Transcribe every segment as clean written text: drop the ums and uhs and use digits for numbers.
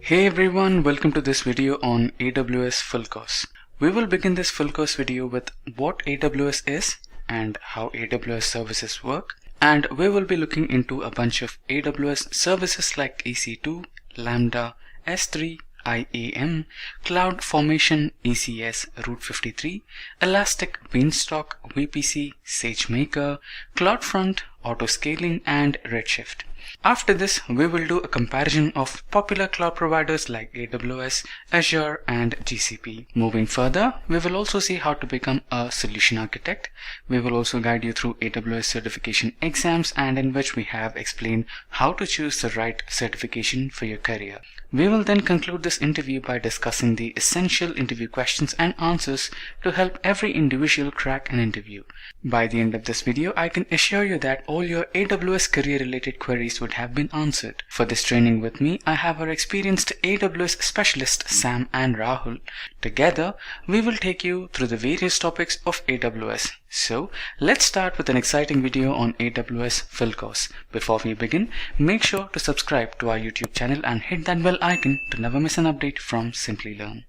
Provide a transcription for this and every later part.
Hey everyone, welcome to this video on AWS full course. We will begin this full course video with what AWS is and how AWS services work, and we will be looking into a bunch of AWS services like EC2, Lambda, S3, IAM, CloudFormation, ECS, Route 53, Elastic Beanstalk, VPC, Sagemaker, CloudFront, AutoScaling, and Redshift. After this, we will do a comparison of popular cloud providers like AWS, Azure, and GCP. Moving further, we will also see how to become a solution architect. We will also guide you through AWS certification exams, and in which we have explained how to choose the right certification for your career. We will then conclude this interview by discussing the essential interview questions and answers to help every individual crack an interview. By the end of this video, I can assure you that all your AWS career-related queries would have been answered. For this training with me, I have our experienced AWS specialists Sam and Rahul. Together, we will take you through the various topics of AWS. So, let's start with an exciting video on AWS full course. Before we begin, make sure to subscribe to our YouTube channel and hit that bell icon to never miss an update from Simplilearn.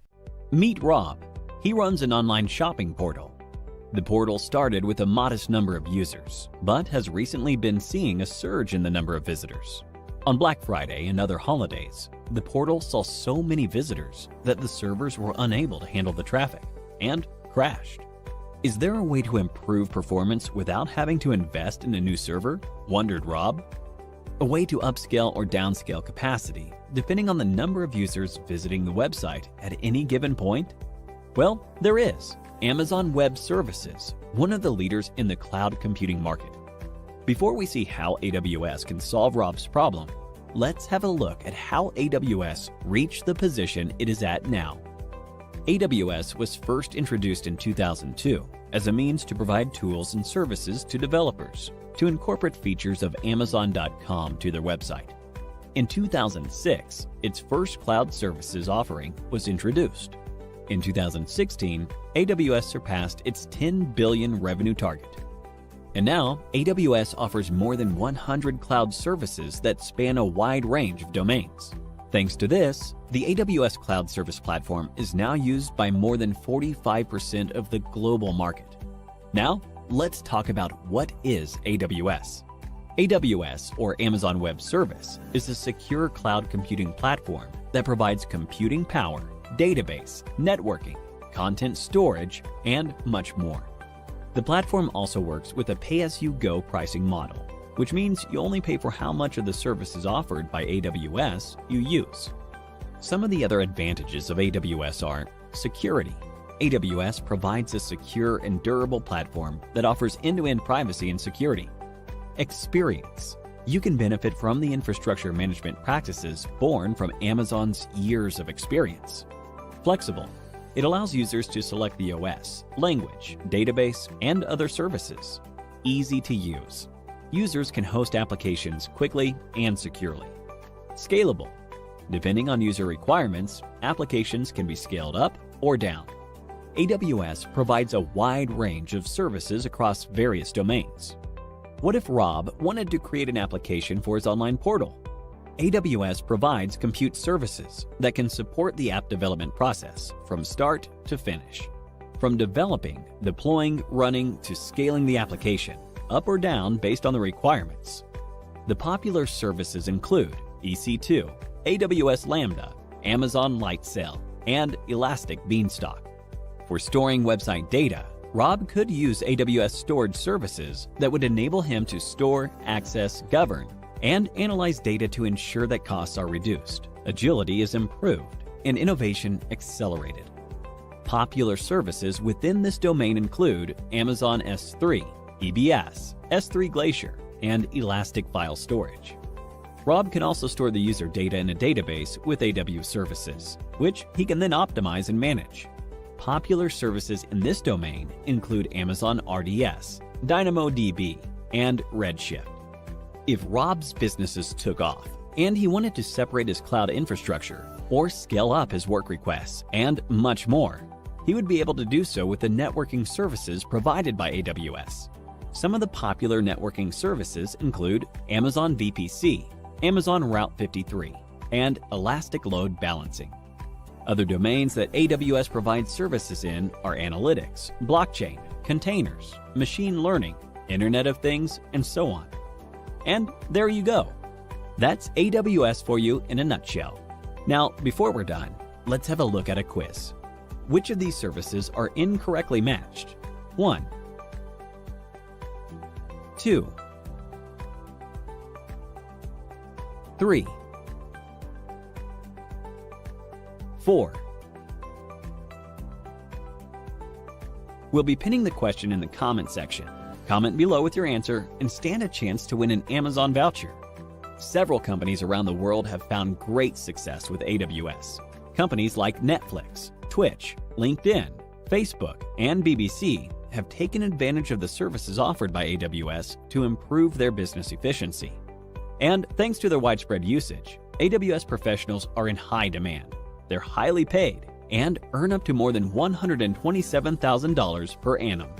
Meet Rob. He runs an online shopping portal. The portal started with a modest number of users, but has recently been seeing a surge in the number of visitors. On Black Friday and other holidays, the portal saw so many visitors that the servers were unable to handle the traffic and crashed. Is there a way to improve performance without having to invest in a new server? Wondered Rob. A way to upscale or downscale capacity, depending on the number of users visiting the website at any given point? Well, there is. Amazon Web Services, one of the leaders in the cloud computing market. Before we see how AWS can solve Rob's problem, let's have a look at how AWS reached the position it is at now. AWS was first introduced in 2002 as a means to provide tools and services to developers to incorporate features of Amazon.com to their website. In 2006, its first cloud services offering was introduced. In 2016, AWS surpassed its $10 billion revenue target. And now, AWS offers more than 100 cloud services that span a wide range of domains. Thanks to this, the AWS Cloud Service Platform is now used by more than 45% of the global market. Now, let's talk about what is AWS. AWS, or Amazon Web Service, is a secure cloud computing platform that provides computing power, database, networking, content storage, and much more. The platform also works with a pay-as-you-go pricing model, which means you only pay for how much of the services offered by AWS you use. Some of the other advantages of AWS are security. AWS provides a secure and durable platform that offers end-to-end privacy and security. Experience. You can benefit from the infrastructure management practices born from Amazon's years of experience. Flexible. It allows users to select the OS, language, database, and other services. Easy to use. Users can host applications quickly and securely. Scalable. Depending on user requirements, applications can be scaled up or down. AWS provides a wide range of services across various domains. What if Rob wanted to create an application for his online portal? AWS provides compute services that can support the app development process from start to finish. From developing, deploying, running, to scaling the application, up or down based on the requirements. The popular services include EC2, AWS Lambda, Amazon Lifecycle, and Elastic Beanstalk. For storing website data, Rob could use AWS storage services that would enable him to store, access, govern, and analyze data to ensure that costs are reduced, agility is improved, and innovation accelerated. Popular services within this domain include Amazon S3, EBS, S3 Glacier, and Elastic File Storage. Rob can also store the user data in a database with AWS services, which he can then optimize and manage. Popular services in this domain include Amazon RDS, DynamoDB, and Redshift. If Rob's businesses took off and he wanted to separate his cloud infrastructure or scale up his work requests and much more, he would be able to do so with the networking services provided by AWS. Some of the popular networking services include Amazon VPC, Amazon Route 53, and elastic load balancing. Other domains that AWS provides services in are analytics, blockchain, containers, machine learning, Internet of Things, and so on. And there you go. That's AWS for you in a nutshell. Now, before we're done, let's have a look at a quiz. Which of these services are incorrectly matched? 1, 2, 3, 4. We'll be pinning the question in the comment section. Comment below with your answer and stand a chance to win an Amazon voucher. Several companies around the world have found great success with AWS. Companies like Netflix, Twitch, LinkedIn, Facebook, and BBC have taken advantage of the services offered by AWS to improve their business efficiency. And thanks to their widespread usage, AWS professionals are in high demand. They're highly paid and earn up to more than $127,000 per annum.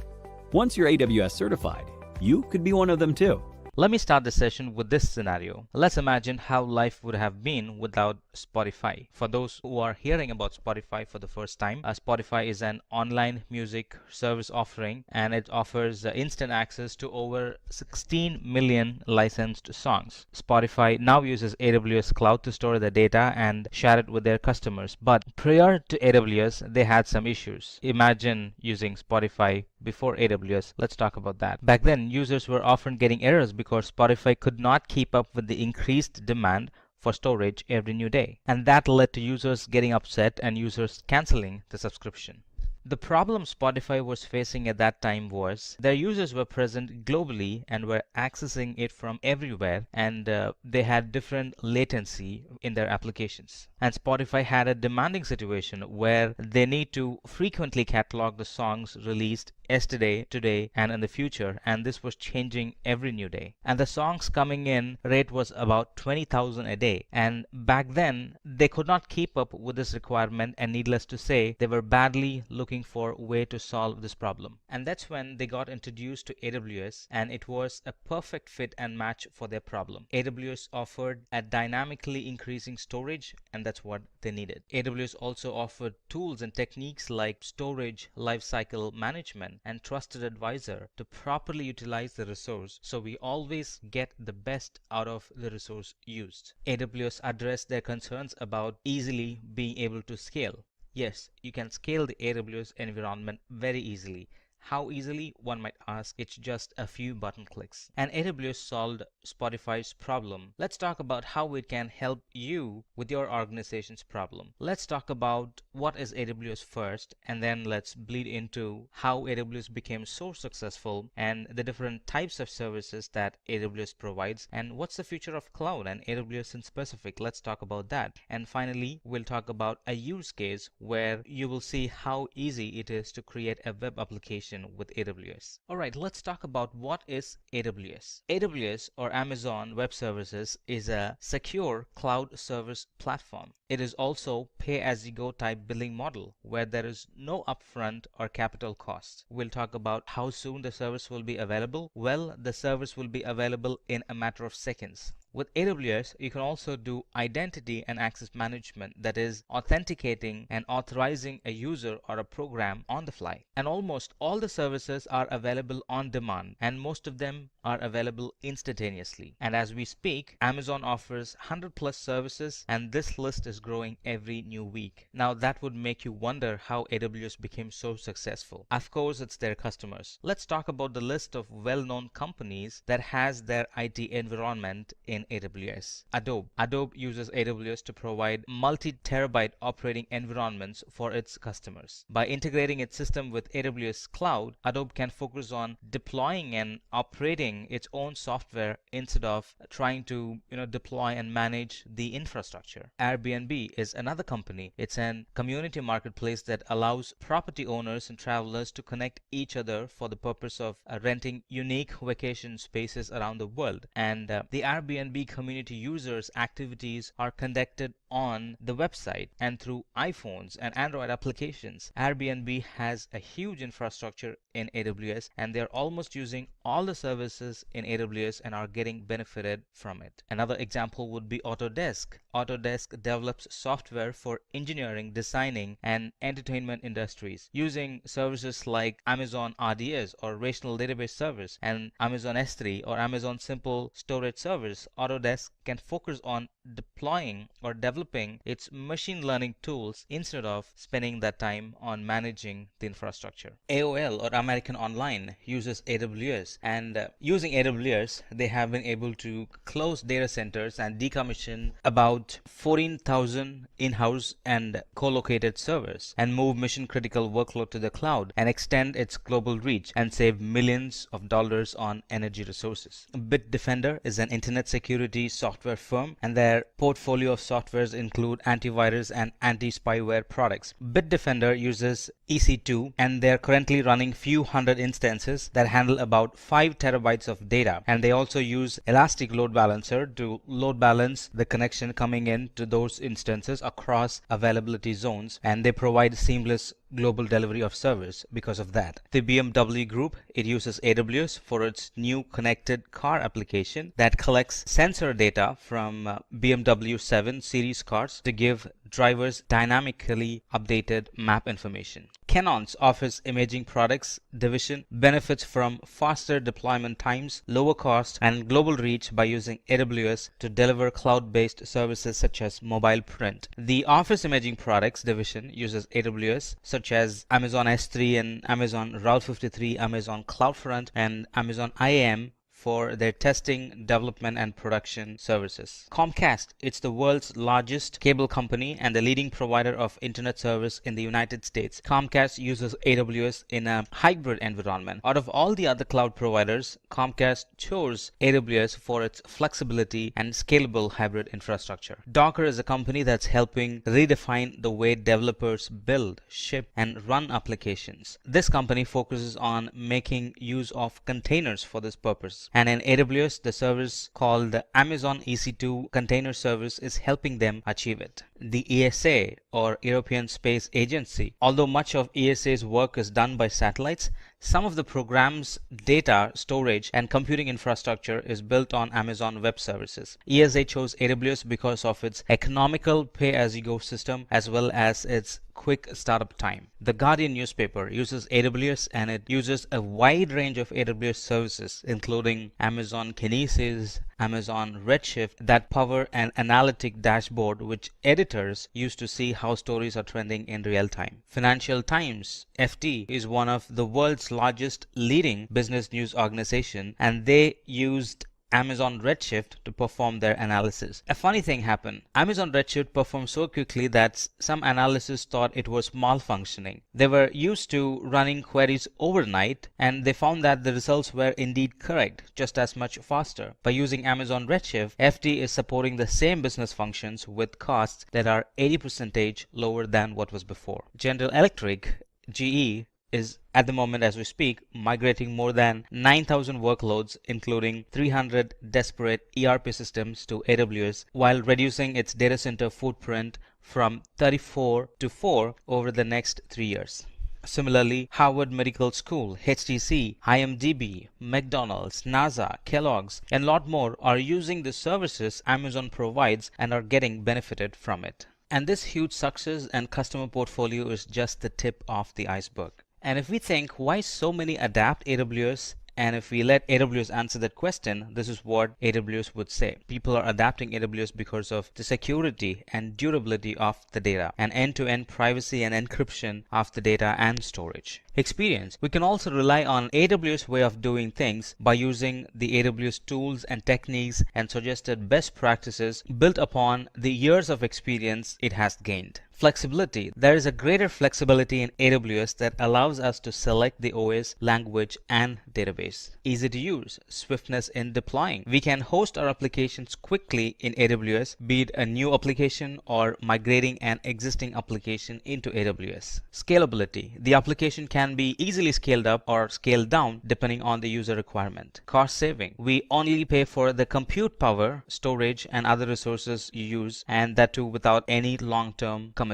Once you're AWS certified, you could be one of them too. Let me start the session with this scenario. Let's imagine how life would have been without Spotify. For those who are hearing about Spotify for the first time, Spotify is an online music service offering, and it offers instant access to over 16 million licensed songs. Spotify now uses AWS Cloud to store their data and share it with their customers. But prior to AWS, they had some issues. Imagine using Spotify before AWS. Let's talk about that. Back then, users were often getting errors because Spotify could not keep up with the increased demand for storage every new day. And that led to users getting upset and users canceling the subscription. The problem Spotify was facing at that time was their users were present globally and were accessing it from everywhere, and they had different latency in their applications. And Spotify had a demanding situation where they need to frequently catalog the songs released yesterday, today, and in the future, and this was changing every new day. And the songs coming in rate was about 20,000 a day, and back then they could not keep up with this requirement, and needless to say, they were badly looking for a way to solve this problem. And that's when they got introduced to AWS, and it was a perfect fit and match for their problem. AWS offered a dynamically increasing storage, and that's what they needed. AWS also offered tools and techniques like storage lifecycle management and trusted advisor to properly utilize the resource, so we always get the best out of the resource used. AWS addressed their concerns about easily being able to scale. Yes, you can scale the AWS environment very easily. How easily, one might ask? It's just a few button clicks. And AWS solved Spotify's problem. Let's talk about how it can help you with your organization's problem. Let's talk about what is AWS first, and then let's bleed into how AWS became so successful and the different types of services that AWS provides, and what's the future of cloud and AWS in specific. Let's talk about that. And finally, we'll talk about a use case where you will see how easy it is to create a web application with AWS. Alright, let's talk about what is AWS. AWS, or Amazon Web Services, is a secure cloud service platform. It is also pay-as-you-go type billing model where there is no upfront or capital costs. We'll talk about how soon the service will be available. Well, the service will be available in a matter of seconds. With AWS, you can also do identity and access management, that is, authenticating and authorizing a user or a program on the fly. And almost all the services are available on demand, and most of them are available instantaneously. And as we speak, Amazon offers 100 plus services, and this list is growing every new week. Now that would make you wonder how AWS became so successful. Of course, it's their customers. Let's talk about the list of well-known companies that has their IT environment in AWS. Adobe uses AWS to provide multi-terabyte operating environments for its customers. By integrating its system with AWS Cloud, Adobe can focus on deploying and operating its own software instead of trying to deploy and manage the infrastructure. Airbnb is another company. It's an community marketplace that allows property owners and travelers to connect each other for the purpose of renting unique vacation spaces around the world. And the Airbnb Airbnb community users' activities are conducted on the website and through iPhones and Android applications. Airbnb has a huge infrastructure in AWS, and they're almost using all the services in AWS and are getting benefited from it. Another example would be Autodesk. Autodesk develops software for engineering, designing, and entertainment industries. Using services like Amazon RDS or Relational Database Service and Amazon S3 or Amazon Simple Storage Service, Autodesk can focus on deploying or developing its machine learning tools instead of spending that time on managing the infrastructure. AOL or American Online uses AWS, and using AWS, they have been able to close data centers and decommission about 14,000 in-house and co-located servers and move mission-critical workload to the cloud and extend its global reach and save millions of dollars on energy resources. Bitdefender is an internet security software firm, and their portfolio of softwares include antivirus and anti-spyware products. Bitdefender uses EC2, and they're currently running few hundred instances that handle about 5 terabytes of data, and they also use Elastic Load Balancer to load balance the connection coming in to those instances across availability zones, and they provide seamless global delivery of service because of that. The BMW Group, it uses AWS for its new connected car application that collects sensor data from BMW 7 series cars to give drivers dynamically updated map information. Canon's Office Imaging Products division benefits from faster deployment times, lower cost, and global reach by using AWS to deliver cloud-based services such as mobile print. The Office Imaging Products division uses AWS such as Amazon S3 and Amazon Route 53, Amazon CloudFront, and Amazon IAM for their testing, development, and production services. Comcast, it's the world's largest cable company and the leading provider of internet service in the United States. Comcast uses AWS in a hybrid environment. Out of all the other cloud providers, Comcast chose AWS for its flexibility and scalable hybrid infrastructure. Docker is a company that's helping redefine the way developers build, ship, and run applications. This company focuses on making use of containers for this purpose. And in AWS, the service called the Amazon EC2 Container Service is helping them achieve it. The ESA, or European Space Agency, although much of ESA's work is done by satellites, some of the program's data storage and computing infrastructure is built on Amazon Web Services. ESA chose AWS because of its economical pay-as-you-go system as well as its quick startup time. The Guardian newspaper uses AWS, and it uses a wide range of AWS services including Amazon Kinesis, Amazon Redshift that power an analytic dashboard which editors use to see how stories are trending in real time. Financial Times, FT, is one of the world's largest leading business news organization, and they used Amazon Redshift to perform their analysis. A funny thing happened. Amazon Redshift performed so quickly that some analysts thought it was malfunctioning. They were used to running queries overnight, and they found that the results were indeed correct, just as much faster. By using Amazon Redshift, FT is supporting the same business functions with costs that are 80% lower than what was before. General Electric, GE, is at the moment as we speak migrating more than 9,000 workloads including 300 disparate ERP systems to AWS while reducing its data center footprint from 34 to 4 over the next 3 years. Similarly, Harvard Medical School, HTC, IMDb, McDonald's, NASA, Kellogg's, and a lot more are using the services Amazon provides and are getting benefited from it. And this huge success and customer portfolio is just the tip of the iceberg. And if we think why so many adapt AWS, and if we let AWS answer that question, this is what AWS would say. People are adapting AWS because of the security and durability of the data, and end-to-end privacy and encryption of the data and storage. Experience. We can also rely on AWS way of doing things by using the AWS tools and techniques and suggested best practices built upon the years of experience it has gained. Flexibility. There is a greater flexibility in AWS that allows us to select the OS, language, and database. Easy to use. Swiftness in deploying. We can host our applications quickly in AWS, be it a new application or migrating an existing application into AWS. Scalability. The application can be easily scaled up or scaled down depending on the user requirement. Cost saving. We only pay for the compute power, storage, and other resources you use, and that too without any long-term commitments.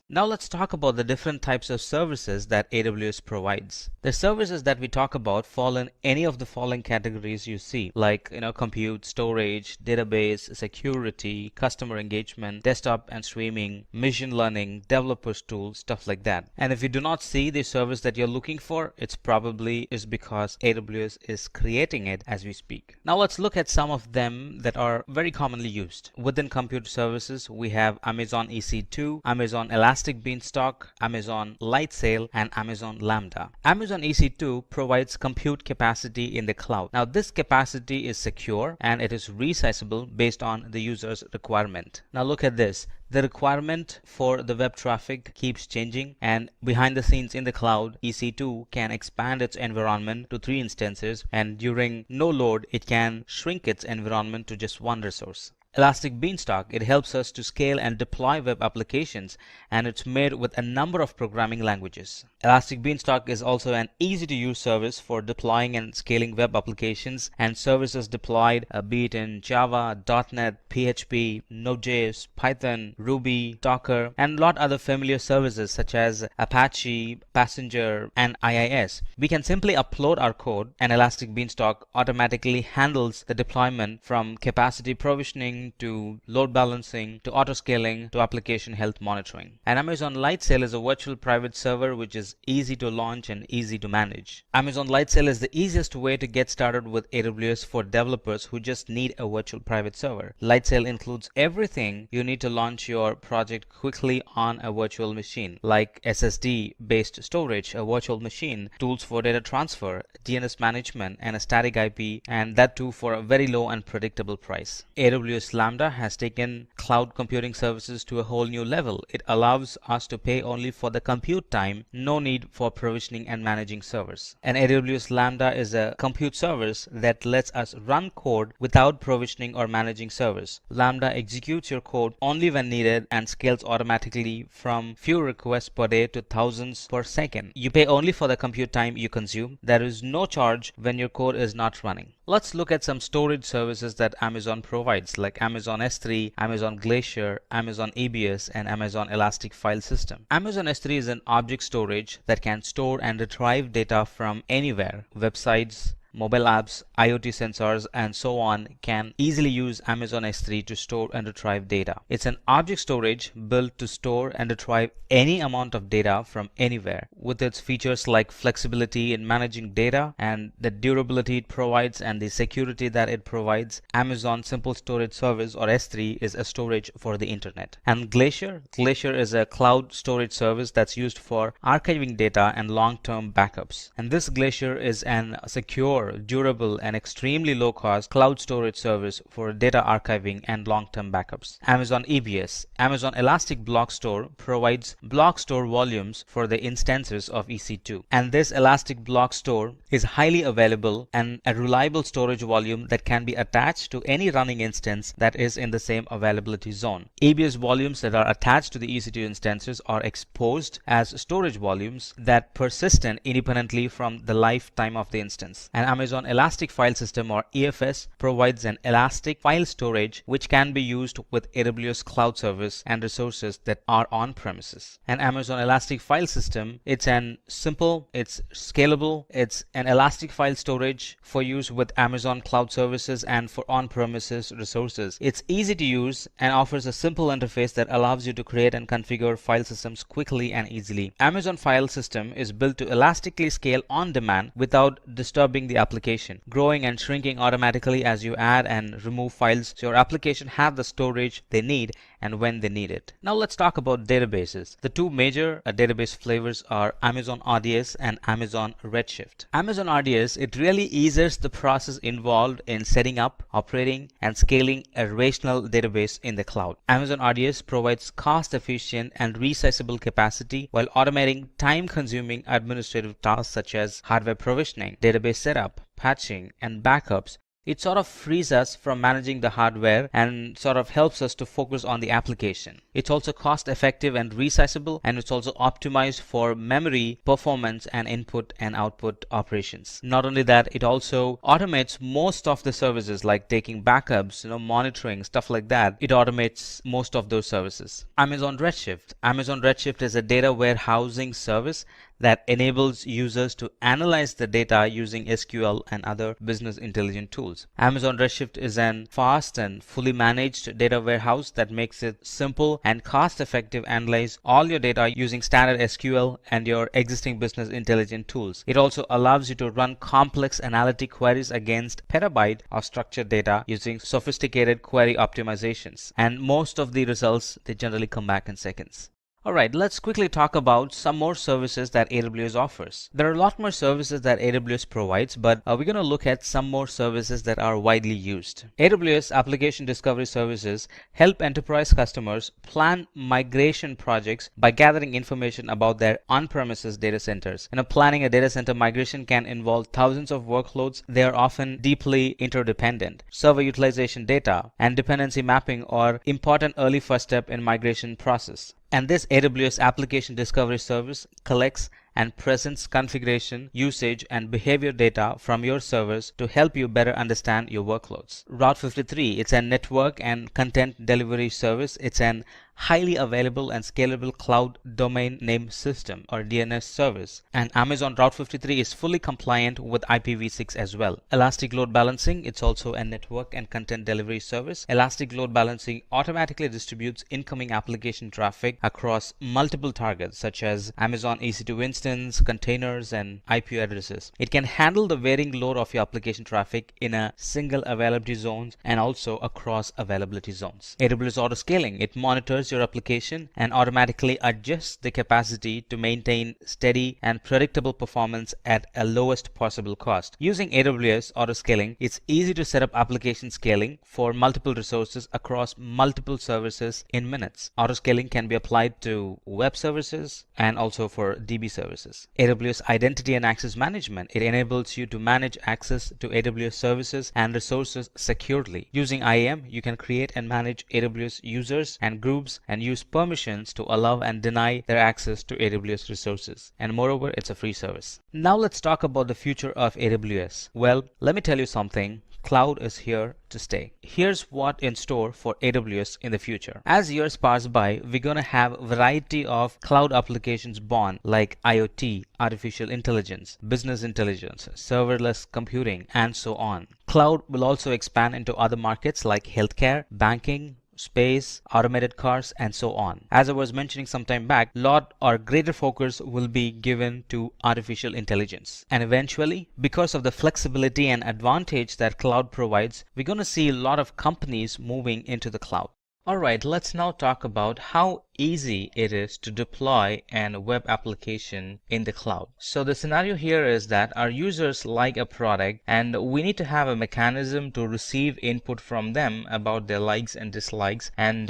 Now let's talk about the different types of services that AWS provides. The services that we talk about fall in any of the following categories you see, like compute, storage, database, security, customer engagement, desktop and streaming, machine learning, developers tools, stuff like that. And if you do not see the service that you're looking for, it's probably is because AWS is creating it as we speak. Now let's look at some of them that are very commonly used. Within compute services, we have Amazon EC2, Amazon Elastic Beanstalk, Amazon Lifecycle, and Amazon Lambda. Amazon EC2 provides compute capacity in the cloud. Now this capacity is secure and it is resizable based on the user's requirement. Now look at this. The requirement for the web traffic keeps changing, and behind the scenes in the cloud, EC2 can expand its environment to 3 instances, and during no load, it can shrink its environment to just 1 resource. Elastic Beanstalk, it helps us to scale and deploy web applications, and it's made with a number of programming languages. Elastic Beanstalk is also an easy to use service for deploying and scaling web applications and services deployed be it in Java, .NET, PHP, Node.js, Python, Ruby, Docker, and a lot other familiar services such as Apache, Passenger, and IIS. We can simply upload our code, and Elastic Beanstalk automatically handles the deployment from capacity provisioning to load balancing to auto-scaling to application health monitoring. And Amazon Lifecycle is a virtual private server which is easy to launch and easy to manage. Amazon Lifecycle is the easiest way to get started with AWS for developers who just need a virtual private server. Lifecycle includes everything you need to launch your project quickly on a virtual machine, like SSD based storage, a virtual machine, tools for data transfer, DNS management, and a static IP, and that too for a very low and predictable price. AWS Lambda has taken cloud computing services to a whole new level. It allows us to pay only for the compute time, no need for provisioning and managing servers. And AWS Lambda is a compute service that lets us run code without provisioning or managing servers. Lambda executes your code only when needed and scales automatically from few requests per day to thousands per second. You pay only for the compute time you consume. There is no charge when your code is not running. Let's look at some storage services that Amazon provides, like Amazon S3, Amazon Glacier, Amazon EBS, and Amazon Elastic File System. Amazon S3 is an object storage that can store and retrieve data from anywhere. Websites, mobile apps, IoT sensors, and so on can easily use Amazon S3 to store and retrieve data. It's an object storage built to store and retrieve any amount of data from anywhere. With its features like flexibility in managing data and the durability it provides and the security that it provides, Amazon Simple Storage Service or S3 is a storage for the internet. And Glacier is a cloud storage service that's used for archiving data and long-term backups. And this Glacier is an secure, durable, and extremely low-cost cloud storage service for data archiving and long-term backups. Amazon EBS, Amazon Elastic Block Store, provides block store volumes for the instances of EC2. And this Elastic Block Store is highly available and a reliable storage volume that can be attached to any running instance that is in the same availability zone. EBS volumes that are attached to the EC2 instances are exposed as storage volumes that persist independently from the lifetime of the instance. And Amazon Elastic File System or EFS provides an elastic file storage which can be used with AWS Cloud Service and resources that are on premises. And Amazon Elastic File System, it's simple, it's scalable, it's an elastic file storage for use with Amazon Cloud Services and for on-premises resources. It's easy to use and offers a simple interface that allows you to create and configure file systems quickly and easily. Amazon File System is built to elastically scale on demand without disturbing the application, growing and shrinking automatically as you add and remove files, so your application have the storage they need and when they need it. Now let's talk about databases. The two major database flavors are Amazon RDS and Amazon Redshift. Amazon RDS, it really eases the process involved in setting up, operating, and scaling a relational database in the cloud. Amazon RDS provides cost-efficient and resizable capacity while automating time-consuming administrative tasks such as hardware provisioning, database setup, patching, and backups. It sort of frees us from managing the hardware and sort of helps us to focus on the application. It's also cost effective and resizable, and it's also optimized for memory, performance, and input and output operations. Not only that, it also automates most of the services like taking backups, monitoring, stuff like that. It automates most of those services. Amazon Redshift. Amazon Redshift is a data warehousing service that enables users to analyze the data using SQL and other business intelligence tools. Amazon Redshift is an fast and fully managed data warehouse that makes it simple and cost-effective to analyze all your data using standard SQL and your existing business intelligence tools. It also allows you to run complex analytic queries against petabyte of structured data using sophisticated query optimizations. And most of the results, they generally come back in seconds. Alright, let's quickly talk about some more services that AWS offers. There are a lot more services that AWS provides, but we're going to look at some more services that are widely used. AWS Application Discovery Services help enterprise customers plan migration projects by gathering information about their on-premises data centers. Planning a data center migration can involve thousands of workloads. They are often deeply interdependent. Server utilization data and dependency mapping are important early first step in migration process. And this AWS Application Discovery Service collects and presents configuration, usage, and behavior data from your servers to help you better understand your workloads. Route 53, it's a network and content delivery service. It's an highly available and scalable cloud domain name system or DNS service. And Amazon Route 53 is fully compliant with IPv6 as well. Elastic Load Balancing, it's also a network and content delivery service. Elastic Load Balancing automatically distributes incoming application traffic across multiple targets such as Amazon EC2 instance, containers, and IP addresses. It can handle the varying load of your application traffic in a single availability zone and also across availability zones. AWS AutoScaling, it monitors your application and automatically adjusts the capacity to maintain steady and predictable performance at a lowest possible cost. Using AWS AutoScaling, it's easy to set up application scaling for multiple resources across multiple services in minutes. Autoscaling can be applied to web services and also for DB services. AWS Identity and Access Management, it enables you to manage access to AWS services and resources securely. Using IAM, you can create and manage AWS users and groups and use permissions to allow and deny their access to AWS resources. And moreover, it's a free service. Now let's talk about the future of AWS. Well, let me tell you something. Cloud is here to stay. Here's what in store for AWS in the future. As years pass by, we're going to have a variety of cloud applications born like IoT, artificial intelligence, business intelligence, serverless computing, and so on. Cloud will also expand into other markets like healthcare, banking, space, automated cars, and so on. As I was mentioning some time back, lot or greater focus will be given to artificial intelligence. And eventually, because of the flexibility and advantage that cloud provides, we're going to see a lot of companies moving into the cloud. Alright, let's now talk about how easy it is to deploy an web application in the cloud. So the scenario here is that our users like a product and we need to have a mechanism to receive input from them about their likes and dislikes and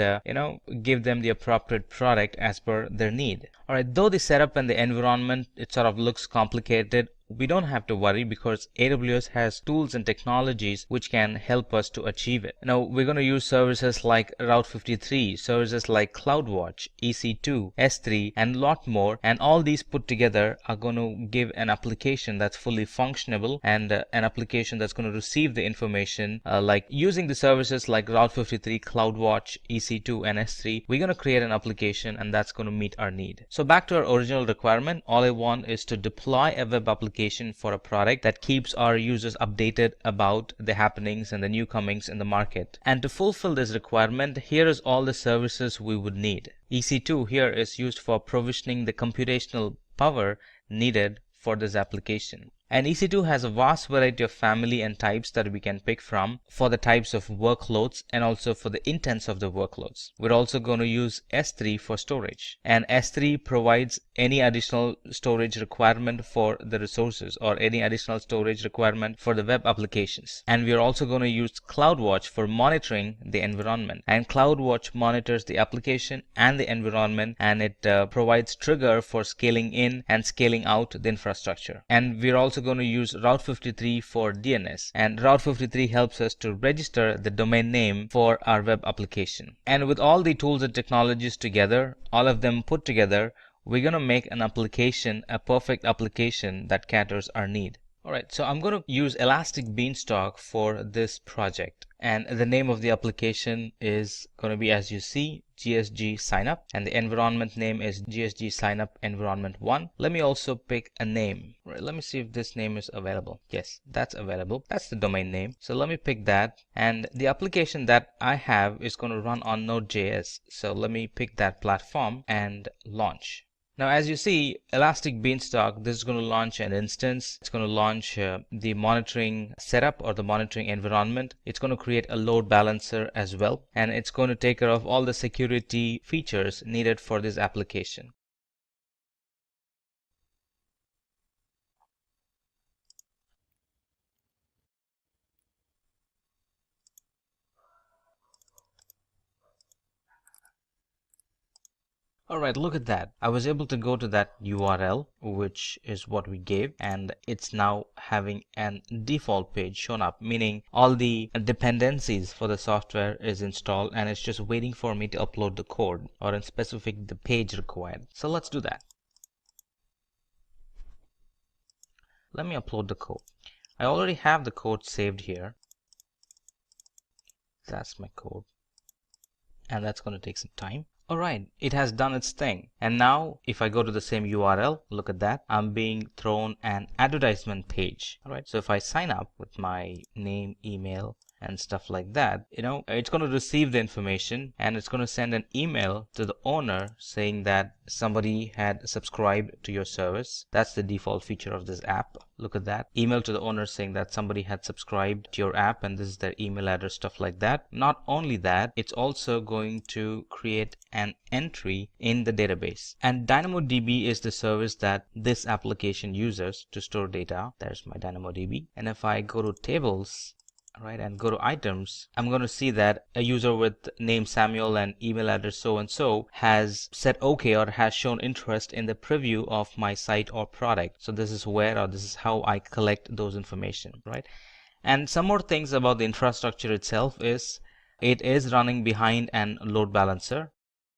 give them the appropriate product as per their need. Alright, though the setup and the environment, it sort of looks complicated, we don't have to worry because AWS has tools and technologies which can help us to achieve it. Now we're going to use services like Route 53, services like CloudWatch, EC2, S3, and a lot more, and all these put together are going to give an application that's fully functionable and an application that's going to receive the information like using the services like Route 53, CloudWatch, EC2, and S3. We're going to create an application and that's going to meet our need. So back to our original requirement, all I want is to deploy a web application for a product that keeps our users updated about the happenings and the new comings in the market. And to fulfill this requirement, here is all the services we would need. EC2 here is used for provisioning the computational power needed for this application. And EC2 has a vast variety of family and types that we can pick from for the types of workloads and also for the intents of the workloads. We're also going to use S3 for storage, and S3 provides any additional storage requirement for the resources or any additional storage requirement for the web applications. And we're also going to use CloudWatch for monitoring the environment, and CloudWatch monitors the application and the environment, and it provides trigger for scaling in and scaling out the infrastructure. And we're also going to use Route 53 for DNS, and Route 53 helps us to register the domain name for our web application. And with all the tools and technologies together, all of them put together, we're going to make an application, a perfect application that caters our need. Alright, so I'm going to use Elastic Beanstalk for this project, and the name of the application is going to be, as you see, GSG Signup, and the environment name is GSG Signup Environment 1. Let me also pick a name. Right, let me see if this name is available. Yes, that's available. That's the domain name. So let me pick that, and the application that I have is going to run on Node.js. So let me pick that platform and launch. Now, as you see, Elastic Beanstalk, this is going to launch an instance. It's going to launch the monitoring setup or the monitoring environment. It's going to create a load balancer as well, and it's going to take care of all the security features needed for this application. Alright, look at that. I was able to go to that URL, which is what we gave, and it's now having an default page shown up, meaning all the dependencies for the software is installed and it's just waiting for me to upload the code, or in specific the page required. So let's do that. Let me upload the code. I already have the code saved here. That's my code, and that's going to take some time. Alright, it has done its thing, and now if I go to the same URL, look at that, I'm being thrown an advertisement page. Alright, so if I sign up with my name, email, and stuff like that, it's going to receive the information, and it's going to send an email to the owner saying that somebody had subscribed to your service. That's the default feature of this app. Look at that. Email to the owner saying that somebody had subscribed to your app, and this is their email address, stuff like that. Not only that, it's also going to create an entry in the database. And DynamoDB is the service that this application uses to store data. There's my DynamoDB. And if I go to tables, right, and go to items, I'm going to see that a user with name Samuel and email address so and so has said okay, or has shown interest in the preview of my site or product. So this is where, or this is how I collect those information, right? And some more things about the infrastructure itself is it is running behind an load balancer.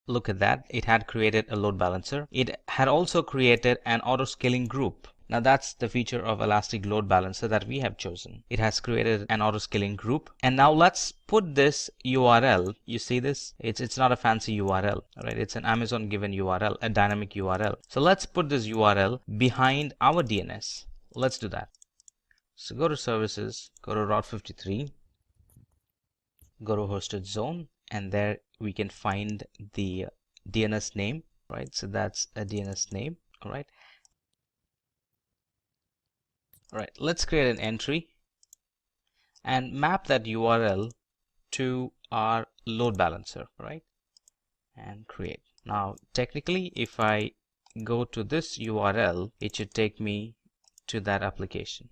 Look at that. It had created a load balancer. It had also created an auto-scaling group. Now that's the feature of Elastic Load Balancer that we have chosen. It has created an auto-scaling group. And now let's put this URL. You see this? It's not a fancy URL, right? It's an Amazon given URL, a dynamic URL. So let's put this URL behind our DNS. Let's do that. So go to services, go to Route 53, go to hosted zone, and there we can find the DNS name, right? So that's a DNS name, all right? Alright, let's create an entry and map that URL to our load balancer, right? And create. Now, technically, if I go to this URL, it should take me to that application.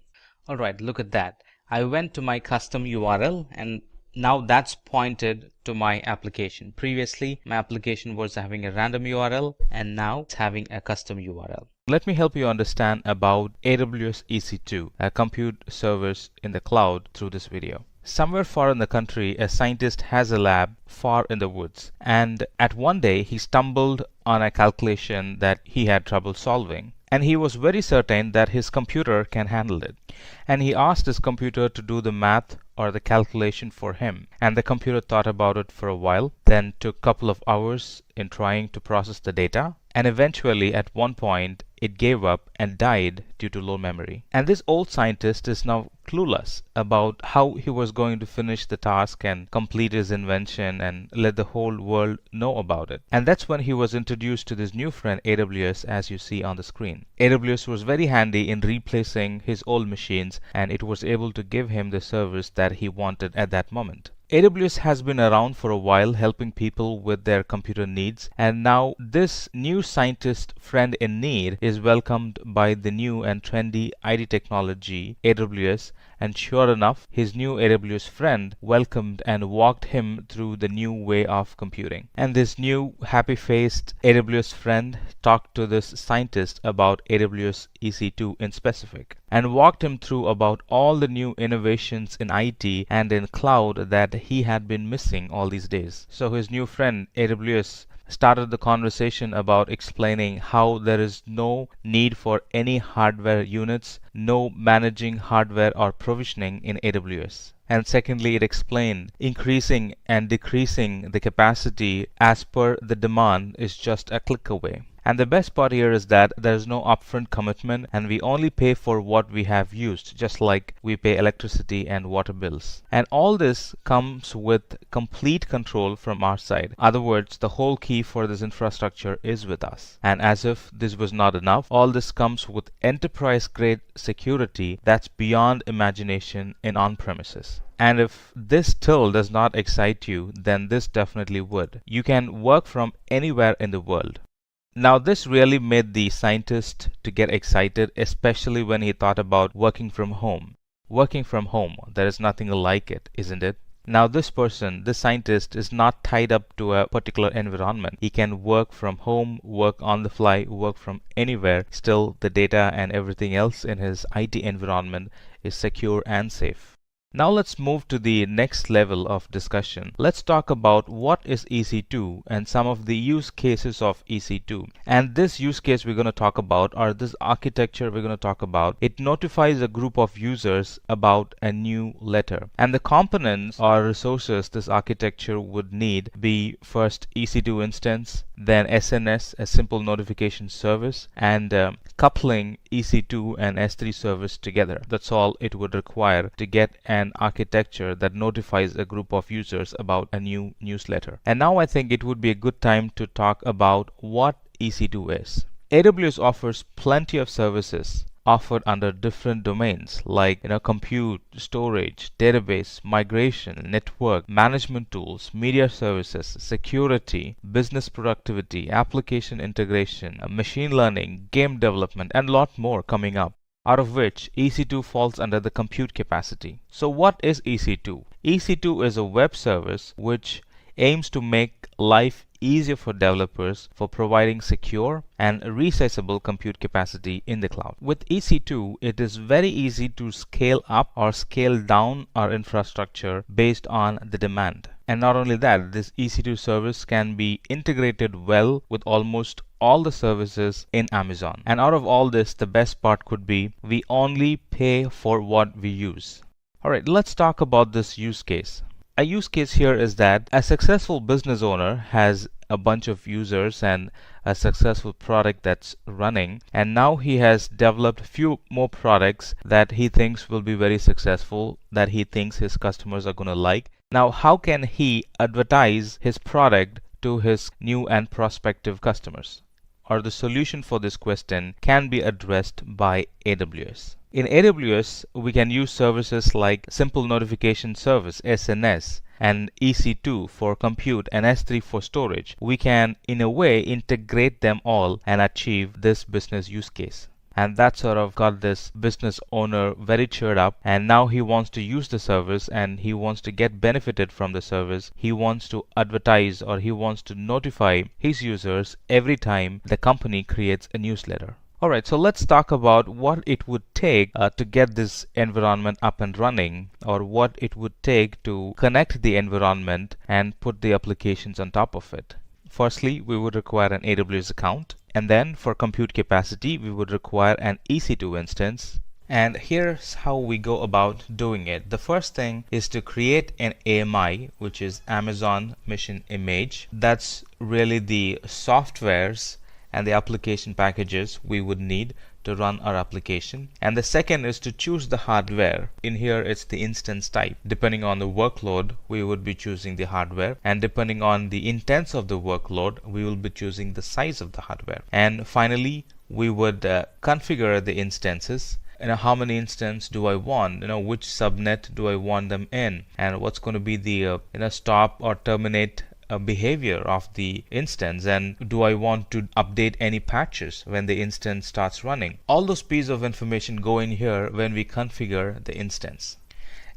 Alright, look at that. I went to my custom URL, and now that's pointed to my application. Previously, my application was having a random URL, and now it's having a custom URL. Let me help you understand about AWS EC2, a compute service in the cloud, through this video. Somewhere far in the country, a scientist has a lab far in the woods, and at one day he stumbled on a calculation that he had trouble solving. And he was very certain that his computer can handle it. And he asked his computer to do the math or the calculation for him. And the computer thought about it for a while, then took a couple of hours in trying to process the data. And eventually, at one point, it gave up and died due to low memory. And this old scientist is now clueless about how he was going to finish the task and complete his invention and let the whole world know about it. And that's when he was introduced to this new friend AWS, as you see on the screen. AWS was very handy in replacing his old machines, and it was able to give him the service that he wanted at that moment. AWS has been around for a while helping people with their computer needs, and now this new scientist friend in need is welcomed by the new and trendy IT technology AWS, and sure enough, his new AWS friend welcomed and walked him through the new way of computing. And this new happy-faced AWS friend talked to this scientist about AWS EC2 in specific, and walked him through about all the new innovations in IT and in cloud that he had been missing all these days. So his new friend AWS started the conversation about explaining how there is no need for any hardware units, no managing hardware or provisioning in AWS. And secondly, it explained increasing and decreasing the capacity as per the demand is just a click away. And the best part here is that there is no upfront commitment, and we only pay for what we have used, just like we pay electricity and water bills. And all this comes with complete control from our side. In other words, the whole key for this infrastructure is with us. And as if this was not enough, all this comes with enterprise-grade security that's beyond imagination in on-premises. And if this still does not excite you, then this definitely would. You can work from anywhere in the world. Now this really made the scientist to get excited, especially when he thought about working from home. Working from home, there is nothing like it, isn't it? Now this person, this scientist, is not tied up to a particular environment. He can work from home, work on the fly, work from anywhere. Still, the data and everything else in his IT environment is secure and safe. Now let's move to the next level of discussion. Let's talk about what is EC2 and some of the use cases of EC2. And this use case we're going to talk about, or this architecture we're going to talk about, it notifies a group of users about a new letter. And the components or resources this architecture would need be first EC2 instance, then SNS, a simple notification service, and coupling EC2 and S3 service together. That's all it would require to get an architecture that notifies a group of users about a new newsletter. And now I think it would be a good time to talk about what EC2 is. AWS offers plenty of services offered under different domains like compute, storage, database, migration, network, management tools, media services, security, business productivity, application integration, machine learning, game development, and a lot more coming up, out of which EC2 falls under the compute capacity. So what is EC2? EC2 is a web service which aims to make life easier for developers for providing secure and resizable compute capacity in the cloud. With EC2, it is very easy to scale up or scale down our infrastructure based on the demand. And not only that, this EC2 service can be integrated well with almost all the services in Amazon. And out of all this, the best part could be we only pay for what we use. Alright, let's talk about this use case. A use case here is that a successful business owner has a bunch of users and a successful product that's running, and now he has developed a few more products that he thinks will be very successful, that he thinks his customers are going to like. Now, how can he advertise his product to his new and prospective customers? Or the solution for this question can be addressed by AWS. In AWS, we can use services like Simple Notification Service, SNS, and EC2 for compute and S3 for storage. We can, in a way, integrate them all and achieve this business use case. And that sort of got this business owner very cheered up, and now he wants to use the service and he wants to get benefited from the service. He wants to advertise or he wants to notify his users every time the company creates a newsletter. Alright, so let's talk about what it would take to get this environment up and running, or what it would take to connect the environment and put the applications on top of it. Firstly, we would require an AWS account, and then for compute capacity, we would require an EC2 instance. And here's how we go about doing it. The first thing is to create an AMI, which is Amazon Mission Image. That's really the software's and the application packages we would need to run our application. And the second is to choose the hardware. In here it's the instance type. Depending on the workload, we would be choosing the hardware, and depending on the intents of the workload, we will be choosing the size of the hardware. And finally, we would configure the instances. How many instances do I want? Which subnet do I want them in? And what's going to be the stop or terminate behavior of the instance, and do I want to update any patches when the instance starts running? All those pieces of information go in here when we configure the instance.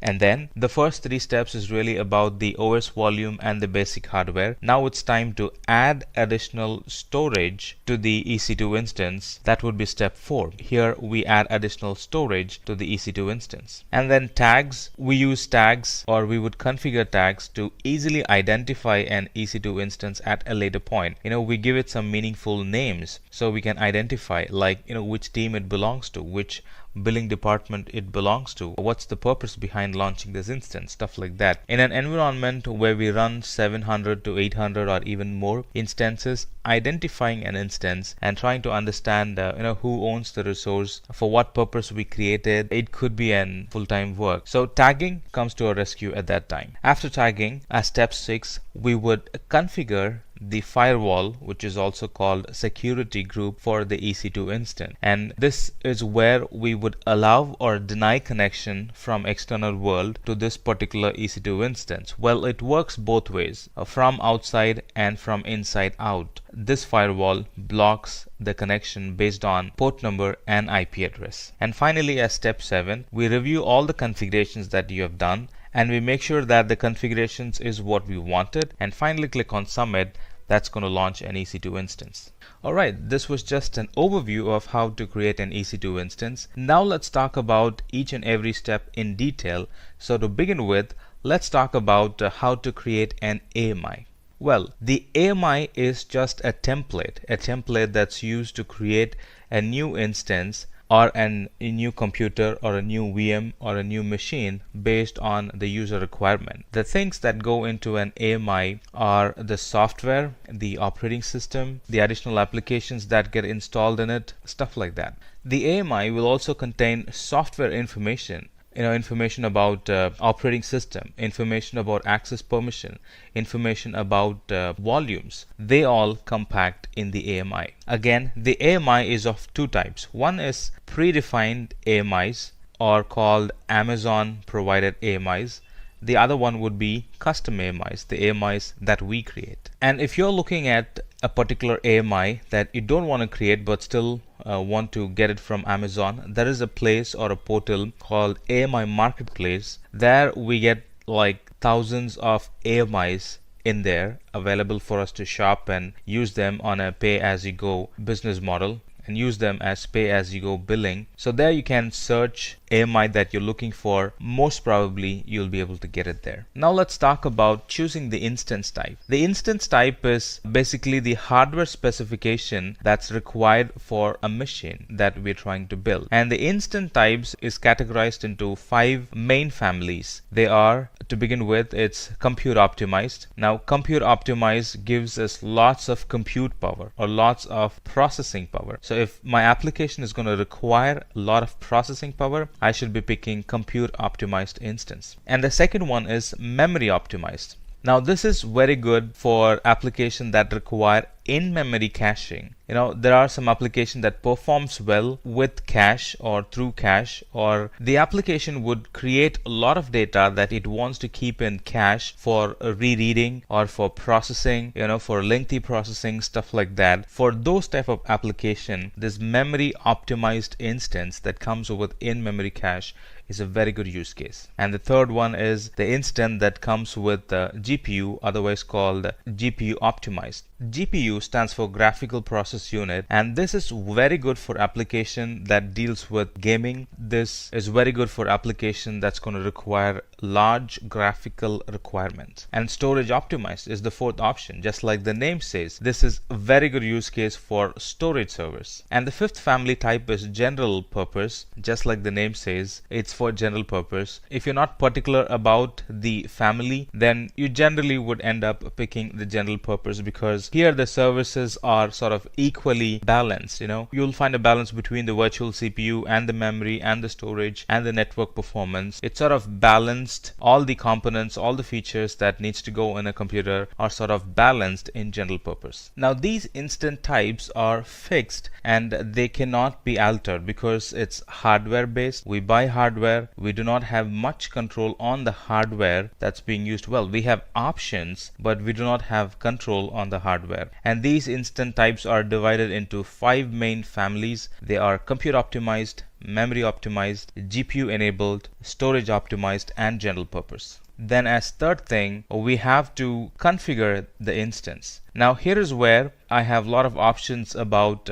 And then the first 3 steps is really about the OS volume and the basic hardware. Now it's time to add additional storage to the EC2 instance. That would be step 4. Here we add additional storage to the EC2 instance. And then tags, we use tags, or we would configure tags to easily identify an EC2 instance at a later point. We give it some meaningful names so we can identify, like which team it belongs to, which billing department it belongs to, what's the purpose behind launching this instance, stuff like that. In an environment where we run 700 to 800 or even more instances, identifying an instance and trying to understand who owns the resource, for what purpose we created, it could be an full-time work. So tagging comes to our rescue at that time. After tagging, as step 6, we would configure the firewall, which is also called security group, for the EC2 instance. And this is where we would allow or deny connection from external world to this particular EC2 instance. Well, it works both ways, from outside and from inside out. This firewall blocks the connection based on port number and IP address. And finally, as step 7, we review all the configurations that you have done, and we make sure that the configurations is what we wanted, and finally click on submit. That's going to launch an EC2 instance. Alright, this was just an overview of how to create an EC2 instance. Now let's talk about each and every step in detail. So to begin with, let's talk about how to create an AMI. Well, the AMI is just a template that's used to create a new instance or a new computer or a new VM or a new machine based on the user requirement. The things that go into an AMI are the software, the operating system, the additional applications that get installed in it, stuff like that. The AMI will also contain software information, information about operating system, information about access permission, information about volumes. They all compact in the AMI. Again, the AMI is of 2 types. One is predefined AMIs, or called Amazon provided AMIs. The other one would be custom AMIs, the AMIs that we create. And if you're looking at a particular AMI that you don't want to create but still want to get it from Amazon, there is a place or a portal called AMI Marketplace. There we get like thousands of AMIs in there available for us to shop and use them on a pay-as-you-go business model, and use them as pay-as-you-go billing. So there you can search AMI that you're looking for. Most probably you'll be able to get it there. Now let's talk about choosing the instance type. The instance type is basically the hardware specification that's required for a machine that we're trying to build. And the instance types is categorized into 5 main families. They are, to begin with, it's compute optimized. Now compute optimized gives us lots of compute power or lots of processing power. So if my application is going to require a lot of processing power, I should be picking compute optimized instance. And the second one is memory optimized. Now this is very good for applications that require in-memory caching. There are some applications that performs well with cache or through cache, or the application would create a lot of data that it wants to keep in cache for rereading or for processing, for lengthy processing, stuff like that. For those type of application, this memory optimized instance that comes with in-memory cache is a very good use case. And the third one is the instance that comes with GPU, otherwise called GPU optimized. GPU stands for graphical process unit, and this is very good for application that deals with gaming. This is very good for application that's going to require large graphical requirements. And storage optimized is the fourth option. Just like the name says, this is a very good use case for storage servers. And the fifth family type is general purpose. Just like the name says, it's for general purpose. If you're not particular about the family, then you generally would end up picking the general purpose, because here the services are sort of equally balanced. You'll find a balance between the virtual CPU and the memory and the storage and the network performance. It's sort of balanced. All the components, all the features that needs to go in a computer are sort of balanced in general purpose. Now these instance types are fixed and they cannot be altered because it's hardware based. We buy hardware. We do not have much control on the hardware that's being used. Well, we have options, but we do not have control on the hardware. And these instance types are divided into 5 main families. They are compute optimized, memory optimized, GPU enabled, storage optimized, and general purpose. Then as third thing, we have to configure the instance. Now here is where I have a lot of options about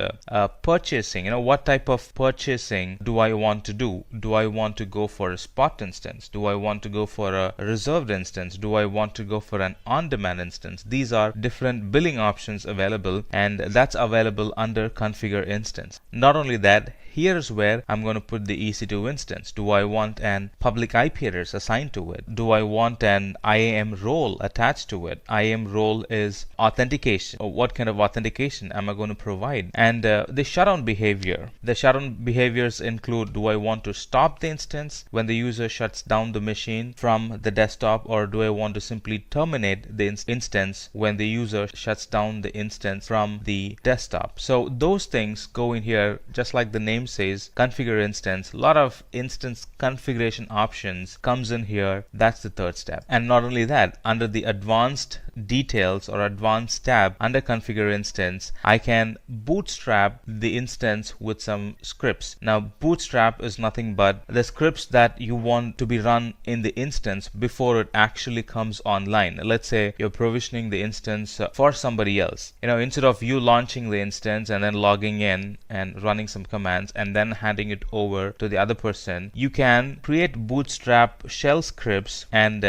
purchasing. What type of purchasing do I want to do? Do I want to go for a spot instance? Do I want to go for a reserved instance? Do I want to go for an on-demand instance? These are different billing options available, and that's available under configure instance. Not only that, here's where I'm going to put the EC2 instance. Do I want an public IP address assigned to it? Do I want an IAM role attached to it? IAM role is authentication. What kind of authentication am I going to provide? And the shutdown behavior. The shutdown behaviors include, do I want to stop the instance when the user shuts down the machine from the desktop, or do I want to simply terminate the instance when the user shuts down the instance from the desktop? So those things go in here, just like the name says, configure instance. A lot of instance configuration options comes in here. That's the third step. And not only that, under the advanced details or advanced tab under configure instance, I can bootstrap the instance with some scripts. Now bootstrap is nothing but the scripts that you want to be run in the instance before it actually comes online. Let's say you're provisioning the instance for somebody else. Instead of you launching the instance and then logging in and running some commands and then handing it over to the other person, you can create bootstrap shell scripts and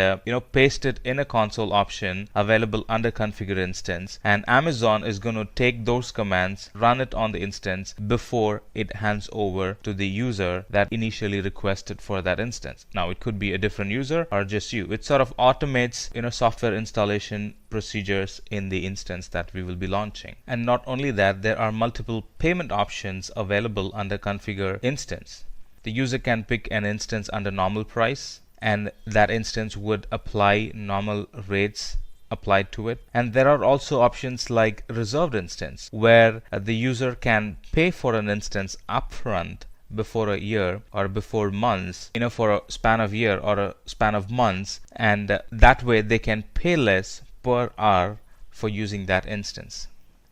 paste it in a console option available under configure instance, and Amazon is going to take those commands, run it on the instance before it hands over to the user that initially requested for that instance. Now it could be a different user or just you. It sort of automates software installation procedures in the instance that we will be launching. And not only that, there are multiple payment options available under configure instance. The user can pick an instance under normal price, and that instance would apply normal rates applied to it. And there are also options like reserved instance, where the user can pay for an instance upfront before a year or before months, for a span of year or a span of months, and that way they can pay less per hour for using that instance.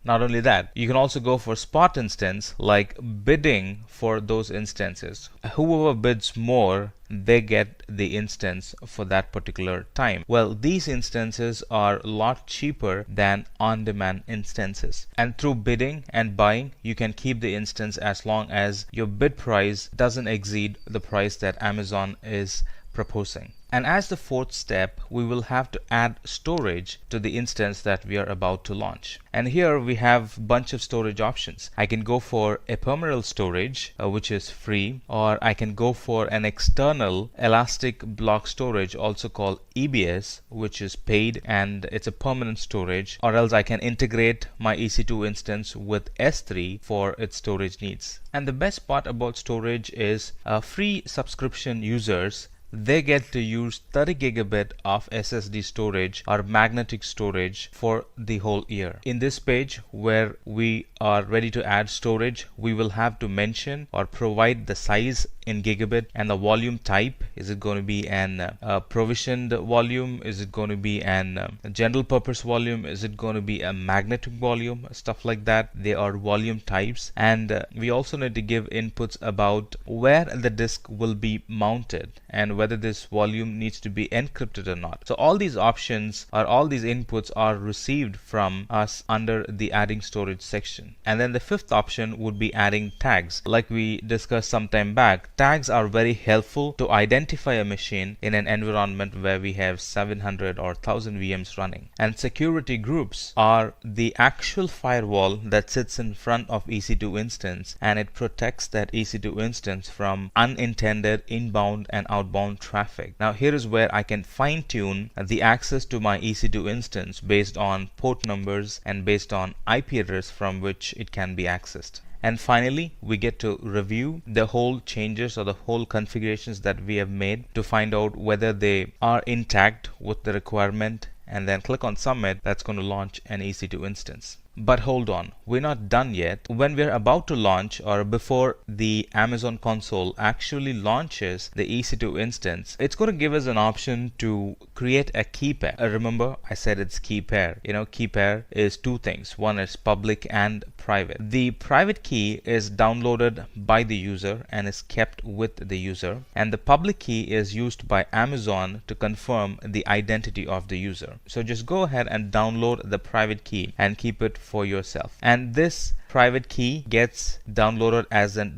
Not only that, you can also go for spot instance, like bidding for those instances. Whoever bids more, they get the instance for that particular time. Well, these instances are a lot cheaper than on-demand instances. And through bidding and buying, you can keep the instance as long as your bid price doesn't exceed the price that Amazon is proposing. And as the fourth step, we will have to add storage to the instance that we are about to launch. And here we have a bunch of storage options. I can go for ephemeral storage, which is free, or I can go for an external elastic block storage, also called EBS, which is paid and it's a permanent storage, or else I can integrate my EC2 instance with S3 for its storage needs. And the best part about storage is free subscription users, they get to use 30 gigabit of SSD storage or magnetic storage for the whole year. In this page where we are ready to add storage, we will have to mention or provide the size in gigabit and the volume type. Is it going to be an provisioned volume? Is it going to be an general purpose volume? Is it going to be a magnetic volume? Stuff like that. They are volume types. And we also need to give inputs about where the disk will be mounted and whether this volume needs to be encrypted or not. So all these options or all these inputs are received from us under the adding storage section. And then the fifth option would be adding tags. Like we discussed some time back, tags are very helpful to identify a machine in an environment where we have 700 or 1000 VMs running. And security groups are the actual firewall that sits in front of EC2 instance, and it protects that EC2 instance from unintended inbound and outbound traffic. Now here is where I can fine tune the access to my EC2 instance based on port numbers and based on IP address from which it can be accessed. And finally, we get to review the whole changes or the whole configurations that we have made to find out whether they are intact with the requirement, and then click on submit. That's going to launch an EC2 instance. But hold on, we're not done yet. When we're about to launch, or before the Amazon console actually launches the EC2 instance, it's going to give us an option to create a key pair. Remember, I said it's key pair. Key pair is two things. One is public and private. The private key is downloaded by the user and is kept with the user, and the public key is used by Amazon to confirm the identity of the user. So just go ahead and download the private key and keep it for yourself. And this private key gets downloaded as a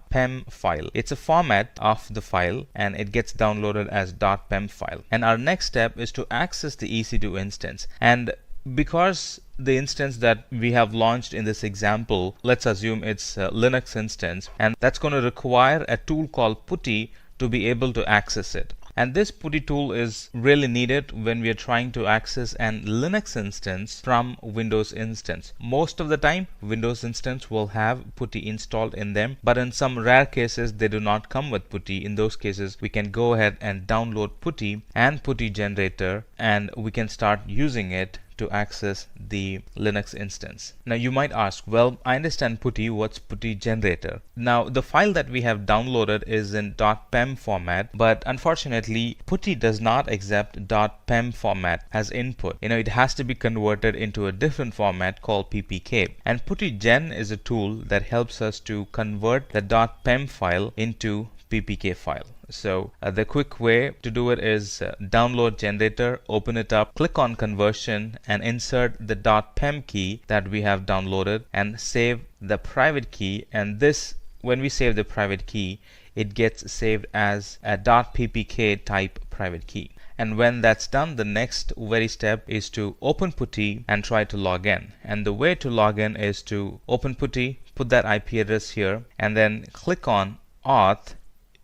.pem file. It's a format of the file, and it gets downloaded as .pem file. And our next step is to access the EC2 instance. And because the instance that we have launched in this example, let's assume it's a Linux instance, and that's going to require a tool called PuTTY to be able to access it. And this PuTTY tool is really needed when we are trying to access an Linux instance from Windows instance. Most of the time, Windows instance will have PuTTY installed in them, but in some rare cases, they do not come with PuTTY. In those cases, we can go ahead and download PuTTY and PuTTY generator, and we can start using it to access the Linux instance. Now you might ask, well, I understand PuTTY, what's PuTTY generator? Now the file that we have downloaded is in .pem format, but unfortunately PuTTY does not accept .pem format as input. It has to be converted into a different format called PPK. And PuTTY Gen is a tool that helps us to convert the .pem file into PPK file. So the quick way to do it is download generator, open it up, click on conversion, and insert the .pem key that we have downloaded and save the private key. And this, when we save the private key, it gets saved as a .ppk type private key. And when that's done, the next very step is to open PuTTY and try to log in. And the way to log in is to open PuTTY, put that IP address here, and then click on auth.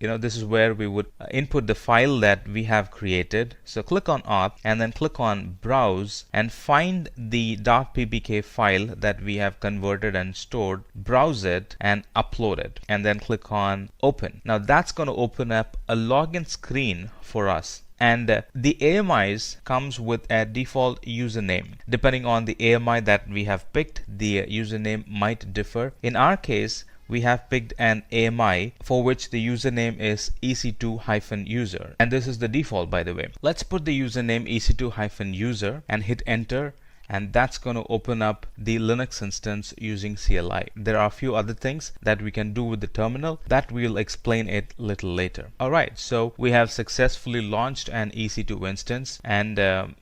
This is where we would input the file that we have created. So click on auth and then click on browse and find the .ppk file that we have converted and stored, browse it and upload it, and then click on open. Now that's going to open up a login screen for us. And the AMIs comes with a default username. Depending on the AMI that we have picked, the username might differ. In our case, we have picked an AMI for which the username is ec2-user, and this is the default, by the way. Let's put the username ec2-user and hit enter, and that's going to open up the Linux instance using CLI. There are a few other things that we can do with the terminal that we'll explain it a little later. Alright, so we have successfully launched an EC2 instance, and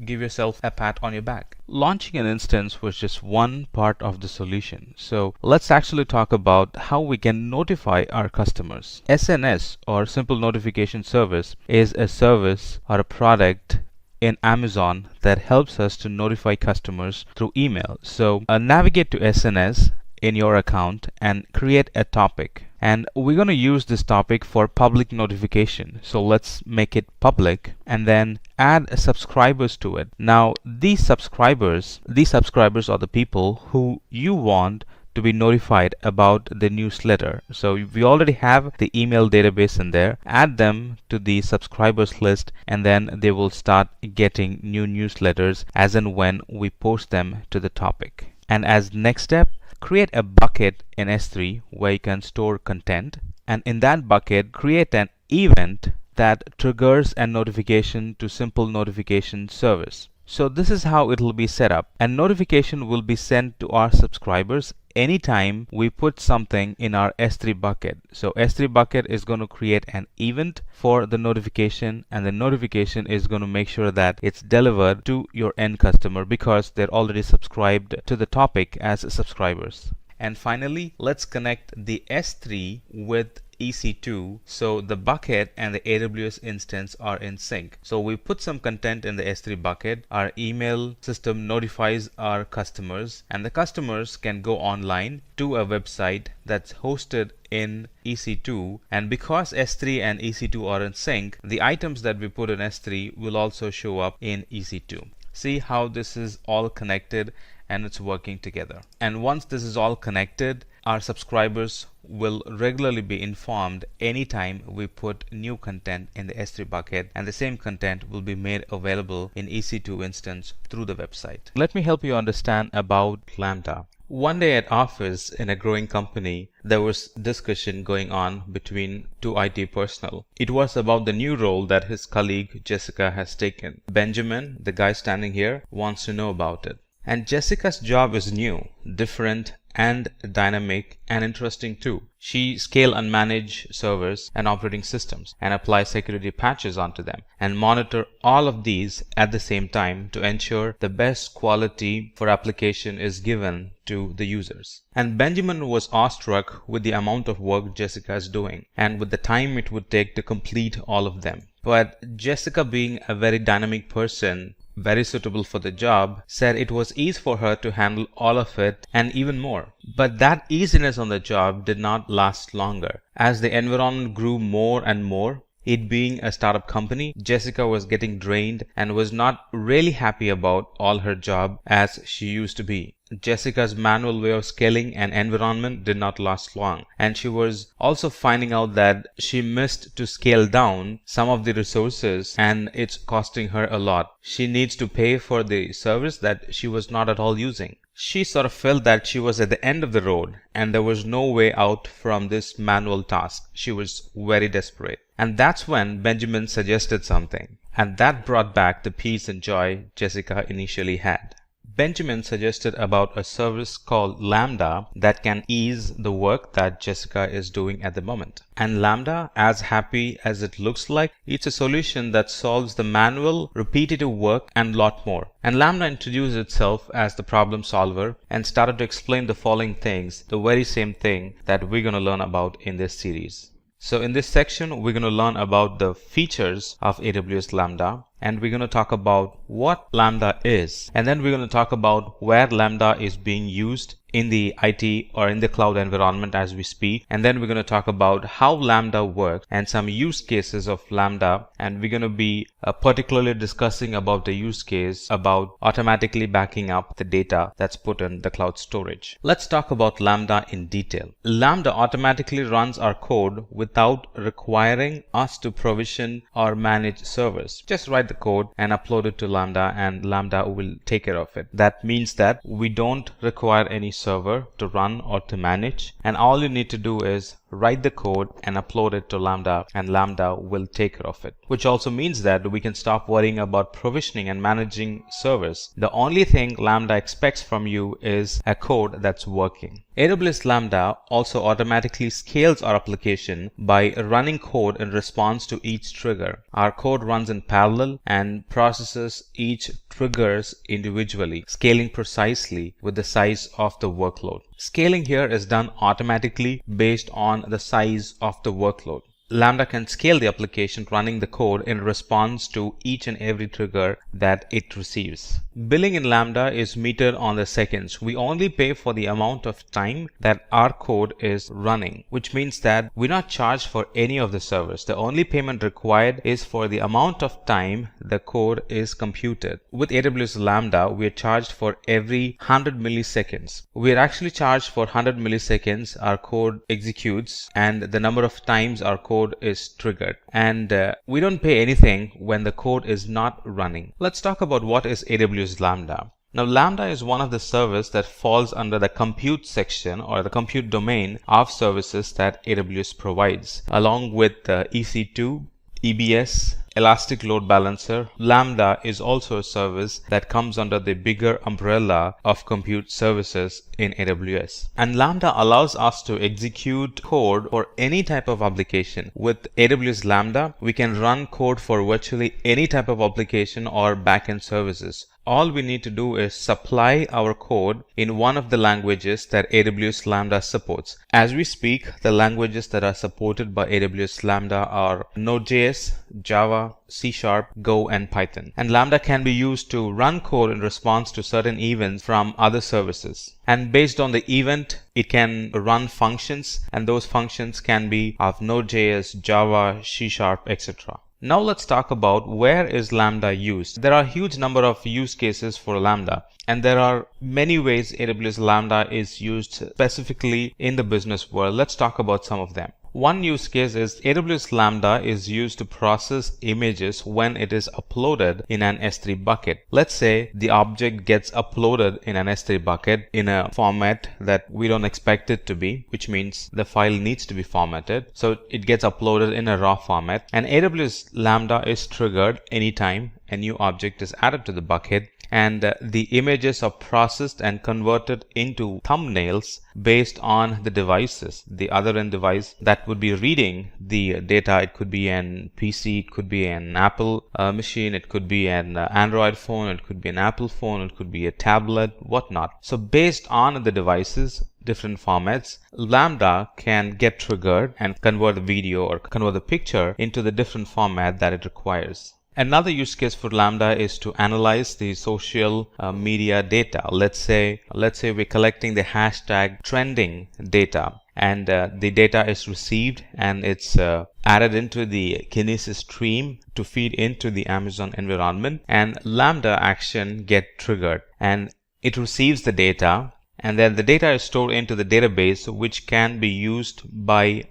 give yourself a pat on your back. Launching an instance was just one part of the solution. So let's actually talk about how we can notify our customers. SNS, or Simple Notification Service, is a service or a product in Amazon that helps us to notify customers through email. So navigate to SNS in your account and create a topic. And we're going to use this topic for public notification. So let's make it public and then add subscribers to it. Now these subscribers are the people who you want to be notified about the newsletter. So we already have the email database in there. Add them to the subscribers list, and then they will start getting new newsletters as and when we post them to the topic. And as next step, create a bucket in S3 where you can store content, and in that bucket create an event that triggers a notification to Simple Notification Service. So this is how it will be set up. A notification will be sent to our subscribers anytime we put something in our S3 bucket. So S3 bucket is going to create an event for the notification, and the notification is going to make sure that it's delivered to your end customer because they're already subscribed to the topic as subscribers. And finally, let's connect the S3 with EC2, so the bucket and the AWS instance are in sync. So we put some content in the S3 bucket. Our email system notifies our customers, and the customers can go online to a website that's hosted in EC2, and because S3 and EC2 are in sync, the items that we put in S3 will also show up in EC2. See how this is all connected and it's working together. And once this is all connected, our subscribers will regularly be informed anytime we put new content in the S3 bucket, and the same content will be made available in EC2 instance through the website. Let me help you understand about Lambda. One day at office in a growing company, there was discussion going on between two IT personnel. It was about the new role that his colleague Jessica has taken. Benjamin, the guy standing here, wants to know about it. And Jessica's job is new, different, and dynamic and interesting too. She scale and manage servers and operating systems and apply security patches onto them and monitor all of these at the same time to ensure the best quality for application is given to the users. And Benjamin was awestruck with the amount of work Jessica is doing and with the time it would take to complete all of them. But Jessica, being a very dynamic person, very suitable for the job, said it was easy for her to handle all of it and even more. But that easiness on the job did not last longer. As the environment grew more and more, it being a startup company, Jessica was getting drained and was not really happy about all her job as she used to be. Jessica's manual way of scaling and environment did not last long, and she was also finding out that she missed to scale down some of the resources and it's costing her a lot. She needs to pay for the service that she was not at all using. She sort of felt that she was at the end of the road and there was no way out from this manual task. She was very desperate. And that's when Benjamin suggested something, and that brought back the peace and joy Jessica initially had. Benjamin suggested about a service called Lambda that can ease the work that Jessica is doing at the moment. And Lambda, as happy as it looks like, it's a solution that solves the manual, repetitive work and lot more. And Lambda introduced itself as the problem solver and started to explain the following things, the very same thing that we're going to learn about in this series. So in this section, we're going to learn about the features of AWS Lambda, and we're going to talk about what Lambda is, and then we're going to talk about where Lambda is being used in the IT or in the cloud environment as we speak, and then we're going to talk about how Lambda works and some use cases of Lambda, and we're going to be particularly discussing about the use case about automatically backing up the data that's put in the cloud storage. Let's talk about Lambda in detail. Lambda automatically runs our code without requiring us to provision or manage servers. Just write the code and upload it to Lambda, and Lambda will take care of it. That means that we don't require any server to run or to manage, and all you need to do is write the code and upload it to Lambda, and Lambda will take care of it. Which also means that we can stop worrying about provisioning and managing servers. The only thing Lambda expects from you is a code that's working. AWS Lambda also automatically scales our application by running code in response to each trigger. Our code runs in parallel and processes each triggers individually, scaling precisely with the size of the workload. Scaling here is done automatically based on the size of the workload. Lambda can scale the application running the code in response to each and every trigger that it receives. Billing in Lambda is metered on the seconds. We only pay for the amount of time that our code is running, which means that we're not charged for any of the servers. The only payment required is for the amount of time the code is computed. With AWS Lambda, we are charged for every 100 milliseconds. We are actually charged for 100 milliseconds our code executes and the number of times our code is triggered, and we don't pay anything when the code is not running. Let's talk about what is AWS Lambda. Now, Lambda is one of the services that falls under the compute section or the compute domain of services that AWS provides. Along with EC2, EBS, Elastic Load Balancer, Lambda is also a service that comes under the bigger umbrella of compute services in AWS. And Lambda allows us to execute code for any type of application. With AWS Lambda, we can run code for virtually any type of application or backend services. all we need to do is supply our code in one of the languages that AWS Lambda supports. As we speak, the languages that are supported by AWS Lambda are Node.js, Java, C#, Go, and Python. And Lambda can be used to run code in response to certain events from other services. And based on the event, it can run functions, and those functions can be of Node.js, Java, C#, etc. Now let's talk about where is Lambda used. There are a huge number of use cases for Lambda, and there are many ways AWS Lambda is used specifically in the business world. Let's talk about some of them. One use case is AWS Lambda is used to process images when it is uploaded in an S3 bucket. Let's say the object gets uploaded in an S3 bucket in a format that we don't expect it to be, which means the file needs to be formatted. So it gets uploaded in a raw format, and AWS Lambda is triggered anytime a new object is added to the bucket, and the images are processed and converted into thumbnails based on the devices, the other end device that would be reading the data. It could be an PC, it could be an Apple machine, it could be an Android phone, it could be an Apple phone, it could be a tablet, whatnot. So based on the devices, different formats, Lambda can get triggered and convert the video or convert the picture into the different format that it requires. Another use case for Lambda is to analyze the social media data. Let's say we're collecting the hashtag trending data, and the data is received and it's added into the Kinesis stream to feed into the Amazon environment, and Lambda action get triggered and it receives the data, and then the data is stored into the database, which can be used by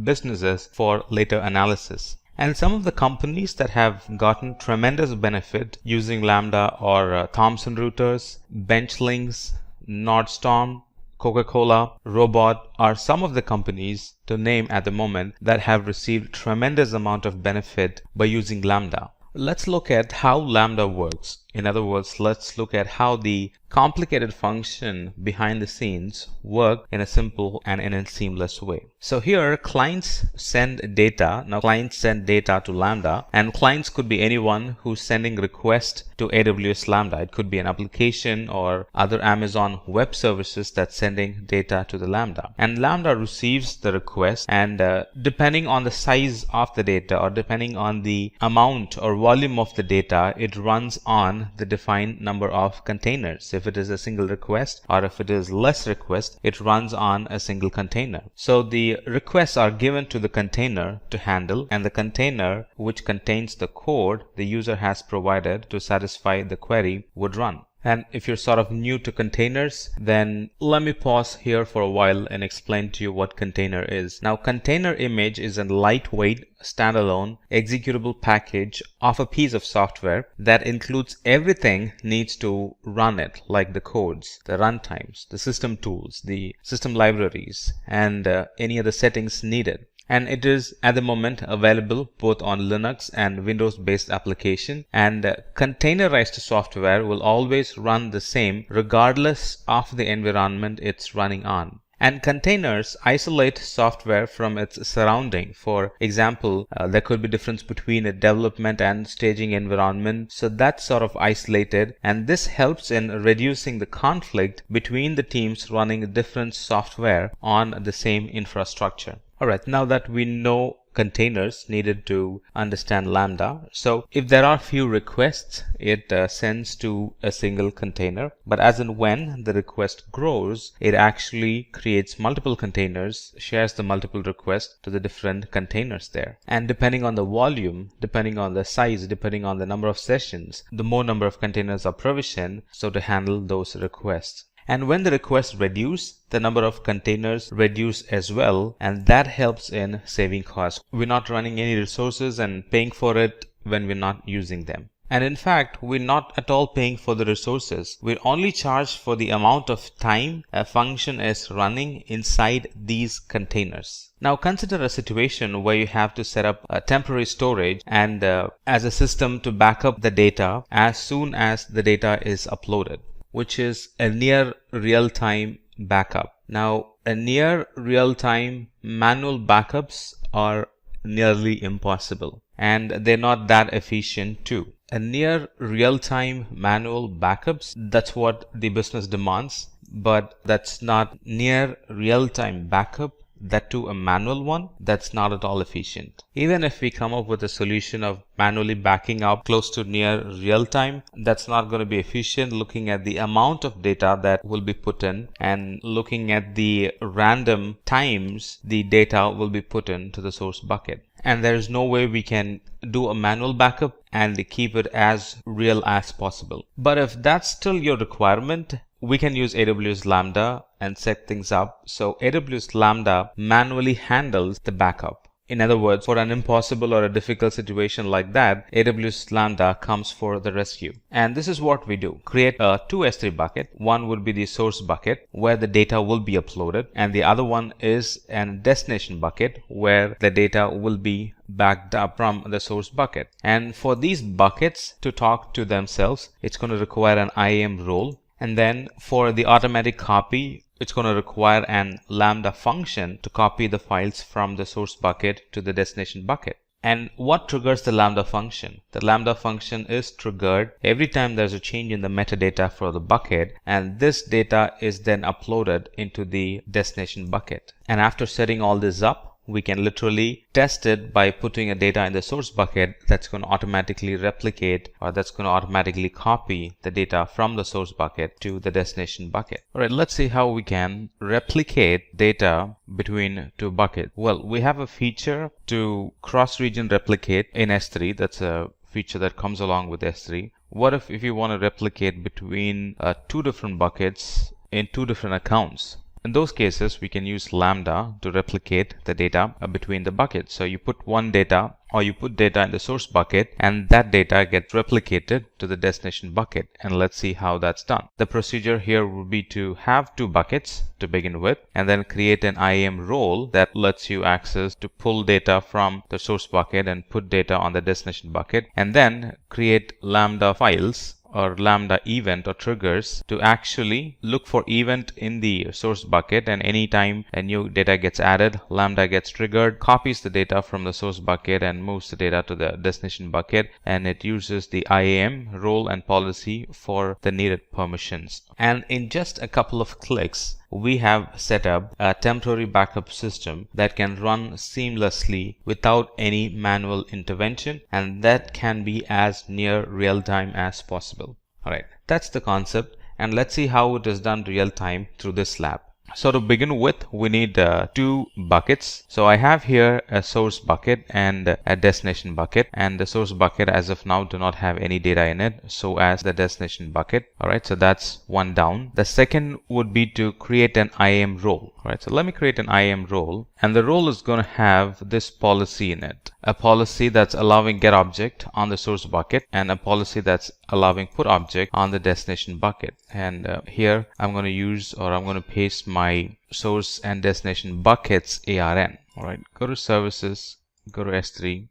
businesses for later analysis. And some of the companies that have gotten tremendous benefit using Lambda are Thomson Reuters, Benchlinks, Nordstorm, Coca-Cola, Robot are some of the companies to name at the moment that have received tremendous amount of benefit by using Lambda. Let's look at how Lambda works. In other words, let's look at how the complicated function behind the scenes work in a simple and in a seamless way. So here clients send data. Now clients send data to Lambda, and clients could be anyone who's sending request to AWS Lambda. It could be an application or other Amazon web services that's sending data to the Lambda. And Lambda receives the request, and depending on the size of the data or depending on the amount or volume of the data, it runs on the defined number of containers. If it is a single request or if it is less request, it runs on a single container. So the requests are given to the container to handle, and the container which contains the code the user has provided to satisfy the query would run. And if you're sort of new to containers, then let me pause here for a while and explain to you what container is. Now, container image is a lightweight, standalone, executable package of a piece of software that includes everything needs to run it, like the codes, the runtimes, the system tools, the system libraries, and any other settings needed. And it is at the moment available both on Linux and Windows based application, and containerized software will always run the same regardless of the environment it's running on. And containers isolate software from its surrounding. For example, there could be difference between a development and staging environment, so that's sort of isolated, and this helps in reducing the conflict between the teams running different software on the same infrastructure. Alright, now that we know containers needed to understand Lambda, so if there are few requests, it sends to a single container, but as and when the request grows, it actually creates multiple containers, shares the multiple requests to the different containers there. And depending on the volume, depending on the size, depending on the number of sessions, the more number of containers are provisioned so to handle those requests. And when the requests reduce, the number of containers reduce as well, and that helps in saving costs. We're not running any resources and paying for it when we're not using them. And in fact, we're not at all paying for the resources. We're only charged for the amount of time a function is running inside these containers. Now consider a situation where you have to set up a temporary storage and as a system to back up the data as soon as the data is uploaded, which is a near real-time backup. Now, a near real-time manual backups are nearly impossible. and they're not that efficient too. And near real-time manual backups, that's what the business demands, but that's not near real-time backup, that too a manual one, that's not at all efficient. Even if we come up with a solution of manually backing up close to near real time, that's not going to be efficient looking at the amount of data that will be put in and looking at the random times the data will be put into the source bucket. And there is no way we can do a manual backup and keep it as real as possible. But if that's still your requirement, we can use AWS Lambda and set things up so AWS Lambda manually handles the backup. In other words, for an impossible or a difficult situation like that, AWS Lambda comes for the rescue. And this is what we do. Create a two S3 bucket. One would be the source bucket where the data will be uploaded, and the other one is a destination bucket where the data will be backed up from the source bucket. And for these buckets to talk to themselves, it's going to require an IAM role. And then for the automatic copy, it's going to require an Lambda function to copy the files from the source bucket to the destination bucket. And what triggers the Lambda function? The Lambda function is triggered every time there's a change in the metadata for the bucket, and this data is then uploaded into the destination bucket. And after setting all this up, we can literally test it by putting a data in the source bucket that's going to automatically replicate, or that's going to automatically copy the data from the source bucket to the destination bucket. All right, let's see how we can replicate data between two buckets. Well, we have a feature to cross-region replicate in S3. That's a feature that comes along with S3. What if you want to replicate between two different buckets in two different accounts? In those cases, we can use Lambda to replicate the data between the buckets. So you put one data, or you put data in the source bucket, and that data gets replicated to the destination bucket. And let's see how that's done. The procedure here would be to have two buckets to begin with, and then create an IAM role that lets you access to pull data from the source bucket and put data on the destination bucket, and then create Lambda files or Lambda event or triggers to actually look for event in the source bucket, and anytime a new data gets added, Lambda gets triggered, copies the data from the source bucket and moves the data to the destination bucket, and it uses the IAM role and policy for the needed permissions. And in just a couple of clicks, we have set up a temporary backup system that can run seamlessly without any manual intervention, and that can be as near real time as possible. Alright, that's the concept, and let's see how it is done real time through this lab. So to begin with, we need two buckets. So I have here a source bucket and a destination bucket, and the source bucket as of now do not have any data in it, so as the destination bucket. Alright, so that's one down. The second would be to create an IAM role. Alright, so let me create an IAM role, and the role is going to have this policy in it. A policy that's allowing get object on the source bucket, and a policy that's allowing put object on the destination bucket. And here I'm going to use, or I'm going to paste my source and destination buckets ARN. Alright, go to services, go to S3,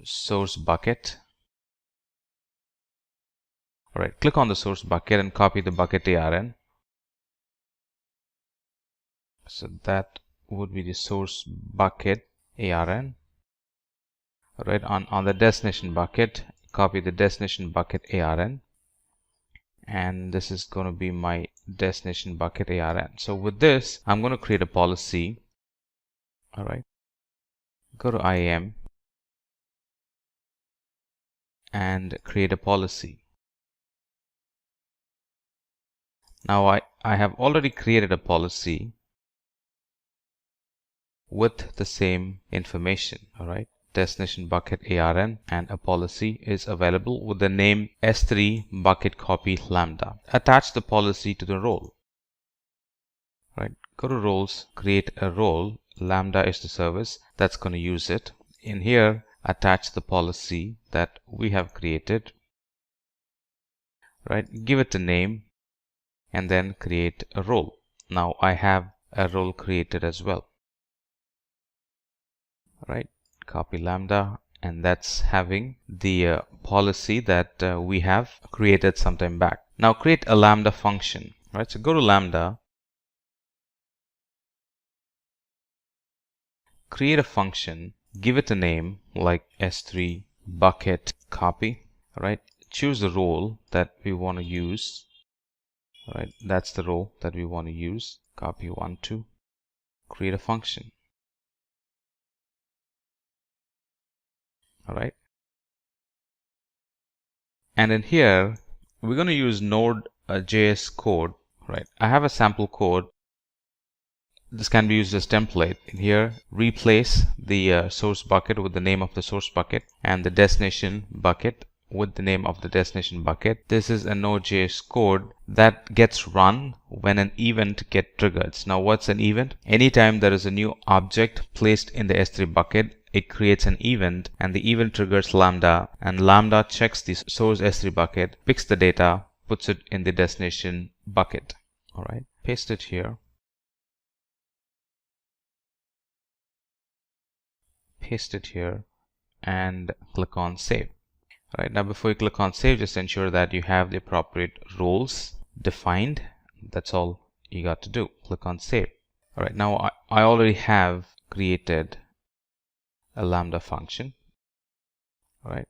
source bucket. Alright, click on the source bucket and copy the bucket ARN. So that would be the source bucket ARN. Alright, on the destination bucket, copy the destination bucket ARN. And this is going to be my destination bucket ARN. So with this, I'm going to create a policy. Alright, go to IAM and create a policy. Now I have already created a policy with the same information. Alright, destination bucket ARN, and a policy is available with the name S3 bucket copy Lambda. Attach the policy to the role. Right, go to roles, create a role. Lambda is the service that's going to use it. In here, attach the policy that we have created. Right, give it a name and then create a role. Now I have a role created as well. Right, copy Lambda, and that's having the policy that we have created sometime back. Now create a Lambda function. Right, so go to Lambda, create a function, give it a name like S3 bucket copy. All right, choose the role that we want to use. All right, that's the role that we want to use. Copy 1, 2, create a function. All right, and in here we're going to use Node.js code. Right, I have a sample code. This can be used as template. In here, replace the source bucket with the name of the source bucket and the destination bucket with the name of the destination bucket. This is a Node.js code that gets run when an event gets triggered. Now, what's an event? Anytime there is a new object placed in the S3 bucket, it creates an event, and the event triggers Lambda, and Lambda checks the source S3 bucket, picks the data, puts it in the destination bucket. All right, paste it here. Paste it here and click on save. All right, now before you click on save, just ensure that you have the appropriate roles defined. That's all you got to do. Click on save. All right, now I already have created a Lambda function, all right,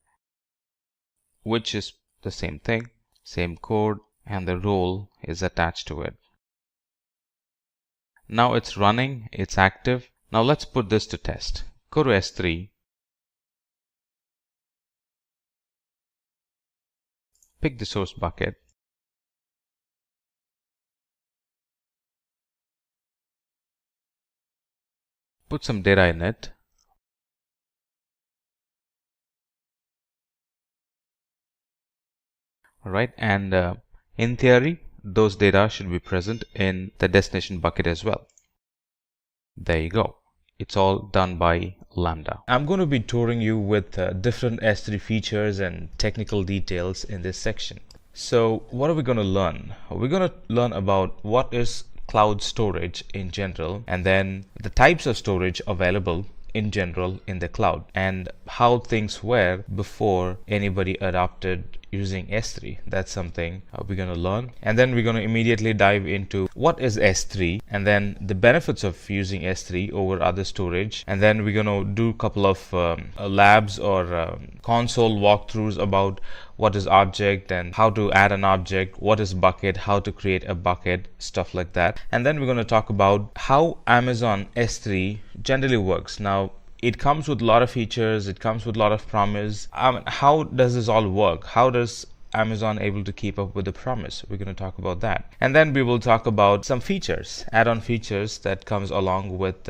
which is the same thing, same code, and the role is attached to it. Now it's running, it's active. Now let's put this to test. Go to S3, pick the source bucket, put some data in it, all right, and in theory those data should be present in the destination bucket as well. There you go. It's all done by Lambda. I'm going to be touring you with different S3 features and technical details in this section. So what are we going to learn? We're going to learn about what is cloud storage in general, and then the types of storage available in general in the cloud, and how things were before anybody adopted using S3. That's something we're going to learn. And then we're going to immediately dive into what is S3, and then the benefits of using S3 over other storage. And then we're going to do a couple of labs or console walkthroughs about what is object and how to add an object, what is bucket, how to create a bucket, stuff like that. And then we're going to talk about how Amazon S3 generally works. Now, it comes with a lot of features, it comes with a lot of promise. How does this all work? How does Amazon able to keep up with the promise? We're going to talk about that. And then we will talk about some features, add-on features that comes along with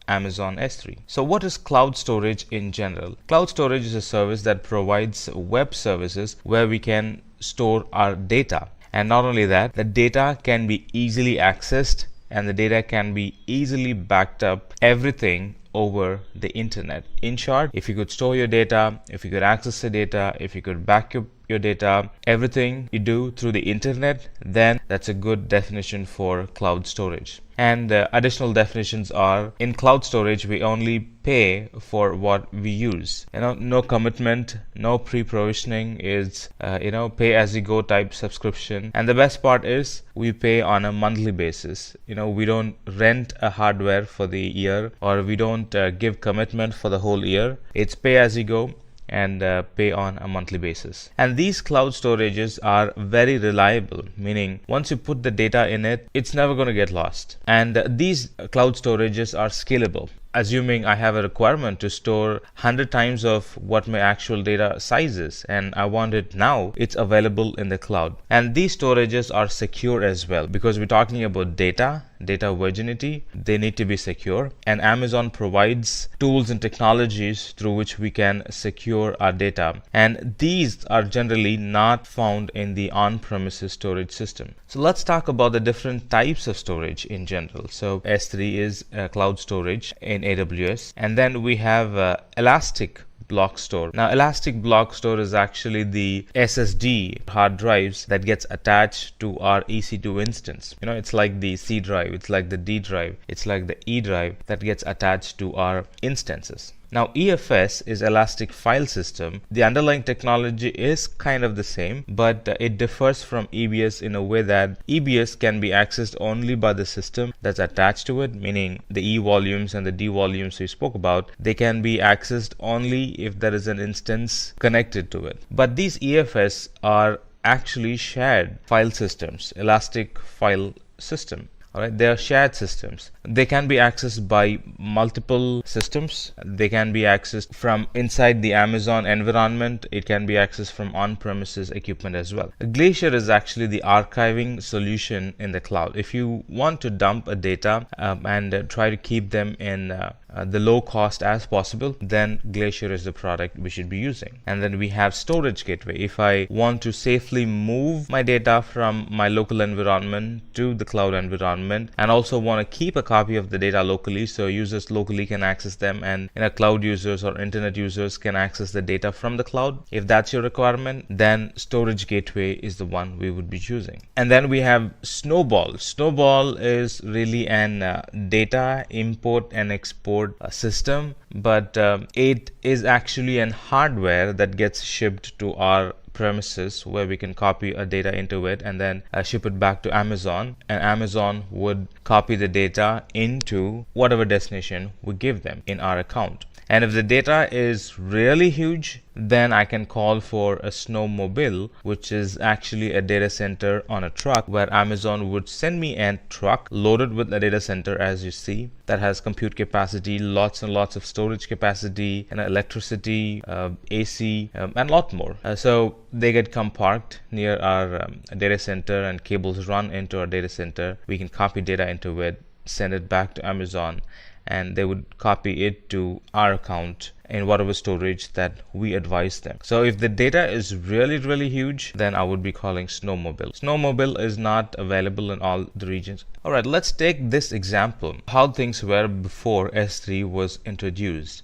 Amazon S3. So what is cloud storage in general? Cloud storage is a service that provides web services where we can store our data. And not only that, the data can be easily accessed and the data can be easily backed up, everything over the internet. In short, if you could store your data, if you could access the data, if you could back up your data, everything you do through the internet, then that's a good definition for cloud storage. And additional definitions are, in cloud storage we only pay for what we use. No commitment, no pre-provisioning, is pay as you go type subscription. And the best part is we pay on a monthly basis. We don't rent a hardware for the year, or we don't give commitment for the whole year. It's pay as you go and pay on a monthly basis. And these cloud storages are very reliable, meaning once you put the data in it, it's never going to get lost. And these cloud storages are scalable. Assuming I have a requirement to store 100 times of what my actual data size is, and I want it now, it's available in the cloud. And these storages are secure as well, because we're talking about data virginity. They need to be secure, and Amazon provides tools and technologies through which we can secure our data, and these are generally not found in the on-premises storage system. So let's talk about the different types of storage in general. So S3 is cloud storage in AWS, and then we have Elastic Block Store. Now, Elastic Block Store is actually the SSD hard drives that gets attached to our EC2 instance. It's like the C drive, it's like the D drive, it's like the E drive that gets attached to our instances. Now EFS is Elastic File System. The underlying technology is kind of the same, but it differs from EBS in a way that EBS can be accessed only by the system that's attached to it, meaning the E volumes and the D volumes we spoke about. They can be accessed only if there is an instance connected to it. But these EFS are actually shared file systems, Elastic File System. Alright, they are shared systems. They can be accessed by multiple systems. They can be accessed from inside the Amazon environment. It can be accessed from on-premises equipment as well. Glacier is actually the archiving solution in the cloud. If you want to dump a data and try to keep them in the low cost as possible, then Glacier is the product we should be using. And then we have Storage Gateway. If I want to safely move my data from my local environment to the cloud environment, and also want to keep a copy of the data locally so users locally can access them, and cloud users or internet users can access the data from the cloud, if that's your requirement, then Storage Gateway is the one we would be choosing. And then we have Snowball. Snowball is really an data import and export system, but it is actually an hardware that gets shipped to our premises where we can copy a data into it and then ship it back to Amazon, and Amazon would copy the data into whatever destination we give them in our account. And if the data is really huge, then I can call for a snowmobile, which is actually a data center on a truck, where Amazon would send me a truck loaded with a data center, as you see, that has compute capacity, lots and lots of storage capacity, and electricity, AC, and a lot more. So they get come parked near our data center, and cables run into our data center. We can copy data into it, send it back to Amazon, and they would copy it to our account in whatever storage that we advise them. So if the data is really huge, then I would be calling Snowmobile. Snowmobile is not available in all the regions. Alright, let's take this example, how things were before S3 was introduced.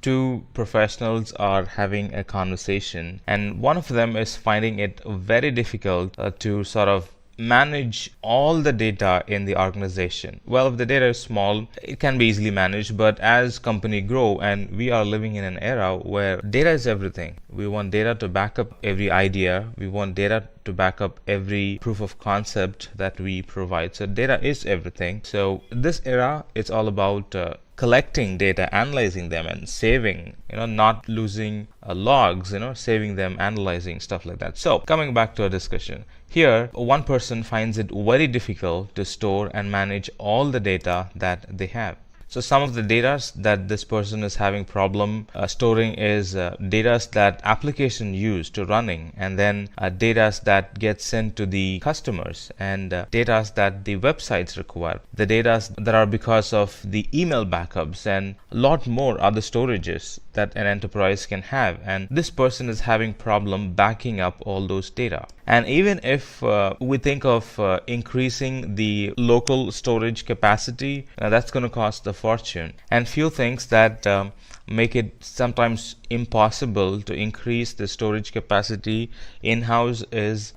Two professionals are having a conversation, and one of them is finding it very difficult to sort of manage all the data in the organization. Well, if the data is small, it can be easily managed, but as company grow, and we are living in an era where data is everything. We want data to back up every idea. We want data to back up every proof of concept that we provide. So data is everything. So this era, it's all about collecting data, analyzing them, and saving, not losing logs, saving them, analyzing, stuff like that. So coming back to our discussion, here one person finds it very difficult to store and manage all the data that they have. So some of the data that this person is having problem storing is data that application use to running, and then data that get sent to the customers, and data that the websites require, the data that are because of the email backups, and a lot more other storages that an enterprise can have. And this person is having problem backing up all those data. And even if we think of increasing the local storage capacity, that's going to cost a fortune. And few things that make it sometimes impossible to increase the storage capacity in-house is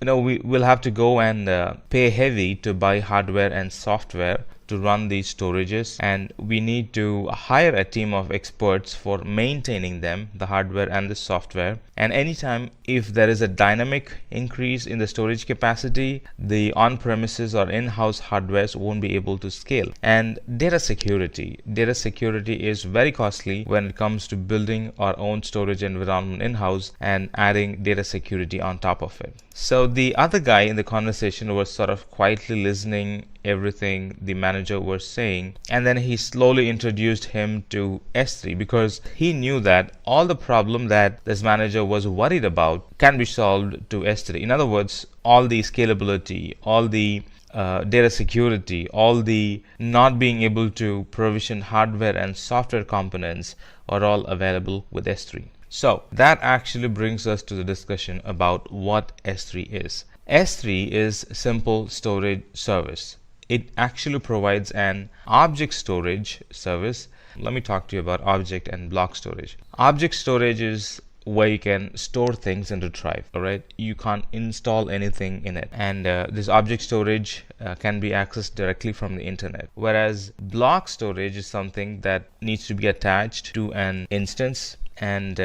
we will have to go and pay heavy to buy hardware and software to run these storages, and we need to hire a team of experts for maintaining them, the hardware and the software. And anytime if there is a dynamic increase in the storage capacity, the on-premises or in-house hardwares won't be able to scale. And data security is very costly when it comes to building our own storage environment in-house and adding data security on top of it. So the other guy in the conversation was sort of quietly listening everything the manager was saying, and then he slowly introduced him to S3, because he knew that all the problem that this manager was worried about can be solved to S3. In other words, all the scalability, all the data security, all the not being able to provision hardware and software components are all available with S3. So that actually brings us to the discussion about what S3 is. S3 is simple storage service. It actually provides an object storage service. Let me talk to you about object and block storage. Object storage is where you can store things and retrieve. All right, you can't install anything in it, and this object storage can be accessed directly from the internet, whereas block storage is something that needs to be attached to an instance, and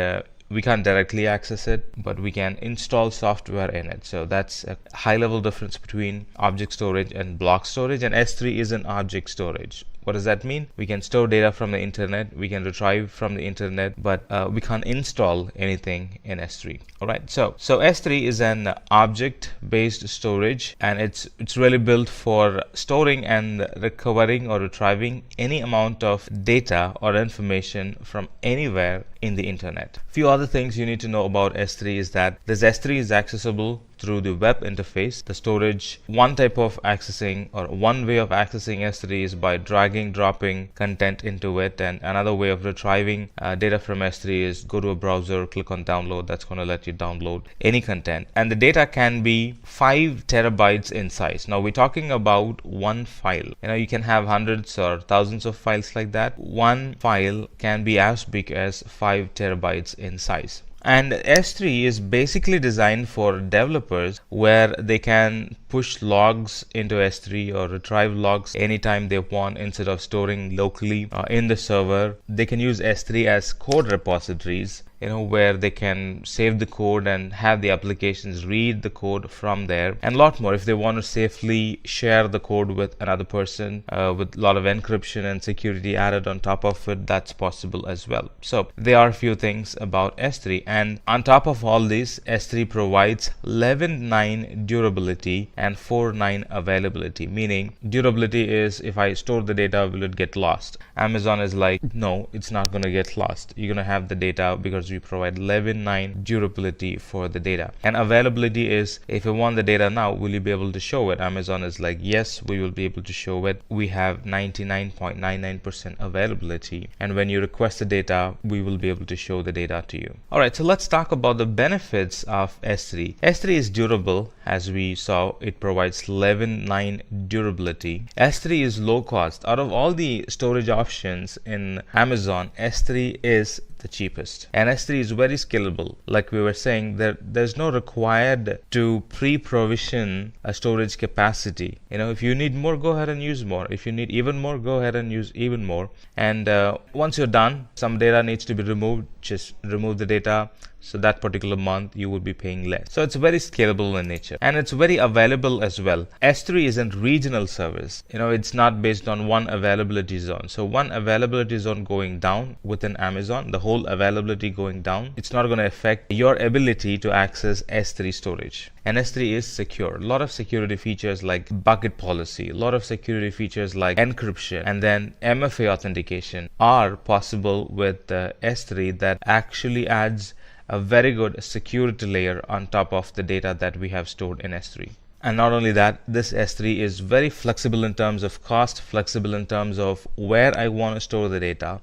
we can't directly access it, but we can install software in it. So that's a high level difference between object storage and block storage. And S3 is an object storage. What does that mean? We can store data from the internet, we can retrieve from the internet, but we can't install anything in S3. All right, so S3 is an object-based storage, and it's really built for storing and recovering or retrieving any amount of data or information from anywhere in the internet. Few other things you need to know about S3 is that this S3 is accessible through the web interface. The storage, one type of accessing or one way of accessing S3 is by dragging, dropping content into it, and another way of retrieving data from S3 is go to a browser, click on download. That's going to let you download any content, and the data can be 5 terabytes in size. Now we're talking about one file. You can have hundreds or thousands of files like that. One file can be as big as 5 terabytes in size. And S3 is basically designed for developers where they can push logs into S3 or retrieve logs anytime they want instead of storing locally in the server. They can use S3 as code repositories, where they can save the code and have the applications read the code from there, and a lot more. If they want to safely share the code with another person with a lot of encryption and security added on top of it, that's possible as well. So there are a few things about S3, and on top of all this, S3 provides 11.9 durability and 4.9 availability, meaning durability is if I store the data, will it get lost? Amazon is like, no, it's not going to get lost. You're going to have the data because we provide 11.9 durability for the data. And availability is if you want the data now, will you be able to show it? Amazon is like, yes, we will be able to show it. We have 99.99% availability, and when you request the data, we will be able to show the data to you. All right, so let's talk about the benefits of S3. S3 is durable. As we saw, it provides 11.9 durability. S3 is low cost. Out of all the storage options in Amazon, S3 is the cheapest, and S3 is very scalable. Like we were saying, there's no required to pre-provision a storage capacity. If you need more, go ahead and use more. If you need even more, go ahead and use even more. And once you're done, some data needs to be removed, just remove the data. So that particular month you will be paying less. So it's very scalable in nature, and it's very available as well. S3 is a regional service. It's not based on one availability zone. So one availability zone going down within Amazon, the whole availability going down, it's not going to affect your ability to access S3 storage. And S3 is secure. A lot of security features like bucket policy, a lot of security features like encryption, and then MFA authentication are possible with S3 that actually adds a very good security layer on top of the data that we have stored in S3. And not only that, this S3 is very flexible in terms of cost, flexible in terms of where I want to store the data.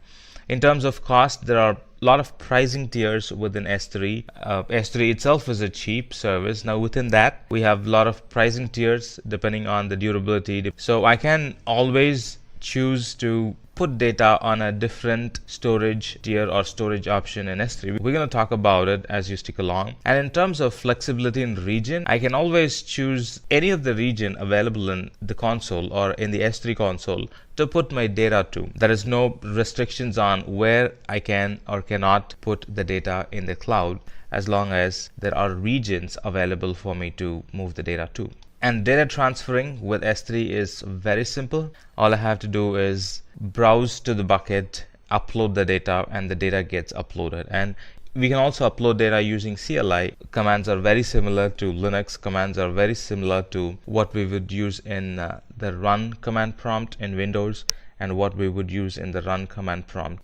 In terms of cost, there are a lot of pricing tiers within S3. S3 itself is a cheap service. Now within that, we have a lot of pricing tiers depending on the durability. So I can always choose to put data on a different storage tier or storage option in S3. We're going to talk about it as you stick along. And in terms of flexibility in region, I can always choose any of the region available in the console or in the S3 console to put my data to. There is no restrictions on where I can or cannot put the data in the cloud, as long as there are regions available for me to move the data to. And data transferring with S3 is very simple. All I have to do is browse to the bucket, upload the data, and the data gets uploaded. And we can also upload data using CLI. Commands are very similar to Linux. Commands are very similar to what we would use in the run command prompt in Windows, and what we would use in the run command prompt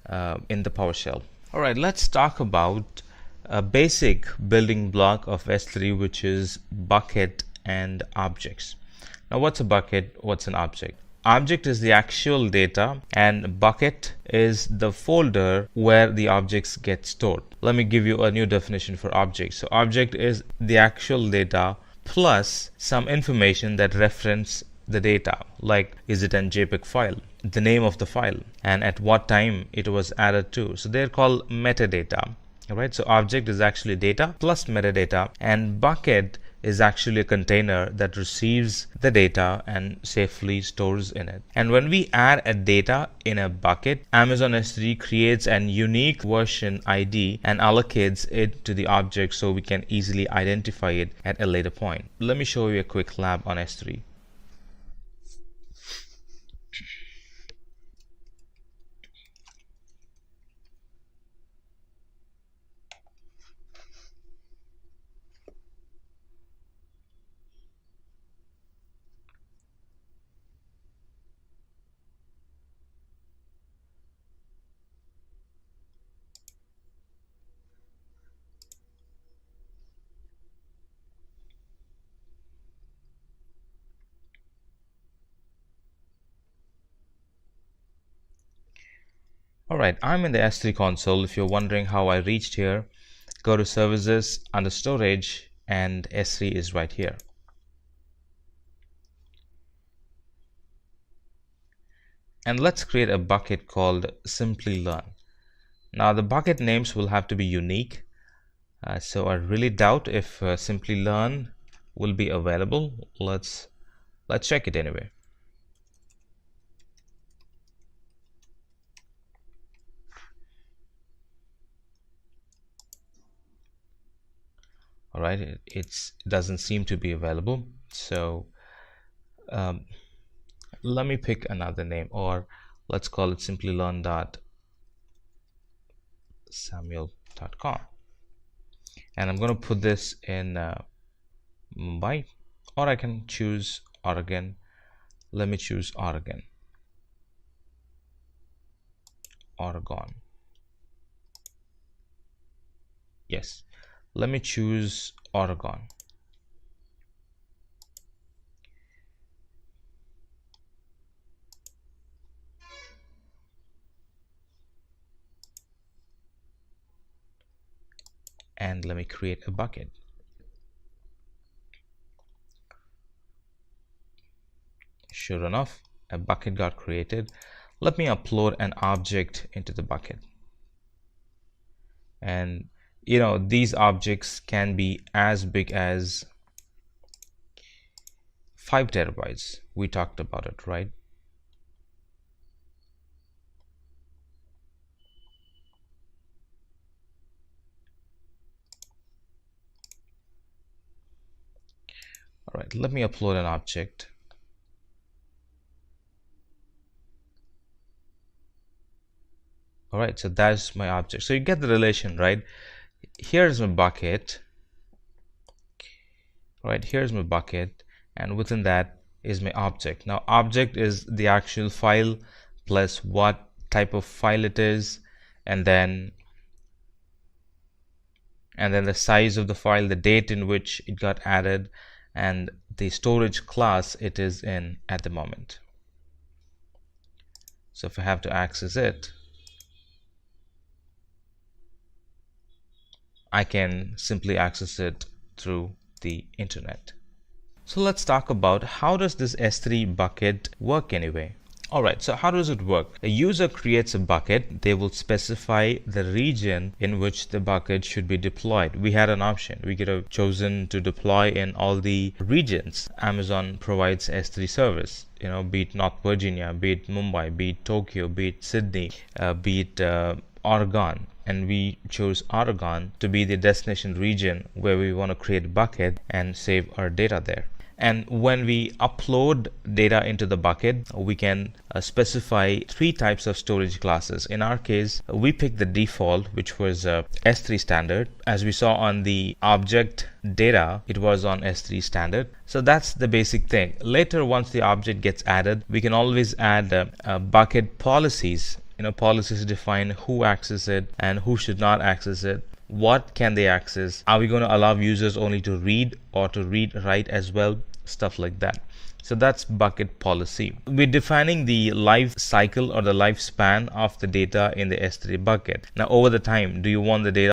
in the PowerShell. All right, let's talk about a basic building block of S3, which is bucket and objects. Now what's a bucket? What's an object? Object is the actual data, and bucket is the folder where the objects get stored. Let me give you a new definition for object. So object is the actual data plus some information that reference the data, like is it an JPEG file, the name of the file, and at what time it was added to. So they're called metadata. Alright, so object is actually data plus metadata, and bucket is actually a container that receives the data and safely stores in it. And when we add a data in a bucket, Amazon S3 creates an unique version ID and allocates it to the object so we can easily identify it at a later point. Let me show you a quick lab on S3. Alright, I'm in the S3 console. If you're wondering how I reached here, go to services under storage and S3 is right here. And let's create a bucket called Simplilearn. Now the bucket names will have to be unique. So I really doubt if Simplilearn will be available. Let's check it anyway. Alright, it doesn't seem to be available, so let me pick another name, or let's call it simplylearn.samuel.com, and I'm going to put this in Mumbai, or I can choose Oregon. Let me choose Oregon. Yes, let me choose Oregon. And let me create a bucket. Sure enough, a bucket got created. Let me upload an object into the bucket. And you know, these objects can be as big as 5 terabytes. We talked about it, right? All right, let me upload an object. All right, so that's my object. So you get the relation, right? Here's my bucket. Right, here's my bucket, and within that is my object. Now object is the actual file plus what type of file it is, and then the size of the file, the date in which it got added, and the storage class it is in at the moment. So if I have to access it, I can simply access it through the internet. So let's talk about how does this S3 bucket work anyway. Alright, so how does it work? A user creates a bucket. They will specify the region in which the bucket should be deployed. We had an option. We could have chosen to deploy in all the regions. Amazon provides S3 service, you know, be it North Virginia, be it Mumbai, be it Tokyo, be it Sydney, be it Oregon. And we chose Oregon to be the destination region where we want to create a bucket and save our data there. And when we upload data into the bucket, we can specify 3 types of storage classes. In our case, we picked the default, which was S3 standard. As we saw on the object data, it was on S3 standard. So that's the basic thing. Later, once the object gets added, we can always add bucket policies. You know, policies define who access it and who should not access it. What can they access? Are we going to allow users only to read or to write as well? Stuff like that. So that's bucket policy. We're defining the life cycle or the lifespan of the data in the S3 bucket. Now over the time, do you want the data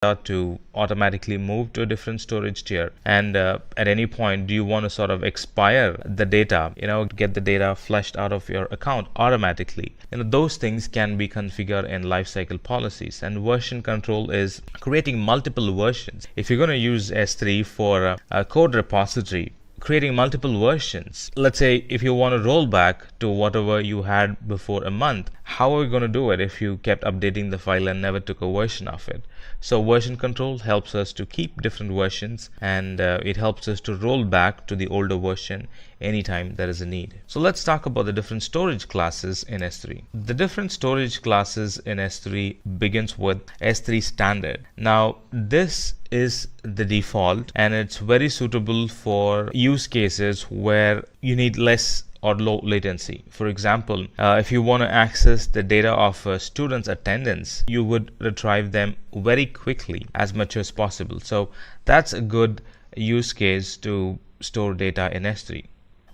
to automatically move to a different storage tier, and at any point do you want to sort of expire the data, get the data flushed out of your account automatically. Those things can be configured in lifecycle policies. And version control is creating multiple versions. If you're going to use S3 for a code repository, creating multiple versions. Let's say if you want to roll back to whatever you had before a month, how are we going to do it if you kept updating the file and never took a version of it? So version control helps us to keep different versions, and it helps us to roll back to the older version anytime there is a need. So let's talk about the different storage classes in S3. The different storage classes in S3 begins with S3 standard. Now this is the default, and it's very suitable for use cases where you need less or low latency. For example, if you want to access the data of a student's attendance, you would retrieve them very quickly as much as possible. So that's a good use case to store data in S3.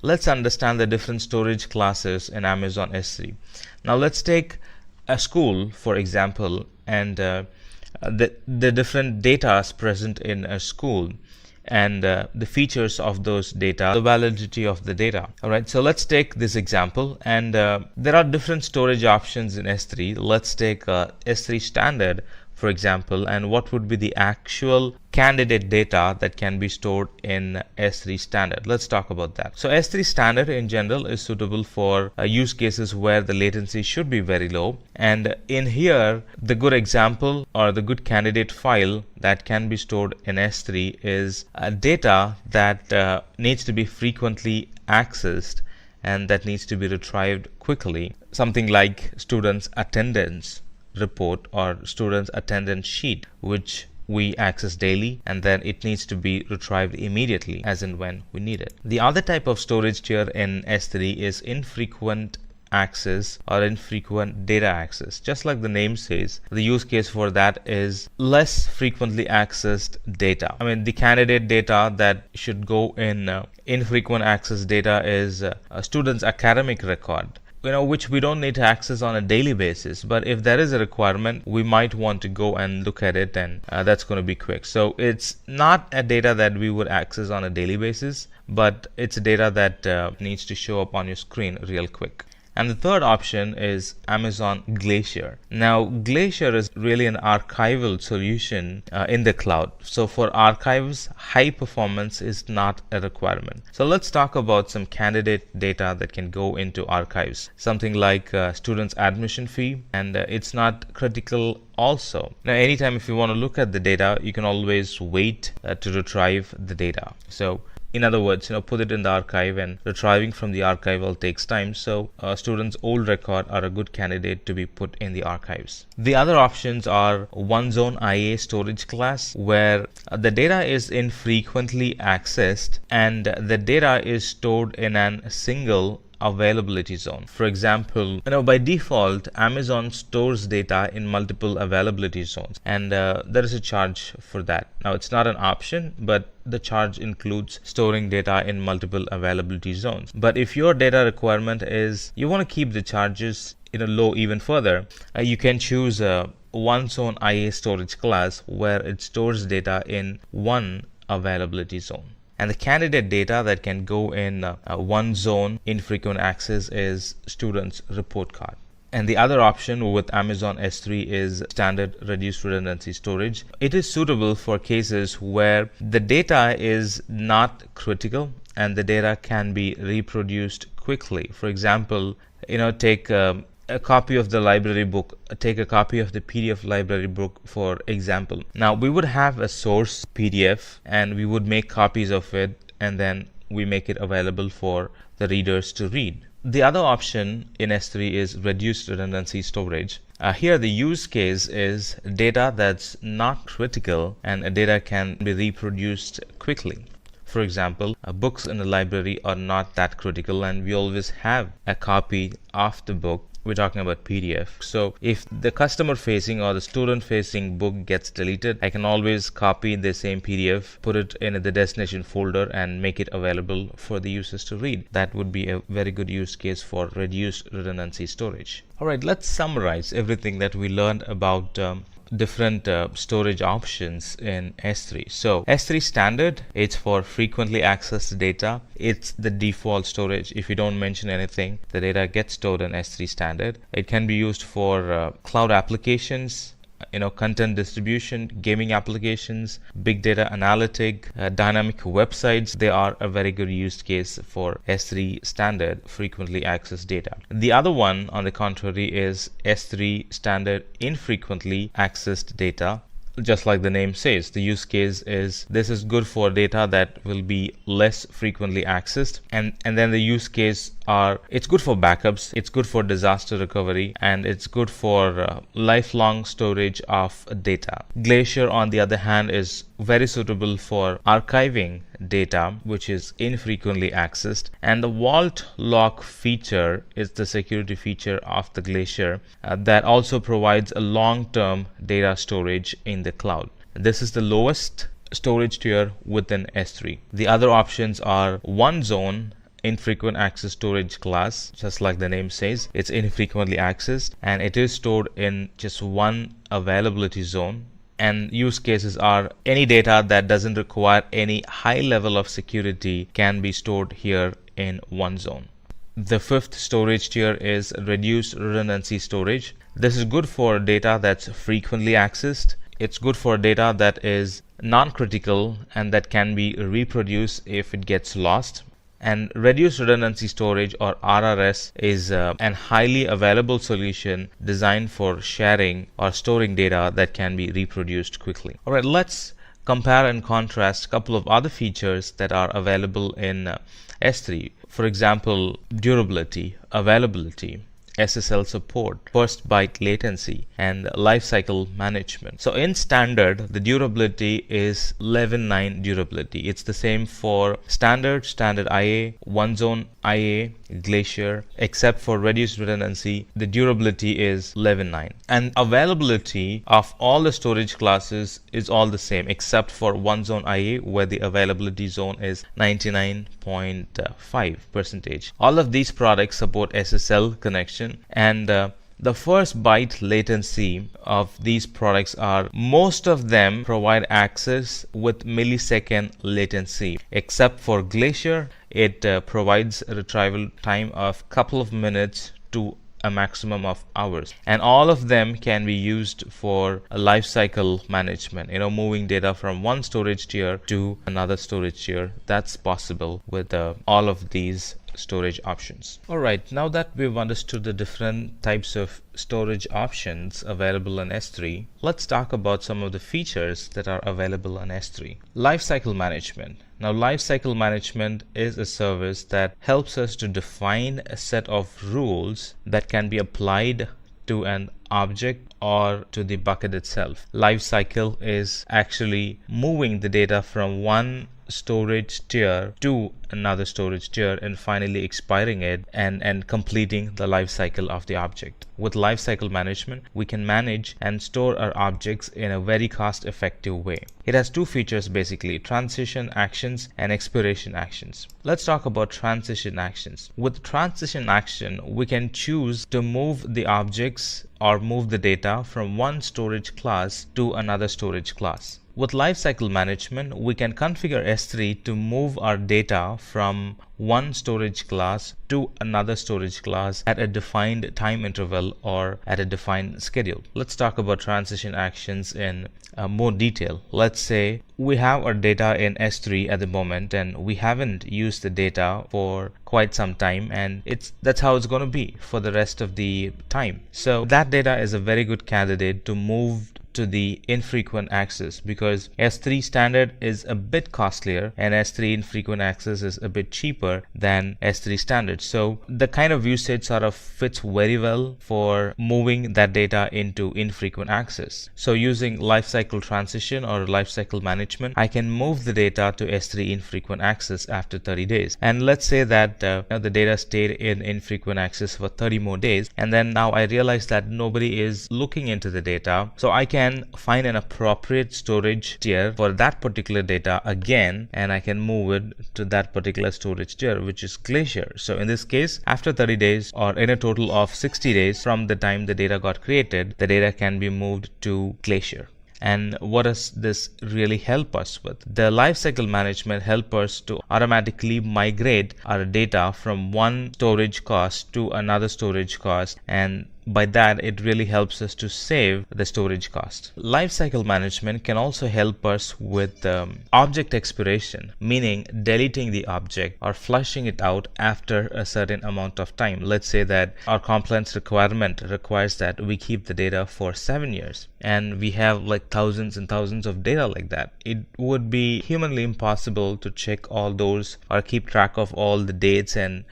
Let's understand the different storage classes in Amazon S3. Now let's take a school, for example, and the different data present in a school, and the features of those data, the validity of the data. Alright, so let's take this example, and there are different storage options in S3. Let's take S3 standard, for example, and what would be the actual candidate data that can be stored in S3 standard. Let's talk about that. So S3 standard in general is suitable for use cases where the latency should be very low, and in here the good example or the good candidate file that can be stored in S3 is data that needs to be frequently accessed and that needs to be retrieved quickly. Something like students' attendance report or students' attendance sheet, which we access daily, and then it needs to be retrieved immediately as and when we need it. The other type of storage tier in S3 is infrequent access or infrequent data access. Just like the name says, the use case for that is less frequently accessed data. I mean, the candidate data that should go in infrequent access data is a student's academic record, which we don't need to access on a daily basis. But if there is a requirement, we might want to go and look at it, and that's going to be quick. So it's not a data that we would access on a daily basis, but it's a data that needs to show up on your screen real quick. And the third option is Amazon Glacier. Now Glacier is really an archival solution in the cloud. So for archives, high performance is not a requirement. So let's talk about some candidate data that can go into archives. Something like student's admission fee, and it's not critical also. Now anytime if you want to look at the data, you can always wait to retrieve the data. So in other words, put it in the archive, and retrieving from the archival takes time. So students' old record are a good candidate to be put in the archives. The other options are one zone IA storage class, where the data is infrequently accessed and the data is stored in a single availability zone. For example, by default Amazon stores data in multiple availability zones, and there is a charge for that. Now it's not an option, but the charge includes storing data in multiple availability zones. But if your data requirement is you want to keep the charges low even further, you can choose a one zone IA storage class where it stores data in one availability zone. And the candidate data that can go in one zone infrequent access is student's report card. And the other option with Amazon S3 is standard reduced redundancy storage. It is suitable for cases where the data is not critical and the data can be reproduced quickly. For example, take a copy of the library book, take a copy of the PDF library book, for example. Now we would have a source PDF and we would make copies of it, and then we make it available for the readers to read. The other option in S3 is reduced redundancy storage. Here the use case is data that's not critical and data can be reproduced quickly. For example, books in the library are not that critical and we always have a copy of the book. We're talking about PDF. So if the customer facing or the student facing book gets deleted, I can always copy the same PDF, put it in the destination folder and make it available for the users to read. That would be a very good use case for reduced redundancy storage. Alright, let's summarize everything that we learned about different storage options in S3. So S3 standard, it's for frequently accessed data. It's the default storage. If you don't mention anything, the data gets stored in S3 standard. It can be used for cloud applications, content distribution, gaming applications, big data analytic, dynamic websites. They are a very good use case for S3 standard frequently accessed data. The other one, on the contrary, is S3 standard infrequently accessed data. Just like the name says, the use case is this is good for data that will be less frequently accessed, and then the use case are it's good for backups, it's good for disaster recovery, and it's good for lifelong storage of data. Glacier, on the other hand, is very suitable for archiving data which is infrequently accessed, and the vault lock feature is the security feature of the Glacier that also provides a long-term data storage in the cloud. This is the lowest storage tier within S3. The other options are one zone infrequent access storage class. Just like the name says, it's infrequently accessed and it is stored in just one availability zone. And use cases are any data that doesn't require any high level of security can be stored here in one zone. The fifth storage tier is reduced redundancy storage. This is good for data that's frequently accessed. It's good for data that is non-critical and that can be reproduced if it gets lost. And reduced redundancy storage, or RRS, is an highly available solution designed for sharing or storing data that can be reproduced quickly. Alright, let's compare and contrast a couple of other features that are available in S3. For example, durability, availability, SSL support, first byte latency, and lifecycle management. So in standard, the durability is 11.9 durability. It's the same for standard IA, one zone IA, Glacier, except for reduced redundancy, the durability is 11.9. And availability of all the storage classes is all the same, except for one zone IA, where the availability zone is 99.5%. All of these products support SSL connection, and the first byte latency of these products are most of them provide access with millisecond latency, except for Glacier. It provides a retrieval time of couple of minutes to a maximum of hours, and all of them can be used for a lifecycle management, moving data from one storage tier to another storage tier. That's possible with all of these storage options. Alright, now that we've understood the different types of storage options available in S3, let's talk about some of the features that are available in S3. Lifecycle management. Now, lifecycle management is a service that helps us to define a set of rules that can be applied to an object or to the bucket itself. Lifecycle is actually moving the data from one storage tier to another storage tier and finally expiring it and completing the life cycle of the object. With lifecycle management, we can manage and store our objects in a very cost-effective way. It has two features basically: transition actions and expiration actions. Let's talk about transition actions. With transition action, we can choose to move the objects or move the data from one storage class to another storage class. With lifecycle management, we can configure S3 to move our data from one storage class to another storage class at a defined time interval or at a defined schedule. Let's talk about transition actions in more detail. Let's say we have our data in S3 at the moment and we haven't used the data for quite some time, and that's how it's going to be for the rest of the time. So that data is a very good candidate to move to the infrequent access, because S3 standard is a bit costlier and S3 infrequent access is a bit cheaper than S3 standard. So the kind of usage sort of fits very well for moving that data into infrequent access. So using lifecycle transition or lifecycle management, I can move the data to S3 infrequent access after 30 days. And let's say that the data stayed in infrequent access for 30 more days, and then now I realize that nobody is looking into the data. So I can can find an appropriate storage tier for that particular data again, and I can move it to that particular storage tier, which is Glacier. So in this case, after 30 days or in a total of 60 days from the time the data got created, the data can be moved to Glacier. And what does this really help us with? The lifecycle management helps us to automatically migrate our data from one storage cost to another storage cost, and by that it really helps us to save the storage cost. Lifecycle management can also help us with object expiration, meaning deleting the object or flushing it out after a certain amount of time. Let's say that our compliance requirement requires that we keep the data for 7 years, and we have like thousands and thousands of data like that. It would be humanly impossible to check all those or keep track of all the dates and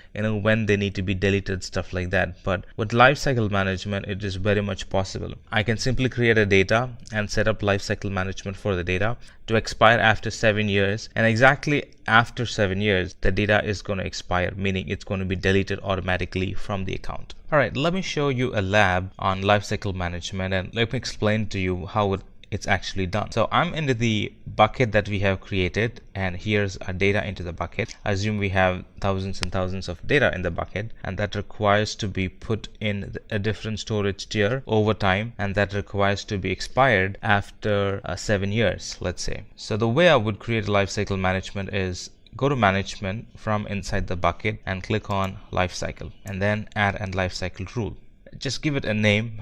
when they need to be deleted, stuff like that. But with lifecycle management, it is very much possible. I can simply create a data and set up lifecycle management for the data to expire after 7 years, and exactly after 7 years the data is going to expire, meaning it's going to be deleted automatically from the account. Alright, let me show you a lab on lifecycle management and let me explain to you how it's actually done. So I'm into the bucket that we have created, and here's our data into the bucket. Assume we have thousands and thousands of data in the bucket, and that requires to be put in a different storage tier over time, and that requires to be expired after 7 years, let's say. So the way I would create a lifecycle management is go to management from inside the bucket and click on lifecycle, and then add a lifecycle rule. Just give it a name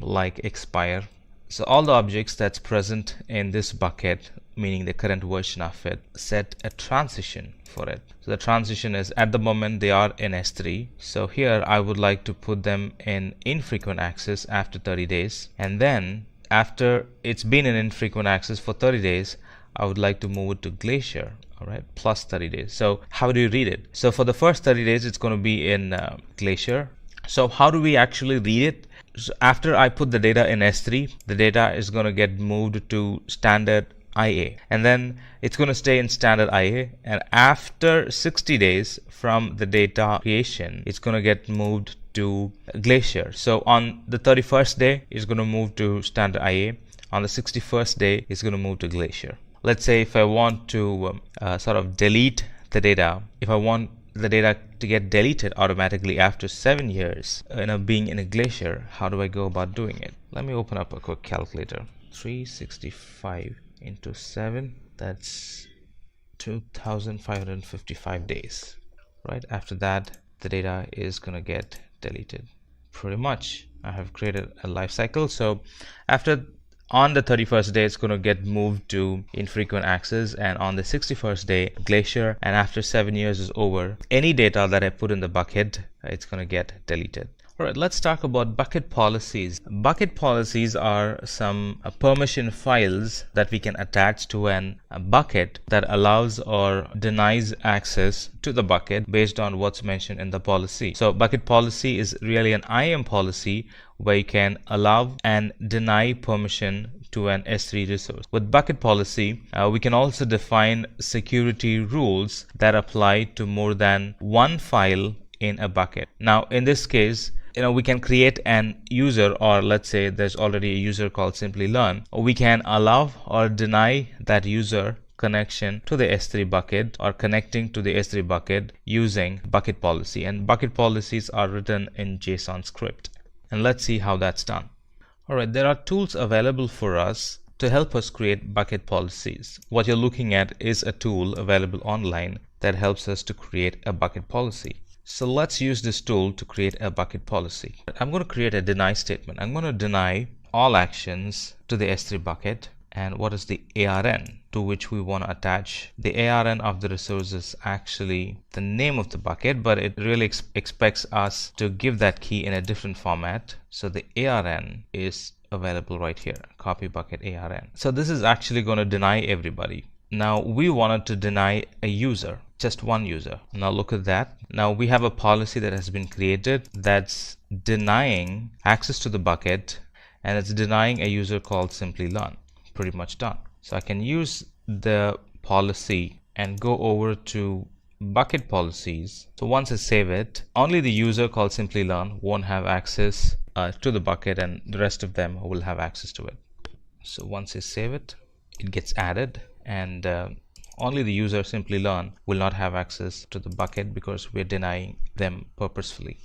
like expire. So all the objects that's present in this bucket, meaning the current version of it, set a transition for it. So the transition is, at the moment they are in S3. So here I would like to put them in infrequent access after 30 days. And then after it's been in infrequent access for 30 days, I would like to move it to Glacier. Alright, plus 30 days. So how do you read it? So for the first 30 days, it's going to be in Glacier. So how do we actually read it? So after I put the data in S3, the data is going to get moved to standard IA, and then it's going to stay in standard IA, and after 60 days from the data creation, it's going to get moved to Glacier. So on the 31st day, it's going to move to standard IA. On the 61st day, it's going to move to Glacier. Let's say if I want to sort of delete the data, if I want the data to get deleted automatically after 7 years, being in a Glacier, how do I go about doing it? Let me open up a quick calculator. 365 into 7, that's 2,555 days. Right after that, the data is going to get deleted. Pretty much, I have created a life cycle. So on the 31st day, it's going to get moved to infrequent access, and on the 61st day, Glacier, and after 7 years is over, any data that I put in the bucket, it's going to get deleted. Alright, let's talk about bucket policies. Bucket policies are some permission files that we can attach to a bucket that allows or denies access to the bucket based on what's mentioned in the policy. So bucket policy is really an IAM policy where you can allow and deny permission to an S3 resource. With bucket policy, we can also define security rules that apply to more than one file in a bucket. Now in this case, we can create an user, or let's say there's already a user called Simplilearn. We can allow or deny that user connection to the S3 bucket or connecting to the S3 bucket using bucket policy. And bucket policies are written in JSON script. And let's see how that's done. Alright, there are tools available for us to help us create bucket policies. What you're looking at is a tool available online that helps us to create a bucket policy. So let's use this tool to create a bucket policy. I'm going to create a deny statement. I'm going to deny all actions to the S3 bucket. And what is the ARN to which we want to attach? The ARN of the resource is actually the name of the bucket, but it really expects us to give that key in a different format. So the ARN is available right here. Copy bucket ARN. So this is actually going to deny everybody. Now we wanted to deny a user, just one user. Now look at that. Now we have a policy that has been created that's denying access to the bucket, and it's denying a user called Simplilearn. Pretty much done. So I can use the policy and go over to bucket policies. So once I save it, only the user called Simplilearn won't have access to the bucket, and the rest of them will have access to it. So once you save it, it gets added, and only the user Simplilearn will not have access to the bucket because we're denying them purposefully.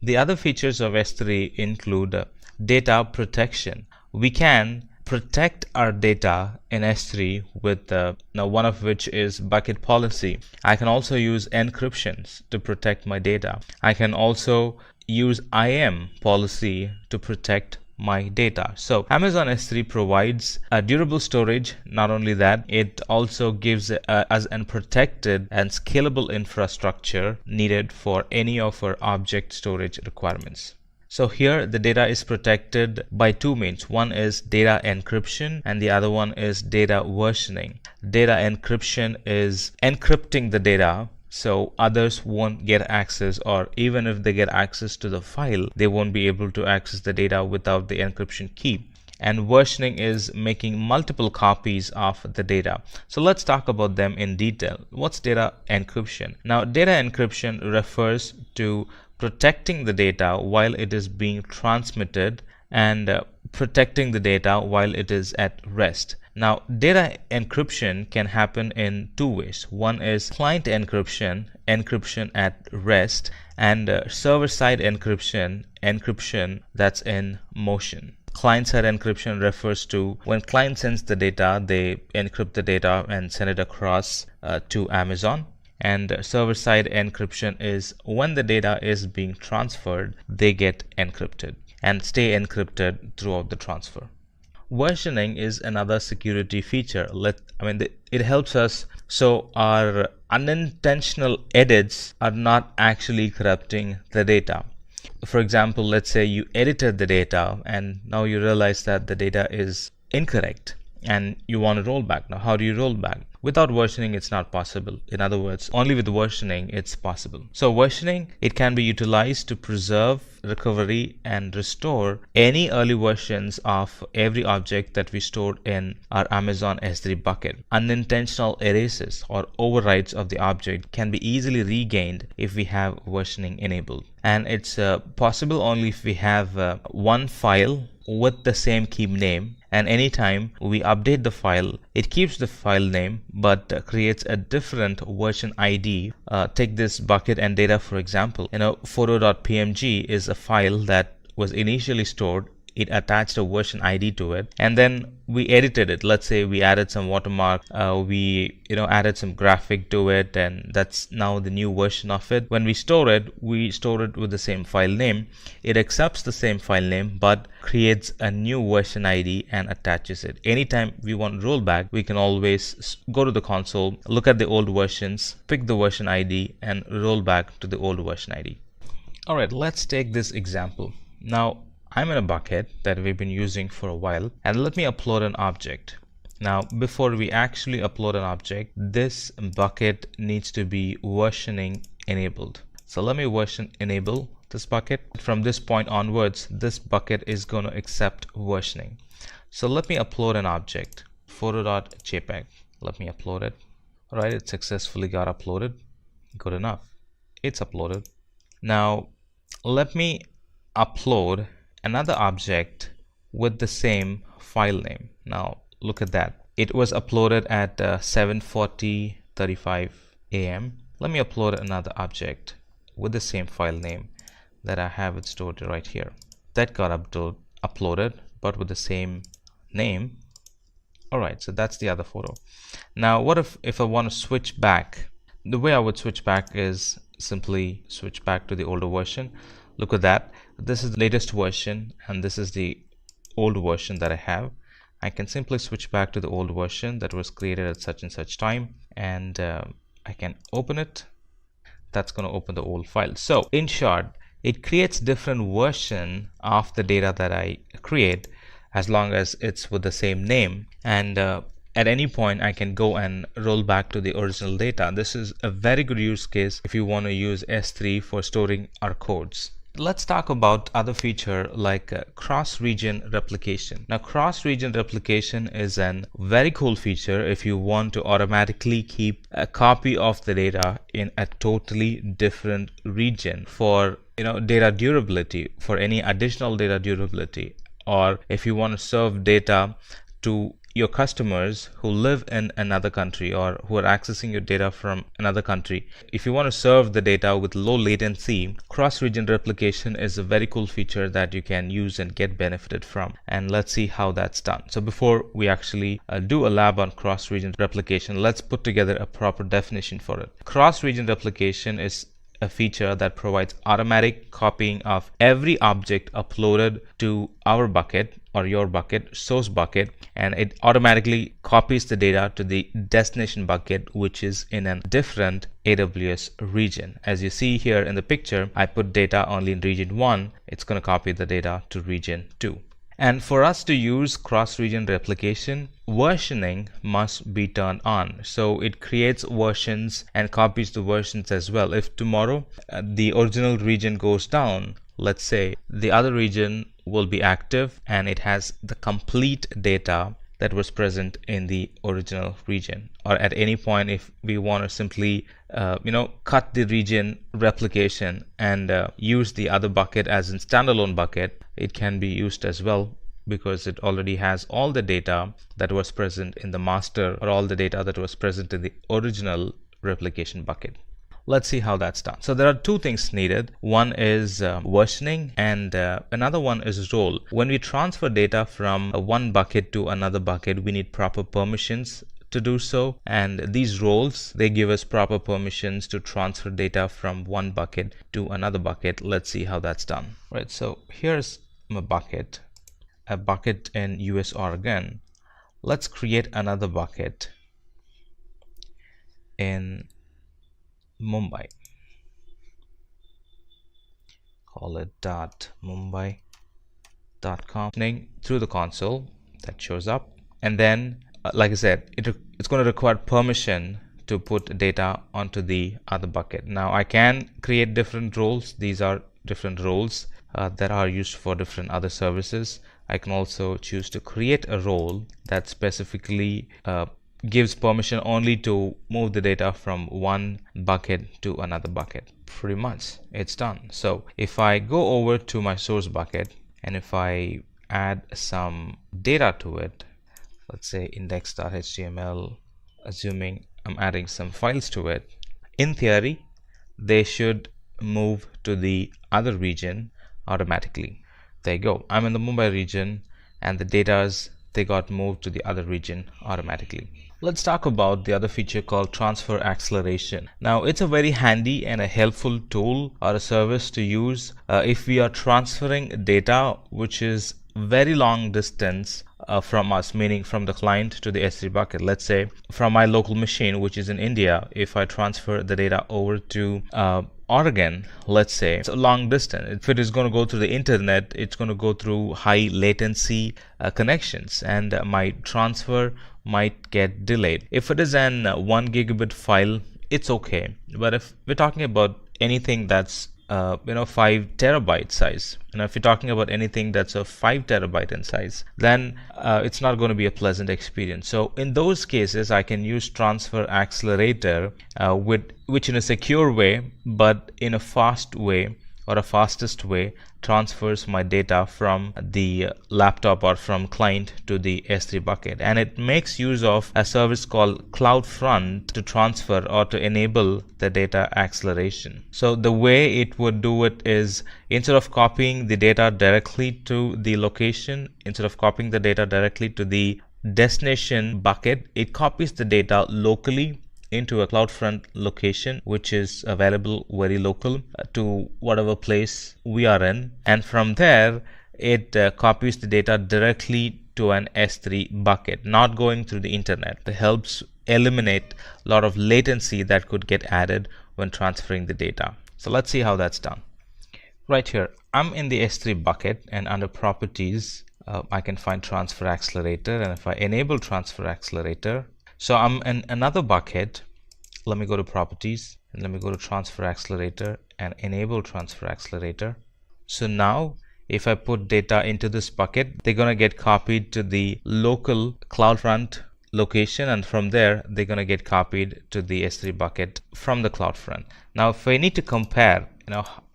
The other features of S3 include data protection. We can protect our data in S3 with now one of which is bucket policy. I can also use encryptions to protect my data. I can also use IAM policy to protect my data. So Amazon S3 provides a durable storage. Not only that, it also gives us a protected and scalable infrastructure needed for any of our object storage requirements. So here the data is protected by two means. One is data encryption and the other one is data versioning. Data encryption is encrypting the data so others won't get access, or even if they get access to the file, they won't be able to access the data without the encryption key. And versioning is making multiple copies of the data. So let's talk about them in detail. What's data encryption? Now, data encryption refers to protecting the data while it is being transmitted and protecting the data while it is at rest. Now, data encryption can happen in two ways. One is client encryption, encryption at rest, and server-side encryption, encryption that's in motion. Client-side encryption refers to when client sends the data, they encrypt the data and send it across to Amazon. And server-side encryption is when the data is being transferred, they get encrypted and stay encrypted throughout the transfer. Versioning is another security feature. It helps us so our unintentional edits are not actually corrupting the data. For example, let's say you edited the data and now you realize that the data is incorrect and you want to roll back. Now, how do you roll back? Without versioning, it's not possible. In other words, only with versioning, it's possible. So versioning, it can be utilized to preserve, recovery, and restore any early versions of every object that we stored in our Amazon S3 bucket. Unintentional erases or overwrites of the object can be easily regained if we have versioning enabled. And it's possible only if we have one file with the same key name, and anytime we update the file, it keeps the file name but creates a different version ID. Take this bucket and data for example. Photo.pmg is a file that was initially stored. It attached a version ID to it, and then we edited it. Let's say we added some watermark, we added some graphic to it, and that's now the new version of it. When we store it with the same file name. It accepts the same file name but creates a new version ID and attaches it. Anytime we want rollback, we can always go to the console, look at the old versions, pick the version ID, and roll back to the old version ID. Alright, let's take this example. Now, I'm in a bucket that we've been using for a while, and let me upload an object. Now, before we actually upload an object, this bucket needs to be versioning enabled. So let me version enable this bucket. From this point onwards, this bucket is going to accept versioning. So let me upload an object, photo.jpg. Let me upload it. All right, it successfully got uploaded. Good enough. It's uploaded. Now, let me upload another object with the same file name. Now look at that. It was uploaded at 7:35 a.m. Let me upload another object with the same file name that I have it stored right here. That got uploaded but with the same name. Alright, so that's the other photo. Now what if I want to switch back? The way I would switch back is simply switch back to the older version. Look at that. This is the latest version and this is the old version that I have. I can simply switch back to the old version that was created at such and such time, and I can open it. That's going to open the old file. So in short, it creates different version of the data that I create as long as it's with the same name, and at any point I can go and roll back to the original data. This is a very good use case if you want to use S3 for storing our codes. Let's talk about other feature like cross-region replication. Now, cross-region replication is a very cool feature if you want to automatically keep a copy of the data in a totally different region for data durability, for any additional data durability, or if you want to serve data to your customers who live in another country or who are accessing your data from another country. If you want to serve the data with low latency, cross-region replication is a very cool feature that you can use and get benefited from. And let's see how that's done. So before we actually do a lab on cross-region replication, let's put together a proper definition for it. Cross-region replication is a feature that provides automatic copying of every object uploaded to our bucket or your bucket, source bucket, and it automatically copies the data to the destination bucket, which is in a different AWS region. As you see here in the picture, I put data only in region 1. It's going to copy the data to region 2. And for us to use cross-region replication, versioning must be turned on. So it creates versions and copies the versions as well. If tomorrow the original region goes down, let's say, the other region will be active and it has the complete data that was present in the original region. Or at any point, if we want to simply cut the region replication and use the other bucket as a standalone bucket, it can be used as well, because it already has all the data that was present in the master or all the data that was present in the original replication bucket. Let's see how that's done. So there are two things needed. One is versioning and another one is role. When we transfer data from one bucket to another bucket, we need proper permissions to do so, and these roles, they give us proper permissions to transfer data from one bucket to another bucket. Let's see how that's done. Right, so here's my bucket, a bucket in US Oregon. Let's create another bucket in Mumbai. Call it .mumbai.com through the console that shows up, and then like I said, it's going to require permission to put data onto the other bucket. Now I can create different roles. These are different roles that are used for different other services. I can also choose to create a role that specifically gives permission only to move the data from one bucket to another bucket. Pretty much it's done. So if I go over to my source bucket and if I add some data to it, let's say index.html, assuming I'm adding some files to it, in theory they should move to the other region automatically. There you go. I'm in the Mumbai region and the datas, they got moved to the other region automatically. Let's talk about the other feature called transfer acceleration. Now it's a very handy and a helpful tool or a service to use if we are transferring data which is very long distance from us, meaning from the client to the S3 bucket. Let's say from my local machine, which is in India, if I transfer the data over to Oregon, let's say, it's a long distance. If it is going to go through the internet, it's going to go through high latency connections, and my transfer might get delayed. If it is an 1 gigabit file, it's okay. But if we're talking about anything that's 5 terabyte size, if you're talking about anything that's a 5 terabyte in size, then it's not going to be a pleasant experience. So in those cases, I can use transfer accelerator which in a secure way, but in a fast way or a fastest way, transfers my data from the laptop or from client to the S3 bucket. And it makes use of a service called CloudFront to transfer or to enable the data acceleration. So the way it would do it is, instead of copying the data directly to the location, instead of copying the data directly to the destination bucket, it copies the data locally into a CloudFront location, which is available very local to whatever place we are in, and from there it copies the data directly to an S3 bucket, not going through the internet. It helps eliminate a lot of latency that could get added when transferring the data. So let's see how that's done. Right here, I'm in the S3 bucket, and under properties I can find transfer accelerator, and if I enable transfer accelerator, so I'm in another bucket. Let me go to properties and let me go to transfer accelerator and enable transfer accelerator. So now if I put data into this bucket, they're going to get copied to the local CloudFront location, and from there they're going to get copied to the S3 bucket from the CloudFront. Now if I need to compare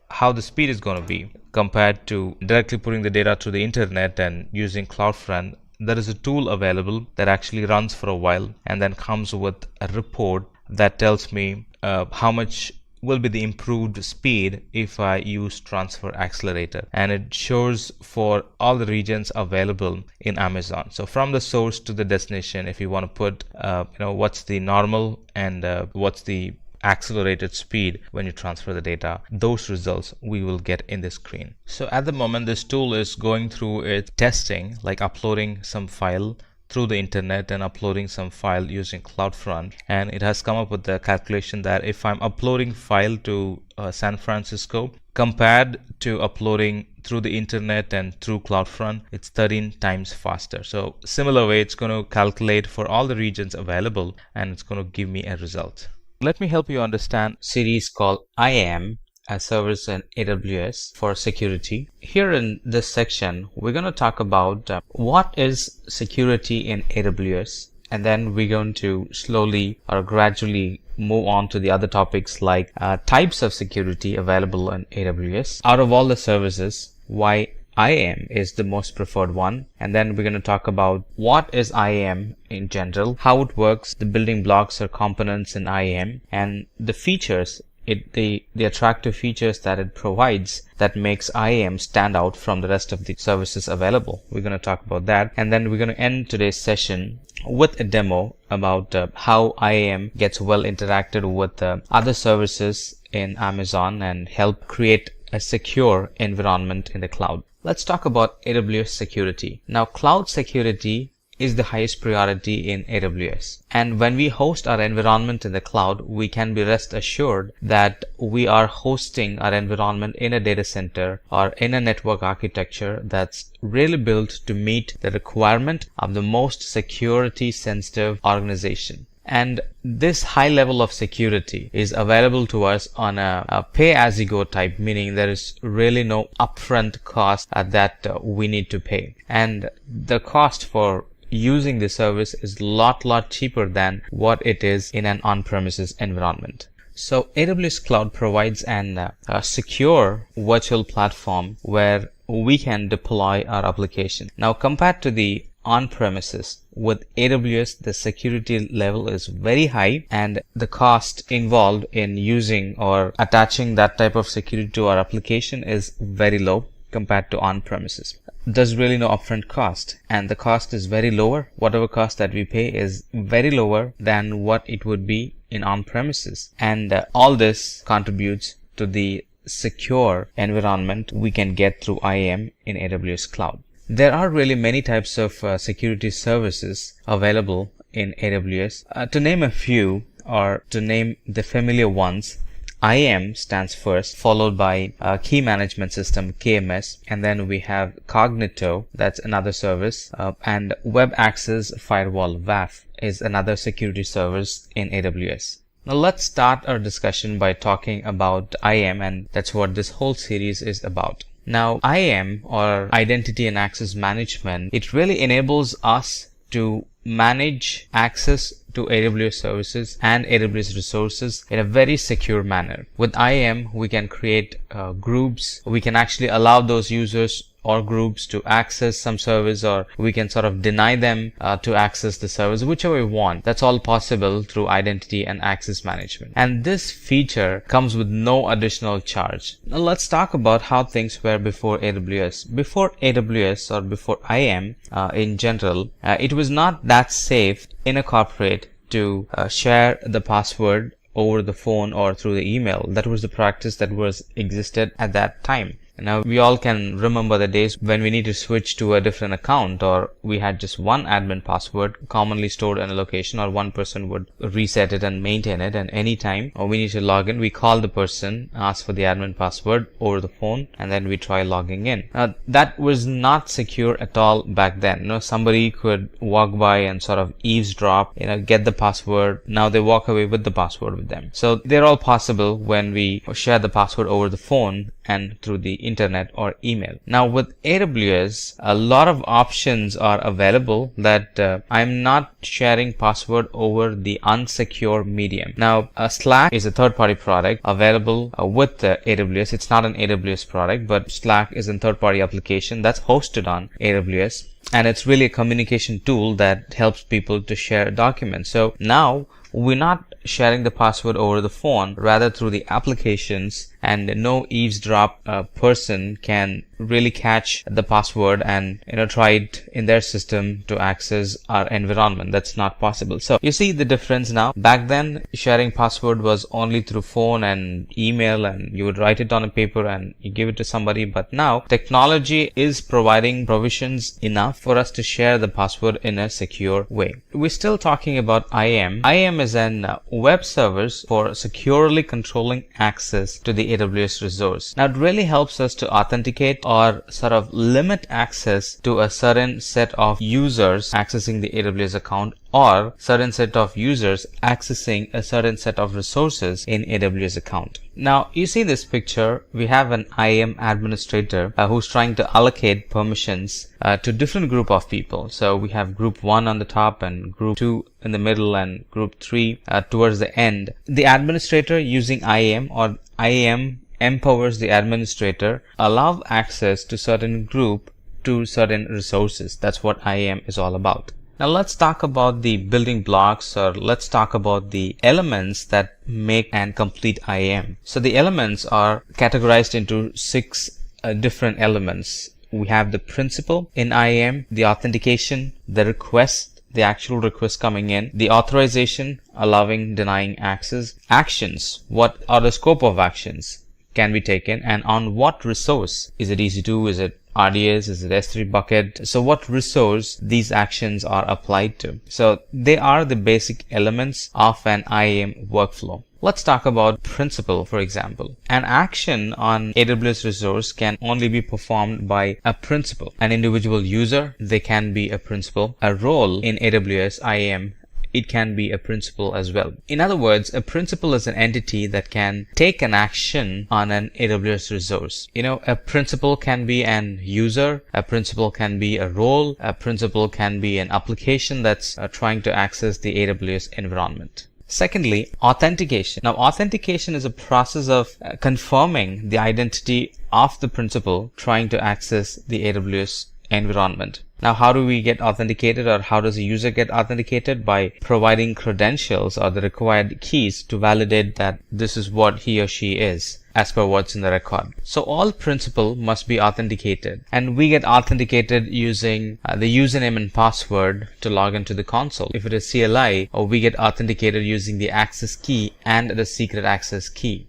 how the speed is going to be, compared to directly putting the data through the internet and using CloudFront. There is a tool available that actually runs for a while and then comes with a report that tells me how much will be the improved speed if I use Transfer Accelerator, and it shows for all the regions available in Amazon. So from the source to the destination, if you want to put what's the normal and what's the accelerated speed when you transfer the data, those results we will get in the screen. So at the moment this tool is going through its testing, like uploading some file through the internet and uploading some file using CloudFront, and it has come up with the calculation that if I'm uploading file to San Francisco compared to uploading through the internet and through CloudFront, it's 13 times faster. So similar way, it's going to calculate for all the regions available and it's going to give me a result. Let me help you understand series called IAM, a service in AWS for security. Here in this section, we're going to talk about what is security in AWS, and then we're going to slowly or gradually move on to the other topics like types of security available in AWS. Out of all the services, why IAM is the most preferred one, and then we're going to talk about what is IAM in general, how it works, the building blocks or components in IAM, and the features, the attractive features that it provides that makes IAM stand out from the rest of the services available. We're going to talk about that, and then we're going to end today's session with a demo about how IAM gets well interacted with other services in Amazon and help create a secure environment in the cloud. Let's talk about AWS security. Now, cloud security is the highest priority in AWS. And when we host our environment in the cloud, we can be rest assured that we are hosting our environment in a data center or in a network architecture that's really built to meet the requirement of the most security sensitive organization. And this high level of security is available to us on a pay-as-you-go type, meaning there is really no upfront cost that we need to pay. And the cost for using the service is a lot cheaper than what it is in an on-premises environment. So AWS Cloud provides a secure virtual platform where we can deploy our application. Now, compared to the on-premises, with AWS, the security level is very high and the cost involved in using or attaching that type of security to our application is very low compared to on-premises. There's really no upfront cost, and the cost is very lower. Whatever cost that we pay is very lower than what it would be in on-premises, and all this contributes to the secure environment we can get through IAM in AWS Cloud. There are really many types of security services available in AWS. To name a few, or to name the familiar ones, IAM stands first, followed by Key Management System, KMS, and then we have Cognito, that's another service, and Web Access Firewall, WAF, is another security service in AWS. Now let's start our discussion by talking about IAM, and that's what this whole series is about. Now, IAM, or Identity and Access Management, it really enables us to manage access to AWS services and AWS resources in a very secure manner. With IAM, we can create groups. We can actually allow those users or groups to access some service, or we can sort of deny them to access the service, whichever we want. That's all possible through identity and access management. And this feature comes with no additional charge. Now let's talk about how things were before AWS. Before AWS, or before IAM in general, it was not that safe in a corporate to share the password over the phone or through the email. That was the practice that was existed at that time. Now, we all can remember the days when we need to switch to a different account, or we had just one admin password commonly stored in a location, or one person would reset it and maintain it, and anytime or we need to log in, we call the person, ask for the admin password over the phone, and then we try logging in. Now, that was not secure at all back then. Somebody could walk by and sort of eavesdrop, get the password. Now they walk away with the password with them. So they're all possible when we share the password over the phone and through the internet or email. Now with AWS, a lot of options are available that I'm not sharing password over the unsecure medium. Now Slack is a third-party product available with AWS. It's not an AWS product, but Slack is a third-party application that's hosted on AWS, and it's really a communication tool that helps people to share documents. So now we're not sharing the password over the phone, rather through the applications, and no eavesdrop person can really catch the password and try it in their system to access our environment. That's not possible. So you see the difference now. Back then, sharing password was only through phone and email, and you would write it on a paper and you give it to somebody. But now technology is providing provisions enough for us to share the password in a secure way. We're still talking about IAM. IAM is an web service for securely controlling access to the AWS resource. Now it really helps us to authenticate or sort of limit access to a certain set of users accessing the AWS account, or certain set of users accessing a certain set of resources in AWS account. Now you see this picture, we have an IAM administrator who's trying to allocate permissions to different group of people. So we have group 1 on the top and group 2 in the middle and group 3 towards the end. The administrator using IAM, or IAM empowers the administrator, allow access to certain group to certain resources. That's what IAM is all about. Now let's talk about the building blocks, or let's talk about the elements that make and complete IAM. So the elements are categorized into 6 different elements. We have the principal in IAM, the authentication, the request, the actual request coming in, the authorization, allowing, denying access, actions, what are the scope of actions can be taken, and on what resource. Is it EC2, is it RDS, is it S3 bucket? So what resource these actions are applied to. So they are the basic elements of an IAM workflow. Let's talk about principal, for example. An action on AWS resource can only be performed by a principal. An individual user, they can be a principal. A role in AWS IAM, it can be a principal as well. In other words, a principal is an entity that can take an action on an AWS resource. A principal can be an user, a principal can be a role, a principal can be an application that's trying to access the AWS environment. Secondly, authentication. Now, authentication is a process of confirming the identity of the principal trying to access the AWS environment. Now, how do we get authenticated, or how does a user get authenticated? By providing credentials or the required keys to validate that this is what he or she is as per what's in the record. So all principal must be authenticated, and we get authenticated using the username and password to log into the console. If it is CLI, or we get authenticated using the access key and the secret access key.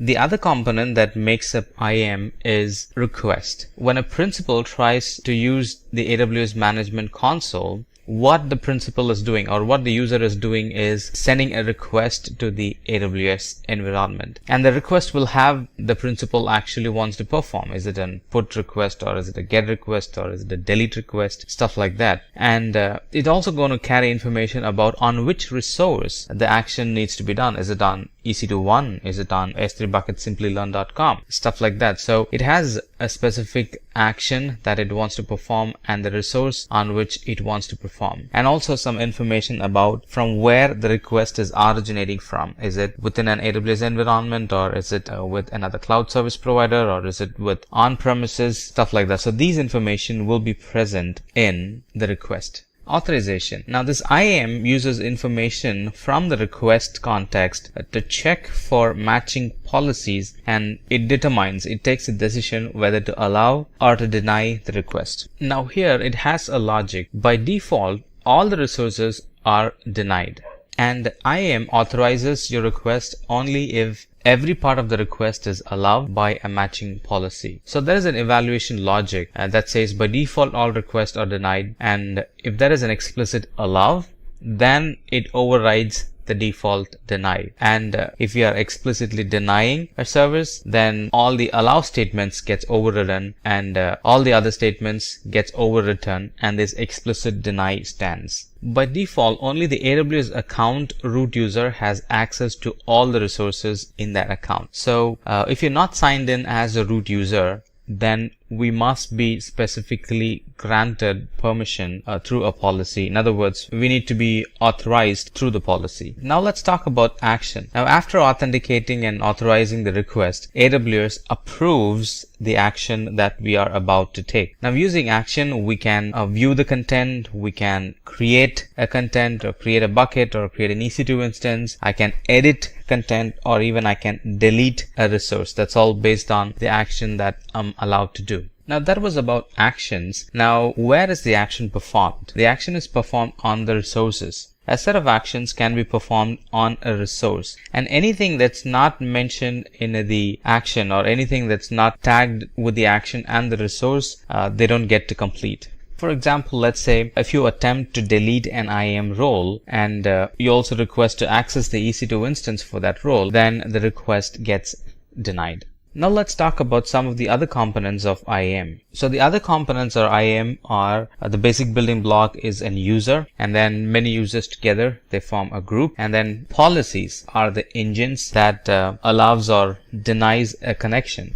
The other component that makes up IAM is request. When a principal tries to use the AWS Management Console, what the principal is doing, or what the user is doing, is sending a request to the AWS environment. And the request will have the principal actually wants to perform. Is it a put request, or is it a get request, or is it a delete request, stuff like that. And it's also going to carry information about on which resource the action needs to be done. Is it on EC2 1? Is it on S3 bucket Simplilearn.com? Stuff like that. So it has a specific action that it wants to perform and the resource on which it wants to perform, and also some information about from where the request is originating from. Is it within an AWS environment, or is it with another cloud service provider, or is it with on-premises, stuff like that. So these information will be present in the request. Authorization. Now this IAM uses information from the request context to check for matching policies, and it takes a decision whether to allow or to deny the request. Now here it has a logic. By default, all the resources are denied, and IAM authorizes your request only if every part of the request is allowed by a matching policy. So there is an evaluation logic that says by default all requests are denied, and if there is an explicit allow, then it overrides the default denied. And if we are explicitly denying a service, then all the allow statements gets overridden and all the other statements gets overwritten, and this explicit deny stands. By default, only the AWS account root user has access to all the resources in that account. So if you're not signed in as a root user, then we must be specifically granted permission through a policy. In other words, we need to be authorized through the policy. Now let's talk about action. Now, after authenticating and authorizing the request, AWS approves the action that we are about to take. Now, using action, we can view the content, we can create a content or create a bucket or create an EC2 instance. I can edit content, or even I can delete a resource. That's all based on the action that I'm allowed to do. Now that was about actions. Now where is the action performed? The action is performed on the resources. A set of actions can be performed on a resource, and anything that's not mentioned in the action or anything that's not tagged with the action and the resource, they don't get to complete. For example, let's say if you attempt to delete an IAM role and you also request to access the EC2 instance for that role, then the request gets denied. Now let's talk about some of the other components of IAM. So the other components of IAM are the basic building block is an user, and then many users together, they form a group, and then policies are the engines that allows or denies a connection.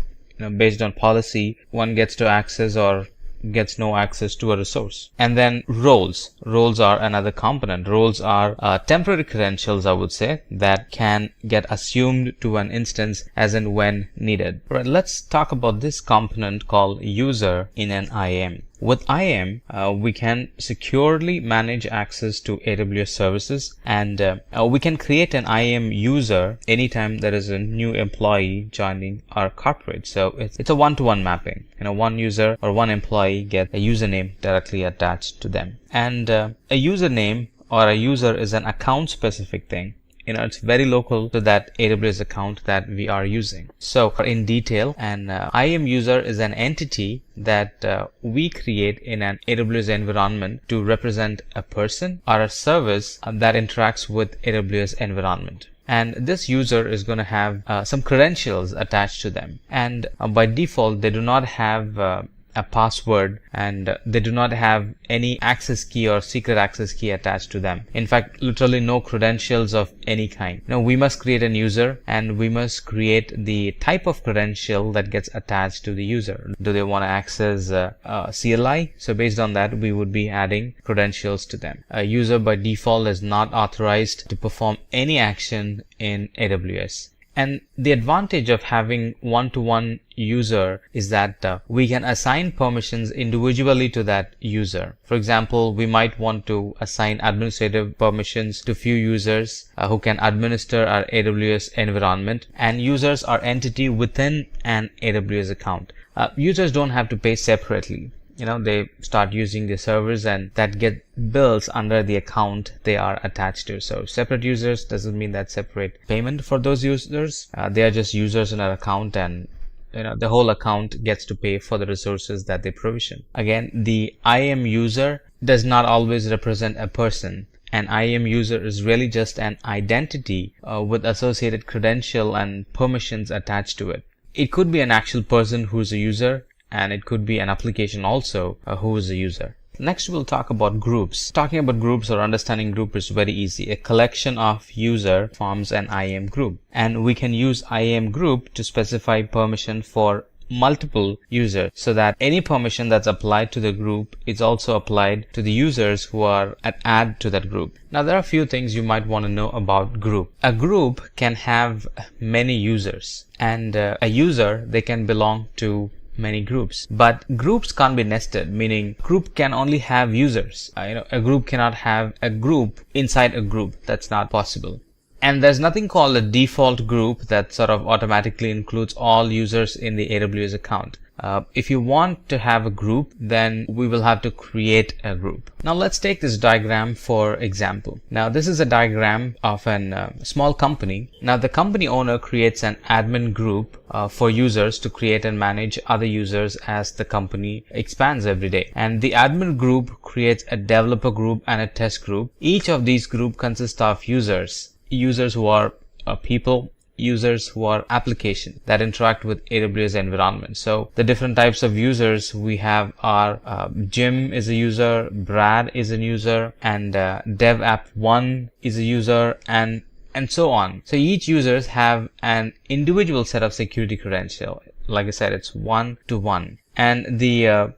Based on policy, one gets to access or gets no access to a resource. And then roles are another component. Roles are temporary credentials, I would say, that can get assumed to an instance as and when needed. Right, let's talk about this component called user in an IAM. With IAM, we can securely manage access to AWS services, and we can create an IAM user anytime there is a new employee joining our corporate. So it's a one-to-one mapping. One user or one employee gets a username directly attached to them. And a username or a user is an account-specific thing. It's very local to that AWS account that we are using. So in detail, an IAM user is an entity that we create in an AWS environment to represent a person or a service that interacts with AWS environment. And this user is going to have some credentials attached to them. And by default, they do not have a password, and they do not have any access key or secret access key attached to them. In fact, literally no credentials of any kind. Now we must create a user, and we must create the type of credential that gets attached to the user. Do they want to access CLI? So based on that, we would be adding credentials to them. A user by default is not authorized to perform any action in AWS. And the advantage of having one-to-one user is that we can assign permissions individually to that user. For example, we might want to assign administrative permissions to few users who can administer our AWS environment, and users are entity within an AWS account. Users don't have to pay separately. They start using the servers, and that get bills under the account they are attached to. So separate users doesn't mean that separate payment for those users. They are just users in our account, and the whole account gets to pay for the resources that they provision. Again, the IAM user does not always represent a person. An IAM user is really just an identity with associated credential and permissions attached to it. It could be an actual person who is a user, and it could be an application also who is a user. Next, we'll talk about groups. Talking about groups or understanding group is very easy. A collection of user forms an IAM group, and we can use IAM group to specify permission for multiple users, so that any permission that's applied to the group is also applied to the users who are add to that group. Now, there are a few things you might want to know about group. A group can have many users, and a user, they can belong to many groups, but groups can't be nested, meaning group can only have users. A group cannot have a group inside a group. That's not possible. And there's nothing called a default group that sort of automatically includes all users in the AWS account. If you want to have a group, then we will have to create a group. Now let's take this diagram for example. Now this is a diagram of a small company. Now the company owner creates an admin group for users to create and manage other users as the company expands every day. And the admin group creates a developer group and a test group. Each of these groups consists of users. users who are people, users who are application that interact with AWS environment. So the different types of users we have are Jim is a user, Brad is a user, and Dev App 1 is a user, and so on. So each users have an individual set of security credential. Like I said, it's 1-to-1, and the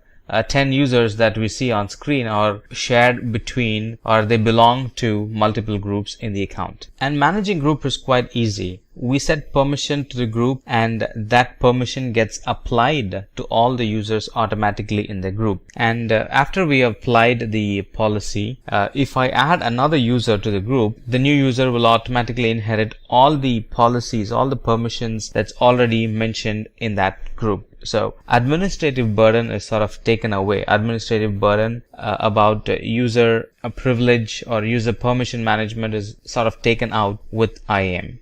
10 users that we see on screen are shared between, or they belong to, multiple groups in the account. And managing group is quite easy. We set permission to the group, and that permission gets applied to all the users automatically in the group. And after we applied the policy, if I add another user to the group, the new user will automatically inherit all the policies, all the permissions that's already mentioned in that group. So administrative burden is sort of taken away. Administrative burden about user privilege or user permission management is sort of taken out with IAM.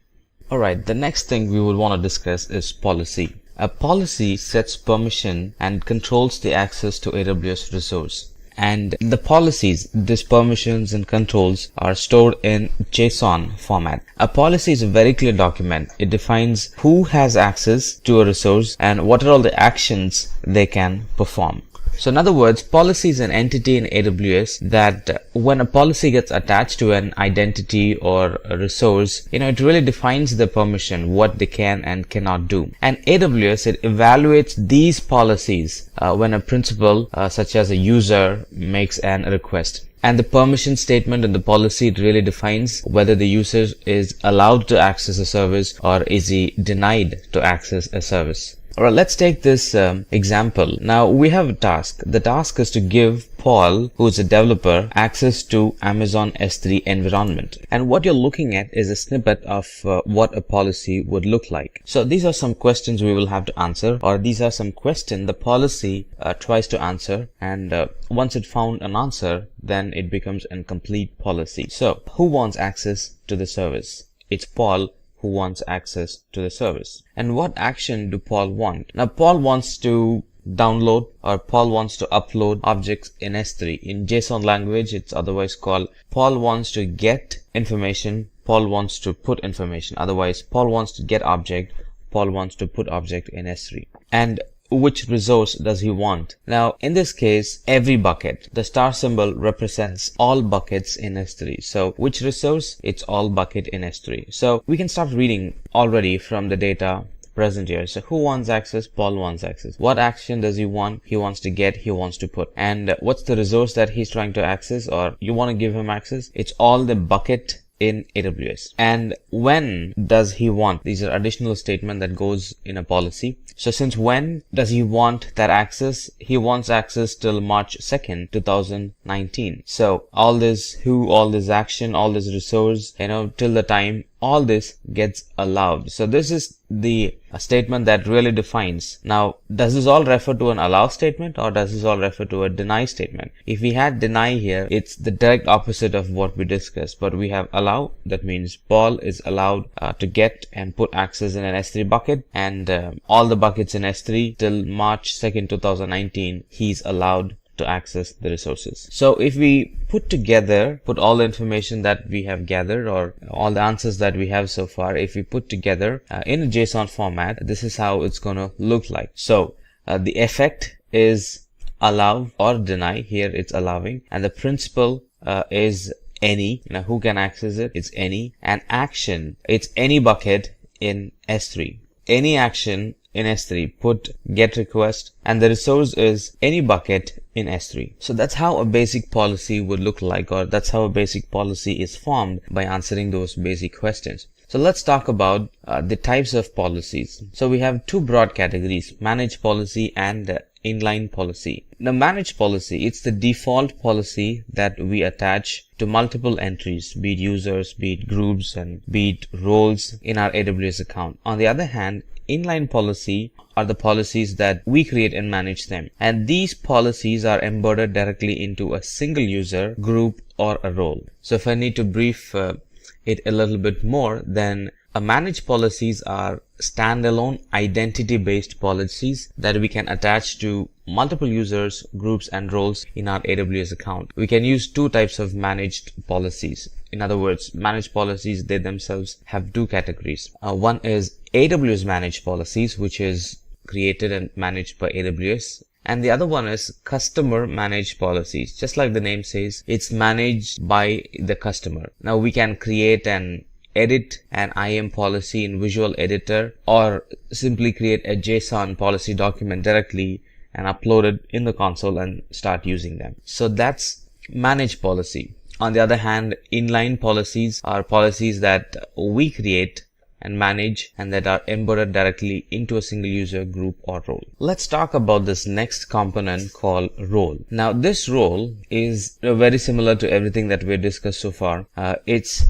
Alright, the next thing we would want to discuss is policy. A policy sets permission and controls the access to AWS resource. And the policies, these permissions and controls, are stored in JSON format. A policy is a very clear document. It defines who has access to a resource and what are all the actions they can perform. So in other words, policy is an entity in AWS that when a policy gets attached to an identity or a resource, it really defines the permission, what they can and cannot do. And AWS, it evaluates these policies when a principal, such as a user, makes an request. And the permission statement in the policy, it really defines whether the user is allowed to access a service or is he denied to access a service. Alright, let's take this example. Now we have a task. The task is to give Paul, who is a developer, access to Amazon S3 environment. And what you're looking at is a snippet of what a policy would look like. So these are some questions we will have to answer, or these are some questions the policy tries to answer. And once it found an answer, then it becomes a complete policy. So who wants access to the service? It's Paul who wants access to the service. And what action do Paul want? Now Paul wants to download, or Paul wants to upload objects in S3. In JSON language, it's otherwise called Paul wants to get information, Paul wants to put information. Otherwise, Paul wants to get object, Paul wants to put object in S3. And which resource does he want? Now, in this case, every bucket. The star symbol represents all buckets in S3. So, which resource? It's all bucket in S3. So, we can start reading already from the data present here. So, who wants access? Paul wants access. What action does he want? He wants to get, he wants to put. And what's the resource that he's trying to access, or you want to give him access? It's all the bucket in AWS. And when does he want? These are additional statement that goes in a policy. So since when does he want that access? He wants access till March 2nd, 2019. So all this who, all this action, all this resource, till the time all this gets allowed. So this is the statement that really defines. Now, does this all refer to an allow statement, or does this all refer to a deny statement? If we had deny here, it's the direct opposite of what we discussed. But we have allow. That means Paul is allowed to get and put access in an S3 bucket, and all the buckets in S3 till March 2nd, 2019, he's allowed to access the resources. So if we put all the information that we have gathered, or all the answers that we have so far, if we put together in a JSON format, this is how it's going to look like. So the effect is allow or deny. Here it's allowing, and the principal is any. Now who can access it? It's any. And action, it's any bucket in S3. Any action in S3, put get request, and the resource is any bucket in S3. So that's how a basic policy would look like, or that's how a basic policy is formed, by answering those basic questions. So let's talk about the types of policies. So we have two broad categories: managed policy and inline policy. The managed policy, it's the default policy that we attach to multiple entries, be it users, be it groups, and be it roles in our AWS account. On the other hand, inline policy are the policies that we create and manage them. And these policies are embedded directly into a single user, group, or a role. So if I need to brief it a little bit more, then Managed policies are standalone identity-based policies that we can attach to multiple users, groups, and roles in our AWS account. We can use two types of managed policies. In other words, managed policies, they themselves have two categories. One is AWS managed policies, which is created and managed by AWS. And the other one is customer managed policies. Just like the name says, it's managed by the customer. Now we can create and edit an IAM policy in Visual Editor, or simply create a JSON policy document directly and upload it in the console and start using them. So that's managed policy. On the other hand, inline policies are policies that we create and manage and that are embedded directly into a single user, group, or role. Let's talk about this next component called role. Now this role is very similar to everything that we discussed so far. It's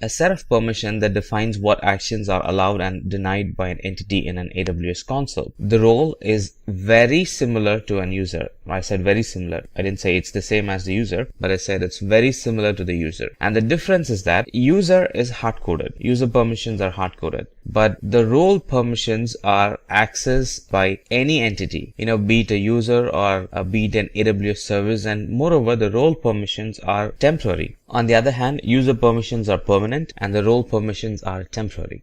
a set of permission that defines what actions are allowed and denied by an entity in an AWS console. The role is very similar to an user. I said very similar. I didn't say it's the same as the user, but I said it's very similar to the user. And the difference is that user is hard-coded. User permissions are hard-coded. But the role permissions are accessed by any entity, be it a user or be it an AWS service, and moreover, the role permissions are temporary. On the other hand, user permissions are permanent and the role permissions are temporary.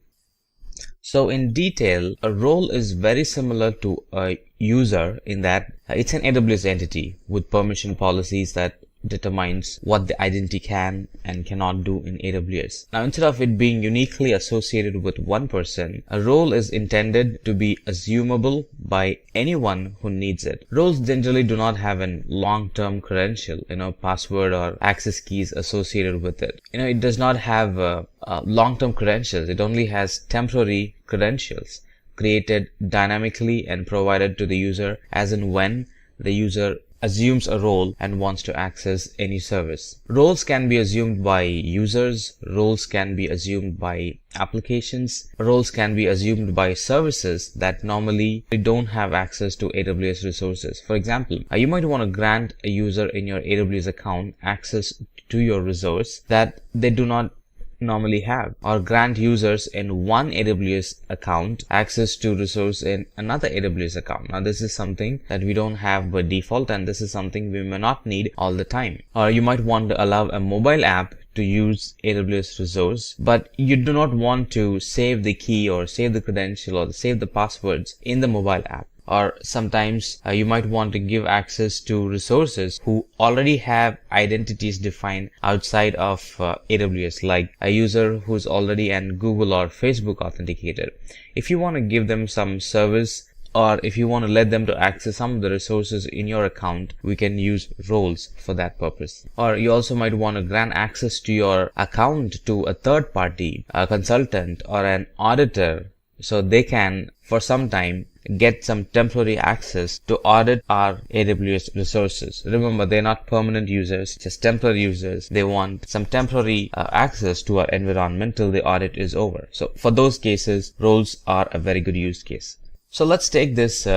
So in detail, a role is very similar to a user in that it's an AWS entity with permission policies that determines what the identity can and cannot do in AWS. Now, instead of it being uniquely associated with one person, a role is intended to be assumable by anyone who needs it. Roles generally do not have a long-term credential, password or access keys associated with it. It does not have long-term credentials. It only has temporary credentials created dynamically and provided to the user as and when the user assumes a role and wants to access any service. Roles can be assumed by users, roles can be assumed by applications, roles can be assumed by services that normally don't have access to AWS resources. For example, you might want to grant a user in your AWS account access to your resource that they do not normally have, or grant users in one AWS account access to resource in another AWS account. Now this is something that we don't have by default, and this is something we may not need all the time. Or you might want to allow a mobile app to use AWS resource, but you do not want to save the key or save the credential or save the passwords in the mobile app. Or sometimes you might want to give access to resources who already have identities defined outside of AWS, like a user who's already an Google or Facebook authenticator. If you want to give them some service, or if you want to let them to access some of the resources in your account, we can use roles for that purpose. Or you also might want to grant access to your account to a third party, a consultant or an auditor, so they can for some time get some temporary access to audit our AWS resources. Remember, they're not permanent users, just temporary users. They want some temporary access to our environment till the audit is over. So for those cases, roles are a very good use case. So let's take this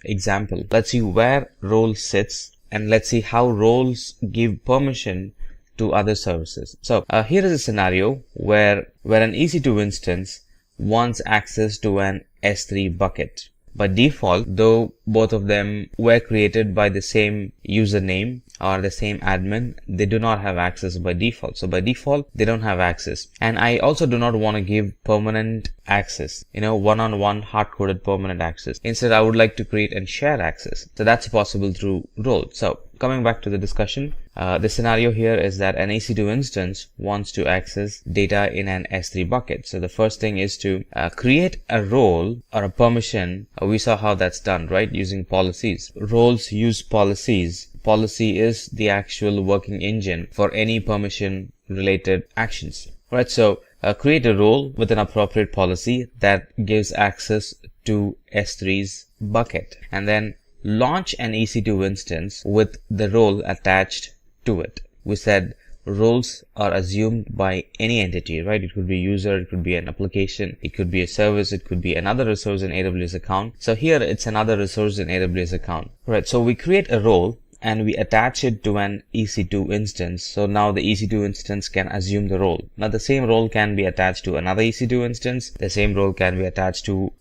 example. Let's see where role sits, and let's see how roles give permission to other services. So here is a scenario where an EC2 instance wants access to an S3 bucket. By default, though both of them were created by the same username or the same admin, they do not have access by default. So by default, they don't have access. And I also do not want to give permanent access, one-on-one hard-coded permanent access. Instead, I would like to create and share access. So that's possible through roles. So coming back to the discussion, the scenario here is that an EC2 instance wants to access data in an S3 bucket. So the first thing is to create a role or a permission. We saw how that's done, right? Using policies. Roles use policies. Policy is the actual working engine for any permission related actions, right? So create a role with an appropriate policy that gives access to S3's bucket, and then launch an EC2 instance with the role attached to it. We said roles are assumed by any entity, right? It could be user, it could be an application, it could be a service, it could be another resource in AWS account. So here it's another resource in AWS account, right? So we create a role and we attach it to an EC2 instance. So now the EC2 instance can assume the role. Now the same role can be attached to another EC2 instance. The same role can be attached to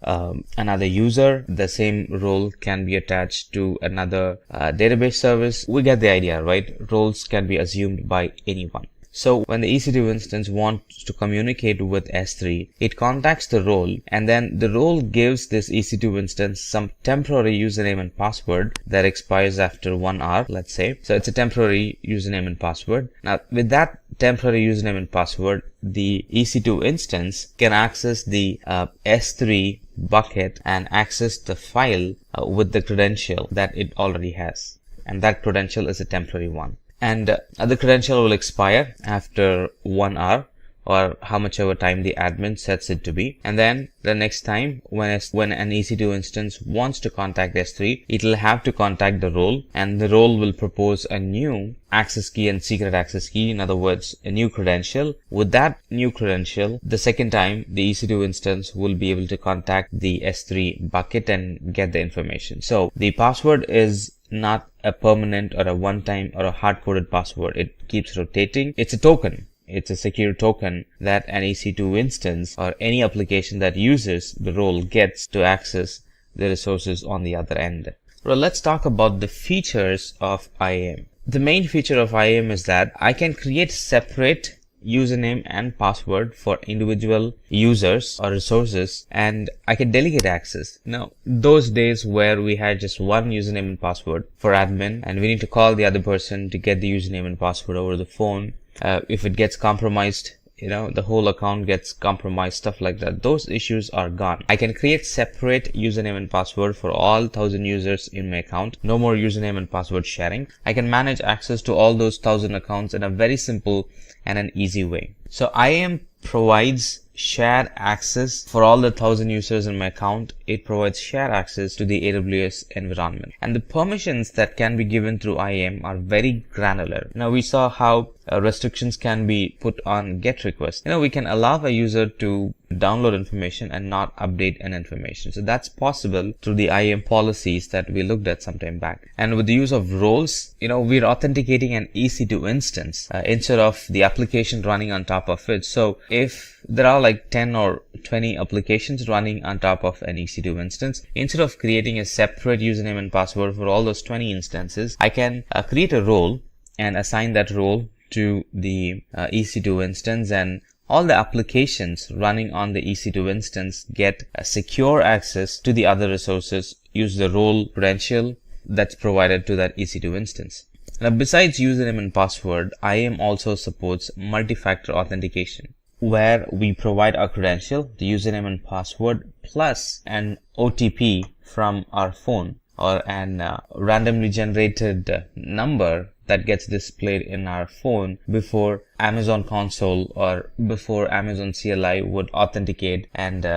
another user. The same role can be attached to another database service. We get the idea, right? Roles can be assumed by anyone. So when the EC2 instance wants to communicate with S3, it contacts the role, and then the role gives this EC2 instance some temporary username and password that expires after 1 hour, let's say. So it's a temporary username and password. Now with that temporary username and password, the EC2 instance can access the S3 bucket and access the file with the credential that it already has. And that credential is a temporary one. And the credential will expire after 1 hour or how much ever time the admin sets it to be. And then the next time when an EC2 instance wants to contact S3, it will have to contact the role, and the role will propose a new access key and secret access key. In other words, a new credential. With that new credential, the second time the EC2 instance will be able to contact the S3 bucket and get the information. So the password is not a permanent or a one-time or a hard-coded password. It keeps rotating. It's a token. It's a secure token that an EC2 instance or any application that uses the role gets to access the resources on the other end. Well, let's talk about the features of IAM. The main feature of IAM is that I can create separate username and password for individual users or resources, and I can delegate access. Now, those days where we had just one username and password for admin and we need to call the other person to get the username and password over the phone, if it gets compromised, the whole account gets compromised, stuff like that, those issues are gone. I can create separate username and password for all 1000 users in my account. No more username and password sharing. I can manage access to all those 1000 accounts in a very simple and an easy way. So IAM provides shared access for all the 1000 users in my account. It provides shared access to the AWS environment, and the permissions that can be given through IAM are very granular. Now we saw how restrictions can be put on GET requests. We can allow a user to download information and not update an information. So that's possible through the IAM policies that we looked at some time back. And with the use of roles, we're authenticating an EC2 instance instead of the application running on top of it. So if there are like 10 or 20 applications running on top of an EC2 instance, instead of creating a separate username and password for all those 20 instances, I can create a role and assign that role to the EC2 instance, and all the applications running on the EC2 instance get a secure access to the other resources, use the role credential that's provided to that EC2 instance. Now, besides username and password, IAM also supports multi-factor authentication, where we provide our credential, the username and password, plus an OTP from our phone or an randomly generated number that gets displayed in our phone before Amazon console or before Amazon CLI would authenticate and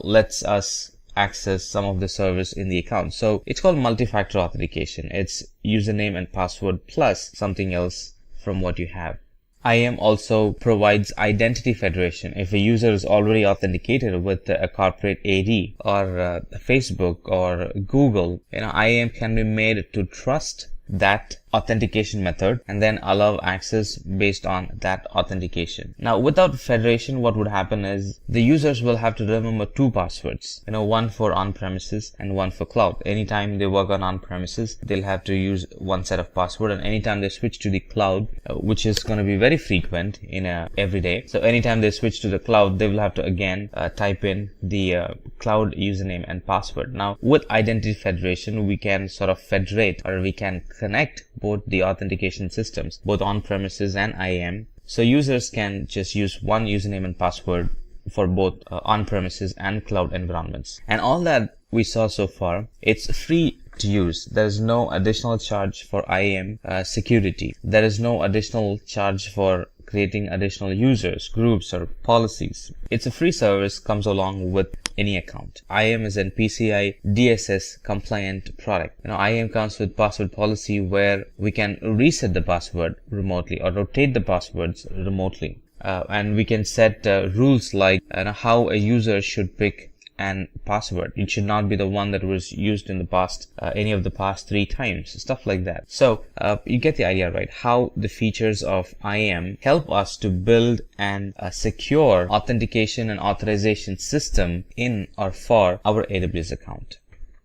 lets us access some of the service in the account. So it's called multi-factor authentication. It's username and password plus something else from what you have. IAM also provides identity federation. If a user is already authenticated with a corporate AD or Facebook or Google, IAM can be made to trust that authentication method and then allow access based on that authentication. Now, without federation, what would happen is the users will have to remember two passwords, one for on-premises and one for cloud. Anytime they work on on-premises, they'll have to use one set of password, and anytime they switch to the cloud, which is going to be very frequent in every day. So anytime they switch to the cloud, they will have to again type in the cloud username and password. Now, with identity federation, we can sort of federate, or we can connect both the authentication systems, both on-premises and IAM. So users can just use one username and password for both on-premises and cloud environments. And all that we saw so far, it's free to use. There is no additional charge for IAM security. There is no additional charge for creating additional users, groups, or policies. It's a free service, comes along with any account. IAM is an PCI DSS compliant product. IAM comes with password policy where we can reset the password remotely or rotate the passwords remotely. And we can set rules like how a user should pick and password. It should not be the one that was used in the past, any of the past 3 times, stuff like that. So you get the idea, right? How the features of IAM help us to build an secure authentication and authorization system in or for our AWS account.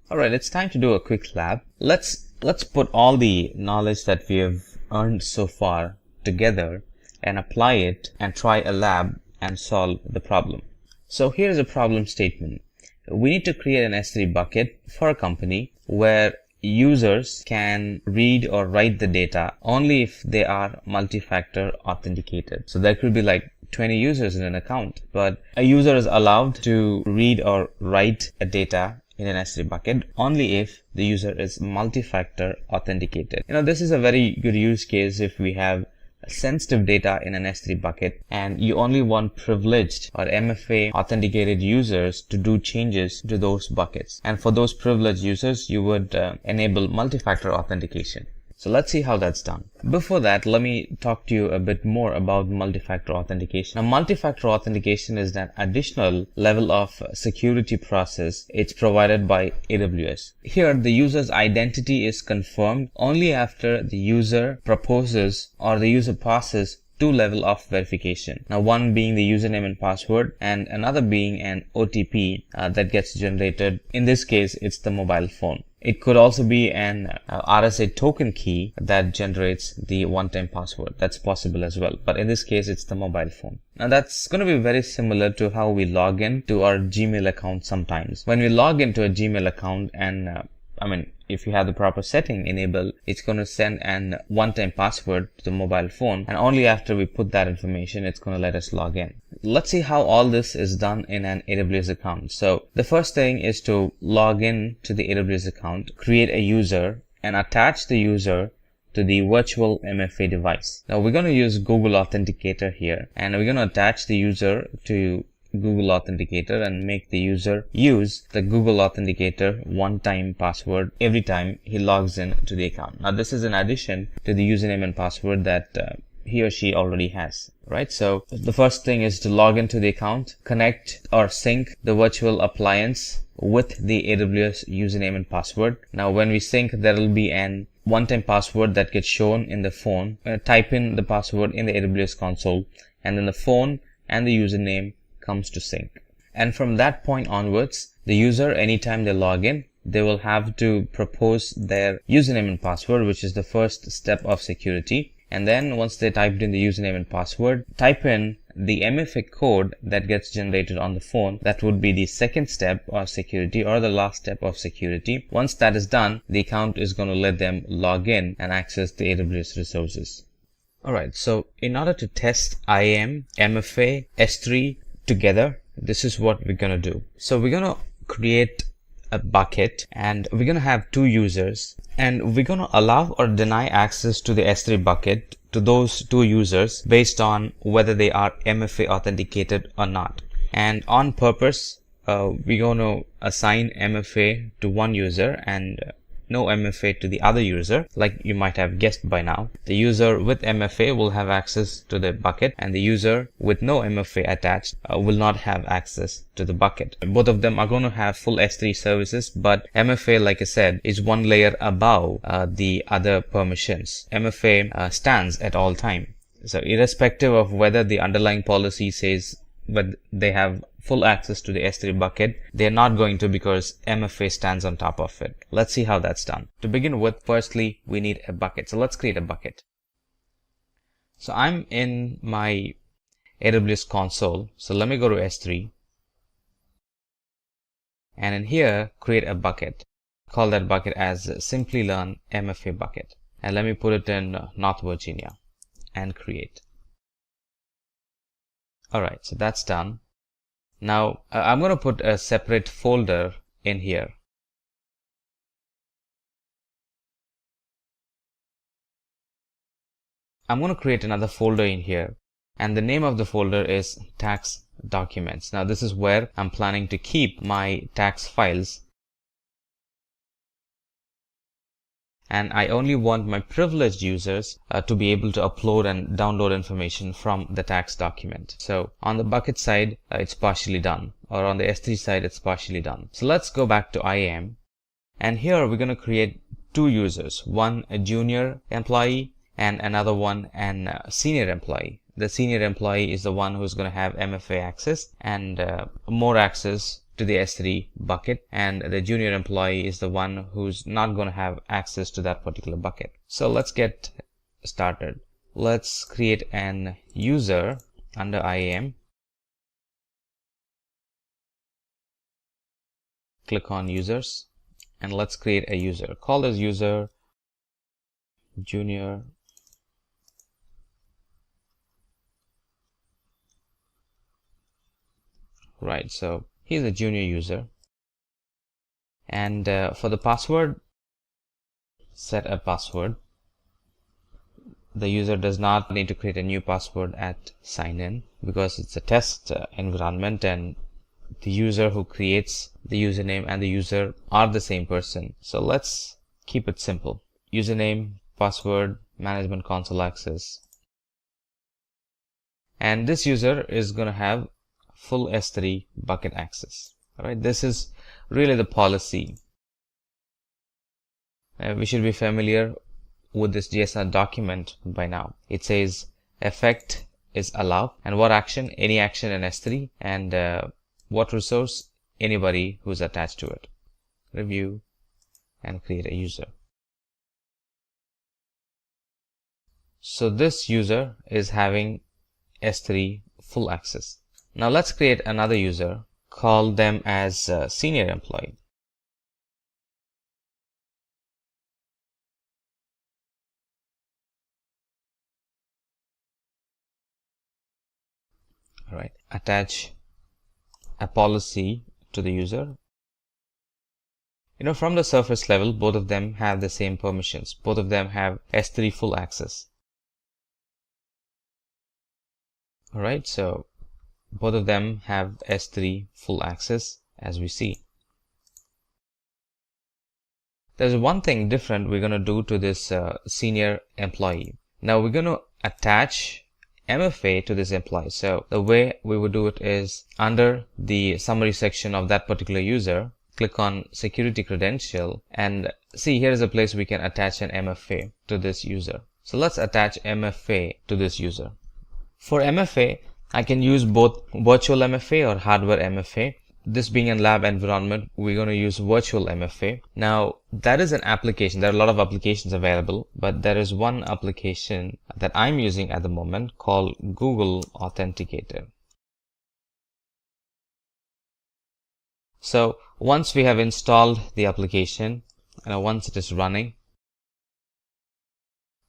All right, it's time to do a quick lab. Let's put all the knowledge that we have earned so far together and apply it and try a lab and solve the problem. So here's a problem statement. We need to create an S3 bucket for a company where users can read or write the data only if they are multi-factor authenticated. So there could be like 20 users in an account, but a user is allowed to read or write a data in an S3 bucket only if the user is multi-factor authenticated. This is a very good use case if we have sensitive data in an S3 bucket and you only want privileged or MFA authenticated users to do changes to those buckets. And for those privileged users, you would enable multi-factor authentication. So let's see how that's done. Before that, let me talk to you a bit more about multi-factor authentication. Now, multi-factor authentication is that additional level of security process. It's provided by AWS. Here, the user's identity is confirmed only after the user proposes or the user passes 2 levels of verification. Now, one being the username and password and another being an OTP that gets generated. In this case, it's the mobile phone. It could also be an RSA token key that generates the one-time password. That's possible as well. But in this case, it's the mobile phone. Now that's going to be very similar to how we log in to our Gmail account sometimes. When we log into a Gmail account and if you have the proper setting enabled, it's going to send an one-time password to the mobile phone, and only after we put that information, it's going to let us log in. Let's see how all this is done in an AWS account. So the first thing is to log in to the AWS account, create a user, and attach the user to the virtual MFA device. Now we're going to use Google Authenticator here, and we're going to attach the user to Google Authenticator and make the user use the Google Authenticator one-time password every time he logs in to the account. Now this is in addition to the username and password that he or she already has, right? So the first thing is to log into the account, connect or sync the virtual appliance with the AWS username and password. Now when we sync, there will be an one-time password that gets shown in the phone. Type in the password in the AWS console, and then the phone and the username comes to sync. And from that point onwards, the user, anytime they log in, they will have to propose their username and password, which is the first step of security. And then once they typed in the username and password, type in the MFA code that gets generated on the phone. That would be the second step of security or the last step of security. Once that is done, the account is going to let them log in and access the AWS resources. Alright, so in order to test IAM, MFA, S3 together, this is what we're going to do. So we're going to create a bucket and we're going to have 2 users, and we're going to allow or deny access to the S3 bucket to those 2 users based on whether they are MFA authenticated or not. And on purpose, we're going to assign MFA to one user and no MFA to the other user. Like you might have guessed by now, the user with MFA will have access to the bucket, and the user with no MFA attached will not have access to the bucket. Both of them are going to have full S3 services, but MFA, like I said, is one layer above the other permissions. MFA stands at all time. So irrespective of whether the underlying policy says but they have full access to the S3 bucket, they're not going to, because MFA stands on top of it. Let's see how that's done. To begin with, firstly, we need a bucket. So let's create a bucket. So I'm in my AWS console. So let me go to S3. And in here, create a bucket. Call that bucket as Simplilearn MFA bucket. And let me put it in North Virginia and create. Alright, so that's done. Now I'm going to put a separate folder in here. I'm going to create another folder in here, and the name of the folder is tax documents. Now this is where I'm planning to keep my tax files, and I only want my privileged users to be able to upload and download information from the tax document. So on the bucket side, it's partially done. or on the S3 side, it's partially done. So let's go back to IAM. And here we're going to create two users, one a junior employee and another one an senior employee. The senior employee is the one who's going to have MFA access and more access to the S3 bucket, and the junior employee is the one who's not going to have access to that particular bucket. So let's get started. Let's create an user under IAM. Click on users and let's create a user. Call this user junior right. So he's a junior user, and for the password, set a password. The user does not need to create a new password at sign in because it's a test environment, and the user who creates the username and the user are the same person. So let's keep it simple. Username, password, management console access. And this user is going to have full S3 bucket access. All right, this is really the policy. We should be familiar with this JSON document by now. It says effect is allowed, and what action? Any action in S3, and what resource? Anybody who's attached to it. Review and create a user. So this user is having S3 full access. Now let's create another user, call them as senior employee. All right, attach a policy to the user. From the surface level, both of them have the same permissions. Both of them have S3 full access. All right, so both of them have S3 full access, as we see. There's one thing different we're going to do to this senior employee. Now we're going to attach MFA to this employee. So the way we would do it is under the summary section of that particular user, click on security credential, and see here is a place we can attach an MFA to this user. So let's attach MFA to this user. For MFA, I can use both virtual MFA or hardware MFA. This being a lab environment, we're going to use virtual MFA. Now, that is an application. There are a lot of applications available, but there is one application that I'm using at the moment called Google Authenticator. So once we have installed the application, once it is running,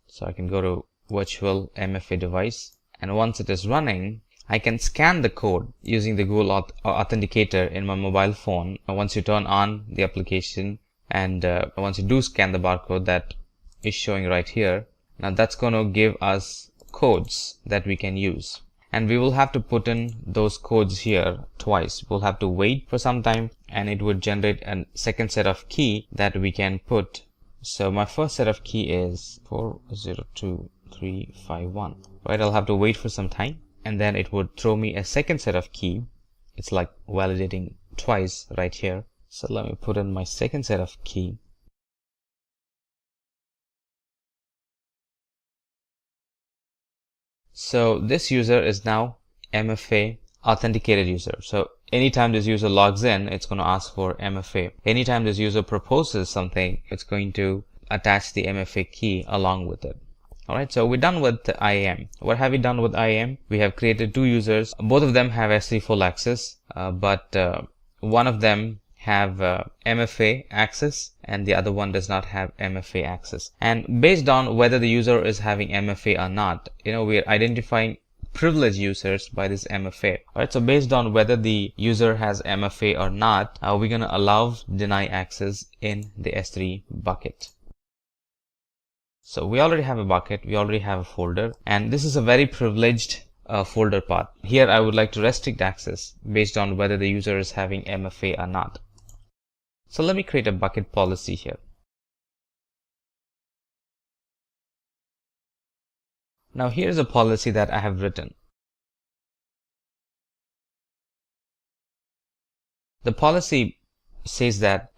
so I can go to virtual MFA device, and once it is running, I can scan the code using the Google Authenticator in my mobile phone. Once you turn on the application and once you do scan the barcode that is showing right here, now that's going to give us codes that we can use. And we will have to put in those codes here twice. We'll have to wait for some time and it would generate a second set of key that we can put. So my first set of key is 402351. Right, I'll have to wait for some time. And then it would throw me a second set of key. It's like validating twice right here. So let me put in my second set of key. So this user is now MFA authenticated user. So anytime this user logs in, it's going to ask for MFA. Anytime this user proposes something, it's going to attach the MFA key along with it. Alright, so we're done with the IAM. What have we done with IAM? We have created two users. Both of them have S3 full access, but one of them have MFA access and the other one does not have MFA access. And based on whether the user is having MFA or not, we're identifying privileged users by this MFA. Alright, so based on whether the user has MFA or not, we're going to allow deny access in the S3 bucket. So we already have a bucket, we already have a folder, and this is a very privileged folder path. Here I would like to restrict access based on whether the user is having MFA or not. So let me create a bucket policy here. Now here's a policy that I have written. The policy says that,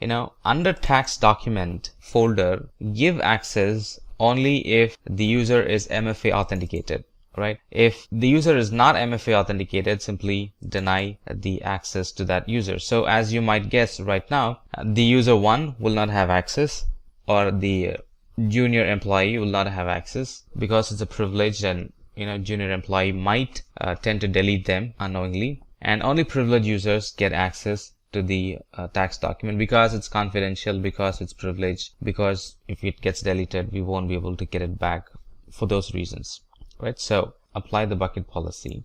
under tags document folder, give access only if the user is MFA authenticated, right? If the user is not MFA authenticated, simply deny the access to that user. So as you might guess right now, the user 1 will not have access, or the junior employee will not have access because it's a privileged, and junior employee might tend to delete them unknowingly, and only privileged users get access to the tax document because it's confidential, because it's privileged, because if it gets deleted, we won't be able to get it back for those reasons, right? So apply the bucket policy.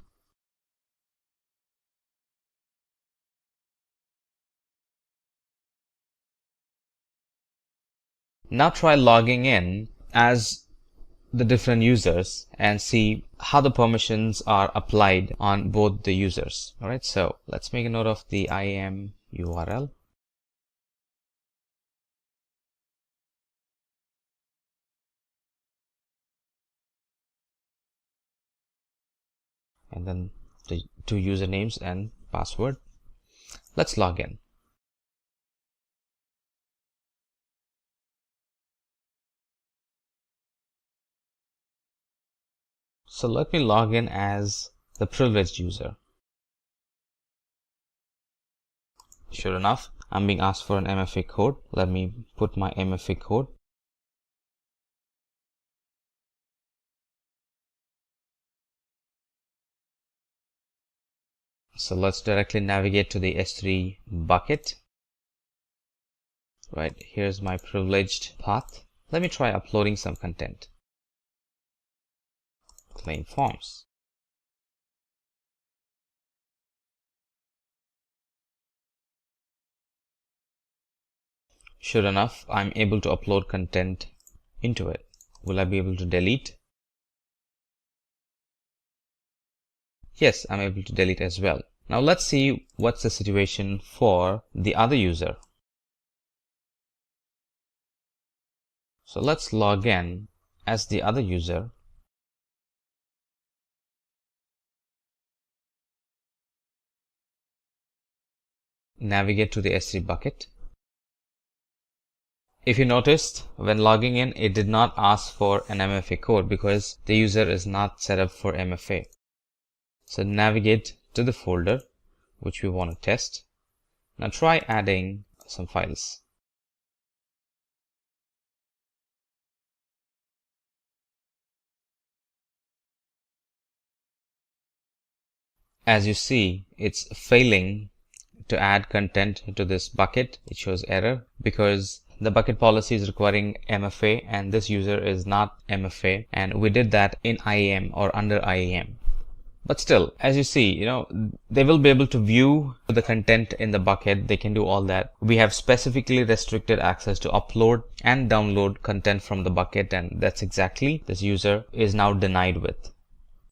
Now try logging in as the different users and see how the permissions are applied on both the users. All right, so let's make a note of the IAM URL. And then the 2 usernames and password. Let's log in. So let me log in as the privileged user. Sure enough, I'm being asked for an MFA code. Let me put my MFA code. So let's directly navigate to the S3 bucket. Right, here's my privileged path. Let me try uploading some content. Claim forms. Sure enough, I'm able to upload content into it. Will I be able to delete? Yes, I'm able to delete as well. Now let's see what's the situation for the other user. So let's log in as the other user. Navigate to the S3 bucket. If you noticed, when logging in, it did not ask for an MFA code because the user is not set up for MFA. So navigate to the folder which we want to test. Now try adding some files. As you see, it's failing to add content to this bucket. It shows error because the bucket policy is requiring MFA and this user is not MFA, and we did that in IAM or under IAM. But still, as you see, they will be able to view the content in the bucket. They can do all that. We have specifically restricted access to upload and download content from the bucket, and that's exactly this user is now denied with.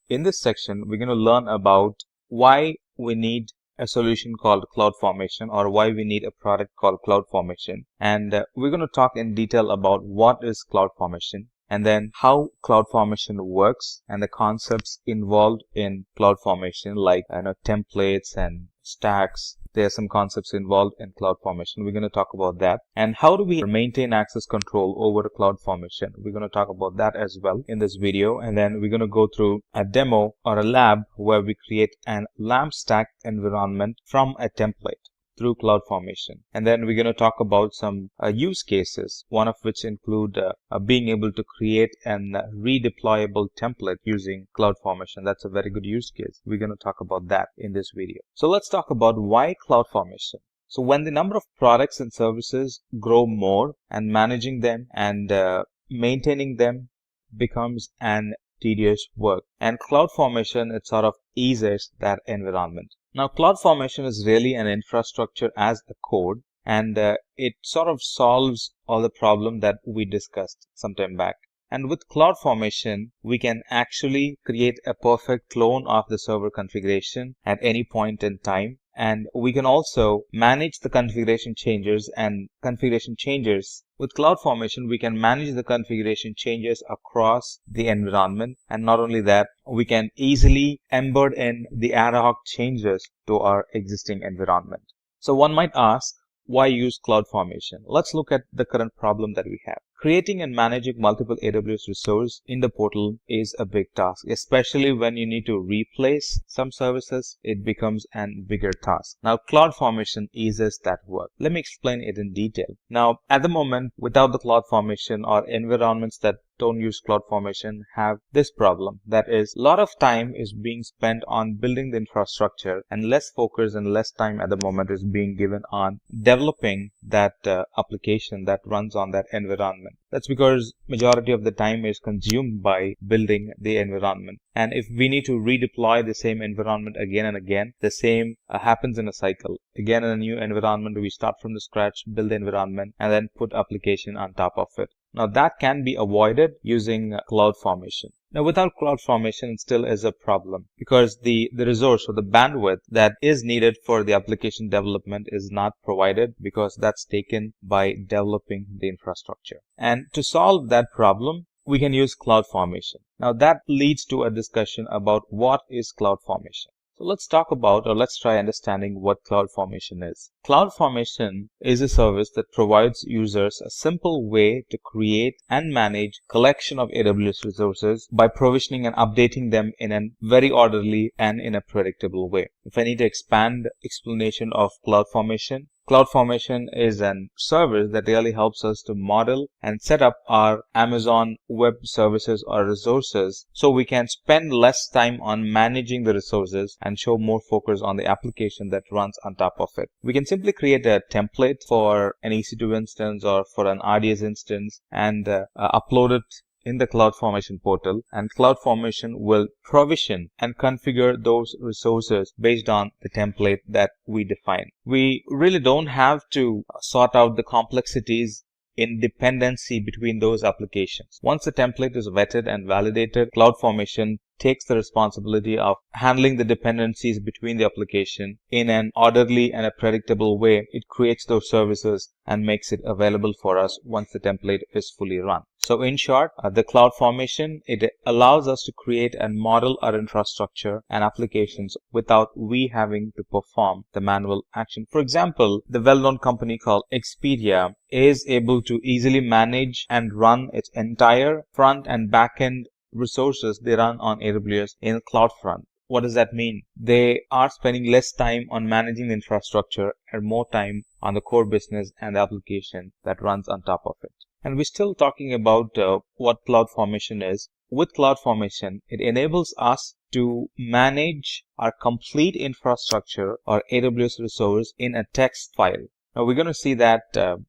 In this section, we're going to learn about why we need a solution called CloudFormation, or why we need a product called CloudFormation. And we're going to talk in detail about what is CloudFormation, and then how CloudFormation works and the concepts involved in CloudFormation, like templates and stacks. There are some concepts involved in CloudFormation. We're going to talk about that. And how do we maintain access control over CloudFormation? We're going to talk about that as well in this video. And then we're going to go through a demo or a lab where we create an LAMP stack environment from a template through CloudFormation. And then we're going to talk about some use cases, one of which include being able to create an redeployable template using CloudFormation. That's a very good use case. We're going to talk about that in this video. So let's talk about why CloudFormation. So when the number of products and services grow more, and managing them and maintaining them becomes an tedious work, and CloudFormation, it sort of eases that environment. Now, CloudFormation is really an infrastructure as a code, and it sort of solves all the problem that we discussed some time back. And with CloudFormation, we can actually create a perfect clone of the server configuration at any point in time. And we can also manage the configuration changes With CloudFormation, we can manage the configuration changes across the environment. And not only that, we can easily embed in the ad hoc changes to our existing environment. So one might ask, why use CloudFormation? Let's look at the current problem that we have. Creating and managing multiple AWS resources in the portal is a big task, especially when you need to replace some services. It becomes a bigger task. Now, CloudFormation eases that work. Let me explain it in detail. Now, at the moment, without the CloudFormation, or environments that don't use CloudFormation have this problem. That is, a lot of time is being spent on building the infrastructure, and less focus and less time at the moment is being given on developing that application that runs on that environment. That's because majority of the time is consumed by building the environment. And if we need to redeploy the same environment again and again, the same happens in a cycle. Again, in a new environment, we start from the scratch, build the environment, and then put application on top of it. Now that can be avoided using CloudFormation. Now without CloudFormation, it still is a problem because the resource or the bandwidth that is needed for the application development is not provided because that's taken by developing the infrastructure. And to solve that problem, we can use CloudFormation. Now that leads to a discussion about what is CloudFormation. So let's talk about, or let's try understanding what CloudFormation is. CloudFormation is a service that provides users a simple way to create and manage collection of AWS resources by provisioning and updating them in a very orderly and in a predictable way. If I need to expand explanation of CloudFormation, CloudFormation is a service that really helps us to model and set up our Amazon Web Services or resources so we can spend less time on managing the resources and show more focus on the application that runs on top of it. We can simply create a template for an EC2 instance or for an RDS instance and upload it in the CloudFormation portal, and CloudFormation will provision and configure those resources based on the template that we define. We really don't have to sort out the complexities in dependency between those applications. Once the template is vetted and validated, CloudFormation takes the responsibility of handling the dependencies between the application in an orderly and a predictable way. It creates those services and makes it available for us once the template is fully run. So in short, the CloudFormation, it allows us to create and model our infrastructure and applications without we having to perform the manual action. For example, the well-known company called Expedia is able to easily manage and run its entire front and back-end resources they run on AWS in CloudFront. What does that mean? They are spending less time on managing the infrastructure and more time on the core business and the application that runs on top of it. And we're still talking about what CloudFormation is. With CloudFormation, it enables us to manage our complete infrastructure or AWS resource in a text file. Now we're going to see that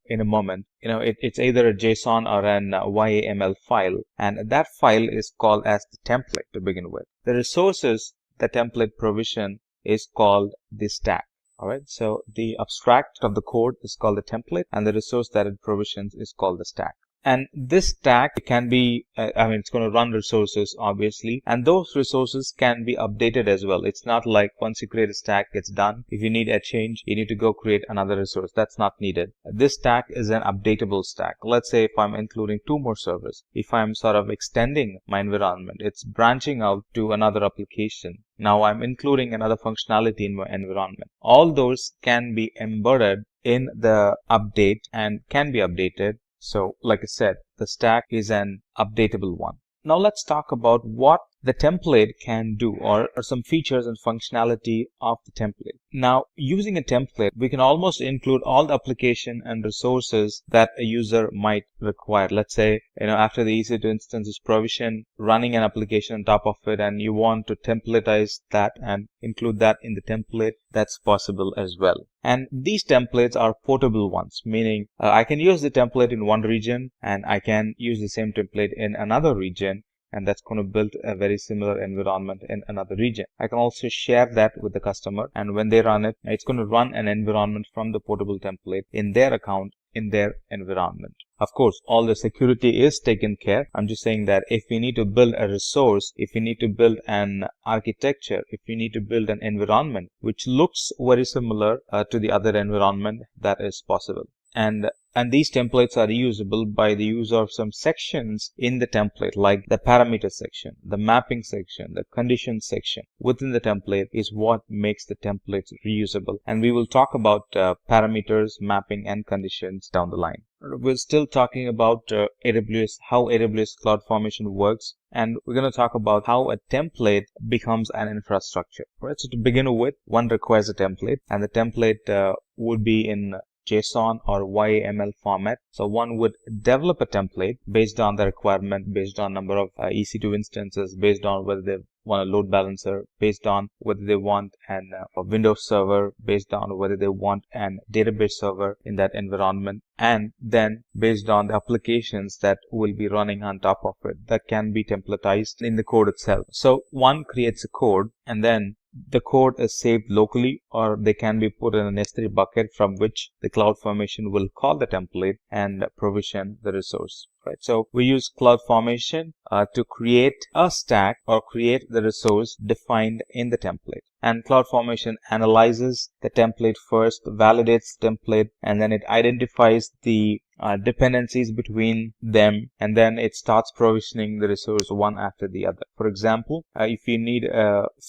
in a moment. It's either a JSON or an YAML file, and that file is called as the template to begin with. The resources the template provision is called the stack. Alright, so the abstract of the code is called the template, and the resource that it provisions is called the stack. And this stack can be, it's going to run resources obviously, and those resources can be updated as well. It's not like once you create a stack, it's done. If you need a change, you need to go create another resource. That's not needed. This stack is an updatable stack. Let's say if I'm including 2 more servers, if I'm sort of extending my environment, it's branching out to another application. Now I'm including another functionality in my environment. All those can be embedded in the update and can be updated. So like I said, the stack is an updatable one. Now let's talk about what the template can do, or some features and functionality of the template. Now, using a template, we can almost include all the application and resources that a user might require. Let's say, after the EC2 instance is provisioned, running an application on top of it, and you want to templatize that and include that in the template, that's possible as well. And these templates are portable ones, meaning I can use the template in one region and I can use the same template in another region, and that's going to build a very similar environment in another region. I can also share that with the customer, and when they run it, it's going to run an environment from the portable template in their account, in their environment. Of course, all the security is taken care. I'm just saying that if we need to build a resource, if we need to build an architecture, if we need to build an environment which looks very similar to the other environment, that is possible. And these templates are reusable by the use of some sections in the template, like the parameter section, the mapping section, the condition section within the template is what makes the templates reusable. And we will talk about parameters, mapping, and conditions down the line. We're still talking about how AWS CloudFormation works, and we're going to talk about how a template becomes an infrastructure. Right? So to begin with, one requires a template, and the template would be in JSON or YAML format. So one would develop a template based on the requirement, based on number of EC2 instances, based on whether they want a load balancer, based on whether they want a Windows server, based on whether they want an database server in that environment, and then based on the applications that will be running on top of it that can be templatized in the code itself. So one creates a code, and then the code is saved locally, or they can be put in an S3 bucket from which the CloudFormation will call the template and provision the resource. Right. So we use CloudFormation to create a stack or create the resource defined in the template. And CloudFormation analyzes the template first, validates the template, and then it identifies the dependencies between them, and then it starts provisioning the resource one after the other. For example, if you need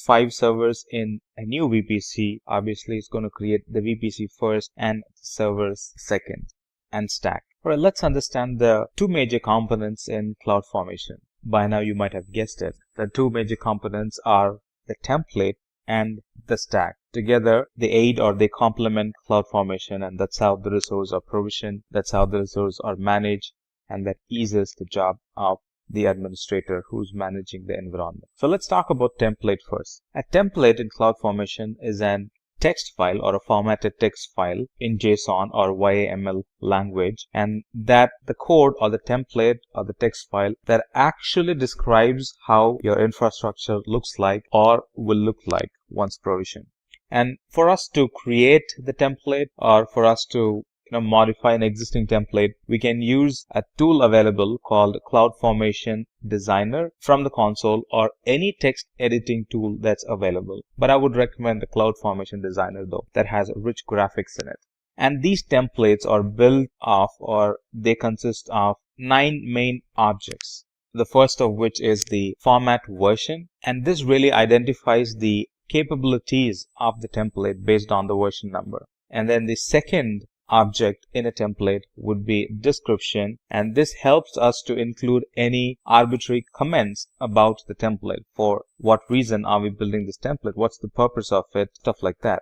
5 servers in a new VPC, obviously it's going to create the VPC first and servers second and stack. Alright, let's understand the two major components in CloudFormation. By now you might have guessed it. The two major components are the template and the stack. Together they aid or they complement CloudFormation, and that's how the resources are provisioned, that's how the resources are managed, and that eases the job of the administrator who's managing the environment. So let's talk about template first. A template in CloudFormation is an text file or a formatted text file in JSON or YAML language, and that the code or the template or the text file that actually describes how your infrastructure looks like or will look like once provisioned. And for us to create the template, or for us to modify an existing template, we can use a tool available called CloudFormation Designer from the console, or any text editing tool that's available. But I would recommend the CloudFormation Designer though, that has rich graphics in it. And these templates are built off, or they consist of 9 main objects. The first of which is the format version, and this really identifies the capabilities of the template based on the version number. And then the second object in a template would be description, and this helps us to include any arbitrary comments about the template. For what reason are we building this template? What's the purpose of it? Stuff like that.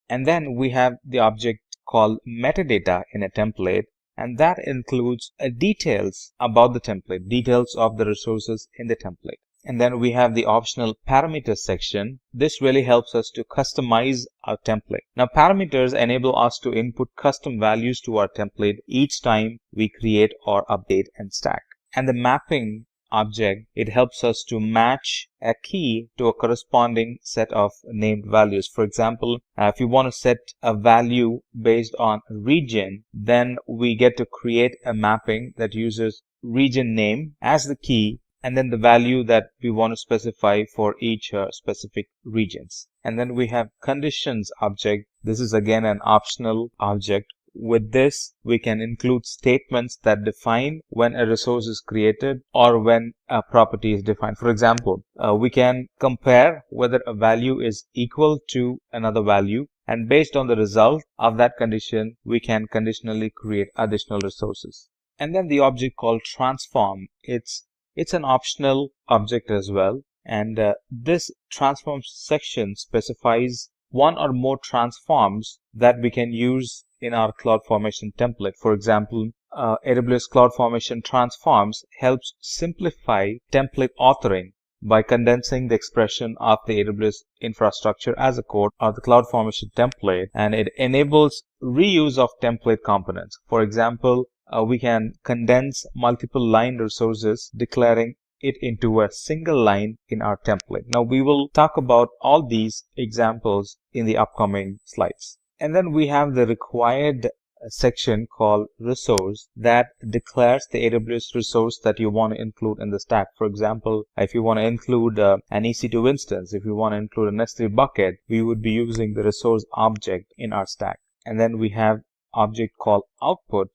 And then we have the object called metadata in a template, and that includes details about the template, details of the resources in the template. And then we have the optional parameters section. This really helps us to customize our template. Now, parameters enable us to input custom values to our template each time we create or update and stack. And the mapping object, it helps us to match a key to a corresponding set of named values. For example, if you want to set a value based on region, then we get to create a mapping that uses region name as the key, and then the value that we want to specify for each specific regions. And then we have conditions object. This is again an optional object. With this, we can include statements that define when a resource is created or when a property is defined. For example, we can compare whether a value is equal to another value, and based on the result of that condition, we can conditionally create additional resources. And then the object called transform. It's an optional object as well, and this transform section specifies one or more transforms that we can use in our CloudFormation template. For example, AWS CloudFormation transforms helps simplify template authoring by condensing the expression of the AWS infrastructure as a code or the CloudFormation template, and it enables reuse of template components. For example, we can condense multiple line resources, declaring it into a single line in our template. Now we will talk about all these examples in the upcoming slides. And then we have the required section called resource that declares the AWS resource that you want to include in the stack. For example, if you want to include an EC2 instance, if you want to include an S3 bucket, we would be using the resource object in our stack. And then we have object called output.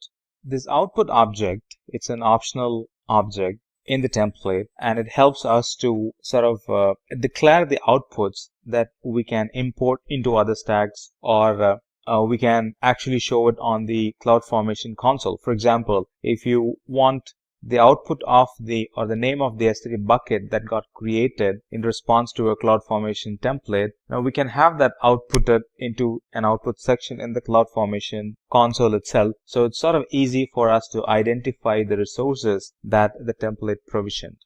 This output object, it's an optional object in the template, and it helps us to sort of declare the outputs that we can import into other stacks, or we can actually show it on the CloudFormation console. For example, if you want the output of the name of the S3 bucket that got created in response to a CloudFormation template, now we can have that outputted into an output section in the CloudFormation console itself. So it's sort of easy for us to identify the resources that the template provisioned.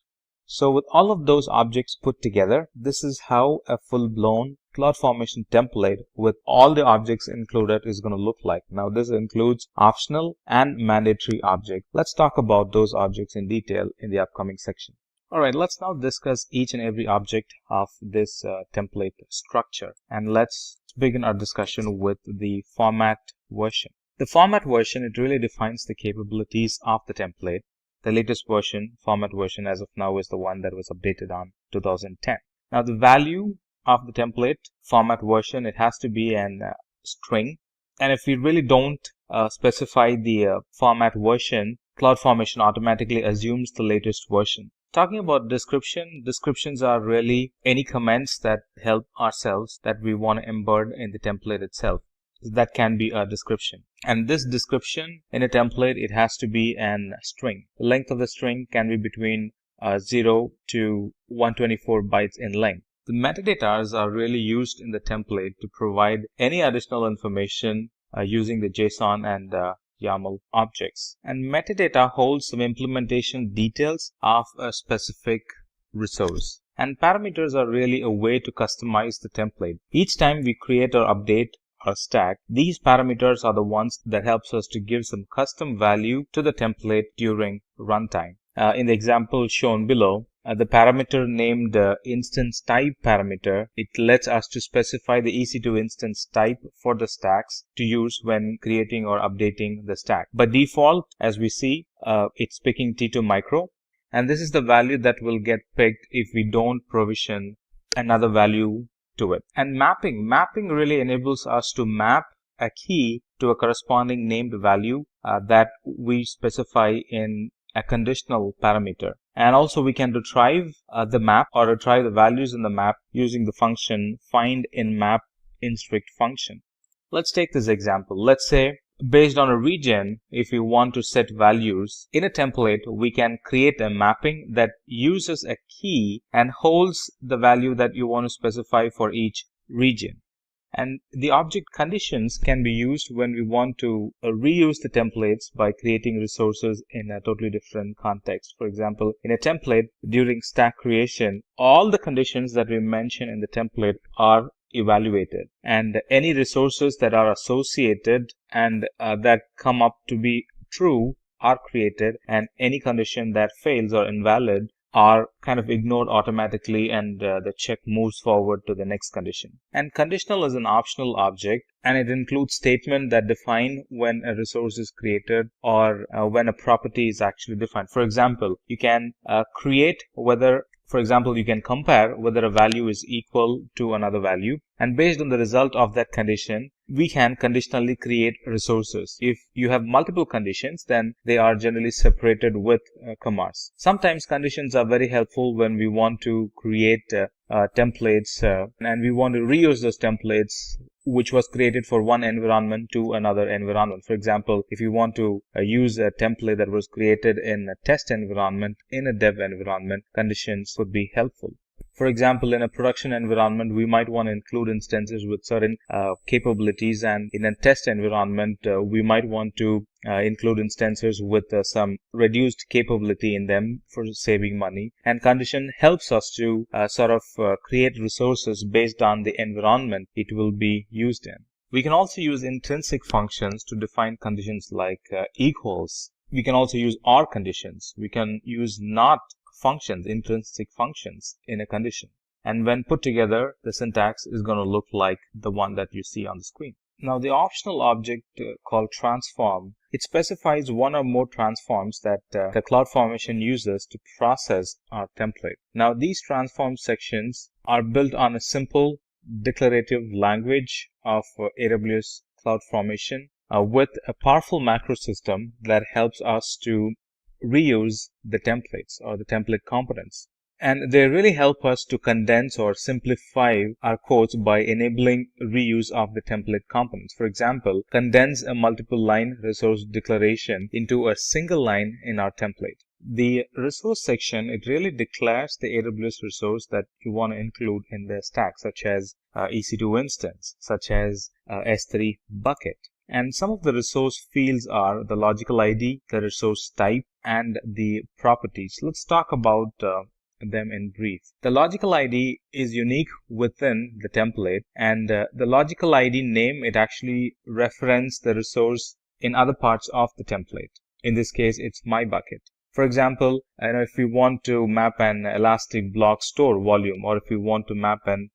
So with all of those objects put together, this is how a full-blown CloudFormation template with all the objects included is going to look like. Now this includes optional and mandatory objects. Let's talk about those objects in detail in the upcoming section. Alright, let's now discuss each and every object of this template structure. And let's begin our discussion with the format version. The format version, it really defines the capabilities of the template. The latest version, format version as of now, is the one that was updated on 2010. Now the value of the template format version, it has to be an string, and if we really don't specify the format version, CloudFormation automatically assumes the latest version. Talking about descriptions are really any comments that help ourselves that we want to embed in the template itself. That can be a description, and this description in a template, it has to be an string. The length of the string can be between 0 to 124 bytes in length. The metadatas are really used in the template to provide any additional information using the JSON and YAML objects. And metadata holds some implementation details of a specific resource. And parameters are really a way to customize the template. Each time we create or update our stack, these parameters are the ones that helps us to give some custom value to the template during runtime. In the example shown below, the parameter named instance type parameter, it lets us to specify the EC2 instance type for the stacks to use when creating or updating the stack. By default, as we see, it's picking T2 micro, and this is the value that will get picked if we don't provision another value to it. And mapping really enables us to map a key to a corresponding named value that we specify in a conditional parameter. And also we can retrieve the map or retrieve the values in the map using the function findInMapInStrict function. Let's take this example. Let's say based on a region, if we want to set values in a template, we can create a mapping that uses a key and holds the value that you want to specify for each region. And the object conditions can be used when we want to reuse the templates by creating resources in a totally different context. For example, in a template, during stack creation, all the conditions that we mention in the template are evaluated, and any resources that are associated and that come up to be true are created, and any condition that fails or invalid are kind of ignored automatically, and the check moves forward to the next condition. And conditional is an optional object, and it includes statements that define when a resource is created or when a property is actually defined. For example, you can you can compare whether a value is equal to another value, and based on the result of that condition, we can conditionally create resources. If you have multiple conditions, then they are generally separated with commas. Sometimes conditions are very helpful when we want to create templates and we want to reuse those templates which was created for one environment to another environment. For example, if you want to use a template that was created in a test environment in a dev environment, conditions would be helpful. For example, in a production environment, we might want to include instances with certain capabilities, and in a test environment, we might want to include instances with some reduced capability in them for saving money. And condition helps us to create resources based on the environment it will be used in. We can also use intrinsic functions to define conditions like equals. We can also use OR conditions. We can use NOT functions, intrinsic functions in a condition. And when put together, the syntax is going to look like the one that you see on the screen. Now, the optional object called transform, it specifies one or more transforms that the CloudFormation uses to process our template. Now, these transform sections are built on a simple declarative language of AWS CloudFormation. with a powerful macro system that helps us to reuse the templates or the template components. And they really help us to condense or simplify our codes by enabling reuse of the template components. For example, condense a multiple line resource declaration into a single line in our template. The resource section, it really declares the AWS resource that you want to include in the stack, such as EC2 instance, such as S3 bucket. And some of the resource fields are the logical ID, the resource type, and the properties. Let's talk about them in brief. The logical ID is unique within the template, and the logical ID name, it actually references the resource in other parts of the template. In this case, it's my bucket. For example, if you want to map an Elastic block store volume, or if you want to map an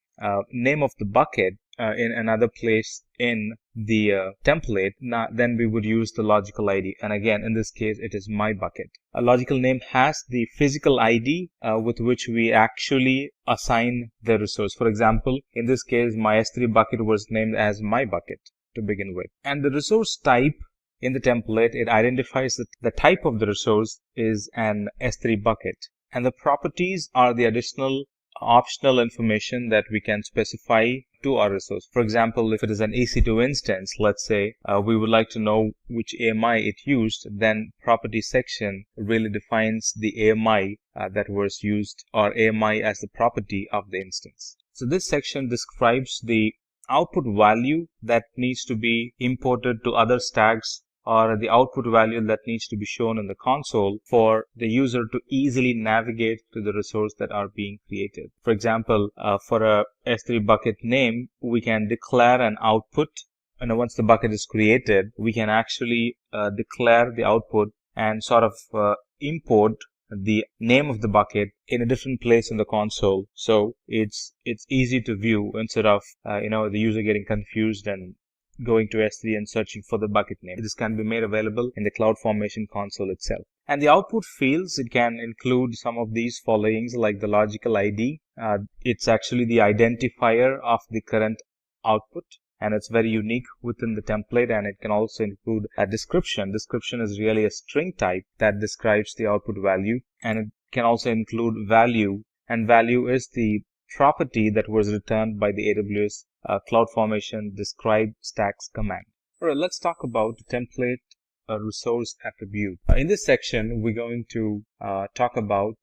name of the bucket in another place in the template, then we would use the logical ID. And again, in this case, it is my bucket. A logical name has the physical ID with which we actually assign the resource. For example, in this case, my S3 bucket was named as my bucket to begin with. And the resource type in the template, it identifies that the type of the resource is an S3 bucket. And the properties are the additional optional information that we can specify to our resource. For example, if it is an EC2 instance, let's say we would like to know which AMI it used, then property section really defines the AMI that was used, or AMI as the property of the instance. So this section describes the output value that needs to be imported to other stacks, or the output value that needs to be shown in the console for the user to easily navigate to the resource that are being created. For example, for a S3 bucket name, we can declare an output, and once the bucket is created, we can actually declare the output and sort of import the name of the bucket in a different place in the console, so it's easy to view instead of the user getting confused and going to S3 and searching for the bucket name. This can be made available in the CloudFormation console itself. And the output fields, it can include some of these followings, like the logical ID. It's actually the identifier of the current output, and it's very unique within the template. And it can also include a description. Description is really a string type that describes the output value, and it can also include value, and value is the property that was returned by the AWS CloudFormation describe stacks command. All right, let's talk about the template resource attribute. In this section, we're going to talk about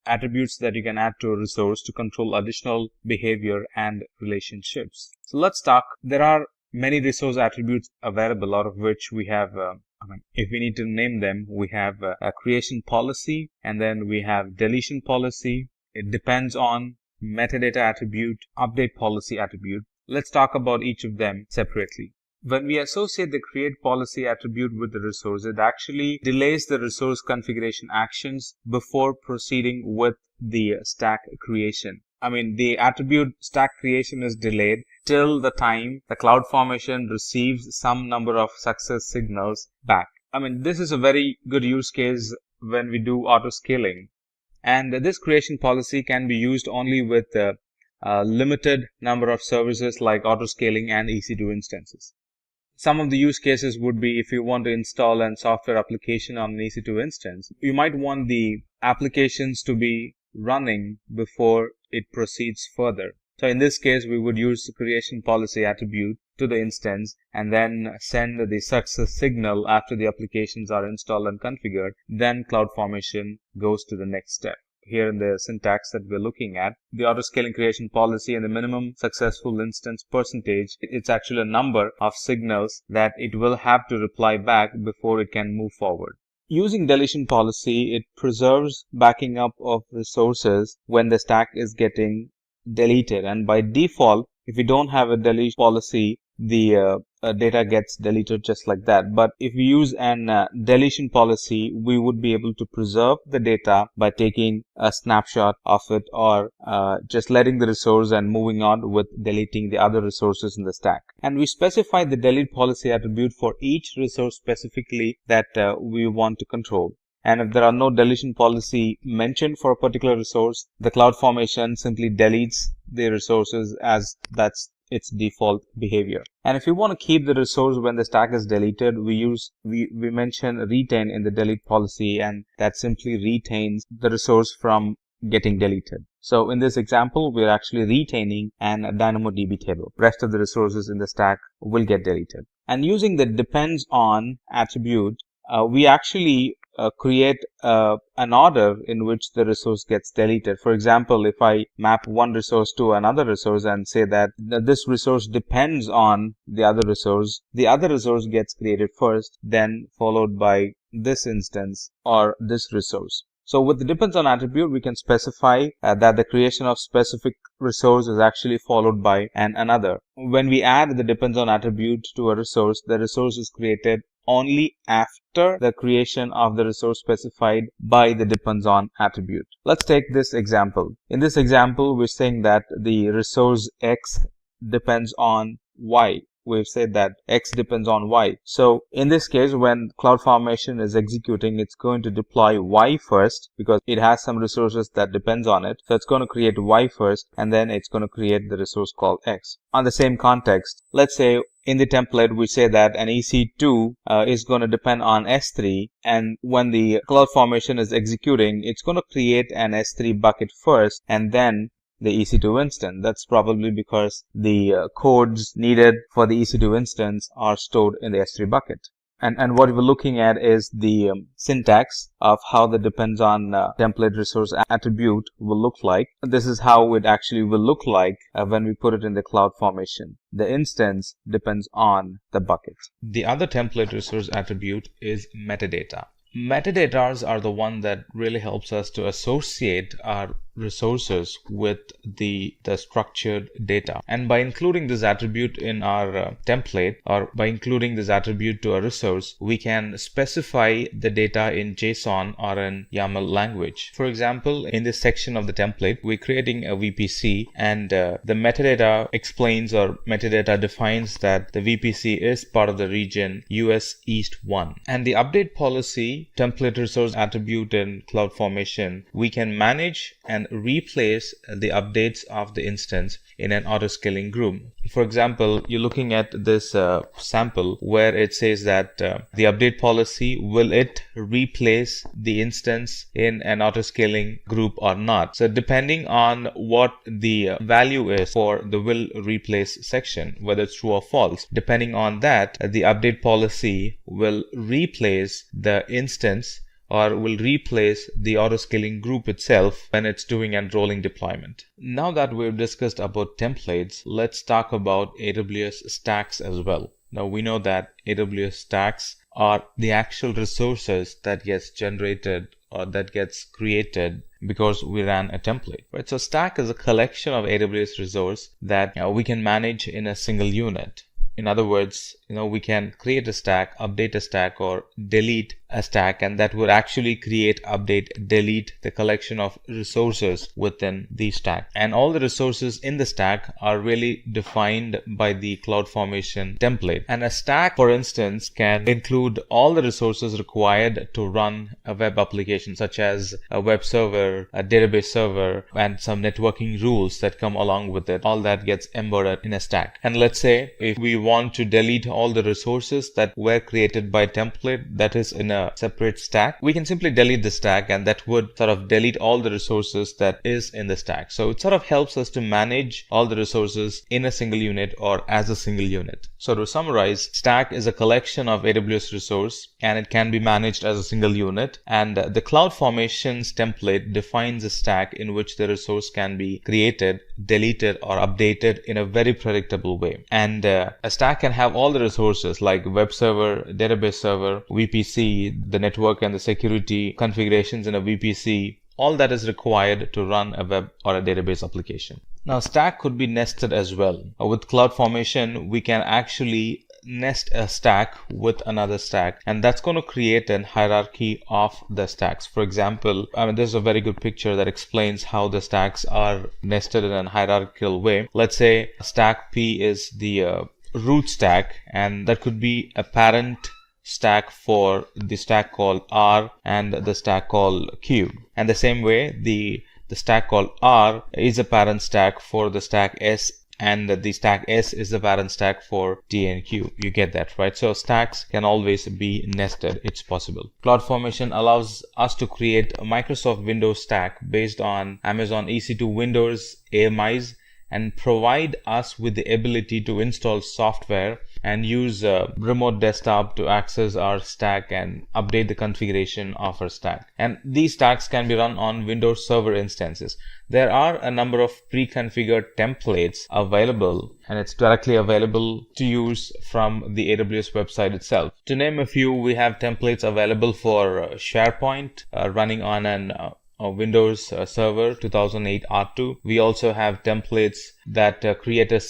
attributes that you can add to a resource to control additional behavior and relationships. So let's talk. There are many resource attributes available, out of which we have, if we need to name them, we have a creation policy, and then we have deletion policy. It depends on metadata attribute, update policy attribute. Let's talk about each of them separately. When we associate the create policy attribute with the resource, it actually delays the resource configuration actions before proceeding with the stack creation. The attribute stack creation is delayed till the time the CloudFormation receives some number of success signals back. This is a very good use case when we do auto-scaling. And this creation policy can be used only with a limited number of services like auto-scaling and EC2 instances. Some of the use cases would be if you want to install a software application on an EC2 instance, you might want the applications to be running before it proceeds further. So in this case, we would use the creation policy attribute to the instance and then send the success signal after the applications are installed and configured. Then CloudFormation goes to the next step. Here in the syntax that we're looking at, the auto-scaling creation policy and the minimum successful instance percentage, it's actually a number of signals that it will have to reply back before it can move forward. Using deletion policy, it preserves backing up of resources when the stack is getting deleted. And by default, if you don't have a deletion policy, the data gets deleted just like that. But if we use an deletion policy, we would be able to preserve the data by taking a snapshot of it, or just letting the resource and moving on with deleting the other resources in the stack. And we specify the delete policy attribute for each resource specifically that we want to control. And if there are no deletion policy mentioned for a particular resource, the CloudFormation simply deletes the resources as that's its default behavior. And if you want to keep the resource when the stack is deleted, we mention retain in the delete policy, and that simply retains the resource from getting deleted. So in this example, we're actually retaining an DynamoDB table. Rest of the resources in the stack will get deleted. And using the depends on attribute, we actually create an order in which the resource gets deleted. For example, if I map one resource to another resource and say that this resource depends on the other resource gets created first, then followed by this instance or this resource. So with the depends on attribute, we can specify that the creation of specific resource is actually followed by another. When we add the depends on attribute to a resource, the resource is created only after the creation of the resource specified by the depends on attribute. Let's take this example. In this example, we're saying that the resource X depends on Y. We've said that X depends on Y. So in this case, when CloudFormation is executing, it's going to deploy Y first because it has some resources that depends on it. So it's going to create Y first, and then it's going to create the resource called X. On the same context, let's say in the template, we say that an EC2 is going to depend on S3, and when the CloudFormation is executing, it's going to create an S3 bucket first, and then the EC2 instance. That's probably because the codes needed for the EC2 instance are stored in the S3 bucket. And what we're looking at is the syntax of how the depends on template resource attribute will look like. This is how it actually will look like when we put it in the CloudFormation. The instance depends on the bucket. The other template resource attribute is metadata. Metadatas are the one that really helps us to associate our resources with the structured data. And by including this attribute in our template, or by including this attribute to a resource, we can specify the data in JSON or in YAML language. For example, in this section of the template, we're creating a VPC, and the metadata explains, or metadata defines, that the VPC is part of the region US East 1. And the update policy template resource attribute in CloudFormation, we can manage and replace the updates of the instance in an autoscaling group. For example, you're looking at this sample where it says that the update policy, will it replace the instance in an autoscaling group or not? So depending on what the value is for the will replace section, whether it's true or false, depending on that, the update policy will replace the instance or will replace the autoscaling group itself when it's doing a rolling deployment. Now that we've discussed about templates, let's talk about AWS stacks as well. Now we know that AWS stacks are the actual resources that gets generated or that gets created because we ran a template, right? So stack is a collection of AWS resource that we can manage in a single unit. In other words, we can create a stack, update a stack, or delete a stack, and that would actually create, update, delete the collection of resources within the stack. And all the resources in the stack are really defined by the CloudFormation template. And a stack, for instance, can include all the resources required to run a web application, such as a web server, a database server, and some networking rules that come along with it. All that gets embedded in a stack. And let's say if we want to delete all the resources that were created by template that is in a separate stack, we can simply delete the stack, and that would sort of delete all the resources that is in the stack. So it sort of helps us to manage all the resources in a single unit or as a single unit. So to summarize, stack is a collection of AWS resource, and it can be managed as a single unit. And the CloudFormation's template defines a stack in which the resource can be created, deleted, or updated in a very predictable way. And a stack can have all the resources like web server, database server, VPC, the network and the security configurations in a VPC, all that is required to run a web or a database application. Now, stack could be nested as well. With CloudFormation, we can actually nest a stack with another stack, and that's going to create a hierarchy of the stacks. For example, there's a very good picture that explains how the stacks are nested in a hierarchical way. Let's say stack P is the root stack, and that could be a parent stack for the stack called R and the stack called Q. And the same way, the stack called R is a parent stack for the stack S and the stack S is the parent stack for T and Q. You get that, right? So stacks can always be nested. It's possible. CloudFormation allows us to create a Microsoft Windows stack based on Amazon EC2 Windows AMIs and provide us with the ability to install software and use a remote desktop to access our stack and update the configuration of our stack. And these stacks can be run on Windows Server instances. There are a number of pre-configured templates available, and it's directly available to use from the AWS website itself. To name a few, we have templates available for SharePoint running on an Windows Server 2008 R2. We also have templates that create a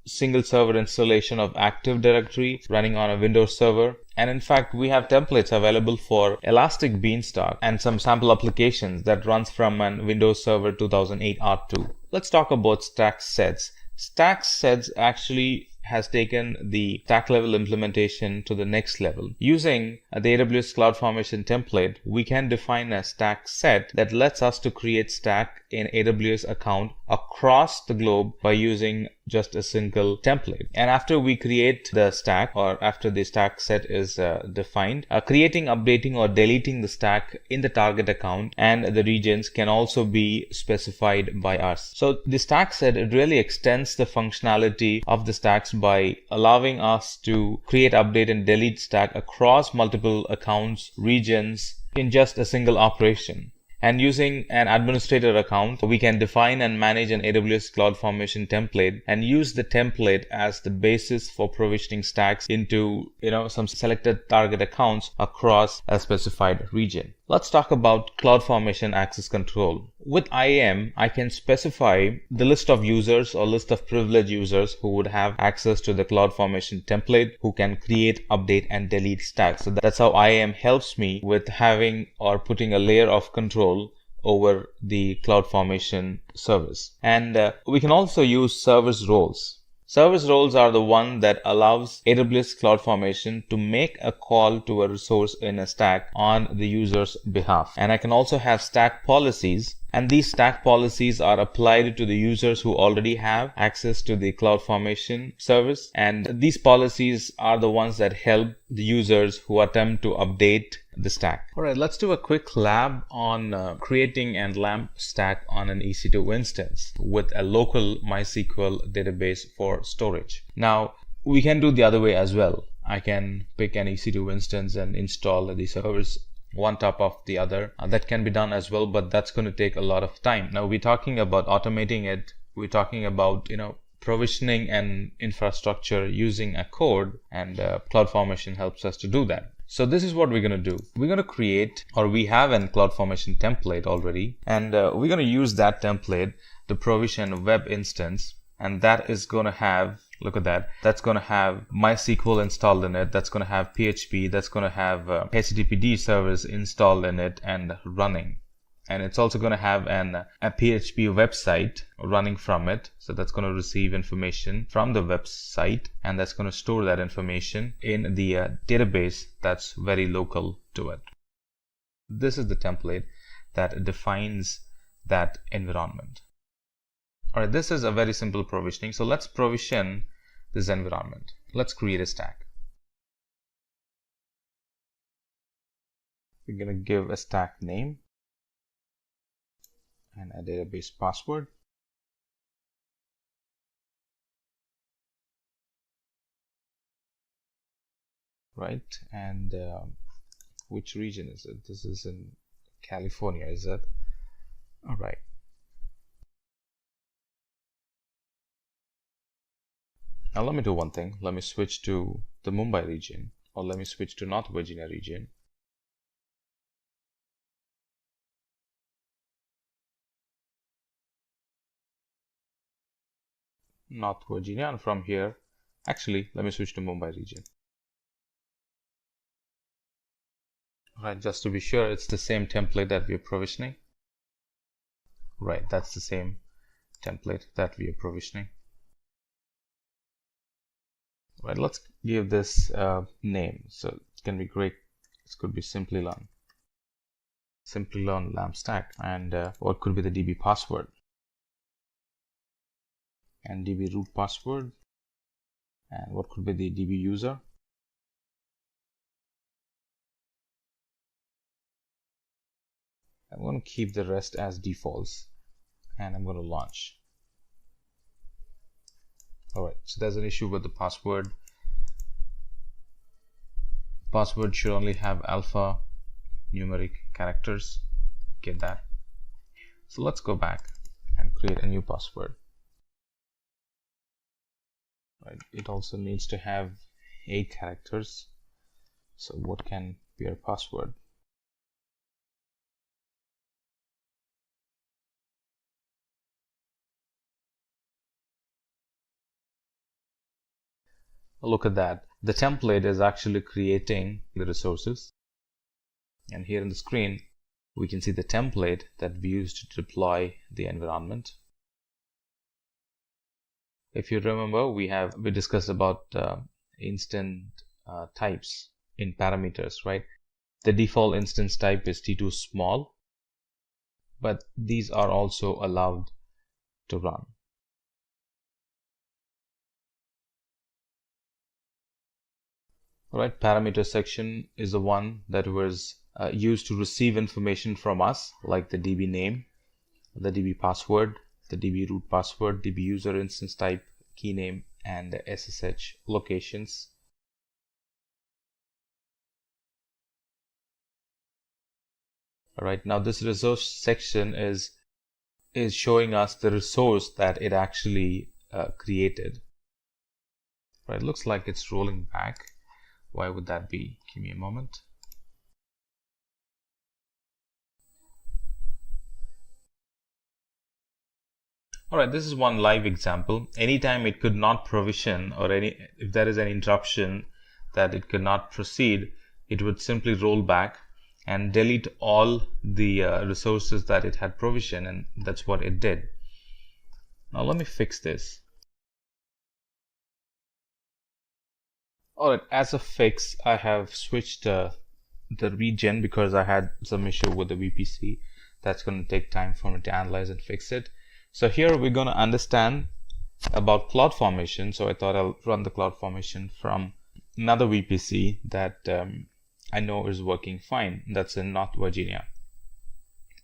single server installation of Active Directory running on a Windows Server. And in fact, we have templates available for Elastic Beanstalk and some sample applications that runs from an Windows Server 2008 R2. Let's talk about stack sets. Stack sets actually has taken the stack level implementation to the next level. Using the AWS CloudFormation template, we can define a stack set that lets us to create stack in AWS account across the globe by using just a single template. And after we create the stack, or after the stack set is defined, creating, updating, or deleting the stack in the target account and the regions can also be specified by us. So the stack set, it really extends the functionality of the stacks by allowing us to create, update, and delete stack across multiple accounts, regions in just a single operation. And using an administrator account, we can define and manage an AWS CloudFormation template and use the template as the basis for provisioning stacks into some selected target accounts across a specified region. Let's talk about CloudFormation access control. With IAM, I can specify the list of users or list of privileged users who would have access to the CloudFormation template, who can create, update, and delete stacks. So that's how IAM helps me with having or putting a layer of control over the CloudFormation service. And we can also use service roles. Service roles are the one that allows AWS CloudFormation to make a call to a resource in a stack on the user's behalf. And I can also have stack policies, and these stack policies are applied to the users who already have access to the CloudFormation service. And these policies are the ones that help the users who attempt to update the stack. All right, let's do a quick lab on creating an LAMP stack on an EC2 instance with a local MySQL database for storage. Now, we can do the other way as well. I can pick an EC2 instance and install the servers one top of the other. That can be done as well, but that's going to take a lot of time. Now, we're talking about automating it. We're talking about, provisioning an infrastructure using a code, and CloudFormation helps us to do that. So this is what we're going to do. We're going to create, or we have a CloudFormation template already, and we're going to use that template to provision a web instance, and that is going to have, look at that, that's going to have MySQL installed in it, that's going to have PHP, that's going to have HTTPD servers installed in it and running. And it's also going to have a PHP website running from it. So that's going to receive information from the website, and that's going to store that information in the database that's very local to it. This is the template that defines that environment. All right, this is a very simple provisioning. So let's provision this environment. Let's create a stack. We're going to give a stack name and a database password. Right, and which region is it? This is in California, is it? All right. Now let me do one thing. Let me switch to the Mumbai region, or let me switch to North Virginia region. North Virginia, and from here, actually, let me switch to Mumbai region. Right, just to be sure, it's the same template that we are provisioning. Right, that's the same template that we are provisioning. Right, let's give this name. So it can be great. This could be Simplilearn LAMP stack, and what could be the DB password. and DB root password, and what could be the DB user. I'm going to keep the rest as defaults, and I'm going to launch. Alright, so there's an issue with the password. Password should only have alpha numeric characters. Get that. So let's go back and create a new password. Right, it also needs to have 8 characters. So what can be our password? Look at that. The template is actually creating the resources. And here in the screen, we can see the template that we used to deploy the environment. If you remember, we discussed about instant types in parameters, right? The default instance type is T2 small, but these are also allowed to run. Alright, parameter section is the one that was used to receive information from us, like the DB name, the DB password, the DB root password, DB user instance type, key name, and the SSH locations. Alright, now this resource section is showing us the resource that it actually created. Right, looks like it's rolling back. Why would that be? Give me a moment. Alright, this is one live example. Anytime it could not provision, or if there is an interruption that it could not proceed, it would simply roll back and delete all the resources that it had provisioned, and that's what it did. Now let me fix this. Alright, as a fix, I have switched the region because I had some issue with the VPC. That's going to take time for me to analyze and fix it. So here we're going to understand about CloudFormation. So I thought I'll run the CloudFormation from another VPC that I know is working fine. That's in North Virginia.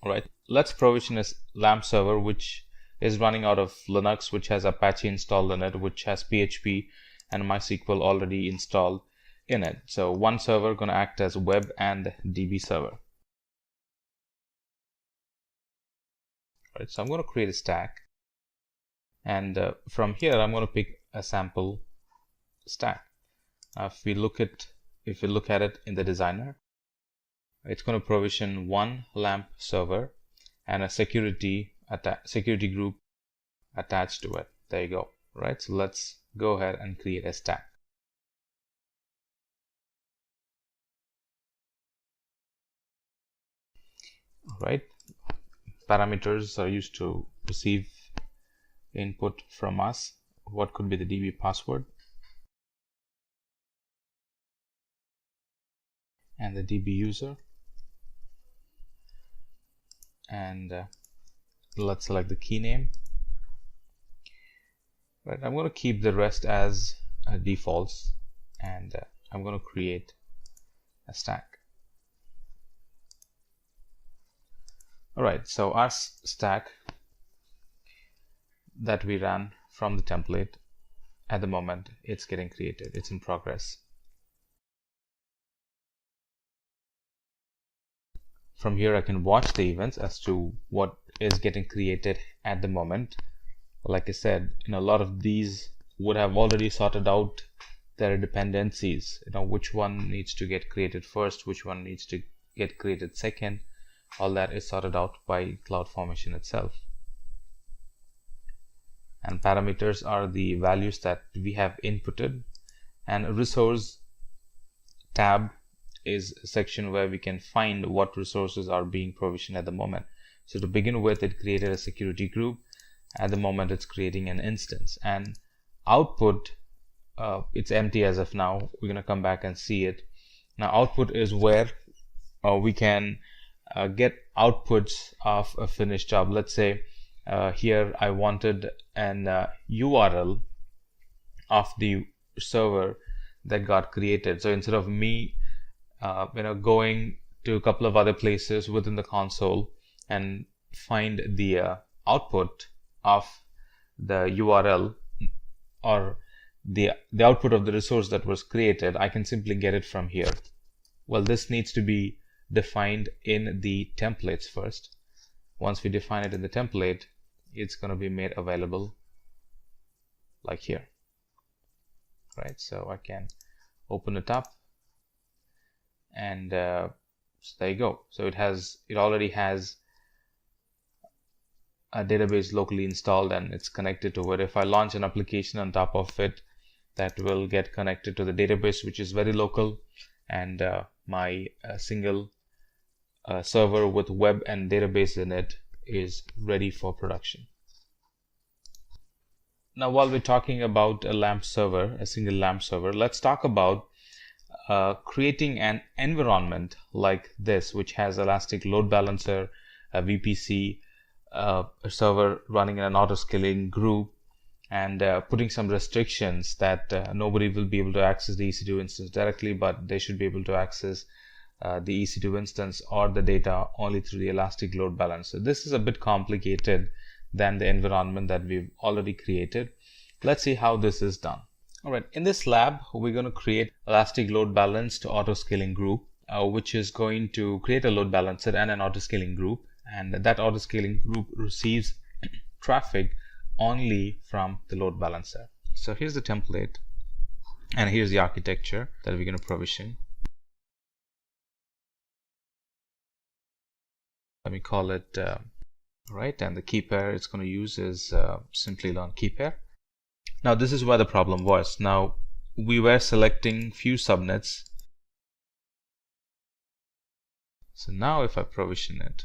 Alright, let's provision a LAMP server which is running out of Linux, which has Apache installed in it, which has PHP and MySQL already installed in it. So one server going to act as web and DB server. Right, so I'm going to create a stack, and from here I'm going to pick a sample stack. If we look at it in the designer, it's going to provision one LAMP server and a security group attached to it. There you go. Right, so let's go ahead and create a stack. Right, parameters are used to receive input from us. What could be the DB password and the DB user, and let's select the key name. Right, I'm going to keep the rest as defaults, and I'm going to create a stack. Alright, so our stack that we ran from the template, at the moment it's getting created, it's in progress. From here I can watch the events as to what is getting created at the moment. Like I said, a lot of these would have already sorted out their dependencies, which one needs to get created first, which one needs to get created second. All that is sorted out by CloudFormation itself. And parameters are the values that we have inputted, and resource tab is a section where we can find what resources are being provisioned at the moment. So to begin with, it created a security group. At the moment it's creating an instance, and output, it's empty as of now. We're going to come back and see it. Now output is where we can get outputs of a finished job. Let's say here I wanted an URL of the server that got created. So instead of me going to a couple of other places within the console and find the output of the URL or the output of the resource that was created, I can simply get it from here. Well, this needs to be defined in the templates first. Once we define it in the template, it's going to be made available like here, right? So I can open it up, and so there you go. So it already has a database locally installed and it's connected to it. If I launch an application on top of it, that will get connected to the database, which is very local, and my single server with web and database in it is ready for production. Now, while we're talking about a LAMP server, a single LAMP server, let's talk about creating an environment like this, which has Elastic Load Balancer, a VPC, a server running in an auto-scaling group, and putting some restrictions that nobody will be able to access the EC2 instance directly, but they should be able to access the EC2 instance or the data only through the Elastic Load Balancer. This is a bit complicated than the environment that we've already created. Let's see how this is done. All right, in this lab, we're going to create Elastic Load Balanced auto-scaling group, which is going to create a load balancer and an auto-scaling group. And that auto-scaling group receives traffic only from the load balancer. So here's the template, and here's the architecture that we're going to provision. Let me call it right, and the key pair it's going to use is Simplilearn key pair. Now this is where the problem was. Now we were selecting few subnets. So now if I provision it,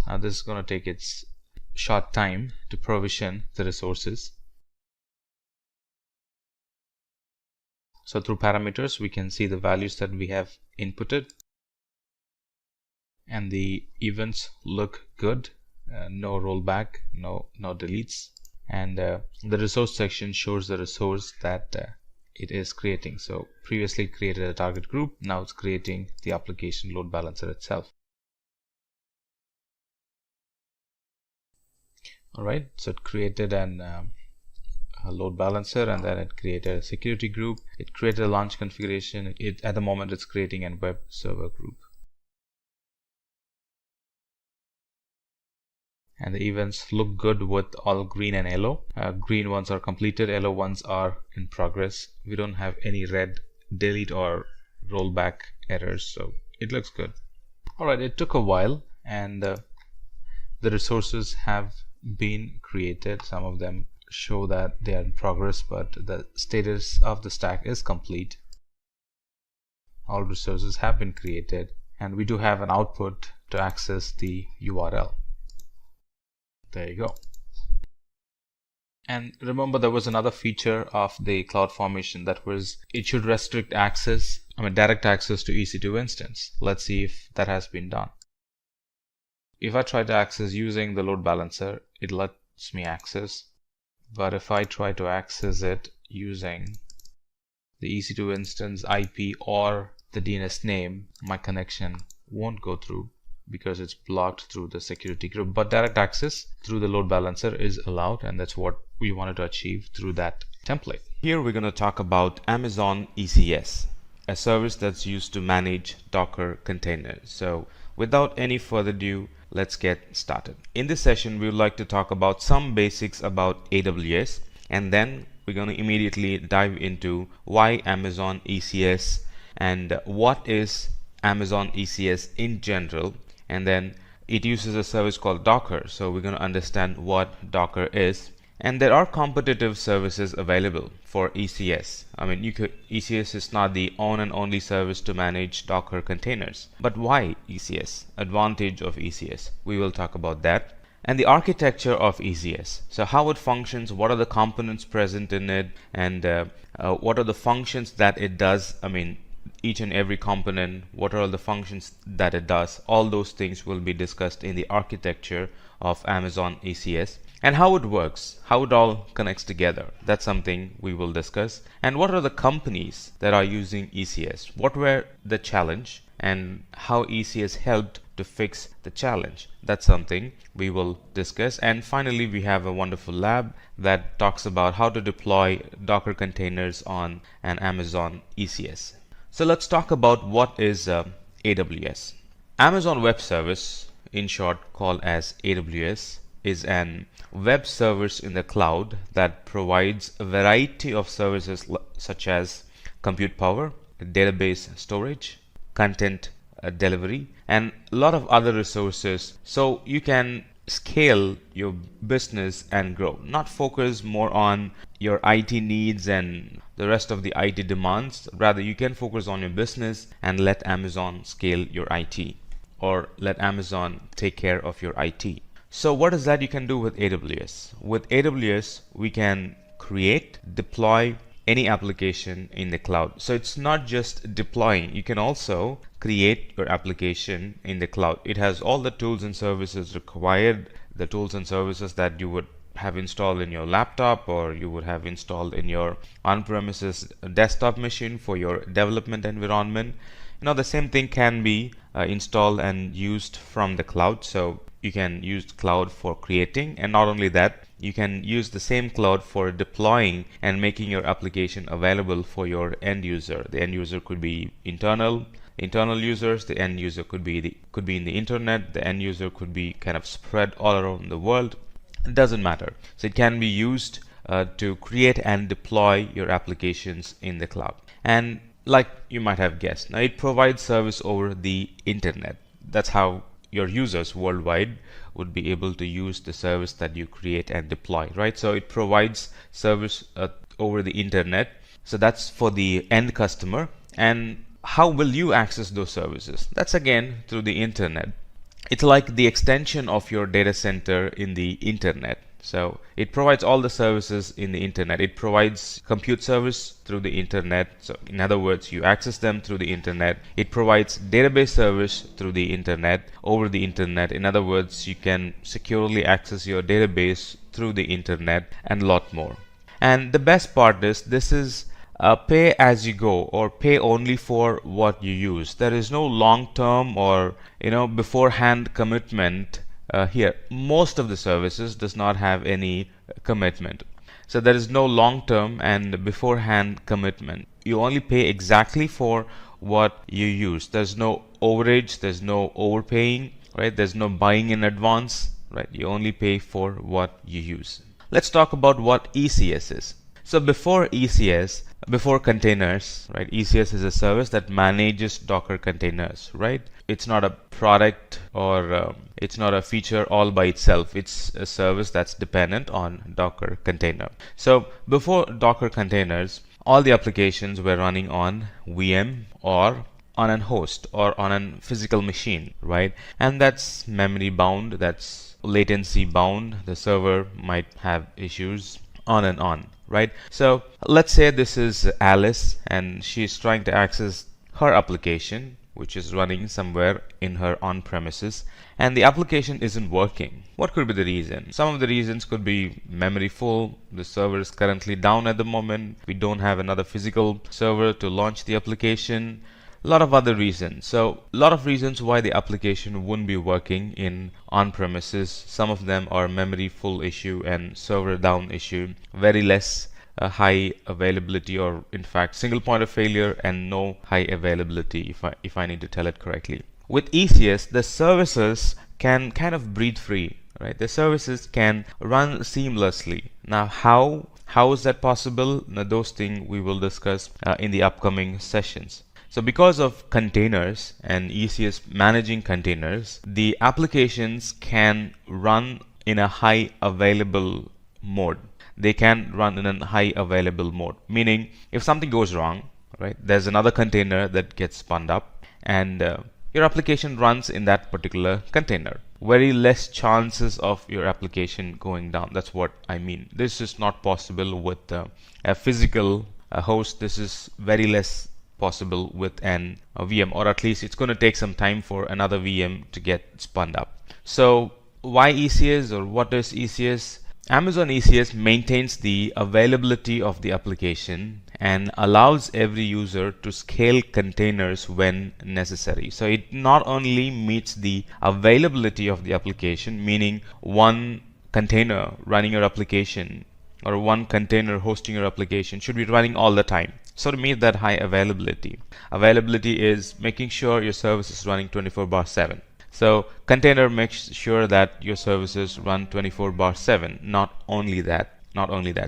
now this is going to take its short time to provision the resources. So through parameters, we can see the values that we have inputted, and the events look good. No rollback, no deletes, and the resource section shows the resource that it is creating. So previously created a target group, now it's creating the application load balancer itself. All right, so it created a load balancer, and then it created a security group. It created a launch configuration. At the moment it's creating a web server group. And the events look good with all green and yellow. Green ones are completed, yellow ones are in progress. We don't have any red delete or rollback errors, so it looks good. All right, it took a while, and the resources have been created. Some of them show that they are in progress, but the status of the stack is complete. All resources have been created, and we do have an output to access the URL. There you go. And remember, there was another feature of the CloudFormation that was it should restrict access, direct access to EC2 instance. Let's see if that has been done. If I try to access using the load balancer, it lets me access. But if I try to access it using the EC2 instance IP or the DNS name, my connection won't go through because it's blocked through the security group. But direct access through the load balancer is allowed, and that's what we wanted to achieve through that template. Here we're going to talk about Amazon ECS, a service that's used to manage Docker containers. So without any further ado, let's get started. In this session, we would like to talk about some basics about AWS, and then we're going to immediately dive into why Amazon ECS and what is Amazon ECS in general. And then it uses a service called Docker, so we're going to understand what Docker is. And there are competitive services available for ECS. ECS is not the own and only service to manage Docker containers. But why ECS? Advantage of ECS. We will talk about that. And the architecture of ECS. So how it functions, what are the components present in it, and what are the functions that it does. each and every component, what are all the functions that it does. All those things will be discussed in the architecture of Amazon ECS, and how it works, how it all connects together. That's something we will discuss. And what are the companies that are using ECS? What were the challenge and how ECS helped to fix the challenge? That's something we will discuss. And finally, we have a wonderful lab that talks about how to deploy Docker containers on an Amazon ECS. So let's talk about what is AWS. Amazon Web Service, in short called as AWS, is an web service in the cloud that provides a variety of services such as compute power, database storage, content delivery, and a lot of other resources, so you can scale your business and grow, not focus more on your IT needs and the rest of the IT demands. Rather, you can focus on your business and let Amazon scale your IT, or let Amazon take care of your IT. So what is that you can do with AWS? With AWS, we can create, deploy any application in the cloud. So it's not just deploying, you can also create your application in the cloud. It has all the tools and services required, the tools and services that you would have installed in your laptop or you would have installed in your on-premises desktop machine for your development environment. The same thing can be installed and used from the cloud. So you can use cloud for creating, and not only that, you can use the same cloud for deploying and making your application available for your end user. The end user could be internal users, the end user could be in the internet, the end user could be kind of spread all around the world. It doesn't matter. So it can be used to create and deploy your applications in the cloud. And like you might have guessed, now it provides service over the internet. That's how your users worldwide would be able to use the service that you create and deploy, right? So it provides service over the internet. So that's for the end customer. And how will you access those services? That's again through the internet. It's like the extension of your data center in the internet. So it provides all the services in the internet. It provides compute service through the internet. So in other words, you access them through the internet. It provides database service through the internet, over the internet. In other words, you can securely access your database through the internet, and a lot more. And the best part is this is pay as you go, or pay only for what you use. There is no long-term or beforehand commitment. Here, most of the services does not have any commitment. So there is no long-term and beforehand commitment. You only pay exactly for what you use. There's no overage, there's no overpaying, right? There's no buying in advance, right? You only pay for what you use. Let's talk about what ECS is. So before ECS, before containers, right? ECS is a service that manages Docker containers, right? It's not a product or it's not a feature all by itself. It's a service that's dependent on Docker container. So before Docker containers, all the applications were running on VM or on a host or on a physical machine, right? And that's memory bound, that's latency bound. The server might have issues, on and on, right? So let's say this is Alice and she's trying to access her application, which is running somewhere in her on-premises, and the application isn't working. What could be the reason? Some of the reasons could be memory full, the server is currently down at the moment, we don't have another physical server to launch the application, a lot of other reasons. So a lot of reasons why the application wouldn't be working in on-premises. Some of them are memory full issue and server down issue, very less high availability, or in fact single point of failure and no high availability, if I need to tell it correctly. With ECS, the services can kind of breathe free, right? The services can run seamlessly. Now how is that possible? Now, those things we will discuss in the upcoming sessions. So because of containers and ECS managing containers, the applications can run in a high available mode. They can run in a high available mode, meaning if something goes wrong, right, there's another container that gets spun up and your application runs in that particular container. Very less chances of your application going down. That's what I mean. This is not possible with a physical host. This is very less possible with a VM, or at least it's going to take some time for another VM to get spun up. So why ECS, or what is ECS? Amazon ECS maintains the availability of the application and allows every user to scale containers when necessary. So it not only meets the availability of the application, meaning one container running your application or one container hosting your application should be running all the time. So to meet that high availability, availability is making sure your service is running 24/7. So container makes sure that your services run 24/7. Not only that.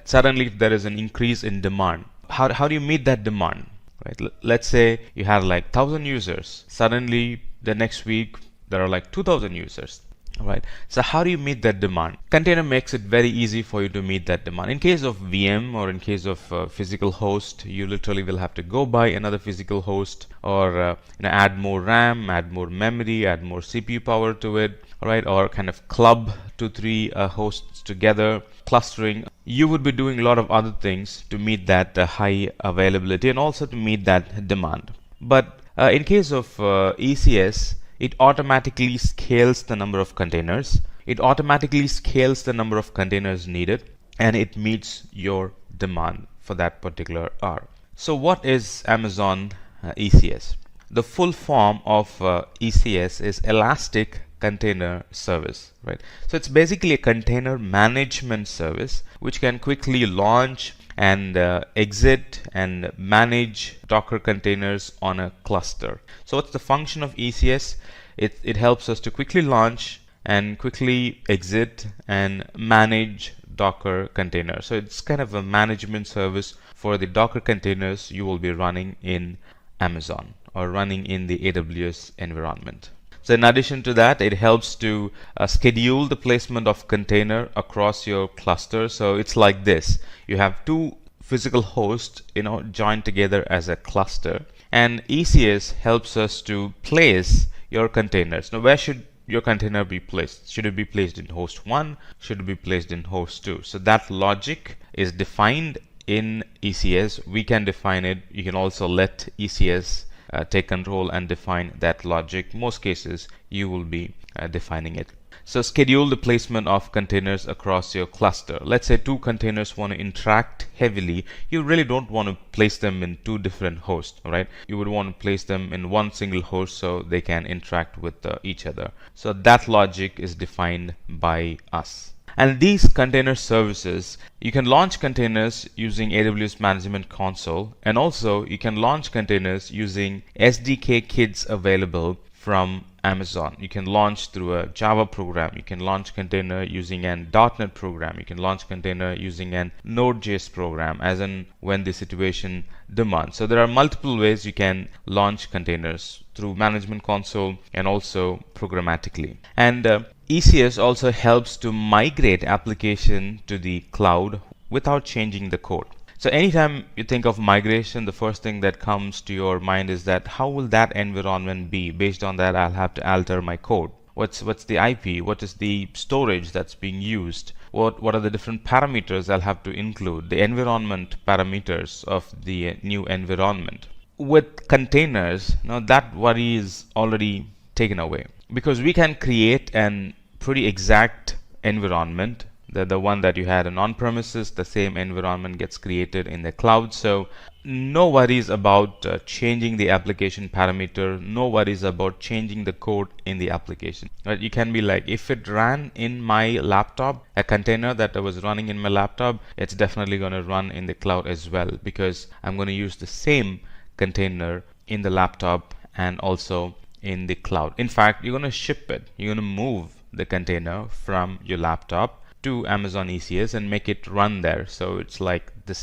Suddenly, if there is an increase in demand, how do you meet that demand? Right? Let's say you have like 1,000 users. Suddenly, the next week there are like 2,000 users. Right. So how do you meet that demand? Container makes it very easy for you to meet that demand. In case of VM or in case of physical host, you literally will have to go buy another physical host, or add more RAM, add more memory, add more CPU power to it, right? Or kind of club 2-3 hosts together, clustering. You would be doing a lot of other things to meet that high availability and also to meet that demand. But in case of ECS, it automatically scales the number of containers. It automatically scales the number of containers needed, and it meets your demand for that particular hour. So what is Amazon ECS? The full form of ECS is Elastic Container Service, right? So it's basically a container management service which can quickly launch and exit and manage Docker containers on a cluster. So what's the function of ECS? It helps us to quickly launch and quickly exit and manage Docker containers. So it's kind of a management service for the Docker containers you will be running in Amazon or running in the AWS environment. So in addition to that, it helps to schedule the placement of container across your cluster. So it's like this. You have two physical hosts, joined together as a cluster. And ECS helps us to place your containers. Now, where should your container be placed? Should it be placed in host 1? Should it be placed in host 2? So that logic is defined in ECS. We can define it. You can also let ECS take control and define that logic. Most cases you will be defining it. So schedule the placement of containers across your cluster. Let's say two containers want to interact heavily. You really don't want to place them in two different hosts, right? You would want to place them in one single host so they can interact with each other. So that logic is defined by us. And these container services, you can launch containers using AWS Management Console, and also you can launch containers using SDK kits available from Amazon. You can launch through a Java program. You can launch container using an .NET program. You can launch container using an Node.js program, as in when the situation demands. So there are multiple ways you can launch containers through Management Console and also programmatically. And ECS also helps to migrate application to the cloud without changing the code. So anytime you think of migration, the first thing that comes to your mind is that how will that environment be? Based on that, I'll have to alter my code. What's the IP? What is the storage that's being used? What are the different parameters I'll have to include? The environment parameters of the new environment. With containers, now that worry is already taken away, because we can create an pretty exact environment. The one that you had on premises, the same environment gets created in the cloud. So no worries about changing the application parameter, no worries about changing the code in the application. Right? You can be like, if it ran in my laptop, a container that I was running in my laptop, it's definitely going to run in the cloud as well, because I'm going to use the same container in the laptop and also in the cloud. In fact, you're going to ship it. You're going to move the container from your laptop to Amazon ECS and make it run there. So it's like the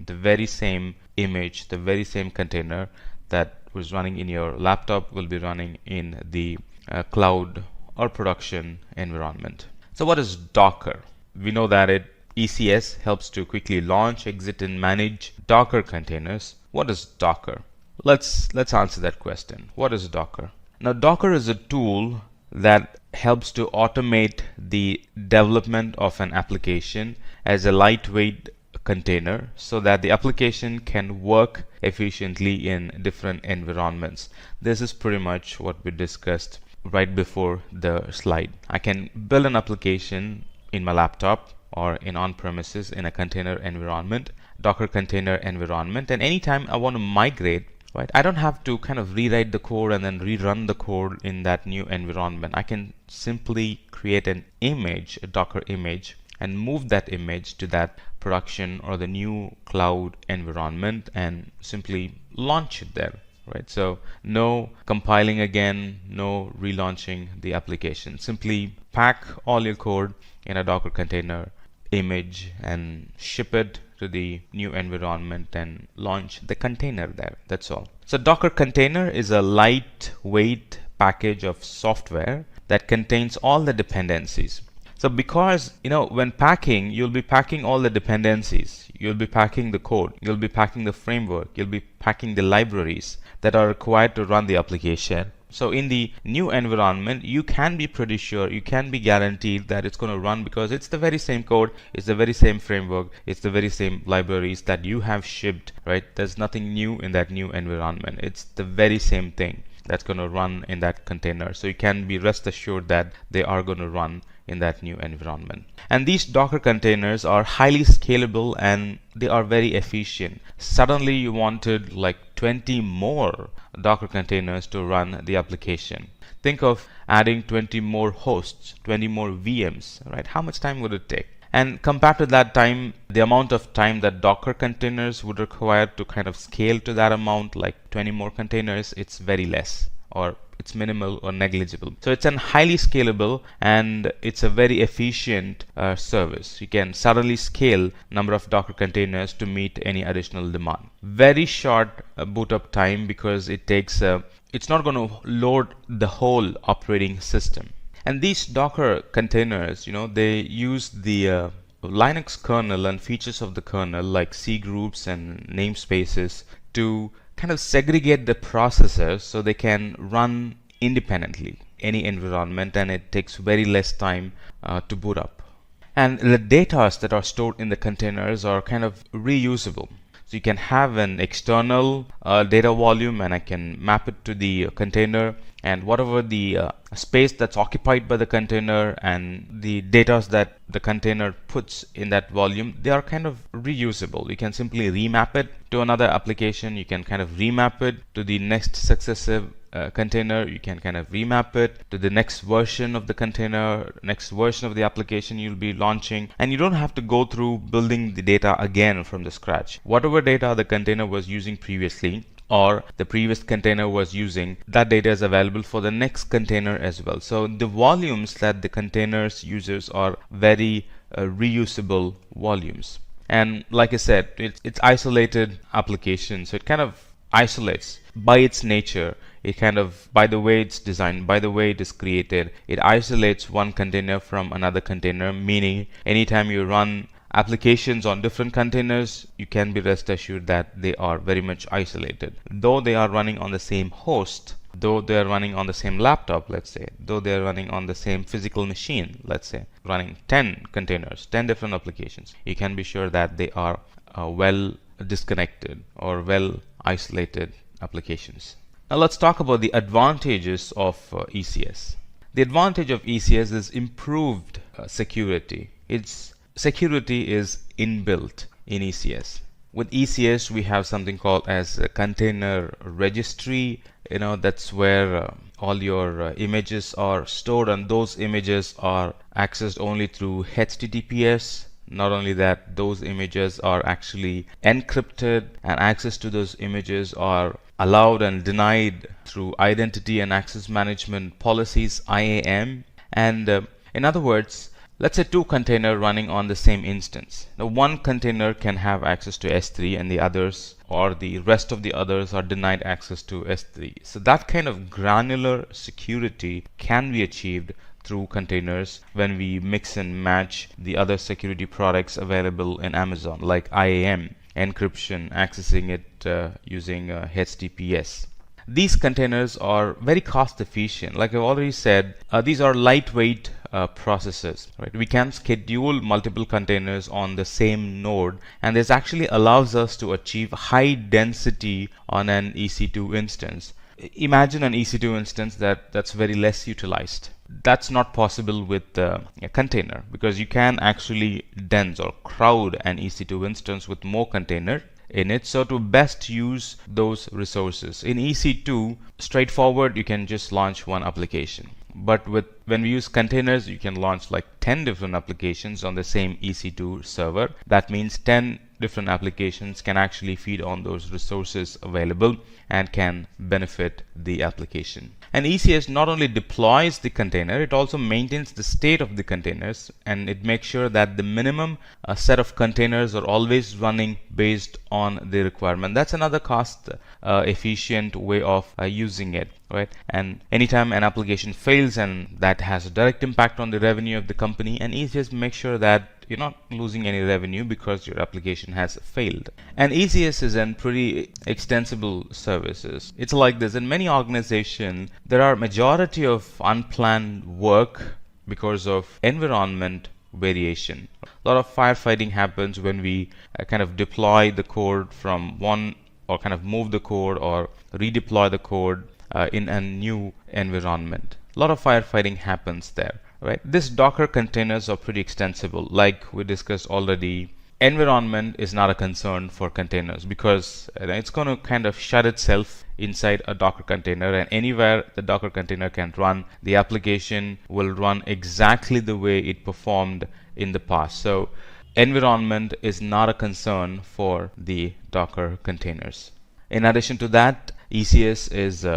very same image, the very same container that was running in your laptop will be running in the cloud or production environment. So what is Docker? We know that ECS helps to quickly launch, exit, and manage Docker containers. What is Docker? Let's answer that question. What is Docker? Now, Docker is a tool that helps to automate the development of an application as a lightweight container so that the application can work efficiently in different environments. This is pretty much what we discussed right before the slide. I can build an application in my laptop or in on-premises in a container environment, Docker container environment, and anytime I want to migrate, right, I don't have to kind of rewrite the code and then rerun the code in that new environment. I can simply create an image, a Docker image, and move that image to that production or the new cloud environment and simply launch it there. Right, so no compiling again, no relaunching the application. Simply pack all your code in a Docker container image and ship it to the new environment and launch the container there. That's all. So Docker container is a lightweight package of software that contains all the dependencies. So because, when packing, you'll be packing all the dependencies. You'll be packing the code. You'll be packing the framework. You'll be packing the libraries that are required to run the application. So in the new environment, you can be pretty sure, you can be guaranteed that it's going to run because it's the very same code, it's the very same framework, it's the very same libraries that you have shipped, right? There's nothing new in that new environment. It's the very same thing that's going to run in that container. So you can be rest assured that they are going to run in that new environment. And these Docker containers are highly scalable and they are very efficient. Suddenly you wanted like 20 more Docker containers to run the application. Think of adding 20 more hosts, 20 more VMs, right? How much time would it take? And compared to that time, the amount of time that Docker containers would require to kind of scale to that amount, like 20 more containers, it's very less, or it's minimal or negligible. So it's a highly scalable and it's a very efficient service. You can suddenly scale number of Docker containers to meet any additional demand. Very short boot up time because it takes it's not going to load the whole operating system. And these Docker containers, they use the Linux kernel and features of the kernel like C groups and namespaces to kind of segregate the processors so they can run independently any environment, and it takes very less time to boot up. And the data that are stored in the containers are kind of reusable. So you can have an external data volume and I can map it to the container, and whatever the space that's occupied by the container and the data that the container puts in that volume, they are kind of reusable. You can simply remap it to another application. You can kind of remap it to the next successive container. You can kind of remap it to the next version of the container, next version of the application you'll be launching, and you don't have to go through building the data again from the scratch. Whatever data the container was using previously or the previous container was using, that data is available for the next container as well. So the volumes that the containers uses are very reusable volumes. And like I said, it's isolated application, so it kind of isolates by its nature. It kind of, by the way it's designed, by the way it is created, it isolates one container from another container, meaning anytime you run applications on different containers, you can be rest assured that they are very much isolated. Though they are running on the same host, though they are running on the same laptop, let's say, though they are running on the same physical machine, let's say, running 10 containers, 10 different applications, you can be sure that they are well disconnected or well isolated applications. Now let's talk about the advantages of ECS. The advantage of ECS is improved security. Its security is inbuilt in ECS. With ECS, we have something called as a container registry. That's where all your images are stored, and those images are accessed only through HTTPS. Not only that, those images are actually encrypted, and access to those images are allowed and denied through identity and access management policies, IAM. And in other words, let's say two containers running on the same instance. Now one container can have access to S3 and the others, or the rest of the others, are denied access to S3. So that kind of granular security can be achieved through containers when we mix and match the other security products available in Amazon, like IAM, encryption, accessing it using HTTPS. These containers are very cost efficient. Like I've already said, these are lightweight processes, right? We can schedule multiple containers on the same node, and this actually allows us to achieve high density on an EC2 instance. Imagine an EC2 instance that's very less utilized. That's not possible with a container, because you can actually dense or crowd an EC2 instance with more container in it, so to best use those resources. In EC2, straightforward, you can just launch one application. But when we use containers, you can launch like 10 different applications on the same EC2 server. That means 10 different applications can actually feed on those resources available and can benefit the application. And ECS not only deploys the container, it also maintains the state of the containers, and it makes sure that the minimum set of containers are always running based on the requirement. That's another cost efficient way of using it, right? And anytime an application fails, and that has a direct impact on the revenue of the company, and ECS makes sure that you're not losing any revenue because your application has failed. And ECS is a pretty extensible services. It's like this: in many organizations, there are majority of unplanned work because of environment variation. A lot of firefighting happens when we kind of deploy the code from one, or kind of move the code or redeploy the code in a new environment. A lot of firefighting happens there, right? This Docker containers are pretty extensible. Like we discussed already, environment is not a concern for containers, because it's going to kind of shut itself inside a Docker container, and anywhere the Docker container can run, the application will run exactly the way it performed in the past. So environment is not a concern for the Docker containers. In addition to that, ECS is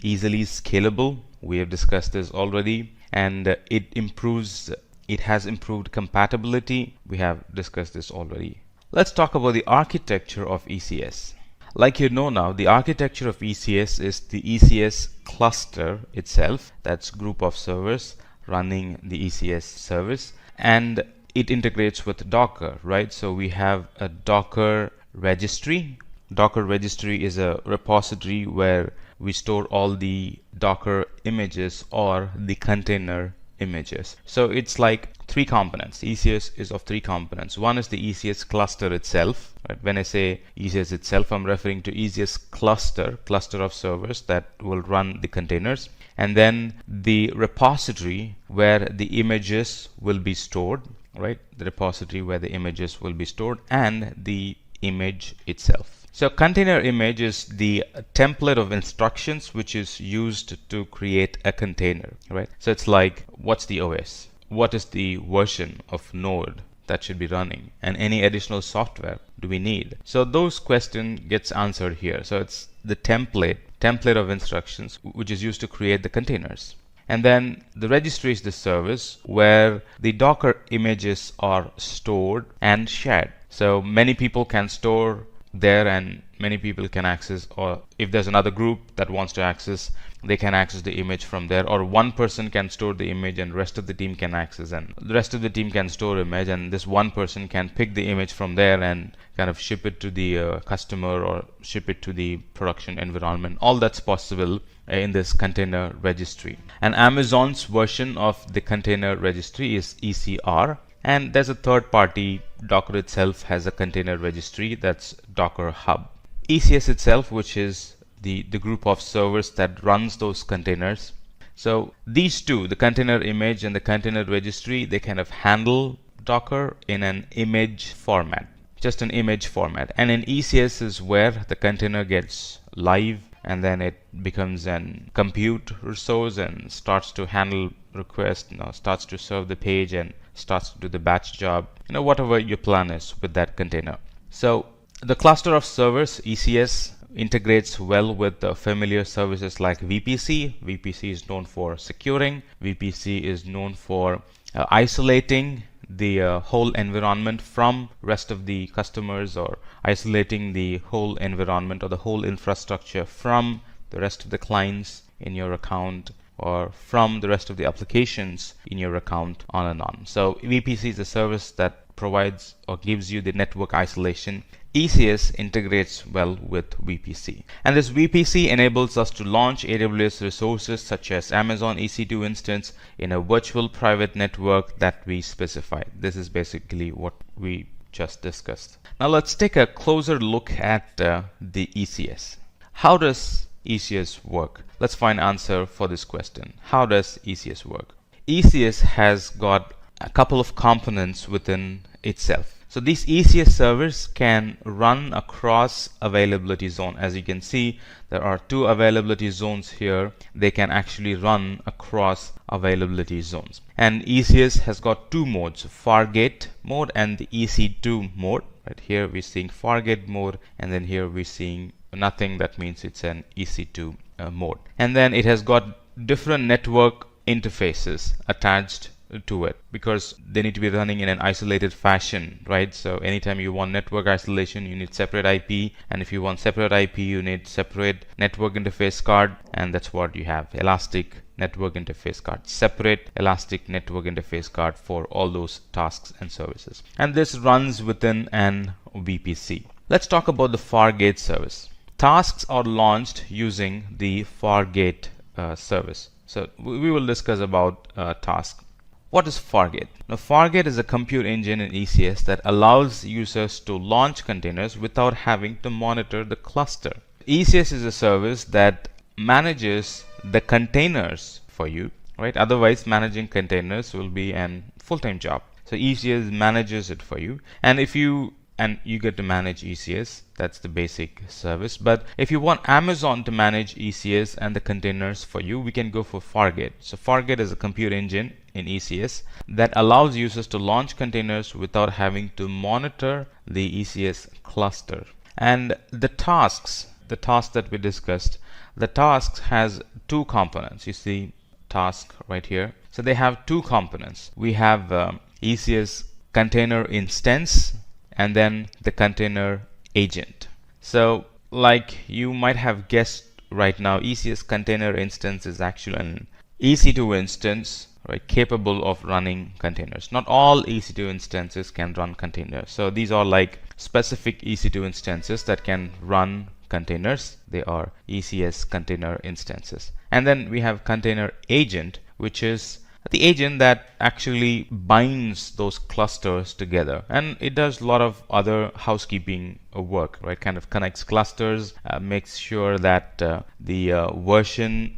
easily scalable. We have discussed this already, and it has improved compatibility. We have discussed this already. Let's talk about the architecture of ECS. Like you know now, the architecture of ECS is the ECS cluster itself. That's group of servers running the ECS service, and it integrates with Docker, right? So we have a Docker registry. Docker registry is a repository where we store all the Docker images or the container images. So it's like three components. ECS is of three components. One is the ECS cluster itself. Right? When I say ECS itself, I'm referring to ECS cluster of servers that will run the containers. And then the repository where the images will be stored, right? The repository where the images will be stored, and the image itself. So container image is the template of instructions which is used to create a container, right? So it's like, what's the OS? What is the version of node that should be running? And any additional software do we need? So those questions gets answered here. So it's the template of instructions which is used to create the containers. And then the registry is the service where the Docker images are stored and shared. So many people can store there, and many people can access, or if there's another group that wants to access, they can access the image from there, or one person can store the image and rest of the team can access, and the rest of the team can store image, and this one person can pick the image from there and kind of ship it to the customer or ship it to the production environment. All that's possible in this container registry. And Amazon's version of the container registry is ECR. And there's a third party. Docker itself has a container registry, that's Docker Hub. ECS itself, which is the group of servers that runs those containers. So these two, the container image and the container registry, they kind of handle Docker in an image format, just an image format. And in ECS is where the container gets live, and then it becomes an compute resource and starts to handle requests, starts to serve the page and starts to do the batch job, whatever your plan is with that container. So the cluster of servers, ECS, integrates well with the familiar services like VPC. VPC is known for securing. VPC is known for isolating the whole environment from rest of the customers, or isolating the whole environment or the whole infrastructure from the rest of the clients in your account. or from the rest of the applications in your account, on and on. So VPC is a service that provides or gives you the network isolation. ECS integrates well with VPC, and this VPC enables us to launch AWS resources such as Amazon EC2 instance in a virtual private network that we specify. This is basically what we just discussed. Now let's take a closer look at the ECS. How does ECS work? Let's find answer for this question. How does ECS work? ECS has got a couple of components within itself. So these ECS servers can run across availability zone. As you can see, there are two availability zones here. They can actually run across availability zones. And ECS has got two modes, Fargate mode and the EC2 mode. Right here we're seeing Fargate mode, and then here we're seeing nothing. That means it's an EC2 mode. And then it has got different network interfaces attached to it, because they need to be running in an isolated fashion, right? So anytime you want network isolation, you need separate IP, and if you want separate IP, you need separate network interface card, and that's what you have, Elastic Network Interface Card, separate Elastic Network Interface Card for all those tasks and services. And this runs within an VPC. Let's talk about the Fargate service. Tasks are launched using the Fargate service. So we will discuss about tasks. What is Fargate? Now, Fargate is a compute engine in ECS that allows users to launch containers without having to monitor the cluster. ECS is a service that manages the containers for you, right? Otherwise, managing containers will be a full-time job. So ECS manages it for you, and you get to manage ECS. That's the basic service. But if you want Amazon to manage ECS and the containers for you, we can go for Fargate. So Fargate is a compute engine in ECS that allows users to launch containers without having to monitor the ECS cluster. And the tasks that we discussed, the tasks has two components. You see task right here. So they have two components. We have ECS container instance, and then the container agent. So like you might have guessed right now, ECS container instance is actually an EC2 instance, right, capable of running containers. Not all EC2 instances can run containers. So these are like specific EC2 instances that can run containers. They are ECS container instances. And then we have container agent, which is the agent that actually binds those clusters together, and it does a lot of other housekeeping work, right? Kind of connects clusters, makes sure that the version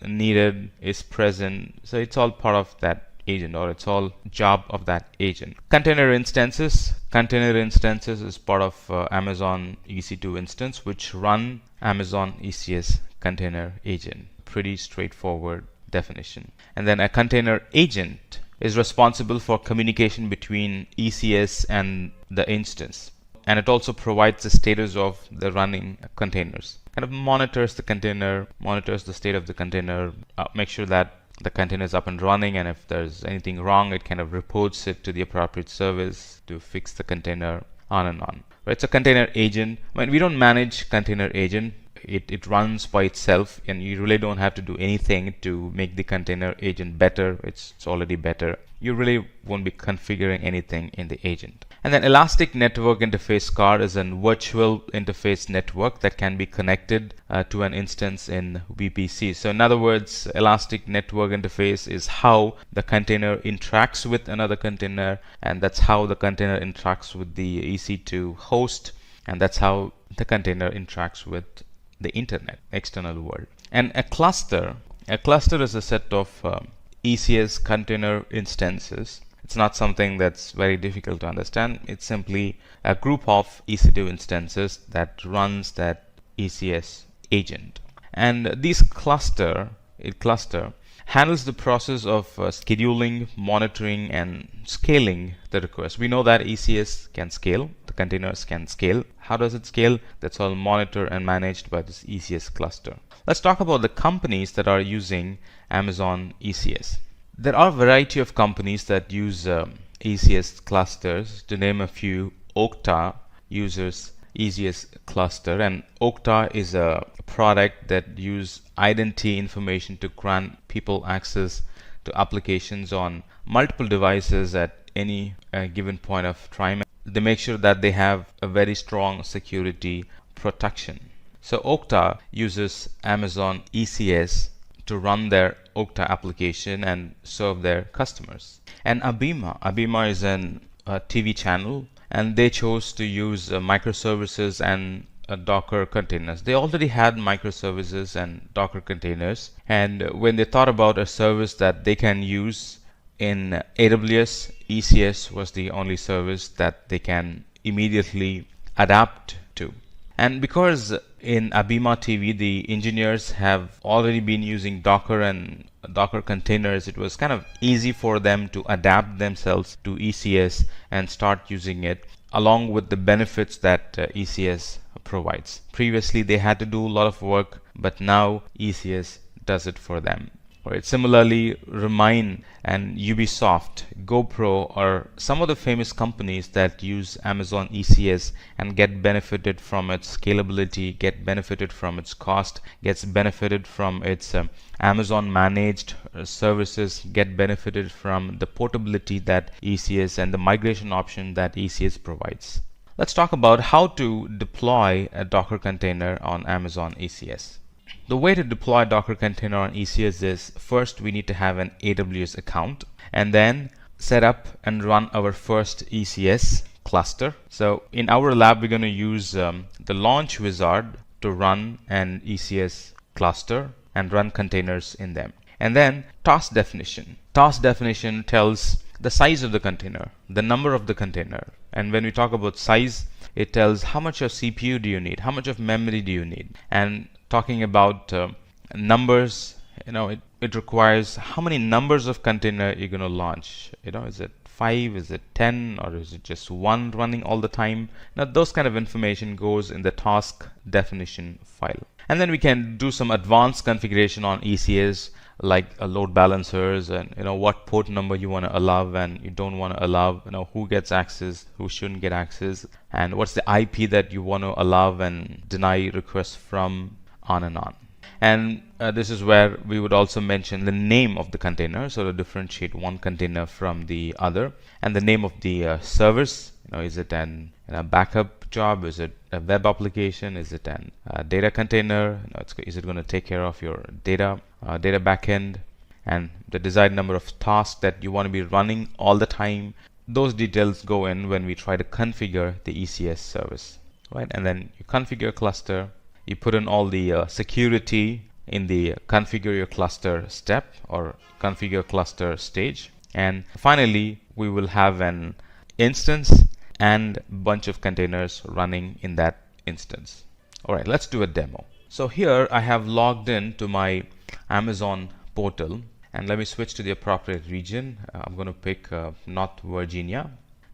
needed is present. So it's all part of that agent, or it's all job of that agent. Container instances is part of Amazon EC2 instance, which run Amazon ECS container agent. Pretty straightforward definition. And then a container agent is responsible for communication between ECS and the instance, and it also provides the status of the running containers. Kind of monitors the container, monitors the state of the container, make sure that the container is up and running, and if there's anything wrong, it kind of reports it to the appropriate service to fix the container, on and on. Right? So container agent, when we don't manage container agent, it runs by itself, and you really don't have to do anything to make the container agent better. It's already better. You really won't be configuring anything in the agent. And then Elastic Network Interface Card is a virtual interface network that can be connected to an instance in VPC. So in other words, Elastic Network Interface is how the container interacts with another container, and that's how the container interacts with the EC2 host, and that's how the container interacts with the internet, external world. And a cluster is a set of ECS container instances. It's not something that's very difficult to understand. It's simply a group of EC2 instances that runs that ECS agent. And this cluster handles the process of scheduling, monitoring, and scaling the request. We know that ECS can scale, the containers can scale. How does it scale? That's all monitored and managed by this ECS cluster. Let's talk about the companies that are using Amazon ECS. There are a variety of companies that use ECS clusters. To name a few, Okta uses ECS cluster, and Okta is a product that use identity information to grant people access to applications on multiple devices at any given point of time. They make sure that they have a very strong security protection. So Okta uses Amazon ECS to run their Okta application and serve their customers. And Abima is a TV channel, and they chose to use microservices and Docker containers. They already had microservices and Docker containers, and when they thought about a service that they can use in AWS, ECS was the only service that they can immediately adapt to. And because in Abima TV the engineers have already been using Docker and Docker containers, it was kind of easy for them to adapt themselves to ECS and start using it along with the benefits that ECS provides. Previously they had to do a lot of work, but now ECS does it for them. Right. Similarly, Remain and Ubisoft, GoPro are some of the famous companies that use Amazon ECS and get benefited from its scalability, get benefited from its cost, gets benefited from its Amazon managed services, get benefited from the portability that ECS and the migration option that ECS provides. Let's talk about how to deploy a Docker container on Amazon ECS. The way to deploy a Docker container on ECS is, first we need to have an AWS account and then set up and run our first ECS cluster. So in our lab we're going to use the launch wizard to run an ECS cluster and run containers in them. And then task definition. Task definition tells the size of the container, the number of the container. And when we talk about size, it tells how much of CPU do you need, how much of memory do you need. And talking about numbers, it requires how many numbers of container you're going to launch. Is it 5, is it 10, or is it just one running all the time? Now those kind of information goes in the task definition file. And then we can do some advanced configuration on ECS, like load balancers and what port number you want to allow and you don't want to allow, who gets access, who shouldn't get access, and what's the IP that you want to allow and deny requests from, on and on. And this is where we would also mention the name of the container, so to differentiate one container from the other, and the name of the service. Is it a backup job? Is it a web application? Is it a data container? Is it going to take care of your data backend? And the desired number of tasks that you want to be running all the time. Those details go in when we try to configure the ECS service, right? And then you configure cluster. You put in all the security in the configure your cluster step or configure cluster stage. And finally, we will have an instance and bunch of containers running in that instance. All right, let's do a demo. So here I have logged in to my Amazon portal, and let me switch to the appropriate region. I'm going to pick North Virginia.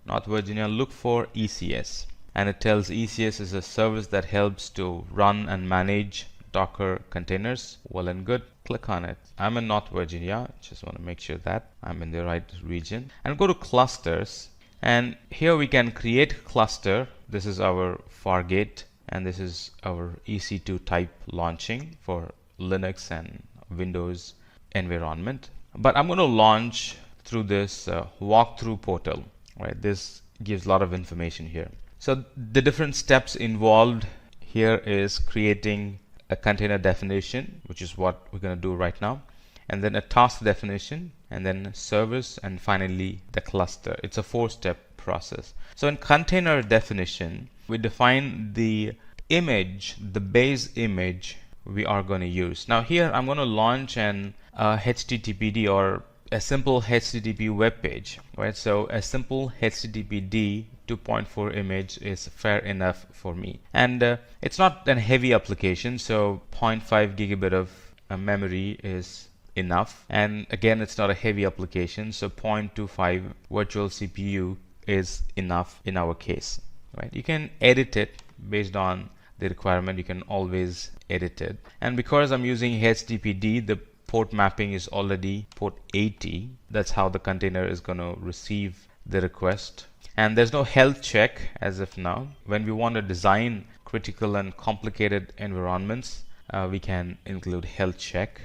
North Virginia, look for ECS. And it tells ECS is a service that helps to run and manage Docker containers. Well and good. Click on it. I'm in North Virginia. Just want to make sure that I'm in the right region. And go to clusters. And here we can create cluster. This is our Fargate, and this is our EC2 type launching for Linux and Windows environment. But I'm going to launch through this walkthrough portal. Right? This gives a lot of information here. So the different steps involved here is creating a container definition, which is what we're going to do right now, and then a task definition, and then service, and finally the cluster. It's a 4-step process. So in container definition, we define the image, the base image we are going to use. Now here I'm going to launch an HTTPD or a simple HTTP web page, right? So a simple HTTPD 2.4 image is fair enough for me, and it's not a heavy application, so 0.5 gigabit of memory is enough. And again, it's not a heavy application, so 0.25 virtual CPU is enough in our case, right? You can edit it based on the requirement. You can always edit it, and because I'm using HTTPD, the port mapping is already port 80. That's how the container is going to receive the request. And there's no health check as of now. When we want to design critical and complicated environments, we can include health check,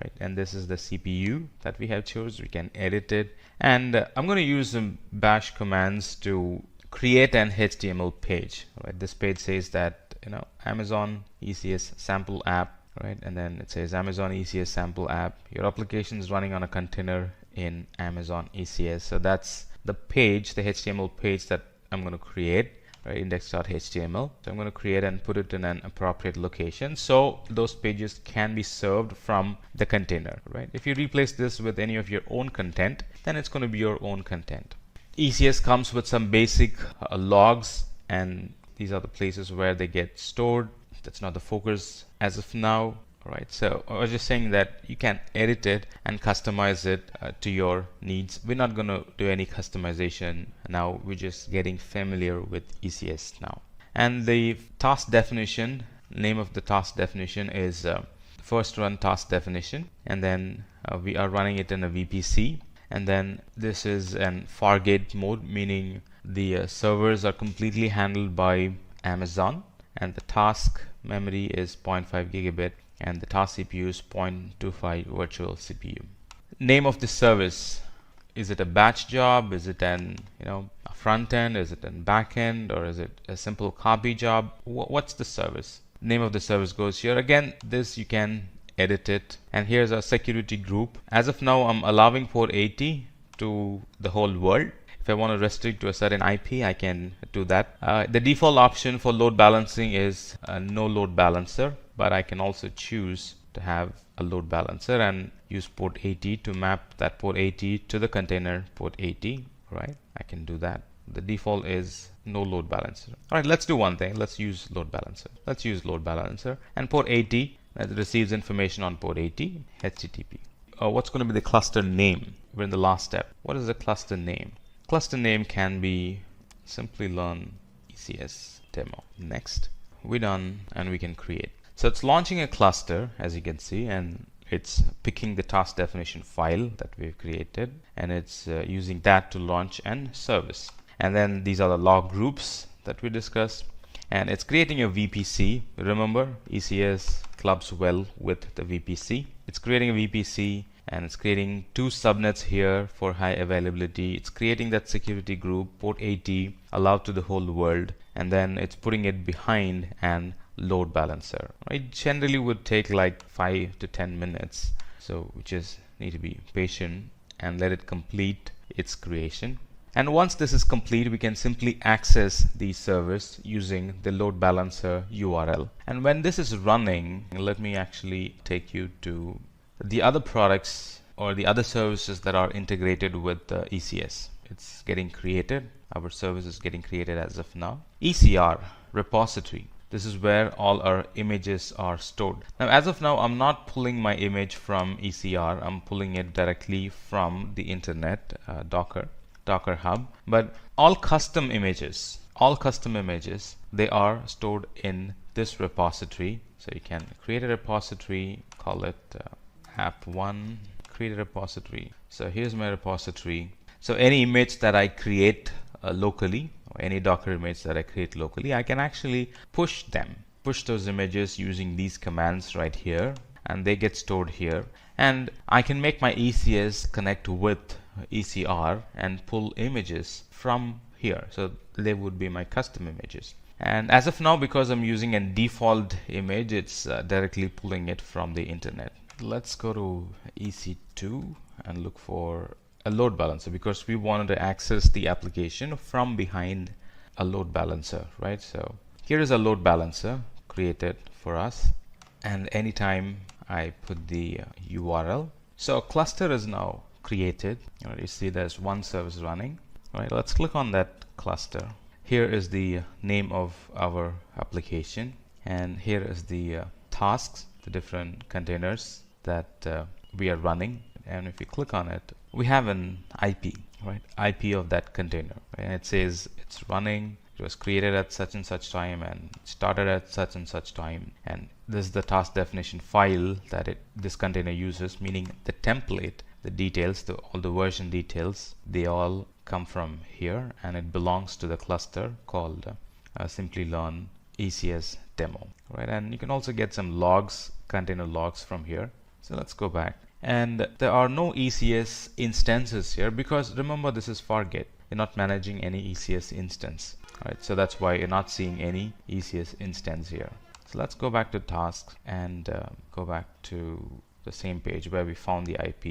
right? And this is the CPU that we have chosen. We can edit it. And I'm going to use some bash commands to create an HTML page, right? This page says that, Amazon ECS sample app, right? And then it says Amazon ECS sample app. Your application is running on a container in Amazon ECS. So that's the page, the HTML page that I'm going to create, right? Index.html. So I'm going to create and put it in an appropriate location so those pages can be served from the container, right? If you replace this with any of your own content, then it's going to be your own content. ECS comes with some basic logs, and these are the places where they get stored. That's not the focus as of now. Right, so I was just saying that you can edit it and customize it to your needs. We're not going to do any customization now. We're just getting familiar with ECS now. And the task definition, name of the task definition is first run task definition, and then we are running it in a VPC. And then this is an Fargate mode, meaning the servers are completely handled by Amazon, and the task memory is 0.5 gigabit. And the task CPU is 0.25 virtual CPU. Name of the service. Is it a batch job? Is it a front end? Is it a back end? Or is it a simple copy job? What's the service? Name of the service goes here. Again, this you can edit it. And here's our security group. As of now, I'm allowing port 80 to the whole world. If I want to restrict to a certain IP, I can do that. The default option for load balancing is no load balancer, but I can also choose to have a load balancer and use port 80 to map that port 80 to the container port 80, right? I can do that. The default is no load balancer. All right, let's do one thing. Let's use load balancer. Let's use load balancer and port 80 that receives information on port 80, HTTP. What's going to be the cluster name? We're in the last step. What is the cluster name? Cluster name can be Simplilearn ECS demo. Next, we're done and we can create. So it's launching a cluster, as you can see, and it's picking the task definition file that we've created, and it's using that to launch an service. And then these are the log groups that we discussed, and it's creating a VPC. Remember, ECS clubs well with the VPC. It's creating a VPC, and it's creating two subnets here for high availability. It's creating that security group, port 80, allowed to the whole world, and then it's putting it behind an load balancer. It generally would take like 5 to 10 minutes, so we just need to be patient and let it complete its creation. And once this is complete, we can simply access the service using the load balancer URL. And when this is running, let me actually take you to the other products or the other services that are integrated with ECS. It's getting created. Our service is getting created as of now. ECR repository. This is where all our images are stored. Now, as of now, I'm not pulling my image from ECR. I'm pulling it directly from the internet, Docker Hub. But all custom images, they are stored in this repository. So you can create a repository, call it app1, create a repository. So here's my repository. So any image that I create locally, or any Docker image that I create locally, I can actually push those images using these commands right here, and they get stored here. And I can make my ECS connect with ECR and pull images from here. So they would be my custom images. And as of now, because I'm using a default image, it's directly pulling it from the internet. Let's go to EC2 and look for a load balancer, because we wanted to access the application from behind a load balancer, right? So here is a load balancer created for us, and anytime I put the URL, so a cluster is now created. You see there's one service running. All right, let's click on that cluster. Here is the name of our application, and here is the tasks, the different containers that we are running. And if you click on it, we have an IP, right? IP of that container, right? And it says it's running, it was created at such and such time and started at such and such time. And this is the task definition file that this container uses, meaning the template, the details, all the version details, they all come from here, and it belongs to the cluster called Simplilearn ECS demo, right? And you can also get some logs, container logs from here. So let's go back. And there are no ECS instances here because remember, this is Fargate. You're not managing any ECS instance, right? So that's why you're not seeing any ECS instance here. So let's go back to tasks and go back to the same page where we found the IP.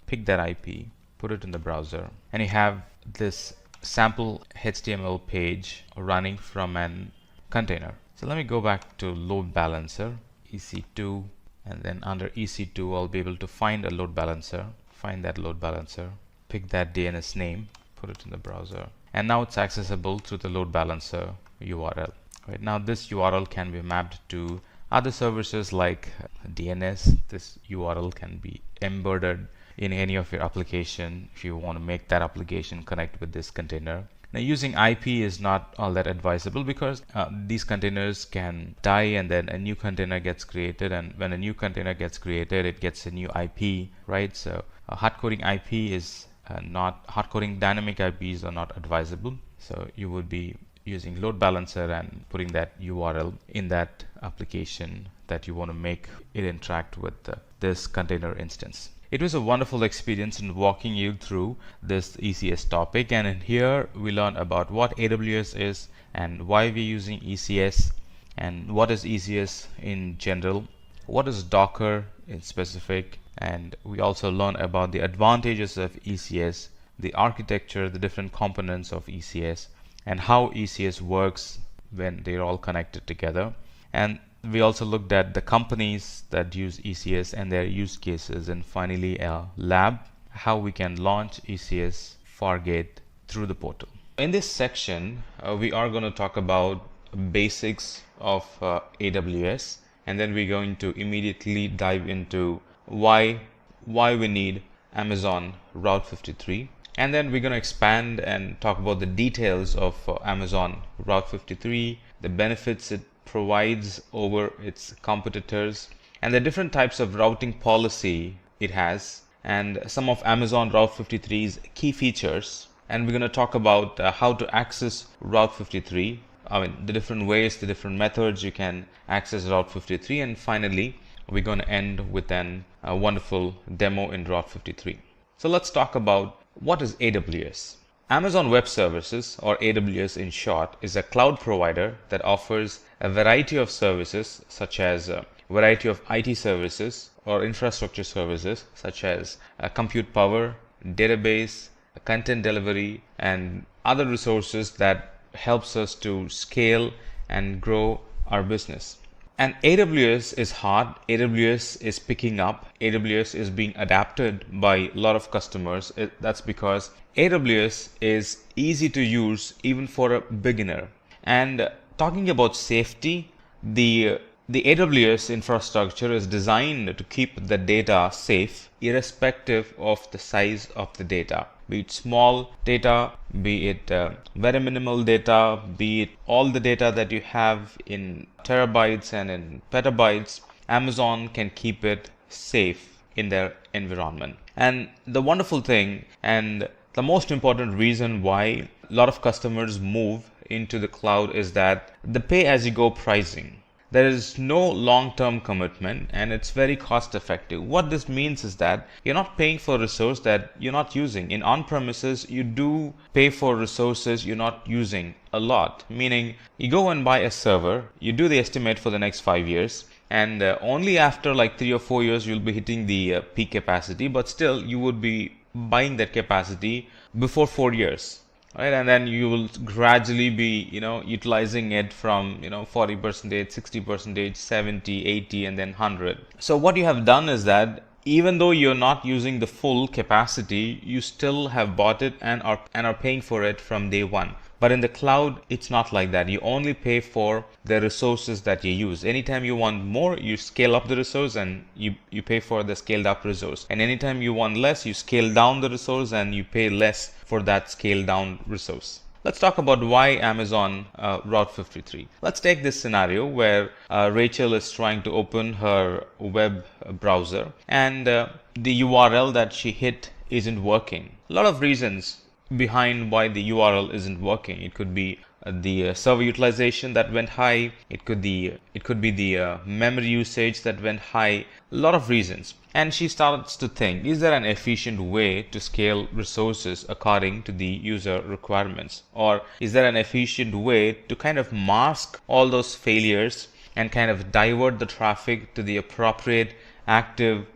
Pick that IP, put it in the browser, and you have this sample HTML page running from an container. So let me go back to load balancer, EC2, and then under EC2 I'll be able to find a load balancer, find that load balancer, pick that DNS name, put it in the browser, and now it's accessible through the load balancer URL. Right now this URL can be mapped to other services like DNS. This URL can be embedded in any of your application if you want to make that application connect with this container. Now using IP is not all that advisable because these containers can die and then a new container gets created, and when a new container gets created it gets a new IP, right? So hardcoding IP is hardcoding dynamic IPs are not advisable. So you would be using load balancer and putting that URL in that application that you want to make it interact with this container instance. It was a wonderful experience in walking you through this ECS topic, and in here we learned about what AWS is and why we're using ECS and what is ECS in general, what is Docker in specific, and we also learned about the advantages of ECS, the architecture, the different components of ECS, and how ECS works when they're all connected together. And we also looked at the companies that use ECS and their use cases, and finally a lab, how we can launch ECS Fargate through the portal. In this section we are going to talk about basics of AWS, and then we're going to immediately dive into why we need Amazon Route 53, and then we're going to expand and talk about the details of Amazon Route 53, the benefits it provides over its competitors, and the different types of routing policy it has, and some of Amazon Route 53's key features. And we're going to talk about how to access Route 53, the different ways, the different methods you can access Route 53, and finally we're going to end with a wonderful demo in Route 53. So let's talk about what is AWS. Amazon Web Services, or AWS in short, is a cloud provider that offers a variety of services such as a variety of IT services or infrastructure services such as compute power, database, content delivery, and other resources that helps us to scale and grow our business. And AWS is hot, AWS is picking up, AWS is being adapted by a lot of customers. That's because AWS is easy to use even for a beginner. And talking about safety, the AWS infrastructure is designed to keep the data safe irrespective of the size of the data. Be it small data, be it very minimal data, be it all the data that you have in terabytes and in petabytes, Amazon can keep it safe in their environment. And the wonderful thing and the most important reason why a lot of customers move into the cloud is that the pay-as-you-go pricing. There is no long-term commitment and it's very cost effective. What this means is that you're not paying for a resource that you're not using. In on-premises, you do pay for resources you're not using a lot. Meaning, you go and buy a server, you do the estimate for the next 5 years, and only after like 3 or 4 years you'll be hitting the peak capacity, but still you would be buying that capacity before 4 years. Right, and then you will gradually be, utilizing it from, 40%, 60%, 70, 80, and then 100. So what you have done is that even though you're not using the full capacity, you still have bought it and are paying for it from day one. But in the cloud, it's not like that. You only pay for the resources that you use. Anytime you want more, you scale up the resource and you pay for the scaled up resource. And anytime you want less, you scale down the resource and you pay less for that scaled down resource. Let's talk about why Amazon Route 53. Let's take this scenario where Rachel is trying to open her web browser and the URL that she hit isn't working. A lot of reasons behind why the URL isn't working. It could be the server utilization that went high. It could be the memory usage that went high. A lot of reasons. And she starts to think, is there an efficient way to scale resources according to the user requirements? Or is there an efficient way to kind of mask all those failures and kind of divert the traffic to the appropriate active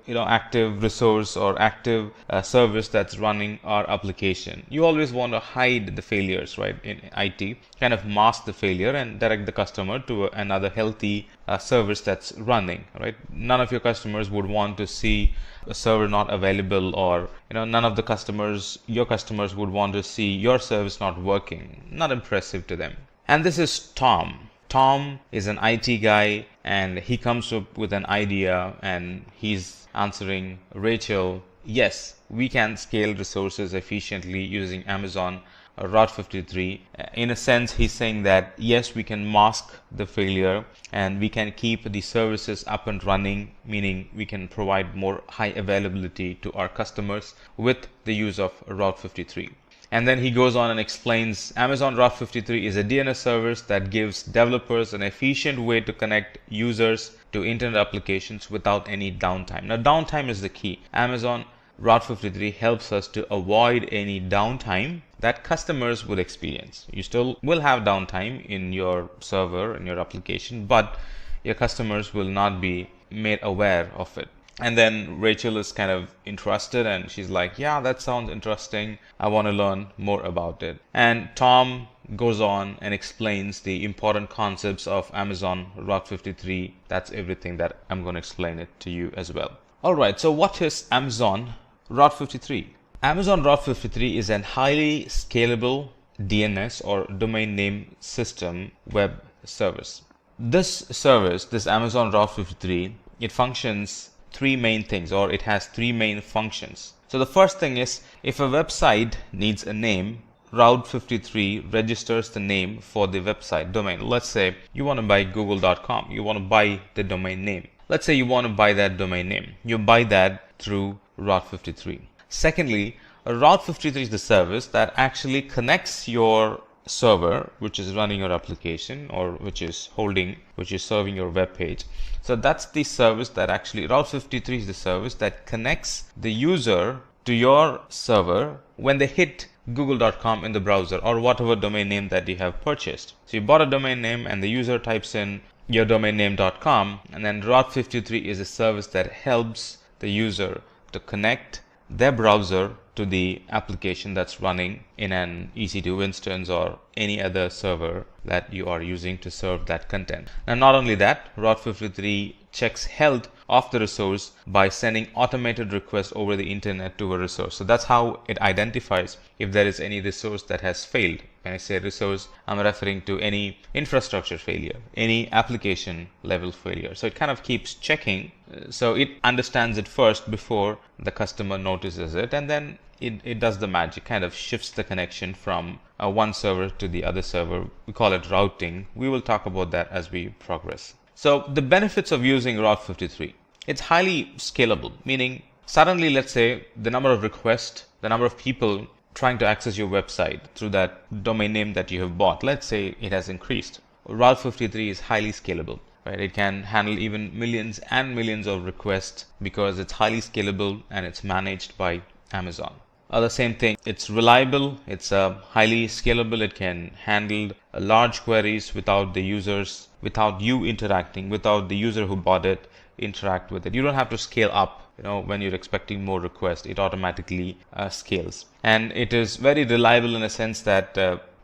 resource or active service that's running our application? You always want to hide the failures, right? In IT, kind of mask the failure and direct the customer to another healthy service that's running, right? None of your customers would want to see a server not available, or none of your customers would want to see your service not working. Not impressive to them. And this is Tom. Tom is an IT guy, and he comes up with an idea, and he's answering Rachel, yes, we can scale resources efficiently using Amazon Route 53. In a sense, he's saying that yes, we can mask the failure and we can keep the services up and running, meaning we can provide more high availability to our customers with the use of Route 53. And then he goes on and explains Amazon Route 53 is a DNS service that gives developers an efficient way to connect users to internet applications without any downtime. Now, downtime is the key. Amazon Route 53 helps us to avoid any downtime that customers would experience. You still will have downtime in your server, in your application, but your customers will not be made aware of it. And then Rachel is kind of interested, and she's like, yeah, that sounds interesting. I want to learn more about it. And Tom goes on and explains the important concepts of Amazon Route 53. That's everything that I'm going to explain it to you as well. All right, so what is Amazon Route 53? Amazon Route 53 is a highly scalable DNS or domain name system web service. This service, this Amazon Route 53, it functions three main things, or it has three main functions. So the first thing is, if a website needs a name, Route 53 registers the name for the website domain. Let's say you want to buy google.com. You want to buy the domain name. Let's say you want to buy that domain name. You buy that through Route 53. Secondly, Route 53 is the service that actually connects your server, which is running your application, or which is serving your web page. So that's the service that actually, Route 53 is the service that connects the user to your server when they hit google.com in the browser, or whatever domain name that you have purchased. So you bought a domain name and the user types in your domain name.com, and then Route 53 is a service that helps the user to connect their browser to the application that's running in an EC2 instance or any other server that you are using to serve that content. Now, not only that, Route 53 checks health of the resource by sending automated requests over the internet to a resource. So that's how it identifies if there is any resource that has failed. When I say resource, I'm referring to any infrastructure failure, any application level failure. So it kind of keeps checking. So it understands it first before the customer notices it, and then it does the magic, kind of shifts the connection from one server to the other server. We call it routing. We will talk about that as we progress. So the benefits of using Route 53. It's highly scalable, meaning suddenly, let's say, the number of requests, the number of people trying to access your website through that domain name that you have bought, let's say it has increased. Route 53 is highly scalable, right? It can handle even millions and millions of requests because it's highly scalable and it's managed by Amazon. The same thing, it's reliable, it's highly scalable, it can handle large queries without the users, without you interacting, without the user who bought it interact with it. You don't have to scale up. When you're expecting more requests, it automatically scales. And it is very reliable in a sense that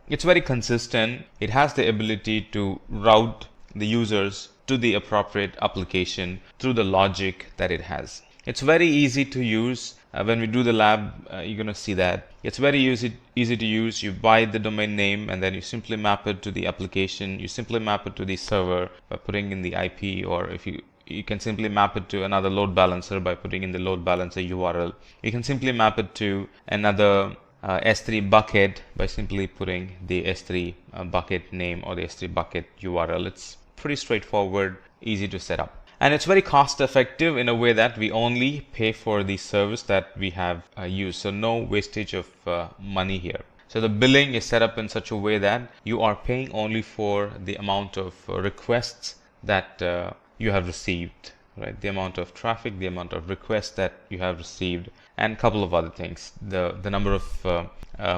it's very consistent. It has the ability to route the users to the appropriate application through the logic that it has. It's very easy to use. When we do the lab, you're going to see that. It's very easy to use. You buy the domain name and then you simply map it to the application. You simply map it to the server by putting in the IP, or if you can simply map it to another load balancer by putting in the load balancer URL. You can simply map it to another S3 bucket by simply putting the S3 bucket name or the S3 bucket URL. It's pretty straightforward, easy to set up. And it's very cost effective in a way that we only pay for the service that we have used. So no wastage of money here. So the billing is set up in such a way that you are paying only for the amount of requests that you have received, right? The amount of traffic, the amount of requests that you have received, and a couple of other things. The number of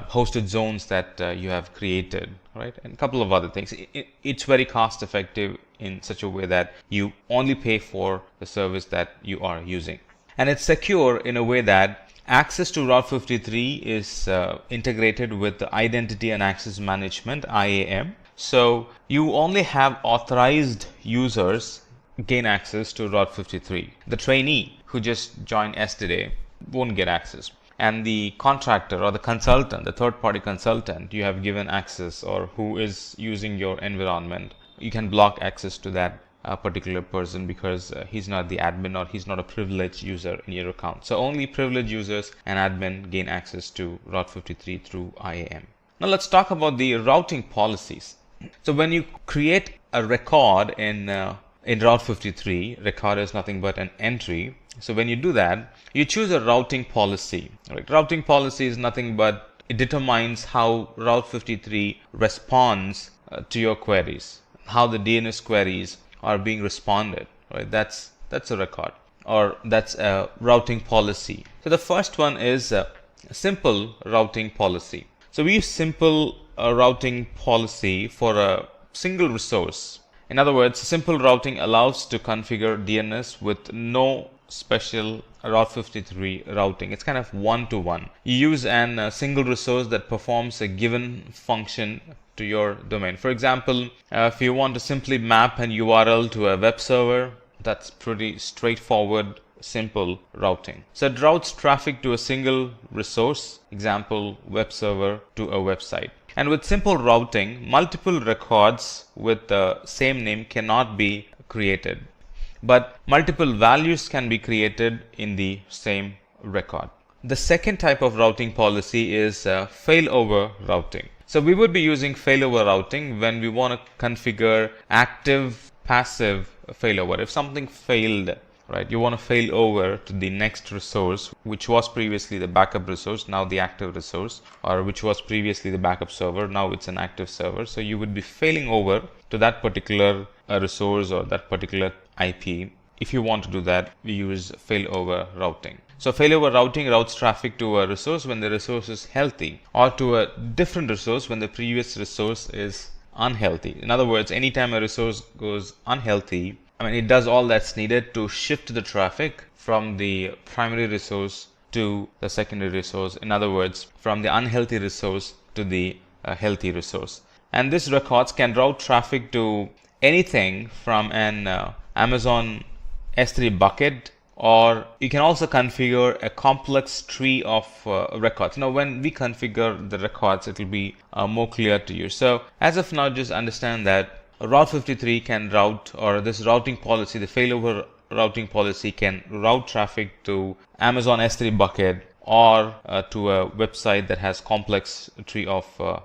hosted zones that you have created, right? And a couple of other things. It's very cost effective in such a way that you only pay for the service that you are using. And it's secure in a way that access to Route 53 is integrated with the Identity and Access Management, IAM. So you only have authorized users gain access to Route 53. The trainee who just joined yesterday won't get access. And the contractor or the consultant, the third-party consultant you have given access, or who is using your environment, you can block access to that particular person because he's not the admin or he's not a privileged user in your account. So only privileged users and admin gain access to Route 53 through IAM. Now let's talk about the routing policies. So when you create a record in Route 53, record is nothing but an entry. So when you do that, you choose a routing policy. Right? Routing policy is nothing but it determines how Route 53 responds to your queries, how the DNS queries are being responded. Right? That's a record, or that's a routing policy. So the first one is a simple routing policy. So we use simple routing policy for a single resource. In other words, simple routing allows to configure DNS with no special Route 53 routing. It's kind of one-to-one. You use a single resource that performs a given function to your domain. For example, if you want to simply map an URL to a web server, that's pretty straightforward, simple routing. So it routes traffic to a single resource, example, web server, to a website. And with simple routing, multiple records with the same name cannot be created, but multiple values can be created in the same record. The second type of routing policy is failover routing. So we would be using failover routing when we want to configure active, passive failover. If something failed, right, you want to fail over to the next resource, which was previously the backup resource, now the active resource, or which was previously the backup server, now it's an active server. So you would be failing over to that particular resource or that particular IP. If you want to do that, we use failover routing. So failover routing routes traffic to a resource when the resource is healthy, or to a different resource when the previous resource is unhealthy. In other words, anytime a resource goes unhealthy, it does all that's needed to shift the traffic from the primary resource to the secondary resource. In other words, from the unhealthy resource to the healthy resource. And this records can route traffic to anything from an Amazon S3 bucket, or you can also configure a complex tree of records. Now, when we configure the records, it will be more clear to you. So as of now, just understand that Route 53 can route, or this routing policy, the failover routing policy, can route traffic to Amazon S3 bucket or to a website that has complex tree of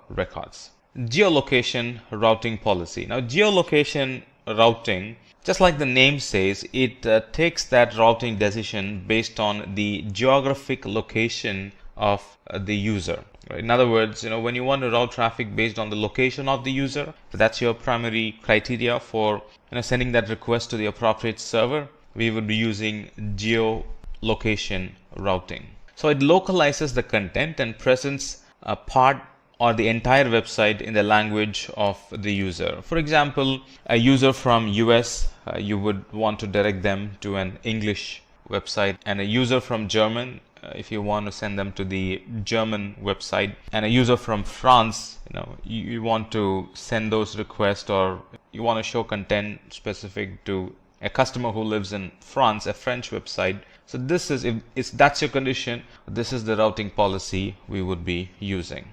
records. Geolocation routing policy. Now, geolocation routing, just like the name says, it takes that routing decision based on the geographic location of the user. In other words, when you want to route traffic based on the location of the user, that's your primary criteria for sending that request to the appropriate server, we would be using geolocation routing. So it localizes the content and presents a part or the entire website in the language of the user. For example, a user from US, you would want to direct them to an English website, and a user from German, if you want to send them to the German website, and a user from France, you want to send those requests, or you want to show content specific to a customer who lives in France, a French website. So this is, if that's your condition, this is the routing policy we would be using.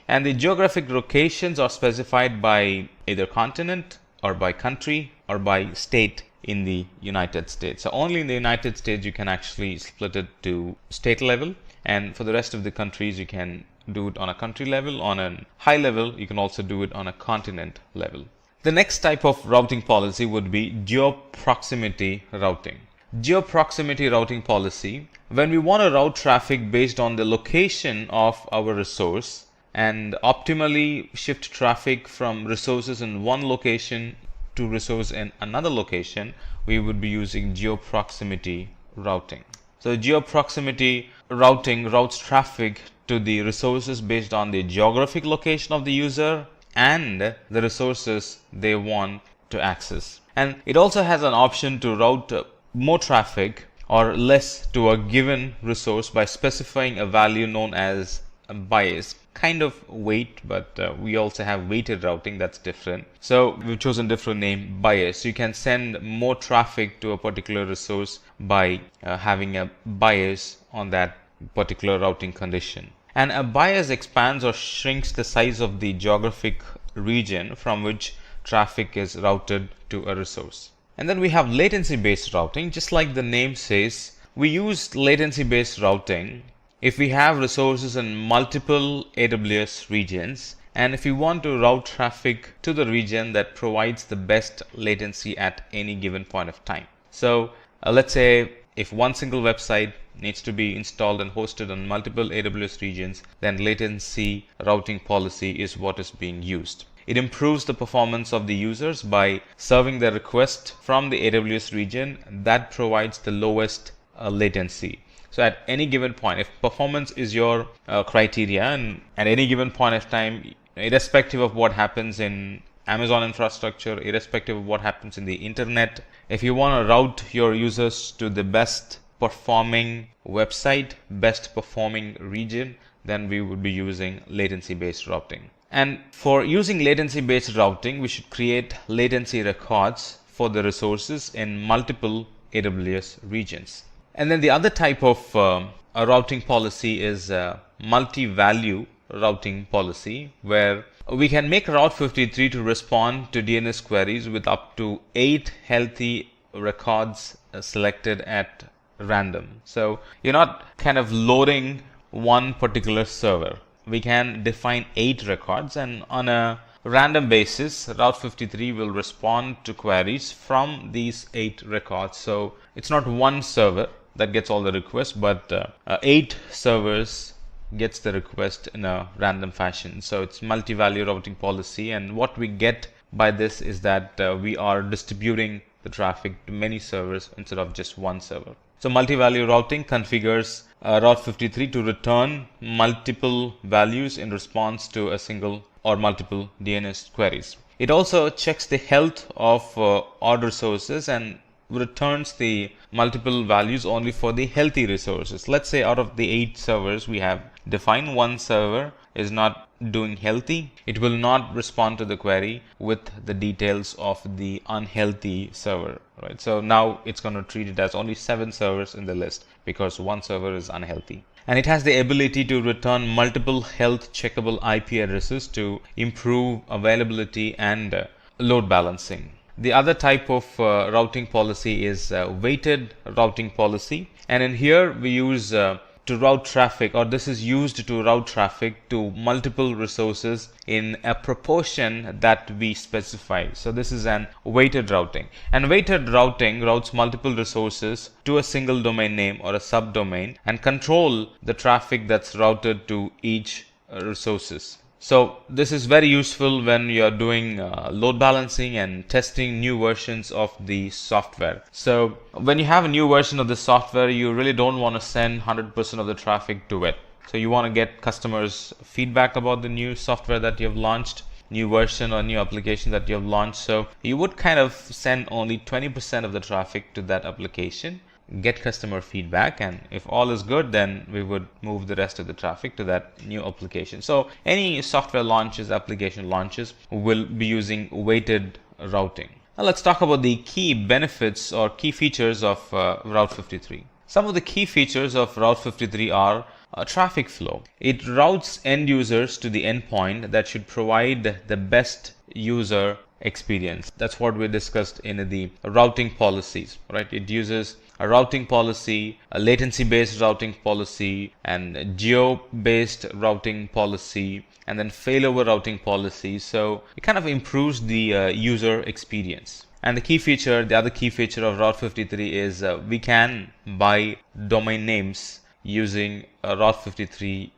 And the geographic locations are specified by either continent or by country or by state in the United States. So only in the United States you can actually split it to state level, and for the rest of the countries you can do it on a country level. On a high level you can also do it on a continent level. The next type of routing policy would be geo-proximity routing. Geo-proximity routing policy, when we want to route traffic based on the location of our resource and optimally shift traffic from resources in one location to resource in another location, we would be using geo-proximity routing. So geo-proximity routing routes traffic to the resources based on the geographic location of the user and the resources they want to access. And it also has an option to route more traffic or less to a given resource by specifying a value known as a bias. Kind of weight, but we also have weighted routing that's different. So we've chosen different name, bias. You can send more traffic to a particular resource by having a bias on that particular routing condition. And a bias expands or shrinks the size of the geographic region from which traffic is routed to a resource. And then we have latency-based routing. Just like the name says, we use latency-based routing if we have resources in multiple AWS regions and if we want to route traffic to the region that provides the best latency at any given point of time. So let's say if one single website needs to be installed and hosted on multiple AWS regions, then latency routing policy is what is being used. It improves the performance of the users by serving the request from the AWS region that provides the lowest latency. So at any given point, if performance is your criteria, and at any given point of time, irrespective of what happens in Amazon infrastructure, irrespective of what happens in the internet, if you want to route your users to the best performing website, best performing region, then we would be using latency based routing. And for using latency based routing, we should create latency records for the resources in multiple AWS regions. And then the other type of a routing policy is multi-value routing policy, where we can make Route 53 to respond to DNS queries with up to 8 healthy records selected at random. So you're not kind of loading one particular server. We can define 8 records, and on a random basis, Route 53 will respond to queries from these 8 records. So it's not one server that gets all the requests, but 8 servers gets the request in a random fashion. So it's multi-value routing policy, and what we get by this is that we are distributing the traffic to many servers instead of just one server. So multi-value routing configures Route 53 to return multiple values in response to a single or multiple DNS queries. It also checks the health of all resources and returns the multiple values only for the healthy resources. Let's say out of the 8 servers we have defined, one server is not doing healthy, it will not respond to the query with the details of the unhealthy server, right? So now it's going to treat it as only 7 servers in the list because one server is unhealthy. And it has the ability to return multiple health checkable IP addresses to improve availability and load balancing. The other type of routing policy is weighted routing policy, and in here we use to route traffic, or this is used to route traffic to multiple resources in a proportion that we specify. So this is an weighted routing, and weighted routing routes multiple resources to a single domain name or a subdomain and control the traffic that's routed to each resources. So this is very useful when you're doing load balancing and testing new versions of the software. So when you have a new version of the software, you really don't want to send 100% of the traffic to it. So you want to get customers' feedback about the new software that you have launched, new version or new application that you have launched. So you would kind of send only 20% of the traffic to that application, get customer feedback, and if all is good, then we would move the rest of the traffic to that new application. So any software launches, application launches will be using weighted routing. Now let's talk about the key benefits or key features of Route 53. Some of the key features of Route 53 are traffic flow. It routes end users to the endpoint that should provide the best user experience. That's what we discussed in the routing policies, right? It uses a routing policy, a latency-based routing policy, and geo-based routing policy, and then failover routing policy. So it kind of improves the user experience. And the other key feature of Route 53 is we can buy domain names using Route 53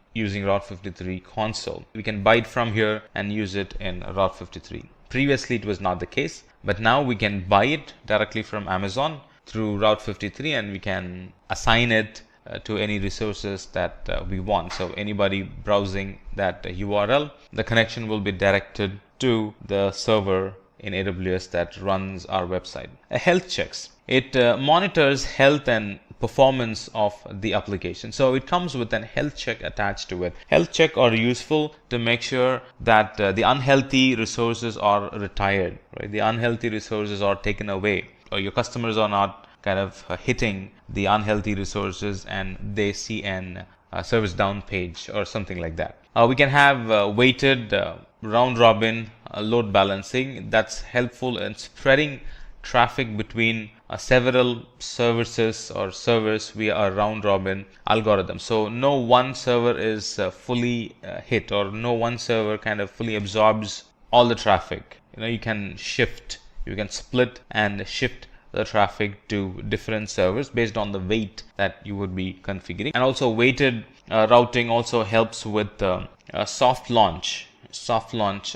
console. We can buy it from here and use it in Route 53. Previously it was not the case, but now we can buy it directly from Amazon through Route 53, and we can assign it to any resources that we want. So anybody browsing that URL, the connection will be directed to the server in AWS that runs our website. Health checks. It monitors health and performance of the application. So it comes with an health check attached to it. Health check are useful to make sure that the unhealthy resources are retired, right? The unhealthy resources are taken away, or your customers are not kind of hitting the unhealthy resources and they see an service down page or something like that. We can have weighted round robin load balancing. That's helpful in spreading traffic between several services or servers via a round robin algorithm. So no one server is fully hit, or no one server kind of fully absorbs all the traffic. You can split and shift the traffic to different servers based on the weight that you would be configuring. And also weighted routing also helps with soft launch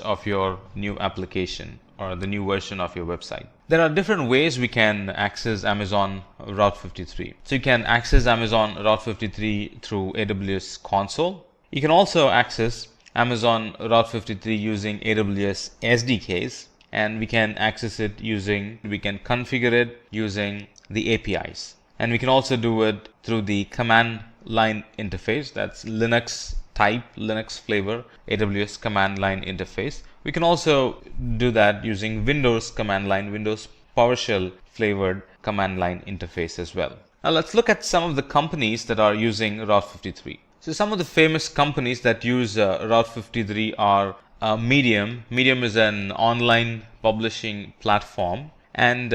of your new application or the new version of your website. There are different ways we can access Amazon Route 53. So you can access Amazon Route 53 through AWS console. You can also access Amazon Route 53 using AWS SDKs, and we can configure it using the APIs. And we can also do it through the command line interface. That's Linux type, Linux flavor, AWS command line interface. We can also do that using Windows command line, Windows PowerShell flavored command line interface as well. Now let's look at some of the companies that are using Route 53. So some of the famous companies that use Route 53 are Medium. Medium is an online publishing platform, and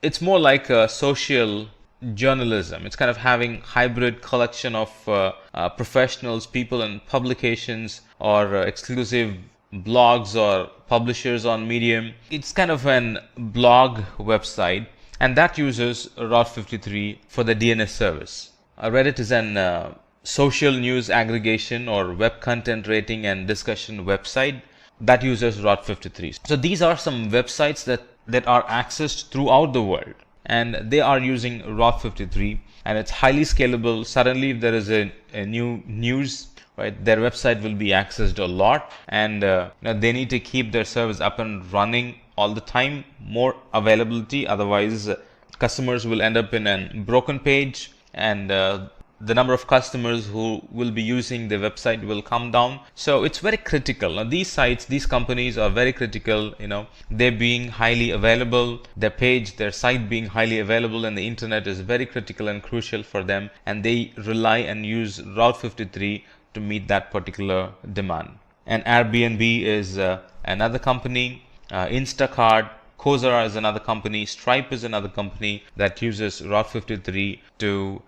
it's more like a social journalism. It's kind of having hybrid collection of professionals, people and publications, or exclusive blogs or publishers on Medium. It's kind of an blog website, and that uses Route 53 for the DNS service. Reddit is an social news aggregation or web content rating and discussion website that uses Route 53. So these are some websites that are accessed throughout the world, and they are using Route 53, and it's highly scalable. Suddenly if there is a new news, right, their website will be accessed a lot, and they need to keep their service up and running all the time, more availability. Otherwise customers will end up in a broken page, and the number of customers who will be using the website will come down. So it's very critical. Now these companies are very critical, they being highly available, their site being highly available, and the internet is very critical and crucial for them, and they rely and use Route 53 to meet that particular demand. And Airbnb is another company, Instacart, Coursera is another company, Stripe is another company that uses Route 53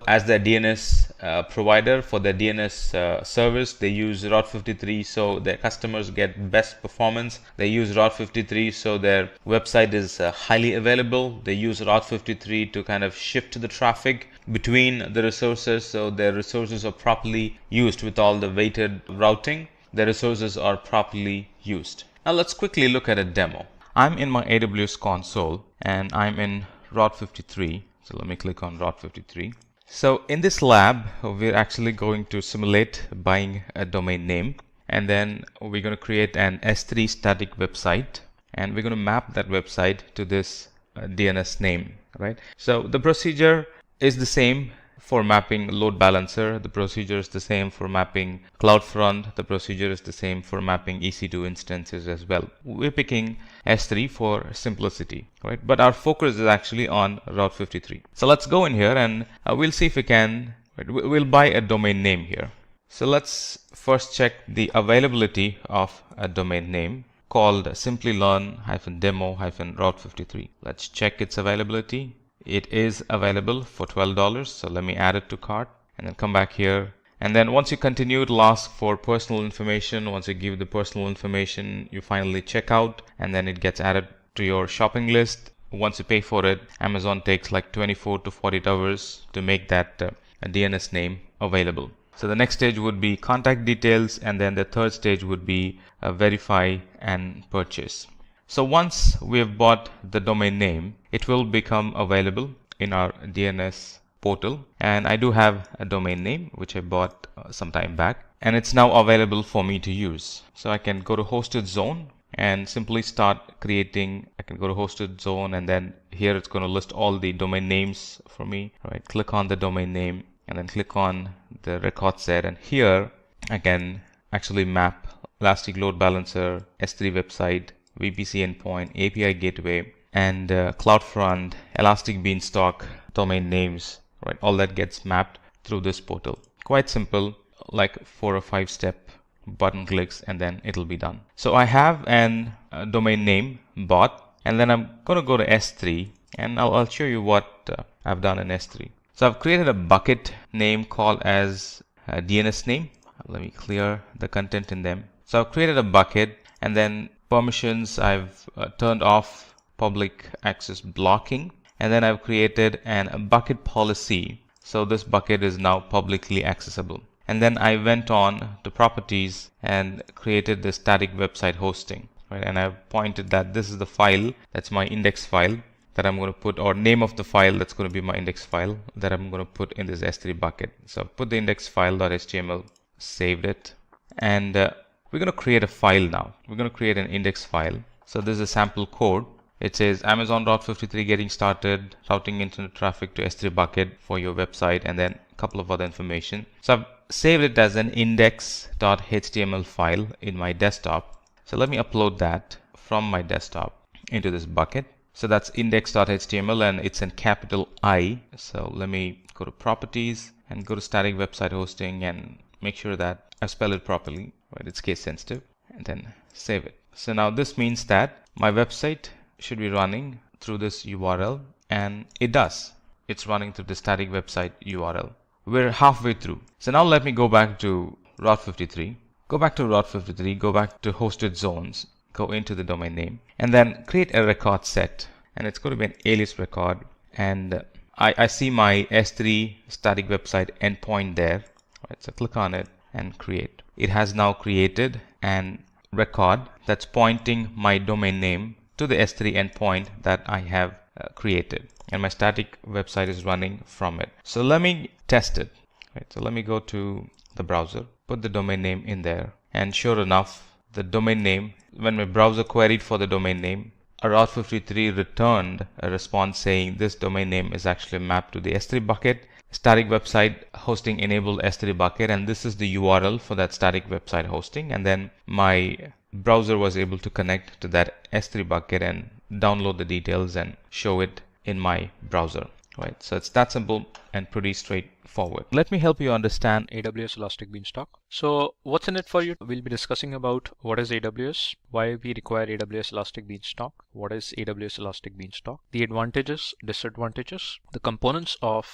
as their DNS provider for their DNS service. They use Route 53 so their customers get best performance. They use Route 53 so their website is highly available. They use Route 53 to kind of shift the traffic between the resources, so their resources are properly used. With all the weighted routing, the resources are properly used. Now let's quickly look at a demo. I'm in my AWS console and I'm in Route 53. So let me click on Route 53. So in this lab, we're actually going to simulate buying a domain name, and then we're going to create an S3 static website, and we're going to map that website to this DNS name, right? So the procedure is the same for mapping load balancer. The procedure is the same for mapping CloudFront. The procedure is the same for mapping EC2 instances as well. We're picking S3 for simplicity, right? But our focus is actually on Route 53. So let's go in here and we'll see if we can, right? We'll buy a domain name here. So let's first check the availability of a domain name called Simplilearn-demo-route53. Let's check its availability. it is available for $12. So let me add it to cart and then come back here. And then once you continue, it'll ask for personal information. Once you give the personal information, you finally check out, and then it gets added to your shopping list. Once you pay for it, Amazon takes like 24 to 48 hours to make that DNS name available. So the next stage would be contact details, and then the third stage would be verify and purchase. So once we have bought the domain name, it will become available in our DNS portal, and I do have a domain name which I bought some time back, and it's now available for me to use. So I can go to hosted zone and simply start creating. I can go to hosted zone, and then here it's going to list all the domain names for me. Right, click on the domain name and then click on the record set, and here I can actually map Elastic Load Balancer, S3 website, VPC endpoint, API gateway, and CloudFront, Elastic Beanstalk domain names. Right, all that gets mapped through this portal. Quite simple, like 4 or 5 step button clicks, and then it'll be done. So I have an domain name bought, and then I'm going to go to S3, and I'll show you what I've done in S3. So I've created a bucket name called as DNS name. Let me clear the content in them. So I've created a bucket, and then permissions, I've turned off public access blocking, and then I've created a bucket policy. So this bucket is now publicly accessible. And then I went on to properties and created the static website hosting. Right? And I've pointed that this is the file, that's my index file that I'm going to put, or name of the file that's going to be my index file that I'm going to put in this S3 bucket. So I've put the index file.html, saved it, and we're going to create a file now. We're going to create an index file. So this is a sample code. It says Amazon Route 53 getting started, routing internet traffic to S3 bucket for your website, and then a couple of other information. So I've saved it as an index.html file in my desktop. So let me upload that from my desktop into this bucket. So that's index.html, and it's in capital I. So let me go to properties and go to static website hosting and make sure that I spell it properly. Right, it's case sensitive, and then save it. So now this means that my website should be running through this URL, and it does. It's running through the static website URL. We're halfway through. So now let me go back to Route 53. Go back to Route 53, go back to hosted zones, go into the domain name, and then create a record set. And it's going to be an alias record. And I see my S3 static website endpoint there. Right, so click on it and create. It has now created an record that's pointing my domain name to the S3 endpoint that I have created, and my static website is running from it. So let me test it. Right, so let me go to the browser, put the domain name in there, and sure enough, the domain name, when my browser queried for the domain name, Route 53 returned a response saying this domain name is actually mapped to the S3 bucket. Static website hosting enabled S3 bucket, and this is the URL for that static website hosting. And then my browser was able to connect to that S3 bucket and download the details and show it in my browser. Right, so it's that simple and pretty straightforward. Let me help you understand AWS Elastic Beanstalk. So what's in it for you? We'll be discussing about what is AWS, why we require AWS Elastic Beanstalk, what is AWS Elastic Beanstalk, the advantages, disadvantages, the components of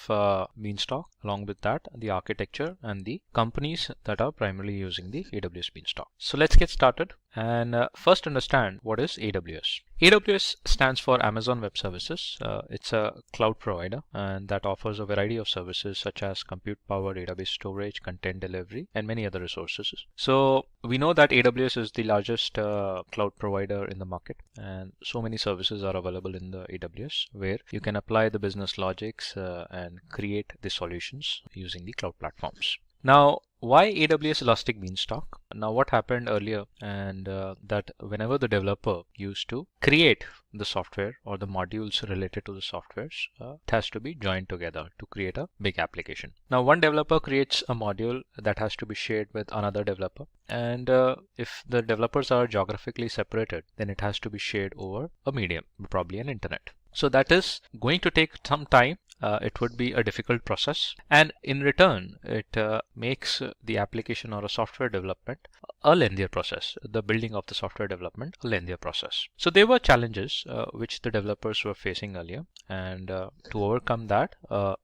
Beanstalk, along with that, the architecture and the companies that are primarily using the AWS Beanstalk. So let's get started and first understand what is AWS. AWS stands for Amazon Web Services. It's a cloud provider and that offers a variety of services such as compute power, database storage, content delivery, and many other resources. So we know that AWS is the largest cloud provider in the market, and so many services are available in the AWS where you can apply the business logics and create the solutions using the cloud platforms. Now, why AWS Elastic Beanstalk? Now, what happened earlier, and that whenever the developer used to create the software or the modules related to the softwares, it has to be joined together to create a big application. Now, one developer creates a module that has to be shared with another developer, and if the developers are geographically separated, then it has to be shared over a medium, probably an internet. So that is going to take some time it would be a difficult process, and in return it makes the application or a software development a lengthier process, the building of the software development a lengthier process. So there were challenges which the developers were facing earlier, and to overcome that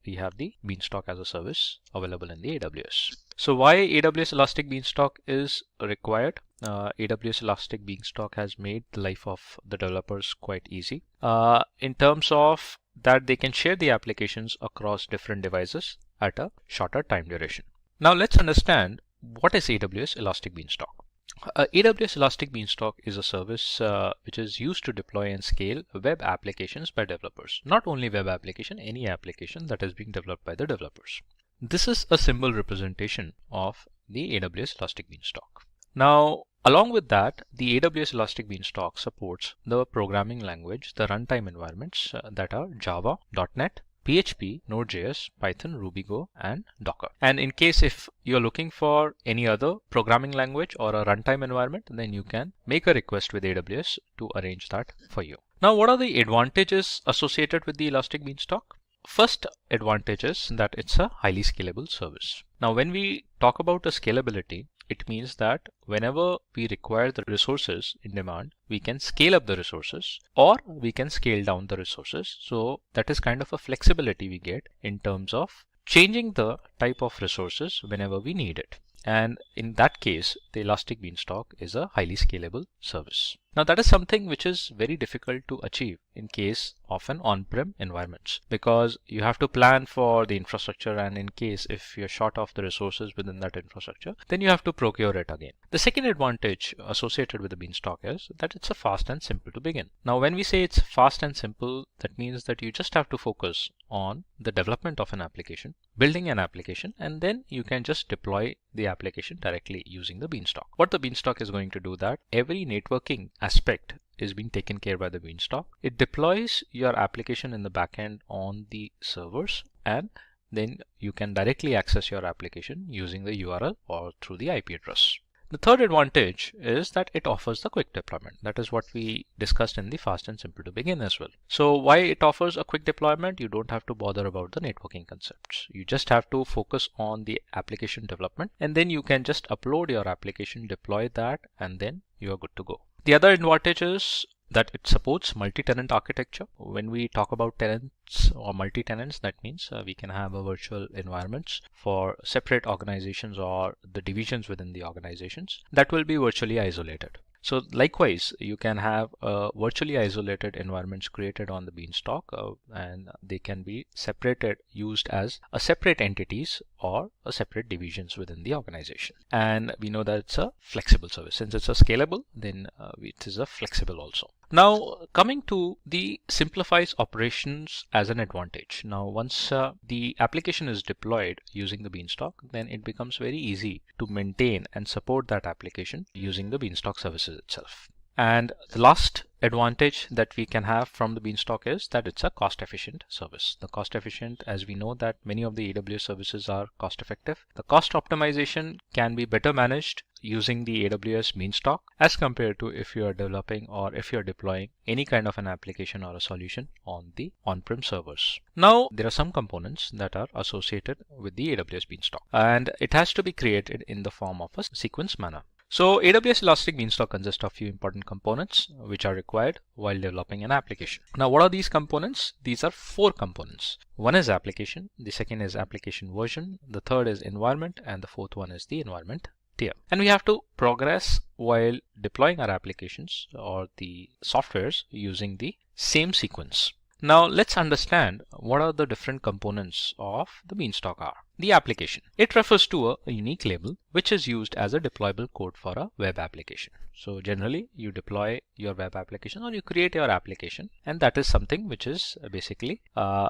we have the Beanstalk as a service available in the AWS. So why AWS Elastic Beanstalk is required? AWS Elastic Beanstalk has made the life of the developers quite easy in terms of that they can share the applications across different devices at a shorter time duration. Now let's understand what is AWS Elastic Beanstalk. AWS Elastic Beanstalk is a service which is used to deploy and scale web applications by developers. Not only web application, any application that is being developed by the developers. This is a symbol representation of the AWS Elastic Beanstalk. Now, along with that, the AWS Elastic Beanstalk supports the programming language, the runtime environments that are Java, .NET, PHP, Node.js, Python, RubyGo, and Docker. And in case if you're looking for any other programming language or a runtime environment, then you can make a request with AWS to arrange that for you. Now, what are the advantages associated with the Elastic Beanstalk? First advantage is that it's a highly scalable service. Now, when we talk about a scalability, it means that whenever we require the resources in demand, we can scale up the resources or we can scale down the resources. So that is kind of a flexibility we get in terms of changing the type of resources whenever we need it. And in that case, the Elastic Beanstalk is a highly scalable service. Now that is something which is very difficult to achieve in case of an on-prem environments, because you have to plan for the infrastructure, and in case if you're short of the resources within that infrastructure, then you have to procure it again. The second advantage associated with the Beanstalk is that it's a fast and simple to begin. Now when we say it's fast and simple, that means that you just have to focus on the development of an application, building an application, and then you can just deploy the application directly using the Beanstalk. What the Beanstalk is going to do, that every networking aspect is being taken care by the Beanstalk. It deploys your application in the backend on the servers, and then you can directly access your application using the URL or through the IP address. The third advantage is that it offers the quick deployment. That is what we discussed in the fast and simple to begin as well. So why it offers a quick deployment? You don't have to bother about the networking concepts. You just have to focus on the application development, and then you can just upload your application, deploy that, and then you are good to go. The other advantage is that it supports multi-tenant architecture. When we talk about tenants or multi-tenants, that means we can have a virtual environments for separate organizations or the divisions within the organizations that will be virtually isolated. So likewise, you can have virtually isolated environments created on the Beanstalk, and they can be separated, used as a separate entities or a separate divisions within the organization. And we know that it's a flexible service. Since it's a scalable, then it is a flexible also. Now coming to the simplifies operations as an advantage. Now once the application is deployed using the Beanstalk, then it becomes very easy to maintain and support that application using the Beanstalk services itself. And the last advantage that we can have from the Beanstalk is that it's a cost efficient service. The cost efficient, as we know that many of the AWS services are cost effective. The cost optimization can be better managed using the AWS Beanstalk as compared to if you are developing or if you are deploying any kind of an application or a solution on the on-prem servers. Now there are some components that are associated with the AWS Beanstalk, and it has to be created in the form of a sequence manner. So AWS Elastic Beanstalk consists of few important components which are required while developing an application. Now what are these components? These are 4 components. One is application, the second is application version, the third is environment, and the fourth one is the environment tier. And we have to progress while deploying our applications or the softwares using the same sequence. Now let's understand what are the different components of the Beanstalk are. The application. It refers to a unique label which is used as a deployable code for a web application. So generally you deploy your web application or you create your application, and that is something which is basically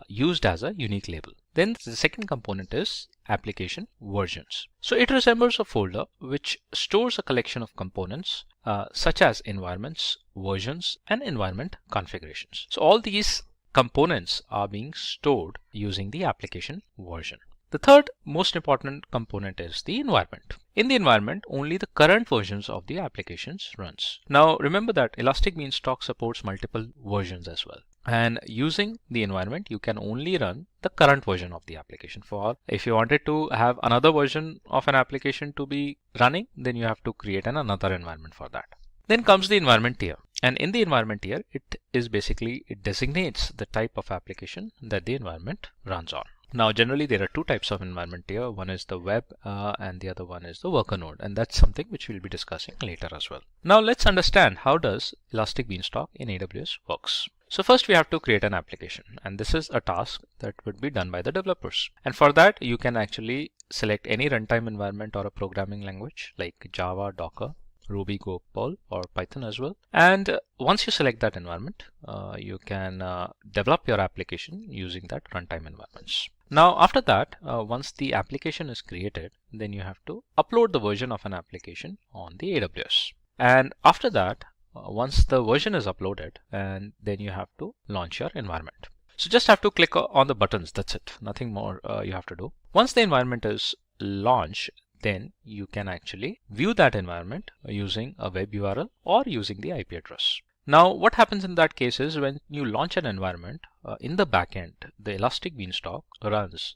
used as a unique label. Then the second component is application versions. So it resembles a folder which stores a collection of components such as environments, versions, and environment configurations. So all these components are being stored using the application version. The third most important component is the environment. In the environment, only the current versions of the applications runs. Now remember that Elastic Beanstalk supports multiple versions as well. And using the environment, you can only run the current version of the application. If you wanted to have another version of an application to be running, then you have to create another environment for that. Then comes the environment tier. And in the environment tier, it designates the type of application that the environment runs on. Now, generally, there are two types of environment tier. One is the web and the other one is the worker node. And that's something which we'll be discussing later as well. Now, let's understand how does Elastic Beanstalk in AWS works. So first we have to create an application, and this is a task that would be done by the developers. And for that, you can actually select any runtime environment or a programming language like Java, Docker, Ruby, Gopal, or Python as well. And once you select that environment, you can develop your application using that runtime environments. Now, after that, once the application is created, then you have to upload the version of an application on the AWS. And after that, once the version is uploaded, and then you have to launch your environment. So just have to click on the buttons. That's it. Nothing more you have to do. Once the environment is launched, then you can actually view that environment using a web URL or using the IP address. Now, what happens in that case is when you launch an environment in the backend, the Elastic Beanstalk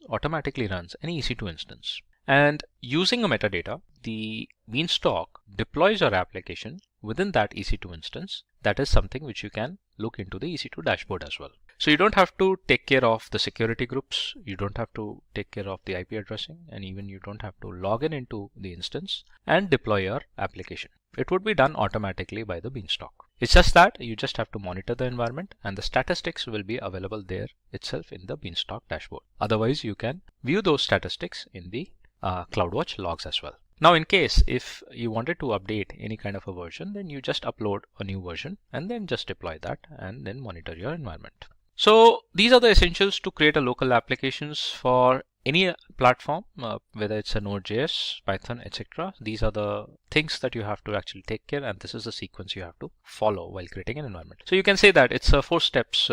automatically runs an EC2 instance. And using a metadata, the Beanstalk deploys your application within that EC2 instance. That is something which you can look into the EC2 dashboard as well. So you don't have to take care of the security groups, you don't have to take care of the IP addressing, and even you don't have to log in into the instance and deploy your application. It would be done automatically by the Beanstalk. It's just that you just have to monitor the environment, and the statistics will be available there itself in the Beanstalk dashboard. Otherwise, you can view those statistics in the CloudWatch logs as well. Now, in case if you wanted to update any kind of a version, then you just upload a new version and then just deploy that and then monitor your environment. So these are the essentials to create a local applications for any platform, whether it's a Node.js, Python, etc. These are the things that you have to actually take care, and this is the sequence you have to follow while creating an environment. So you can say that it's a 4 steps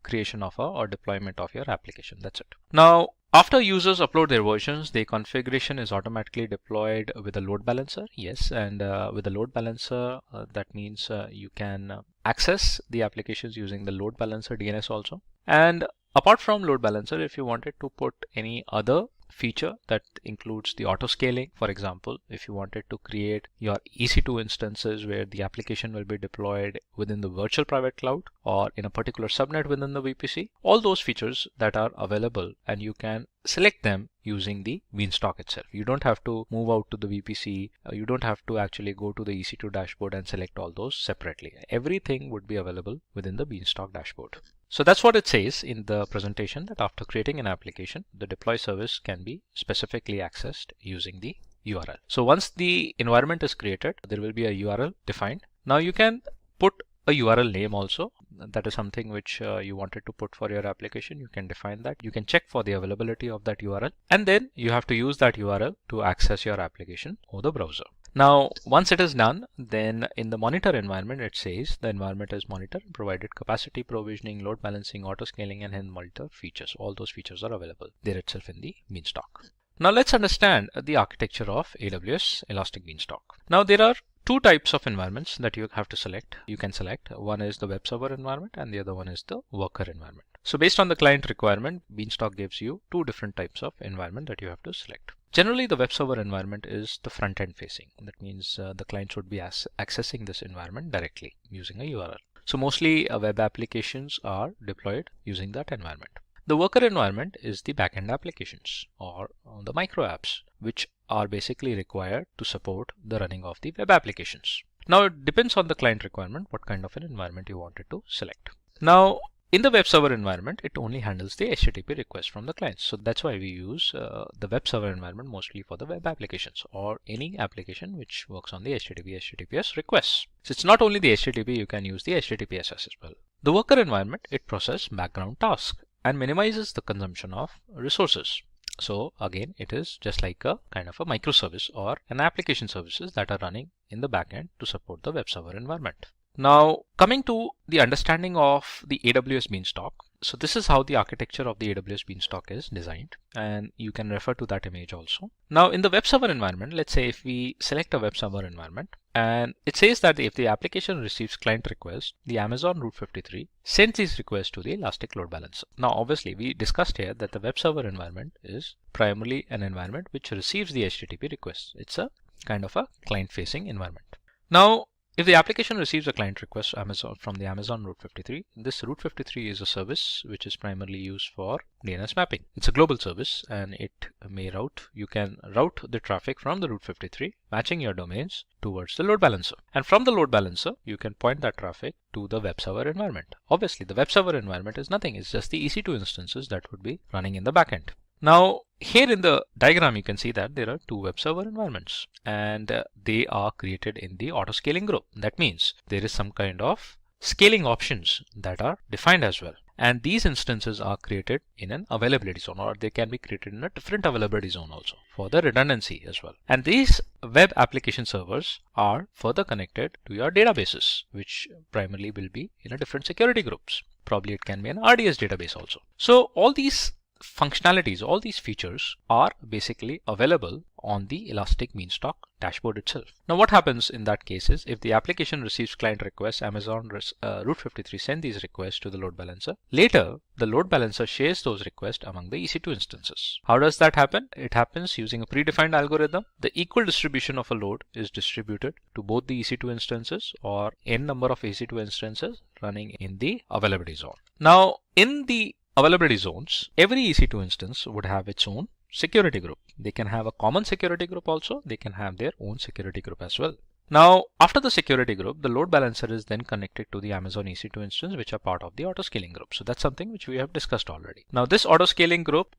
creation of or deployment of your application. That's it. Now, after users upload their versions, the configuration is automatically deployed with a load balancer. Yes, and with a load balancer, that means you can access the applications using the load balancer DNS also. And apart from load balancer, if you wanted to put any other feature that includes the auto-scaling, for example, if you wanted to create your EC2 instances where the application will be deployed within the virtual private cloud or in a particular subnet within the VPC, all those features that are available, and you can select them using the Beanstalk itself. You don't have to move out to the VPC. You don't have to actually go to the EC2 dashboard and select all those separately. Everything would be available within the Beanstalk dashboard. So that's what it says in the presentation, that after creating an application, the deploy service can be specifically accessed using the URL. So once the environment is created, there will be a URL defined. Now you can put a URL name also. That is something which you wanted to put for your application. You can define that. You can check for the availability of that URL, and then you have to use that URL to access your application over the browser. Now, once it is done, then in the monitor environment, it says the environment is monitored, provided capacity provisioning, load balancing, auto scaling, and then monitor features. All those features are available there itself in the Beanstalk. Now let's understand the architecture of AWS Elastic Beanstalk. Now there are 2 types of environments that you have to select. You can select. One is the web server environment and the other one is the worker environment. So based on the client requirement, Beanstalk gives you 2 different types of environment that you have to select. Generally, the web server environment is the front end facing. That means the clients would be accessing this environment directly using a URL. So mostly web applications are deployed using that environment. The worker environment is the backend applications or the micro apps, which are basically required to support the running of the web applications. Now it depends on the client requirement what kind of an environment you wanted to select. Now in the web server environment, it only handles the HTTP request from the clients. So that's why we use the web server environment mostly for the web applications or any application which works on the HTTPS requests. So it's not only the HTTP, you can use the HTTPS as well. The worker environment, it processes background tasks and minimizes the consumption of resources. So again, it is just like a kind of a microservice or an application services that are running in the backend to support the web server environment. Now coming to the understanding of the AWS Beanstalk. So this is how the architecture of the AWS Beanstalk is designed, and you can refer to that image also. Now in the web server environment, let's say if we select a web server environment, And it says that if the application receives client requests, the Amazon Route 53 sends these requests to the Elastic Load Balancer. Now, obviously, we discussed here that the web server environment is primarily an environment which receives the HTTP requests. It's a kind of a client-facing environment. Now, if the application receives a client request from the Amazon Route 53, this Route 53 is a service which is primarily used for DNS mapping. It's a global service and you can route the traffic from the Route 53, matching your domains towards the load balancer. And from the load balancer, you can point that traffic to the web server environment. Obviously, the web server environment is nothing. It's just the EC2 instances that would be running in the backend. Now, here in the diagram, you can see that there are two web server environments and they are created in the AutoScaling group. That means there is some kind of scaling options that are defined as well. And these instances are created in an availability zone, or they can be created in a different availability zone also for the redundancy as well. And these web application servers are further connected to your databases, which primarily will be in a different security groups. Probably it can be an RDS database also. So all these functionalities, all these features are basically available on the Elastic Beanstalk dashboard itself. Now what happens in that case is if the application receives client requests, Amazon Route 53 send these requests to the load balancer. Later, the load balancer shares those requests among the EC2 instances. How does that happen? It happens using a predefined algorithm. The equal distribution of a load is distributed to both the EC2 instances or n number of EC2 instances running in the availability zone. Now in the availability zones, every EC2 instance would have its own security group. They can have a common security group also. They can have their own security group as well. Now, after the security group, the load balancer is then connected to the Amazon EC2 instance, which are part of the AutoScaling group. So that's something which we have discussed already. Now, this AutoScaling group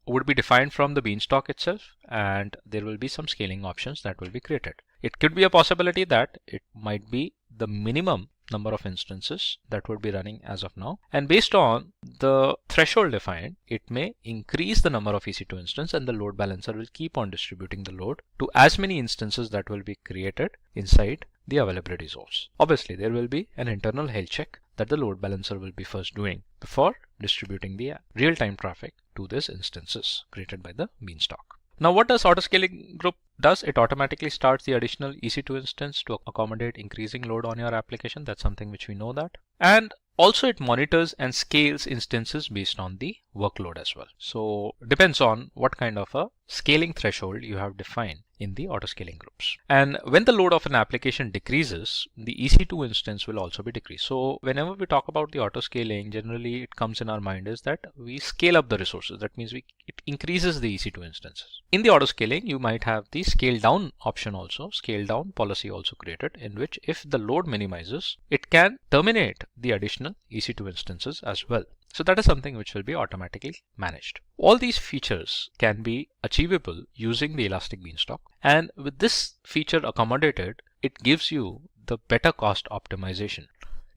would be defined from the Beanstalk itself, and there will be some scaling options that will be created. It could be a possibility that it might be the minimum number of instances that would be running as of now, and based on the threshold defined, it may increase the number of EC2 instances, and the load balancer will keep on distributing the load to as many instances that will be created inside the availability zones. Obviously, there will be an internal health check that the load balancer will be first doing before distributing the real-time traffic to these instances created by the Beanstalk. Now, what does AutoScaling group does? It automatically starts the additional EC2 instance to accommodate increasing load on your application. That's something which we know that. And also it monitors and scales instances based on the workload as well. So depends on what kind of a scaling threshold you have defined in the AutoScaling groups. And when the load of an application decreases, the EC2 instance will also be decreased. So whenever we talk about the AutoScaling, generally it comes in our mind is that we scale up the resources. That means it increases the EC2 instances. In the AutoScaling, you might have the scale down option also, scale down policy also created, in which if the load minimizes, it can terminate the additional EC2 instances as well. So that is something which will be automatically managed. All these features can be achievable using the Elastic Beanstalk, and with this feature accommodated, it gives you the better cost optimization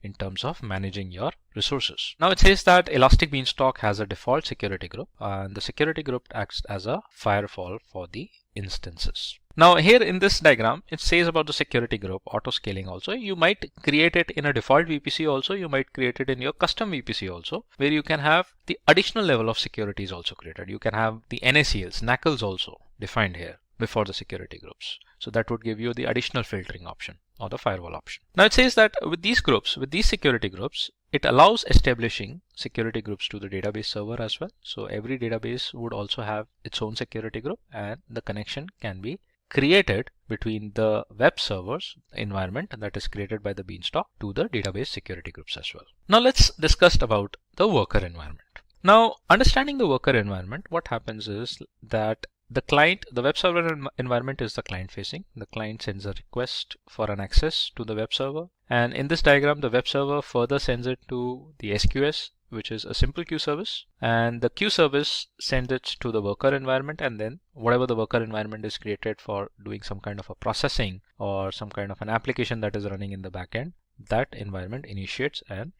in terms of managing your resources. Now it says that Elastic Beanstalk has a default security group, and the security group acts as a firewall for the instances. Now here in this diagram, it says about the security group, AutoScaling also. You might create it in a default VPC also. You might create it in your custom VPC also, where you can have the additional level of security is also created. You can have the NACLs, NACLs also defined here before the security groups. So that would give you the additional filtering option or the firewall option. Now it says that with these groups, with these security groups, it allows establishing security groups to the database server as well. So every database would also have its own security group, and the connection can be created between the web servers environment that is created by the Beanstalk to the database security groups as well. Now let's discuss about the worker environment. Now, understanding the worker environment, what happens is that the web server environment is the client facing. The client sends a request for an access to the web server. And in this diagram, the web server further sends it to the SQS, which is a simple queue service. And the queue service sends it to the worker environment, and then whatever the worker environment is created for doing some kind of a processing or some kind of an application that is running in the backend, that environment initiates and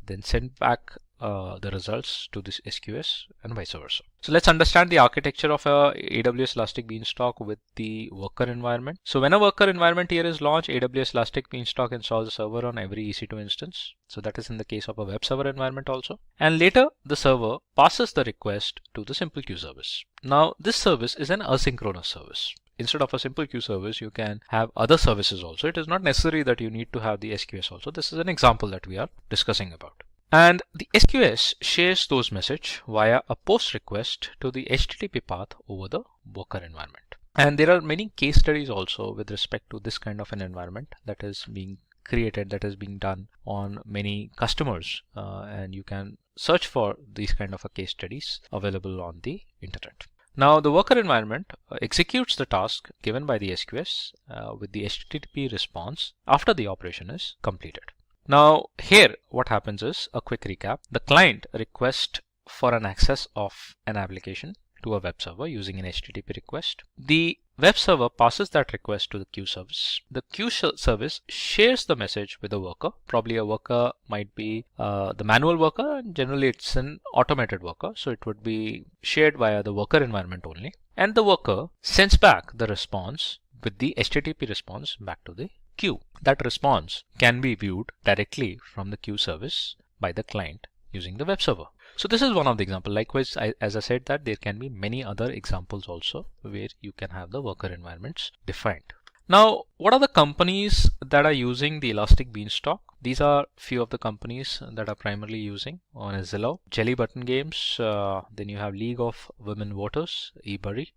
then send back the results to this SQS and vice versa. So let's understand the architecture of a AWS Elastic Beanstalk with the worker environment. So when a worker environment here is launched, AWS Elastic Beanstalk installs a server on every EC2 instance. So that is in the case of a web server environment also. And later the server passes the request to the simple queue service. Now this service is an asynchronous service. instead of a simple queue service, you can have other services also. It is not necessary that you need to have the SQS also. This is an example that we are discussing about. And the SQS shares those messages via a post request to the HTTP path over the worker environment. And there are many case studies also with respect to this kind of an environment that is being created, that is being done on many customers, and you can search for these kind of a case studies available on the internet. Now the worker environment executes the task given by the SQS with the HTTP response after the operation is completed. Now here what happens is a quick recap. The client requests for an access of an application to a web server using an HTTP request. The web server passes that request to the queue service. The queue service shares the message with the worker. Probably a worker might be the manual worker, and generally it's an automated worker, so it would be shared via the worker environment only. And the worker sends back the response with the HTTP response back to the queue. That response can be viewed directly from the queue service by the client using the web server. So this is one of the examples. Likewise, as I said, that there can be many other examples also where you can have the worker environments defined. Now, what are the companies that are using the Elastic Beanstalk? These are few of the companies that are primarily using. One is Zillow, Jelly Button Games, then you have League of Women Voters, eBury.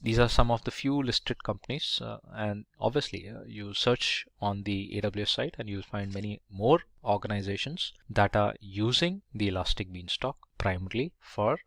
These are some of the few listed companies, and obviously you search on the AWS site and you'll find many more organizations that are using the Elastic Beanstalk primarily for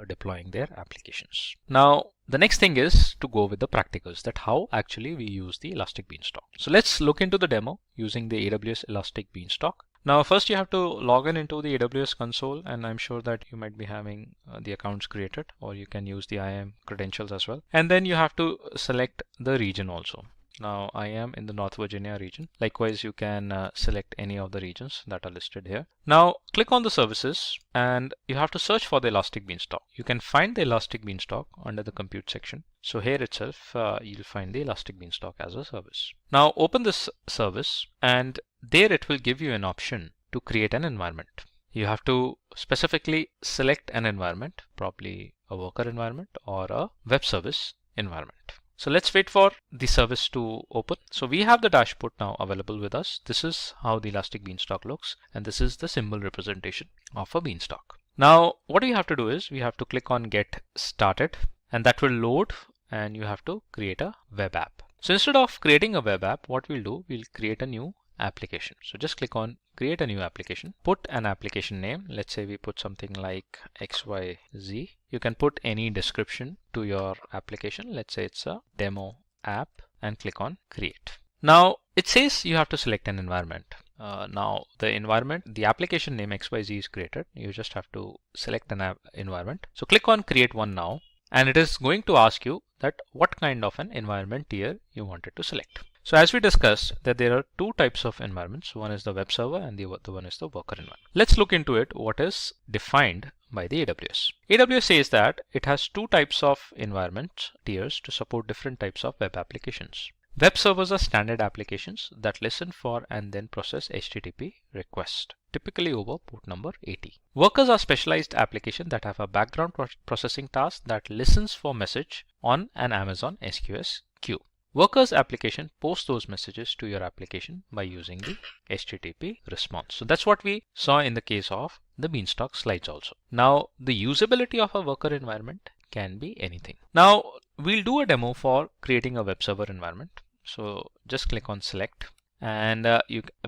deploying their applications. Now, the next thing is to go with the practicals, that how actually we use the Elastic Beanstalk. So let's look into the demo using the AWS Elastic Beanstalk. Now first you have to log in into the AWS console, and I'm sure that you might be having the accounts created, or you can use the IAM credentials as well. And then you have to select the region also. Now I am in the North Virginia region. Likewise, you can select any of the regions that are listed here. Now click on the services and you have to search for the Elastic Beanstalk. You can find the Elastic Beanstalk under the compute section. So here itself, you'll find the Elastic Beanstalk as a service. Now open this service and there it will give you an option to create an environment. You have to specifically select an environment, probably a worker environment or a web service environment. So let's wait for the service to open. So we have the dashboard now available with us. This is how the Elastic Beanstalk looks, and this is the symbol representation of a beanstalk. Now what we have to do is we have to click on Get Started, and that will load, and you have to create a web app. So instead of creating a web app, what we'll do, we'll create a new application. So just click on Create a New Application, put an application name. Let's say we put something like XYZ. You can put any description to your application. Let's say it's a demo app, and click on Create. Now it says you have to select an environment. Now the environment, the application name XYZ is created. You just have to select an environment. So click on Create One now, and it is going to ask you that what kind of an environment tier you wanted to select. So as we discussed that there are two types of environments. One is the web server and the one is the worker environment. Let's look into it, what is defined by the AWS. AWS says that it has two types of environment tiers to support different types of web applications. Web servers are standard applications that listen for and then process HTTP requests, typically over port number 80. Workers are specialized applications that have a background processing task that listens for message on an Amazon SQS queue. Workers application posts those messages to your application by using the HTTP response. So that's what we saw in the case of the Beanstalk slides also. Now the usability of a worker environment can be anything. Now we'll do a demo for creating a web server environment. So just click on Select, and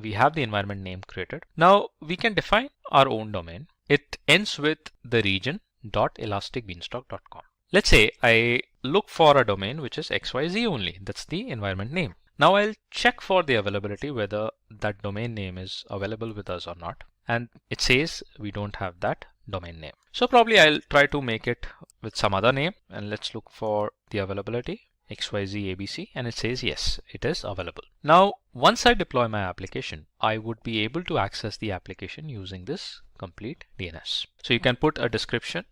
we have the environment name created. Now we can define our own domain. It ends with the region.elasticbeanstalk.com. Let's say I look for a domain which is XYZ only. That's the environment name. Now I'll check for the availability whether that domain name is available with us or not. And it says we don't have that domain name. So probably I'll try to make it with some other name, and let's look for the availability. XYZ ABC, and it says yes, it is available. Now once I deploy my application, I would be able to access the application using this complete DNS. So you can put a description.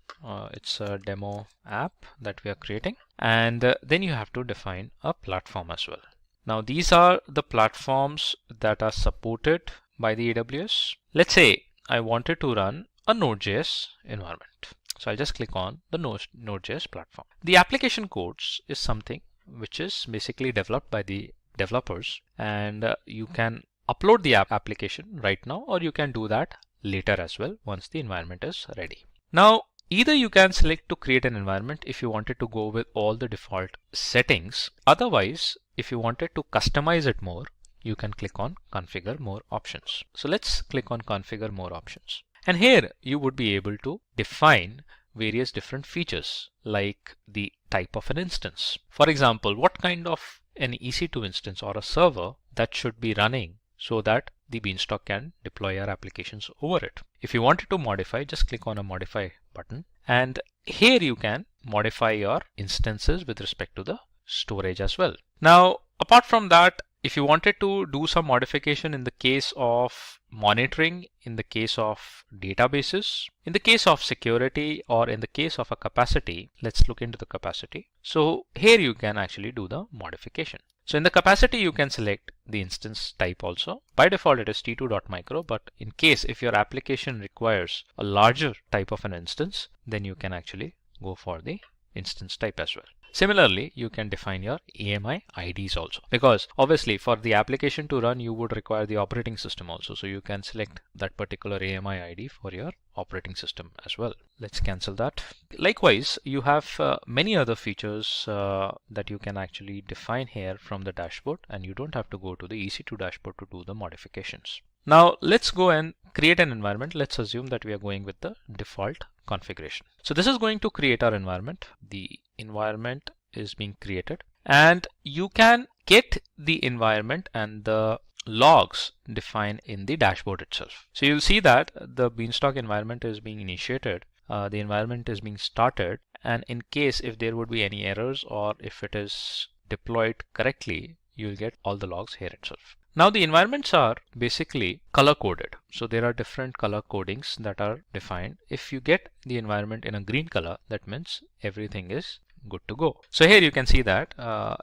It's a demo app that we are creating, and then you have to define a platform as well. Now these are the platforms that are supported by the AWS. Let's say I wanted to run a Node.js environment. So I'll just click on the Node.js platform. The application codes is something which is basically developed by the developers, and you can upload the application right now, or you can do that later as well once the environment is ready. Now, either you can select to create an environment if you wanted to go with all the default settings. Otherwise, if you wanted to customize it more, you can click on Configure More Options. So let's click on Configure More Options. And here you would be able to define various different features like the type of an instance. For example, what kind of an EC2 instance or a server that should be running so that the Beanstalk can deploy our applications over it. If you wanted to modify, just click on a Modify button. And here you can modify your instances with respect to the storage as well. Now, apart from that, if you wanted to do some modification in the case of monitoring, in the case of databases, in the case of security, or in the case of a capacity, let's look into the capacity. So here you can actually do the modification. So in the capacity, you can select the instance type also. By default, it is t2.micro, but in case if your application requires a larger type of an instance, then you can actually go for the instance type as well. Similarly, you can define your AMI IDs also, because obviously for the application to run, you would require the operating system also. So you can select that particular AMI ID for your operating system as well. Let's cancel that. Likewise, you have many other features that you can actually define here from the dashboard, and you don't have to go to the EC2 dashboard to do the modifications. Now let's go and create an environment. Let's assume that we are going with the default configuration. So this is going to create our environment. The environment is being created, and you can get the environment and the logs defined in the dashboard itself. So you'll see that the Beanstalk environment is being initiated, the environment is being started, and in case if there would be any errors or if it is deployed correctly, you'll get all the logs here itself. Now the environments are basically color coded. So there are different color codings that are defined. If you get the environment in a green color, that means everything is good to go. So here you can see that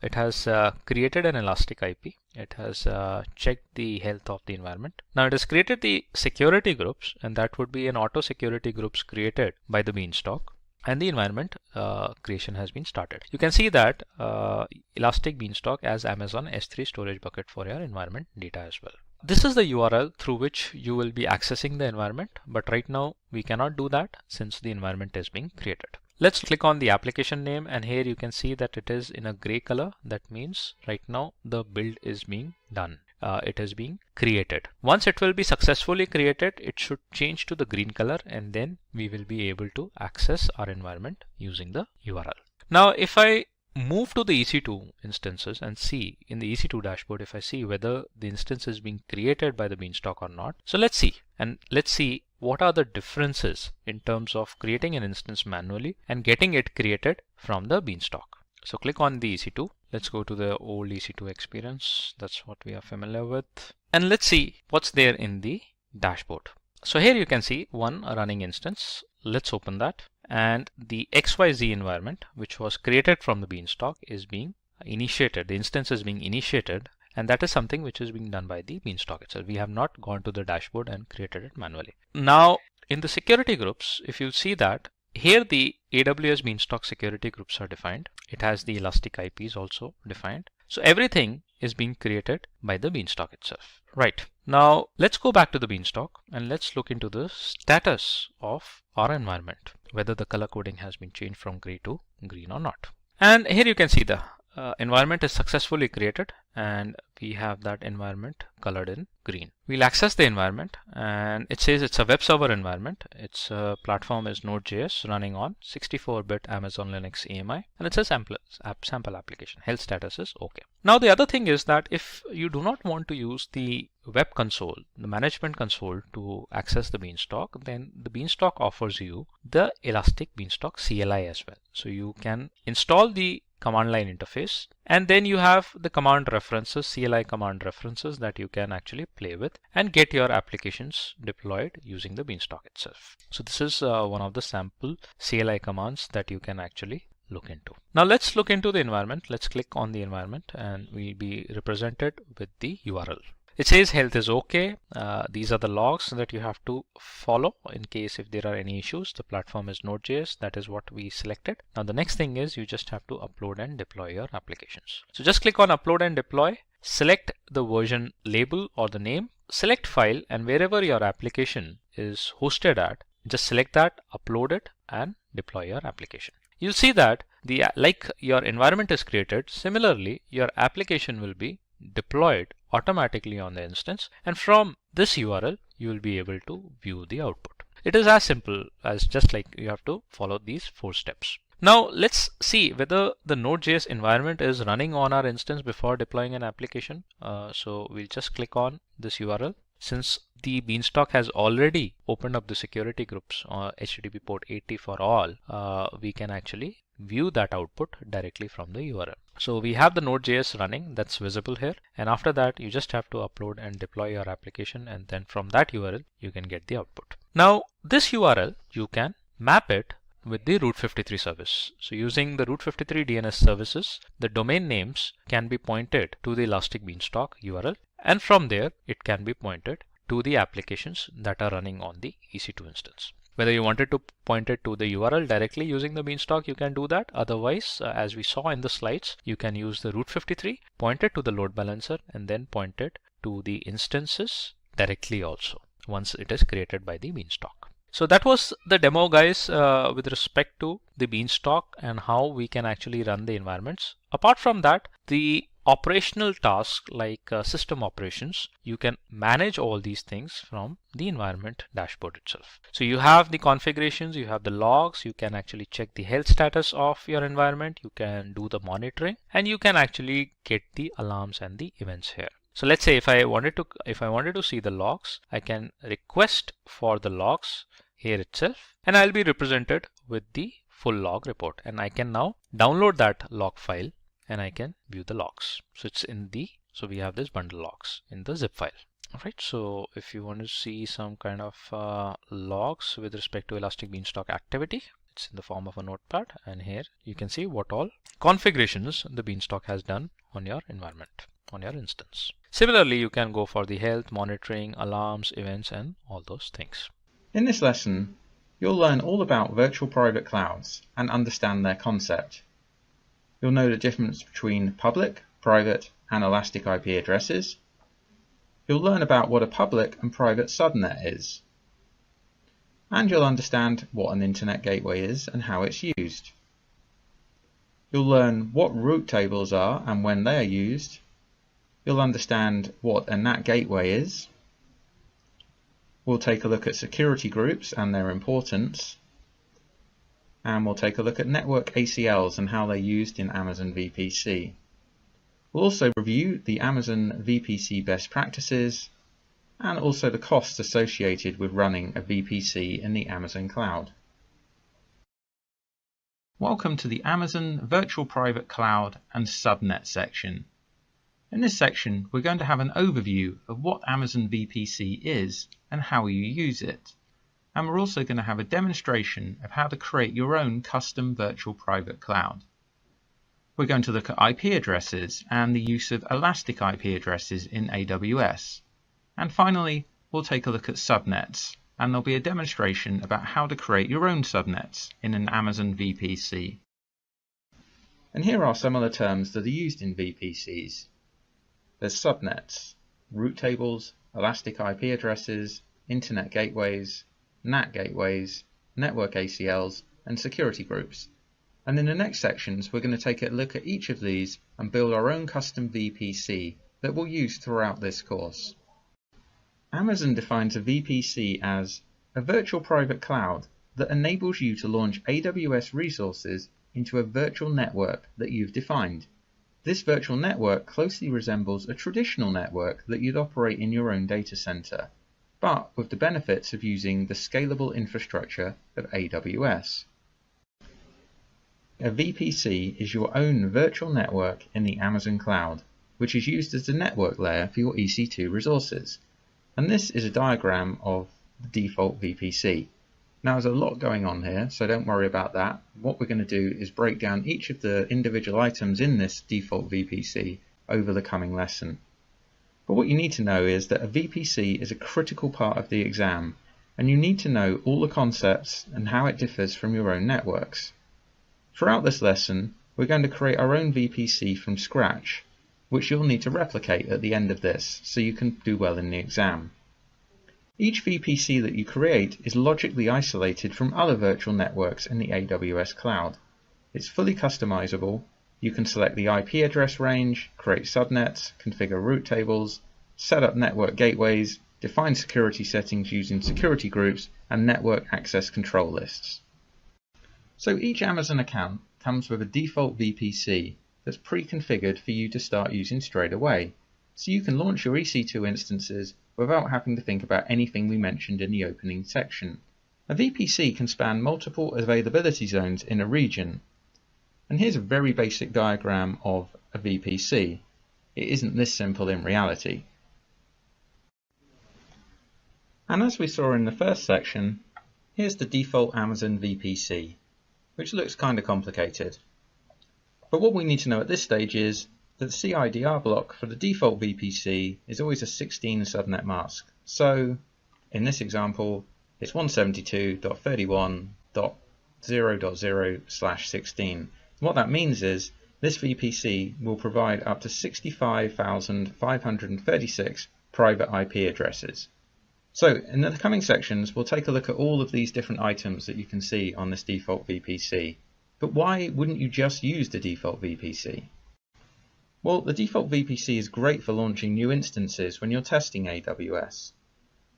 it has created an Elastic IP. It has checked the health of the environment. Now it has created the security groups, and that would be an auto security groups created by the Beanstalk. And the environment creation has been started. You can see that Elastic Beanstalk as Amazon S3 storage bucket for your environment data as well. This is the URL through which you will be accessing the environment, but right now we cannot do that since the environment is being created. Let's click on the application name, and here you can see that it is in a gray color. That means right now the build is being done. It is being created. Once it will be successfully created, it should change to the green color, and then we will be able to access our environment using the URL. Now, if I move to the EC2 instances and see in the EC2 dashboard, if I see whether the instance is being created by the Beanstalk or not. So let's see, and let's see what are the differences in terms of creating an instance manually and getting it created from the Beanstalk. So click on the EC2. Let's go to the old EC2 experience. That's what we are familiar with. And let's see what's there in the dashboard. So here you can see one running instance. Let's open that. And the XYZ environment, which was created from the Beanstalk, is being initiated. The instance is being initiated. And that is something which is being done by the Beanstalk itself. We have not gone to the dashboard and created it manually. Now, in the security groups, if you see that, here the AWS Beanstalk security groups are defined. It has the Elastic IPs also defined. So everything is being created by the Beanstalk itself. Right. Now let's go back to the Beanstalk and let's look into the status of our environment, whether the color coding has been changed from gray to green or not. And here you can see the environment is successfully created, and we have that environment colored in green. We'll access the environment, and it says it's a web server environment. Its platform is Node.js running on 64-bit Amazon Linux AMI, and it's a sample application. Health status is okay. Now the other thing is that if you do not want to use the web console, the management console, to access the Beanstalk, then the Beanstalk offers you the Elastic Beanstalk CLI as well. So you can install the command line interface, and then you have the command references, CLI command references, that you can actually play with and get your applications deployed using the Beanstalk itself. So this is one of the sample CLI commands that you can actually look into. Now let's look into the environment. Let's click on the environment and we'll be represented with the URL. It says health is okay. These are the logs that you have to follow in case if there are any issues. The platform is Node.js. That is what we selected. Now the next thing is you just have to upload and deploy your applications. So just click on upload and deploy. Select the version label or the name. Select file, and wherever your application is hosted at, just select that, upload it, and deploy your application. You'll see that like your environment is created, similarly your application will be deployed automatically on the instance, and from this URL you will be able to view the output. It is as simple as just like you have to follow these 4 steps. Now let's see whether the Node.js environment is running on our instance before deploying an application. So we'll just click on this URL. Since the Beanstalk has already opened up the security groups or HTTP port 80 for all, we can actually view that output directly from the URL. So we have the Node.js running, that's visible here, and after that you just have to upload and deploy your application, and then from that URL you can get the output. Now this URL you can map it with the Route 53 service. So using the Route 53 DNS services, the domain names can be pointed to the Elastic Beanstalk URL, and from there it can be pointed to the applications that are running on the EC2 instance. Whether you wanted to point it to the URL directly using the Beanstalk, you can do that. Otherwise, as we saw in the slides, you can use the Route 53, point it to the load balancer, and then point it to the instances directly also once it is created by the Beanstalk. So that was the demo, guys, with respect to the Beanstalk and how we can actually run the environments. Apart from that, the operational tasks like system operations, you can manage all these things from the environment dashboard itself. So you have the configurations, you have the logs, you can actually check the health status of your environment, you can do the monitoring, and you can actually get the alarms and the events here. So let's say if I wanted to see the logs, I can request for the logs here itself, and I'll be represented with the full log report, and I can now download that log file and I can view the logs. So so we have this bundle logs in the zip file. All right, so if you want to see some kind of logs with respect to Elastic Beanstalk activity, it's in the form of a notepad, and here you can see what all configurations the Beanstalk has done on your environment, on your instance. Similarly, you can go for the health, monitoring, alarms, events, and all those things. In this lesson, you'll learn all about virtual private clouds and understand their concept. You'll know the difference between public, private, and elastic IP addresses. You'll learn about what a public and private subnet is. And you'll understand what an internet gateway is and how it's used. You'll learn what route tables are and when they are used. You'll understand what a NAT gateway is. We'll take a look at security groups and their importance. And we'll take a look at network ACLs and how they're used in Amazon VPC. We'll also review the Amazon VPC best practices and also the costs associated with running a VPC in the Amazon cloud. Welcome to the Amazon Virtual Private Cloud and Subnet section. In this section, we're going to have an overview of what Amazon VPC is and how you use it. And we're also going to have a demonstration of how to create your own custom virtual private cloud. We're going to look at IP addresses and the use of elastic IP addresses in AWS. And finally, we'll take a look at subnets, and there'll be a demonstration about how to create your own subnets in an Amazon VPC. And here are some of the terms that are used in VPCs. There's subnets, route tables, elastic IP addresses, internet gateways, NAT gateways, network ACLs, and security groups. And in the next sections, we're going to take a look at each of these and build our own custom VPC that we'll use throughout this course. Amazon defines a VPC as a virtual private cloud that enables you to launch AWS resources into a virtual network that you've defined. This virtual network closely resembles a traditional network that you'd operate in your own data center, but with the benefits of using the scalable infrastructure of AWS. A VPC is your own virtual network in the Amazon cloud, which is used as the network layer for your EC2 resources. And this is a diagram of the default VPC. Now there's a lot going on here, so don't worry about that. What we're going to do is break down each of the individual items in this default VPC over the coming lesson. But what you need to know is that a VPC is a critical part of the exam, and you need to know all the concepts and how it differs from your own networks. Throughout this lesson, we're going to create our own VPC from scratch, which you'll need to replicate at the end of this so you can do well in the exam. Each VPC that you create is logically isolated from other virtual networks in the AWS Cloud. It's fully customizable. You can select the IP address range, create subnets, configure route tables, set up network gateways, define security settings using security groups, and network access control lists. So each Amazon account comes with a default VPC that's pre-configured for you to start using straight away, so you can launch your EC2 instances without having to think about anything we mentioned in the opening section. A VPC can span multiple availability zones in a region. And here's a very basic diagram of a VPC. It isn't this simple in reality. And as we saw in the first section, here's the default Amazon VPC, which looks kind of complicated. But what we need to know at this stage is that the CIDR block for the default VPC is always a 16 subnet mask. So in this example, it's 172.31.0.0/16. What that means is this VPC will provide up to 65,536 private IP addresses. So in the coming sections, we'll take a look at all of these different items that you can see on this default VPC. But why wouldn't you just use the default VPC? Well, the default VPC is great for launching new instances when you're testing AWS.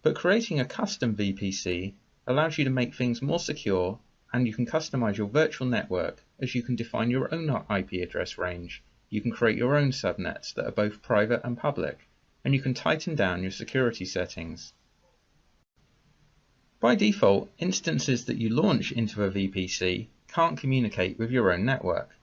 But creating a custom VPC allows you to make things more secure, and you can customize your virtual network as you can define your own IP address range, you can create your own subnets that are both private and public, and you can tighten down your security settings. By default, instances that you launch into a VPC can't communicate with your own network.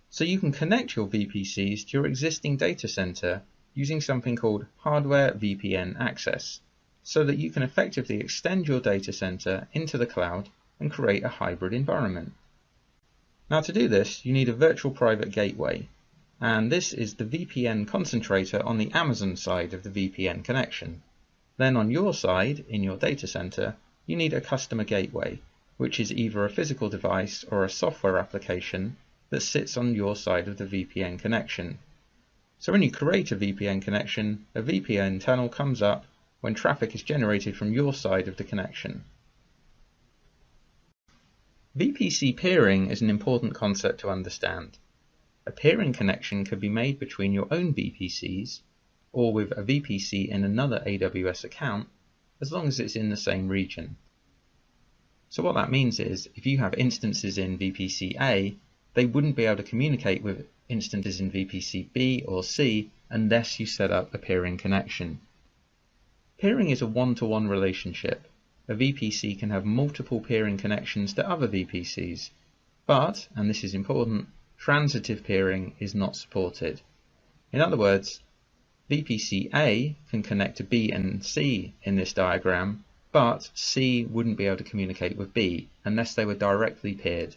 So you can connect your VPCs to your existing data center using something called hardware VPN access, so that you can effectively extend your data center into the cloud and create a hybrid environment. Now to do this, you need a virtual private gateway, and this is the VPN concentrator on the Amazon side of the VPN connection. Then on your side, in your data center, you need a customer gateway, which is either a physical device or a software application that sits on your side of the VPN connection. So when you create a VPN connection, a VPN tunnel comes up when traffic is generated from your side of the connection. VPC peering is an important concept to understand. A peering connection can be made between your own VPCs or with a VPC in another AWS account, as long as it's in the same region. So what that means is, if you have instances in VPC A, they wouldn't be able to communicate with instances in VPC B or C unless you set up a peering connection. Peering is a one-to-one relationship. A VPC can have multiple peering connections to other VPCs, but, and this is important, transitive peering is not supported. In other words, VPC A can connect to B and C in this diagram, but C wouldn't be able to communicate with B unless they were directly peered.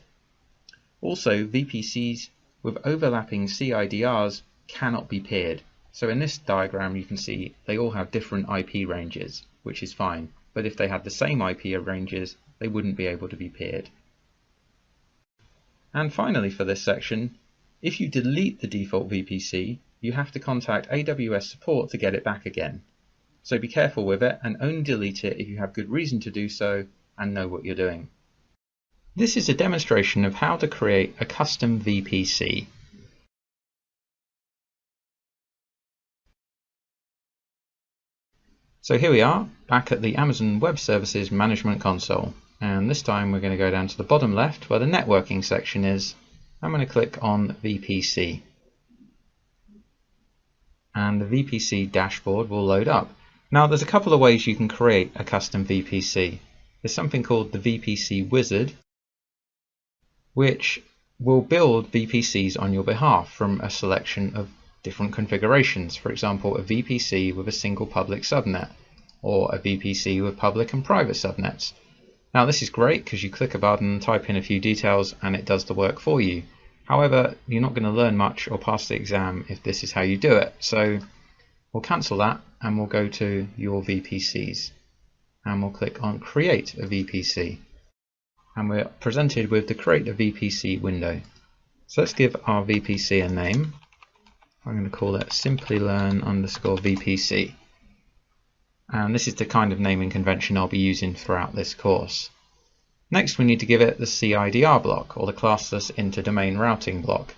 Also, VPCs with overlapping CIDRs cannot be peered. So in this diagram you can see they all have different IP ranges, which is fine, but if they had the same IP ranges, they wouldn't be able to be peered. And finally for this section, if you delete the default VPC, you have to contact AWS support to get it back again. So be careful with it and only delete it if you have good reason to do so and know what you're doing. This is a demonstration of how to create a custom VPC. So here we are, back at the Amazon Web Services Management Console. And this time we're going to go down to the bottom left where the networking section is. I'm going to click on VPC. And the VPC dashboard will load up. Now there's a couple of ways you can create a custom VPC. There's something called the VPC wizard, which will build VPCs on your behalf from a selection of different configurations. For example, a VPC with a single public subnet, or a VPC with public and private subnets. Now this is great because you click a button, type in a few details, and it does the work for you. However, you're not going to learn much or pass the exam if this is how you do it. So We'll cancel that and we'll go to your VPCs and we'll click on Create a VPC. And we're presented with the Create a VPC window. So let's give our VPC a name. I'm going to call it Simplilearn_VPC. And this is the kind of naming convention I'll be using throughout this course. Next, we need to give it the CIDR block, or the classless interdomain routing block.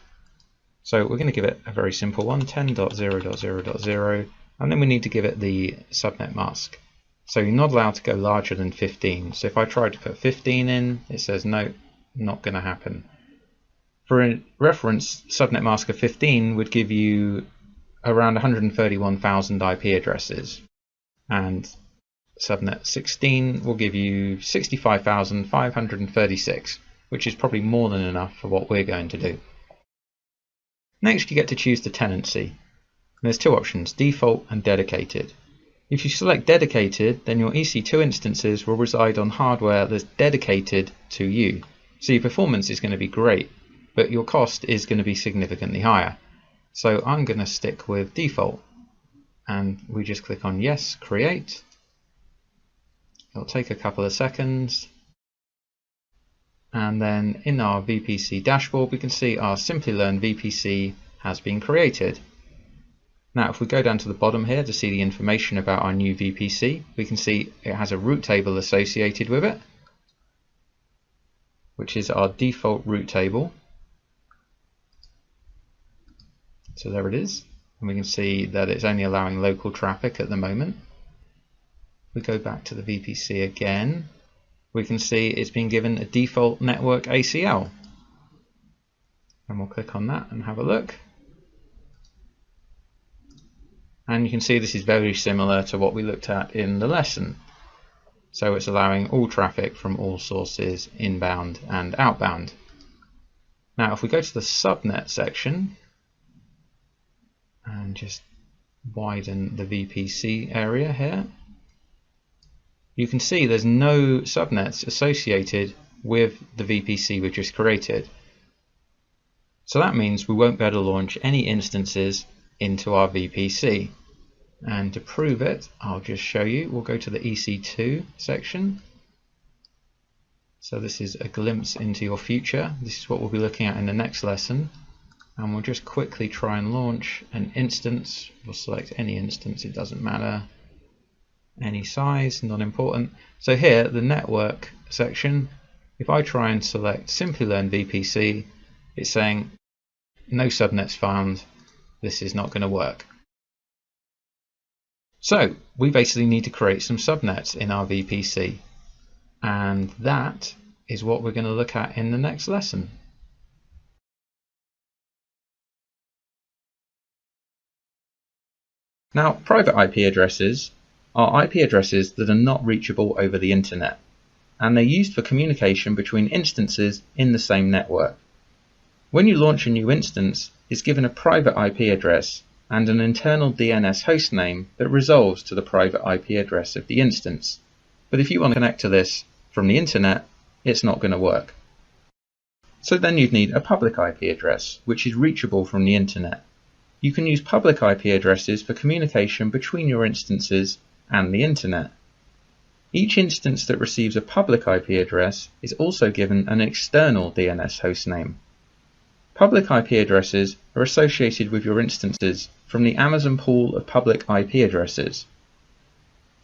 So we're going to give it a very simple one, 10.0.0.0, and then we need to give it the subnet mask. So you're not allowed to go larger than 15. So if I try to put 15 in, it says no, not going to happen. For a reference, subnet mask of 15 would give you around 131,000 IP addresses, and subnet 16 will give you 65,536, which is probably more than enough for what we're going to do. Next, you get to choose the tenancy. There's two options, default and dedicated. If you select dedicated, then your EC2 instances will reside on hardware that's dedicated to you. So your performance is going to be great, but your cost is going to be significantly higher. So I'm going to stick with default. And we just click on yes, create. It'll take a couple of seconds. And then in our VPC dashboard, we can see our Simplilearn VPC has been created. Now, if we go down to the bottom here to see the information about our new VPC, we can see it has a route table associated with it, which is our default route table. So there it is. And we can see that it's only allowing local traffic at the moment. We go back to the VPC again. We can see it's been given a default network ACL. And we'll click on that and have a look. And you can see this is very similar to what we looked at in the lesson. So it's allowing all traffic from all sources, inbound and outbound. Now if we go to the subnet section and just widen the VPC area here, you can see there's no subnets associated with the VPC we've just created. So that means we won't be able to launch any instances into our VPC. And to prove it, I'll just show you. We'll go to the EC2 section. So this is a glimpse into your future. This is what we'll be looking at in the next lesson. And we'll just quickly try and launch an instance. We'll select any instance, it doesn't matter. Any size, not important. So here, the network section, if I try and select Simplilearn VPC, it's saying no subnets found, this is not going to work. So we basically need to create some subnets in our VPC, and that is what we're going to look at in the next lesson. Now, private IP addresses are IP addresses that are not reachable over the internet, and they're used for communication between instances in the same network. When you launch a new instance, it's given a private IP address and an internal DNS hostname that resolves to the private IP address of the instance. But if you want to connect to this from the internet, it's not going to work. So then you'd need a public IP address, which is reachable from the internet. You can use public IP addresses for communication between your instances and the internet. Each instance that receives a public IP address is also given an external DNS hostname. Public IP addresses are associated with your instances from the Amazon pool of public IP addresses.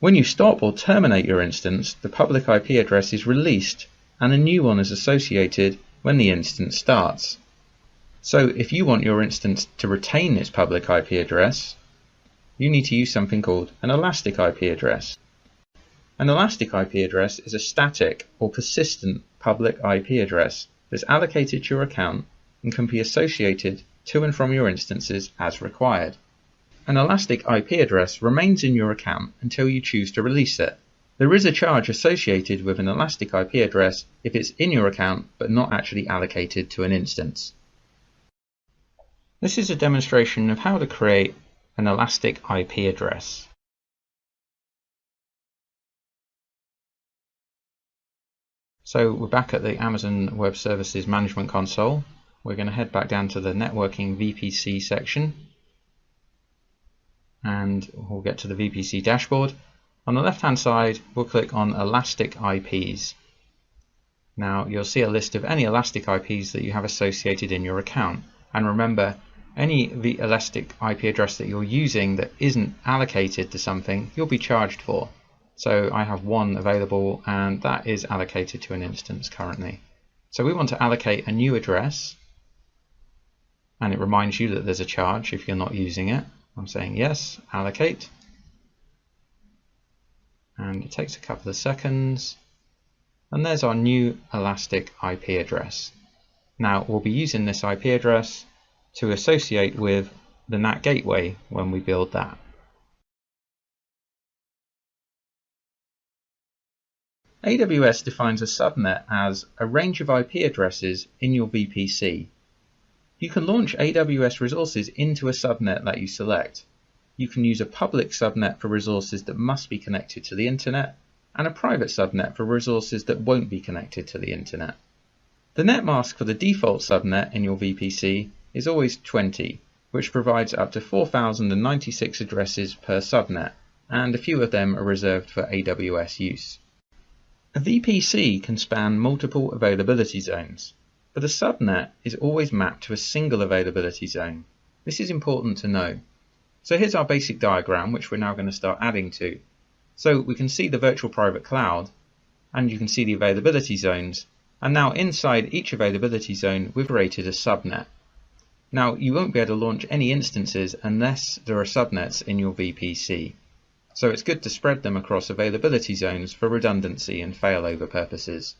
When you stop or terminate your instance, the public IP address is released and a new one is associated when the instance starts. So if you want your instance to retain its public IP address, you need to use something called an elastic IP address. An elastic IP address is a static or persistent public IP address that's allocated to your account and can be associated to and from your instances as required. An elastic IP address remains in your account until you choose to release it. There is a charge associated with an elastic IP address if it's in your account but not actually allocated to an instance. This is a demonstration of how to create an elastic IP address. So we're back at the Amazon Web Services Management Console. We're going to head back down to the networking VPC section. and we'll get to the VPC dashboard. On the left hand side, we'll click on Elastic IPs. Now you'll see a list of any Elastic IPs that you have associated in your account. And remember, any Elastic IP address that you're using that isn't allocated to something, you'll be charged for. So I have one available, and that is allocated to an instance currently. So we want to allocate a new address, and it reminds you that there's a charge if you're not using it. I'm saying yes, allocate, and it takes a couple of seconds, and there's our new Elastic IP address. Now we'll be using this IP address to associate with the NAT gateway when we build that. AWS defines a subnet as a range of IP addresses in your VPC. You can launch AWS resources into a subnet that you select. You can use a public subnet for resources that must be connected to the internet, and a private subnet for resources that won't be connected to the internet. The net mask for the default subnet in your VPC is always 20, which provides up to 4,096 addresses per subnet, and a few of them are reserved for AWS use. A VPC can span multiple availability zones, but a subnet is always mapped to a single availability zone. This is important to know. So here's our basic diagram, which we're now going to start adding to. So we can see the virtual private cloud, and you can see the availability zones, and now inside each availability zone we've created a subnet. Now you won't be able to launch any instances unless there are subnets in your VPC. So it's good to spread them across availability zones for redundancy and failover purposes.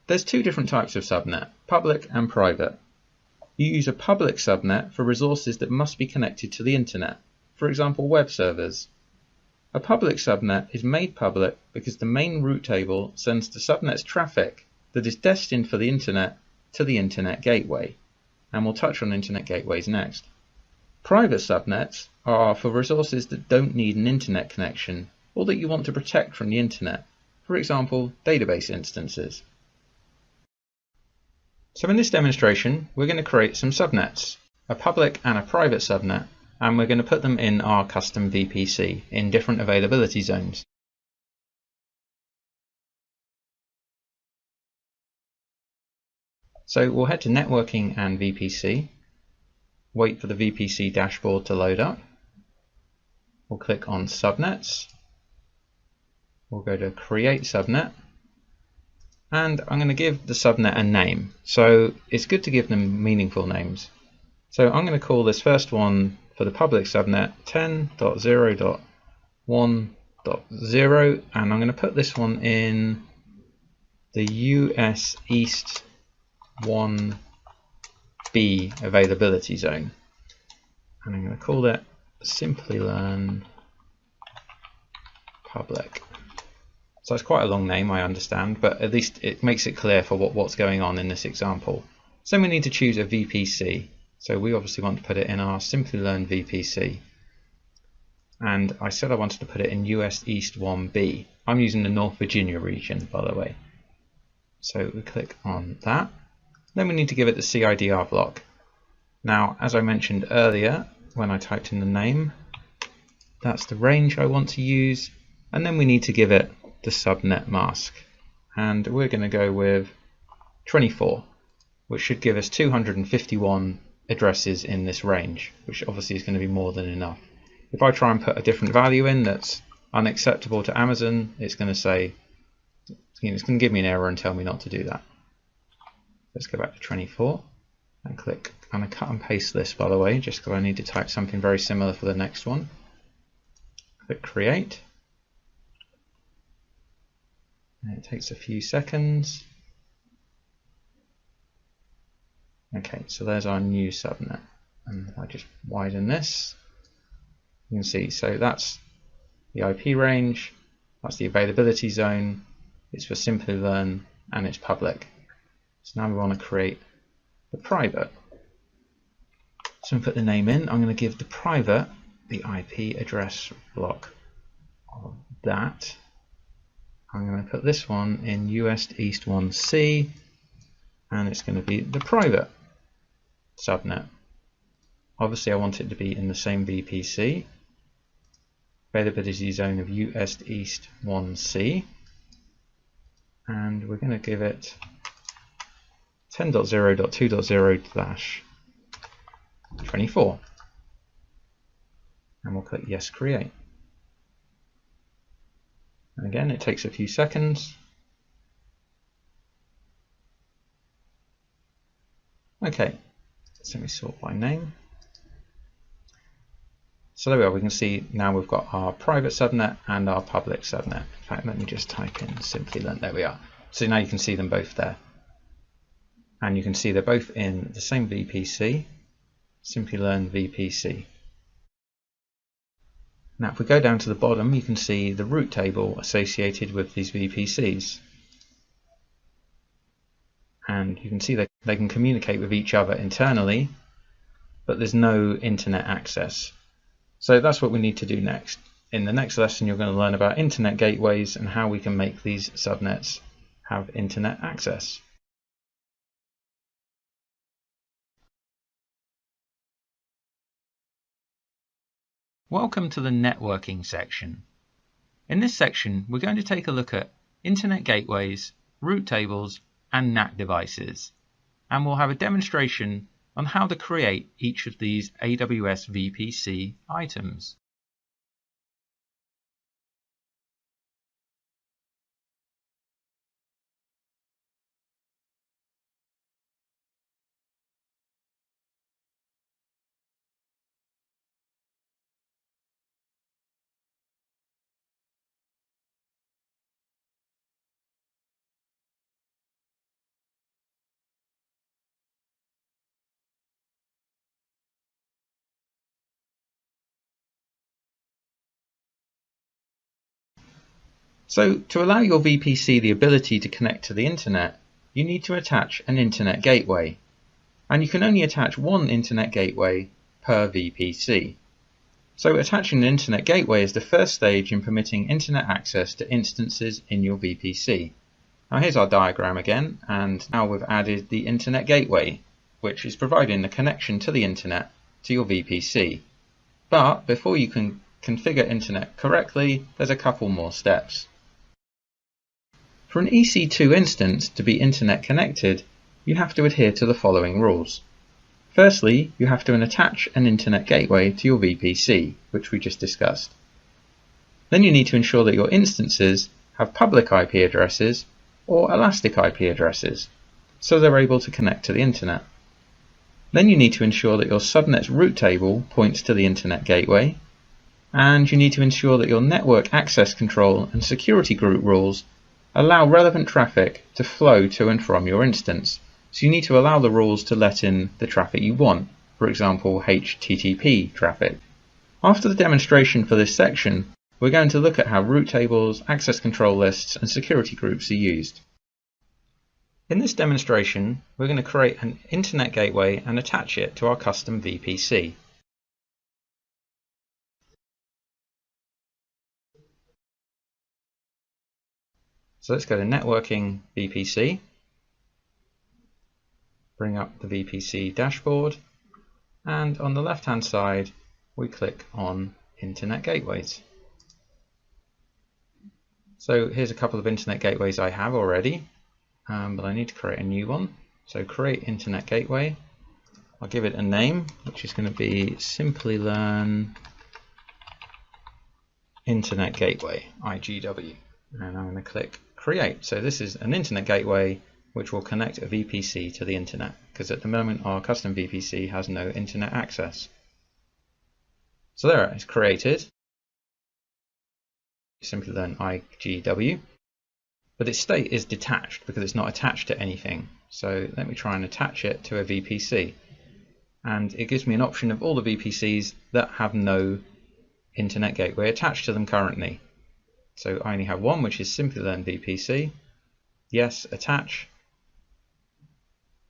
There's two different types of subnet, public and private. You use a public subnet for resources that must be connected to the internet, for example web servers. A public subnet is made public because the main route table sends the subnet's traffic that is destined for the internet to the internet gateway, and we'll touch on internet gateways next. Private subnets are for resources that don't need an internet connection or that you want to protect from the internet, for example database instances. So in this demonstration we're going to create some subnets, a public and a private subnet, and we're going to put them in our custom VPC in different availability zones. So we'll head to Networking and VPC, wait for the VPC dashboard to load up. We'll click on Subnets. We'll go to Create Subnet. And I'm going to give the subnet a name. So it's good to give them meaningful names. So I'm going to call this first one for the public subnet 10.0.1.0, and I'm going to put this one in the US East 1B availability zone, and I'm going to call it Simplilearn public. So it's quite a long name, I understand, but at least it makes it clear for what's going on in this example. So we need to choose a VPC. So we obviously want to put it in our Simplilearn VPC. And I said I wanted to put it in US East 1B. I'm using the North Virginia region, by the way. So we click on that. Then we need to give it the CIDR block. Now, as I mentioned earlier, when I typed in the name, that's the range I want to use. And then we need to give it the subnet mask. And we're going to go with 24, which should give us 251 addresses in this range, which obviously is going to be more than enough. If I try and put a different value in that's unacceptable to Amazon, it's going to say, it's going to give me an error and tell me not to do that. Let's go back to 24 and click. I'm going to cut and paste this, by the way, just because I need to type something very similar for the next one. Click Create. And it takes a few seconds. Okay, so there's our new subnet. And if I just widen this, you can see, so that's the IP range, that's the availability zone, it's for Simplilearn, and it's public. So now we want to create the private. So I'm going to put the name in. I'm going to give the private the IP address block of that. I'm going to put this one in US East 1C, and it's going to be the private subnet. Obviously I want it to be in the same VPC. Availability zone of US East 1C. And we're going to give it 10.0.2.0/24. And we'll click Yes, Create. And again, it takes a few seconds. Okay, so let me sort by name. So there we are, we can see now we've got our private subnet and our public subnet. In fact, let me just type in Simplilearn, there we are. So now you can see them both there. And you can see they're both in the same VPC, Simplilearn VPC. Now if we go down to the bottom, you can see the route table associated with these VPCs. And you can see that they can communicate with each other internally, but there's no internet access. So that's what we need to do next. In the next lesson, you're going to learn about internet gateways and how we can make these subnets have internet access. Welcome to the networking section. In this section, we're going to take a look at internet gateways, route tables, and NAT devices. And we'll have a demonstration on how to create each of these AWS VPC items. So to allow your VPC the ability to connect to the internet, you need to attach an internet gateway. And you can only attach one internet gateway per VPC. So attaching an internet gateway is the first stage in permitting internet access to instances in your VPC. Now here's our diagram again, and now we've added the internet gateway, which is providing the connection to the internet to your VPC. But before you can configure internet correctly, there's a couple more steps. For an EC2 instance to be internet connected, you have to adhere to the following rules. Firstly, you have to attach an internet gateway to your VPC, which we just discussed. Then you need to ensure that your instances have public IP addresses or elastic IP addresses, so they're able to connect to the internet. Then you need to ensure that your subnet's route table points to the internet gateway, and you need to ensure that your network access control and security group rules allow relevant traffic to flow to and from your instance. So you need to allow the rules to let in the traffic you want, for example HTTP traffic. After the demonstration for this section, we're going to look at how route tables, access control lists, and security groups are used. In this demonstration, we're going to create an internet gateway and attach it to our custom VPC. So let's go to Networking VPC, bring up the VPC dashboard, and on the left hand side we click on Internet Gateways. So here's a couple of internet gateways I have already, but I need to create a new one. So create Internet Gateway. I'll give it a name, which is going to be Simplilearn Internet Gateway, IGW. And I'm going to click Create. So this is an internet gateway which will connect a VPC to the internet, because at the moment our custom VPC has no internet access. So there, it's created. Simplilearn IGW. But its state is detached because it's not attached to anything. So let me try and attach it to a VPC. And it gives me an option of all the VPCs that have no internet gateway attached to them currently. So I only have one, which is Simplilearn VPC. Yes, attach.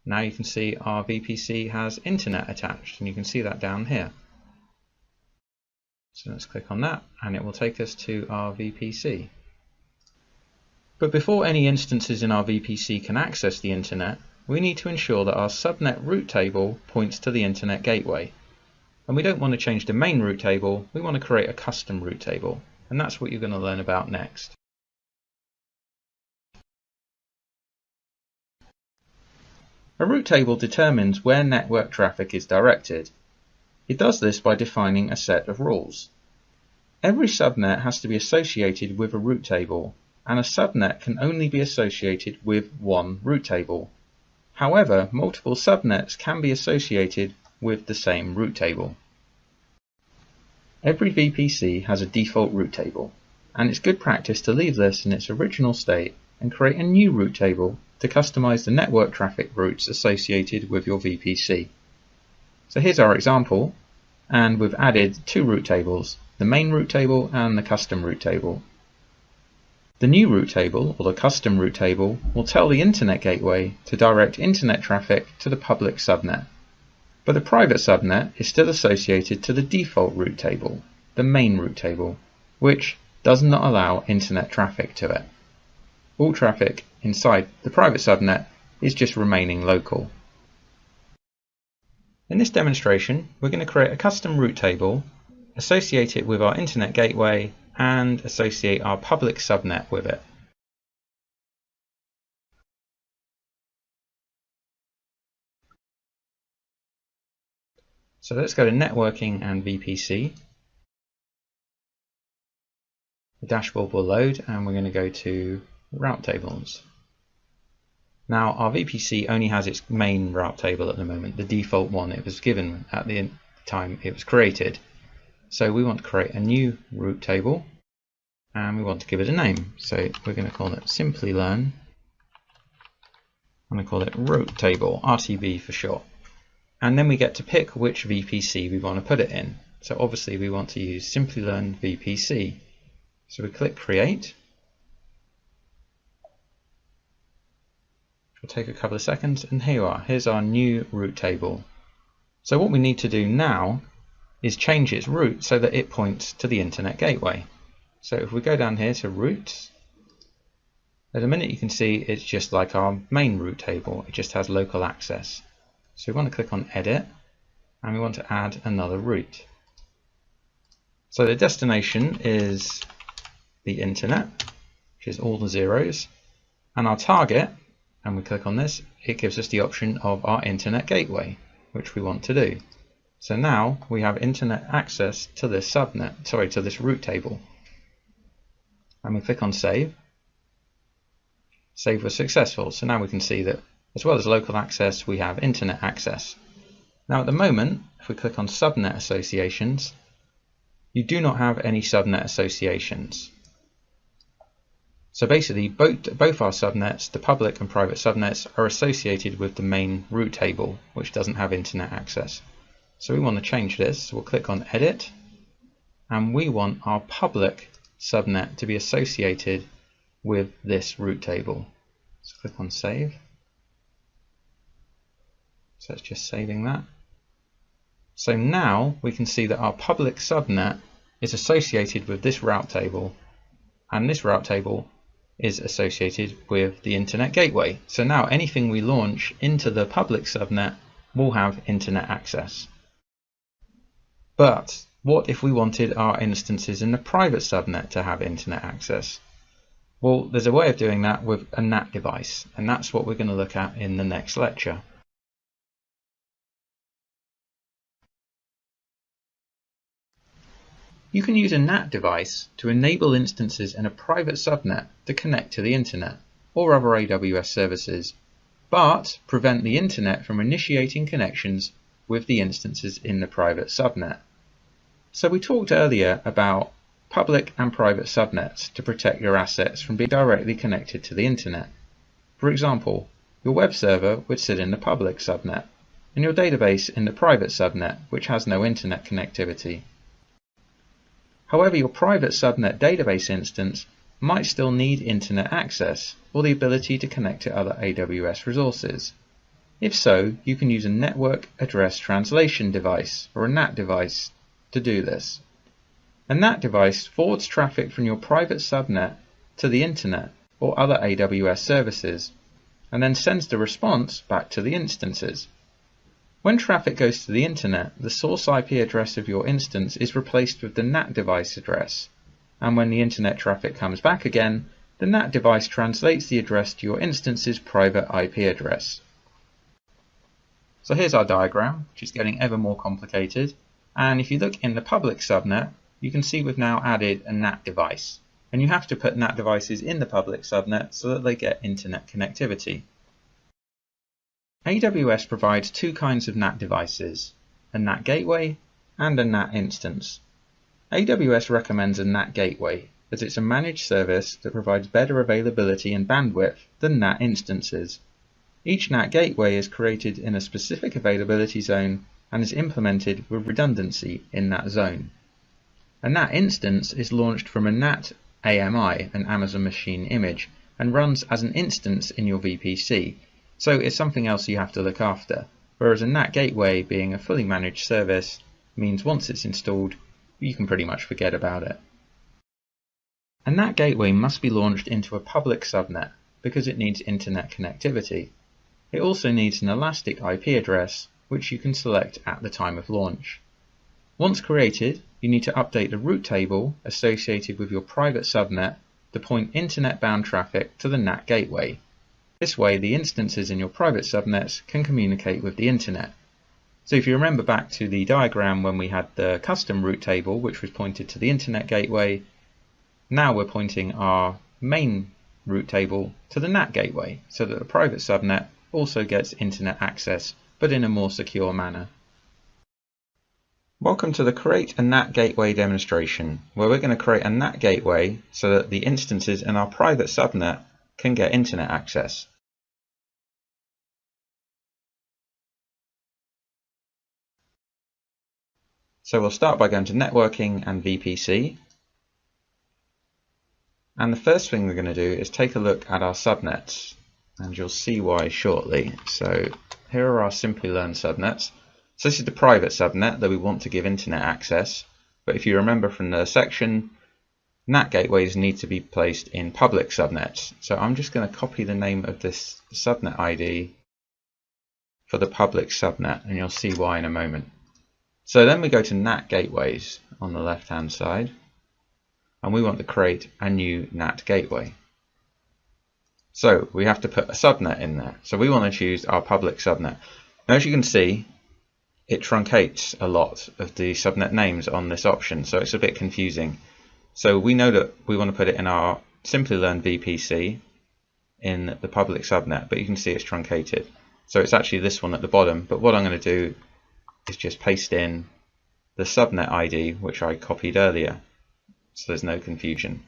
Now you can see our VPC has internet attached, and you can see that down here. So let's click on that, and it will take us to our VPC. But before any instances in our VPC can access the internet, we need to ensure that our subnet route table points to the internet gateway. and we don't want to change the main route table, we want to create a custom route table, and that's what you're going to learn about next. A route table determines where network traffic is directed. It does this by defining a set of rules. Every subnet has to be associated with a route table, and a subnet can only be associated with one route table. However, multiple subnets can be associated with the same route table. Every VPC has a default route table, and it's good practice to leave this in its original state and create a new route table to customize the network traffic routes associated with your VPC. So here's our example, and we've added two route tables, the main route table and the custom route table. The new route table, or the custom route table, will tell the Internet Gateway to direct Internet traffic to the public subnet. But the private subnet is still associated to the default route table, the main route table, which does not allow Internet traffic to it. All traffic inside the private subnet is just remaining local. In this demonstration, we're going to create a custom route table, associate it with our Internet Gateway, and associate our public subnet with it. So let's go to Networking and VPC. The dashboard will load, and we're going to go to Route Tables. Now our VPC only has its main route table at the moment, the default one it was given at the time it was created. So we want to create a new route table, and we want to give it a name. So we're going to call it Simplilearn. I'm going to call it Route Table, RTB for short. And then we get to pick which VPC we want to put it in. So obviously we want to use Simplilearn VPC. So we click Create. It'll take a couple of seconds, and here you are. Here's our new route table. So what we need to do now is change its route so that it points to the Internet Gateway. So if we go down here to Routes, at a minute you can see it's just like our main route table. It just has local access. So we want to click on Edit, and we want to add another route. So the destination is the Internet, which is all the zeros, and our target, and we click on this, it gives us the option of our Internet Gateway, which we want to do. So now we have Internet access to this subnet, to this route table. And we click on Save. Save was successful. So now we can see that as well as local access, we have Internet access. Now at the moment, if we click on Subnet Associations, you do not have any subnet associations. So basically both our subnets, the public and private subnets, are associated with the main route table, which doesn't have Internet access. So we want to change this. So we'll click on Edit, and we want our public subnet to be associated with this route table. So click on Save. So it's just saving that. So now we can see that our public subnet is associated with this route table, and this route table is associated with the Internet Gateway. So now anything we launch into the public subnet will have Internet access. But what if we wanted our instances in the private subnet to have Internet access? Well, there's a way of doing that with a NAT device, and that's what we're going to look at in the next lecture. You can use a NAT device to enable instances in a private subnet to connect to the Internet or other AWS services, but prevent the Internet from initiating connections with the instances in the private subnet. So we talked earlier about public and private subnets to protect your assets from being directly connected to the Internet. For example, your web server would sit in the public subnet, and your database in the private subnet, which has no Internet connectivity. However, your private subnet database instance might still need Internet access or the ability to connect to other AWS resources. If so, you can use a Network Address Translation device, or a NAT device, to do this. A NAT device forwards traffic from your private subnet to the Internet or other AWS services, and then sends the response back to the instances. When traffic goes to the internet, the source IP address of your instance is replaced with the NAT device address, and when the internet traffic comes back again, the NAT device translates the address to your instance's private IP address. So here's our diagram, which is getting ever more complicated, and if you look in the public subnet, you can see we've now added a NAT device, and you have to put NAT devices in the public subnet so that they get internet connectivity. AWS provides two kinds of NAT devices, a NAT gateway and a NAT instance. AWS recommends a NAT gateway as it's a managed service that provides better availability and bandwidth than NAT instances. Each NAT gateway is created in a specific availability zone and is implemented with redundancy in that zone. A NAT instance is launched from a NAT AMI, an Amazon Machine Image, and runs as an instance in your VPC. So it's something else you have to look after, whereas a NAT gateway, being a fully managed service, means once it's installed, you can pretty much forget about it. A NAT gateway must be launched into a public subnet because it needs internet connectivity. It also needs an elastic IP address, which you can select at the time of launch. Once created, you need to update the route table associated with your private subnet to point internet-bound traffic to the NAT gateway. This way, the instances in your private subnets can communicate with the internet. So if you remember back to the diagram when we had the custom route table, which was pointed to the internet gateway, now we're pointing our main route table to the NAT gateway, so that the private subnet also gets internet access, but in a more secure manner. Welcome to the Create a NAT Gateway demonstration, where we're going to create a NAT gateway so that the instances in our private subnet can get internet access. So we'll start by going to Networking and VPC. And the first thing we're going to do is take a look at our subnets, and you'll see why shortly. So here are our Simplilearn subnets. So this is the private subnet that we want to give internet access, but if you remember from the section, NAT gateways need to be placed in public subnets. So I'm just going to copy the name of this subnet ID for the public subnet, and you'll see why in a moment. So then we go to NAT gateways on the left hand side, and we want to create a new NAT gateway. So we have to put a subnet in there. So we want to choose our public subnet. Now, as you can see, it truncates a lot of the subnet names on this option, so it's a bit confusing. So we know that we want to put it in our Simplilearn VPC in the public subnet, but you can see it's truncated. So it's actually this one at the bottom, but what I'm going to do is just paste in the subnet ID, which I copied earlier, so there's no confusion.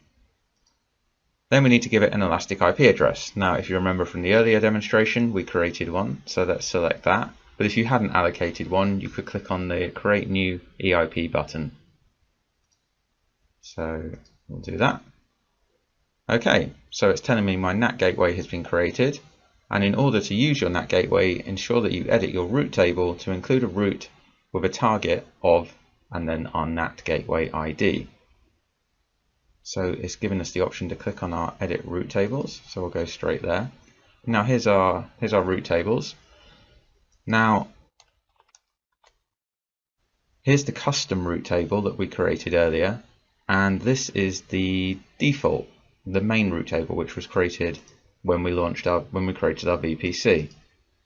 Then we need to give it an elastic IP address. Now, if you remember from the earlier demonstration, we created one, so let's select that. But if you hadn't allocated one, you could click on the Create New EIP button. So we'll do that. Okay, so it's telling me my NAT gateway has been created, and in order to use your NAT gateway, ensure that you edit your route table to include a route with a target of and then our NAT gateway ID. So it's given us the option to click on our edit route tables, so we'll go straight there. Now here's our route tables. Now here's the custom route table that we created earlier, and this is the default, the main route table, which was created when we created our VPC.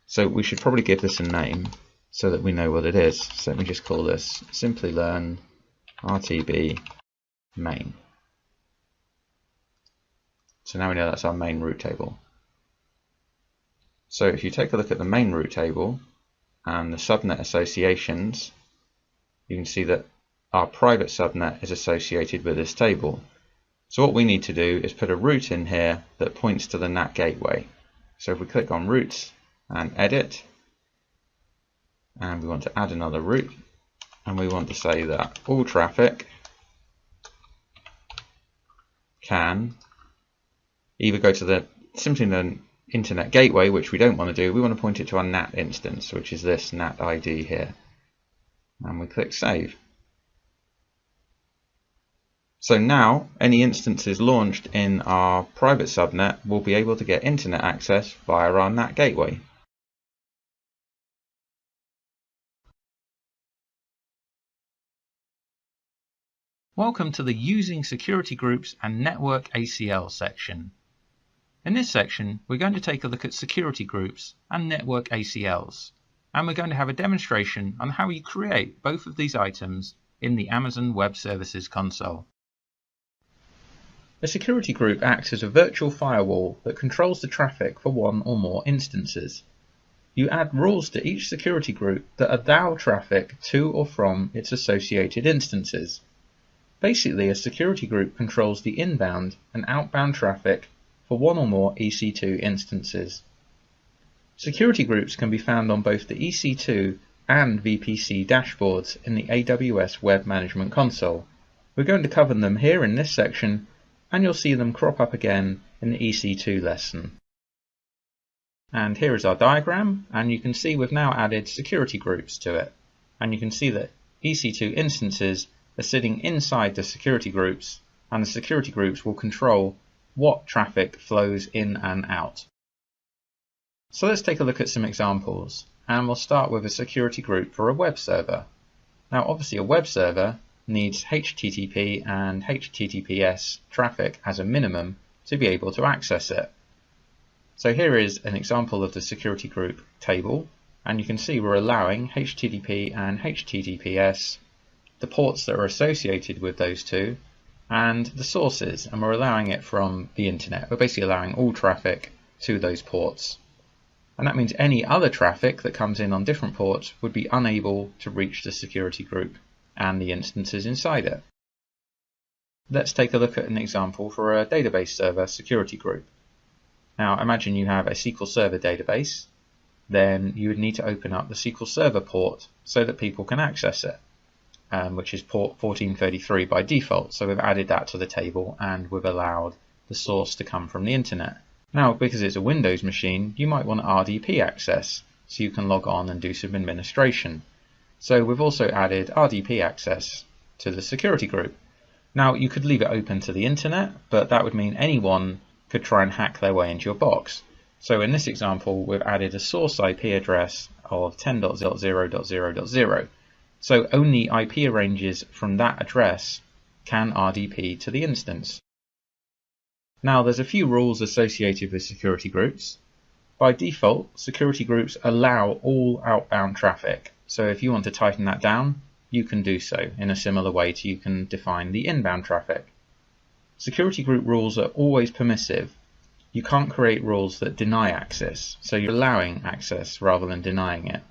So we should probably give this a name so that we know what it is. So let me just call this Simplilearn RTB main. So now we know that's our main route table. So if you take a look at the main route table and the subnet associations, you can see that our private subnet is associated with this table. So what we need to do is put a route in here that points to the NAT gateway. So if we click on routes and edit, and we want to add another route, and we want to say that all traffic can either go to the Simplilearn internet gateway, which we don't want to do. We want to point it to our NAT instance, which is this NAT ID here, and we click save. So now any instances launched in our private subnet will be able to get internet access via our NAT gateway. Welcome to the Using Security Groups and Network ACL section. In this section, we're going to take a look at security groups and network ACLs, and we're going to have a demonstration on how you create both of these items in the Amazon Web Services console. A security group acts as a virtual firewall that controls the traffic for one or more instances. You add rules to each security group that allow traffic to or from its associated instances. Basically, a security group controls the inbound and outbound traffic for one or more EC2 instances. Security groups can be found on both the EC2 and VPC dashboards in the AWS Web Management Console. We're going to cover them here in this section, and you'll see them crop up again in the EC2 lesson. And here is our diagram, and you can see we've now added security groups to it. And you can see that EC2 instances are sitting inside the security groups, and the security groups will control what traffic flows in and out. So let's take a look at some examples, and we'll start with a security group for a web server. Now obviously a web server needs HTTP and HTTPS traffic as a minimum to be able to access it. So here is an example of the security group table, and you can see we're allowing HTTP and HTTPS, the ports that are associated with those two, and the sources, and we're allowing it from the internet. We're basically allowing all traffic to those ports. And that means any other traffic that comes in on different ports would be unable to reach the security group and the instances inside it. Let's take a look at an example for a database server security group. Now imagine you have a SQL Server database, then you would need to open up the SQL Server port so that people can access it, which is port 1433 by default. So we've added that to the table and we've allowed the source to come from the internet. Now because it's a Windows machine, you might want RDP access so you can log on and do some administration. So we've also added RDP access to the security group. Now you could leave it open to the internet, but that would mean anyone could try and hack their way into your box. So in this example, we've added a source IP address of 10.0.0.0.0. So only IP ranges from that address can RDP to the instance. Now there's a few rules associated with security groups. By default, security groups allow all outbound traffic. So if you want to tighten that down, you can do so in a similar way to you can define the inbound traffic. Security group rules are always permissive. You can't create rules that deny access, so you're allowing access rather than denying it.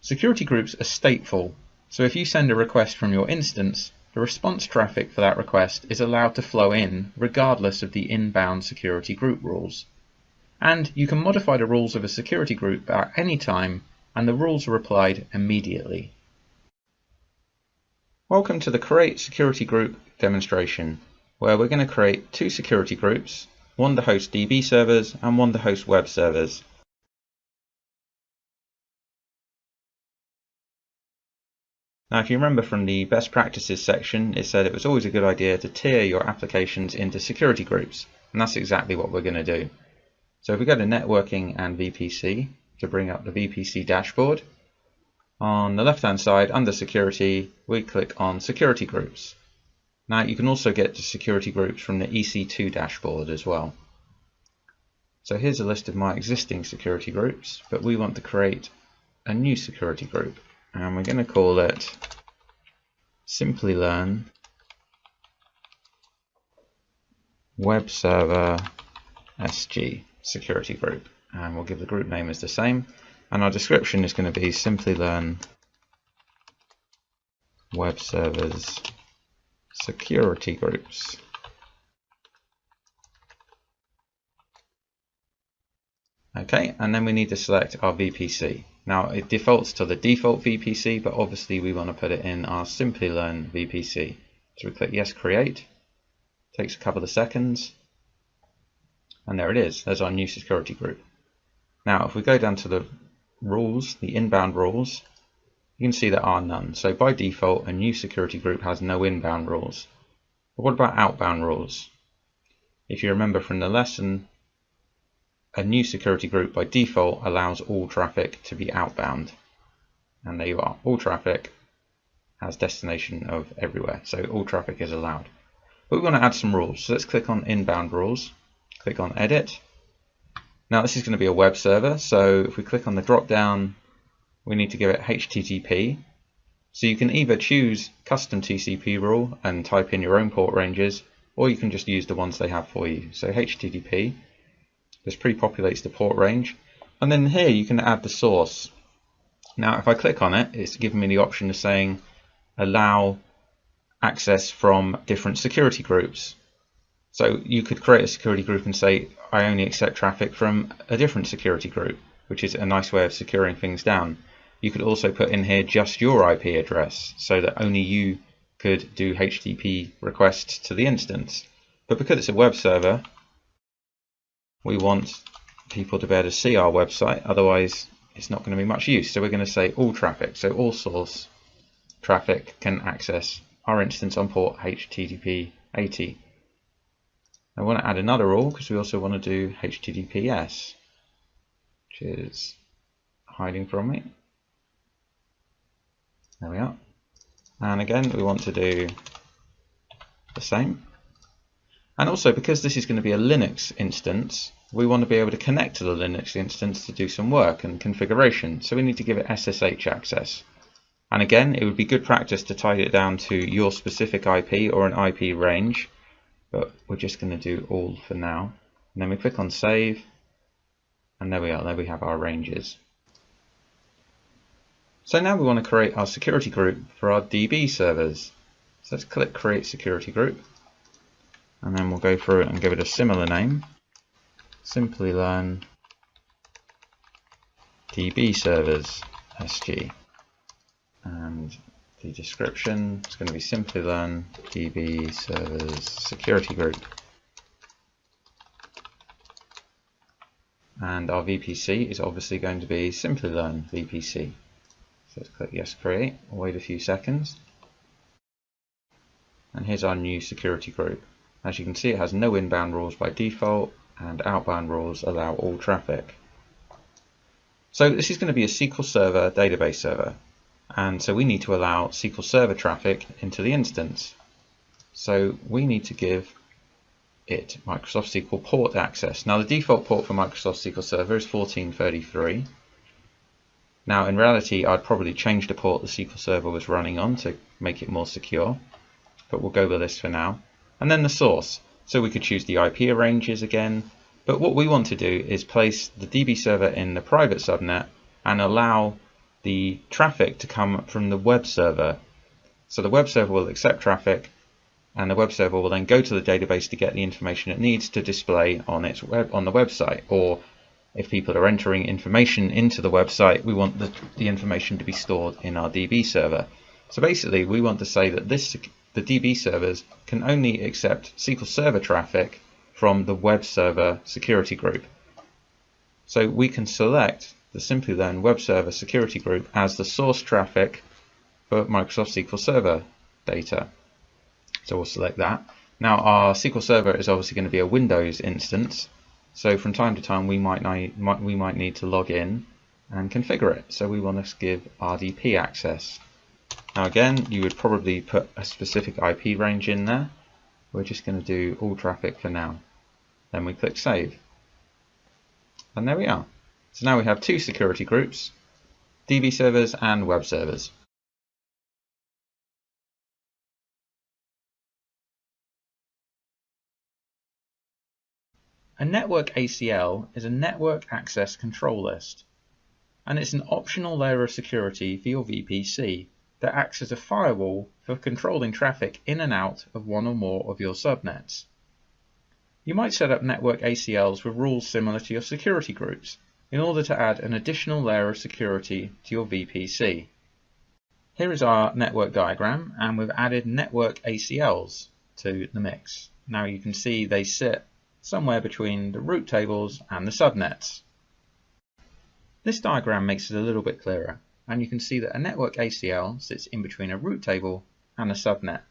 Security groups are stateful, so if you send a request from your instance, the response traffic for that request is allowed to flow in regardless of the inbound security group rules. And you can modify the rules of a security group at any time, and the rules are applied immediately. Welcome to the Create Security Group demonstration, where we're going to create two security groups, one to host DB servers and one to host web servers. Now if you remember from the best practices section, it said it was always a good idea to tier your applications into security groups, and that's exactly what we're going to do. So if we go to networking and VPC to bring up the VPC dashboard, on the left hand side under security we click on security groups. Now you can also get to security groups from the EC2 dashboard as well. So here's a list of my existing security groups, but we want to create a new security group, and we're going to call it Simplilearn Web Server SG security group, and we'll give the group name as the same, and our description is going to be Simplilearn Web Servers Security Groups. Okay, and then we need to select our VPC. Now it defaults to the default VPC, but obviously we want to put it in our Simplilearn VPC. So we click Yes, Create. Takes a couple of seconds, and there it is. There's our new security group. Now if we go down to the rules, the inbound rules, you can see there are none. So by default, a new security group has no inbound rules. But what about outbound rules? If you remember from the lesson, a new security group by default allows all traffic to be outbound. And there you are, all traffic has destination of everywhere, so all traffic is allowed. But we want to add some rules, so let's click on inbound rules, click on edit. Now this is going to be a web server, so if we click on the drop down, we need to give it HTTP. So you can either choose custom TCP rule and type in your own port ranges, or you can just use the ones they have for you. So HTTP, this pre-populates the port range, and then here you can add the source. Now if I click on it, it's giving me the option of saying allow access from different security groups. So you could create a security group and say I only accept traffic from a different security group, which is a nice way of securing things down. You could also put in here just your IP address so that only you could do HTTP requests to the instance. But because it's a web server, we want people to be able to see our website, otherwise it's not going to be much use. So we're going to say all traffic, so all source traffic can access our instance on port HTTP 80. I want to add another rule because we also want to do HTTPS, which is hiding from me. There we are. And again, we want to do the same. And also, because this is going to be a Linux instance, we want to be able to connect to the Linux instance to do some work and configuration. So we need to give it SSH access. And again, it would be good practice to tie it down to your specific IP or an IP range, but we're just going to do all for now. And then we click on save, and there we are, there we have our ranges. So now we want to create our security group for our DB servers. So let's click create security group, and then we'll go through it and give it a similar name, Simplilearn DB servers SG. And the description is going to be Simplilearn DB servers security group. And our VPC is obviously going to be Simplilearn VPC. So let's click yes, create, we'll wait a few seconds. And here's our new security group. As you can see, it has no inbound rules by default, and outbound rules allow all traffic. So this is going to be a SQL Server database server. And so we need to allow SQL Server traffic into the instance. So we need to give it Microsoft SQL port access. Now the default port for Microsoft SQL Server is 1433. Now in reality, I'd probably change the port the SQL Server was running on to make it more secure, but we'll go with this for now. And then the source. So we could choose the IP ranges again, but what we want to do is place the DB server in the private subnet and allow the traffic to come from the web server. So the web server will accept traffic, and the web server will then go to the database to get the information it needs to display on the website. Or if people are entering information into the website, we want the information to be stored in our DB server. So basically, we want to say that the DB servers can only accept SQL Server traffic from the web server security group. So we can select the Simplilearn web server security group as the source traffic for Microsoft SQL Server data. So we'll select that. Now our SQL Server is obviously going to be a Windows instance, so from time to time we might need to log in and configure it. So we want to give RDP access. Now again, you would probably put a specific IP range in there. We're just going to do all traffic for now. Then we click save. And there we are. So now we have two security groups, DB servers and web servers. A network ACL is a network access control list, and it's an optional layer of security for your VPC that acts as a firewall for controlling traffic in and out of one or more of your subnets. You might set up network ACLs with rules similar to your security groups in order to add an additional layer of security to your VPC. Here is our network diagram, and we've added network ACLs to the mix. Now you can see they sit somewhere between the route tables and the subnets. This diagram makes it a little bit clearer, and you can see that a network ACL sits in between a route table and a subnet.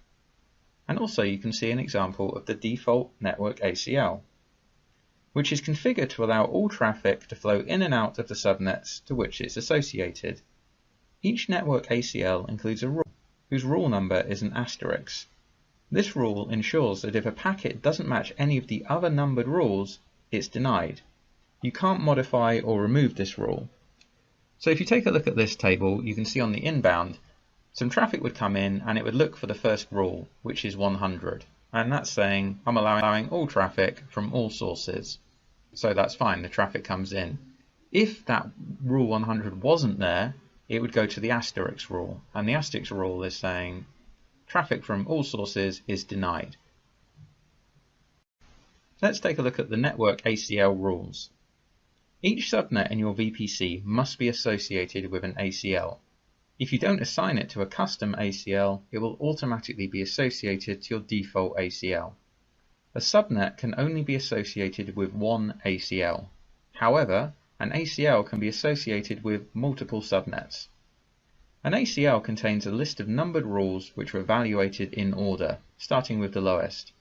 And also you can see an example of the default network ACL, which is configured to allow all traffic to flow in and out of the subnets to which it's associated. Each network ACL includes a rule, whose rule number is an asterisk. This rule ensures that if a packet doesn't match any of the other numbered rules, it's denied. You can't modify or remove this rule. So if you take a look at this table, you can see on the inbound, some traffic would come in and it would look for the first rule, which is 100. And that's saying I'm allowing all traffic from all sources. So that's fine, the traffic comes in. If that rule 100 wasn't there, it would go to the asterisk rule. And the asterisk rule is saying traffic from all sources is denied. Let's take a look at the network ACL rules. Each subnet in your VPC must be associated with an ACL. If you don't assign it to a custom ACL, it will automatically be associated to your default ACL. A subnet can only be associated with one ACL. However, an ACL can be associated with multiple subnets. An ACL contains a list of numbered rules which are evaluated in order, starting with the lowest.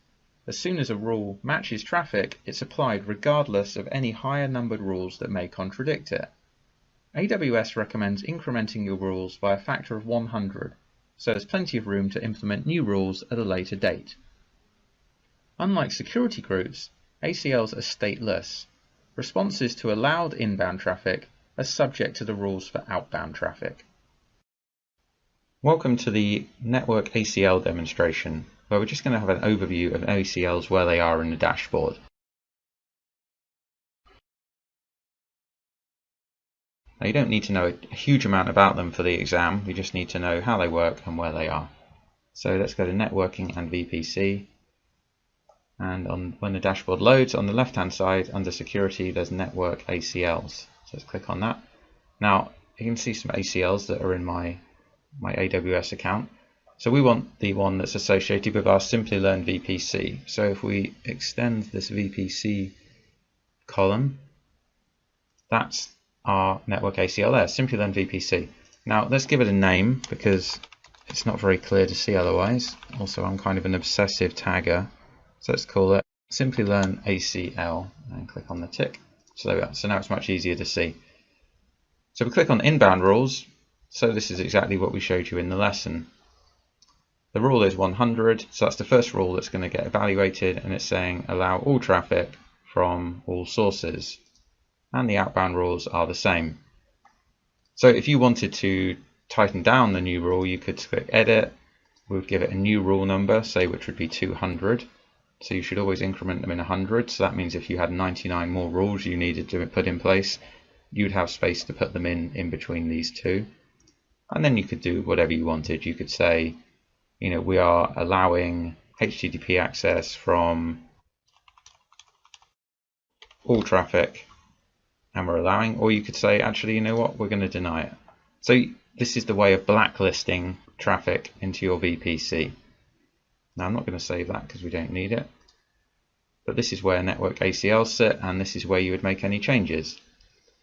As soon as a rule matches traffic, it's applied regardless of any higher numbered rules that may contradict it. AWS recommends incrementing your rules by a factor of 100, so there's plenty of room to implement new rules at a later date. Unlike security groups, ACLs are stateless. Responses to allowed inbound traffic are subject to the rules for outbound traffic. Welcome to the network ACL demonstration, where we're just going to have an overview of ACLs where they are in the dashboard. Now you don't need to know a huge amount about them for the exam, you just need to know how they work and where they are. So let's go to networking and VPC, and when the dashboard loads, on the left hand side under security there's network ACLs. So let's click on that. Now you can see some ACLs that are in my AWS account. So we want the one that's associated with our Simplilearn VPC. So if we extend this VPC column, that's our network ACL there, Simplilearn VPC. Now let's give it a name because it's not very clear to see otherwise. Also, I'm kind of an obsessive tagger. So let's call it Simplilearn ACL and click on the tick. So there we are. So now it's much easier to see. So we click on inbound rules. So this is exactly what we showed you in the lesson. The rule is 100, so that's the first rule that's going to get evaluated, and it's saying allow all traffic from all sources. And the outbound rules are the same. So if you wanted to tighten down the new rule, you could click edit. We would give it a new rule number, say, which would be 200. So you should always increment them in 100. So that means if you had 99 more rules you needed to put in place, you'd have space to put them in between these two. And then you could do whatever you wanted. You could say, you know, we are allowing HTTP access from all traffic, and we're allowing, or you could say, actually, you know what, we're going to deny it. So this is the way of blacklisting traffic into your VPC. Now I'm not going to save that because we don't need it, but this is where network ACLs sit, and this is where you would make any changes.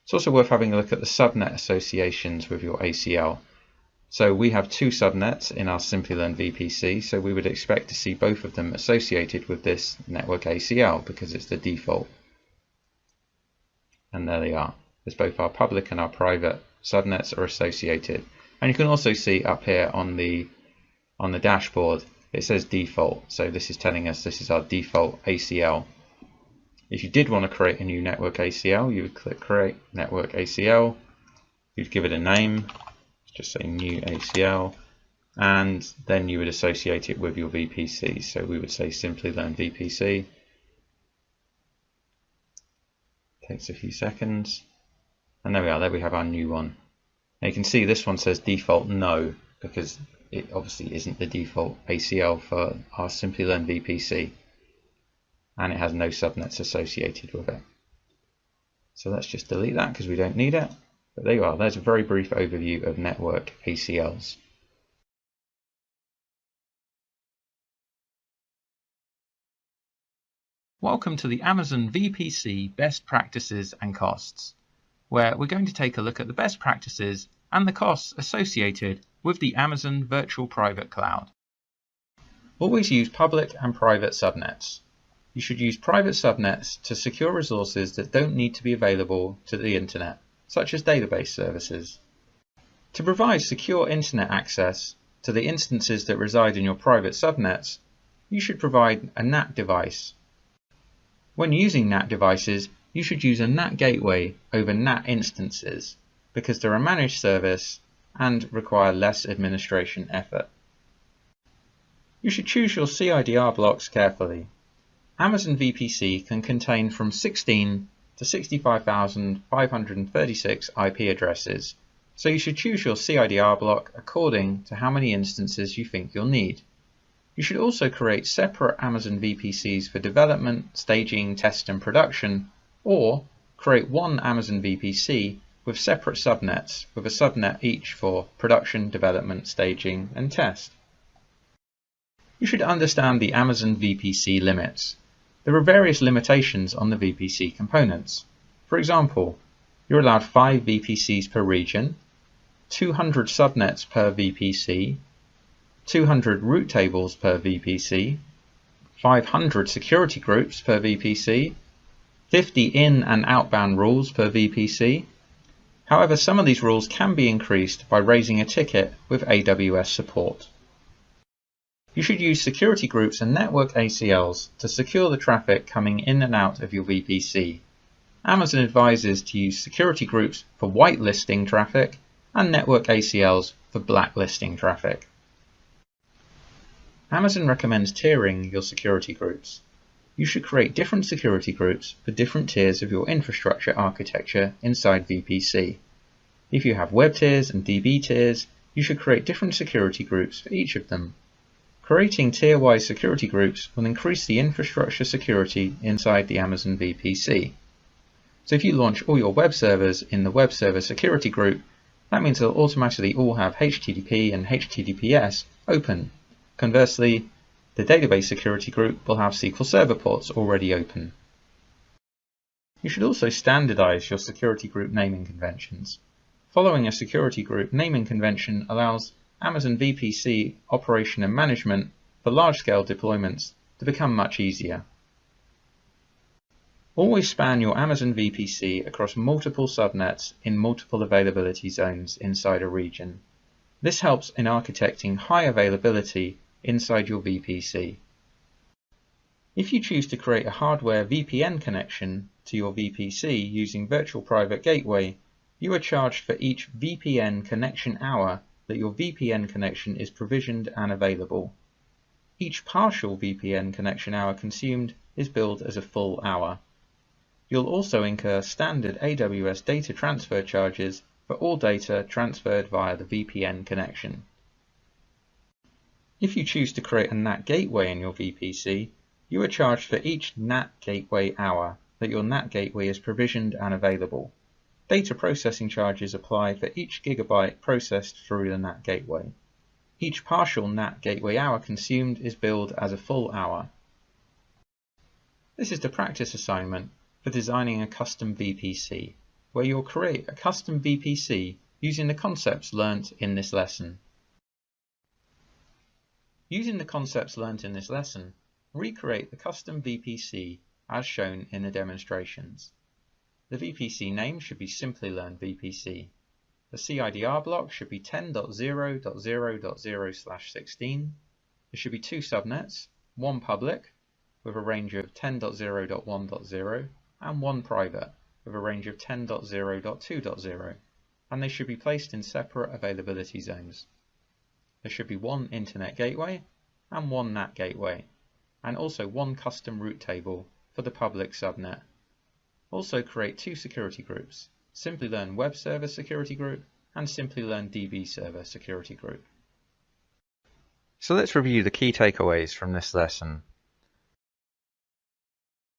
It's also worth having a look at the subnet associations with your ACL. So we have two subnets in our Simplilearn VPC, so we would expect to see both of them associated with this network ACL because it's the default. And there they are. There's both our public and our private subnets are associated. And you can also see up here on the dashboard, it says default. So this is telling us this is our default ACL. If you did want to create a new network ACL, you would click create network ACL. You'd give it a name. Just say new ACL, and then you would associate it with your VPC. So we would say Simplilearn VPC. Takes a few seconds, and there we are. There we have our new one. Now you can see this one says default no, because it obviously isn't the default ACL for our Simplilearn VPC, and it has no subnets associated with it. So let's just delete that because we don't need it. But there you are, there's a very brief overview of network ACLs. Welcome to the Amazon VPC Best Practices and Costs, where we're going to take a look at the best practices and the costs associated with the Amazon Virtual Private Cloud. Always use public and private subnets. You should use private subnets to secure resources that don't need to be available to the internet, such as database services. To provide secure internet access, to the instances that reside in your private subnets, you should provide a NAT device. When using NAT devices, you should use a NAT gateway over NAT instances because they're a managed service and require less administration effort. You should choose your CIDR blocks carefully. Amazon VPC can contain from 16 to 65,536 IP addresses, so you should choose your CIDR block according to how many instances you think you'll need. You should also create separate Amazon VPCs for development, staging, test and production, or create one Amazon VPC with separate subnets, with a subnet each for production, development, staging and test. You should understand the Amazon VPC limits. There are various limitations on the VPC components. For example, you're allowed 5 VPCs per region, 200 subnets per VPC, 200 route tables per VPC, 500 security groups per VPC, 50 in- and outbound rules per VPC. However, some of these rules can be increased by raising a ticket with AWS support. You should use security groups and network ACLs to secure the traffic coming in and out of your VPC. Amazon advises to use security groups for whitelisting traffic and network ACLs for blacklisting traffic. Amazon recommends tiering your security groups. You should create different security groups for different tiers of your infrastructure architecture inside VPC. If you have web tiers and DB tiers, you should create different security groups for each of them. Creating tier-wise security groups will increase the infrastructure security inside the Amazon VPC. So if you launch all your web servers in the web server security group, that means they'll automatically all have HTTP and HTTPS open. Conversely, the database security group will have SQL Server ports already open. You should also standardize your security group naming conventions. Following a security group naming convention allows Amazon VPC operation and management for large-scale deployments to become much easier. Always span your Amazon VPC across multiple subnets in multiple availability zones inside a region. This helps in architecting high availability inside your VPC. If you choose to create a hardware VPN connection to your VPC using Virtual Private Gateway, you are charged for each VPN connection hour that your VPN connection is provisioned and available. Each partial VPN connection hour consumed is billed as a full hour. You'll also incur standard AWS data transfer charges for all data transferred via the VPN connection. If you choose to create a NAT gateway in your VPC, you are charged for each NAT gateway hour that your NAT gateway is provisioned and available. Data processing charges apply for each gigabyte processed through the NAT gateway. Each partial NAT gateway hour consumed is billed as a full hour. This is the practice assignment for designing a custom VPC, where you'll create a custom VPC using the concepts learnt in this lesson. Using the concepts learnt in this lesson, recreate the custom VPC as shown in the demonstrations. The VPC name should be Simplilearn VPC. The CIDR block should be 10.0.0.0/16. There should be 2 subnets, one public with a range of 10.0.1.0 and one private with a range of 10.0.2.0, and they should be placed in separate availability zones. There should be one internet gateway and one NAT gateway, and also one custom route table for the public subnet. Also create 2 security groups, Simplilearn Web Server Security Group and Simplilearn DB Server Security Group. So let's review the key takeaways from this lesson.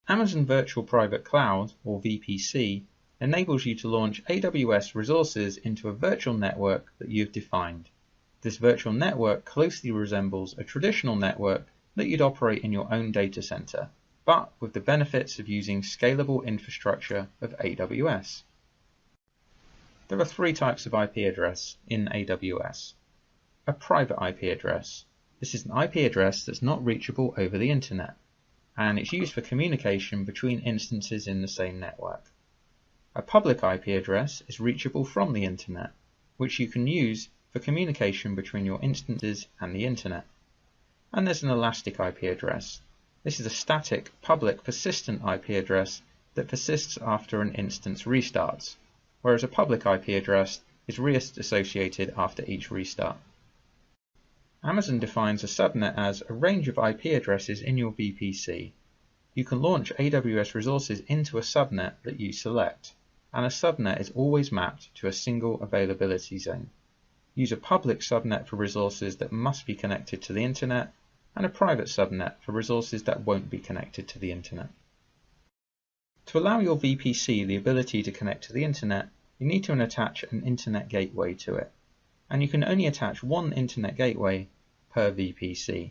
Amazon Virtual Private Cloud, or VPC, enables you to launch AWS resources into a virtual network that you've defined. This virtual network closely resembles a traditional network that you'd operate in your own data center, but with the benefits of using scalable infrastructure of AWS. There are 3 types of IP address in AWS. A private IP address. This is an IP address that's not reachable over the internet, and it's used for communication between instances in the same network. A public IP address is reachable from the internet, which you can use for communication between your instances and the internet. And there's an elastic IP address. This is a static, public, persistent IP address that persists after an instance restarts, whereas a public IP address is reassociated after each restart. Amazon defines a subnet as a range of IP addresses in your VPC. You can launch AWS resources into a subnet that you select, and a subnet is always mapped to a single availability zone. Use a public subnet for resources that must be connected to the internet, and a private subnet for resources that won't be connected to the internet. To allow your VPC the ability to connect to the internet, you need to attach an internet gateway to it, and you can only attach one internet gateway per VPC.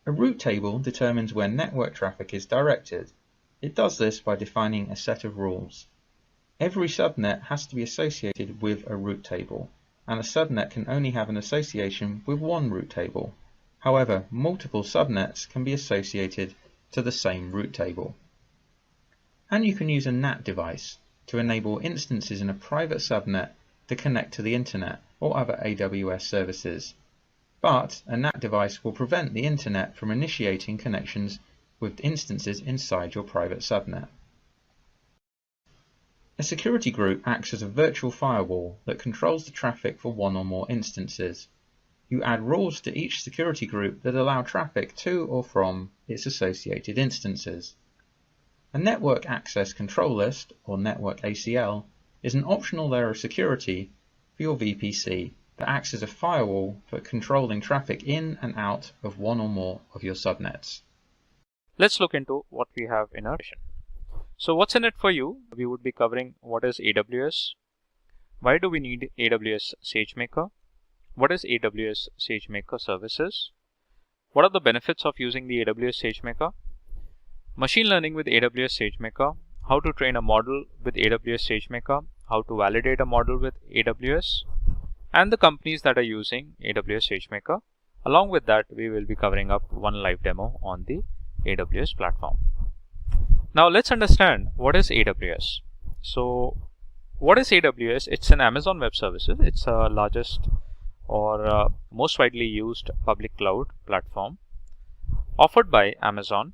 A route table determines where network traffic is directed. It does this by defining a set of rules. Every subnet has to be associated with a route table, and a subnet can only have an association with one route table. However, multiple subnets can be associated to the same route table. And you can use a NAT device to enable instances in a private subnet to connect to the internet or other AWS services. But a NAT device will prevent the internet from initiating connections with instances inside your private subnet. A security group acts as a virtual firewall that controls the traffic for one or more instances. You add rules to each security group that allow traffic to or from its associated instances. A Network Access Control List, or Network ACL, is an optional layer of security for your VPC that acts as a firewall for controlling traffic in and out of one or more of your subnets. Let's look into what we have in our session. So what's in it for you? We would be covering what is AWS, why do we need AWS Sagemaker, what is AWS Sagemaker services, what are the benefits of using the AWS Sagemaker, machine learning with AWS Sagemaker, how to train a model with AWS Sagemaker, how to validate a model with AWS, and the companies that are using AWS Sagemaker. Along with that, we will be covering up one live demo on the AWS platform. Now let's understand what is AWS. So what is AWS? It's an Amazon Web Services. It's the largest or most widely used public cloud platform offered by Amazon.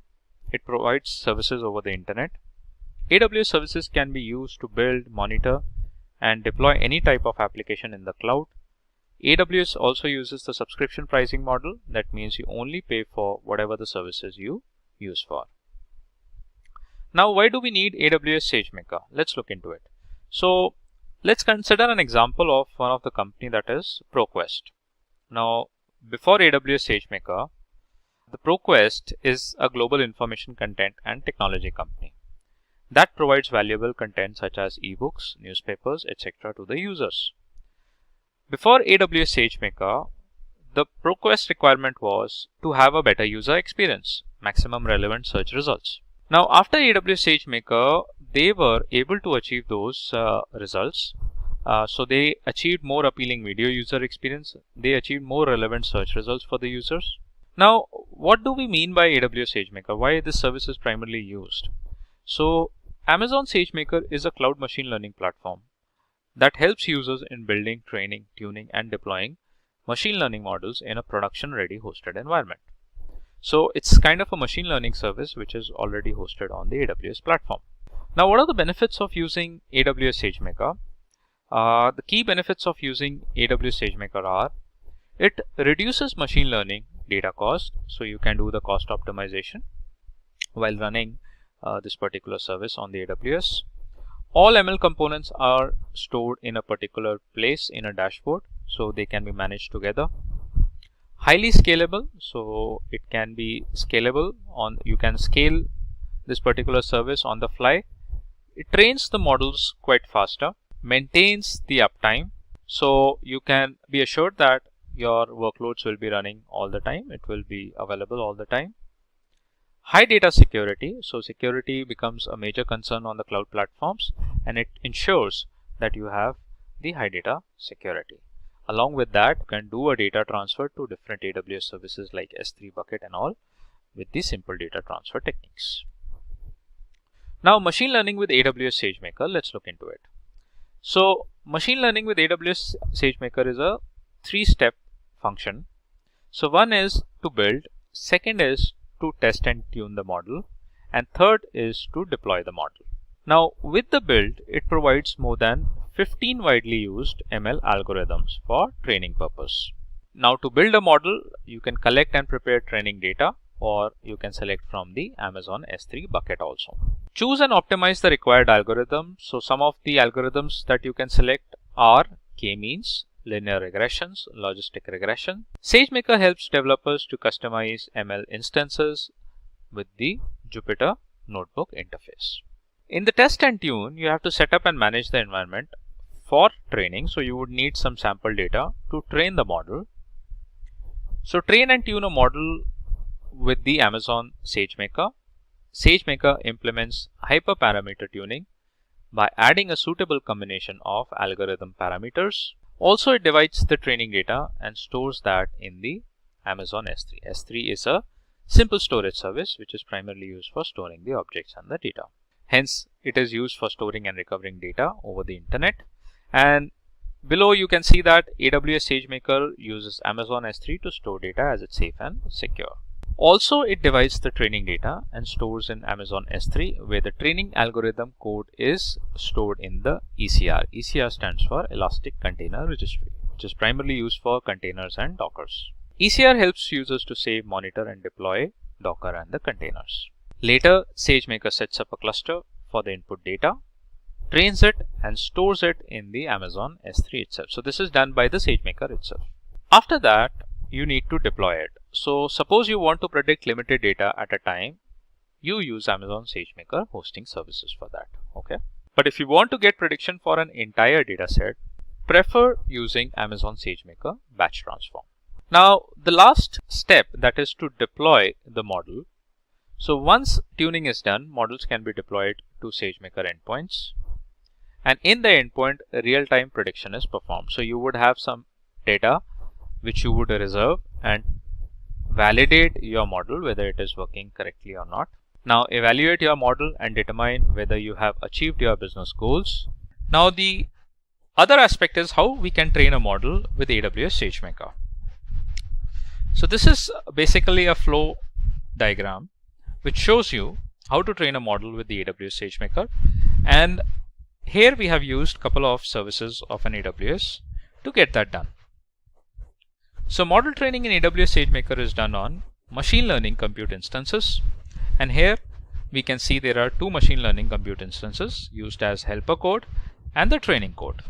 It provides services over the internet. AWS services can be used to build, monitor, and deploy any type of application in the cloud. AWS also uses the subscription pricing model. That means you only pay for whatever the services you use for. Now, why do we need AWS Sagemaker? Let's look into it. So let's consider an example of one of the company, that is ProQuest. Now, before AWS Sagemaker, the ProQuest is a global information content and technology company that provides valuable content such as ebooks, newspapers, etc. to the users. Before AWS Sagemaker, the ProQuest requirement was to have a better user experience, maximum relevant search results. Now, after AWS Sagemaker, they were able to achieve those results. So they achieved more appealing video user experience. They achieved more relevant search results for the users. Now, what do we mean by AWS Sagemaker? Why this service is primarily used? So Amazon Sagemaker is a cloud machine learning platform that helps users in building, training, tuning, and deploying machine learning models in a production-ready hosted environment. So it's kind of a machine learning service which is already hosted on the AWS platform. Now, what are the benefits of using AWS Sagemaker? The key benefits of using AWS Sagemaker are: it reduces machine learning data cost, so you can do the cost optimization while running this particular service on the AWS. All ML components are stored in a particular place in a dashboard, so they can be managed together. Highly scalable, so it can be scalable you can scale this particular service on the fly. It trains the models quite faster, maintains the uptime, so you can be assured that your workloads will be running all the time. It will be available all the time. High data security, so security becomes a major concern on the cloud platforms, and it ensures that you have the high data security. Along with that, you can do a data transfer to different AWS services like S3 bucket and all with the simple data transfer techniques. Now, machine learning with AWS Sagemaker, let's look into it. So machine learning with AWS SageMaker is a 3-step function. So one is to build, second is to test and tune the model, and third is to deploy the model. Now with the build, it provides more than 15 widely used ML algorithms for training purpose. Now to build a model, you can collect and prepare training data, or you can select from the Amazon S3 bucket also. Choose and optimize the required algorithm. So some of the algorithms that you can select are k-means, linear regressions, logistic regression. SageMaker helps developers to customize ML instances with the Jupyter Notebook interface. In the test and tune, you have to set up and manage the environment for training. So you would need some sample data to train the model. So train and tune a model with the Amazon SageMaker. SageMaker implements hyperparameter tuning by adding a suitable combination of algorithm parameters. Also, it divides the training data and stores that in the Amazon S3. S3 is a simple storage service which is primarily used for storing the objects and the data. Hence, it is used for storing and recovering data over the internet. And below you can see that AWS SageMaker uses Amazon S3 to store data as it's safe and secure. Also, it divides the training data and stores in Amazon S3, where the training algorithm code is stored in the ECR. ECR stands for Elastic Container Registry, which is primarily used for containers and Dockers. ECR helps users to save, monitor, and deploy Docker and the containers. Later, SageMaker sets up a cluster for the input data, trains it, and stores it in the Amazon S3 itself. So this is done by the SageMaker itself. After that, you need to deploy it. So suppose you want to predict limited data at a time, you use Amazon SageMaker hosting services for that. Okay. But if you want to get prediction for an entire data set, prefer using Amazon SageMaker batch transform. Now the last step, that is to deploy the model. So once tuning is done, models can be deployed to SageMaker endpoints. And in the endpoint, real-time prediction is performed. So you would have some data which you would reserve and validate your model whether it is working correctly or not. Now evaluate your model and determine whether you have achieved your business goals. Now the other aspect is how we can train a model with AWS SageMaker. So this is basically a flow diagram which shows you how to train a model with the AWS SageMaker. And here we have used a couple of services of an AWS to get that done. So model training in AWS SageMaker is done on machine learning compute instances. And here we can see there are two machine learning compute instances used as helper code and the training code.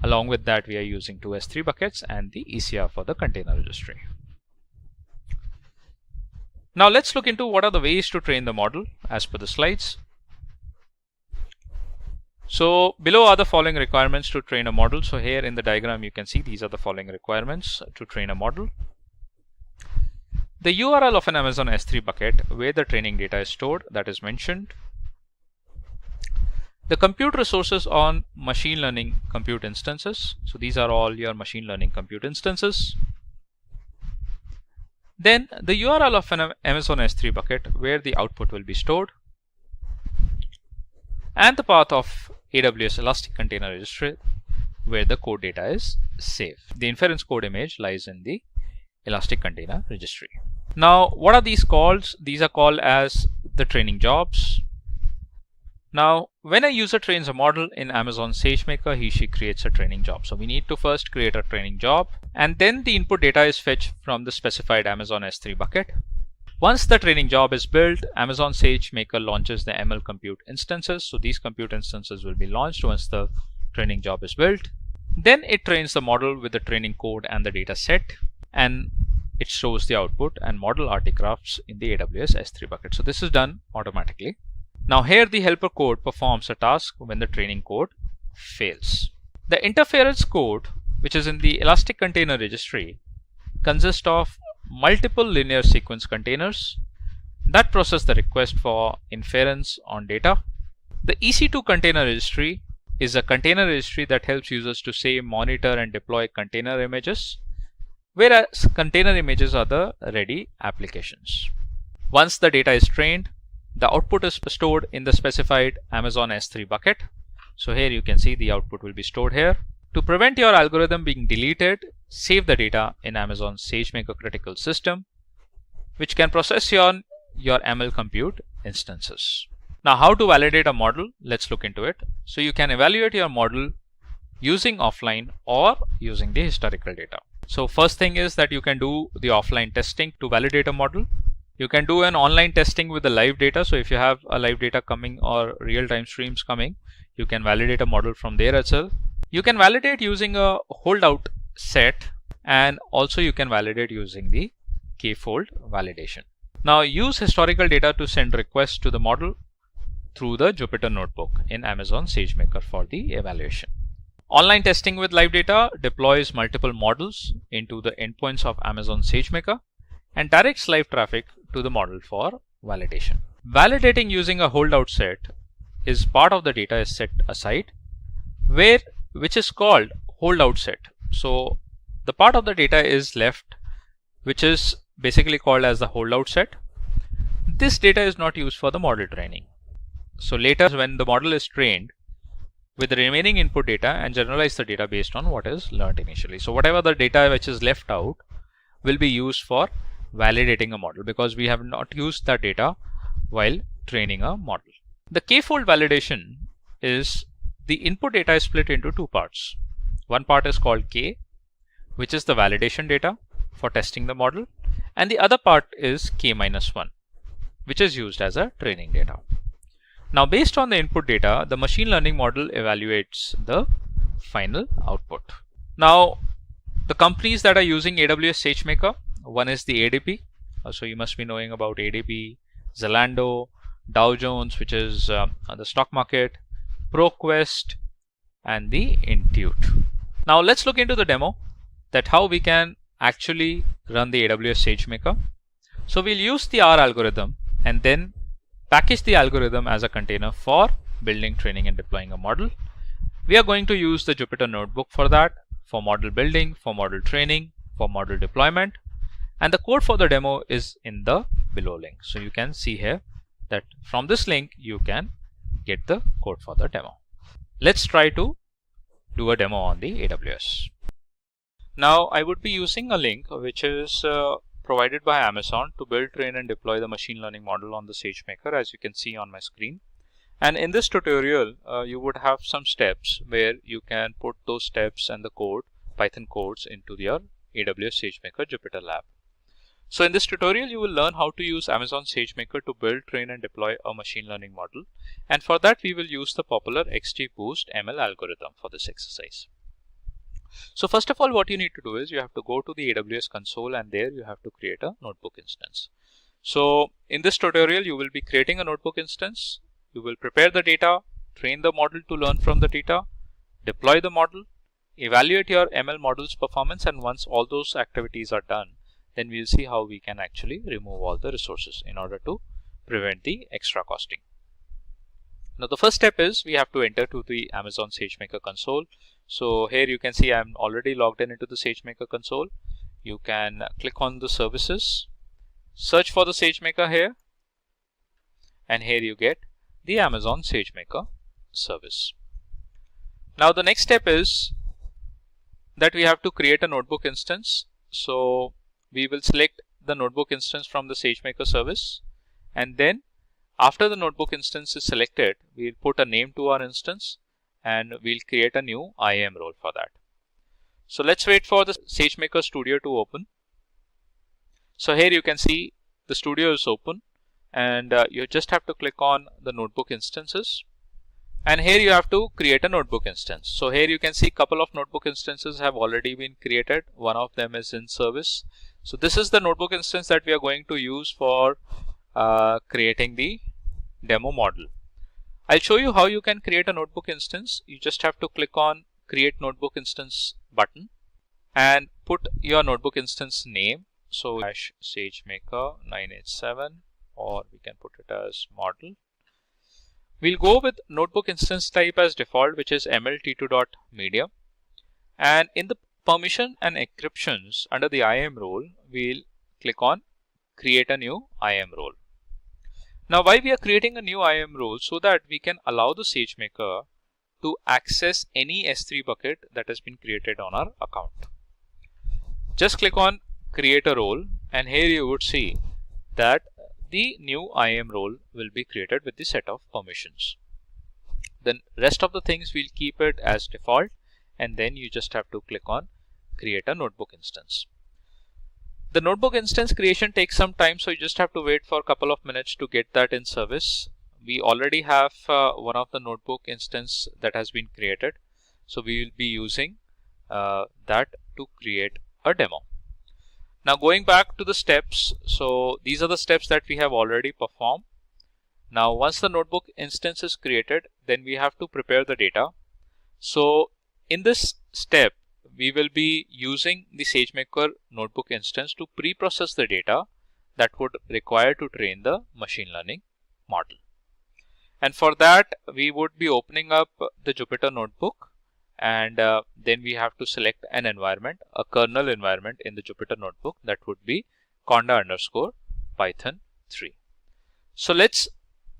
Along with that, we are using two S3 buckets and the ECR for the container registry. Now let's look into what are the ways to train the model as per the slides. So below are the following requirements to train a model. So here in the diagram you can see these are the following requirements to train a model. The URL of an Amazon S3 bucket where the training data is stored, that is mentioned. The compute resources on machine learning compute instances. So these are all your machine learning compute instances. Then the URL of an Amazon S3 bucket where the output will be stored. And the path of AWS Elastic Container Registry where the code data is saved. The inference code image lies in the Elastic Container Registry. Now what are these called? These are called as the training jobs. Now when a user trains a model in Amazon SageMaker, he/she creates a training job. So we need to first create a training job, and then the input data is fetched from the specified Amazon S3 bucket. Once the training job is built, Amazon SageMaker launches the ML compute instances. So these compute instances will be launched once the training job is built. Then it trains the model with the training code and the data set, and it shows the output and model artifacts in the AWS S3 bucket. So this is done automatically. Now here the helper code performs a task when the training code fails. The interference code, which is in the Elastic Container Registry, consists of multiple linear sequence containers that process the request for inference on data. The EC2 container registry is a container registry that helps users to save, monitor, and deploy container images, whereas container images are the ready applications. Once the data is trained, the output is stored in the specified Amazon S3 bucket, So here you can see the output will be stored here. To prevent your algorithm being deleted, save the data in Amazon SageMaker critical system, which can process your ML compute instances. Now, how to validate a model? Let's look into it. So you can evaluate your model using offline or using the historical data. So first thing is that you can do the offline testing to validate a model. You can do an online testing with the live data. So if you have a live data coming or real-time streams coming, you can validate a model from there itself. You can validate using a holdout set, and also you can validate using the k-fold validation. Now use historical data to send requests to the model through the Jupyter Notebook in Amazon SageMaker for the evaluation. Online testing with live data deploys multiple models into the endpoints of Amazon SageMaker and directs live traffic to the model for validation. Validating using a holdout set is part of the data is set aside, which is called holdout set. So the part of the data is left, which is basically called as the holdout set. This data is not used for the model training. So later, when the model is trained with the remaining input data and generalize the data based on what is learned initially. So whatever the data which is left out will be used for validating a model, because we have not used that data while training a model. The k-fold validation is the input data is split into two parts. One part is called k, which is the validation data for testing the model, and the other part is k-1, which is used as a training data. Now, based on the input data, the machine learning model evaluates the final output. Now, the companies that are using AWS SageMaker, one is the ADP. So you must be knowing about ADP, Zalando, Dow Jones, which is the stock market, ProQuest, and the Intuit. Now, let's look into the demo that how we can actually run the AWS SageMaker. So we'll use the R algorithm and then package the algorithm as a container for building, training, and deploying a model. We are going to use the Jupyter Notebook for that, for model building, for model training, for model deployment, and the code for the demo is in the below link. So you can see here that from this link you can get the code for the demo. Let's try to do a demo on the AWS. Now I would be using a link which is provided by Amazon to build, train, and deploy the machine learning model on the SageMaker, as you can see on my screen. And in this tutorial, you would have some steps where you can put those steps and the code, Python codes, into your AWS SageMaker Jupyter Lab. So in this tutorial, you will learn how to use Amazon SageMaker to build, train, and deploy a machine learning model. And for that, we will use the popular XGBoost ML algorithm for this exercise. So first of all, what you need to do is you have to go to the AWS console, and there you have to create a notebook instance. So in this tutorial, you will be creating a notebook instance. You will prepare the data, train the model to learn from the data, deploy the model, evaluate your ML model's performance, and once all those activities are done, then we'll see how we can actually remove all the resources in order to prevent the extra costing. Now the first step is we have to enter to the Amazon SageMaker console. So here you can see I'm already logged in into the SageMaker console. You can click on the services, search for the SageMaker here, and here you get the Amazon SageMaker service. Now the next step is that we have to create a notebook instance. So we will select the notebook instance from the SageMaker service, and then after the notebook instance is selected, we'll put a name to our instance and we'll create a new IAM role for that. So let's wait for the SageMaker Studio to open. So here you can see the studio is open, and you just have to click on the notebook instances, and here you have to create a notebook instance. So here you can see a couple of notebook instances have already been created. One of them is in service. So this is the notebook instance that we are going to use for creating the demo model. I'll show you how you can create a notebook instance. You just have to click on create notebook instance button and put your notebook instance name. So SageMaker 987, or we can put it as model. We'll go with notebook instance type as default, which is mlt2.media. And in the permission and encryptions under the IAM role, we'll click on create a new IAM role. Now why we are creating a new IAM role? So that we can allow the SageMaker to access any S3 bucket that has been created on our account. Just click on create a role, and here you would see that the new IAM role will be created with the set of permissions. Then rest of the things we'll keep it as default, and then you just have to click on create a notebook instance. The notebook instance creation takes some time, so you just have to wait for a couple of minutes to get that in service. We already have one of the notebook instance that has been created, so we will be using that to create a demo. Now going back to the steps, so these are the steps that we have already performed. Now once the notebook instance is created, then we have to prepare the data. So in this step, we will be using the SageMaker notebook instance to pre-process the data that would require to train the machine learning model. And for that, we would be opening up the Jupyter notebook, and then we have to select an environment, a kernel environment in the Jupyter notebook that would be conda_python 3. So let's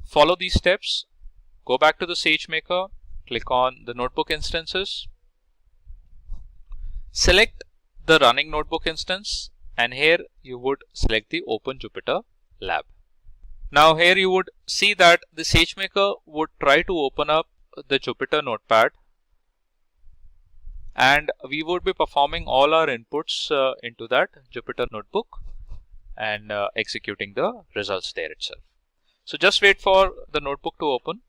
follow these steps. Go back to the SageMaker, click on the notebook instances, select the running notebook instance, and here you would select the Open Jupyter Lab. Now here you would see that the SageMaker would try to open up the Jupyter notepad, and we would be performing all our inputs into that Jupyter notebook and executing the results there itself. So just wait for the notebook to open.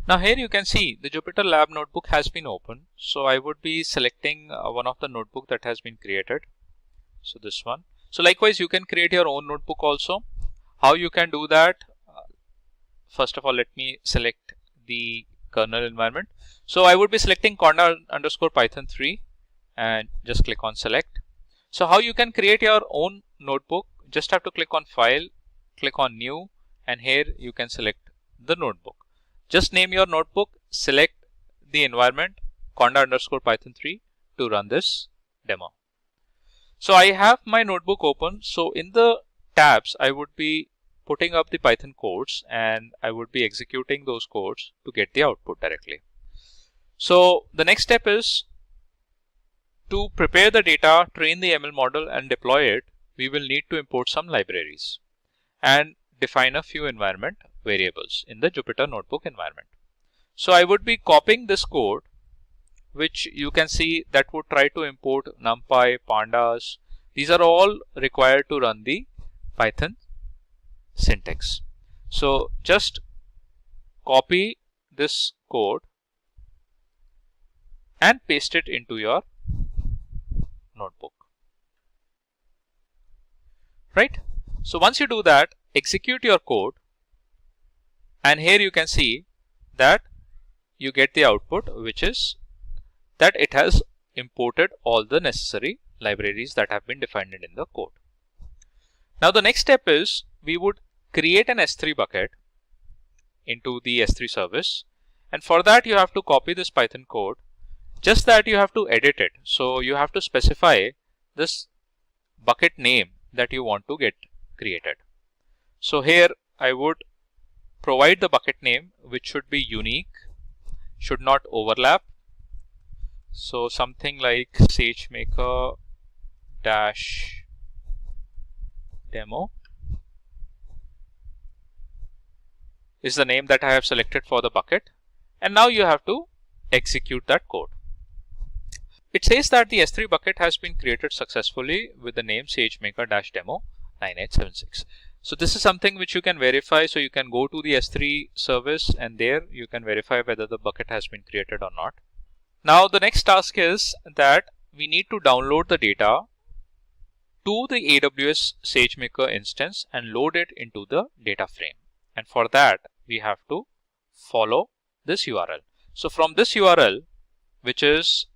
Now here you can see the Jupyter Lab notebook has been opened. So I would be selecting one of the notebook that has been created. So this one. So likewise, you can create your own notebook also. How you can do that? First of all, let me select the kernel environment. So I would be selecting conda_python 3 and just click on select. So how you can create your own notebook? Just have to click on file, click on new, and here you can select the notebook. Just name your notebook, select the environment conda_python 3 to run this demo. So I have my notebook open. So in the tabs, I would be putting up the Python codes, and I would be executing those codes to get the output directly. So the next step is to prepare the data, train the ML model, and deploy it. We will need to import some libraries and define a few environment variables in the Jupyter notebook environment. So I would be copying this code, which you can see that would try to import NumPy, pandas. These are all required to run the Python syntax. So just copy this code and paste it into your notebook. Right? So once you do that, execute your code, and here you can see that you get the output, which is that it has imported all the necessary libraries that have been defined in the code. Now the next step is we would create an S3 bucket into the S3 service, and for that you have to copy this Python code, just that you have to edit it. So you have to specify this bucket name that you want to get created. So here I would provide the bucket name, which should be unique, should not overlap. So something like SageMaker -demo is the name that I have selected for the bucket. And now you have to execute that code. It says that the S3 bucket has been created successfully with the name SageMaker-demo 9876. So this is something which you can verify. So you can go to the S3 service, and there you can verify whether the bucket has been created or not. Now the next task is that we need to download the data to the AWS SageMaker instance and load it into the data frame. And for that, we have to follow this URL. So from this URL, which is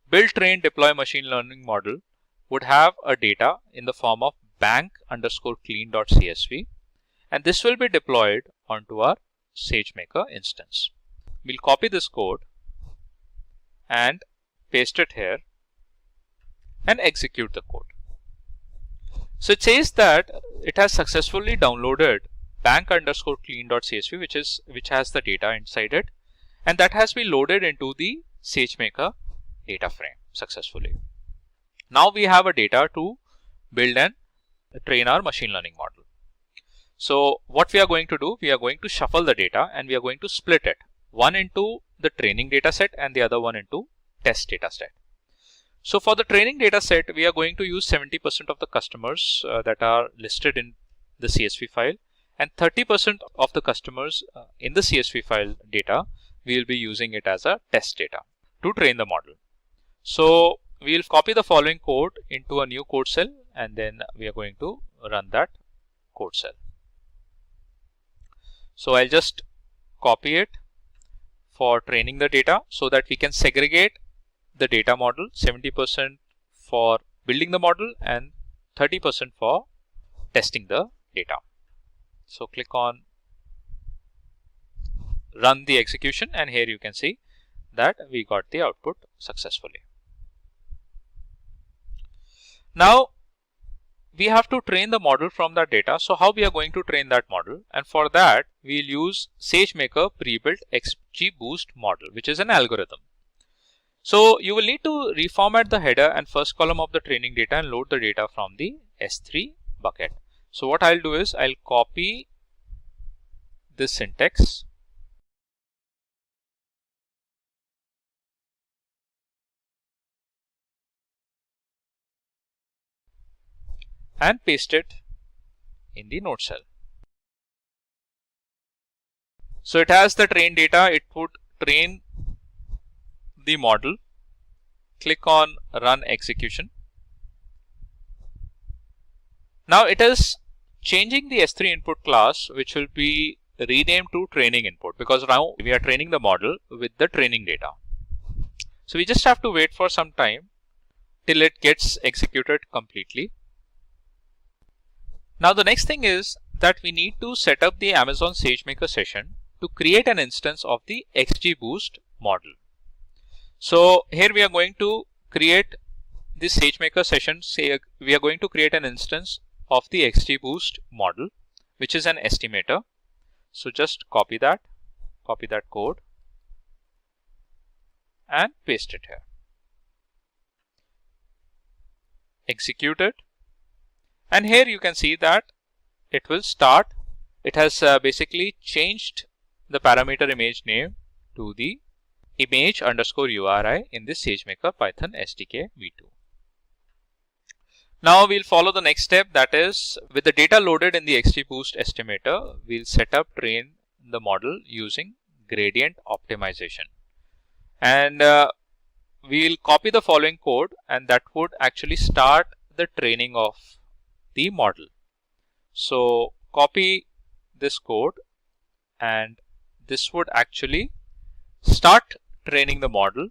build, train, deploy machine learning model, would have a data in the form of bank_clean.csv, and this will be deployed onto our SageMaker instance. We'll copy this code and paste it here and execute the code. So it says that it has successfully downloaded bank_clean.csv, which has the data inside it, and that has been loaded into the SageMaker data frame successfully. Now we have a data to build and train our machine learning model. So what we are going to do, we are going to shuffle the data and we are going to split it, one into the training data set and the other one into test data set. So for the training data set, we are going to use 70% of the customers that are listed in the CSV file, and 30% of the customers in the CSV file data, we will be using it as a test data to train the model. So we will copy the following code into a new code cell, and then we are going to run that code cell. So I'll just copy it for training the data so that we can segregate the data model, 70% for building the model and 30% for testing the data. So click on run the execution, and here you can see that we got the output successfully. Now we have to train the model from that data. So how we are going to train that model? And for that, we'll use SageMaker pre-built XGBoost model, which is an algorithm. So you will need to reformat the header and first column of the training data and load the data from the S3 bucket. So what I'll do is I'll copy this syntax and paste it in the node cell. So it has the train data, it would train the model. Click on run execution. Now it is changing the S3 input class, which will be renamed to training input, because now we are training the model with the training data. So we just have to wait for some time till it gets executed completely. Now the next thing is that we need to set up the Amazon SageMaker session to create an instance of the XGBoost model. So here we are going to create this SageMaker session. We are going to create an instance of the XGBoost model, which is an estimator. So just copy that code and paste it here. Execute it. And here you can see that it will start. It has basically changed the parameter image name to the image_URI in the SageMaker Python SDK v2. Now we'll follow the next step, that is with the data loaded in the XGBoost estimator, we'll set up train the model using gradient optimization. And we'll copy the following code, and that would actually start the training of the model. So copy this code, and this would actually start training the model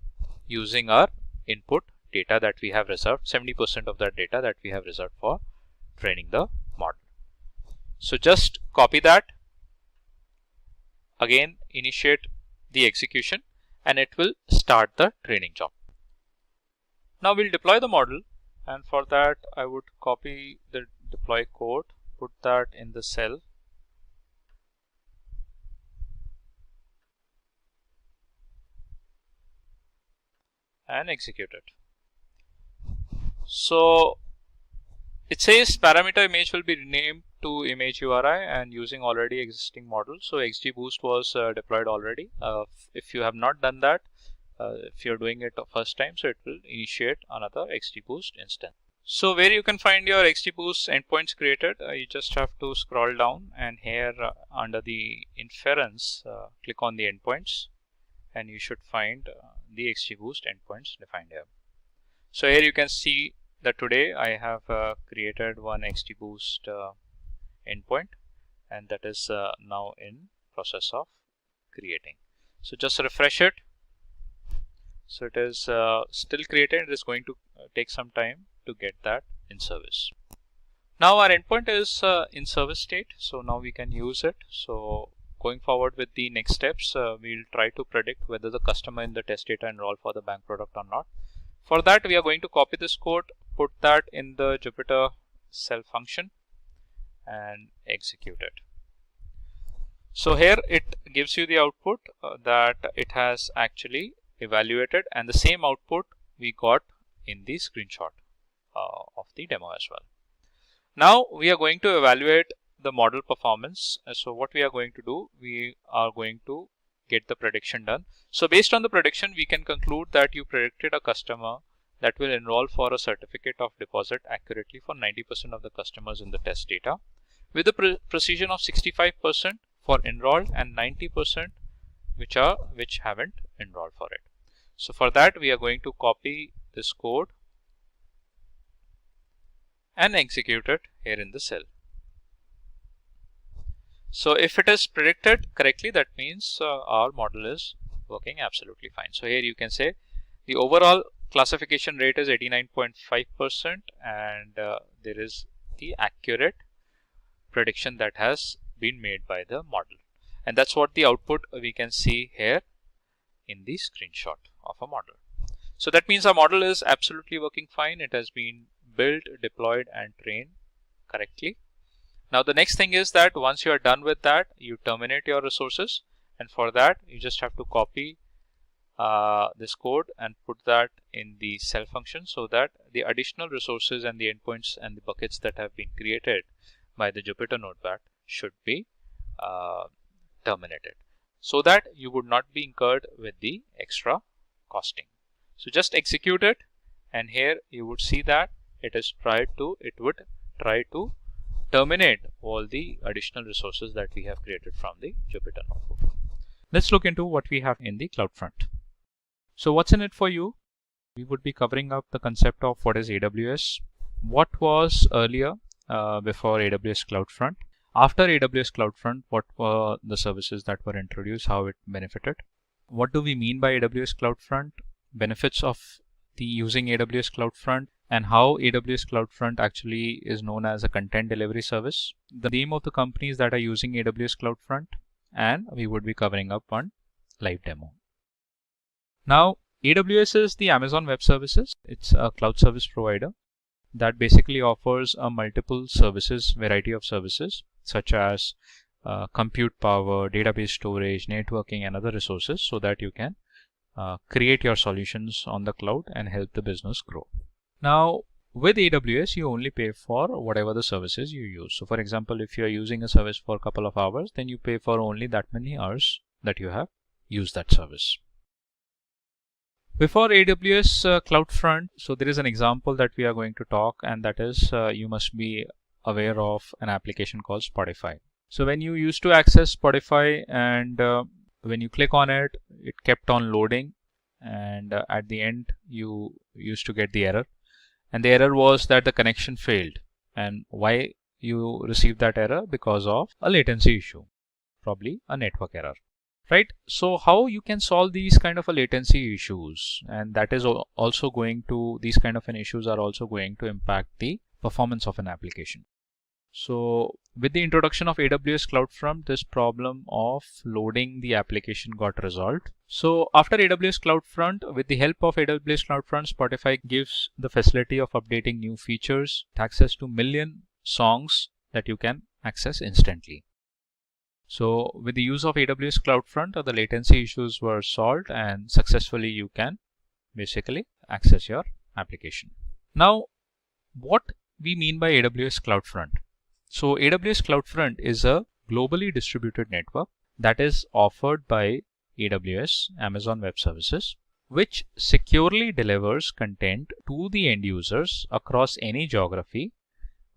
using our input data that we have reserved, 70% of that data that we have reserved for training the model. So just copy that, again initiate the execution, and it will start the training job. Now we'll deploy the model, and for that I would copy the deploy code, put that in the cell, and execute it. So it says parameter image will be renamed to image URI and using already existing model. So XGBoost was deployed already. If you have not done that, if you're doing it the first time, so it will initiate another XGBoost instance. So where you can find your XGBoost endpoints created, you just have to scroll down, and here under the inference, click on the endpoints, and you should find the XGBoost endpoints defined here. So here you can see that today I have created one XGBoost endpoint, and that is now in process of creating. So just refresh it. So it is still created. It is going to take some time to get that in service. Now our endpoint is in service state, so now we can use it. So going forward with the next steps, we'll try to predict whether the customer in the test data enroll for the bank product or not. For that, we are going to copy this code, put that in the Jupyter cell function, and execute it. So here it gives you the output that it has actually evaluated, and the same output we got in the screenshot of the demo as well. Now we are going to evaluate the model performance. So what we are going to do, we are going to get the prediction done. So based on the prediction, we can conclude that you predicted a customer that will enroll for a certificate of deposit accurately for 90% of the customers in the test data, with a precision of 65% for enrolled and 90% which haven't enrolled for it. So for that, we are going to copy this code and execute it here in the cell. So if it is predicted correctly, that means our model is working absolutely fine. So here you can say the overall classification rate is 89.5%, and there is the accurate prediction that has been made by the model. And that's what the output we can see here in the screenshot of a model. So that means our model is absolutely working fine. It has been built, deployed, and trained correctly. Now the next thing is that once you are done with that, you terminate your resources, and for that you just have to copy this code and put that in the cell function, so that the additional resources and the endpoints and the buckets that have been created by the Jupyter Notepad should be terminated, so that you would not be incurred with the extra costing. So just execute it, and here you would see that it would try to terminate all the additional resources that we have created from the Jupyter Notebook. Let's look into what we have in the CloudFront. So what's in it for you? We would be covering up the concept of what is AWS, what was earlier before AWS CloudFront, after AWS CloudFront, what were the services that were introduced, how it benefited, what do we mean by AWS CloudFront, benefits of the using AWS CloudFront, and how AWS CloudFront actually is known as a content delivery service, the name of the companies that are using AWS CloudFront, and we would be covering up one live demo. Now, AWS is the Amazon Web Services. It's a cloud service provider that basically offers a multiple services, variety of services, such as compute power, database storage, networking, and other resources, so that you can create your solutions on the cloud and help the business grow. Now, with AWS, you only pay for whatever the services you use. So for example, if you are using a service for a couple of hours, then you pay for only that many hours that you have used that service. Before AWS CloudFront, so there is an example that we are going to talk, and that is you must be aware of an application called Spotify. So when you used to access Spotify, and when you click on it, it kept on loading, and at the end you used to get the error, and the error was that the connection failed. And why you received that error? Because of a latency issue, probably a network error, right? So how you can solve these kind of a latency issues, and that is also going to, these kind of an issues are also going to impact the performance of an application. So with the introduction of AWS CloudFront, this problem of loading the application got resolved. So after AWS CloudFront, with the help of AWS CloudFront, Spotify gives the facility of updating new features, access to million songs that you can access instantly. So with the use of AWS CloudFront, the latency issues were solved, and successfully you can basically access your application. Now, what we mean by AWS CloudFront? So AWS CloudFront is a globally distributed network that is offered by AWS, Amazon Web Services, which securely delivers content to the end users across any geography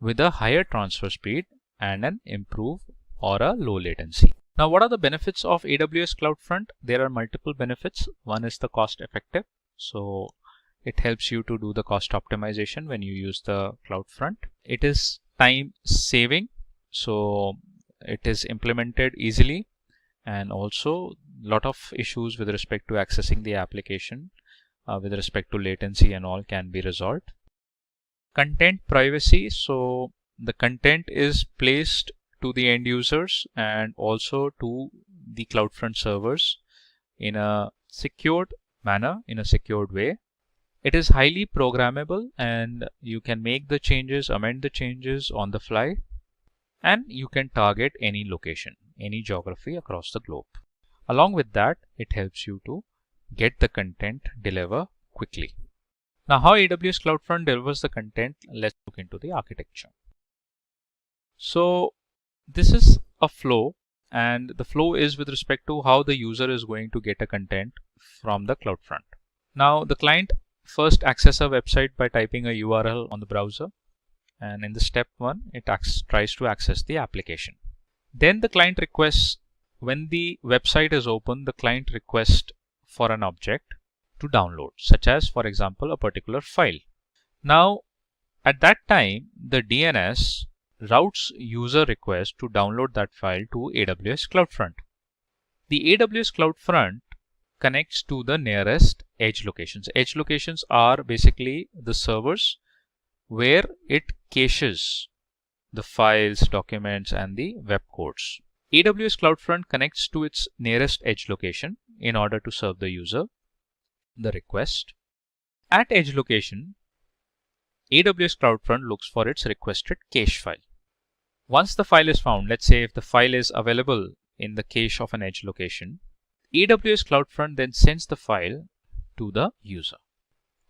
with a higher transfer speed and an improved or a low latency. Now, what are the benefits of AWS CloudFront? There are multiple benefits. One is the cost effective. So it helps you to do the cost optimization when you use the CloudFront. It is time saving, so it is implemented easily, and also a lot of issues with respect to accessing the application with respect to latency and all can be resolved. Content privacy, so the content is placed to the end users and also to the CloudFront servers in a secured manner, in a secured way. It is highly programmable, and you can make the changes, amend the changes on the fly, and you can target any location. any geography across the globe. Along with that, it helps you to get the content deliver quickly. Now, how AWS CloudFront delivers the content? Let's look into the architecture. So this is a flow, and the flow is with respect to how the user is going to get a content from the CloudFront. Now, the client first access a website by typing a URL on the browser, and in the step 1, it tries to access the application. Then the client requests, when the website is open, the client requests for an object to download, such as, for example, a particular file. Now, at that time, the DNS routes user request to download that file to AWS CloudFront. The AWS CloudFront connects to the nearest edge locations. Edge locations are basically the servers where it caches the files, documents, and the web codes. AWS CloudFront connects to its nearest edge location in order to serve the user the request. At edge location, AWS CloudFront looks for its requested cache file. Once the file is found, let's say if the file is available in the cache of an edge location, AWS CloudFront then sends the file to the user.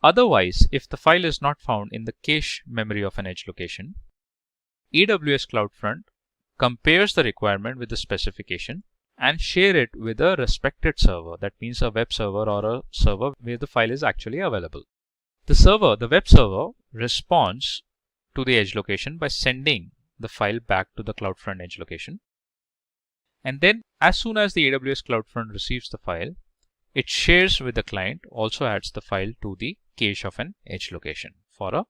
Otherwise, if the file is not found in the cache memory of an edge location, AWS CloudFront compares the requirement with the specification and share it with a respected server. That means a web server or a server where the file is actually available. The web server, responds to the edge location by sending the file back to the CloudFront edge location. And then as soon as the AWS CloudFront receives the file, it shares with the client, also adds the file to the cache of an edge location for a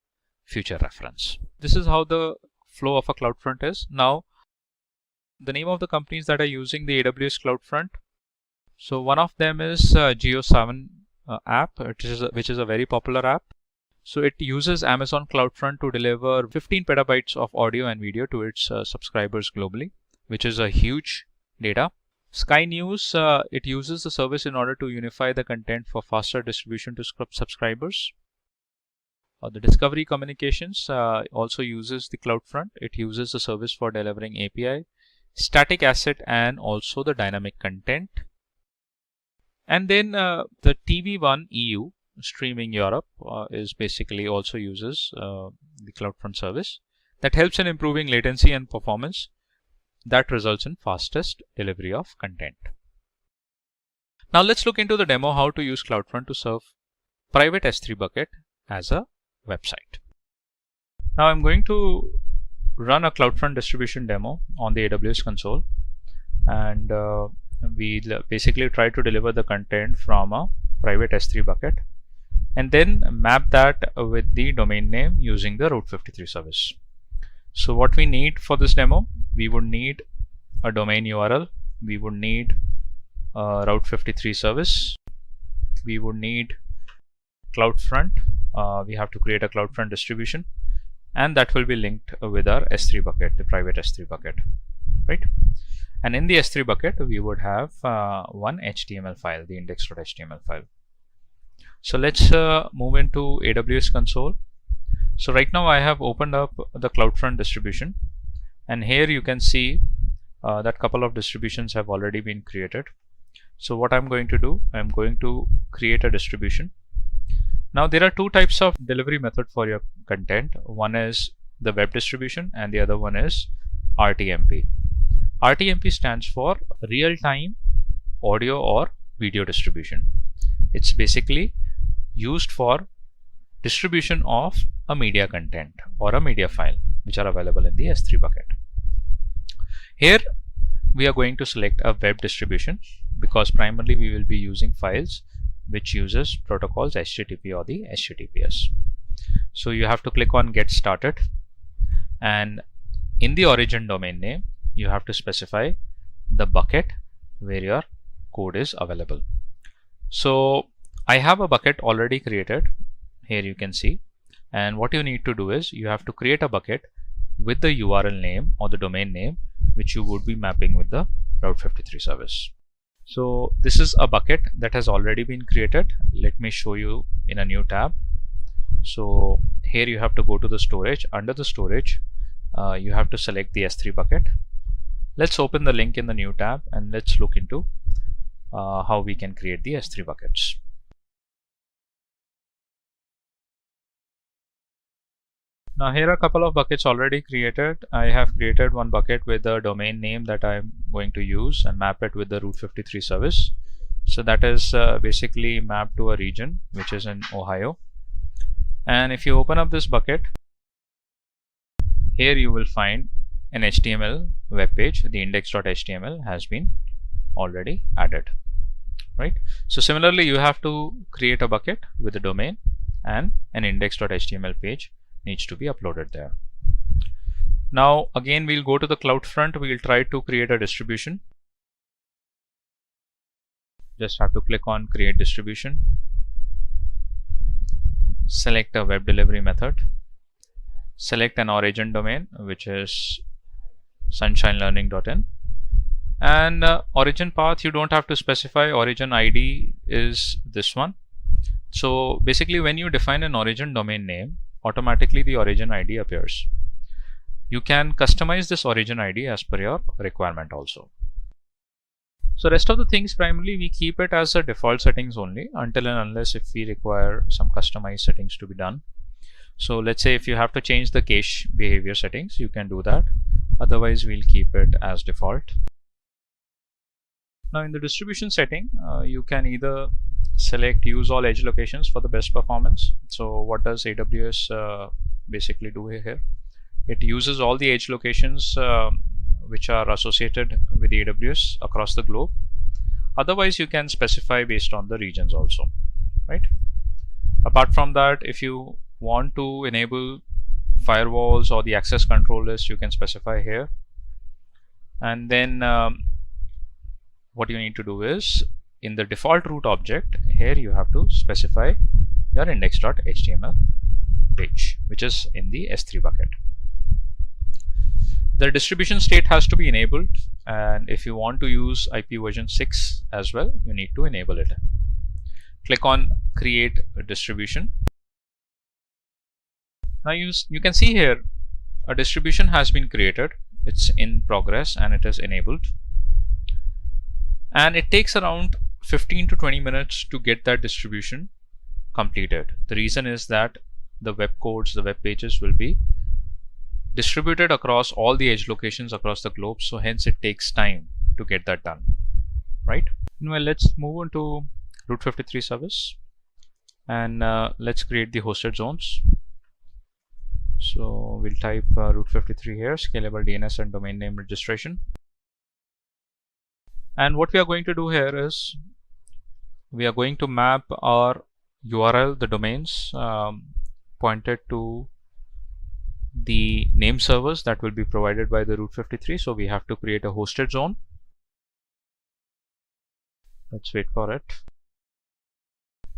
future reference. This is how the flow of a CloudFront is. Now, the name of the companies that are using the AWS CloudFront. So one of them is Geo7 app, which is a very popular app. So it uses Amazon CloudFront to deliver 15 petabytes of audio and video to its subscribers globally, which is a huge data. Sky News, it uses the service in order to unify the content for faster distribution to subscribers. The Discovery Communications also uses the CloudFront. It uses the service for delivering API, static asset, and also the dynamic content. And then the TV1 EU, Streaming Europe, is basically also uses the CloudFront service that helps in improving latency and performance that results in fastest delivery of content. Now let's look into the demo how to use CloudFront to serve private S3 bucket as a website. Now I'm going to run a CloudFront distribution demo on the AWS console, and we'll basically try to deliver the content from a private S3 bucket and then map that with the domain name using the Route 53 service. So what we need for this demo, we would need a domain URL, we would need a Route 53 service, we would need CloudFront, we have to create a CloudFront distribution, and that will be linked with our S3 bucket, the private S3 bucket, right? And in the S3 bucket, we would have one HTML file, the index.html file. So let's move into AWS console. So right now I have opened up the CloudFront distribution, and here you can see that couple of distributions have already been created. So what I'm going to do, I'm going to create a distribution. Now there are two types of delivery method for your content. One is the web distribution and the other one is RTMP. RTMP stands for real-time audio or video distribution. It's basically used for distribution of a media content or a media file which are available in the S3 bucket. Here we are going to select a web distribution because primarily we will be using files which uses protocols HTTP or the HTTPS. So you have to click on Get Started, and in the origin domain name you have to specify the bucket where your code is available. So I have a bucket already created, here you can see, and what you need to do is you have to create a bucket with the URL name or the domain name which you would be mapping with the Route 53 service. So this is a bucket that has already been created. Let me show you in a new tab. So here you have to go to the storage. Under the storage, you have to select the S3 bucket, Let's open the link in the new tab and let's look into how we can create the S3 buckets. Now here are a couple of buckets already created. I have created one bucket with the domain name that I'm going to use and map it with the Route 53 service. So that is basically mapped to a region which is in Ohio. And if you open up this bucket, here you will find an HTML web page. The index.html has been already added, right? So similarly, you have to create a bucket with a domain, and an index.html page needs to be uploaded there. Now again, we'll go to the CloudFront. We'll try to create a distribution. Just have to click on create distribution, select a web delivery method, select an origin domain which is sunshinelearning.in, and origin path you don't have to specify. Origin ID is this one. So basically, when you define an origin domain name, automatically the origin ID appears. You can customize this origin ID as per your requirement also. So rest of the things, primarily we keep it as a default settings only until and unless if we require some customized settings to be done. So let's say if you have to change the cache behavior settings, you can do that. Otherwise, we'll keep it as default. Now in the distribution setting, you can either select use all edge locations for the best performance. So what does AWS basically do here? It uses all the edge locations which are associated with AWS across the globe. Otherwise, you can specify based on the regions also, right? Apart from that, if you want to enable firewalls or the access control list, you can specify here. And then what you need to do is, in the default root object, here you have to specify your index.html page, which is in the S3 bucket. The distribution state has to be enabled, and if you want to use IP version 6 as well, you need to enable it. Click on create distribution. Now you can see here a distribution has been created. It's in progress and it is enabled, and it takes around 15 to 20 minutes to get that distribution completed. The reason is that the web codes, the web pages will be distributed across all the edge locations across the globe, so hence it takes time to get that done, right? Well, let's move on to Route 53 service, and let's create the hosted zones. So we'll type Route 53 here, scalable DNS and domain name registration. And what we are going to do here is we are going to map our URL, the domains pointed to the name servers that will be provided by the Route 53. So we have to create a hosted zone. Let's wait for it.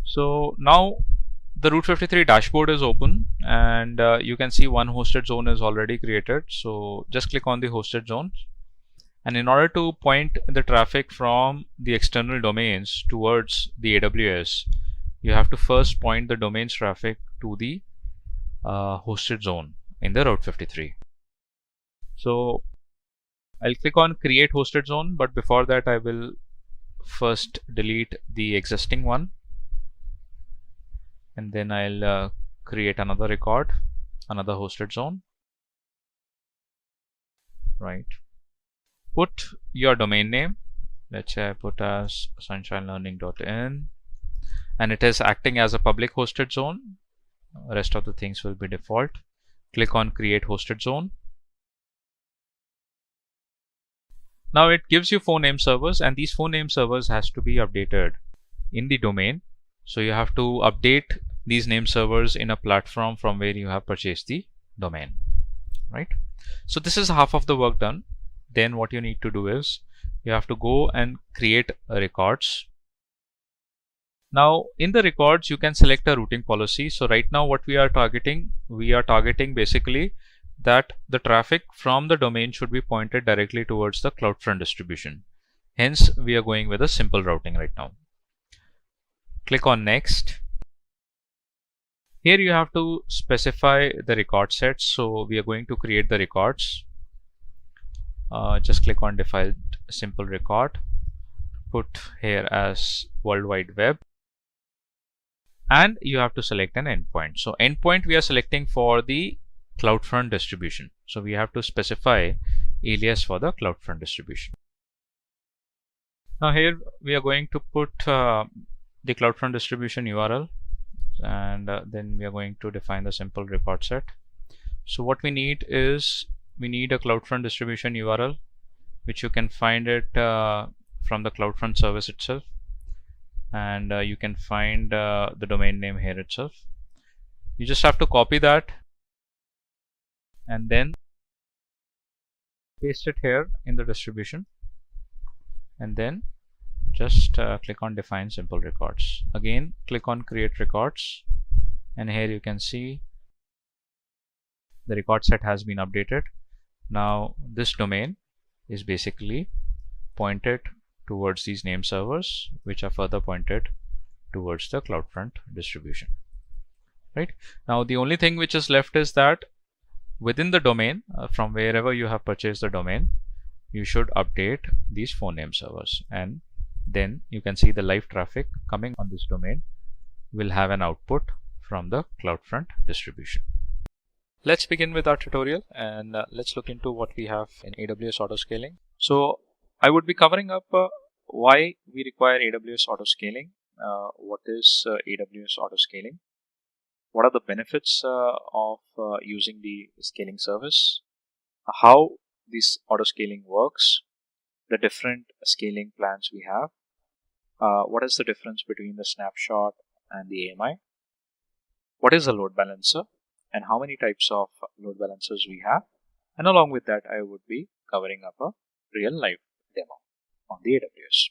So now the Route 53 dashboard is open, and you can see one hosted zone is already created. So just click on the hosted zone, and in order to point the traffic from the external domains towards the AWS, you have to first point the domains traffic to the hosted zone in the Route 53. So I'll click on create hosted zone, but before that I will first delete the existing one, and then I'll create another record, another hosted zone, right? Put your domain name. Let's say I put as sunshinelearning.in, and it is acting as a public hosted zone. Rest of the things will be default. Click on create hosted zone. Now it gives you 4 name servers, and these 4 name servers has to be updated in the domain. So you have to update these name servers in a platform from where you have purchased the domain, right? So this is half of the work done. Then what you need to do is you have to go and create records. Now in the records you can select a routing policy. So right now what we are targeting basically that the traffic from the domain should be pointed directly towards the CloudFront distribution. Hence we are going with a simple routing right now. Click on next. Here you have to specify the record sets. So we are going to create the records. just click on default simple record, put here as World Wide Web, and you have to select an endpoint. So endpoint we are selecting for the CloudFront distribution. So we have to specify alias for the CloudFront distribution. Now here we are going to put the CloudFront distribution URL, and then we are going to define the simple record set. So what we need is we need a CloudFront distribution URL, which you can find it from the CloudFront service itself, and you can find the domain name here itself. You just have to copy that and then paste it here in the distribution, and then just click on define simple records. Again, click on create records, and here you can see the record set has been updated. Now this domain is basically pointed towards these name servers, which are further pointed towards the CloudFront distribution. Right now, the only thing which is left is that within the domain, from wherever you have purchased the domain, you should update these 4 name servers, and then you can see the live traffic coming on this domain will have an output from the CloudFront distribution. Let's begin with our tutorial, and let's look into what we have in AWS AutoScaling. So I would be covering up why we require AWS AutoScaling, what is AWS AutoScaling, what are the benefits of using the scaling service, how this AutoScaling works, the different scaling plans we have, what is the difference between the snapshot and the AMI, what is a load balancer, and how many types of load balancers we have, and along with that I would be covering up a real live demo on the AWS.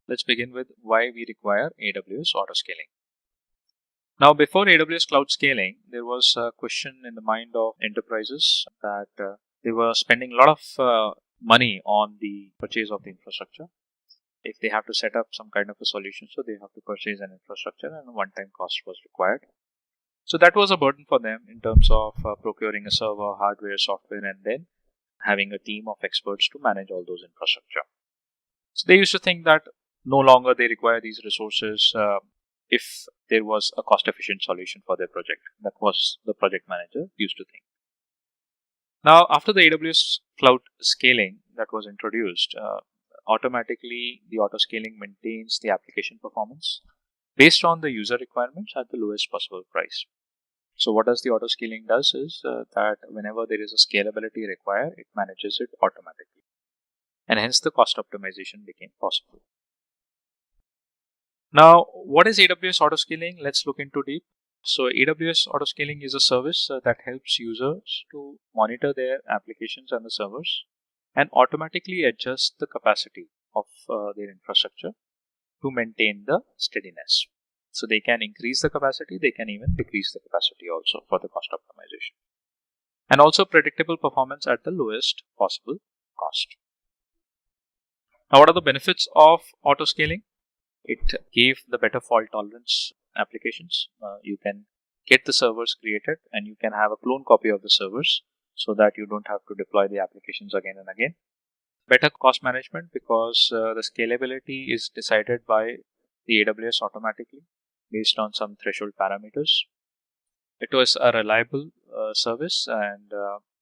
Let's begin with why we require AWS AutoScaling. Now, before AWS Cloud Scaling, there was a question in the mind of enterprises that they were spending a lot of money on the purchase of the infrastructure. If they have to set up some kind of a solution, so they have to purchase an infrastructure, and a one-time cost was required. So that was a burden for them in terms of procuring a server, hardware, software, and then having a team of experts to manage all those infrastructure. So they used to think that no longer they require these resources if there was a cost-efficient solution for their project. That was the project manager used to think. Now, after the AWS Cloud Scaling that was introduced, automatically the AutoScaling maintains the application performance based on the user requirements at the lowest possible price. So what does the AutoScaling does is that whenever there is a scalability required, it manages it automatically. And hence the cost optimization became possible. Now, what is AWS AutoScaling? Let's look into deep. So AWS AutoScaling is a service that helps users to monitor their applications and the servers and automatically adjust the capacity of their infrastructure to maintain the steadiness. So they can increase the capacity, they can even decrease the capacity also for the cost optimization. And also predictable performance at the lowest possible cost. Now, what are the benefits of AutoScaling? It gave the better fault tolerance applications. You can get the servers created and you can have a clone copy of the servers so that you don't have to deploy the applications again and again. Better cost management because the scalability is decided by the AWS automatically based on some threshold parameters. It was a reliable service, and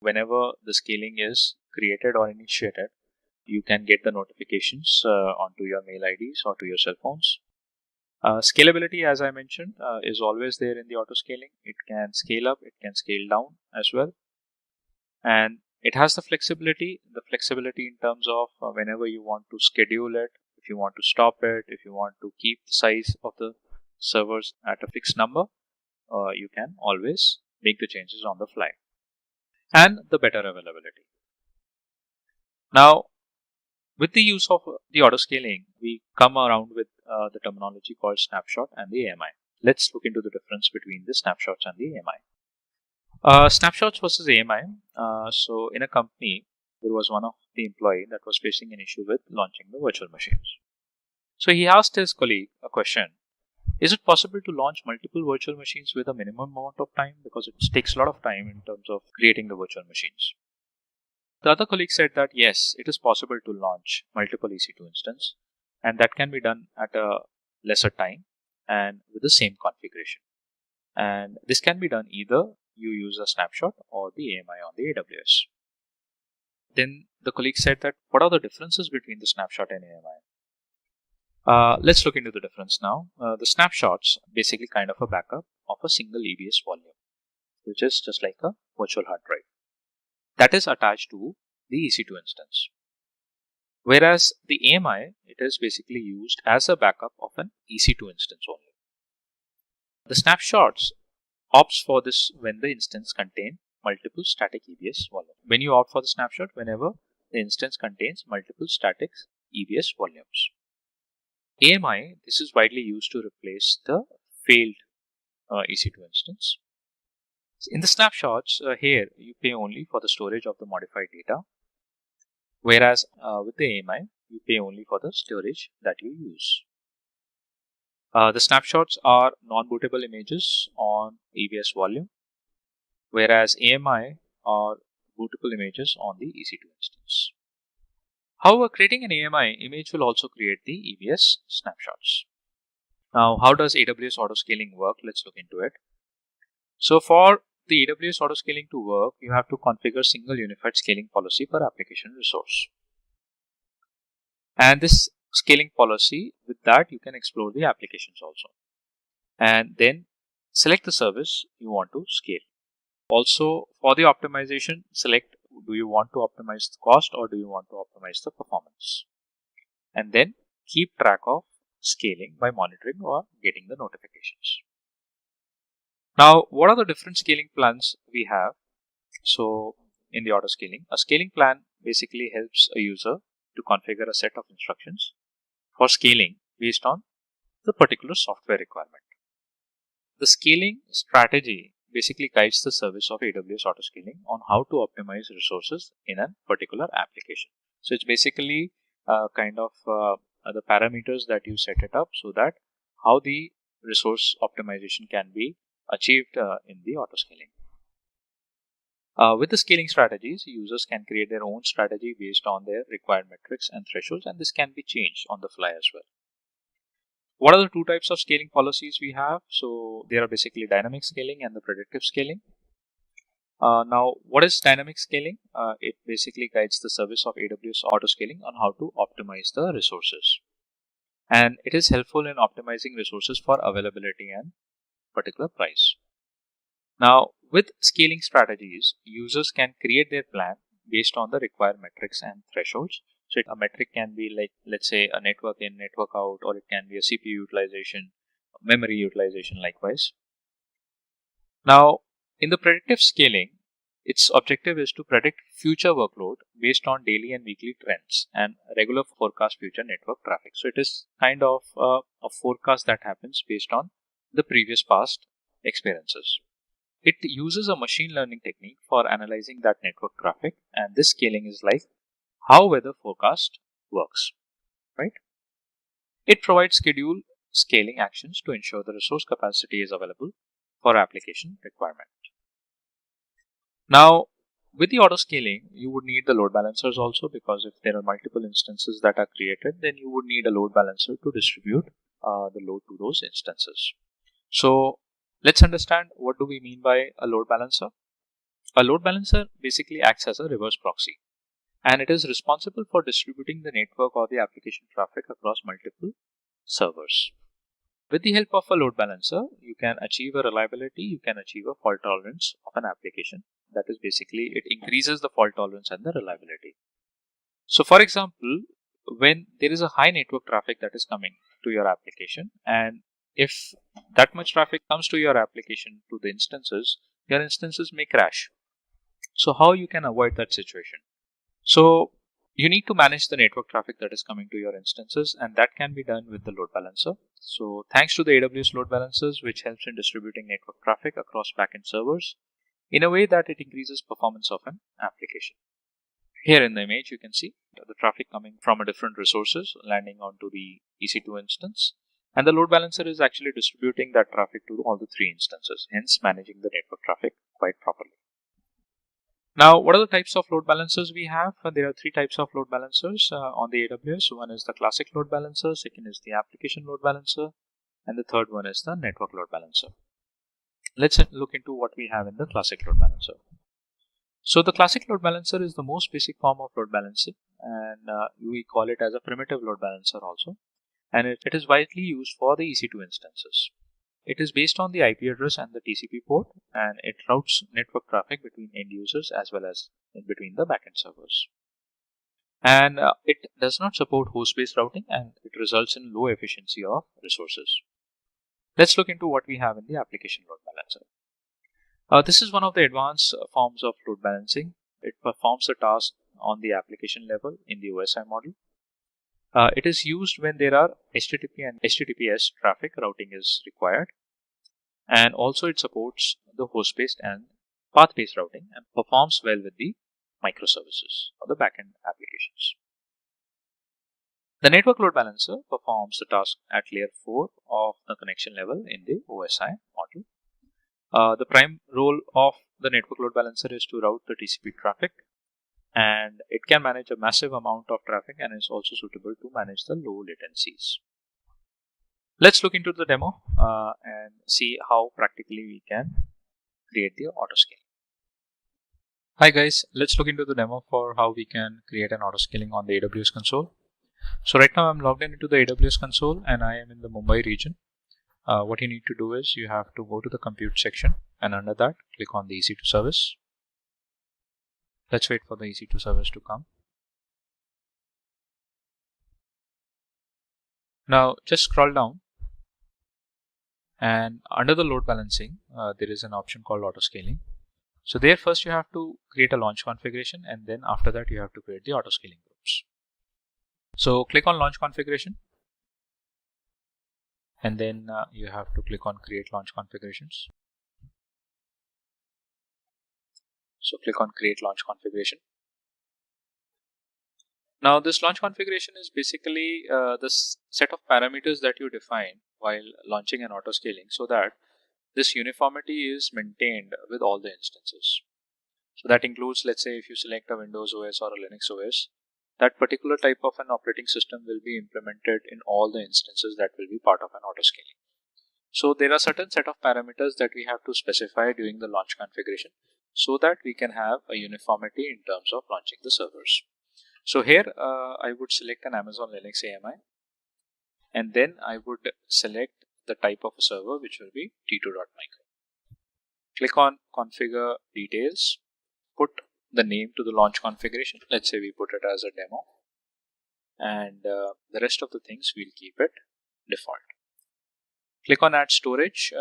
whenever the scaling is created or initiated, you can get the notifications onto your mail IDs or to your cell phones. Scalability, as I mentioned, is always there in the AutoScaling. It can scale up, it can scale down as well. And it has the flexibility in terms of whenever you want to schedule it, if you want to stop it, if you want to keep the size of the servers at a fixed number, you can always make the changes on the fly. And the better availability. Now, with the use of the AutoScaling, we come around with the terminology called snapshot and the AMI. Let's look into the difference between the snapshots and the AMI. Snapshots versus AMI. So in a company, there was one of the employee that was facing an issue with launching the virtual machines. So he asked his colleague a question. Is it possible to launch multiple virtual machines with a minimum amount of time? Because it takes a lot of time in terms of creating the virtual machines. The other colleague said that yes, it is possible to launch multiple EC2 instances, and that can be done at a lesser time and with the same configuration. And this can be done either you use a snapshot or the AMI on the AWS. Then the colleague said that what are the differences between the snapshot and AMI? Let's look into the difference now. The snapshots basically kind of a backup of a single EBS volume, which is just like a virtual hard drive that is attached to the EC2 instance. Whereas the AMI, it is basically used as a backup of an EC2 instance only. The snapshots opts for this when the instance contains multiple static EBS volumes. When you opt for the snapshot, whenever the instance contains multiple static EBS volumes. AMI, this is widely used to replace the failed EC2 instance. In the snapshots, here you pay only for the storage of the modified data, whereas with the AMI, you pay only for the storage that you use. The snapshots are non-bootable images on EBS volume, whereas AMI are bootable images on the EC2 instance. However, creating an AMI image will also create the EBS snapshots. Now, how does AWS AutoScaling work? Let's look into it. So for the AWS AutoScaling to work, you have to configure single unified scaling policy per application resource. And this scaling policy, with that you can explore the applications also. And then select the service you want to scale. Also, for the optimization, select do you want to optimize the cost or do you want to optimize the performance. And then keep track of scaling by monitoring or getting the notifications. Now, what are the different scaling plans we have? So in the AutoScaling, a scaling plan basically helps a user to configure a set of instructions for scaling based on the particular software requirement. The scaling strategy basically guides the service of AWS AutoScaling on how to optimize resources in a particular application. So it's basically kind of the parameters that you set it up so that how the resource optimization can be achieved in the AutoScaling. With the scaling strategies, users can create their own strategy based on their required metrics and thresholds, and this can be changed on the fly as well. What are the two types of scaling policies we have? So there are basically dynamic scaling and the predictive scaling. Now, what is dynamic scaling? It basically guides the service of AWS AutoScaling on how to optimize the resources. And it is helpful in optimizing resources for availability and particular price. Now, with scaling strategies, users can create their plan based on the required metrics and thresholds. So a metric can be like, let's say, a network in, network out, or it can be a CPU utilization, memory utilization likewise. Now, in the predictive scaling, its objective is to predict future workload based on daily and weekly trends and regular forecast future network traffic. So it is kind of a forecast that happens based on the previous past experiences. It uses a machine learning technique for analyzing that network traffic, and this scaling is like how weather forecast works, right? It provides schedule scaling actions to ensure the resource capacity is available for application requirement. Now, with the auto scaling, you would need the load balancers also, because if there are multiple instances that are created, then you would need a load balancer to distribute the load to those instances. So let's understand what do we mean by a load balancer. A load balancer basically acts as a reverse proxy, and it is responsible for distributing the network or the application traffic across multiple servers. With the help of a load balancer, you can achieve a reliability, you can achieve a fault tolerance of an application. That is basically, it increases the fault tolerance and the reliability. So for example, when there is a high network traffic that is coming to your application, and if that much traffic comes to your application to the instances, your instances may crash. So how you can avoid that situation? So you need to manage the network traffic that is coming to your instances, and that can be done with the load balancer. So thanks to the AWS load balancers, which helps in distributing network traffic across backend servers in a way that it increases performance of an application. Here in the image, you can see the traffic coming from different resources landing onto the EC2 instance, and the load balancer is actually distributing that traffic to all the three instances, hence managing the network traffic quite properly. Now, what are the types of load balancers we have? There are three types of load balancers on the AWS. One is the classic load balancer, second is the application load balancer, and the third one is the network load balancer. Let's look into what we have in the classic load balancer. So the classic load balancer is the most basic form of load balancing, and we call it as a primitive load balancer also, and it is widely used for the EC2 instances. It is based on the IP address and the TCP port, and it routes network traffic between end users as well as in between the backend servers. And it does not support host-based routing, and it results in low efficiency of resources. Let's look into what we have in the application load balancer. This is one of the advanced forms of load balancing. It performs a task on the application level in the OSI model. It is used when there are HTTP and HTTPS traffic routing is required, and also it supports the host-based and path-based routing and performs well with the microservices or the backend applications. The network load balancer performs the task at layer 4 of the connection level in the OSI model. The prime role of the network load balancer is to route the TCP traffic, and it can manage a massive amount of traffic and is also suitable to manage the low latencies. Let's look into the demo and see how practically we can create the autoscaling. Hi guys, let's look into the demo for how we can create an autoscaling on the AWS console. So right now I'm logged into the AWS console and I am in the Mumbai region. What you need to do is you have to go to the compute section, and under that click on the EC2 service. Let's wait for the EC2 service to come. Now just scroll down, and under the load balancing there is an option called autoscaling. So there first you have to create a launch configuration, and then after that you have to create the autoscaling groups. So click on launch configuration, and then you have to click on create launch configurations. So click on create launch configuration. Now this launch configuration is basically the set of parameters that you define while launching an autoscaling, so that this uniformity is maintained with all the instances. So that includes, let's say if you select a Windows OS or a Linux OS, that particular type of an operating system will be implemented in all the instances that will be part of an autoscaling. So there are certain set of parameters that we have to specify during the launch configuration, so that we can have a uniformity in terms of launching the servers. So here I would select an Amazon Linux AMI, and then I would select the type of a server, which will be t2.micro. Click on configure details, put the name to the launch configuration. Let's say we put it as a demo, and the rest of the things we'll keep it default. Click on add storage.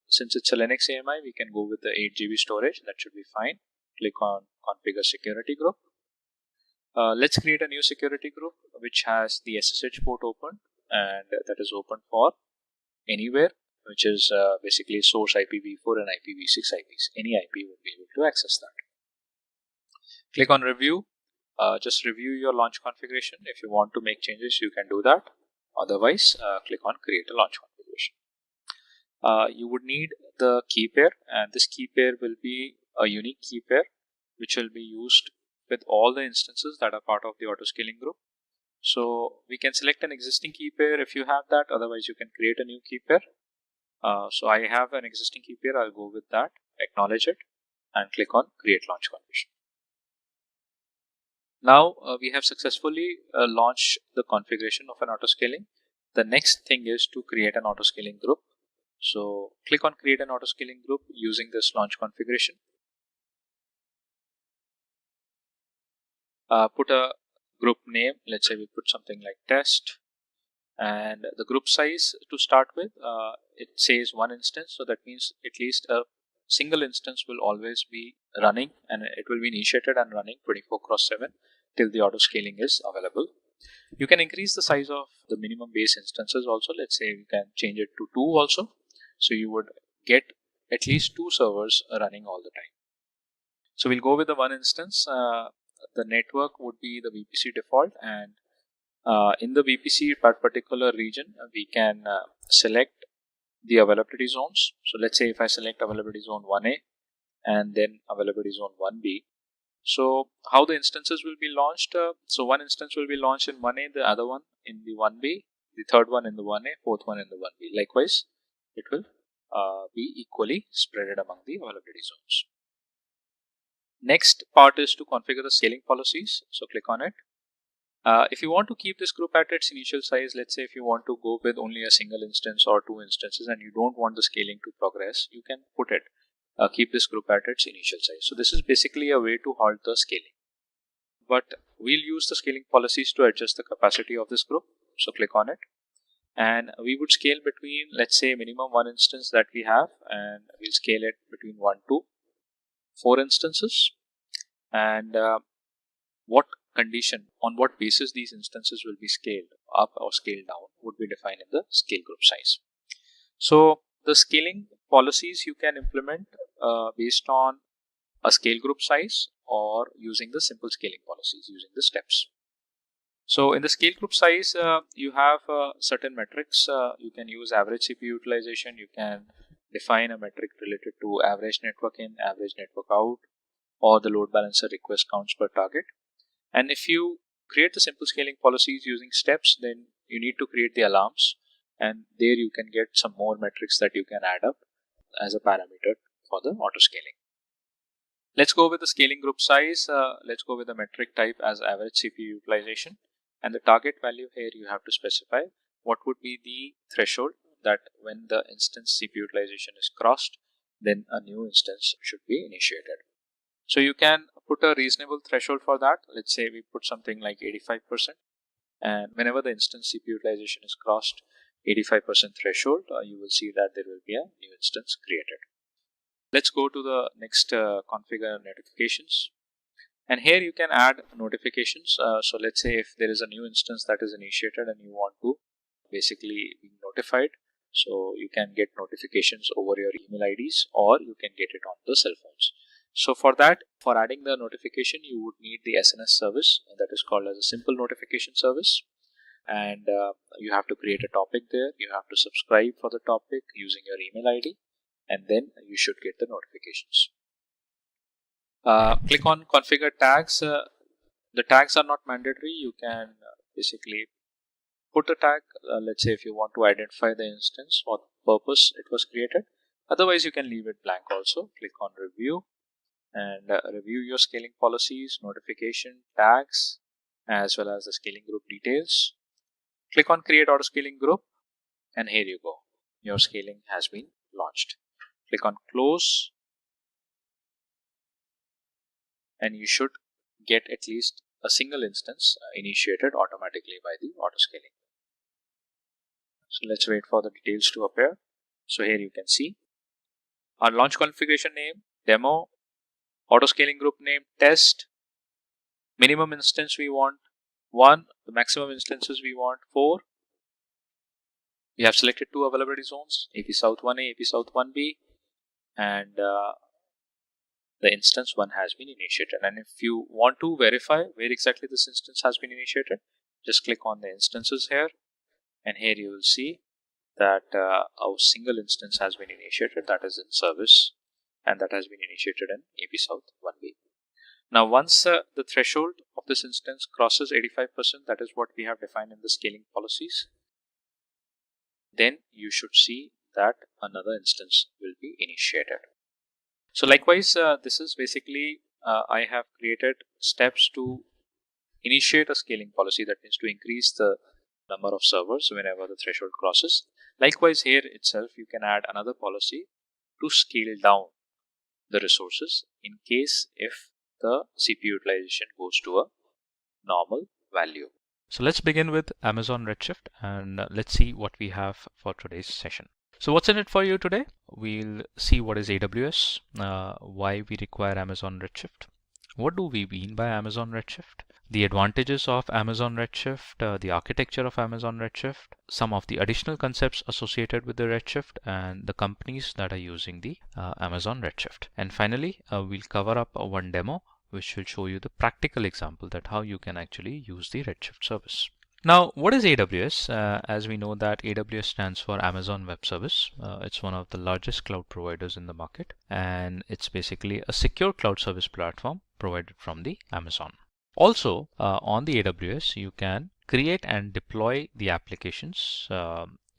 Since it's a Linux AMI, we can go with the 8 GB storage. That should be fine. Click on configure security group. Let's create a new security group which has the SSH port open, and that is open for anywhere, which is basically source IPv4 and IPv6 IPs. Any IP would be able to access that. Click on review. Just review your launch configuration. If you want to make changes, you can do that. Otherwise, click on create a launch configuration. You would need the key pair, and this key pair will be a unique key pair which will be used with all the instances that are part of the autoscaling group. So we can select an existing key pair if you have that. Otherwise, you can create a new key pair. So I have an existing key pair. I'll go with that, acknowledge it, and click on create launch configuration. Now we have successfully launched the configuration of an autoscaling. The next thing is to create an autoscaling group. So click on create an autoscaling group using this launch configuration. Put a group name. Let's say we put something like test, and the group size to start with, it says one instance, so that means at least a single instance will always be running, and it will be initiated and running 24/7 till the autoscaling is available. You can increase the size of the minimum base instances also. Let's say you can change it to 2 also, so you would get at least 2 servers running all the time. So we'll go with the one instance. The network would be the VPC default, and in the VPC particular region we can select the availability zones. So let's say if I select availability zone 1A and then availability zone 1B, So how the instances will be launched? So one instance will be launched in 1A, the other one in the 1B, the third one in the 1A, fourth one in the 1B. Likewise, it will be equally spread among the availability zones. Next part is to configure the scaling policies. So click on it. If you want to keep this group at its initial size, let's say if you want to go with only a single instance or 2 instances and you don't want the scaling to progress, you can put it, keep this group at its initial size. So this is basically a way to halt the scaling. But we'll use the scaling policies to adjust the capacity of this group. So click on it. And we would scale between, let's say, minimum 1 instance that we have, and we'll scale it between 1 to 4 instances. And what condition, on what basis these instances will be scaled up or scaled down would be defined in the scale group size. So the scaling policies you can implement based on a scale group size or using the simple scaling policies using the steps. So in the scale group size, you have certain metrics. You can use average CPU utilization. You can define a metric related to average network in, average network out, or the load balancer request counts per target. And if you create the simple scaling policies using steps, then you need to create the alarms, and there you can get some more metrics that you can add up as a parameter for the auto scaling. Let's go with the scaling group size. Let's go with the metric type as average CPU utilization, and the target value here you have to specify what would be the threshold that when the instance CPU utilization is crossed, then a new instance should be initiated. So you can put a reasonable threshold for that. Let's say we put something like 85%, and whenever the instance CPU utilization is crossed 85% threshold, you will see that there will be a new instance created. Let's go to the next configure notifications, and here you can add notifications. So let's say if there is a new instance that is initiated and you want to basically be notified, so you can get notifications over your email IDs, or you can get it on the cell phones. So for that, for adding the notification, you would need the SNS service, and that is called as a simple notification service. And you have to create a topic there. You have to subscribe for the topic using your email ID, and then you should get the notifications. Click on configure tags. The tags are not mandatory. You can basically put a tag. Let's say if you want to identify the instance or purpose it was created. Otherwise, you can leave it blank also. Click on review and review your scaling policies, notification, tags, as well as the scaling group details. Click on create auto scaling group, and here you go. Your scaling has been launched. Click on close, and you should get at least a single instance initiated automatically by the auto scaling. So let's wait for the details to appear. So here you can see our launch configuration name, demo, auto scaling group name, test, minimum instance we want 1, the maximum instances we want 4. We have selected 2 availability zones, AP South 1A, AP South 1B, and the instance 1 has been initiated. And if you want to verify where exactly this instance has been initiated, just click on the instances here, and here you will see that our single instance has been initiated, that is in service, and that has been initiated in AP South 1B. Now once the threshold of this instance crosses 85%, that is what we have defined in the scaling policies, then you should see that another instance will be initiated. So likewise, this is basically I have created steps to initiate a scaling policy, that means to increase the number of servers whenever the threshold crosses. Likewise, here itself you can add another policy to scale down the resources in case if the CPU utilization goes to a normal value. So let's begin with Amazon Redshift, and let's see what we have for today's session. So what's in it for you today? We'll see what is AWS, why we require Amazon Redshift, what do we mean by Amazon Redshift, the advantages of Amazon Redshift, the architecture of Amazon Redshift, some of the additional concepts associated with the Redshift, and the companies that are using the Amazon Redshift. And finally, we'll cover up one demo which will show you the practical example that how you can actually use the Redshift service. Now, what is AWS? As we know that AWS stands for Amazon Web Service. It's one of the largest cloud providers in the market, and it's basically a secure cloud service platform provided from the Amazon. Also, on the AWS, you can create and deploy the applications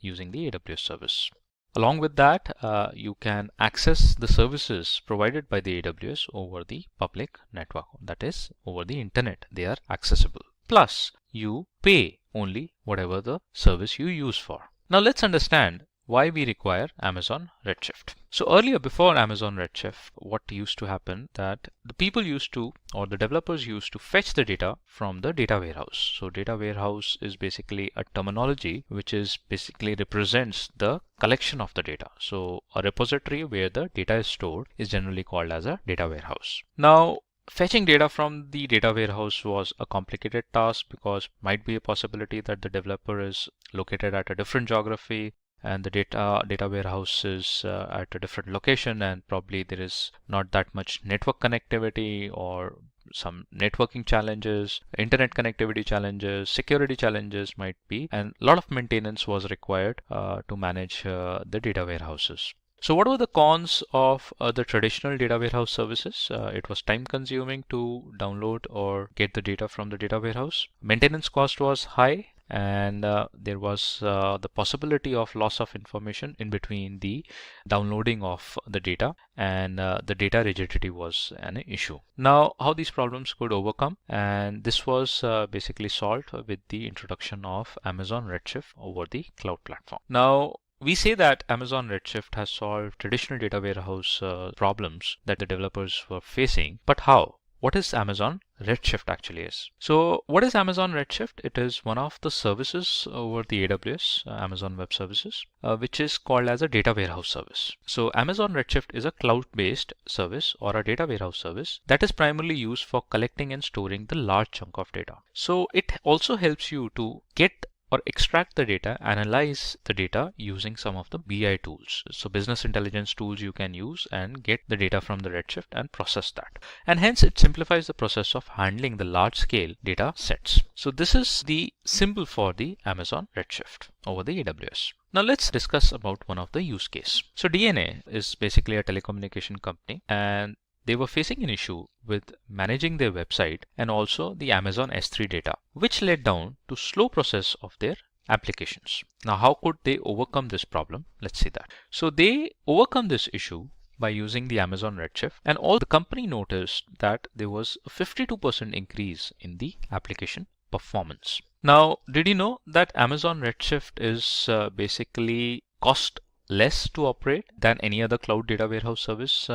using the AWS service. Along with that, you can access the services provided by the AWS over the public network, that is, over the internet. They are accessible. Plus, you pay only whatever the service you use for. Now, let's understand why we require Amazon Redshift. So earlier, before Amazon Redshift, what used to happen that the people used to, or the developers used to fetch the data from the data warehouse. So data warehouse is basically a terminology which is basically represents the collection of the data. So a repository where the data is stored is generally called as a data warehouse. Now, fetching data from the data warehouse was a complicated task because might be a possibility that the developer is located at a different geography and the data warehouse is at a different location, and probably there is not that much network connectivity or some networking challenges, internet connectivity challenges, security challenges might be, and a lot of maintenance was required to manage the data warehouses. So what were the cons of the traditional data warehouse services? It was time consuming to download or get the data from the data warehouse. Maintenance cost was high, and there was the possibility of loss of information in between the downloading of the data, and the data rigidity was an issue. Now, how these problems could overcome, and this was basically solved with the introduction of Amazon Redshift over the cloud platform. Now, we say that Amazon Redshift has solved traditional data warehouse problems that the developers were facing, but how? What is Amazon Redshift actually is? So what is Amazon Redshift? It is one of the services over the AWS, Amazon Web Services, which is called as a data warehouse service. So Amazon Redshift is a cloud-based service or a data warehouse service that is primarily used for collecting and storing the large chunk of data. So it also helps you to get or extract the data, analyze the data using some of the BI tools. So business intelligence tools you can use and get the data from the Redshift and process that. And hence it simplifies the process of handling the large scale data sets. So this is the symbol for the Amazon Redshift over the AWS. Now let's discuss about one of the use case. So DNA is basically a telecommunication company, and they were facing an issue with managing their website and also the Amazon S3 data, which led down to slow process of their applications. Now, how could they overcome this problem? Let's see that. So they overcome this issue by using the Amazon Redshift, and all the company noticed that there was a 52% increase in the application performance. Now, did you know that Amazon Redshift is basically cost less to operate than any other cloud data warehouse service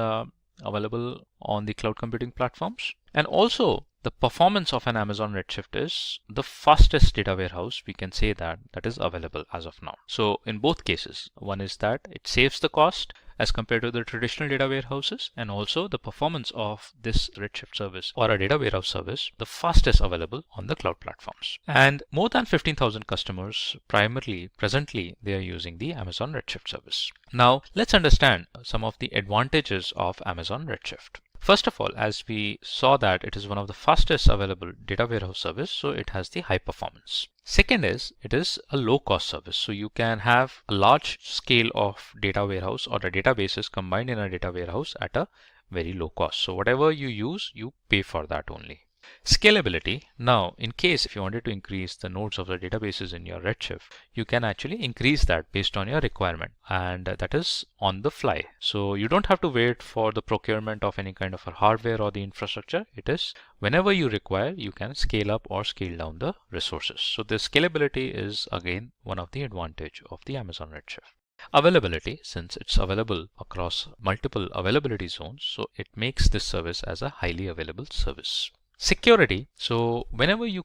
available on the cloud computing platforms? And also the performance of an Amazon Redshift is the fastest data warehouse, we can say that is available as of now. So in both cases, one is that it saves the cost as compared to the traditional data warehouses, and also the performance of this Redshift service or a data warehouse service, the fastest available on the cloud platforms. And more than 15,000 customers presently they are using the Amazon Redshift service. Now let's understand some of the advantages of Amazon Redshift. First of all, as we saw that it is one of the fastest available data warehouse service, so it has the high performance. Second is, it is a low cost service. So you can have a large scale of data warehouse or the databases combined in a data warehouse at a very low cost. So whatever you use, you pay for that only. Scalability. Now, in case if you wanted to increase the nodes of the databases in your Redshift, you can actually increase that based on your requirement, and that is on the fly. So you don't have to wait for the procurement of any kind of a hardware or the infrastructure. It is whenever you require, you can scale up or scale down the resources. So the scalability is again one of the advantage of the Amazon Redshift. Availability, since it's available across multiple availability zones, so it makes this service as a highly available service. Security. So whenever you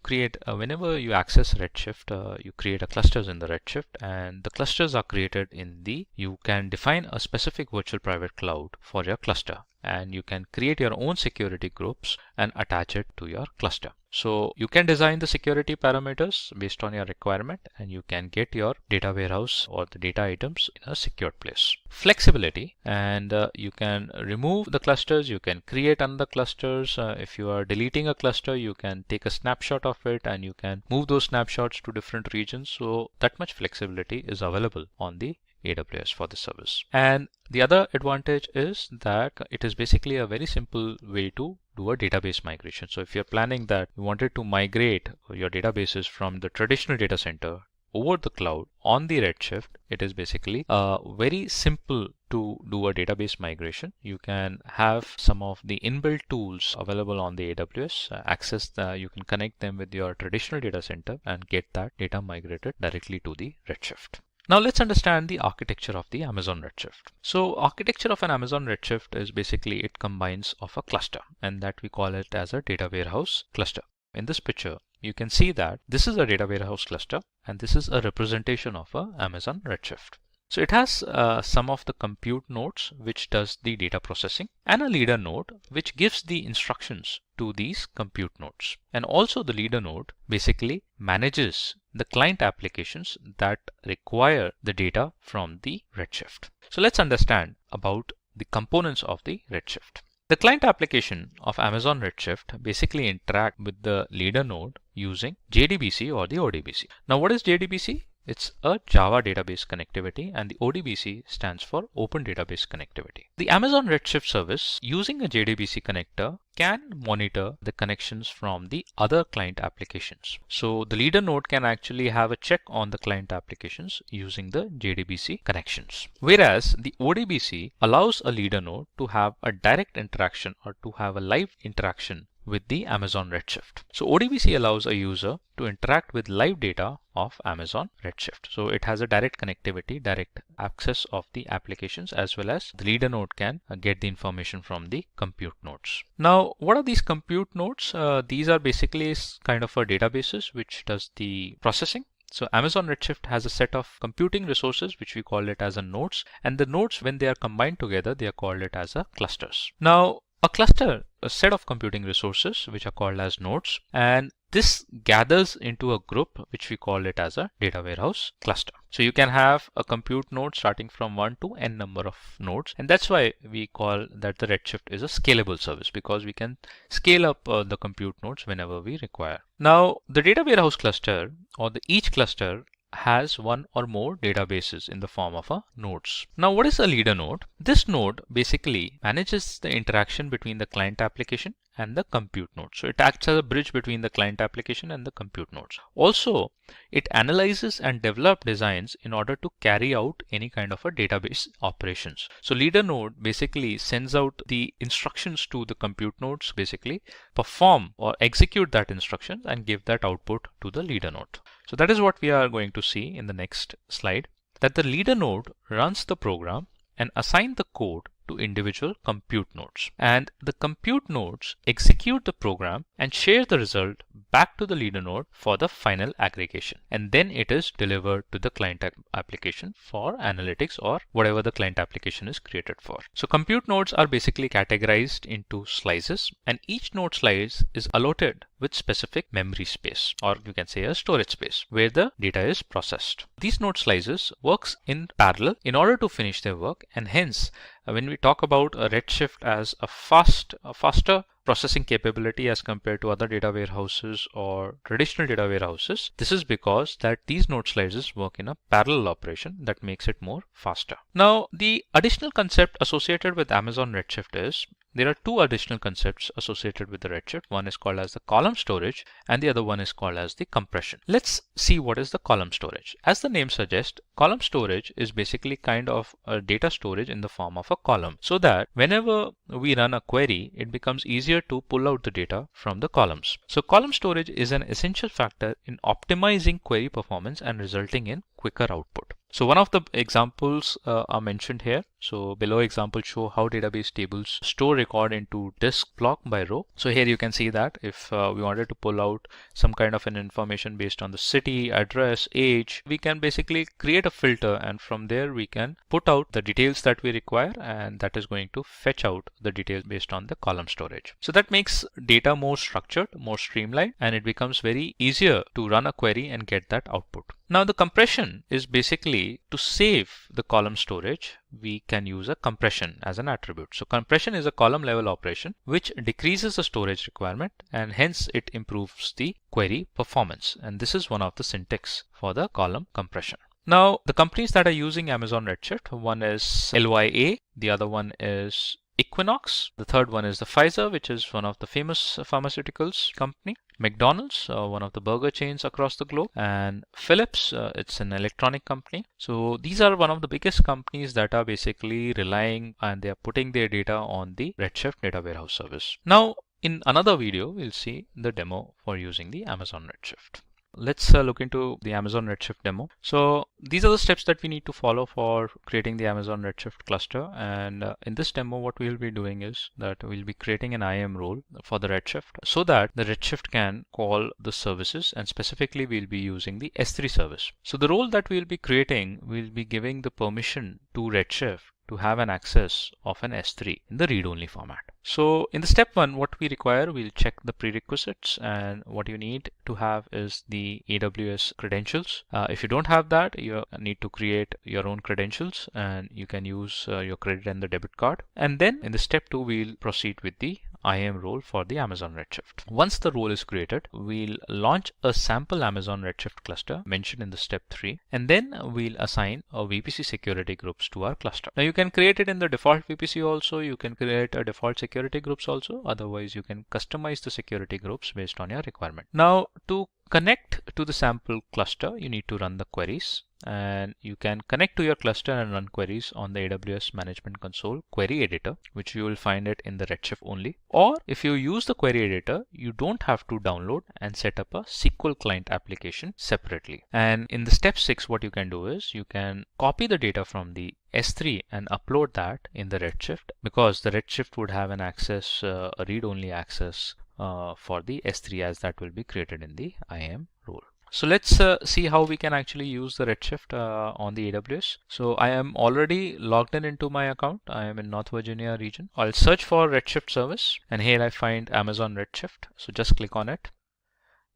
access Redshift, you create a clusters in the Redshift, and the clusters are created you can define a specific virtual private cloud for your cluster, and you can create your own security groups and attach it to your cluster. So you can design the security parameters based on your requirement, and you can get your data warehouse or the data items in a secured place. Flexibility, and you can remove the clusters, you can create another clusters. If you are deleting a cluster, you can take a snapshot of it and you can move those snapshots to different regions. So that much flexibility is available on the AWS for the service. And the other advantage is that it is basically a very simple way to do a database migration. So if you're planning that you wanted to migrate your databases from the traditional data center over the cloud on the Redshift, it is basically very simple to do a database migration. You can have some of the inbuilt tools available on the AWS. You can connect them with your traditional data center and get that data migrated directly to the Redshift. Now let's understand the architecture of the Amazon Redshift. So architecture of an Amazon Redshift is basically it combines of a cluster, and that we call it as a data warehouse cluster. In this picture, you can see that this is a data warehouse cluster and this is a representation of a Amazon Redshift. So it has some of the compute nodes which does the data processing, and a leader node which gives the instructions to these compute nodes. And also the leader node basically manages the client applications that require the data from the Redshift. So let's understand about the components of the Redshift. The client application of Amazon Redshift basically interact with the leader node using JDBC or the ODBC. Now what is JDBC? It's a Java database connectivity, and the ODBC stands for Open Database Connectivity. The Amazon Redshift service using a JDBC connector can monitor the connections from the other client applications. So the leader node can actually have a check on the client applications using the JDBC connections. Whereas the ODBC allows a leader node to have a direct interaction or to have a live interaction with the Amazon Redshift. So ODBC allows a user to interact with live data of Amazon Redshift. So it has a direct connectivity, direct access of the applications, as well as the leader node can get the information from the compute nodes. Now, what are these compute nodes? These are basically kind of a databases which does the processing. So Amazon Redshift has a set of computing resources which we call it as a nodes, and the nodes, when they are combined together, they are called it as a clusters. Now a cluster, a set of computing resources which are called as nodes, and this gathers into a group which we call it as a data warehouse cluster. So you can have a compute node starting from 1 to n number of nodes, and that's why we call that the Redshift is a scalable service, because we can scale up the compute nodes whenever we require. Now the data warehouse cluster, or each cluster, has one or more databases in the form of a nodes. Now what is a leader node? This node basically manages the interaction between the client application and the compute node. So it acts as a bridge between the client application and the compute nodes. Also, it analyzes and develops designs in order to carry out any kind of a database operations. So leader node basically sends out the instructions to the compute nodes, basically perform or execute that instruction and give that output to the leader node. So that is what we are going to see in the next slide, that the leader node runs the program and assign the code to individual compute nodes, and the compute nodes execute the program and share the result back to the leader node for the final aggregation, and then it is delivered to the client application for analytics or whatever the client application is created for. So compute nodes are basically categorized into slices, and each node slice is allotted with specific memory space, or you can say a storage space, where the data is processed. These node slices works in parallel in order to finish their work, and hence when we talk about a Redshift as a faster processing capability as compared to other data warehouses or traditional data warehouses, this is because that these node slices work in a parallel operation that makes it more faster. Now the additional concept associated with Amazon Redshift is, there are two additional concepts associated with the Redshift. One is called as the column storage and the other one is called as the compression. Let's see what is the column storage. As the name suggests, column storage is basically kind of a data storage in the form of a column, so that whenever we run a query, it becomes easier to pull out the data from the columns. So column storage is an essential factor in optimizing query performance and resulting in quicker output. So one of the examples are mentioned here. So below example show how database tables store record into disk block by row. So here you can see that if we wanted to pull out some kind of an information based on the city, address, age, we can basically create a filter, and from there we can put out the details that we require, and that is going to fetch out the details based on the column storage. So that makes data more structured, more streamlined, and it becomes very easier to run a query and get that output. Now the compression is basically to save the column storage, we can use a compression as an attribute. So compression is a column level operation which decreases the storage requirement, and hence it improves the query performance. And this is one of the syntax for the column compression. Now the companies that are using Amazon Redshift, one is LYA, the other one is Equinox. The third one is the Pfizer, which is one of the famous pharmaceuticals company. McDonald's, one of the burger chains across the globe, and Philips, it's an electronic company. So these are one of the biggest companies that are basically relying and they are putting their data on the Redshift data warehouse service. Now, in another video, we'll see the demo for using the Amazon Redshift. Let's look into the Amazon Redshift demo. So these are the steps that we need to follow for creating the Amazon Redshift cluster. And in this demo, what we'll be doing is that we'll be creating an IAM role for the Redshift so that the Redshift can call the services, and specifically we'll be using the S3 service. So the role that we'll be creating, we'll be giving the permission to Redshift to have an access of an S3 in the read-only format. So in the step one, what we require, we'll check the prerequisites, and what you need to have is the AWS credentials. If you don't have that, you need to create your own credentials, and you can use your credit and the debit card. And then in the step two, we'll proceed with the IAM role for the Amazon Redshift. Once the role is created, we'll launch a sample Amazon Redshift cluster mentioned in the step 3, and then we'll assign a VPC security groups to our cluster. Now you can create it in the default VPC also, you can create a default security groups also, otherwise you can customize the security groups based on your requirement. Now to connect to the sample cluster, you need to run the queries, and you can connect to your cluster and run queries on the AWS Management Console query editor, which you will find it in the Redshift only. Or if you use the query editor, you don't have to download and set up a SQL client application separately. And in the step 6, what you can do is you can copy the data from the S3 and upload that in the Redshift, because the Redshift would have an access, a read-only access for the S3, as that will be created in the IAM role. So let's see how we can actually use the Redshift on the AWS. So I am already logged in into my account. I am in North Virginia region. I'll search for Redshift service, and here I find Amazon Redshift. So just click on it.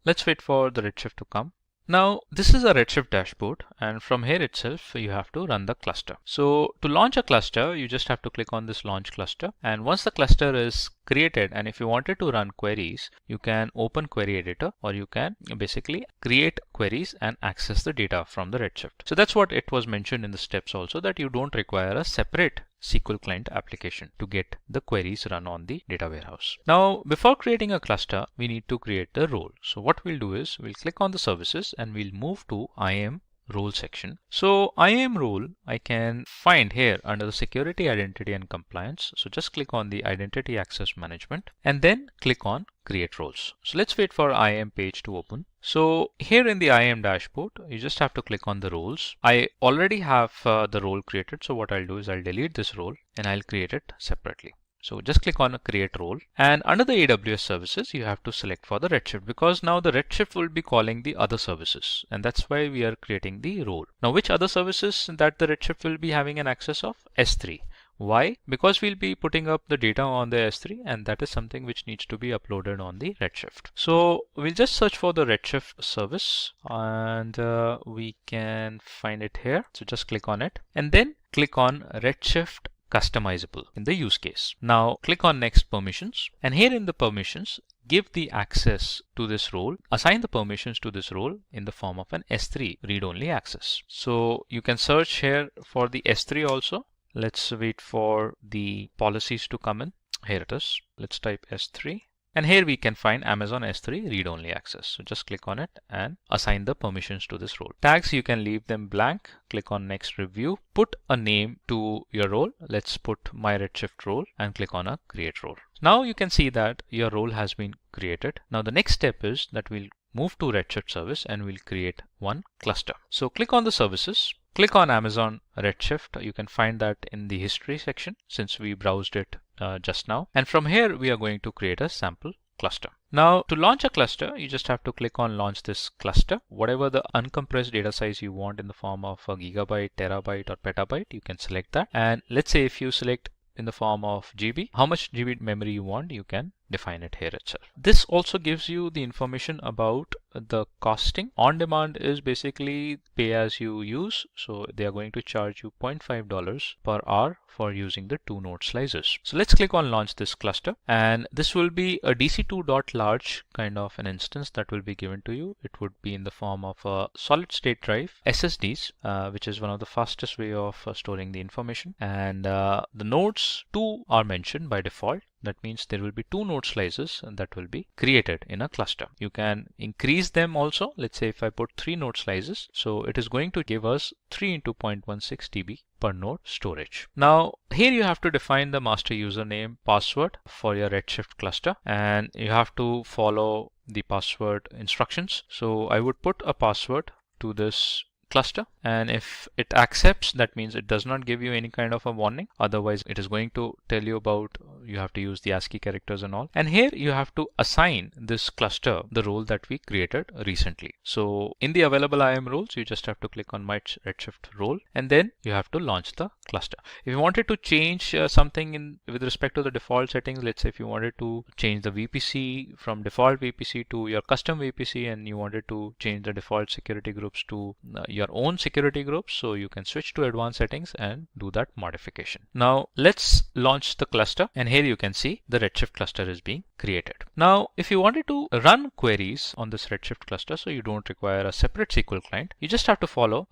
Let's wait for the Redshift to come. Now this is a Redshift dashboard, and from here itself you have to run the cluster. So to launch a cluster, you just have to click on this launch cluster, and once the cluster is created, and if you wanted to run queries, you can open query editor, or you can basically create queries and access the data from the Redshift. So that's what it was mentioned in the steps also, that you don't require a separate SQL client application to get the queries run on the data warehouse. Now, before creating a cluster, we need to create the role. So what we'll do is we'll click on the services and we'll move to IAM role section. So IAM role I can find here under the security, identity and compliance. So just click on the identity access management and then click on create roles. So let's wait for IAM page to open. So here in the IAM dashboard, you just have to click on the roles. I already have the role created. So what I'll do is I'll delete this role and I'll create it separately. So just click on a create role, and under the AWS services, you have to select for the Redshift, because now the Redshift will be calling the other services, and that's why we are creating the role. Now, which other services that the Redshift will be having an access of? S3. Why? Because we'll be putting up the data on the S3, and that is something which needs to be uploaded on the Redshift. So we'll just search for the Redshift service, and we can find it here. So just click on it and then click on Redshift customizable in the use case. Now click on next permissions, and here in the permissions, give the access to this role, assign the permissions to this role in the form of an S3 read-only access. So you can search here for the S3 also. Let's wait for the policies to come in. Here it is. Let's type S3. And here we can find Amazon S3 read-only access. So just click on it and assign the permissions to this role. Tags, you can leave them blank. Click on next review. Put a name to your role. Let's put my Redshift role and click on a create role. Now you can see that your role has been created. Now the next step is that we'll move to Redshift service and we'll create one cluster. So click on the services. Click on Amazon Redshift. You can find that in the history section since we browsed it just now. And from here, we are going to create a sample cluster. Now to launch a cluster, you just have to click on launch this cluster. Whatever the uncompressed data size you want in the form of a gigabyte, terabyte or petabyte, you can select that. And let's say if you select in the form of GB, how much GB memory you want, you can define it here itself. This also gives you the information about the costing. On demand is basically pay as you use. So they are going to charge you $0.5 per hour for using the 2 node slices. So let's click on launch this cluster, and this will be a DC2.large kind of an instance that will be given to you. It would be in the form of a solid state drive, SSDs, which is one of the fastest way of storing the information. And the nodes 2 are mentioned by default. That means there will be 2 node slices that will be created in a cluster. You can increase them also. Let's say if I put 3 node slices, so it is going to give us 3 into 0.16 TB per node storage. Now here you have to define the master username password for your Redshift cluster, and you have to follow the password instructions. So I would put a password to this cluster, and if it accepts, that means it does not give you any kind of a warning. Otherwise it is going to tell you about you have to use the ASCII characters and all. And here you have to assign this cluster the role that we created recently. So in the available IAM roles, you just have to click on my Redshift role, and then you have to launch the cluster. If you wanted to change something with respect to the default settings, let's say if you wanted to change the VPC from default VPC to your custom VPC, and you wanted to change the default security groups to your own security groups, so you can switch to advanced settings and do that modification. Now let's launch the cluster, and here you can see the Redshift cluster is being created. Now if you wanted to run queries on this Redshift cluster, so you don't require a separate SQL client, you just have to follow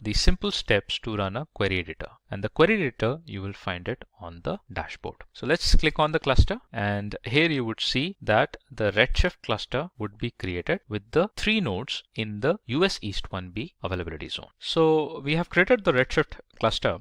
the simple steps to run a query editor, and the query editor you will find it on the dashboard. So let's click on the cluster, and here you would see that the Redshift cluster would be created with the 3 nodes in the US East 1B availability zone. So we have created the Redshift cluster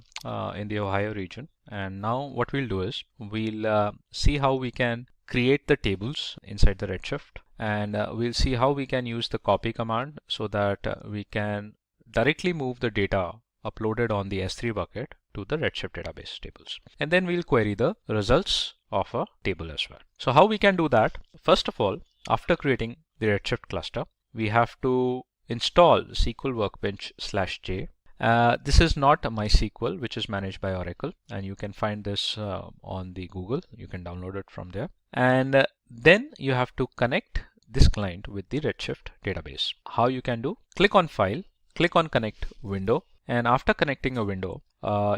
in the Ohio region, and now what we'll do is we'll see how we can create the tables inside the Redshift, and we'll see how we can use the copy command so that we can directly move the data uploaded on the S3 bucket to the Redshift database tables. And then we'll query the results of a table as well. So how we can do that? First of all, after creating the Redshift cluster, we have to install SQL Workbench /J. This is not MySQL, which is managed by Oracle, and you can find this on the Google. You can download it from there. And then you have to connect this client with the Redshift database. How you can do? Click on File, click on Connect Window, and after connecting a window,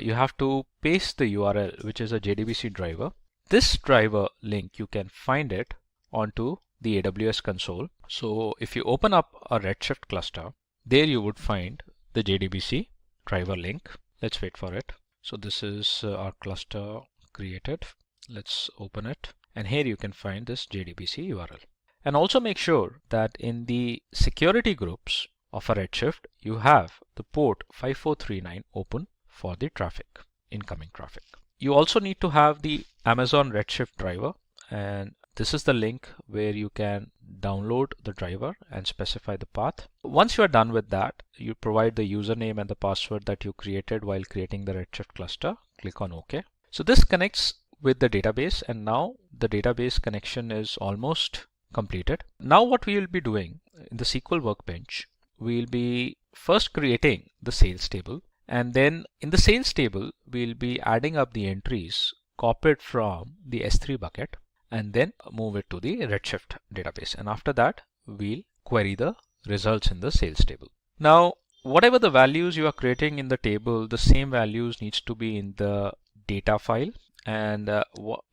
you have to paste the URL, which is a JDBC driver. This driver link, you can find it onto the AWS console. So if you open up a Redshift cluster, there you would find the JDBC driver link. Let's wait for it. So this is our cluster created. Let's open it, and here you can find this JDBC URL. And also make sure that in the security groups of a Redshift, you have the port 5439 open for the traffic, incoming traffic. You also need to have the Amazon Redshift driver, and this is the link where you can download the driver and specify the path. Once you are done with that, you provide the username and the password that you created while creating the Redshift cluster. Click on OK. So this connects with the database, and now the database connection is almost completed. Now what we will be doing in the SQL Workbench, we'll be first creating the sales table, and then in the sales table, we'll be adding up the entries copied from the S3 bucket, and then move it to the Redshift database. And after that, we'll query the results in the sales table. Now, whatever the values you are creating in the table, the same values needs to be in the data file. And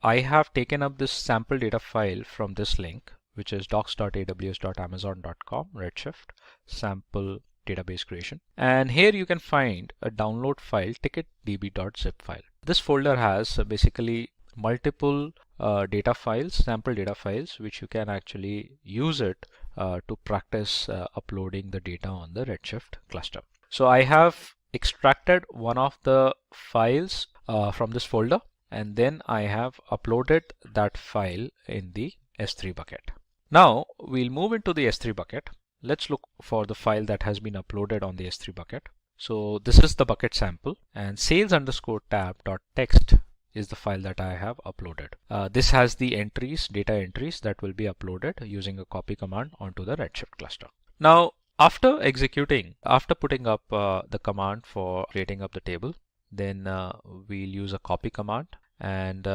I have taken up this sample data file from this link, which is docs.aws.amazon.com, Redshift, sample database creation. And here you can find a download file, ticketdb.zip file. This folder has basically multiple data files, sample data files, which you can actually use it to practice uploading the data on the Redshift cluster. So I have extracted one of the files from this folder, and then I have uploaded that file in the S3 bucket. Now we'll move into the S3 bucket. Let's look for the file that has been uploaded on the S3 bucket. So this is the bucket sample, and sales_tab.txt is the file that I have uploaded. This has the entries, data entries that will be uploaded using a copy command onto the Redshift cluster. Now, after putting up the command for creating up the table, then we'll use a copy command, and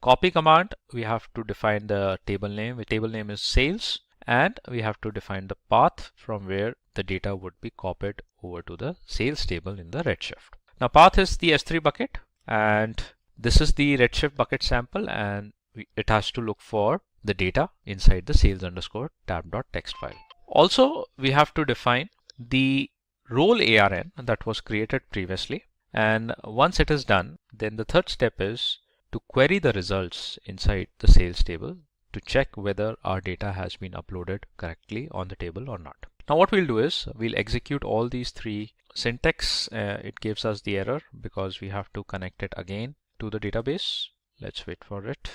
copy command, we have to define the table name. The table name is sales, and we have to define the path from where the data would be copied over to the sales table in the Redshift. Now path is the S3 bucket, and this is the Redshift bucket sample, and it has to look for the data inside the sales_tab.txt file. Also, we have to define the role ARN that was created previously. And once it is done, then the third step is to query the results inside the sales table to check whether our data has been uploaded correctly on the table or not. Now what we'll do is we'll execute all these three syntax. It gives us the error because we have to connect it again to the database. Let's wait for it.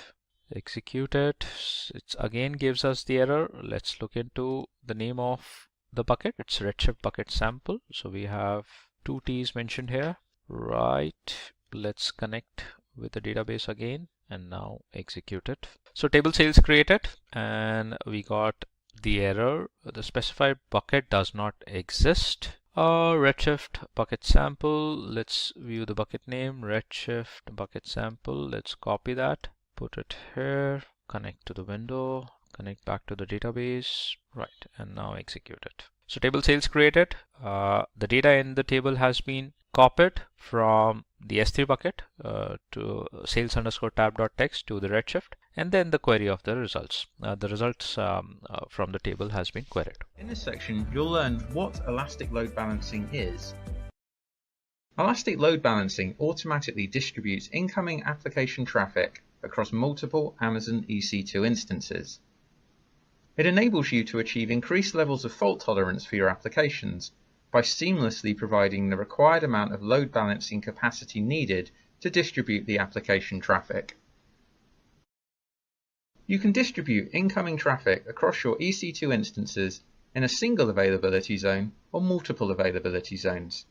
Execute it. It again gives us the error. Let's look into the name of the bucket. It's Redshift bucket sample. So we have two T's mentioned here. Right. Let's connect with the database again and now execute it. So table sales created, and we got the error. The specified bucket does not exist. Redshift bucket sample. Let's view the bucket name, Redshift bucket sample. Let's copy that, put it here, connect to the window, connect back to the database. Right, and now execute it. So table sales created. The data in the table has been copied from the S3 bucket to sales_tab.txt to the Redshift, and then the query of the results. The results from the table has been queried. In this section, you'll learn what Elastic Load Balancing is. Elastic Load Balancing automatically distributes incoming application traffic across multiple Amazon EC2 instances. It enables you to achieve increased levels of fault tolerance for your applications by seamlessly providing the required amount of load balancing capacity needed to distribute the application traffic. You can distribute incoming traffic across your EC2 instances in a single availability zone or multiple availability zones.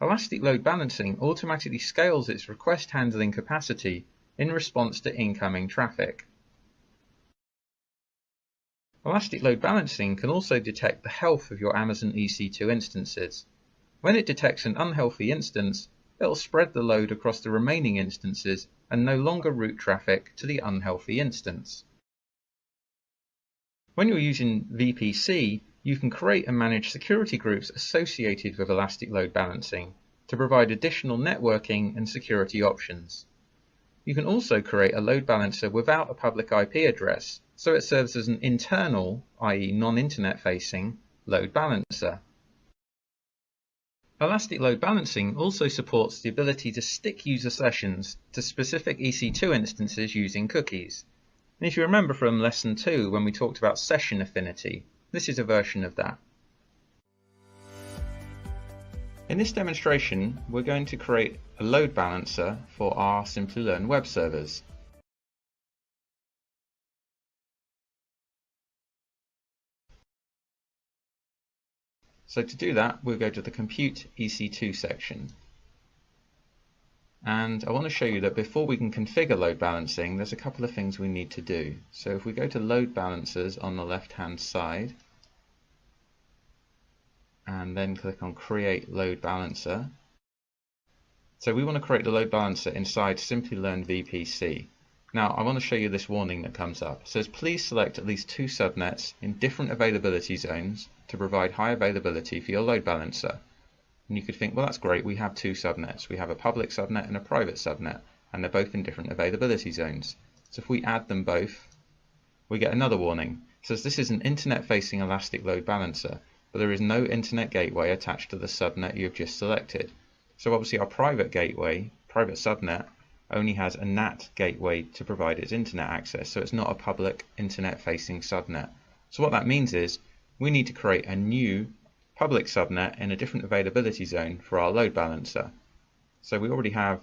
Elastic Load Balancing automatically scales its request handling capacity in response to incoming traffic. Elastic Load Balancing can also detect the health of your Amazon EC2 instances. When it detects an unhealthy instance, it will spread the load across the remaining instances and no longer route traffic to the unhealthy instance. When you're using VPC, you can create and manage security groups associated with Elastic Load Balancing to provide additional networking and security options. You can also create a load balancer without a public IP address, so it serves as an internal, i.e. non-internet facing, load balancer. Elastic Load Balancing also supports the ability to stick user sessions to specific EC2 instances using cookies. And if you remember from lesson 2 when we talked about session affinity, this is a version of that. In this demonstration, we're going to create a load balancer for our Simplilearn web servers. So to do that, we'll go to the Compute EC2 section. And I want to show you that before we can configure load balancing, there's a couple of things we need to do. So if we go to Load Balancers on the left-hand side, and then click on Create Load Balancer. So we want to create the load balancer inside Simplilearn VPC. Now I want to show you this warning that comes up. It says please select at least 2 subnets in different availability zones to provide high availability for your load balancer. And you could think, well, that's great, we have 2 subnets. We have a public subnet and a private subnet, and they're both in different availability zones. So if we add them both, we get another warning. It says this is an internet-facing Elastic Load Balancer, but there is no internet gateway attached to the subnet you've just selected. So obviously our private gateway, private subnet, only has a NAT gateway to provide its internet access, so it's not a public internet-facing subnet. So what that means is we need to create a new public subnet in a different availability zone for our load balancer. So we already have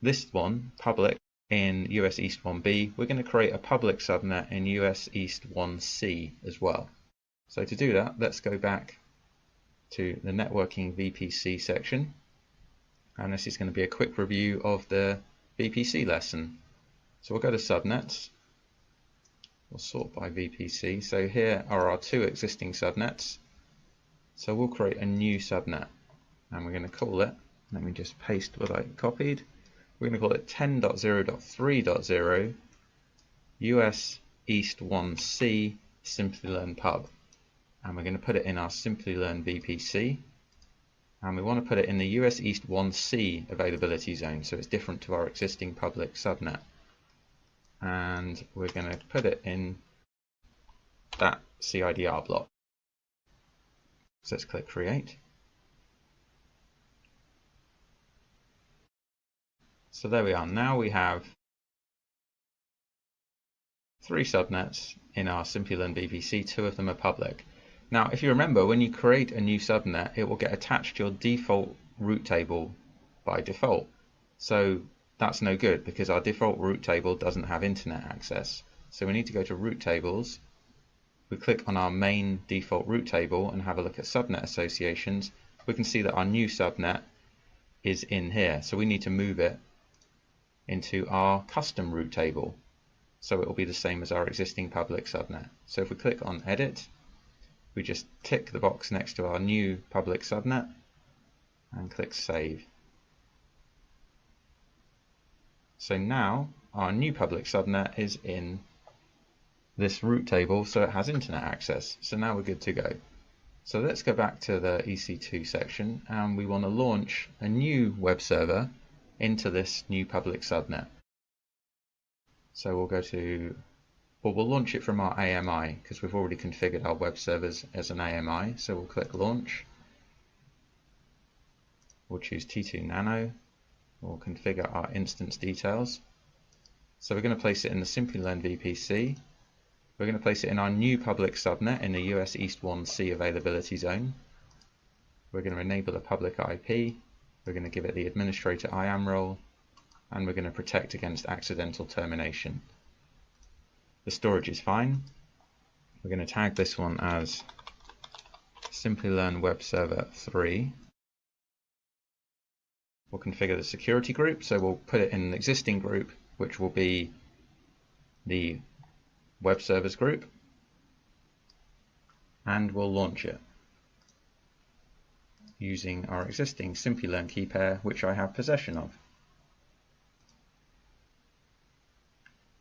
this one, public, in US East 1B. We're going to create a public subnet in US East 1C as well. So to do that, let's go back to the networking VPC section. And this is going to be a quick review of the VPC lesson. So we'll go to subnets. We'll sort by VPC. So here are our 2 existing subnets. So we'll create a new subnet and we're going to call it, let me just paste what I copied, We're going to call it 10.0.3.0 US East 1C Simplilearn Pub. And we're going to put it in our Simplilearn VPC. And we want to put it in the US East 1C availability zone, so it's different to our existing public subnet. And we're going to put it in that CIDR block. So let's click Create. So there we are. Now we have 3 subnets in our Simplilearn VPC. 2 of them are public. Now, if you remember, when you create a new subnet, it will get attached to your default route table by default. So that's no good because our default route table doesn't have internet access. So we need to go to route tables. We click on our main default route table and have a look at subnet associations. We can see that our new subnet is in here. So we need to move it into our custom route table. So it will be the same as our existing public subnet. So if we click on Edit, we just tick the box next to our new public subnet and click Save. So now our new public subnet is in this route table, so it has internet access. So now we're good to go. So let's go back to the EC2 section, and we want to launch a new web server into this new public subnet. So we'll go to, well, we'll launch it from our AMI because we've already configured our web servers as an AMI. So we'll click Launch. We'll choose T2 Nano. We'll configure our instance details. So we're going to place it in the Simplilearn VPC. We're going to place it in our new public subnet in the US East 1C availability zone. We're going to enable a public IP. We're going to give it the administrator IAM role, and we're going to protect against accidental termination. The storage is fine. We're going to tag this one as Simplilearn Web Server 3. We'll configure the security group, so we'll put it in an existing group, which will be the web servers group, and we'll launch it using our existing Simplilearn key pair, which I have possession of.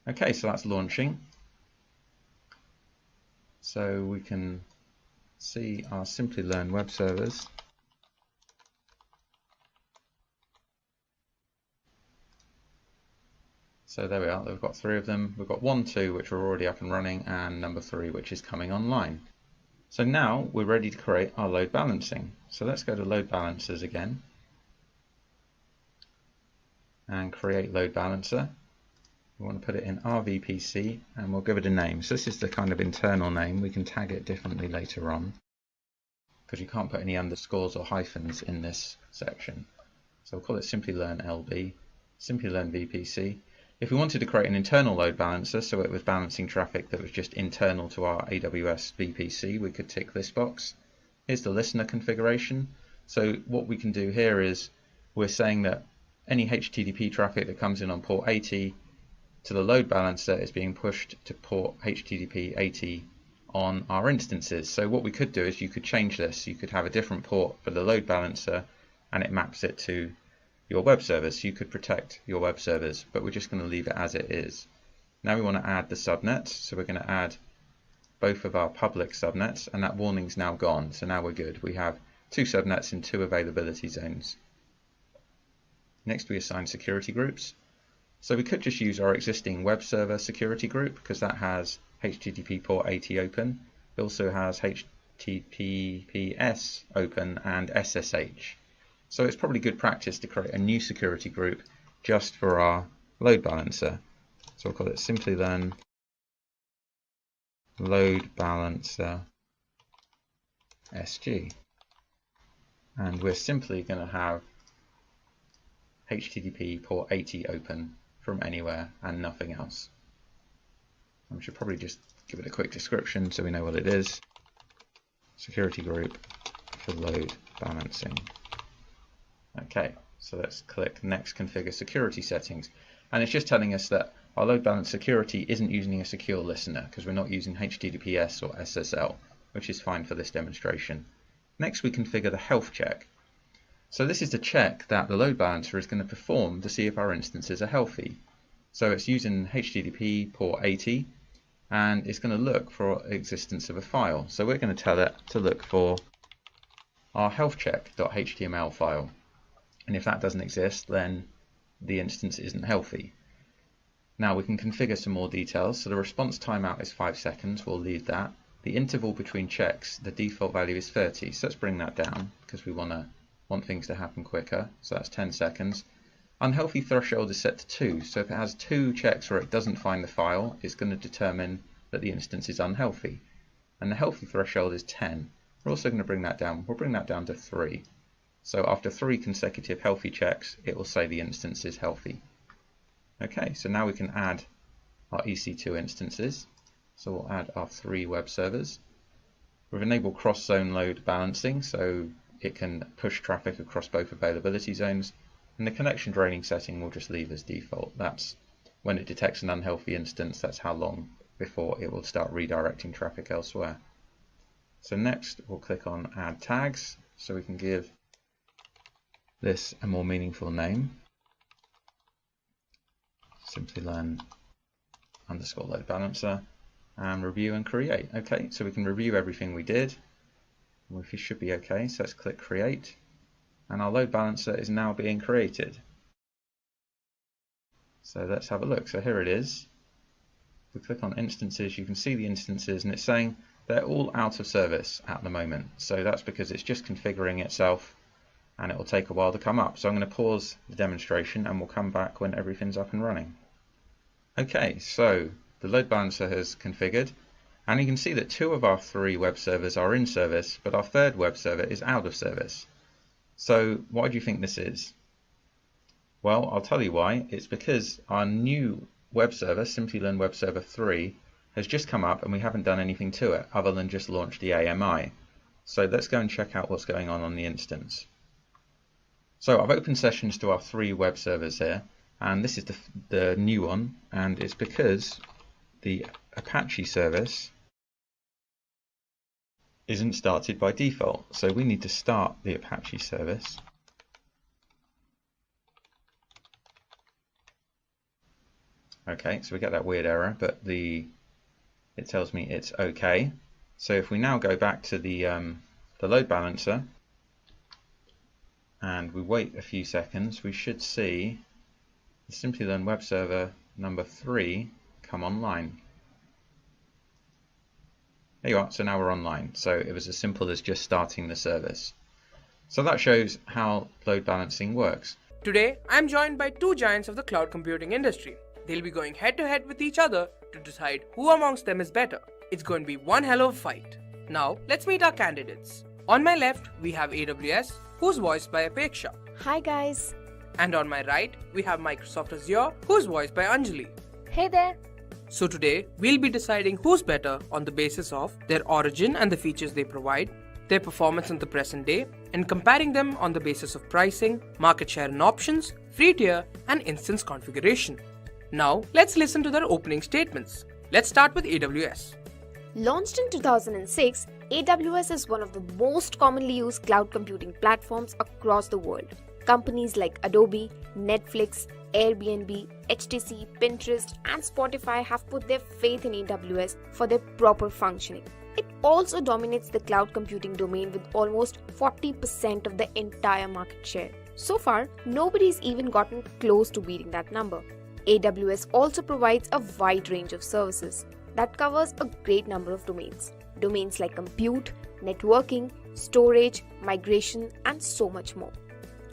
Okay, so that's launching. So we can see our Simplilearn web servers. So there we are, we've got 3 of them. We've got 1, 2 which are already up and running, and number 3 which is coming online. So now we're ready to create our load balancing. So let's go to load balancers again and create load balancer. We want to put it in our VPC and we'll give it a name. So this is the kind of internal name. We can tag it differently later on because you can't put any underscores or hyphens in this section. So we'll call it Simplilearn LB, Simplilearn VPC. If we wanted to create an internal load balancer, so it was balancing traffic that was just internal to our AWS VPC, we could tick this box. Here's the listener configuration. So what we can do here is we're saying that any HTTP traffic that comes in on port 80 to the load balancer is being pushed to port HTTP 80 on our instances. So what we could do is you could change this. You could have a different port for the load balancer and it maps it to your web servers. So you could protect your web servers, but we're just going to leave it as it is. Now we want to add the subnets, so we're going to add both of our public subnets, and that warning's now gone, so now we're good. We have 2 subnets in 2 availability zones. Next we assign security groups. So we could just use our existing web server security group because that has HTTP port 80 open. It also has HTTPS open and SSH. So it's probably good practice to create a new security group just for our load balancer. So we'll call it Simplilearn Load Balancer SG. And we're simply going to have HTTP port 80 open from anywhere and nothing else. And we should probably just give it a quick description so we know what it is. Security group for load balancing. Okay, so let's click Next, Configure Security Settings. And it's just telling us that our load balance security isn't using a secure listener because we're not using HTTPS or SSL, which is fine for this demonstration. Next, we configure the health check. So this is the check that the load balancer is going to perform to see if our instances are healthy. So it's using HTTP port 80, and it's going to look for existence of a file. So we're going to tell it to look for our healthcheck.html file. And if that doesn't exist, then the instance isn't healthy. Now we can configure some more details. So the response timeout is 5 seconds. We'll leave that. The interval between checks, the default value is 30. So let's bring that down because we want things to happen quicker. So that's 10 seconds. Unhealthy threshold is set to 2. So if it has 2 checks where it doesn't find the file, it's going to determine that the instance is unhealthy. And the healthy threshold is 10. We're also going to bring that down. We'll bring that down to 3. So after 3 consecutive healthy checks, it will say the instance is healthy. Okay, so now we can add our EC2 instances. So we'll add our 3 web servers. We've enabled cross-zone load balancing, so it can push traffic across both availability zones. And the connection draining setting we'll just leave as default. That's when it detects an unhealthy instance, that's how long before it will start redirecting traffic elsewhere. So next we'll click on add tags, so we can give this a more meaningful name. Simplilearn _ load balancer, and review and create. Okay, so we can review everything we did. We should be okay, so let's click create, and our load balancer is now being created. So let's have a look. So here it is. If we click on instances, you can see the instances, and it's saying they're all out of service at the moment. So that's because it's just configuring itself, and it will take a while to come up. So I'm going to pause the demonstration and we'll come back when everything's up and running. Okay, so the load balancer has configured, and you can see that 2 of our 3 web servers are in service, but our 3rd web server is out of service. So why do you think this is? Well, I'll tell you why. It's because our new web server, Simplilearn Web Server 3, has just come up and we haven't done anything to it other than just launch the AMI. So let's go and check out what's going on the instance. So I've opened sessions to our 3 web servers here, and this is the new one, and it's because the Apache service isn't started by default. So we need to start the Apache service. Okay, so we get that weird error, but it tells me it's okay. So if we now go back to the load balancer and we wait a few seconds, we should see the Simplilearn web server number 3 come online. There you are, so now we're online. So it was as simple as just starting the service. So that shows how load balancing works. Today, I'm joined by 2 giants of the cloud computing industry. They'll be going head to head with each other to decide who amongst them is better. It's going to be one hell of a fight. Now, let's meet our candidates. On my left, we have AWS, who's voiced by Apeksha. Hi guys. And on my right, we have Microsoft Azure, who's voiced by Anjali. Hey there. So today, we'll be deciding who's better on the basis of their origin and the features they provide, their performance in the present day, and comparing them on the basis of pricing, market share and options, free tier, and instance configuration. Now, let's listen to their opening statements. Let's start with AWS. Launched in 2006, AWS is one of the most commonly used cloud computing platforms across the world. Companies like Adobe, Netflix, Airbnb, HTC, Pinterest, and Spotify have put their faith in AWS for their proper functioning. It also dominates the cloud computing domain with almost 40% of the entire market share. So far, nobody's even gotten close to beating that number. AWS also provides a wide range of services that covers a great number of domains. Domains like compute, networking, storage, migration, and so much more.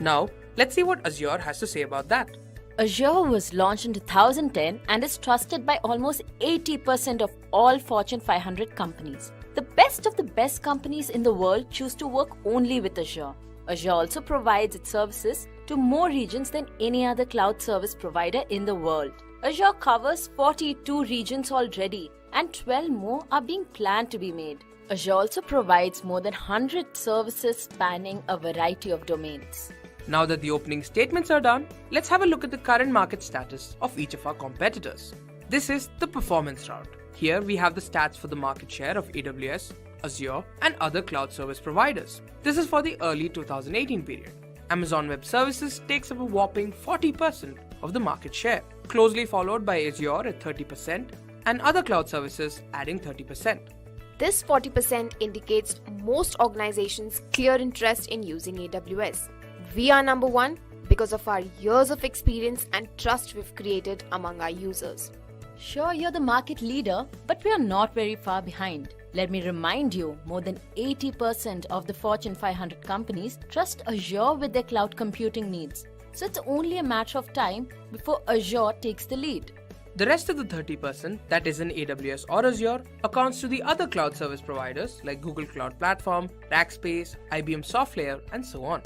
Now, let's see what Azure has to say about that. Azure was launched in 2010 and is trusted by almost 80% of all Fortune 500 companies. The best of the best companies in the world choose to work only with Azure. Azure also provides its services to more regions than any other cloud service provider in the world. Azure covers 42 regions already, and 12 more are being planned to be made. Azure also provides more than 100 services spanning a variety of domains. Now that the opening statements are done, let's have a look at the current market status of each of our competitors. This is the performance route. Here we have the stats for the market share of AWS, Azure, and other cloud service providers. This is for the early 2018 period. Amazon Web Services takes up a whopping 40% of the market share, closely followed by Azure at 30% and other cloud services adding 30%. This 40% indicates most organizations' clear interest in using AWS. We are number one because of our years of experience and trust we've created among our users. Sure, you're the market leader, but we are not very far behind. Let me remind you, more than 80% of the Fortune 500 companies trust Azure with their cloud computing needs. So it's only a matter of time before Azure takes the lead. The rest of the 30% that is in AWS or Azure accounts to the other cloud service providers like Google Cloud Platform, Rackspace, IBM SoftLayer, and so on.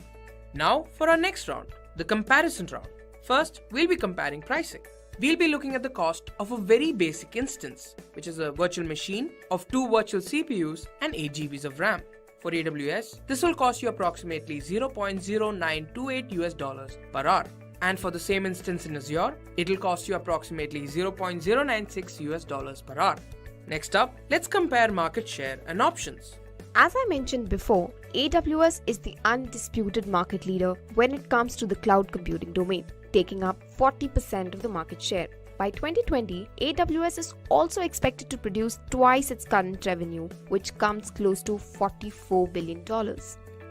Now for our next round, the comparison round. First, we'll be comparing pricing. We'll be looking at the cost of a very basic instance, which is a virtual machine of 2 virtual CPUs and 8 GBs of RAM. For AWS, this will cost you approximately $0.0928 per hour. And for the same instance in Azure, it'll cost you approximately $0.096 per hour. Next up, let's compare market share and options. As I mentioned before, AWS is the undisputed market leader when it comes to the cloud computing domain, taking up 40% of the market share. By 2020, AWS is also expected to produce twice its current revenue, which comes close to $44 billion.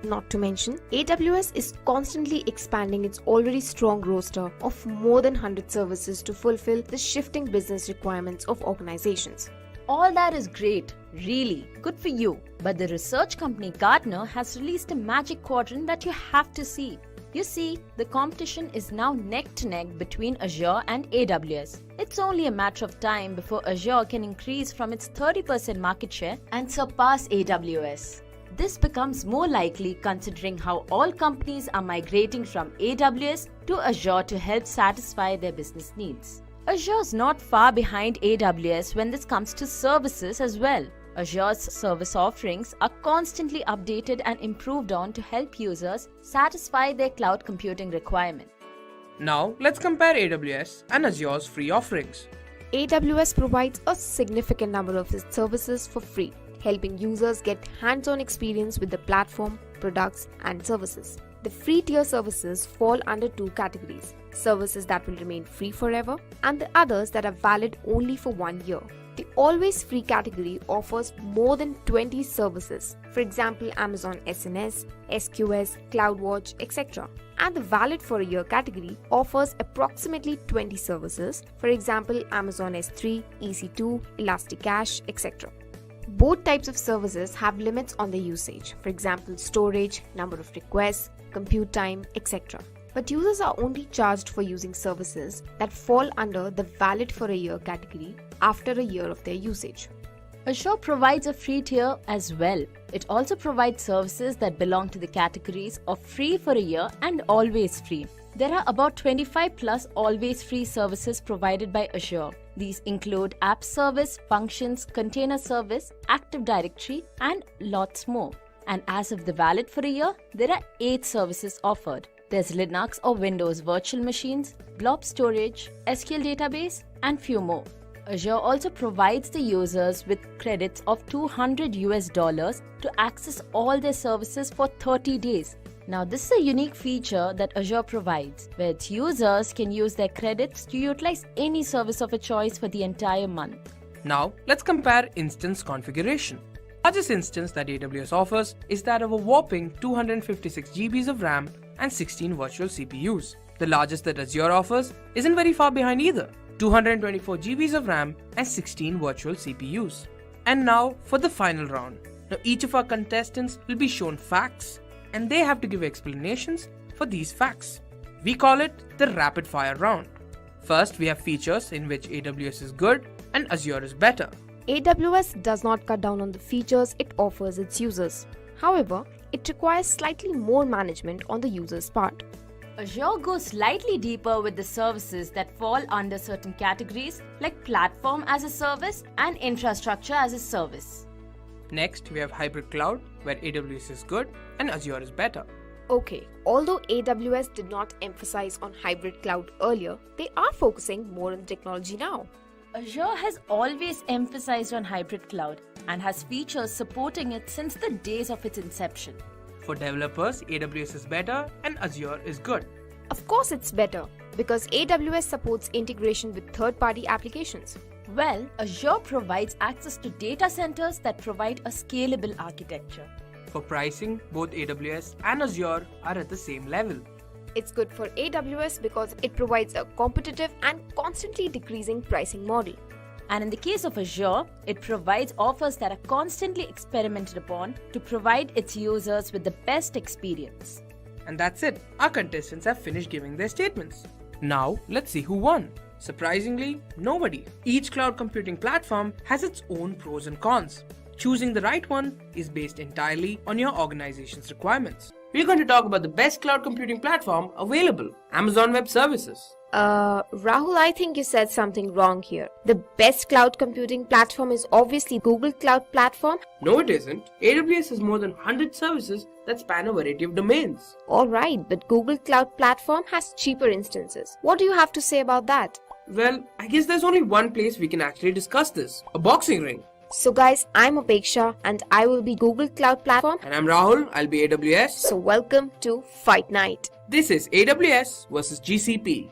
Not to mention, AWS is constantly expanding its already strong roster of more than 100 services to fulfill the shifting business requirements of organizations. All that is great, really, good for you. But the research company Gartner has released a magic quadrant that you have to see. You see, the competition is now neck to neck between Azure and AWS. It's only a matter of time before Azure can increase from its 30% market share and surpass AWS. This becomes more likely considering how all companies are migrating from AWS to Azure to help satisfy their business needs. Azure is not far behind AWS when this comes to services as well. Azure's service offerings are constantly updated and improved on to help users satisfy their cloud computing requirements. Now, let's compare AWS and Azure's free offerings. AWS provides a significant number of its services for free, helping users get hands-on experience with the platform, products, and services. The free tier services fall under 2 categories: services that will remain free forever and the others that are valid only for 1 year. The always free category offers more than 20 services, for example Amazon SNS, SQS, CloudWatch, etc. And the valid for a year category offers approximately 20 services, for example Amazon S3, EC2, Elastic Cache, etc. Both types of services have limits on their usage, for example storage, number of requests, compute time, etc. But users are only charged for using services that fall under the valid for a year category after a year of their usage. Azure provides a free tier as well. It also provides services that belong to the categories of free for a year and always free. There are about 25 plus always free services provided by Azure. These include App Service, Functions, Container Service, Active Directory, and lots more. And as of the valid for a year, there are 8 services offered. There's Linux or Windows virtual machines, blob storage, SQL database, and few more. Azure also provides the users with credits of $200 to access all their services for 30 days. Now this is a unique feature that Azure provides, where its users can use their credits to utilize any service of a choice for the entire month. Now let's compare instance configuration. The largest instance that AWS offers is that of a whopping 256 GBs of RAM and 16 virtual CPUs. The largest that Azure offers isn't very far behind either, 224 GBs of RAM and 16 virtual CPUs. And now for the final round. Now each of our contestants will be shown facts and they have to give explanations for these facts. We call it the rapid fire round. First, we have features in which AWS is good and Azure is better. AWS does not cut down on the features it offers its users. However, it requires slightly more management on the user's part. Azure goes slightly deeper with the services that fall under certain categories like Platform as a Service and Infrastructure as a Service. Next, we have hybrid cloud, where AWS is good and Azure is better. Okay, although AWS did not emphasize on hybrid cloud earlier, they are focusing more on technology now. Azure has always emphasized on hybrid cloud and has features supporting it since the days of its inception. For developers, AWS is better and Azure is good. Of course it's better, because AWS supports integration with third-party applications. Well, Azure provides access to data centers that provide a scalable architecture. For pricing, both AWS and Azure are at the same level. It's good for AWS because it provides a competitive and constantly decreasing pricing model. And in the case of Azure, it provides offers that are constantly experimented upon to provide its users with the best experience. And that's it. Our contestants have finished giving their statements. Now, let's see who won. Surprisingly, nobody. Each cloud computing platform has its own pros and cons. Choosing the right one is based entirely on your organization's requirements. We're going to talk about the best cloud computing platform available, Amazon Web Services. Rahul, I think you said something wrong here. The best cloud computing platform is obviously Google Cloud Platform. No, it isn't. AWS has more than 100 services that span a variety of domains. Alright, but Google Cloud Platform has cheaper instances. What do you have to say about that? Well, I guess there's only one place we can actually discuss this. A boxing ring. So guys, I'm Apeksha and I will be Google Cloud Platform. And I'm Rahul, I'll be AWS. So welcome to Fight Night. This is AWS versus GCP.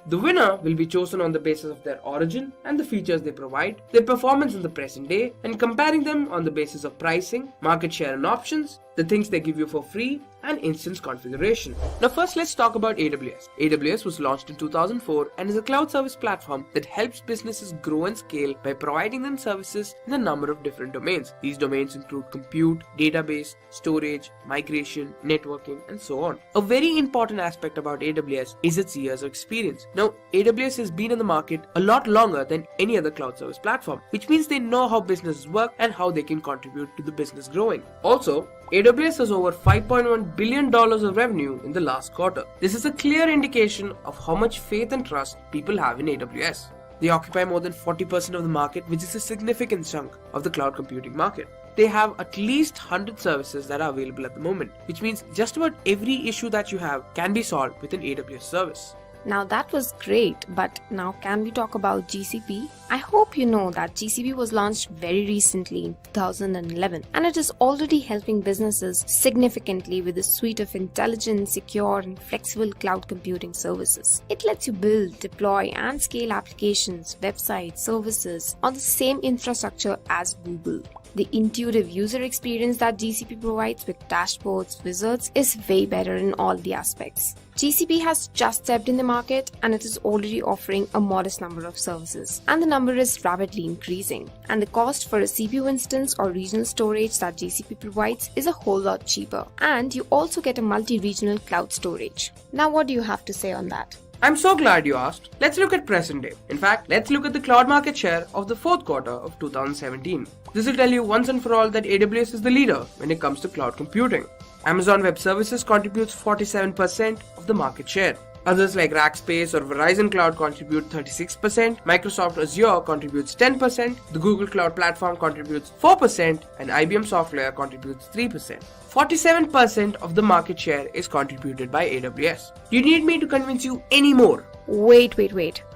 The winner will be chosen on the basis of their origin and the features they provide, their performance in the present day, and comparing them on the basis of pricing, market share and options, the things they give you for free, and instance configuration. Now first let's talk about AWS. AWS was launched in 2004 and is a cloud service platform that helps businesses grow and scale by providing them services in a number of different domains. These domains include compute, database, storage, migration, networking, and so on. A very important aspect about AWS is its years of experience. Now, AWS has been in the market a lot longer than any other cloud service platform, which means they know how businesses work and how they can contribute to the business growing. Also, AWS has over $5.1 billion of revenue in the last quarter. This is a clear indication of how much faith and trust people have in AWS. They occupy more than 40% of the market, which is a significant chunk of the cloud computing market. They have at least 100 services that are available at the moment, which means just about every issue that you have can be solved with an AWS service. Now that was great, but now can we talk about GCP? I hope you know that GCP was launched very recently in 2011 and it is already helping businesses significantly with a suite of intelligent, secure and flexible cloud computing services. It lets you build, deploy and scale applications, websites, services on the same infrastructure as Google. The intuitive user experience that GCP provides with dashboards, wizards is way better in all the aspects. GCP has just stepped in the market and it is already offering a modest number of services. And the number is rapidly increasing. And the cost for a CPU instance or regional storage that GCP provides is a whole lot cheaper. And you also get a multi-regional cloud storage. Now what do you have to say on that? I'm so glad you asked. Let's look at present day. In fact, let's look at the cloud market share of the fourth quarter of 2017. This will tell you once and for all that AWS is the leader when it comes to cloud computing. Amazon Web Services contributes 47% of the market share. Others like Rackspace or Verizon Cloud contribute 36%, Microsoft Azure contributes 10%, the Google Cloud Platform contributes 4%, and IBM Software contributes 3%. 47% of the market share is contributed by AWS. Do you need me to convince you any more? Wait.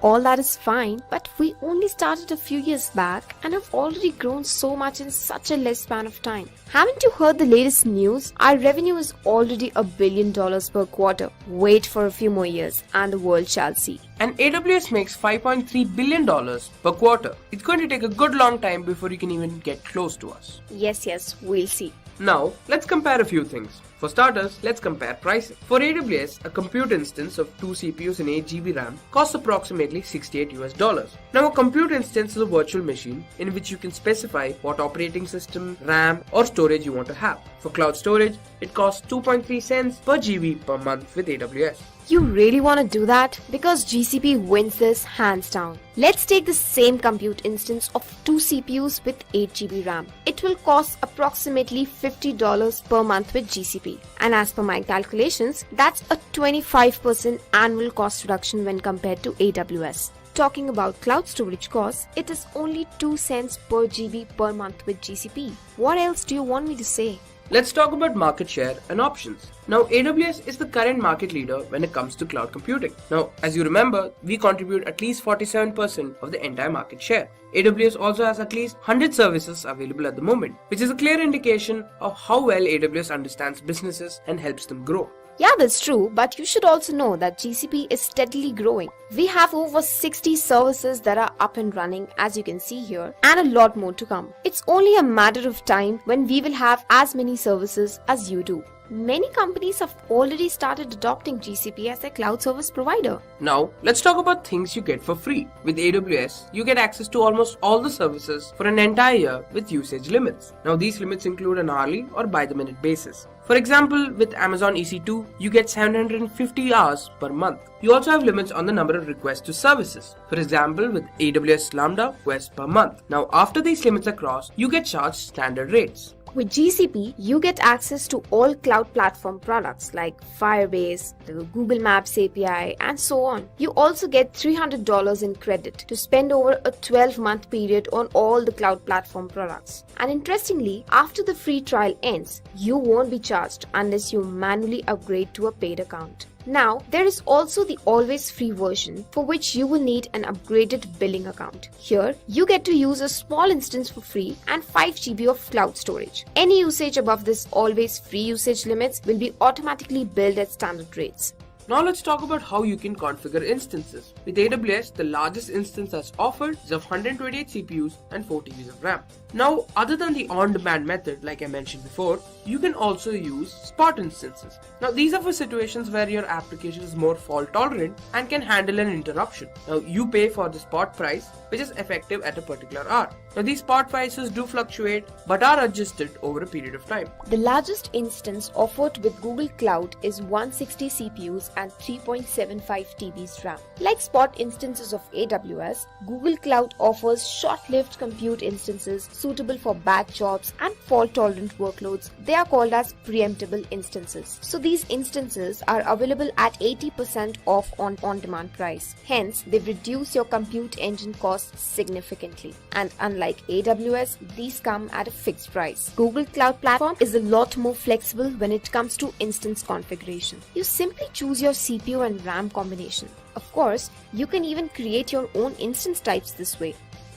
All that is fine, but we only started a few years back and have already grown so much in such a less span of time. Haven't you heard the latest news? Our revenue is already $1 billion per quarter. Wait for a few more years and the world shall see. And AWS makes $5.3 billion per quarter. It's going to take a good long time before you can even get close to us. Yes, we'll see. Now, let's compare a few things. For starters, let's compare pricing. For AWS, a compute instance of 2 CPUs and 8 GB RAM costs approximately $68 US. Now, a compute instance is a virtual machine in which you can specify what operating system, RAM, or storage you want to have. For cloud storage, it costs 2.3 cents per GB per month with AWS. You really want to do that? Because GCP wins this hands down. Let's take the same compute instance of 2 CPUs with 8 GB RAM. It will cost approximately $50 per month with GCP. And as per my calculations, that's a 25% annual cost reduction when compared to AWS. Talking about cloud storage costs, it is only 2 cents per GB per month with GCP. What else do you want me to say? let's talk about market share and options. Now, AWS is the current market leader when it comes to cloud computing. Now, as you remember, we contribute at least 47% of the entire market share. AWS also has at least 100 services available at the moment, which is a clear indication of how well AWS understands businesses and helps them grow. Yeah, that's true, but you should also know that GCP is steadily growing. We have over 60 services that are up and running, as you can see here, and a lot more to come. It's only a matter of time when we will have as many services as you do. Many companies have already started adopting GCP as their cloud service provider. Now, let's talk about things you get for free. With AWS, you get access to almost all the services for an entire year with usage limits. Now, these limits include an hourly or by-the-minute basis. For example, with Amazon EC2, you get 750 hours per month. You also have limits on the number of requests to services. For example, with AWS Lambda, requests per month. Now, after these limits are crossed, you get charged standard rates. With GCP, you get access to all cloud platform products like Firebase, the Google Maps API, and so on. You also get $300 in credit to spend over a 12-month period on all the cloud platform products. And interestingly, after the free trial ends, you won't be charged unless you manually upgrade to a paid account. Now, there is also the always free version for which you will need an upgraded billing account. Here, you get to use a small instance for free and 5 GB of cloud storage. Any usage above this always free usage limits will be automatically billed at standard rates. Now let's talk about how you can configure instances. With AWS, the largest instance that's offered is of 128 CPUs and 4 TBs of RAM. Now, other than the on-demand method like I mentioned before, you can also use spot instances. Now, these are for situations where your application is more fault tolerant and can handle an interruption. Now, you pay for the spot price, which is effective at a particular hour. Now, these spot prices do fluctuate but are adjusted over a period of time. The largest instance offered with Google Cloud is 160 CPUs and 3.75 TBs RAM. Like spot instances of AWS, Google Cloud offers short-lived compute instances suitable for batch jobs and fault-tolerant workloads. They are called as preemptible instances. So these instances are available at 80% off on on-demand price. Hence, they reduce your compute engine costs significantly. And unlike AWS, these come at a fixed price. Google Cloud Platform is a lot more flexible when it comes to instance configuration. You simply choose your CPU and RAM combination. Of course, you can even create your own instance types this way.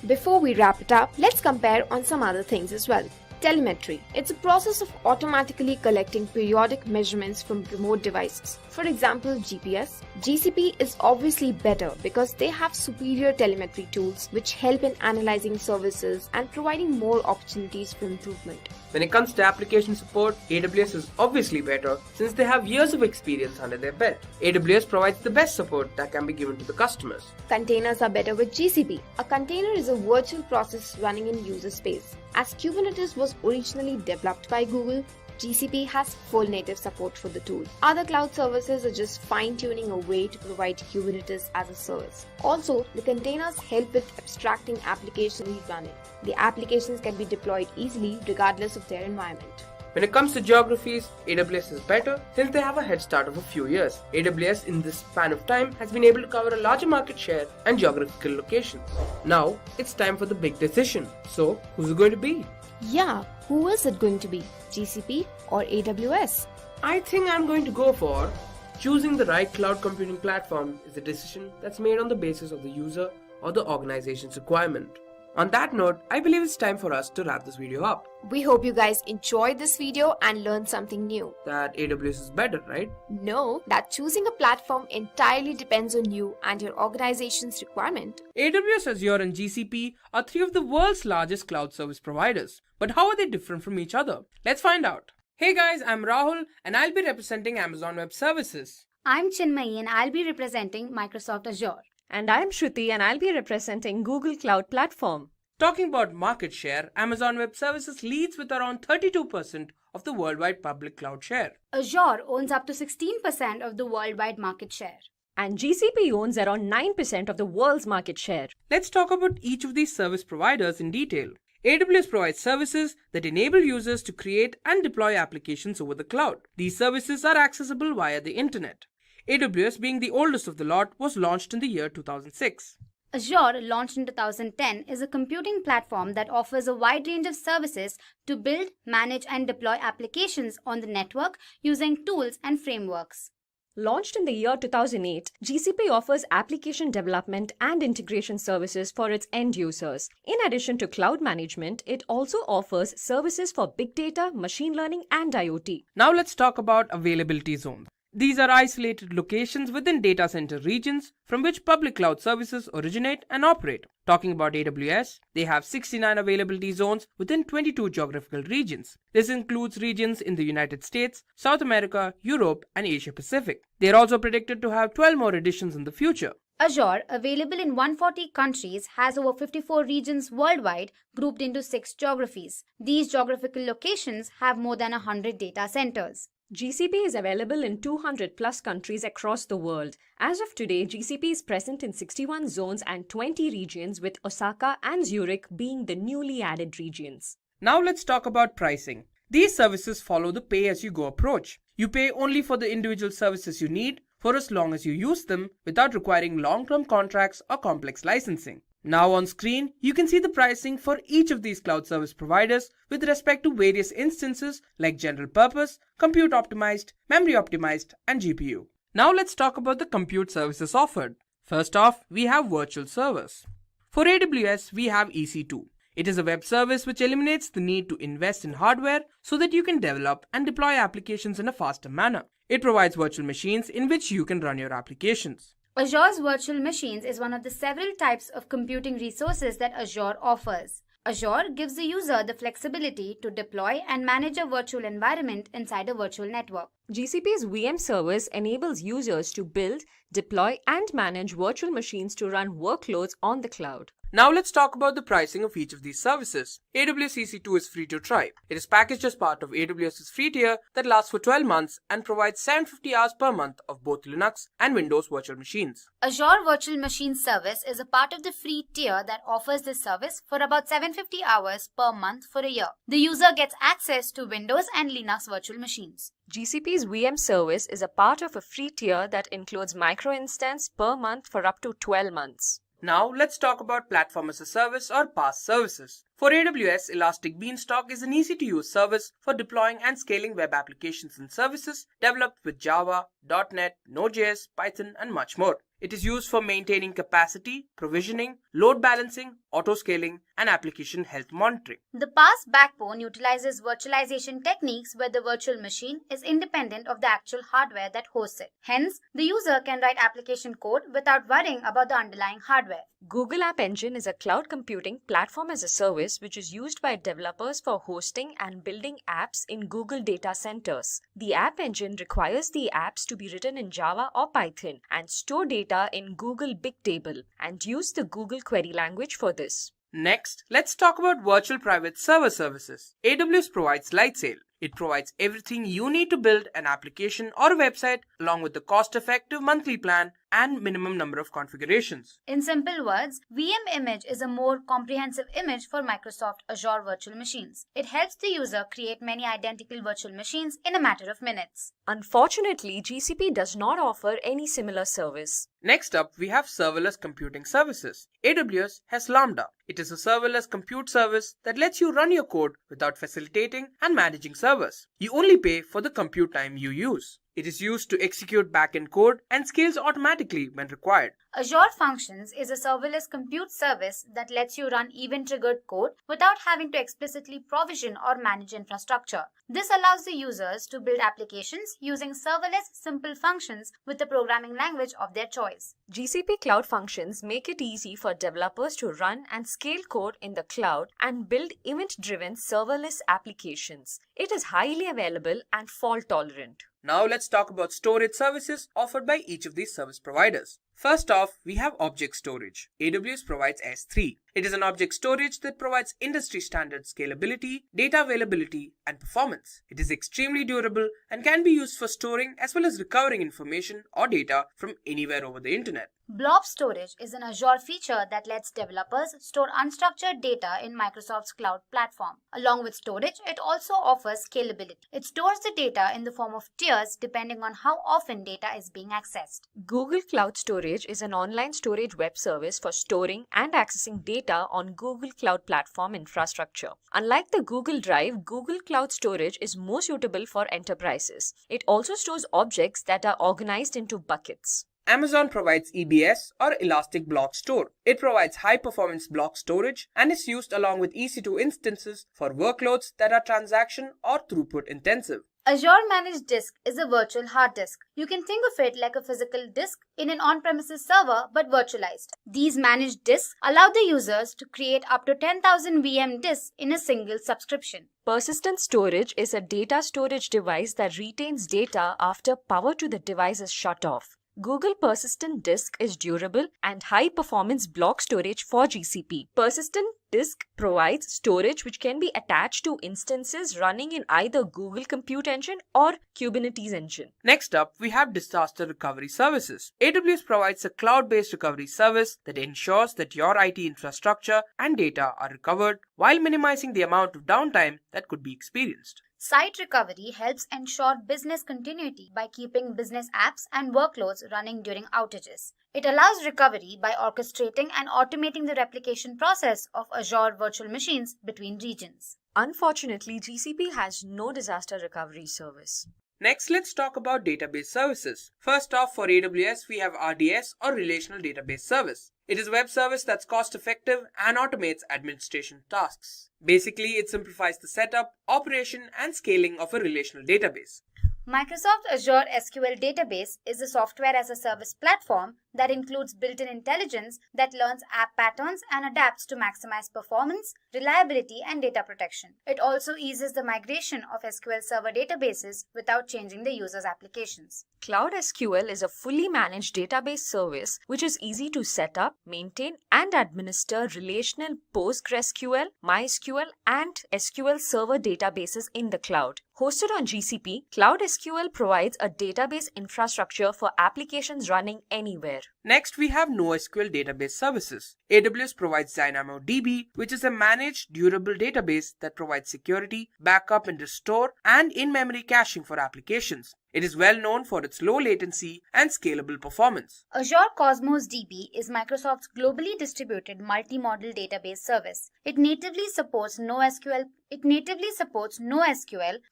Before we wrap it up, let's compare on some other things as well. Telemetry. It's a process of automatically collecting periodic measurements from remote devices. For example, GPS. GCP is obviously better because they have superior telemetry tools which help in analyzing services and providing more opportunities for improvement. When it comes to application support, AWS is obviously better since they have years of experience under their belt. AWS provides the best support that can be given to the customers. Containers are better with GCP. A container is a virtual process running in user space. As Kubernetes was originally developed by Google, GCP has full native support for the tool. Other cloud services are just fine-tuning a way to provide Kubernetes as a service. Also, the containers help with abstracting applications running. The applications can be deployed easily regardless of their environment. When it comes to geographies, AWS is better since they have a head start of a few years. AWS in this span of time has been able to cover a larger market share and geographical locations. Now, it's time for the big decision. So, who's it going to be? Yeah, who is it going to be? GCP or AWS? I think I'm going to go for choosing the right cloud computing platform is a decision that's made on the basis of the user or the organization's requirement. On that note, I believe it's time for us to wrap this video up. We hope you guys enjoyed this video and learned something new. That AWS is better, right? No, that choosing a platform entirely depends on you and your organization's requirement. AWS, Azure and GCP are three of the world's largest cloud service providers. But how are they different from each other? Let's find out. Hey guys, I'm Rahul and I'll be representing Amazon Web Services. I'm Chinmayi and I'll be representing Microsoft Azure. And I'm Shruti and I'll be representing Google Cloud Platform. Talking about market share, Amazon Web Services leads with around 32% of the worldwide public cloud share. Azure owns up to 16% of the worldwide market share. And GCP owns around 9% of the world's market share. Let's talk about each of these service providers in detail. AWS provides services that enable users to create and deploy applications over the cloud. These services are accessible via the internet. AWS, being the oldest of the lot, was launched in the year 2006. Azure, launched in 2010, is a computing platform that offers a wide range of services to build, manage, and deploy applications on the network using tools and frameworks. Launched in the year 2008, GCP offers application development and integration services for its end users. In addition to cloud management, it also offers services for big data, machine learning, and IoT. Now let's talk about availability zones. These are isolated locations within data center regions from which public cloud services originate and operate. Talking about AWS, they have 69 availability zones within 22 geographical regions. This includes regions in the United States, South America, Europe, and Asia Pacific. They are also predicted to have 12 more additions in the future. Azure, available in 140 countries, has over 54 regions worldwide grouped into 6 geographies. These geographical locations have more than 100 data centers. GCP is available in 200 plus countries across the world. As of today, GCP is present in 61 zones and 20 regions, with Osaka and Zurich being the newly added regions. Now let's talk about pricing. These services follow the pay-as-you-go approach. You pay only for the individual services you need for as long as you use them without requiring long-term contracts or complex licensing. Now on screen, you can see the pricing for each of these cloud service providers with respect to various instances like general purpose, compute optimized, memory optimized, and GPU. Now let's talk about the compute services offered. First off, we have virtual servers. For AWS, we have EC2. It is a web service which eliminates the need to invest in hardware so that you can develop and deploy applications in a faster manner. It provides virtual machines in which you can run your applications. Azure's virtual machines is one of the several types of computing resources that Azure offers. Azure gives the user the flexibility to deploy and manage a virtual environment inside a virtual network. GCP's VM service enables users to build, deploy, and manage virtual machines to run workloads on the cloud. Now let's talk about the pricing of each of these services. AWS EC2 is free to try. It is packaged as part of AWS's free tier that lasts for 12 months and provides 750 hours per month of both Linux and Windows virtual machines. Azure Virtual Machine Service is a part of the free tier that offers this service for about 750 hours per month for a year. The user gets access to Windows and Linux virtual machines. GCP's VM service is a part of a free tier that includes micro-instance per month for up to 12 months. Now let's talk about Platform as a Service or PaaS services. For AWS, Elastic Beanstalk is an easy-to-use service for deploying and scaling web applications and services developed with Java, .NET, Node.js, Python, and much more. It is used for maintaining capacity, provisioning, load balancing, auto-scaling, and application health monitoring. The PaaS backbone utilizes virtualization techniques where the virtual machine is independent of the actual hardware that hosts it. Hence, the user can write application code without worrying about the underlying hardware. Google App Engine is a cloud computing platform as a service which is used by developers for hosting and building apps in Google data centers. The App Engine requires the apps to be written in Java or Python and store data in Google Bigtable and use the Google query language for this. Next, let's talk about virtual private server services. AWS provides Lifecycle. It provides everything you need to build an application or a website along with the cost-effective monthly plan and minimum number of configurations. In simple words, VM image is a more comprehensive image for Microsoft Azure virtual machines. It helps the user create many identical virtual machines in a matter of minutes. Unfortunately, GCP does not offer any similar service. Next up, we have serverless computing services. AWS has Lambda. It is a serverless compute service that lets you run your code without facilitating and managing servers. You only pay for the compute time you use. It is used to execute backend code and scales automatically when required. Azure Functions is a serverless compute service that lets you run event-triggered code without having to explicitly provision or manage infrastructure. This allows the users to build applications using serverless simple functions with the programming language of their choice. GCP Cloud Functions make it easy for developers to run and scale code in the cloud and build event-driven serverless applications. It is highly available and fault-tolerant. Now let's talk about storage services offered by each of these service providers. First off, we have object storage. AWS provides S3. It is an object storage that provides industry standard scalability, data availability, and performance. It is extremely durable and can be used for storing as well as recovering information or data from anywhere over the internet. Blob storage is an Azure feature that lets developers store unstructured data in Microsoft's cloud platform. Along with storage, it also offers scalability. It stores the data in the form of tiers depending on how often data is being accessed. Google Cloud Storage Storage is an online storage web service for storing and accessing data on Google Cloud Platform infrastructure. Unlike the Google Drive, Google Cloud Storage is more suitable for enterprises. It also stores objects that are organized into buckets. Amazon provides EBS or Elastic Block Store. It provides high-performance block storage and is used along with EC2 instances for workloads that are transaction or throughput intensive. Azure Managed Disk is a virtual hard disk. You can think of it like a physical disk in an on-premises server but virtualized. These managed disks allow the users to create up to 10,000 VM disks in a single subscription. Persistent storage is a data storage device that retains data after power to the device is shut off. Google Persistent Disk is durable and high-performance block storage for GCP. Persistent Disk provides storage which can be attached to instances running in either Google Compute Engine or Kubernetes Engine. Next up, we have disaster recovery services. AWS provides a cloud-based recovery service that ensures that your IT infrastructure and data are recovered while minimizing the amount of downtime that could be experienced. Site recovery helps ensure business continuity by keeping business apps and workloads running during outages. It allows recovery by orchestrating and automating the replication process of Azure virtual machines between regions. Unfortunately, GCP has no disaster recovery service. Next, let's talk about database services. First off, for AWS, we have RDS or Relational Database Service. It is a web service that's cost-effective and automates administration tasks. Basically, it simplifies the setup, operation, and scaling of a relational database. Microsoft Azure SQL Database is a software-as-a-service platform that includes built-in intelligence that learns app patterns and adapts to maximize performance, reliability, and data protection. It also eases the migration of SQL Server databases without changing the user's applications. Cloud SQL is a fully managed database service which is easy to set up, maintain, and administer relational PostgreSQL, MySQL, and SQL Server databases in the cloud. Hosted on GCP, Cloud SQL provides a database infrastructure for applications running anywhere. Next, we have NoSQL database services. AWS provides DynamoDB, which is a managed, durable database that provides security, backup and restore, and in-memory caching for applications. It is well known for its low latency and scalable performance. Azure Cosmos DB is Microsoft's globally distributed multi-model database service. It natively supports NoSQL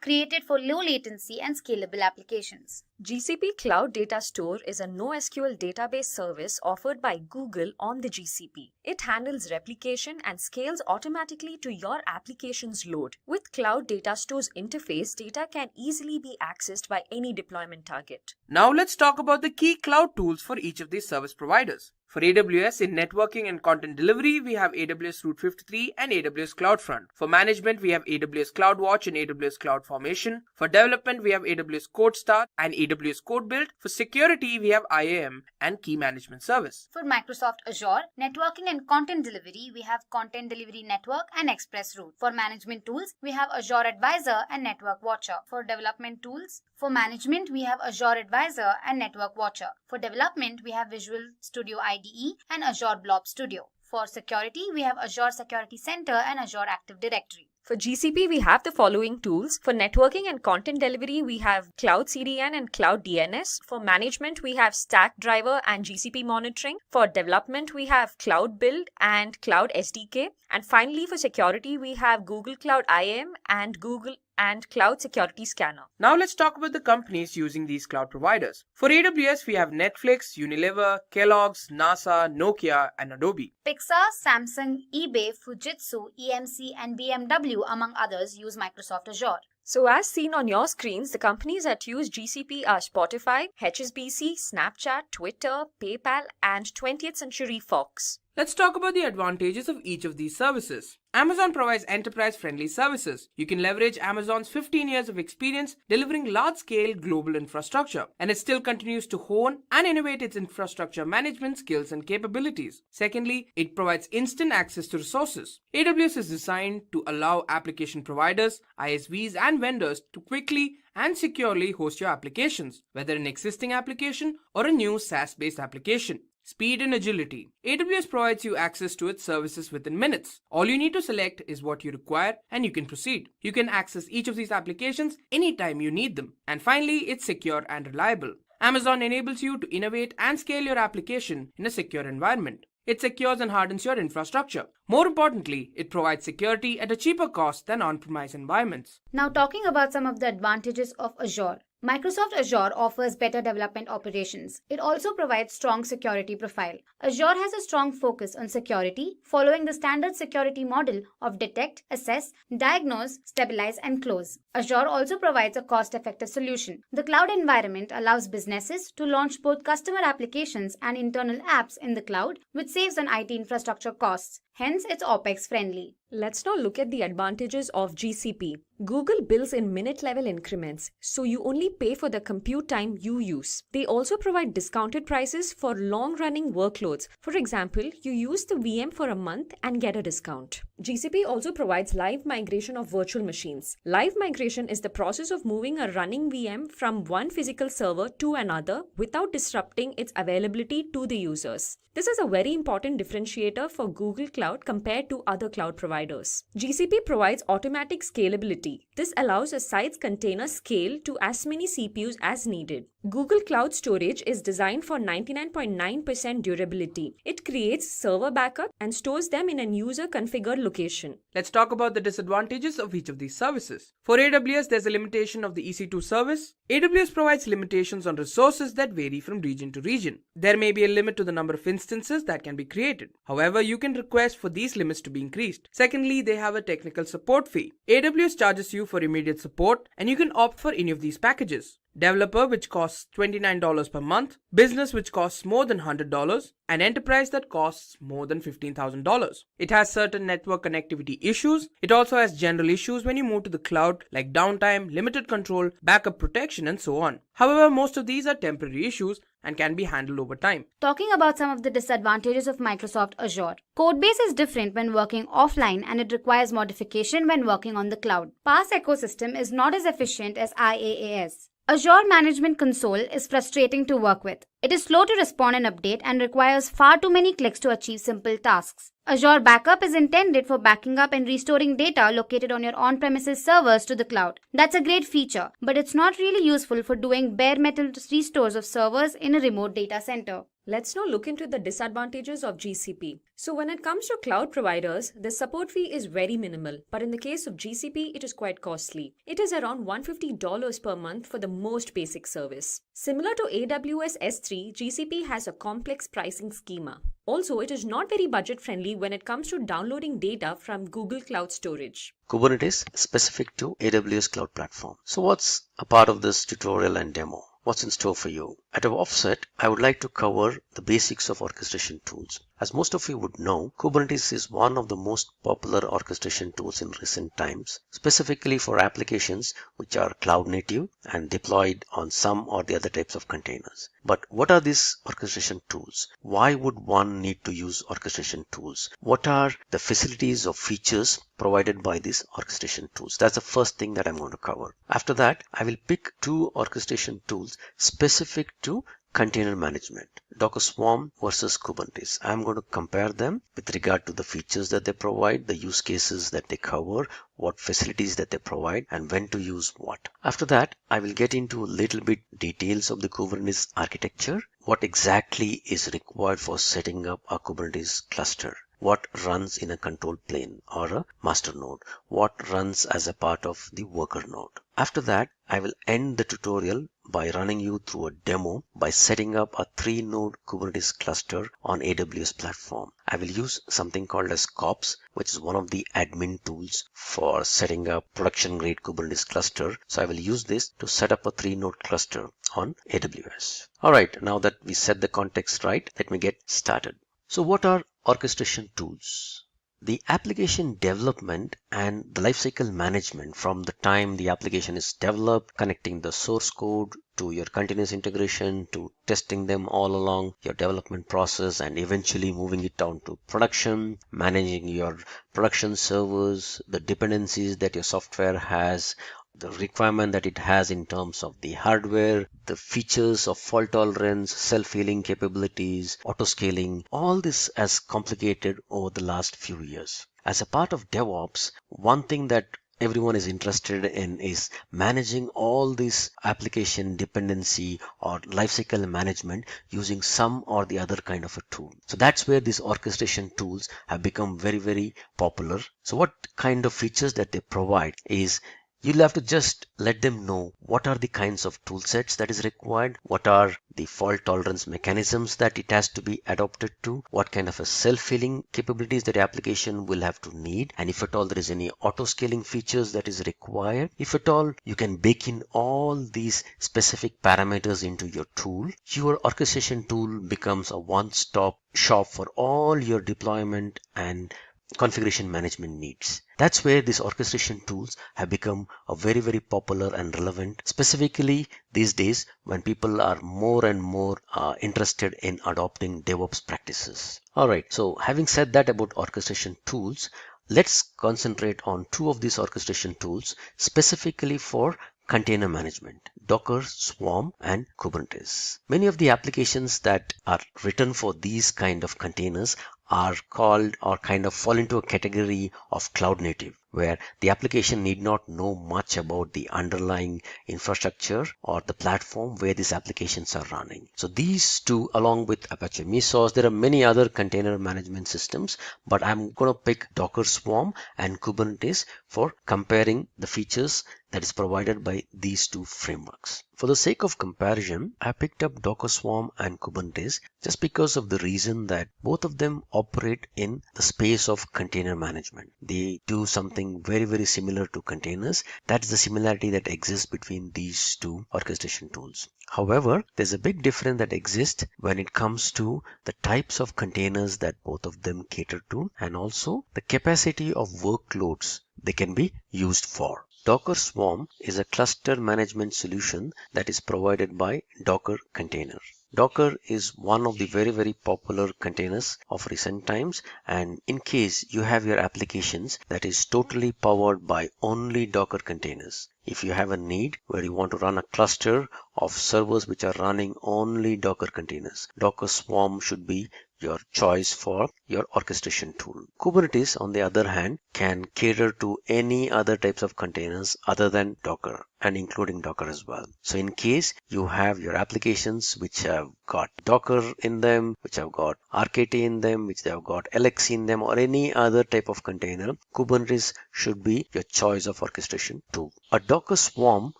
created for low latency and scalable applications. GCP Cloud Data Store is a NoSQL database service offered by Google on the GCP. It handles replication and scales automatically to your application's load. With Cloud Data Store's interface, data can easily be accessed by any deployment target. Now let's talk about the key cloud tools for each of these service providers. For AWS, in networking and content delivery, we have AWS Route 53 and AWS CloudFront. For management, we have AWS CloudWatch and AWS CloudFormation. For development, we have AWS CodeStart and AWS CodeBuild. For security, we have IAM and Key Management Service. For Microsoft Azure, networking and content delivery, we have Content Delivery Network and ExpressRoute. For management tools, we have Azure Advisor and Network Watcher. For development tools, for management, we have Azure Advisor and Network Watcher. For development, we have Visual Studio IDE and Azure Blob Studio. For security, we have Azure Security Center and Azure Active Directory. For GCP, we have the following tools. For networking and content delivery, we have Cloud CDN and Cloud DNS. For management, we have Stack Driver and GCP Monitoring. For development, we have Cloud Build and Cloud SDK. And finally, for security, we have Google Cloud IAM and Google and Cloud Security Scanner. Now let's talk about the companies using these cloud providers. For AWS, we have Netflix, Unilever, Kellogg's, NASA, Nokia, and Adobe. Pixar, Samsung, eBay, Fujitsu, EMC, and BMW, among others, use Microsoft Azure. So as seen on your screens, the companies that use GCP are Spotify, HSBC, Snapchat, Twitter, PayPal, and 20th Century Fox. Let's talk about the advantages of each of these services. Amazon provides enterprise-friendly services. You can leverage Amazon's 15 years of experience delivering large-scale global infrastructure, and it still continues to hone and innovate its infrastructure management skills and capabilities. Secondly, it provides instant access to resources. AWS is designed to allow application providers, ISVs, and vendors to quickly and securely host your applications, whether an existing application or a new SaaS-based application. Speed and agility. AWS provides you access to its services within minutes. All you need to select is what you require and you can proceed. You can access each of these applications anytime you need them. And finally, it's secure and reliable. Amazon enables you to innovate and scale your application in a secure environment. It secures and hardens your infrastructure. More importantly, it provides security at a cheaper cost than on-premise environments. Now talking about some of the advantages of Azure. Microsoft Azure offers better development operations. It also provides strong security profile. Azure has a strong focus on security, following the standard security model of detect, assess, diagnose, stabilize, and close. Azure also provides a cost-effective solution. The cloud environment allows businesses to launch both customer applications and internal apps in the cloud, which saves on IT infrastructure costs. Hence, it's OpEx friendly. Let's now look at the advantages of GCP. Google bills in minute-level increments, so you only pay for the compute time you use. They also provide discounted prices for long-running workloads. For example, you use the VM for a month and get a discount. GCP also provides live migration of virtual machines. Live migration is the process of moving a running VM from one physical server to another without disrupting its availability to the users. This is a very important differentiator for Google Cloud compared to other cloud providers. GCP provides automatic scalability. This allows a site's container scale to as many CPUs as needed. Google Cloud Storage is designed for 99.9% durability. It creates server backup and stores them in a user-configured location. Let's talk about the disadvantages of each of these services. For AWS, there's a limitation of the EC2 service. AWS provides limitations on resources that vary from region to region. There may be a limit to the number of instances that can be created. However, you can request for these limits to be increased. Secondly, they have a technical support fee. AWS charges you for immediate support, and you can opt for any of these packages. Developer, which costs $29 per month, Business, which costs more than $100, and Enterprise, that costs more than $15,000. It has certain network connectivity issues. It also has general issues when you move to the cloud, like downtime, limited control, backup protection, and so on. However, most of these are temporary issues and can be handled over time. Talking about some of the disadvantages of Microsoft Azure. Codebase is different when working offline, and it requires modification when working on the cloud. PaaS ecosystem is not as efficient as IaaS. Azure Management Console is frustrating to work with. It is slow to respond and update and requires far too many clicks to achieve simple tasks. Azure Backup is intended for backing up and restoring data located on your on-premises servers to the cloud. That's a great feature, but it's not really useful for doing bare metal restores of servers in a remote data center. Let's now look into the disadvantages of GCP. So when it comes to cloud providers, the support fee is very minimal, but in the case of GCP, it is quite costly. It is around $150 per month for the most basic service. Similar to AWS S3, GCP has a complex pricing schema. Also, it is not very budget friendly when it comes to downloading data from Google Cloud Storage. Kubernetes specific to AWS Cloud Platform. So what's a part of this tutorial and demo? What's in store for you? At our offset, I would like to cover the basics of orchestration tools. As most of you would know, Kubernetes is one of the most popular orchestration tools in recent times, specifically for applications which are cloud native and deployed on some or the other types of containers. But what are these orchestration tools? Why would one need to use orchestration tools? What are the facilities or features provided by these orchestration tools? That's the first thing that I'm going to cover. After that, I will pick two orchestration tools specific to container management, Docker Swarm versus Kubernetes. I'm going to compare them with regard to the features that they provide, the use cases that they cover, what facilities that they provide, and when to use what. After that, I will get into a little bit details of the Kubernetes architecture, what exactly is required for setting up a Kubernetes cluster, what runs in a control plane or a master node, what runs as a part of the worker node. After that, I will end the tutorial by running you through a demo by setting up a 3-node Kubernetes cluster on AWS platform. I will use something called as KOPS, which is one of the admin tools for setting up production grade Kubernetes cluster. So I will use this to set up a 3-node cluster on AWS. Alright, now that we set the context right, let me get started. So what are orchestration tools? The application development and the lifecycle management from the time the application is developed, connecting the source code to your continuous integration, to testing them all along your development process, and eventually moving it down to production, managing your production servers, the dependencies that your software has, the requirement that it has in terms of the hardware, the features of fault tolerance, self-healing capabilities, auto-scaling, all this has complicated over the last few years. As a part of DevOps, one thing that everyone is interested in is managing all this application dependency or lifecycle management using some or the other kind of a tool. So that's where these orchestration tools have become very, very popular. So what kind of features that they provide is you'll have to just let them know what are the kinds of tool sets that is required, what are the fault tolerance mechanisms that it has to be adopted to, what kind of a self-healing capabilities that application will have to need, and if at all there is any auto-scaling features that is required. If at all you can bake in all these specific parameters into your tool, your orchestration tool becomes a one-stop shop for all your deployment and configuration management needs. That's where these orchestration tools have become a very, very popular and relevant, specifically these days when people are more and more interested in adopting DevOps practices. Alright, so having said that about orchestration tools, let's concentrate on two of these orchestration tools specifically for container management: Docker, Swarm, and Kubernetes. Many of the applications that are written for these kind of containers are called or kind of fall into a category of cloud native, where the application need not know much about the underlying infrastructure or the platform where these applications are running. So these two, along with Apache Mesos, there are many other container management systems, but I'm going to pick Docker, Swarm, and Kubernetes for comparing the features that is provided by these two frameworks. For the sake of comparison, I picked up Docker, Swarm, and Kubernetes just because of the reason that both of them operate in the space of container management. They do something very, very similar to containers. That's the similarity that exists between these two orchestration tools. However, there's a big difference that exists when it comes to the types of containers that both of them cater to, and also the capacity of workloads they can be used for. Docker Swarm is a cluster management solution that is provided by Docker Container. Docker is one of the very, very popular containers of recent times, and in case you have your applications that is totally powered by only Docker containers, if you have a need where you want to run a cluster of servers which are running only Docker containers, Docker Swarm should be your choice for your orchestration tool. Kubernetes, on the other hand, can cater to any other types of containers other than Docker, and including Docker as well. So in case you have your applications which have got Docker in them, which have got RKT in them, which they have got LX in them, or any other type of container, Kubernetes should be your choice of orchestration tool. A Docker Swarm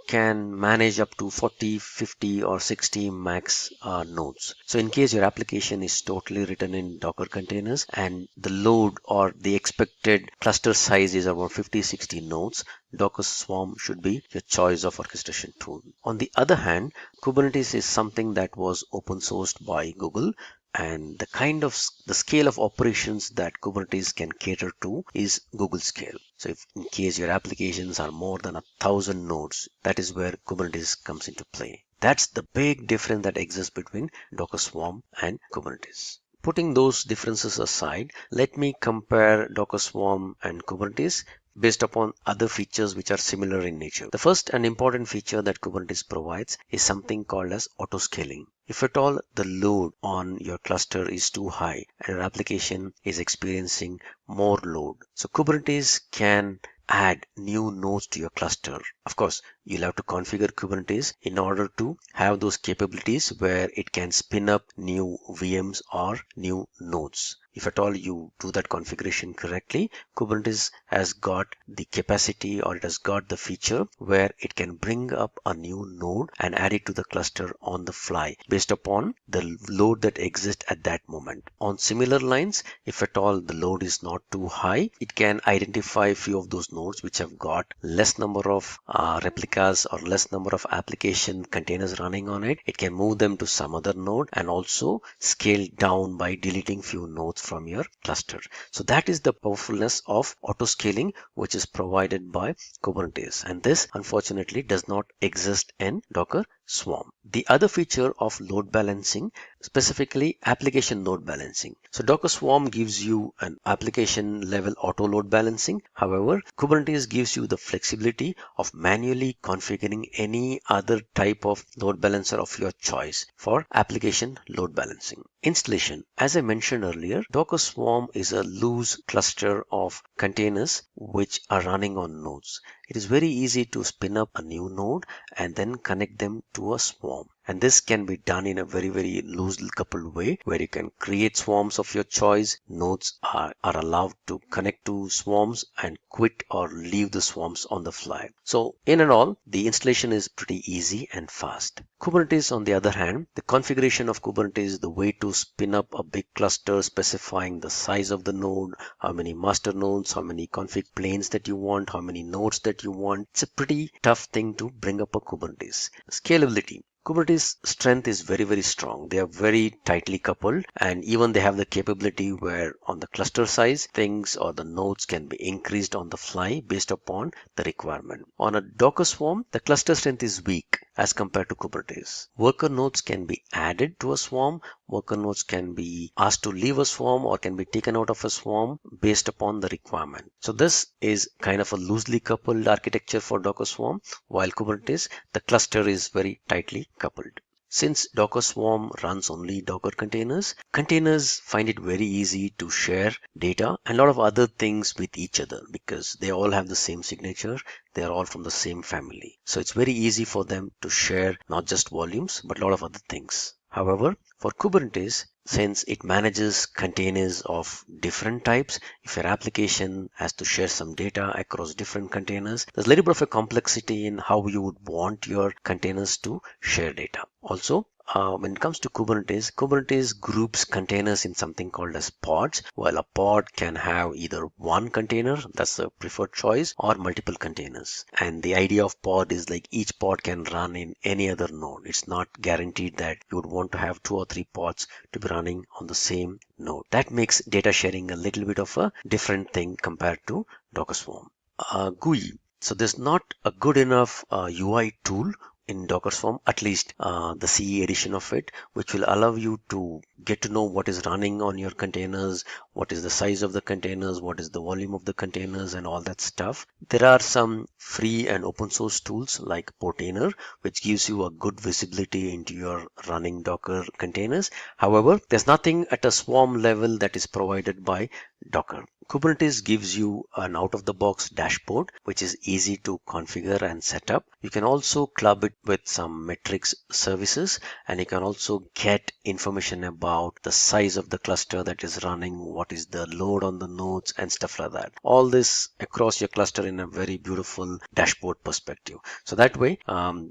can manage up to 40, 50, or 60 max nodes. So in case your application is totally written in Docker containers and the load or the expected cluster size is about 50, 60 nodes, Docker Swarm should be your choice of orchestration tool. On the other hand, Kubernetes is something that was open sourced by Google, and the scale of operations that Kubernetes can cater to is Google scale. So if in case your applications are more than 1,000 nodes, that is where Kubernetes comes into play. That's the big difference that exists between Docker Swarm and Kubernetes. Putting those differences aside, let me compare Docker Swarm and Kubernetes based upon other features which are similar in nature. The first and important feature that Kubernetes provides is something called as auto-scaling. If at all the load on your cluster is too high and your application is experiencing more load, so Kubernetes can add new nodes to your cluster. Of course, you'll have to configure Kubernetes in order to have those capabilities where it can spin up new VMs or new nodes. If at all you do that configuration correctly, Kubernetes has got the capacity, or it has got the feature where it can bring up a new node and add it to the cluster on the fly based upon the load that exists at that moment. On similar lines, if at all the load is not too high, it can identify a few of those nodes which have got less number of replicas or less number of application containers running on it. It can move them to some other node and also scale down by deleting few nodes from your cluster. So that is the powerfulness of auto-scaling which is provided by Kubernetes, and this unfortunately does not exist in Docker Swarm. The other feature of load balancing, specifically application load balancing. So Docker Swarm gives you an application level auto load balancing. However, Kubernetes gives you the flexibility of manually configuring any other type of load balancer of your choice for application load balancing. Installation. As I mentioned earlier, Docker Swarm is a loose cluster of containers which are running on nodes. It is very easy to spin up a new node and then connect them to a swarm. And this can be done in a very loosely coupled way where you can create swarms of your choice. Nodes are allowed to connect to swarms and quit or leave the swarms on the fly. So in and all, the installation is pretty easy and fast. Kubernetes, on the other hand, the configuration of Kubernetes, the way to spin up a big cluster specifying the size of the node, how many master nodes, how many config planes that you want, how many nodes that you want. It's a pretty tough thing to bring up a Kubernetes. Scalability. Kubernetes strength is very strong. They are very tightly coupled, and even they have the capability where on the cluster size, things or the nodes can be increased on the fly based upon the requirement. On a Docker Swarm, the cluster strength is weak as compared to Kubernetes. Worker nodes can be added to a swarm. Worker nodes can be asked to leave a swarm or can be taken out of a swarm based upon the requirement. So this is kind of a loosely coupled architecture for Docker Swarm, while Kubernetes, the cluster is very tightly coupled. Since Docker Swarm runs only Docker containers, containers find it very easy to share data and a lot of other things with each other because they all have the same signature. They are all from the same family. So it's very easy for them to share not just volumes, but a lot of other things. However, for Kubernetes, since it manages containers of different types, if your application has to share some data across different containers, there's a little bit of a complexity in how you would want your containers to share data. Also, when it comes to Kubernetes, Kubernetes groups containers in something called as pods, while a pod can have either one container, that's the preferred choice, or multiple containers. And the idea of pod is like each pod can run in any other node. It's not guaranteed that you would want to have 2 or 3 pods to be running on the same node. That makes data sharing a little bit of a different thing compared to Docker Swarm. GUI. So there's not a good enough UI tool in Docker Swarm, at least the CE edition of it, which will allow you to get to know what is running on your containers, what is the size of the containers, what is the volume of the containers, and all that stuff. There are some free and open source tools like Portainer, which gives you a good visibility into your running Docker containers. However, there's nothing at a swarm level that is provided by Docker. Kubernetes gives you an out-of-the-box dashboard, which is easy to configure and set up. You can also club it with some metrics services, and you can also get information about the size of the cluster that is running, what is the load on the nodes, and stuff like that. All this across your cluster in a very beautiful dashboard perspective. So that way,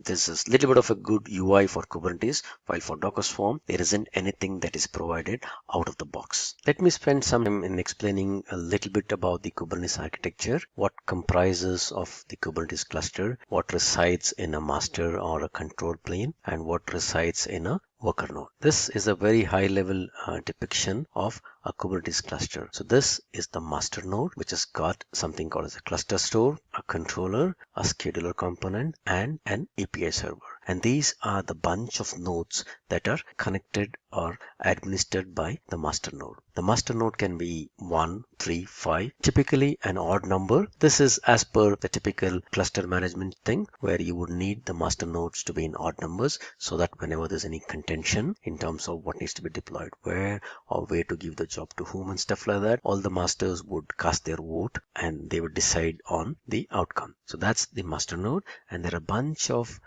this is a little bit of a good UI for Kubernetes, while for Docker Swarm, there isn't anything that is provided out of the box. Let me spend some time in explaining a little bit about the Kubernetes architecture, what comprises of the Kubernetes cluster, what resides in a master or a control plane, and what resides in a worker node. This is a very high level depiction of a Kubernetes cluster. So this is the master node, which has got something called as a cluster store, a controller, a scheduler component, and an API server. And these are the bunch of nodes that are connected or administered by the master node. The master node can be 1, 3, 5, typically an odd number. This is as per the typical cluster management thing where you would need the master nodes to be in odd numbers so that whenever there's any contention in terms of what needs to be deployed where or where to give the job to whom and stuff like that, all the masters would cast their vote and they would decide on the outcome. So that's the master node, and there are a bunch of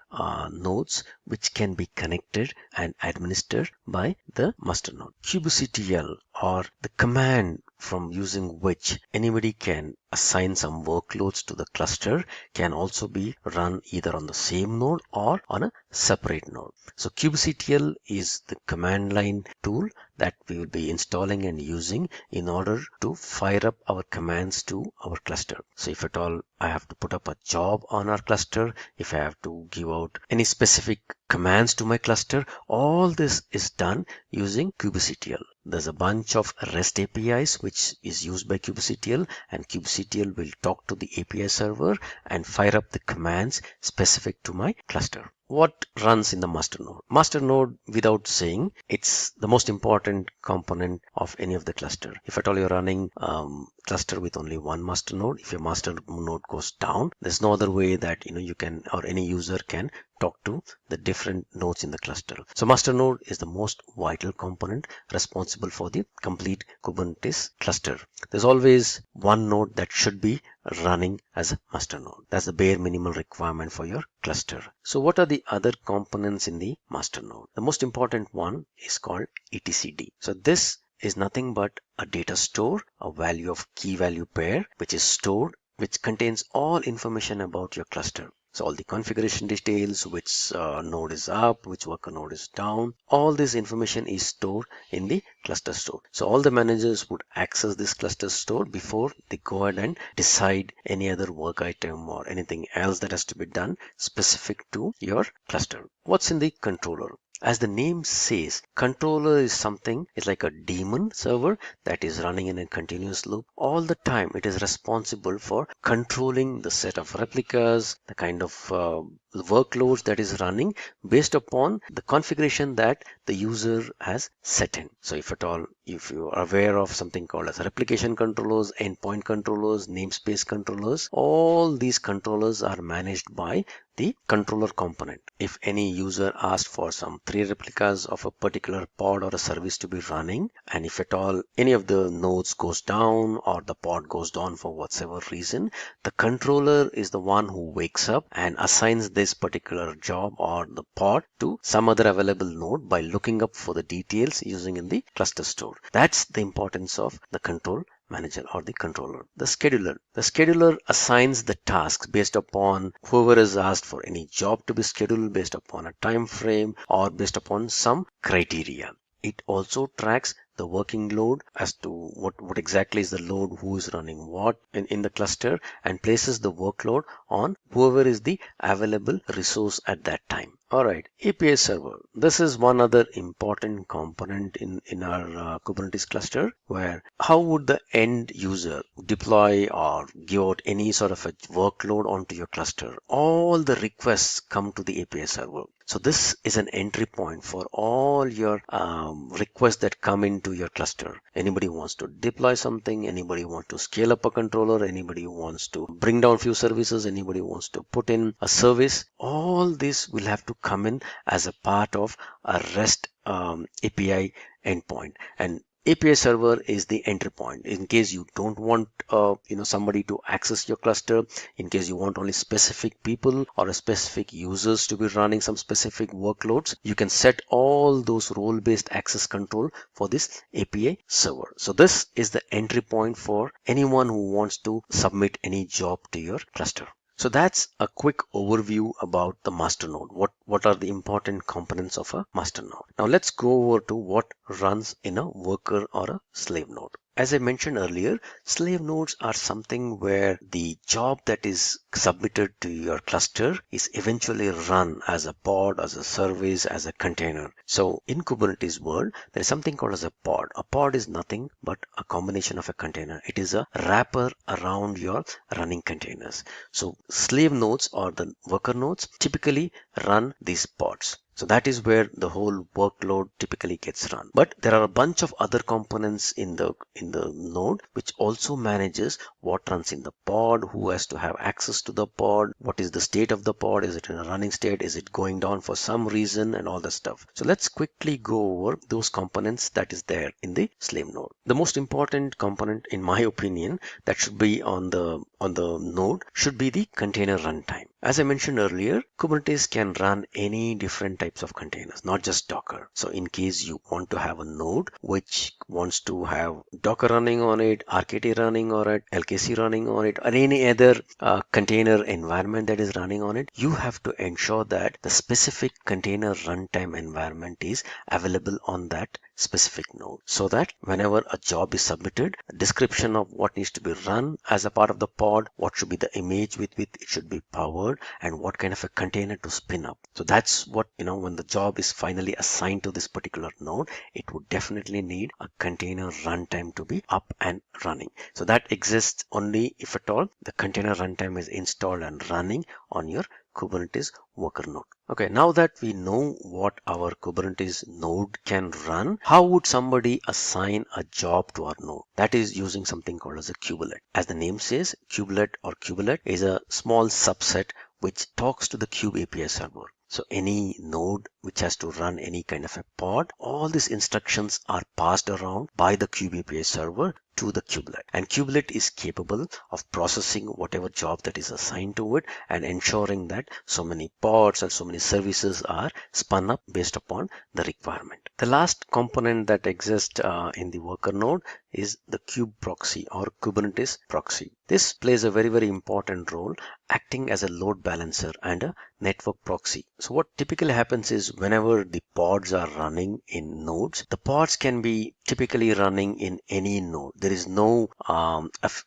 nodes which can be connected and administered by the master node. kubectl, or the command from using which anybody can assign some workloads to the cluster, can also be run either on the same node or on a separate node. So kubectl is the command line tool that we will be installing and using in order to fire up our commands to our cluster. So if at all I have to put up a job on our cluster, if I have to give out any specific commands to my cluster, all this is done using kubectl. There's a bunch of REST APIs which is used by kubectl, and kubectl will talk to the API server and fire up the commands specific to my cluster. What runs in the master node? Master node, without saying, it's the most important component of any of the cluster. If at all you're running cluster with only one master node. If your master node goes down, there's no other way that you can, or any user can talk to the different nodes in the cluster. So master node is the most vital component responsible for the complete Kubernetes cluster. There's always one node that should be running as a master node. That's the bare minimal requirement for your cluster. So what are the other components in the master node? The most important one is called etcd. So this is nothing but a data store, a value of key value pair, which is stored, which contains all information about your cluster. So all the configuration details, which node is up, which worker node is down, all this information is stored in the cluster store. So all the managers would access this cluster store before they go ahead and decide any other work item or anything else that has to be done specific to your cluster. What's in the controller? As the name says, controller is something, it's like a daemon server that is running in a continuous loop. All the time it is responsible for controlling the set of replicas, the kind of workloads that is running based upon the configuration that the user has set in. So if at all, if you are aware of something called as replication controllers, endpoint controllers, namespace controllers, all these controllers are managed by the controller component. If any user asked for some 3 replicas of a particular pod or a service to be running, and if at all any of the nodes goes down or the pod goes down for whatever reason, the controller is the one who wakes up and assigns this particular job or the pod to some other available node by looking up for the details using in the cluster store. That's the importance of the control manager or the controller. The scheduler assigns the tasks based upon whoever is asked for any job to be scheduled based upon a time frame or based upon some criteria. It also tracks the working load as to what exactly is the load, who is running what in the cluster, and places the workload on whoever is the available resource at that time. Alright, API server. This is one other important component in our Kubernetes cluster, where how would the end user deploy or give out any sort of a workload onto your cluster? All the requests come to the API server. So this is an entry point for all your requests that come into your cluster. Anybody wants to deploy something, anybody wants to scale up a controller, anybody wants to bring down few services, anybody wants to put in a service, all this will have to come in as a part of a REST API endpoint. And API server is the entry point. In case you don't want somebody to access your cluster, in case you want only specific people or specific users to be running some specific workloads, you can set all those role-based access control for this API server. So this is the entry point for anyone who wants to submit any job to your cluster. So that's a quick overview about the master node. What are the important components of a master node? Now let's go over to what runs in a worker or a slave node. As I mentioned earlier, slave nodes are something where the job that is submitted to your cluster is eventually run as a pod, as a service, as a container. So in Kubernetes world, there is something called as a pod. A pod is nothing but a combination of a container. It is a wrapper around your running containers. So slave nodes or the worker nodes typically run these pods. So that is where the whole workload typically gets run. But there are a bunch of other components in the node which also manages what runs in the pod, who has to have access to the pod, what is the state of the pod, is it in a running state, is it going down for some reason, and all that stuff. So let's quickly go over those components that is there in the slave node. The most important component, in my opinion, that should be on the node should be the container runtime. As I mentioned earlier, Kubernetes can run any different types of containers, not just Docker. So in case you want to have a node which wants to have Docker running on it, RKT running on it, LKC running on it, or any other container environment that is running on it, you have to ensure that the specific container runtime environment is available on that specific node, so that whenever a job is submitted, a description of what needs to be run as a part of the pod, what should be the image with which it should be powered, and what kind of a container to spin up. So that's what, when the job is finally assigned to this particular node, it would definitely need a container runtime to be up and running. So that exists only if at all the container runtime is installed and running on your Kubernetes worker node. Okay, now that we know what our Kubernetes node can run, how would somebody assign a job to our node? That is using something called as a kubelet. As the name says, kubelet is a small subset which talks to the kube API server. So any node which has to run any kind of a pod, all these instructions are passed around by the kube API server to the kubelet. And kubelet is capable of processing whatever job that is assigned to it and ensuring that so many pods and so many services are spun up based upon the requirement. The last component that exists in the worker node is the kube proxy or Kubernetes proxy. This plays a very important role, acting as a load balancer and a network proxy. So what typically happens is whenever the pods are running in nodes, the pods can be typically running in any node. There is no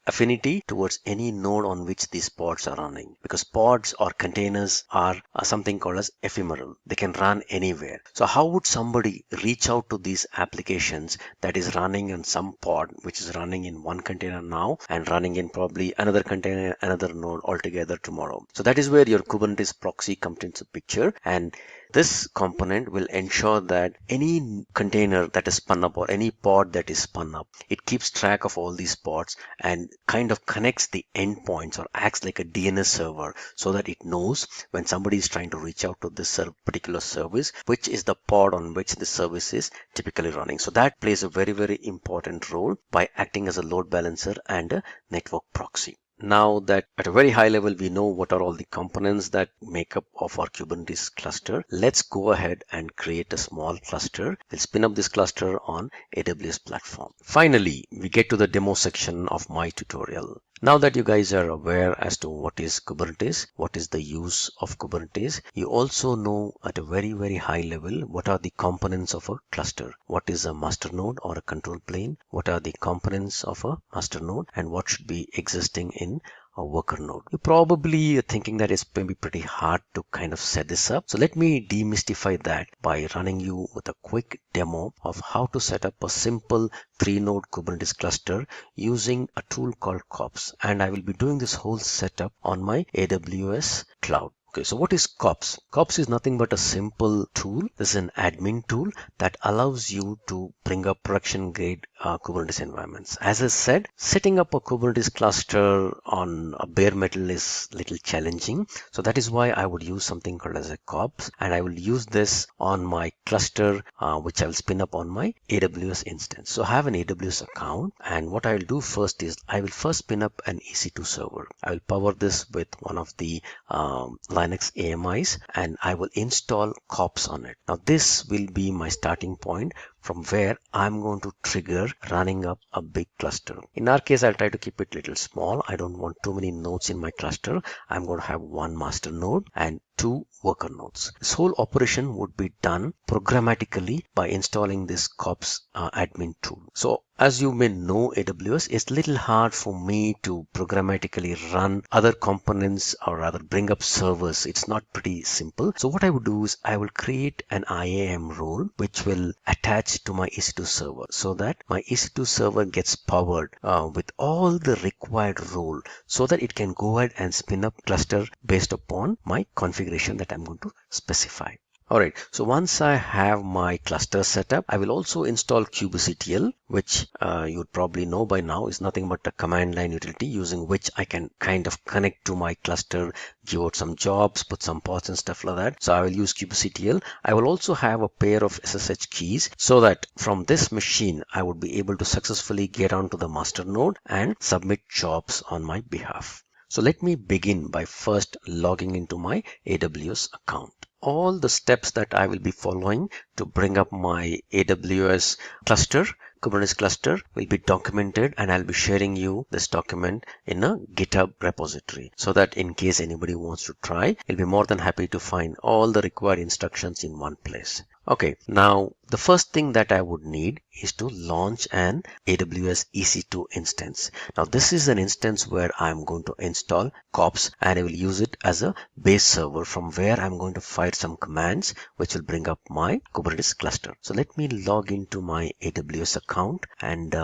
affinity towards any node on which these pods are running, because pods or containers are something called as ephemeral. They can run anywhere. So how would somebody reach out to these applications that is running in some pod which is running in one container now and running in probably another container, another node altogether tomorrow? So that is where your Kubernetes proxy comes into picture, and this component will ensure that any container that is spun up or any pod that is spun up, it keeps track of all these pods and kind of connects the endpoints or acts like a DNS server, so that it knows when somebody is trying to reach out to this particular service, which is the pod on which the service is typically running. So that plays a very important role by acting as a load balancer and a network proxy. Now that at a very high level we know what are all the components that make up of our Kubernetes cluster, let's go ahead and create a small cluster. We'll spin up this cluster on AWS platform. Finally, we get to the demo section of my tutorial. Now that you guys are aware as to what is Kubernetes, what is the use of Kubernetes, you also know at a very high level what are the components of a cluster. What is a master node or a control plane? What are the components of a master node, and what should be existing in a worker node? You're probably thinking that it's going to be pretty hard to kind of set this up. So let me demystify that by running you with a quick demo of how to set up a simple 3-node Kubernetes cluster using a tool called kops. And I will be doing this whole setup on my AWS Cloud. Okay, so what is kops? Kops is nothing but a simple tool. This is an admin tool that allows you to bring up production grade Kubernetes environments. As I said, setting up a Kubernetes cluster on a bare metal is a little challenging. So that is why I would use something called as a kops, and I will use this on my cluster, which I will spin up on my AWS instance. So I have an AWS account, and what I will do first is I will first spin up an EC2 server. I will power this with one of the Linux AMIs, and I will install kops on it. Now this will be my starting point from where I'm going to trigger running up a big cluster. In our case, I'll try to keep it a little small. I don't want too many nodes in my cluster. I'm going to have one master node and 2 worker nodes. This whole operation would be done programmatically by installing this kops admin tool. So as you may know, AWS, it's a little hard for me to programmatically run other components or rather bring up servers. It's not pretty simple. So what I would do is I will create an IAM role which will attach to my EC2 server, so that my EC2 server gets powered with all the required role, so that it can go ahead and spin up cluster based upon my configuration that I'm going to specify. Alright, so once I have my cluster set up, I will also install kubectl, which you would probably know by now is nothing but a command line utility using which I can kind of connect to my cluster, give out some jobs, put some pods and stuff like that. So I will use kubectl. I will also have a pair of SSH keys, so that from this machine I would be able to successfully get onto the master node and submit jobs on my behalf. So let me begin by first logging into my AWS account. All the steps that I will be following to bring up my AWS cluster, Kubernetes cluster, will be documented, and I'll be sharing you this document in a GitHub repository, so that in case anybody wants to try, you'll be more than happy to find all the required instructions in one place. Okay, now the first thing that I would need is to launch an AWS EC2 instance. Now this is an instance where I'm going to install kops, and I will use it as a base server from where I'm going to fire some commands which will bring up my Kubernetes cluster. So let me log into my AWS account, and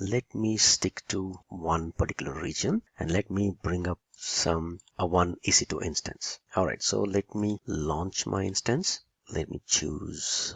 let me stick to one particular region, and let me bring up one EC2 instance. Alright, so let me launch my instance. Let me choose,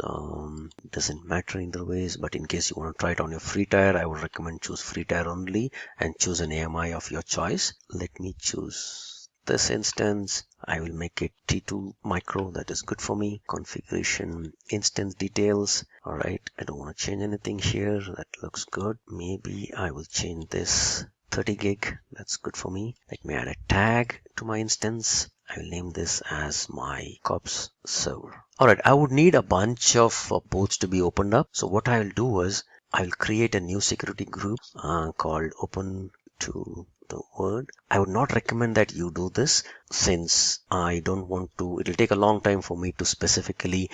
doesn't matter either ways, but in case you want to try it on your free tier, I would recommend choose free tier only and choose an AMI of your choice. Let me choose this instance. I will make it T2 micro. That is good for me. Configuration, instance details. Alright, I don't want to change anything here. That looks good. Maybe I will change this 30 gig. That's good for me. Let me add a tag to my instance. I will name this as my COPS server. Alright, I would need a bunch of ports to be opened up. So what I will do is I will create a new security group called Open to the World. I would not recommend that you do this, since I don't want to, it will take a long time for me to specifically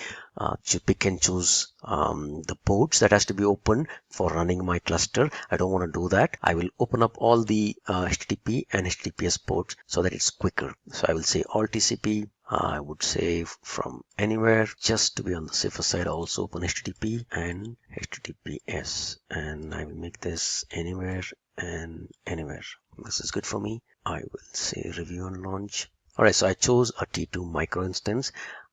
pick and choose the ports that has to be open for running my cluster. I don't want to do that. I will open up all the HTTP and HTTPS ports so that it's quicker. So I will say all TCP. I would say from anywhere, just to be on the safer side. I also open HTTP and HTTPS, and I will make this anywhere and anywhere. This is good for me. I will say review and launch. Alright, so I chose a T2 micro instance.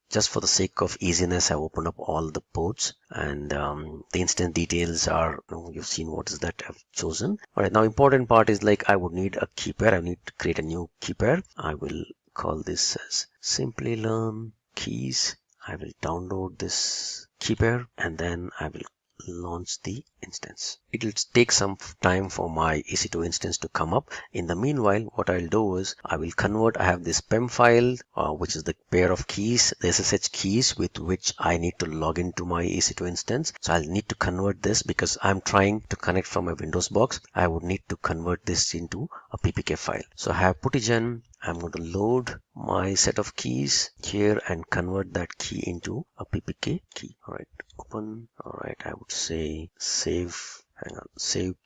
Just for the sake of easiness, I opened up all the ports, and the instance details are, you've seen what is that I've chosen. Alright, now important part is like I would need a key pair. I need to create a new key pair. I will call this as Simplilearn keys. I will download this key pair and then I will launch the instance. It will take some time for my EC2 instance to come up. In the meanwhile, what I'll do is I will convert. I have this PEM file, which is the pair of keys, the SSH keys with which I need to log into my EC2 instance. So I'll need to convert this because I'm trying to connect from my Windows box. I would need to convert this into a PPK file. So I have puttigen. I'm going to load my set of keys here and convert that key into a PPK key. Alright, open. Alright, I would say save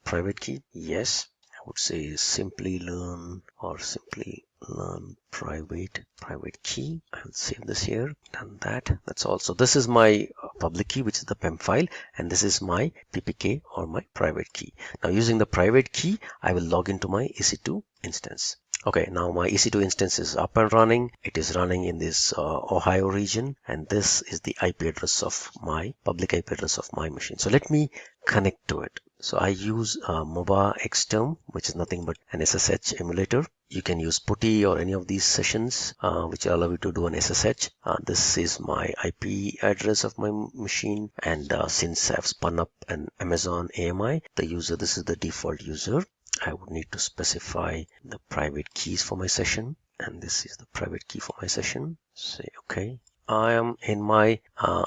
private key. Yes. I would say Simplilearn or Simplilearn private key. I'll save this here. Done that. That's also, this is my public key, which is the PEM file, and this is my PPK or my private key. Now using the private key, I will log into my EC2 instance. Okay, now my EC2 instance is up and running. It is running in this Ohio region, and this is the IP address of my public IP address of my machine. So let me connect to it. So I use MOBA Xterm, which is nothing but an SSH emulator. You can use PuTTY or any of these sessions which allow you to do an SSH. This is my IP address of my machine, and since I've spun up an Amazon AMI, this is the default user. I would need to specify the private keys for my session, and this is the private key for my session. Say OK. I am in my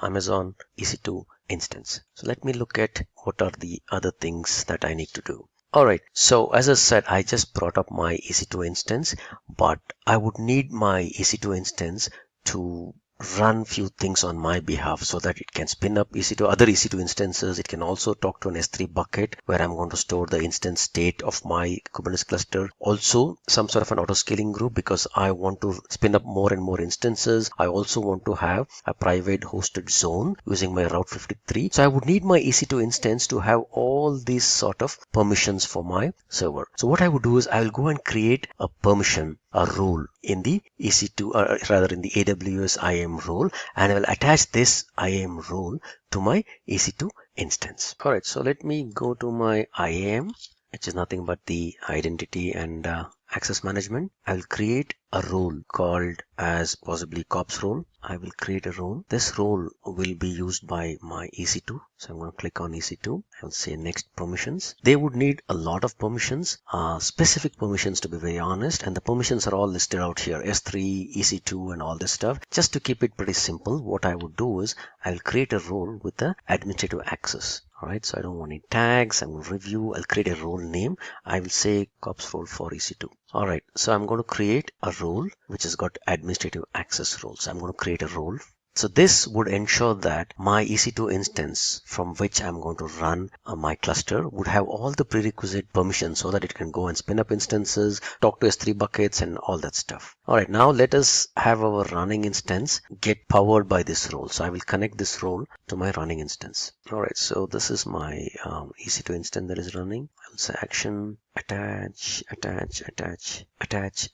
Amazon EC2 instance. So let me look at what are the other things that I need to do. Alright, so as I said, I just brought up my EC2 instance, but I would need my EC2 instance to run few things on my behalf so that it can spin up other EC2 instances. It can also talk to an S3 bucket where I'm going to store the instance state of my Kubernetes cluster. Also some sort of an auto-scaling group because I want to spin up more and more instances. I also want to have a private hosted zone using my Route 53. So I would need my EC2 instance to have all these sort of permissions for my server. So what I would do is I will go and create a permission, a role in the EC2, rather in the AWS IAM role, and I will attach this IAM role to my EC2 instance. Alright, so let me go to my IAM, which is nothing but the identity and access management. I will create a role called as possibly COPS role. I will create a role. This role will be used by my EC2. So I'm going to click on EC2. I will say next permissions. They would need a lot of permissions, specific permissions to be very honest. And the permissions are all listed out here. S3, EC2 and all this stuff. Just to keep it pretty simple, what I would do is I will create a role with the administrative access. Alright, so I don't want any tags. I'm going to review. I'll create a role name. I will say COPS role for EC2. Alright, so I'm going to create a role which has got administrative access roles. I'm going to create a role. So this would ensure that my EC2 instance from which I'm going to run my cluster would have all the prerequisite permissions so that it can go and spin up instances, talk to S3 buckets and all that stuff. Alright, now let us have our running instance get powered by this role. So I will connect this role to my running instance. Alright, so this is my EC2 instance that is running. I will say action attach,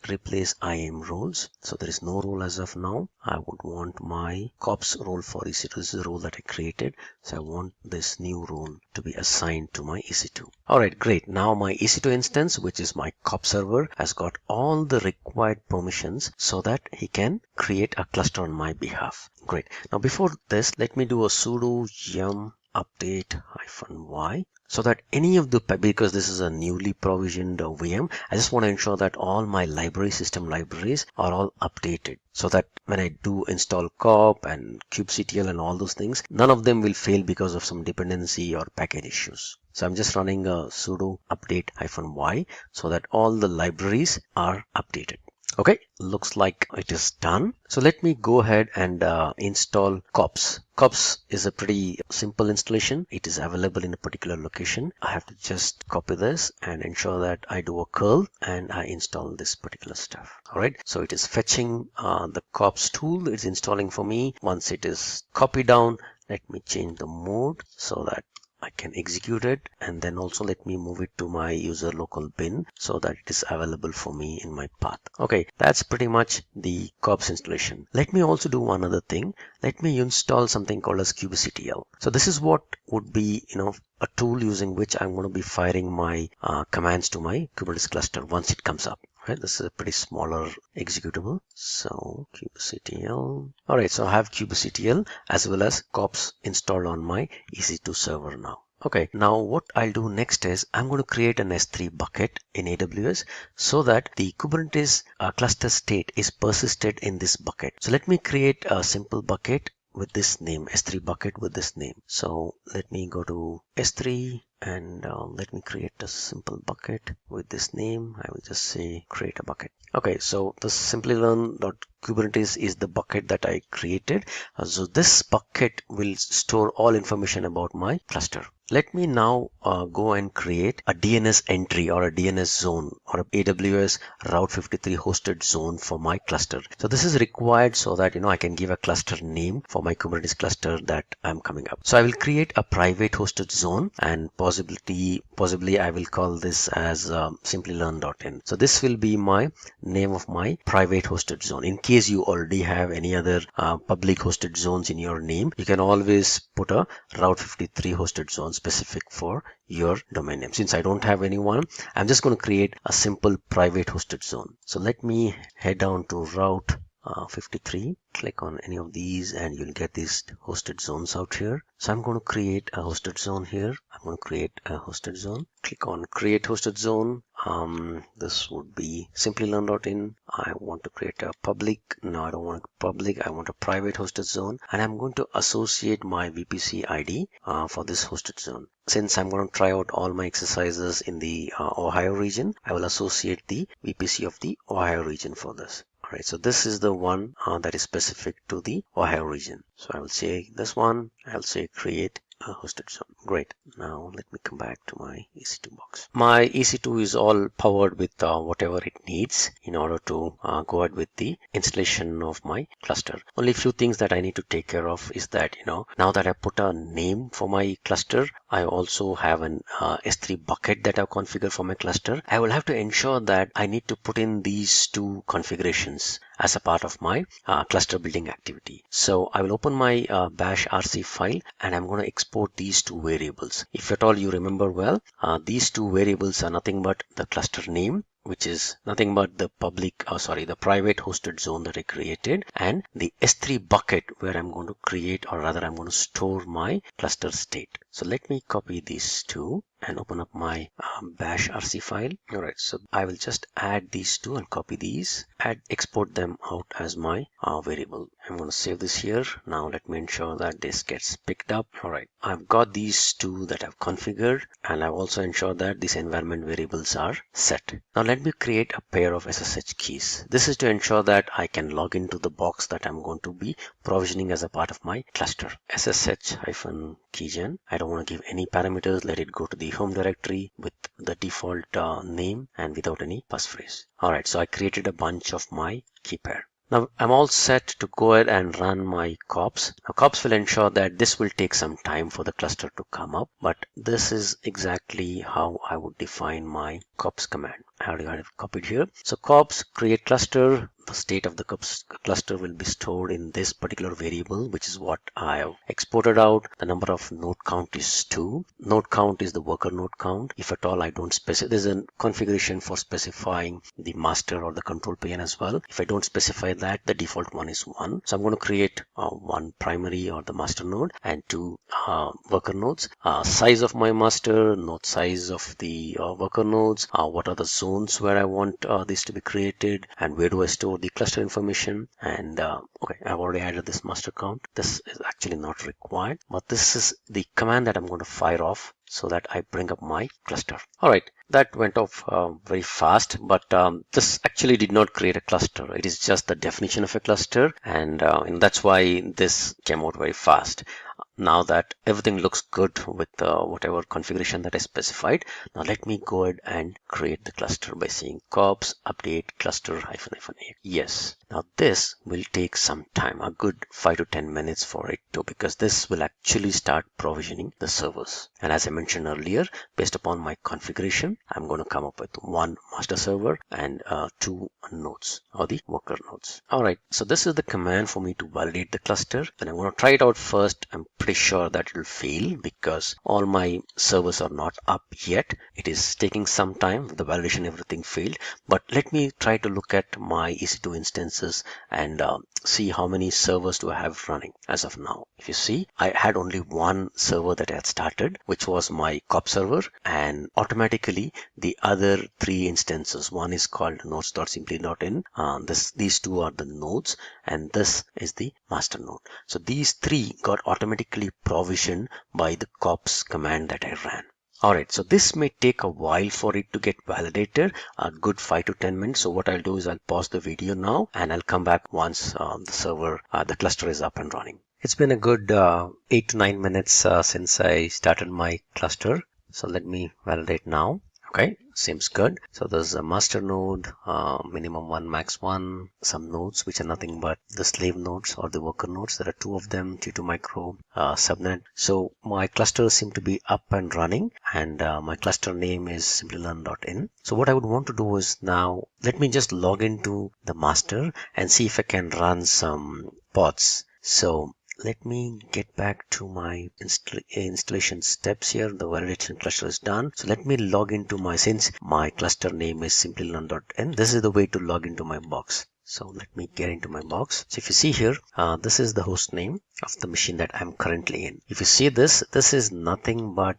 replace IAM roles. So there is no role as of now. I would want my COPS role for EC2. This is the role that I created. So I want this new role to be assigned to my EC2. All right, great. Now my EC2 instance, which is my COPS server, has got all the required permissions so that he can create a cluster on my behalf. Great. Now before this, let me do a sudo yum update -y so that any of the, because this is a newly provisioned VM, I just want to ensure that all my system libraries are all updated so that when I do install COP and kubectl and all those things, none of them will fail because of some dependency or package issues. So I'm just running a sudo update -y so that all the libraries are updated. Okay, looks like it is done. So let me go ahead and install COPS. COPS is a pretty simple installation. It is available in a particular location. I have to just copy this and ensure that I do a curl and I install this particular stuff. All right, so it is fetching the COPS tool. It's installing for me. Once it is copied down, let me change the mode so that I can execute it, and then also let me move it to my user local bin so that it is available for me in my path. Okay, that's pretty much the COPS installation. Let me also do one other thing. Let me install something called as kubectl. So this is what would be, a tool using which I'm going to be firing my commands to my Kubernetes cluster once it comes up. Right, this is a pretty smaller executable. So kubectl. All right, so I have kubectl as well as COPS installed on my EC2 server now. Okay, now what I'll do next is I'm going to create an S3 bucket in AWS so that the Kubernetes cluster state is persisted in this bucket. So let me create a simple bucket with this name, S3 bucket with this name. So let me go to S3 and let me create a simple bucket with this name. I will just say create a bucket. Okay, so the Simplilearn.Kubernetes is the bucket that I created. So this bucket will store all information about my cluster. Let me now go and create a DNS entry or a DNS zone or a AWS Route 53 hosted zone for my cluster. So this is required so that I can give a cluster name for my Kubernetes cluster that I'm coming up. So I will create a private hosted zone and possibly I will call this as Simplilearn.in. So this will be my name of my private hosted zone. In case you already have any other public hosted zones in your name, you can always put a Route 53 hosted zone specific for your domain name. Since I don't have anyone, I'm just going to create a simple private hosted zone. So let me head down to Route 53, click on any of these and you'll get these hosted zones out here. So I'm going to create a hosted zone here. I'm going to create a hosted zone. Click on create hosted zone. This would be Simplilearn.in. I want to create a public. No, I don't want a public. I want a private hosted zone, and I'm going to associate my VPC ID for this hosted zone. Since I'm going to try out all my exercises in the Ohio region, I will associate the VPC of the Ohio region for this. All right, so this is the one that is specific to the Ohio region. So I will say this one. I'll say create a hosted zone. Great. Now let me come back to my EC2 box. My EC2 is all powered with whatever it needs in order to go ahead with the installation of my cluster. Only few things that I need to take care of is that, now that I put a name for my cluster, I also have an S3 bucket that I've configured for my cluster. I will have to ensure that I need to put in these two configurations as a part of my cluster building activity. So I will open my bash rc file and I'm going to export these two variables. If at all you remember well, these two variables are nothing but the cluster name, which is nothing but the the private hosted zone that I created, and the S3 bucket where I'm going to create, or rather I'm going to store my cluster state. So let me copy these two and open up my bash rc file. All right, so I will just add these two and copy these and export them out as my variable. I'm going to save this here. Now let me ensure that this gets picked up. All right, I've got these two that I've configured, and I've also ensured that these environment variables are set. Now let me create a pair of SSH keys. This is to ensure that I can log into the box that I'm going to be provisioning as a part of my cluster. SSH-keygen. I don't want to give any parameters. Let it go to the home directory with the default name and without any passphrase. All right, so I created a bunch of my key pair. Now I'm all set to go ahead and run my kops. Now kops will ensure that this will take some time for the cluster to come up, but this is exactly how I would define my kops command. I already got it copied here. So kops create cluster. The state of the cluster will be stored in this particular variable, which is what I have exported out. The number of node count is 2. Node count is the worker node count. If at all I don't specify, there's a configuration for specifying the master or the control plane as well. If I don't specify that, the default one is 1. So I'm going to create one primary or the master node and 2 worker nodes. Size of my master, node size of the worker nodes, what are the zones where I want this to be created, and where do I store the cluster information. And okay, I've already added this master count. This is actually not required, but this is the command that I'm going to fire off so that I bring up my cluster. All right, that went off very fast, but this actually did not create a cluster. It is just the definition of a cluster, and that's why this came out very fast. Now that everything looks good with whatever configuration that I specified, now let me go ahead and create the cluster by saying kops update cluster -a. Yes. Now this will take some time, a good 5 to 10 minutes for it to, because this will actually start provisioning the servers. And as I mentioned earlier, based upon my configuration, I'm going to come up with 1 master server and 2 nodes or the worker nodes. All right, so this is the command for me to validate the cluster. And I'm going to try it out first. I'm pretty sure that it will fail because all my servers are not up yet. It is taking some time. The validation, everything failed. But let me try to look at my EC2 instances and see how many servers do I have running as of now. If you see, I had only 1 server that I had started, which was my cop server, and automatically the other 3 instances, one is called nodes.simply.in. These 2 are the nodes, and this is the master node. So these 3 got automatically provisioned by the kops command that I ran. Alright, so this may take a while for it to get validated, a good 5 to 10 minutes. So what I'll do is I'll pause the video now and I'll come back once the cluster is up and running. It's been a good 8 to 9 minutes since I started my cluster. So let me validate now. Okay, seems good. So there's a master node, minimum 1, max 1, some nodes which are nothing but the slave nodes or the worker nodes. There are 2 of them, T2 micro, subnet. So my clusters seem to be up and running, and my cluster name is Simplilearn.in. So what I would want to do is now let me just log into the master and see if I can run some pods. So let me get back to my installation steps here. The validation cluster is done. So let me log into since my cluster name is Simplilearn.in, this is the way to log into my box. So let me get into my box. So if you see here, this is the host name of the machine that I'm currently in. If you see this is nothing but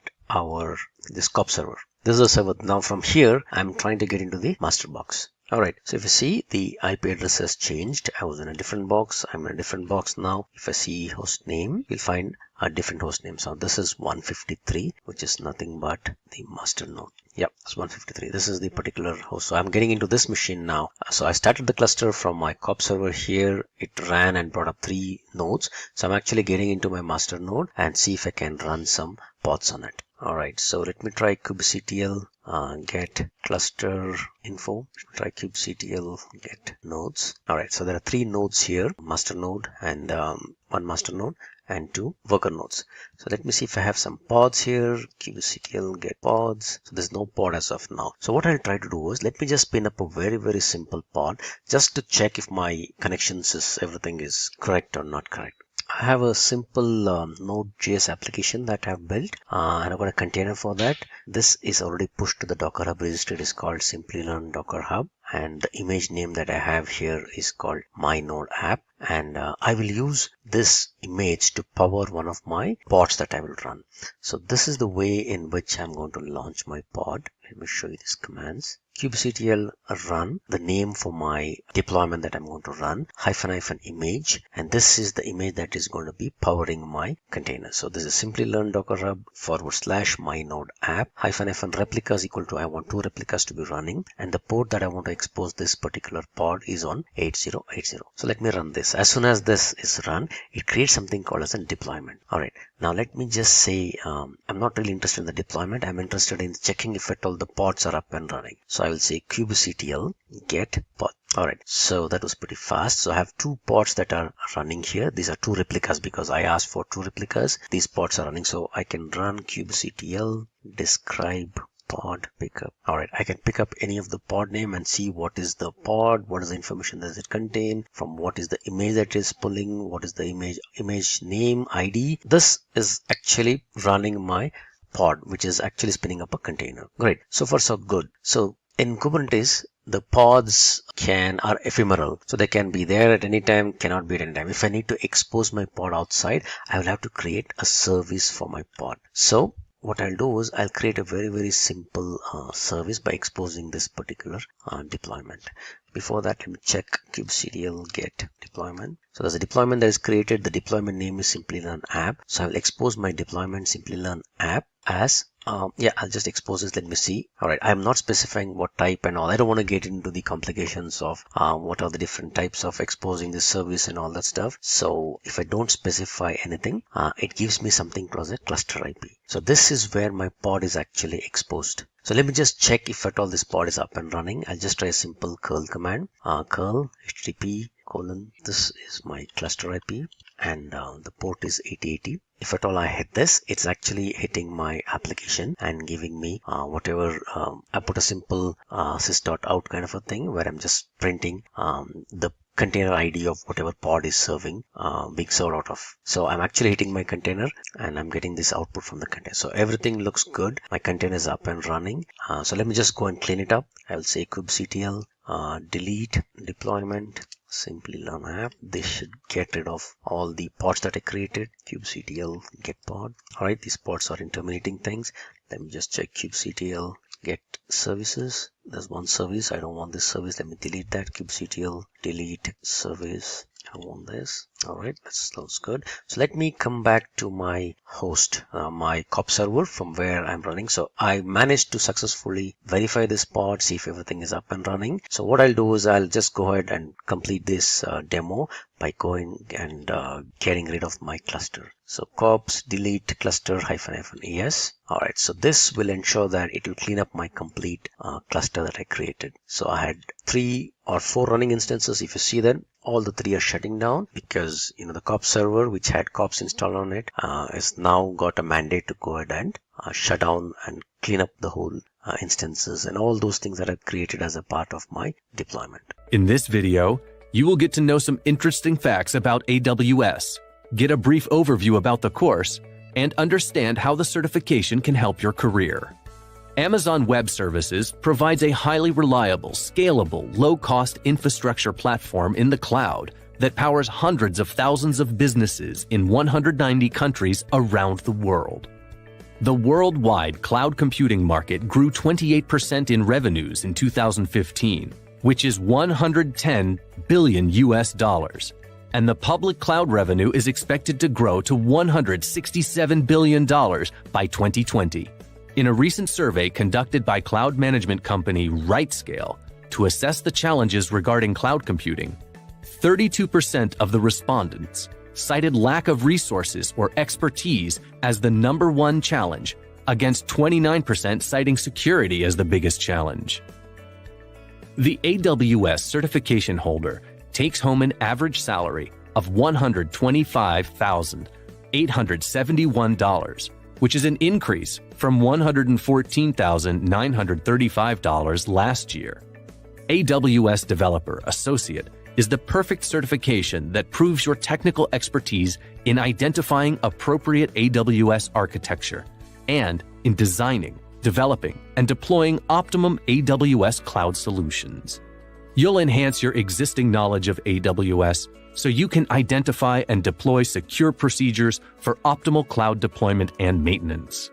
this cop server. This is a server. Now from here, I'm trying to get into the master box. Alright, so if you see, the IP address has changed. I was in a different box. I'm in a different box now. If I see host name, you'll find a different host name. So this is 153, which is nothing but the master node. Yep, it's 153. This is the particular host. So I'm getting into this machine now. So I started the cluster from my cop server here. It ran and brought up 3 nodes. So I'm actually getting into my master node and see if I can run some pods on it. Alright, so let me try kubectl get cluster info. Try kubectl get nodes. Alright, so there are 3 nodes here, master node and 1 master node and 2 worker nodes. So let me see if I have some pods here. Kubectl get pods. So there's no pod as of now. So what I'll try to do is let me just spin up a very, very simple pod just to check if my connections everything is correct or not correct. I have a simple Node.js application that I've built and I've got a container for that. This is already pushed to the Docker Hub registry. It is called Simplilearn Docker Hub, and the image name that I have here is called my node app, and I will use this image to power one of my pods that I will run. So this is the way in which I'm going to launch my pod. Let me show you these commands. Kubectl run, the name for my deployment that I'm going to run, -- image, and this is the image that is going to be powering my container. So this is Simplilearn Docker Hub / my node app -- replicas equal to I want 2 replicas to be running, and the port that I want to expose this particular pod is on 8080. So let me run this. As soon as this is run, it creates something called as a deployment. Alright, Now let me just say, I'm not really interested in the deployment. I'm interested in checking if at all the pods are up and running. So I will say kubectl get pod. Alright, so that was pretty fast. So I have 2 pods that are running here. These are 2 replicas because I asked for 2 replicas. These pods are running. So I can run kubectl describe pod pickup. Alright, I can pick up any of the pod name and see what is the pod, what is the information does it contain, from what is the image that is pulling, what is the image name, ID. This is actually running my pod, which is actually spinning up a container. Great. So far so good. So in Kubernetes, the pods are ephemeral. So they can be there at any time, cannot be at any time. If I need to expose my pod outside, I will have to create a service for my pod. So what I'll do is I'll create a very simple service by exposing this particular deployment. Before that, let me check kubectl get deployment. So there's a deployment that is created. The deployment name is Simplilearn app. So I will expose my deployment Simplilearn app as I'll just expose this. Let me see. Alright, I'm not specifying what type and all. I don't want to get into the complications of what are the different types of exposing this service and all that stuff. So if I don't specify anything, it gives me something called a cluster IP. So this is where my pod is actually exposed. So let me just check if at all this pod is up and running. I'll just try a simple curl command. Curl http : this is my cluster IP and the port is 8080. If at all I hit this, it's actually hitting my application and giving me whatever. I put a simple sys.out kind of a thing where I'm just printing the container ID of whatever pod is serving being served out of. So I'm actually hitting my container and I'm getting this output from the container. So everything looks good. My container is up and running. So let me just go and clean it up. I will say kubectl delete deployment Simplilearn app. This should get rid of all the pods that I created. Kubectl get pod. Alright, these pods are interminating things. Let me just check kubectl get services. There's one service. I don't want this service. Let me delete that. Kubectl delete service. I want this. Alright, that sounds good. So let me come back to my host, my COP server from where I'm running. So I managed to successfully verify this pod, see if everything is up and running. So what I'll do is I'll just go ahead and complete this demo by going and getting rid of my cluster. So cops delete cluster -es. Alright, so this will ensure that it will clean up my complete cluster that I created. So I had 3 or 4 running instances. If you see that, all the 3 are shutting down because the COP server, which had COPS installed on it, has now got a mandate to go ahead and shut down and clean up the whole instances and all those things that are created as a part of my deployment. In this video, you will get to know some interesting facts about AWS, get a brief overview about the course, and understand how the certification can help your career. Amazon Web Services provides a highly reliable, scalable, low-cost infrastructure platform in the cloud that powers hundreds of thousands of businesses in 190 countries around the world. The worldwide cloud computing market grew 28% in revenues in 2015, which is $110 billion, and the public cloud revenue is expected to grow to $167 billion by 2020. In a recent survey conducted by cloud management company RightScale to assess the challenges regarding cloud computing, 32% of the respondents cited lack of resources or expertise as the #1 challenge, against 29% citing security as the biggest challenge. The AWS certification holder takes home an average salary of $125,871, which is an increase from $114,935 last year. AWS Developer Associate is the perfect certification that proves your technical expertise in identifying appropriate AWS architecture and in designing, developing, and deploying optimum AWS cloud solutions. You'll enhance your existing knowledge of AWS so you can identify and deploy secure procedures for optimal cloud deployment and maintenance.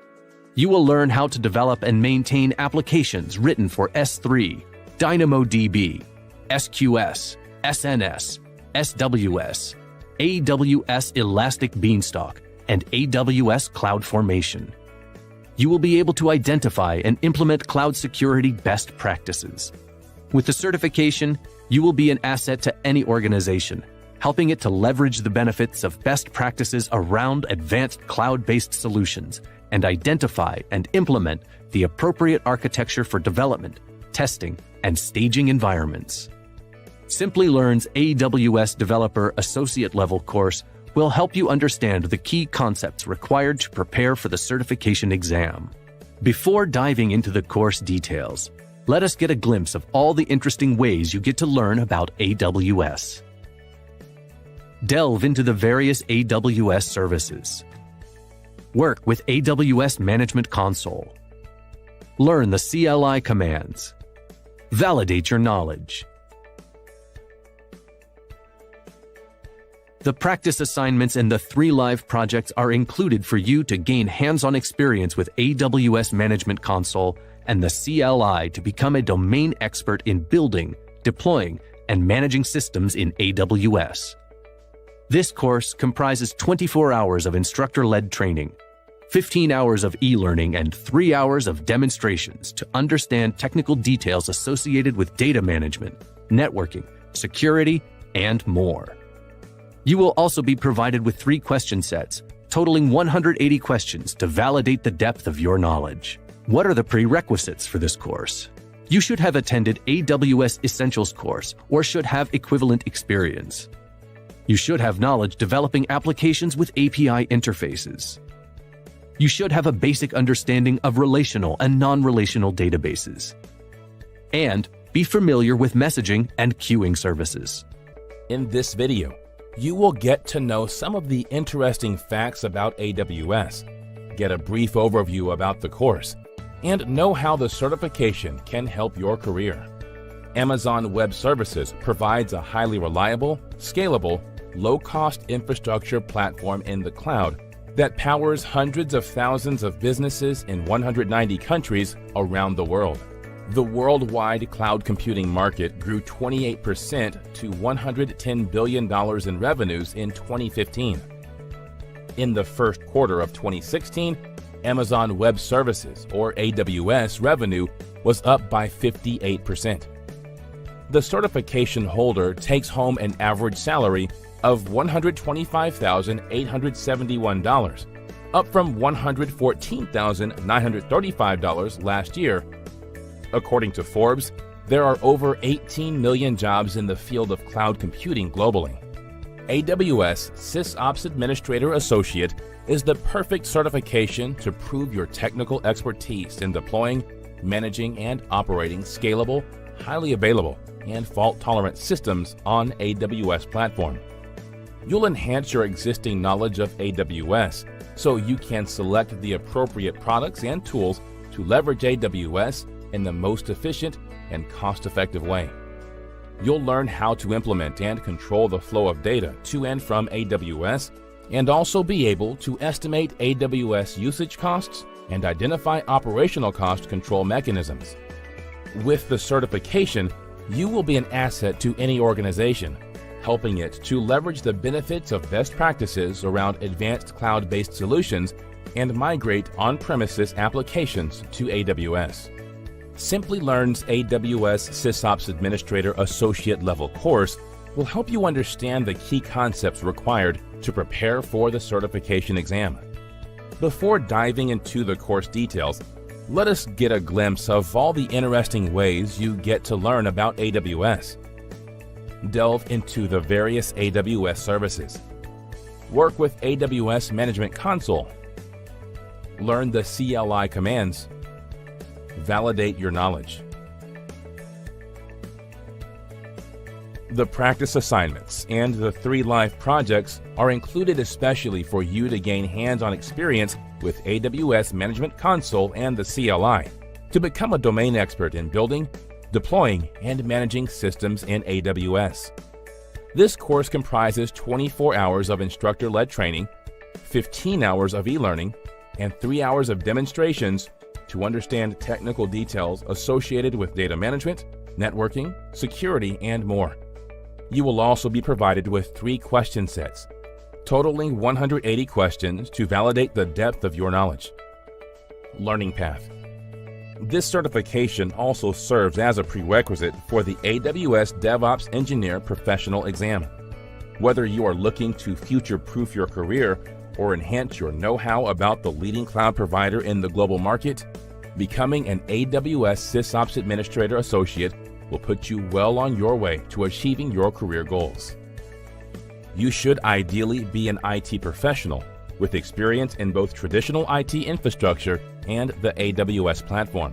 You will learn how to develop and maintain applications written for S3, DynamoDB, SQS, SNS, SWS, AWS Elastic Beanstalk, and AWS CloudFormation. You will be able to identify and implement cloud security best practices. With the certification, you will be an asset to any organization, helping it to leverage the benefits of best practices around advanced cloud-based solutions and identify and implement the appropriate architecture for development, testing, and staging environments. Simplilearn's AWS Developer Associate Level course will help you understand the key concepts required to prepare for the certification exam. Before diving into the course details, let us get a glimpse of all the interesting ways you get to learn about AWS. Delve into the various AWS services. Work with AWS Management Console. Learn the CLI commands. Validate your knowledge. The practice assignments and the 3 live projects are included for you to gain hands-on experience with AWS Management Console and the CLI to become a domain expert in building, deploying, and managing systems in AWS. This course comprises 24 hours of instructor-led training, 15 hours of e-learning, and 3 hours of demonstrations to understand technical details associated with data management, networking, security, and more. You will also be provided with 3 question sets, totaling 180 questions to validate the depth of your knowledge. What are the prerequisites for this course? You should have attended AWS Essentials course or should have equivalent experience. You should have knowledge developing applications with API interfaces. You should have a basic understanding of relational and non-relational databases. And be familiar with messaging and queuing services. In this video, you will get to know some of the interesting facts about AWS, get a brief overview about the course, and know how the certification can help your career. Amazon Web Services provides a highly reliable, scalable, low-cost infrastructure platform in the cloud that powers hundreds of thousands of businesses in 190 countries around the world. The worldwide cloud computing market grew 28% to $110 billion in revenues in 2015. In the first quarter of 2016, Amazon Web Services, or AWS, revenue was up by 58%. The certification holder takes home an average salary of $125,871, up from $114,935 last year. According to Forbes, there are over 18 million jobs in the field of cloud computing globally. AWS SysOps Administrator Associate is the perfect certification to prove your technical expertise in deploying, managing, and operating scalable, highly available, and fault-tolerant systems on AWS platform. You'll enhance your existing knowledge of AWS so you can select the appropriate products and tools to leverage AWS in the most efficient and cost-effective way. You'll learn how to implement and control the flow of data to and from AWS, and also be able to estimate AWS usage costs and identify operational cost control mechanisms. With the certification, you will be an asset to any organization, helping it to leverage the benefits of best practices around advanced cloud-based solutions and migrate on-premises applications to AWS. Simplilearn's AWS SysOps Administrator Associate Level course will help you understand the key concepts required to prepare for the certification exam. Before diving into the course details, let us get a glimpse of all the interesting ways you get to learn about AWS. Delve into the various AWS services. Work with AWS Management Console. Learn the CLI commands. Validate your knowledge. The practice assignments and the 3 live projects are included especially for you to gain hands-on experience with AWS Management Console and the CLI to become a domain expert in building, deploying, and managing systems in AWS. This course comprises 24 hours of instructor-led training, 15 hours of e-learning, and 3 hours of demonstrations to understand technical details associated with data management, networking, security, and more. You will also be provided with 3 question sets, totaling 180 questions to validate the depth of your knowledge. Learning path. This certification also serves as a prerequisite for the AWS DevOps Engineer Professional Exam. Whether you are looking to future-proof your career or enhance your know-how about the leading cloud provider in the global market, becoming an AWS SysOps Administrator Associate will put you well on your way to achieving your career goals. You should ideally be an IT professional with experience in both traditional IT infrastructure and the AWS platform.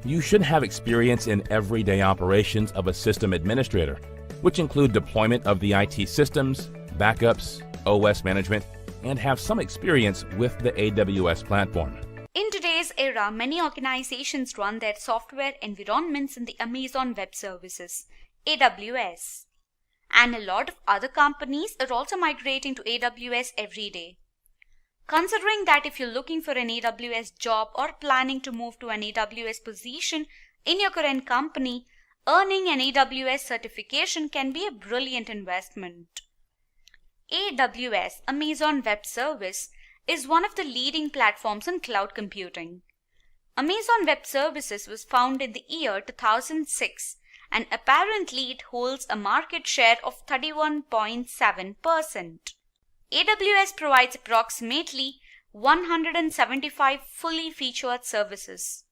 You should have experience in everyday operations of a system administrator, which include deployment of the IT systems, backups, OS management, and have some experience with the AWS platform. In today's era, many organizations run their software environments in the Amazon Web Services, AWS. And a lot of other companies are also migrating to AWS every day. Considering that if you're looking for an AWS job or planning to move to an AWS position in your current company, earning an AWS certification can be a brilliant investment. AWS, Amazon Web Service, is one of the leading platforms in cloud computing. Amazon Web Services was founded in the year 2006 and apparently it holds a market share of 31.7%. AWS provides approximately 175 fully featured services.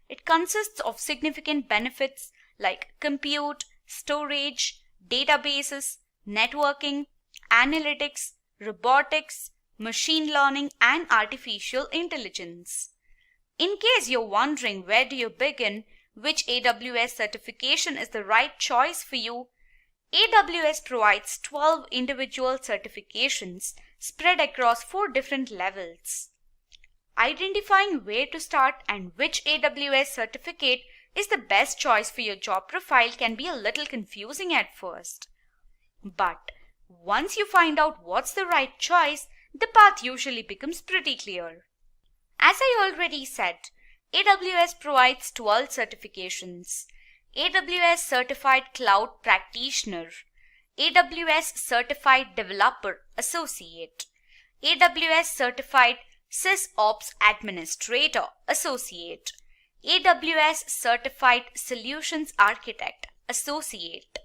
It consists of significant benefits like compute, storage, databases, networking, analytics, robotics, machine learning, and artificial intelligence. In case you're wondering where do you begin, which AWS certification is the right choice for you, AWS provides 12 individual certifications spread across 4 different levels. Identifying where to start and which AWS certificate is the best choice for your job profile can be a little confusing at first. But once you find out what's the right choice, the path usually becomes pretty clear. As I already said, AWS provides 12 certifications: AWS Certified Cloud Practitioner, AWS Certified Developer Associate, AWS Certified SysOps Administrator Associate, AWS Certified Solutions Architect Associate,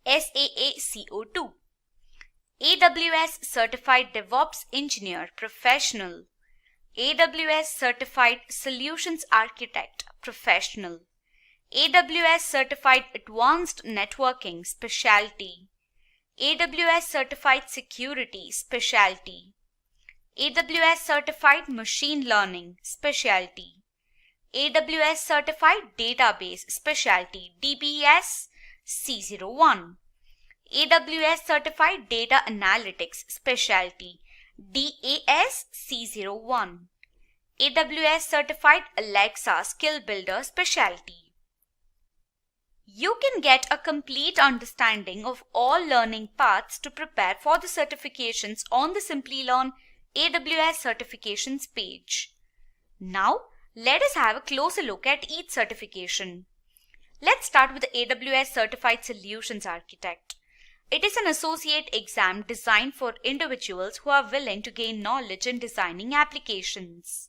SaaCO2, AWS Certified DevOps Engineer Professional, AWS Certified Solutions Architect Professional, AWS Certified Advanced Networking Specialty, AWS Certified Security Specialty, AWS Certified Machine Learning Specialty, AWS Certified Database Specialty DBS C01, AWS Certified Data Analytics Specialty DAS C01, AWS Certified Alexa Skill Builder Specialty. You can get a complete understanding of all learning paths to prepare for the certifications on the Simplilearn AWS certifications page. Now, let us have a closer look at each certification. Let's start with the AWS Certified Solutions Architect. It is an associate exam designed for individuals who are willing to gain knowledge in designing applications.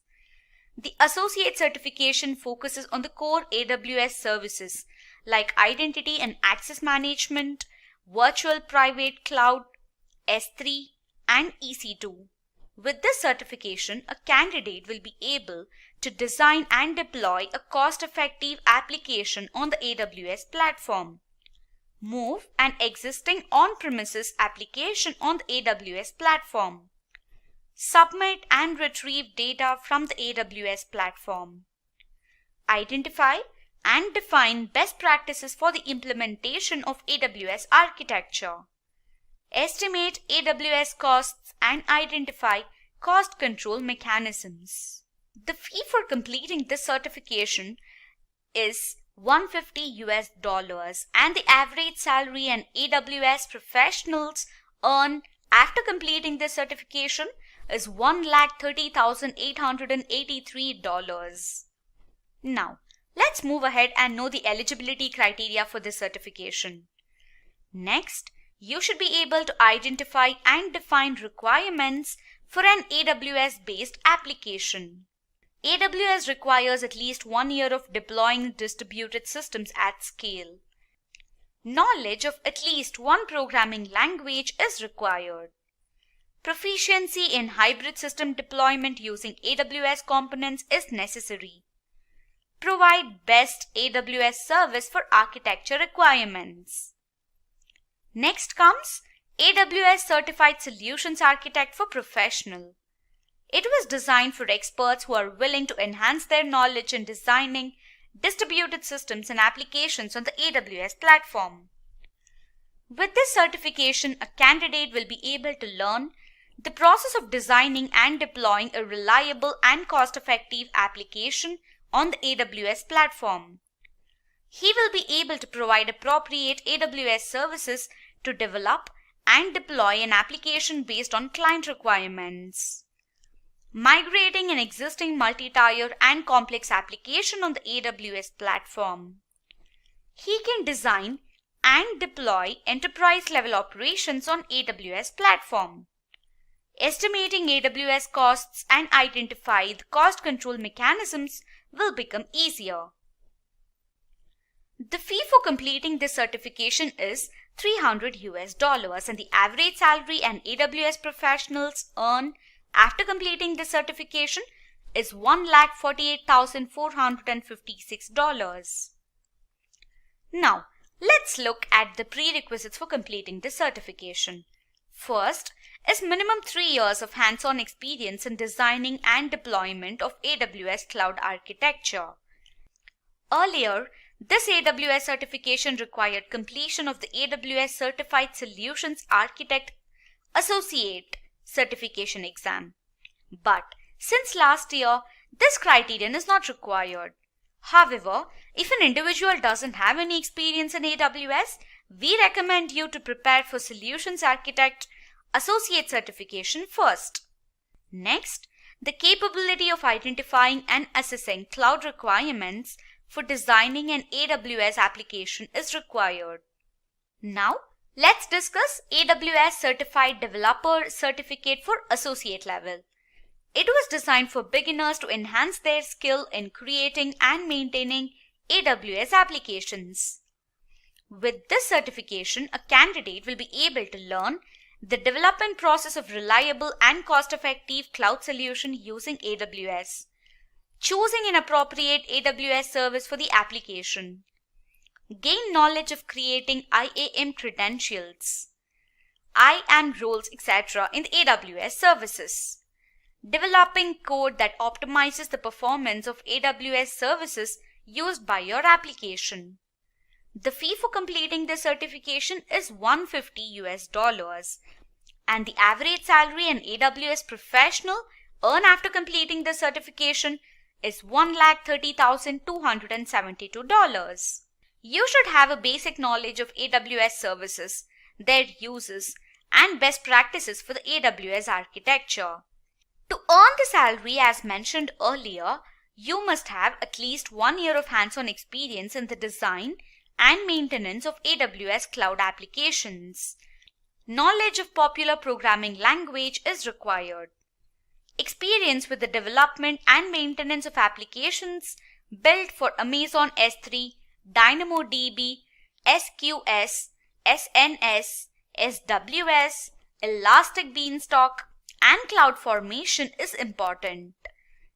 The associate certification focuses on the core AWS services like identity and access management, virtual private cloud, S3, and EC2. With this certification, a candidate will be able to design and deploy a cost-effective application on the AWS platform, move an existing on-premises application on the AWS platform, submit and retrieve data from the AWS platform, identify and define best practices for the implementation of AWS architecture, estimate AWS costs, and identify cost control mechanisms. The fee for completing this certification is $150 and the average salary an AWS professionals earn after completing this certification is $130,883. Now, let's move ahead and know the eligibility criteria for this certification. Next, you should be able to identify and define requirements for an AWS-based application. AWS requires at least 1 year of deploying distributed systems at scale. Knowledge of at least one programming language is required. Proficiency in hybrid system deployment using AWS components is necessary. Provide best AWS service for architecture requirements. Next comes AWS Certified Solutions Architect for Professional. It was designed for experts who are willing to enhance their knowledge in designing distributed systems and applications on the AWS platform. With this certification, a candidate will be able to learn the process of designing and deploying a reliable and cost-effective application on the AWS platform. He will be able to provide appropriate AWS services to develop and deploy an application based on client requirements. Migrating an existing multi-tier and complex application on the AWS platform. He can design and deploy enterprise-level operations on AWS platform. Estimating AWS costs and identify the cost control mechanisms will become easier. The fee for completing this certification is $300 and the average salary an AWS professionals earn after completing this certification is $148,456. Now, let's look at the prerequisites for completing this certification. First is minimum 3 years of hands-on experience in designing and deployment of AWS cloud architecture. Earlier, this AWS certification required completion of the AWS Certified Solutions Architect Associate certification exam. But since last year, this criterion is not required. However, if an individual doesn't have any experience in AWS, we recommend you to prepare for Solutions Architect Associate certification first. Next, the capability of identifying and assessing cloud requirements for designing an AWS application is required. Now, let's discuss AWS Certified Developer Certificate for Associate level. It was designed for beginners to enhance their skill in creating and maintaining AWS applications. With this certification, a candidate will be able to learn the development process of reliable and cost-effective cloud solution using AWS, choosing an appropriate AWS service for the application, gain knowledge of creating IAM credentials, IAM roles, etc. in the AWS services, developing code that optimizes the performance of AWS services used by your application. The fee for completing this certification is $150 and the average salary an AWS professional earn after completing the certification is $130,272. You should have a basic knowledge of AWS services, their uses, and best practices for the AWS architecture. To earn the salary as mentioned earlier, you must have at least 1 year of hands-on experience in the design and maintenance of AWS cloud applications. Knowledge of popular programming language is required. Experience with the development and maintenance of applications built for Amazon S3, DynamoDB, SQS, SNS, SWS, Elastic Beanstalk, and CloudFormation is important.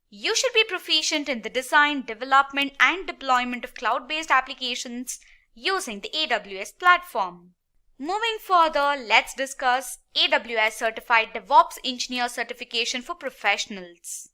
You should be proficient in the design, development, and deployment of cloud-based applications using the AWS platform. Moving further, let's discuss AWS Certified DevOps Engineer Certification for Professionals.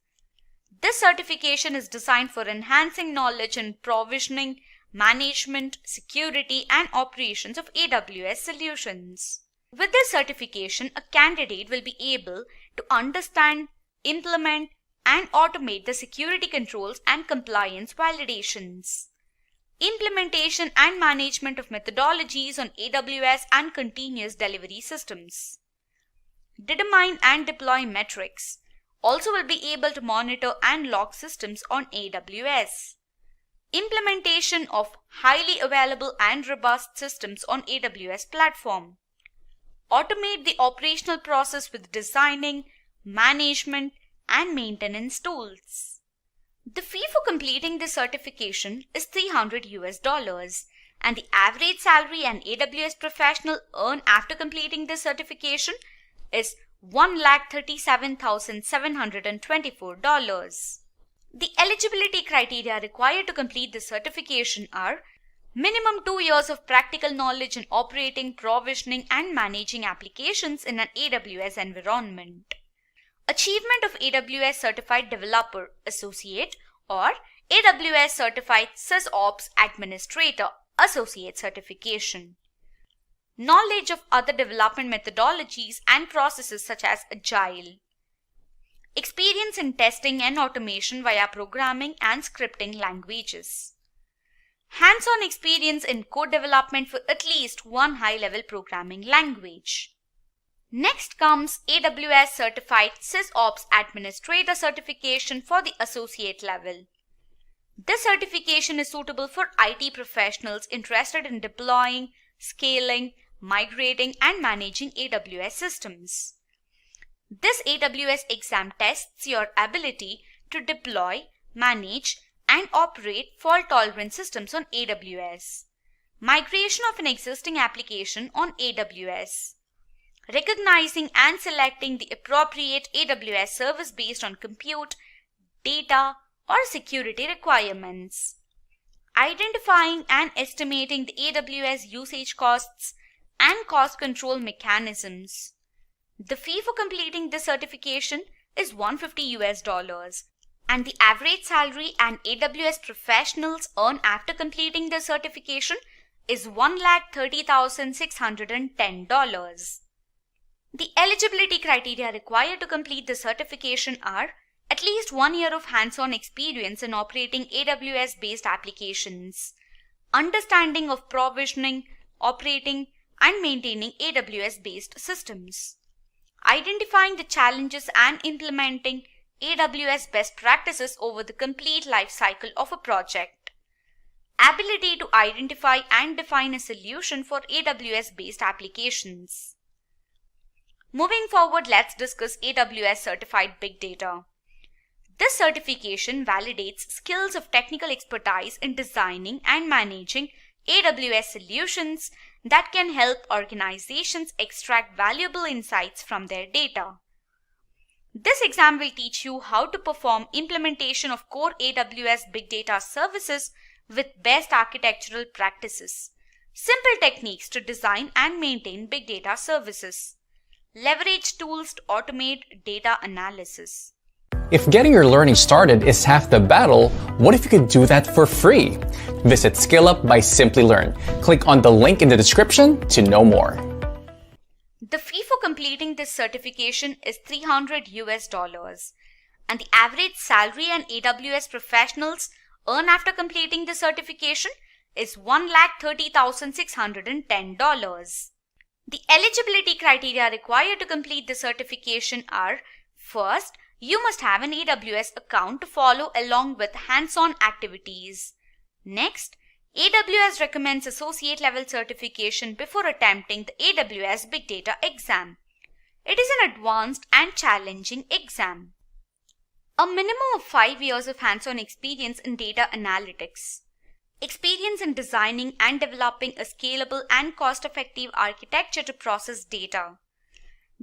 This certification is designed for enhancing knowledge in provisioning, management, security, and operations of AWS solutions. With this certification, a candidate will be able to understand, implement, and automate the security controls and compliance validations. Implementation and management of methodologies on AWS and continuous delivery systems. Determine and deploy metrics. Also will be able to monitor and log systems on AWS. Implementation of highly available and robust systems on AWS platform. Automate the operational process with designing, management, and maintenance tools. The fee for completing this certification is $300 and the average salary an AWS professional earn after completing this certification is $137,724. The eligibility criteria required to complete the certification are minimum 2 years of practical knowledge in operating, provisioning, and managing applications in an AWS environment. Achievement of AWS Certified Developer Associate or AWS Certified SysOps Administrator Associate certification. Knowledge of other development methodologies and processes such as Agile. Experience in testing and automation via programming and scripting languages. Hands-on experience in code development for at least one high-level programming language. Next comes AWS Certified SysOps Administrator certification for the associate level. This certification is suitable for IT professionals interested in deploying, scaling, migrating, and managing AWS systems. This AWS exam tests your ability to deploy, manage, and operate fault-tolerant systems on AWS. Migration of an existing application on AWS. Recognizing and selecting the appropriate AWS service based on compute, data, or security requirements. Identifying and estimating the AWS usage costs and cost control mechanisms. The fee for completing this certification is $150 and the average salary an AWS professionals earn after completing the certification is $130,610. The eligibility criteria required to complete the certification are at least 1 year of hands-on experience in operating AWS-based applications, understanding of provisioning, operating, and maintaining AWS-based systems, identifying the challenges and implementing AWS best practices over the complete life cycle of a project, ability to identify and define a solution for AWS-based applications. Moving forward, let's discuss AWS Certified Big Data. This certification validates skills of technical expertise in designing and managing AWS solutions that can help organizations extract valuable insights from their data. This exam will teach you how to perform implementation of core AWS Big Data services with best architectural practices, simple techniques to design and maintain big data services, leverage tools to automate data analysis. If getting your learning started is half the battle, what if you could do that for free? Visit SkillUp by Simplilearn. Click on the link in the description to know more. The fee for completing this certification is $300 and the average salary an AWS professionals earn after completing the certification is $130,610. The eligibility criteria required to complete the certification are: first, you must have an AWS account to follow along with hands-on activities. Next, AWS recommends associate level certification before attempting the AWS Big Data exam. It is an advanced and challenging exam. A minimum of 5 years of hands-on experience in data analytics. Experience in designing and developing a scalable and cost-effective architecture to process data.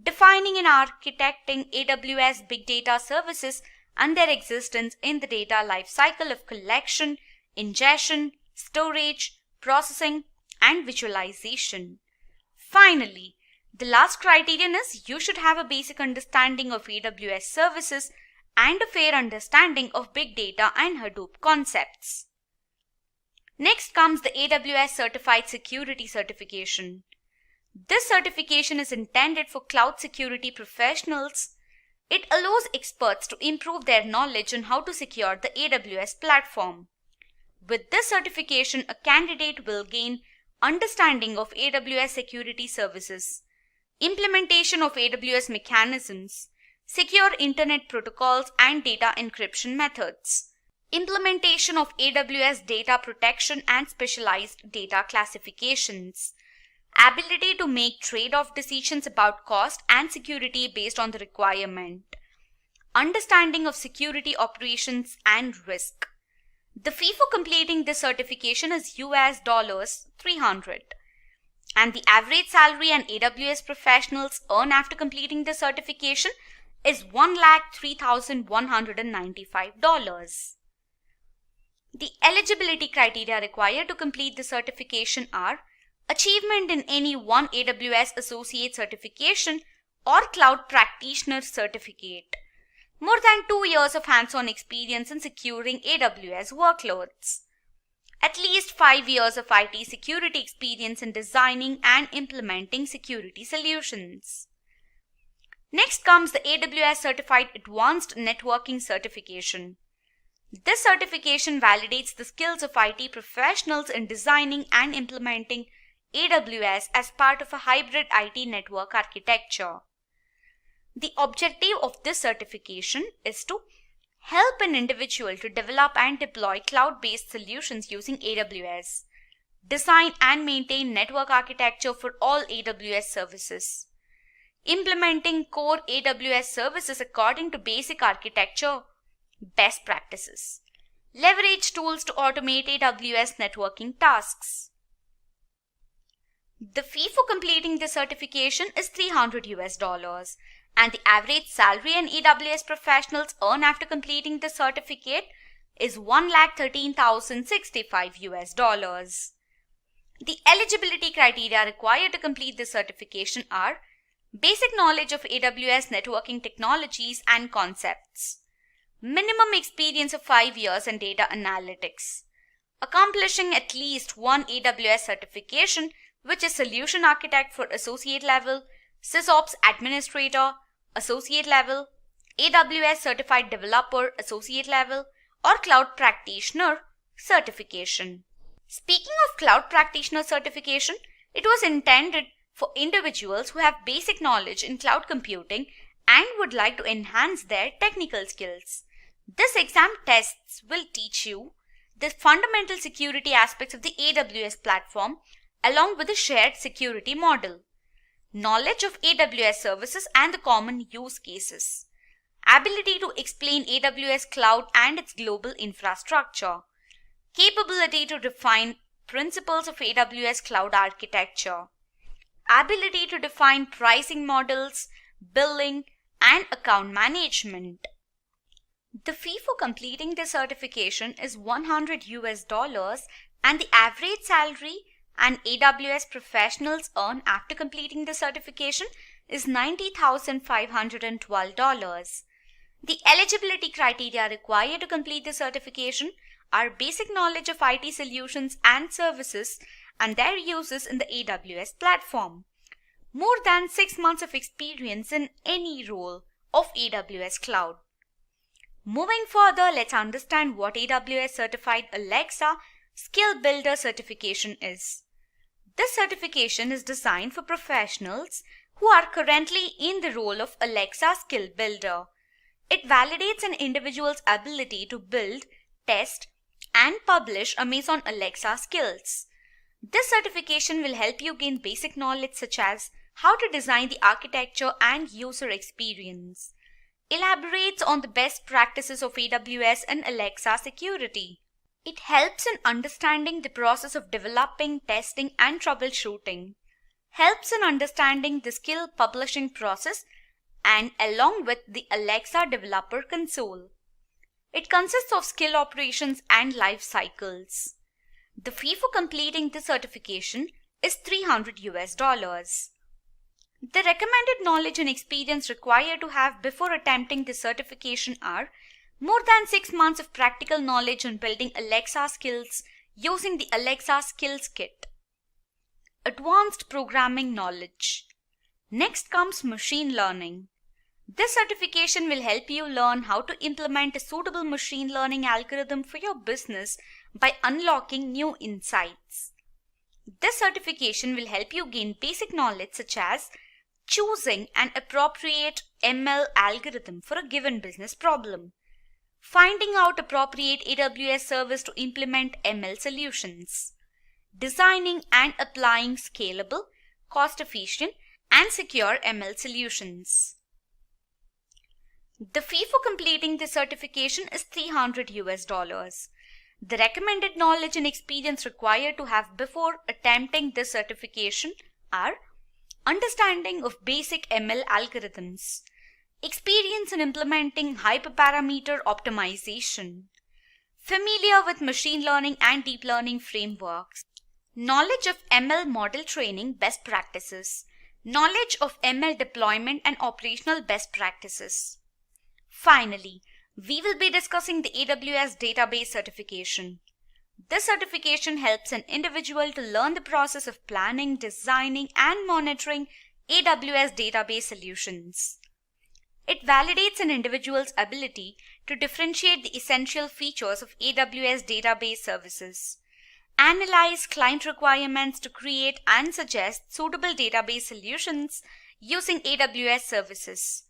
Defining and architecting AWS Big Data services and their existence in the data lifecycle of collection, ingestion, storage, processing, and visualization. Finally, the last criterion is you should have a basic understanding of AWS services and a fair understanding of big data and Hadoop concepts. Next comes the AWS Certified Security Certification. This certification is intended for cloud security professionals. It allows experts to improve their knowledge on how to secure the AWS platform. With this certification, a candidate will gain understanding of AWS security services, implementation of AWS mechanisms, secure internet protocols and data encryption methods, implementation of AWS data protection and specialized data classifications, ability to make trade-off decisions about cost and security based on the requirement, understanding of security operations and risk, The fee for completing this certification is US $300. And the average salary an AWS professionals earn after completing the certification is $103,195. The eligibility criteria required to complete the certification are achievement in any one AWS Associate Certification or Cloud Practitioner Certificate, more than 2 years of hands-on experience in securing AWS workloads, at least 5 years of IT security experience in designing and implementing security solutions. Next comes the AWS Certified Advanced Networking Certification. This certification validates the skills of IT professionals in designing and implementing AWS as part of a hybrid IT network architecture. The objective of this certification is to help an individual to develop and deploy cloud-based solutions using AWS, design and maintain network architecture for all AWS services, implementing core AWS services according to basic architecture best practices, leverage tools to automate AWS networking tasks. The fee for completing the certification is $300, and the average salary an AWS professionals earn after completing the certificate is $113,065. The eligibility criteria required to complete the certification are basic knowledge of AWS networking technologies and concepts, minimum experience of 5 years in data analytics, accomplishing at least one AWS certification, which is Solution Architect for Associate Level, SysOps Administrator, Associate Level, AWS Certified Developer, Associate Level, or Cloud Practitioner Certification. Speaking of Cloud Practitioner Certification, it was intended for individuals who have basic knowledge in cloud computing and would like to enhance their technical skills. This exam tests will teach you the fundamental security aspects of the AWS platform along with the shared security model, knowledge of AWS services and the common use cases, ability to explain AWS Cloud and its global infrastructure, capability to define principles of AWS Cloud architecture, ability to define pricing models, billing, and account management. The fee for completing the certification is $100, and the average salary an AWS professionals earn after completing the certification is $90,512. The eligibility criteria required to complete the certification are basic knowledge of IT solutions and services and their uses in the AWS platform, more than 6 months of experience in any role of AWS Cloud. Moving further, let's understand what AWS Certified Alexa Skill Builder Certification is. This certification is designed for professionals who are currently in the role of Alexa Skill Builder. It validates an individual's ability to build, test, and publish Amazon Alexa skills. This certification will help you gain basic knowledge such as how to design the architecture and user experience, elaborates on the best practices of AWS and Alexa security. It helps in understanding the process of developing, testing, and troubleshooting, helps in understanding the skill publishing process, and along with the Alexa Developer Console. It consists of skill operations and life cycles. The fee for completing the certification is $300. The recommended knowledge and experience required to have before attempting the certification are more than 6 months of practical knowledge on building Alexa skills using the Alexa Skills Kit. Advanced programming knowledge. Next comes machine learning. This certification will help you learn how to implement a suitable machine learning algorithm for your business by unlocking new insights. This certification will help you gain basic knowledge such as choosing an appropriate ML algorithm for a given business problem, finding out appropriate AWS service to implement ML solutions, designing and applying scalable, cost-efficient, and secure ML solutions. The fee for completing the certification is $300. The recommended knowledge and experience required to have before attempting this certification are understanding of basic ML algorithms, experience in implementing hyperparameter optimization, familiar with machine learning and deep learning frameworks, knowledge of ML model training best practices, knowledge of ML deployment and operational best practices. Finally, we will be discussing the AWS Database Certification. This certification helps an individual to learn the process of planning, designing, and monitoring AWS database solutions. It validates an individual's ability to differentiate the essential features of AWS database services, analyze client requirements to create and suggest suitable database solutions using AWS services.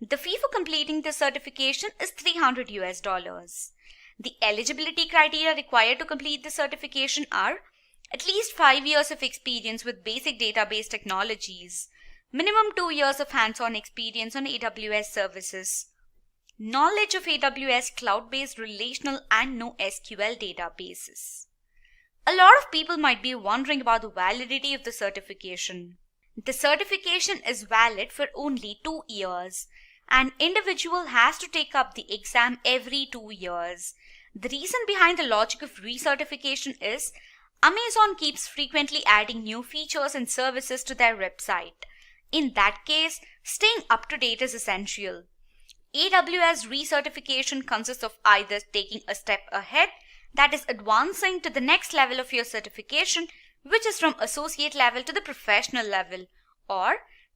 The fee for completing this certification is $300. The eligibility criteria required to complete the certification are at least 5 years of experience with basic database technologies, minimum 2 years of hands-on experience on AWS services, knowledge of AWS cloud-based relational and NoSQL databases. A lot of people might be wondering about the validity of the certification. The certification is valid for only 2 years. An individual has to take up the exam every 2 years. The reason behind the logic of recertification is Amazon keeps frequently adding new features and services to their website. In that case, staying up to date is essential. AWS recertification consists of either taking a step ahead, that is advancing to the next level of your certification, which is from associate level to the professional level, or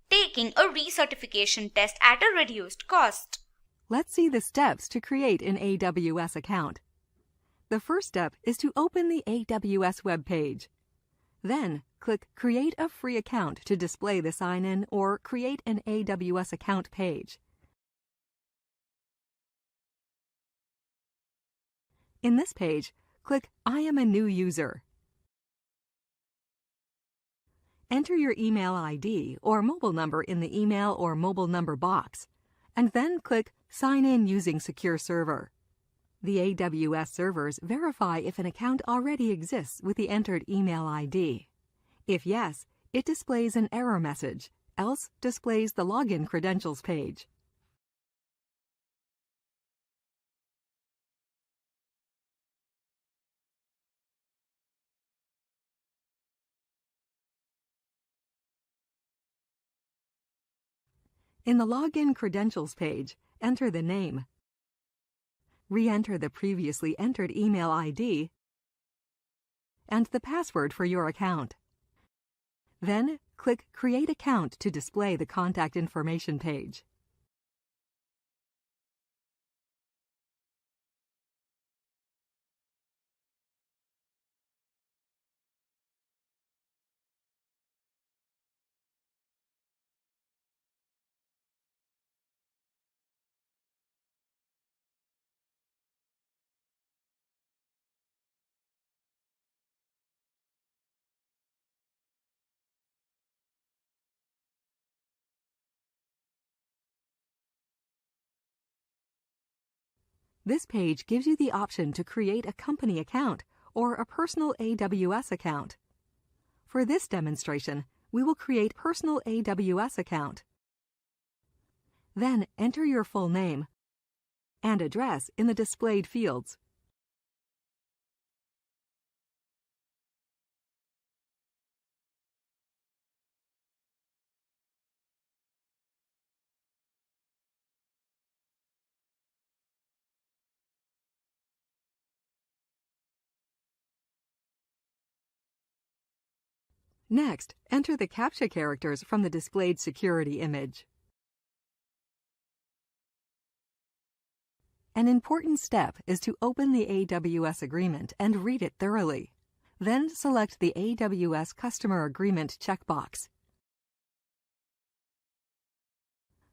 taking a recertification test at a reduced cost. Let's see the steps to create an AWS account. The first step is to open the AWS web page. Then, click Create a Free Account to display the sign-in or Create an AWS Account page. In this page, click I am a new user. Enter your email ID or mobile number in the email or mobile number box, and then click Sign in using Secure Server. The AWS servers verify if an account already exists with the entered email ID. If yes, it displays an error message, else displays the login credentials page. In the Login Credentials page, enter the name. Re-enter the previously entered email ID and the password for your account. Then, click Create Account to display the contact information page. This page gives you the option to create a company account or a personal AWS account. For this demonstration, we will create personal AWS account. Then enter your full name and address in the displayed fields. Next, enter the CAPTCHA characters from the displayed security image. An important step is to open the AWS agreement and read it thoroughly. Then select the AWS Customer Agreement checkbox.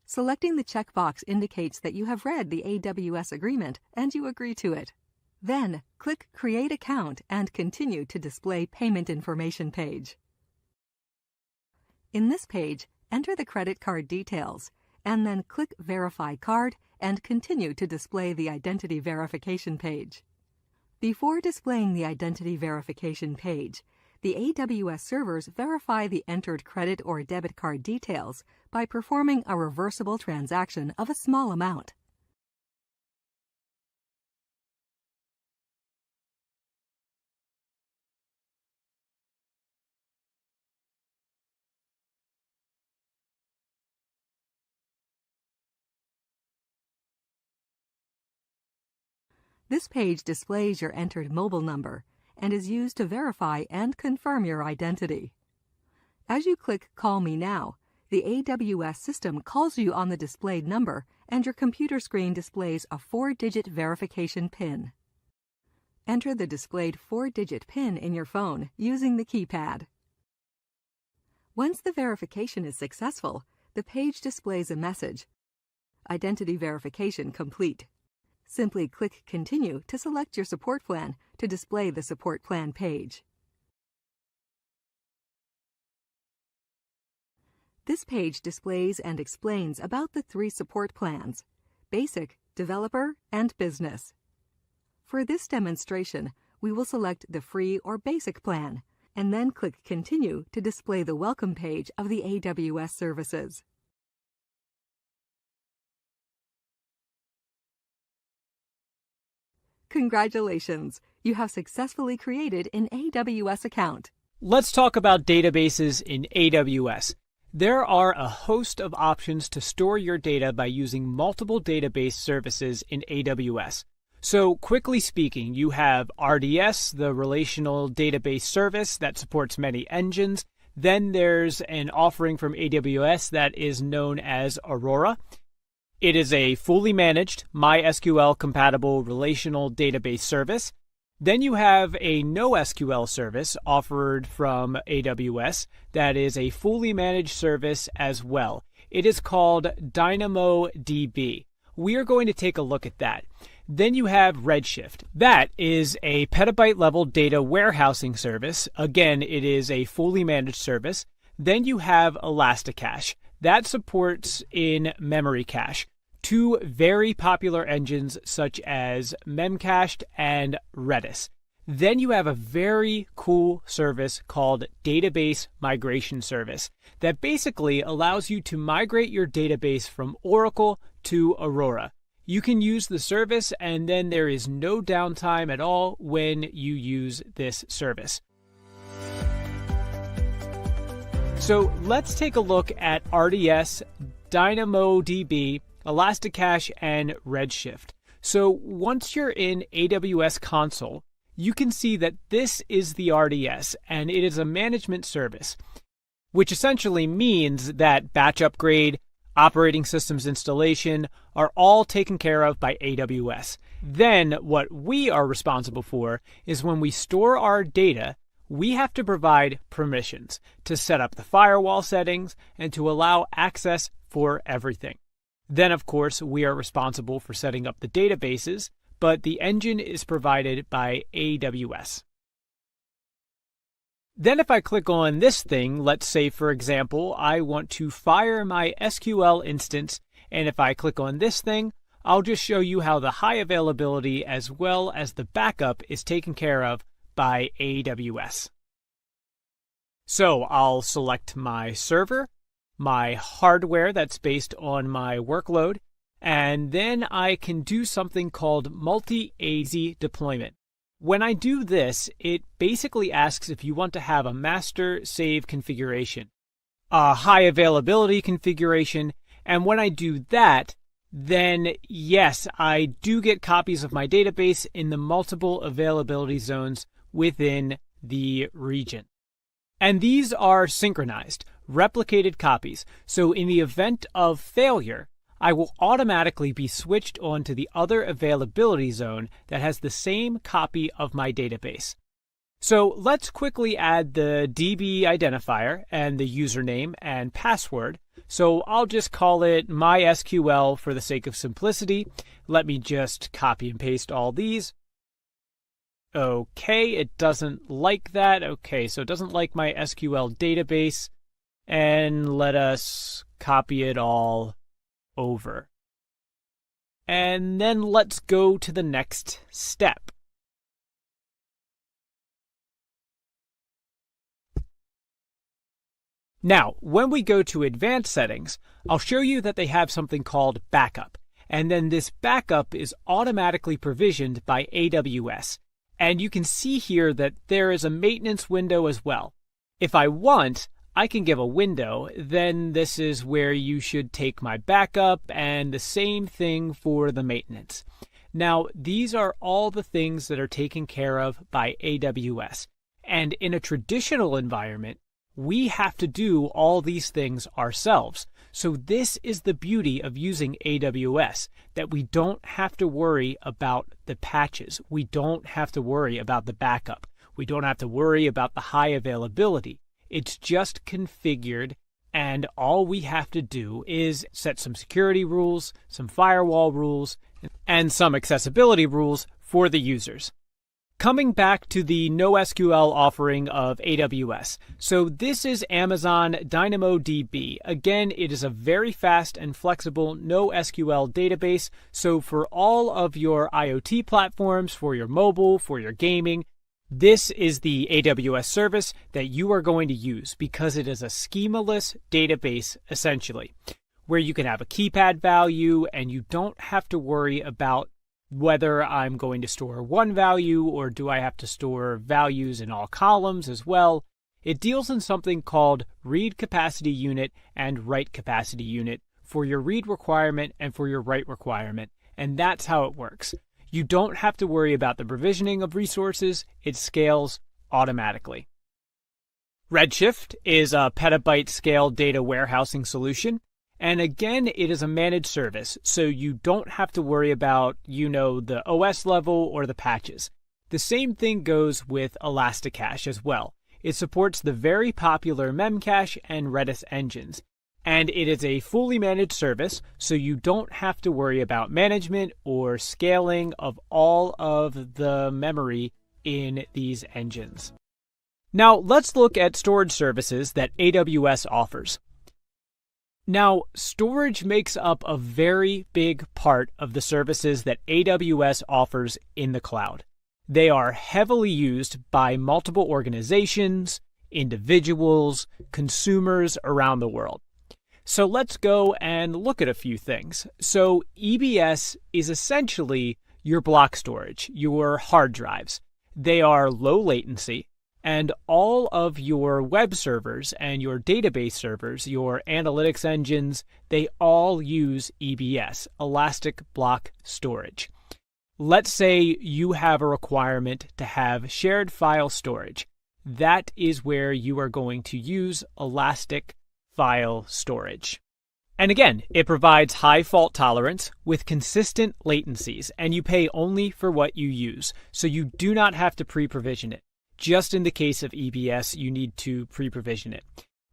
Selecting the checkbox indicates that you have read the AWS agreement and you agree to it. Then, click Create Account and continue to display Payment Information page. In this page, enter the credit card details, and then click Verify Card and continue to display the identity verification page. Before displaying the identity verification page, the AWS servers verify the entered credit or debit card details by performing a reversible transaction of a small amount. This page displays your entered mobile number and is used to verify and confirm your identity. As you click Call Me Now, the AWS system calls you on the displayed number and your computer screen displays a 4-digit verification PIN. Enter the displayed 4-digit PIN in your phone using the keypad. Once the verification is successful, the page displays a message, Identity verification complete. Simply click Continue to select your support plan to display the support plan page. This page displays and explains about the 3 support plans: Basic, Developer, and Business. For this demonstration, we will select the free or basic plan, and then click Continue to display the welcome page of the AWS services. Congratulations! You have successfully created an AWS account. Let's talk about databases in AWS. There are a host of options to store your data by using multiple database services in AWS. So, quickly speaking, you have RDS, the relational database service that supports many engines. Then there's an offering from AWS that is known as Aurora. It is a fully managed MySQL-compatible relational database service. Then you have a NoSQL service offered from AWS that is a fully managed service as well. It is called DynamoDB. We are going to take a look at that. Then you have Redshift. That is a petabyte-level data warehousing service. Again, it is a fully managed service. Then you have Elasticache. That supports in-memory cache. 2 very popular engines such as Memcached and Redis. Then you have a very cool service called Database Migration Service that basically allows you to migrate your database from Oracle to Aurora. You can use the service and then there is no downtime at all when you use this service. So let's take a look at RDS, DynamoDB, Elasticache, and Redshift. So once you're in AWS console, you can see that this is the RDS, and it is a management service, which essentially means that batch upgrade, operating systems installation are all taken care of by AWS. Then what we are responsible for is when we store our data, we have to provide permissions to set up the firewall settings and to allow access for everything. Then, of course, we are responsible for setting up the databases, but the engine is provided by AWS. Then if I click on this thing, let's say, for example, I want to fire my SQL instance, and if I click on this thing, I'll just show you how the high availability as well as the backup is taken care of by AWS. So I'll select my server, my hardware that's based on my workload, and then I can do something called multi-AZ deployment. When I do this, it basically asks if you want to have a master save configuration, a high availability configuration, and when I do that, then yes, I do get copies of my database in the multiple availability zones within the region. And these are synchronized, replicated copies. So in the event of failure, I will automatically be switched on to the other availability zone that has the same copy of my database. So let's quickly add the DB identifier and the username and password. So I'll just call it MySQL for the sake of simplicity. Let me just copy and paste all these. Okay, it doesn't like that. Okay, so it doesn't like my SQL database. And let us copy it all over. And then let's go to the next step. Now, when we go to advanced settings, I'll show you that they have something called backup. And then this backup is automatically provisioned by AWS. And you can see here that there is a maintenance window as well. If I want, I can give a window, then this is where you should take my backup, and the same thing for the maintenance. Now, these are all the things that are taken care of by AWS. And in a traditional environment, we have to do all these things ourselves. So this is the beauty of using AWS, that we don't have to worry about the patches. We don't have to worry about the backup. We don't have to worry about the high availability. It's just configured, and all we have to do is set some security rules, some firewall rules, and some accessibility rules for the users. Coming back to the NoSQL offering of AWS. So this is Amazon DynamoDB. Again, it is a very fast and flexible NoSQL database. So for all of your IoT platforms, for your mobile, for your gaming, this is the AWS service that you are going to use because it is a schemaless database, essentially, where you can have a keypad value and you don't have to worry about whether I'm going to store one value or do I have to store values in all columns as well. It deals in something called read capacity unit and write capacity unit for your read requirement and for your write requirement, and that's how it works. You don't have to worry about the provisioning of resources. It scales automatically. Redshift is a petabyte scale data warehousing solution. And again, it is a managed service, so you don't have to worry about, the OS level or the patches. The same thing goes with Elasticache as well. It supports the very popular Memcache and Redis engines. And it is a fully managed service, so you don't have to worry about management or scaling of all of the memory in these engines. Now, let's look at storage services that AWS offers. Now, storage makes up a very big part of the services that AWS offers in the cloud. They are heavily used by multiple organizations, individuals, consumers around the world. So let's go and look at a few things. So EBS is essentially your block storage, your hard drives. They are low latency. And all of your web servers and your database servers, your analytics engines, they all use EBS, Elastic Block Storage. Let's say you have a requirement to have shared file storage. That is where you are going to use Elastic File Storage. And again, it provides high fault tolerance with consistent latencies, and you pay only for what you use, so you do not have to pre-provision it. Just in the case of EBS, you need to pre-provision it.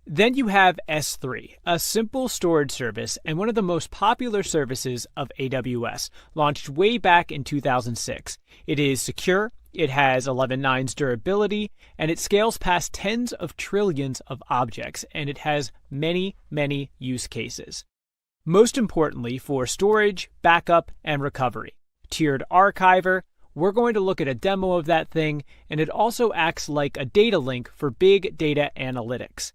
Then you have S3, a simple storage service and one of the most popular services of AWS, launched way back in 2006. It is secure, it has 11.9's durability, and it scales past tens of trillions of objects, and it has many, many use cases. Most importantly, for storage, backup, and recovery. Tiered archiver. We're going to look at a demo of that thing, and it also acts like a data link for big data analytics.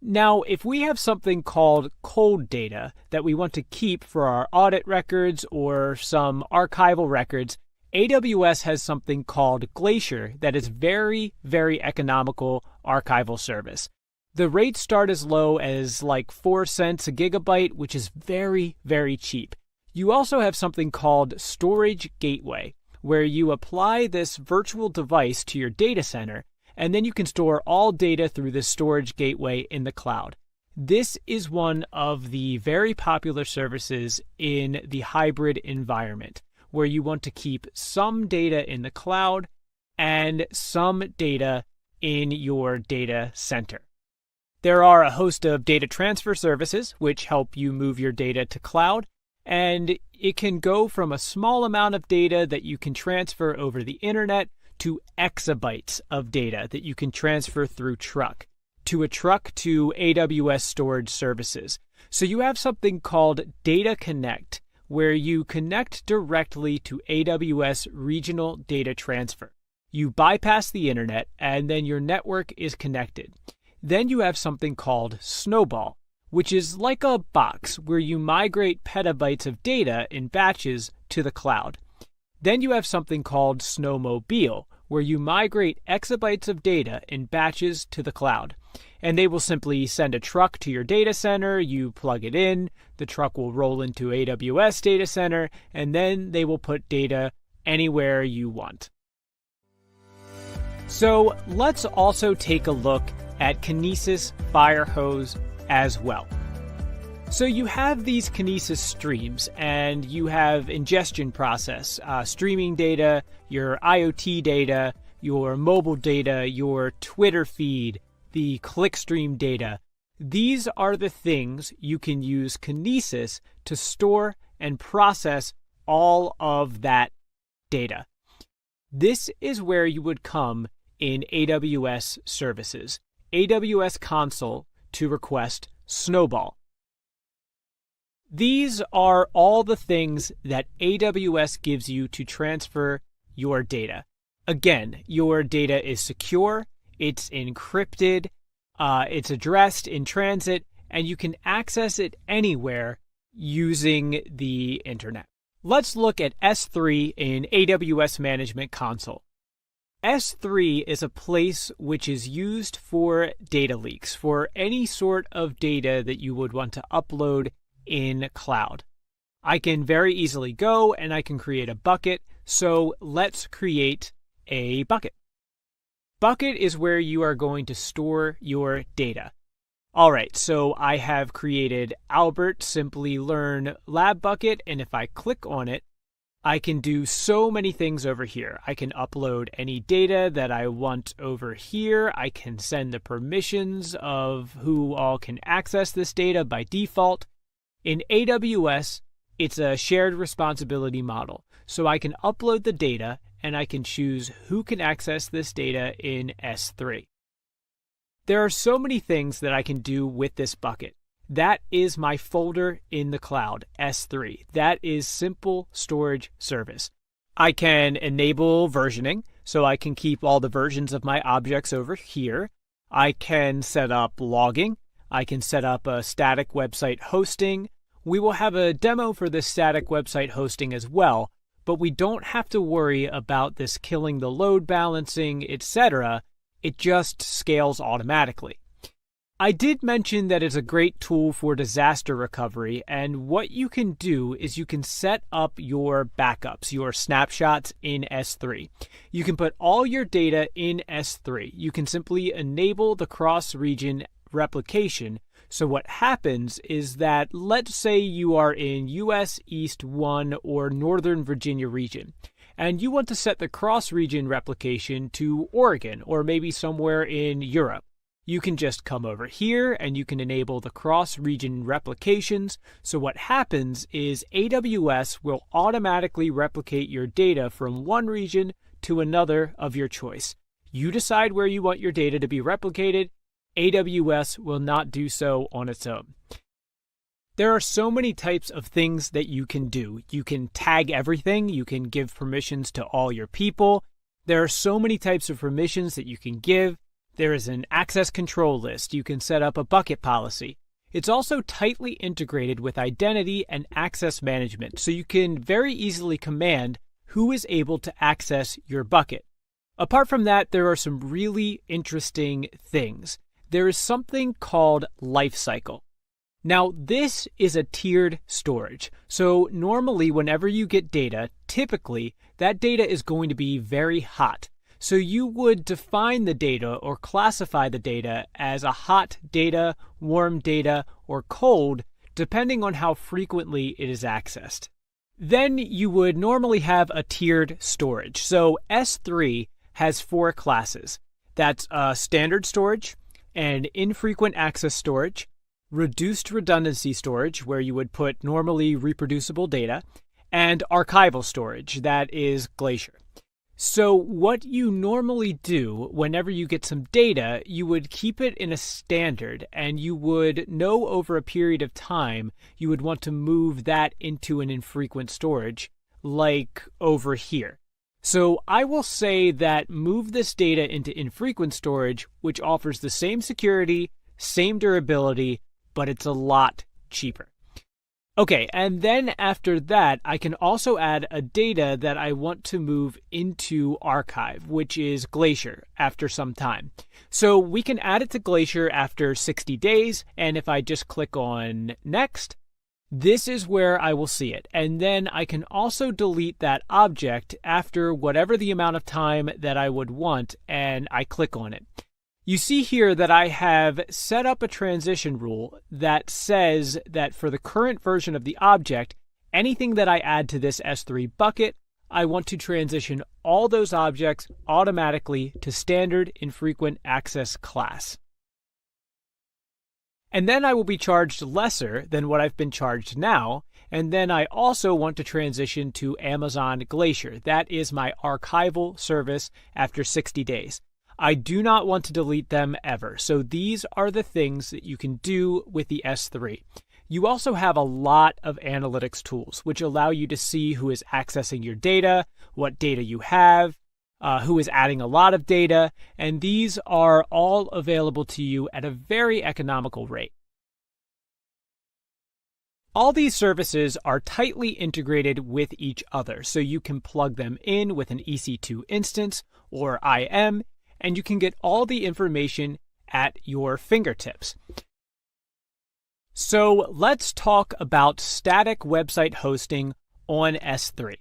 Now, if we have something called cold data that we want to keep for our audit records or some archival records, AWS has something called Glacier that is very, very economical archival service. The rates start as low as like 4 cents a gigabyte, which is very, very cheap. You also have something called Storage Gateway, where you apply this virtual device to your data center, and then you can store all data through this storage gateway in the cloud. This is one of the very popular services in the hybrid environment, where you want to keep some data in the cloud and some data in your data center. There are a host of data transfer services which help you move your data to cloud, and it can go from a small amount of data that you can transfer over the internet to exabytes of data that you can transfer through truck to AWS storage services. So you have something called Data Connect, where you connect directly to AWS regional data transfer. You bypass the internet and then your network is connected. Then you have something called Snowball, which is like a box where you migrate petabytes of data in batches to the cloud. Then you have something called Snowmobile, where you migrate exabytes of data in batches to the cloud. And they will simply send a truck to your data center, you plug it in, the truck will roll into AWS data center, and then they will put data anywhere you want. So let's also take a look at Kinesis Firehose as well. So you have these Kinesis streams, and you have ingestion process, streaming data, your IoT data, your mobile data, your Twitter feed, the clickstream data. These are the things you can use Kinesis to store and process all of that data. This is where you would come in AWS services, AWS console to request Snowball. These are all the things that AWS gives you to transfer your data. Again, your data is secure, it's encrypted, it's addressed in transit, and you can access it anywhere using the internet. Let's look at S3 in AWS Management Console. S3 is a place which is used for data leaks, for any sort of data that you would want to upload in cloud. I can very easily go and I can create a bucket, so let's create a bucket. Bucket is where you are going to store your data. All right, so I have created Albert Simplilearn Lab Bucket, and if I click on it, I can do so many things over here. I can upload any data that I want over here. I can send the permissions of who all can access this data by default. In AWS, it's a shared responsibility model. So I can upload the data and I can choose who can access this data in S3. There are so many things that I can do with this bucket. That is my folder in the cloud, S3. That is Simple Storage Service. I can enable versioning, so I can keep all the versions of my objects over here. I can set up logging. I can set up a static website hosting. We will have a demo for this static website hosting as well, but we don't have to worry about this killing the load balancing, etc. It just scales automatically. I did mention that it's a great tool for disaster recovery, and what you can do is you can set up your backups, your snapshots in S3. You can put all your data in S3. You can simply enable the cross-region replication. So what happens is that, let's say you are in US East 1 or Northern Virginia region, and you want to set the cross-region replication to Oregon or maybe somewhere in Europe. You can just come over here and you can enable the cross-region replications. So what happens is AWS will automatically replicate your data from one region to another of your choice. You decide where you want your data to be replicated. AWS will not do so on its own. There are so many types of things that you can do. You can tag everything. You can give permissions to all your people. There are so many types of permissions that you can give. There is an access control list. You can set up a bucket policy. It's also tightly integrated with identity and access management, so you can very easily command who is able to access your bucket. Apart from that, there are some really interesting things. There is something called Lifecycle. Now, this is a tiered storage. So normally, whenever you get data, typically, that data is going to be very hot. So you would define the data or classify the data as a hot data, warm data, or cold, depending on how frequently it is accessed. Then you would normally have a tiered storage. So S3 has 4 classes. That's standard storage, and infrequent access storage, reduced redundancy storage, where you would put normally reproducible data, and archival storage, that is Glacier. So what you normally do whenever you get some data, you would keep it in a standard, and you would know over a period of time you would want to move that into an infrequent storage, like over here. So I will say that move this data into infrequent storage, which offers the same security, same durability, but it's a lot cheaper. Okay, and then after that, I can also add a data that I want to move into Archive, which is Glacier, after some time. So we can add it to Glacier after 60 days, and if I just click on Next, this is where I will see it. And then I can also delete that object after whatever the amount of time that I would want, and I click on it. You see here that I have set up a transition rule that says that for the current version of the object, anything that I add to this S3 bucket, I want to transition all those objects automatically to standard infrequent access class. And then I will be charged lesser than what I've been charged now. And then I also want to transition to Amazon Glacier. That is my archival service after 60 days. I do not want to delete them ever. So these are the things that you can do with the S3. You also have a lot of analytics tools, which allow you to see who is accessing your data, what data you have, who is adding a lot of data, and these are all available to you at a very economical rate. All these services are tightly integrated with each other, so you can plug them in with an EC2 instance or IM, and you can get all the information at your fingertips. So let's talk about static website hosting on S3.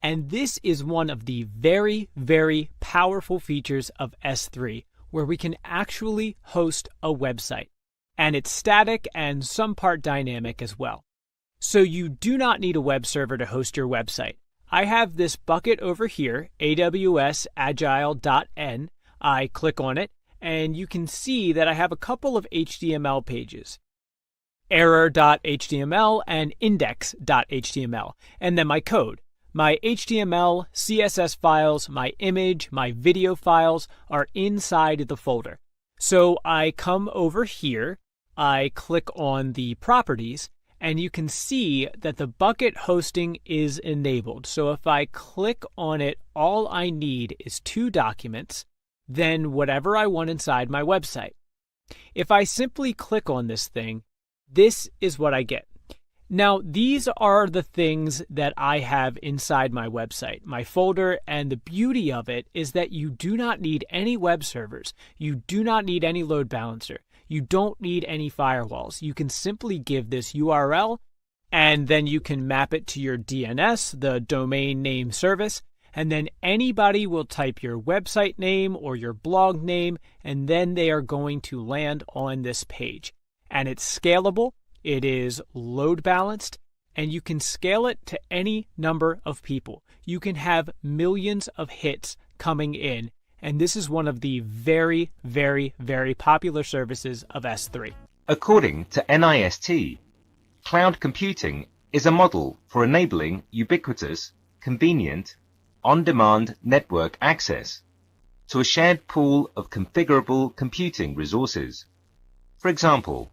And this is one of the very, very powerful features of S3, where we can actually host a website. And it's static and some part dynamic as well. So you do not need a web server to host your website. I have this bucket over here, AWS Agile.n. I click on it, and you can see that I have a couple of HTML pages, error.html and index.html, and then my code. My HTML, CSS files, my image, my video files are inside the folder. So I come over here, I click on the properties, and you can see that the bucket hosting is enabled. So if I click on it, all I need is 2 documents, then whatever I want inside my website. If I simply click on this thing, this is what I get. Now, these are the things that I have inside my website, my folder, and the beauty of it is that you do not need any web servers. You do not need any load balancer. You don't need any firewalls. You can simply give this URL, and then you can map it to your DNS, the domain name service, and then anybody will type your website name or your blog name, and then they are going to land on this page. And it's scalable. It is load balanced, and you can scale it to any number of people. You can have millions of hits coming in, and this is one of the very, very, very popular services of S3. According to NIST, cloud computing is a model for enabling ubiquitous, convenient, on-demand network access to a shared pool of configurable computing resources. For example,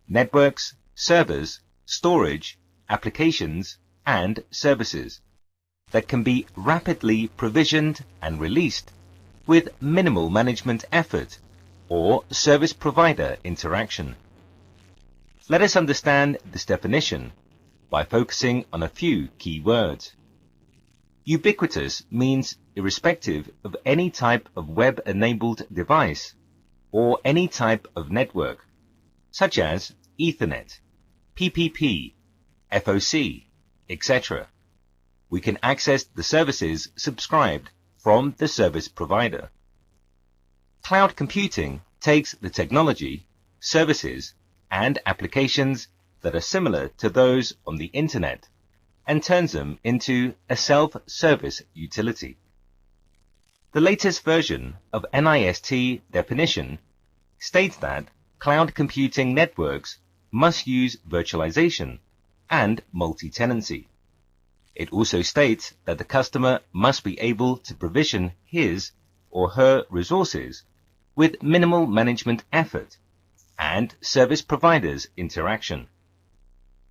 networks, servers, storage, applications, and services that can be rapidly provisioned and released with minimal management effort or service provider interaction. Let us understand this definition by focusing on a few key words. Ubiquitous means irrespective of any type of web-enabled device or any type of network, such as Ethernet, PPP, FOC, etc. We can access the services subscribed from the service provider. Cloud computing takes the technology, services, and applications that are similar to those on the Internet and turns them into a self-service utility. The latest version of NIST definition states that cloud computing networks must use virtualization and multi-tenancy. It also states that the customer must be able to provision his or her resources with minimal management effort and service providers interaction.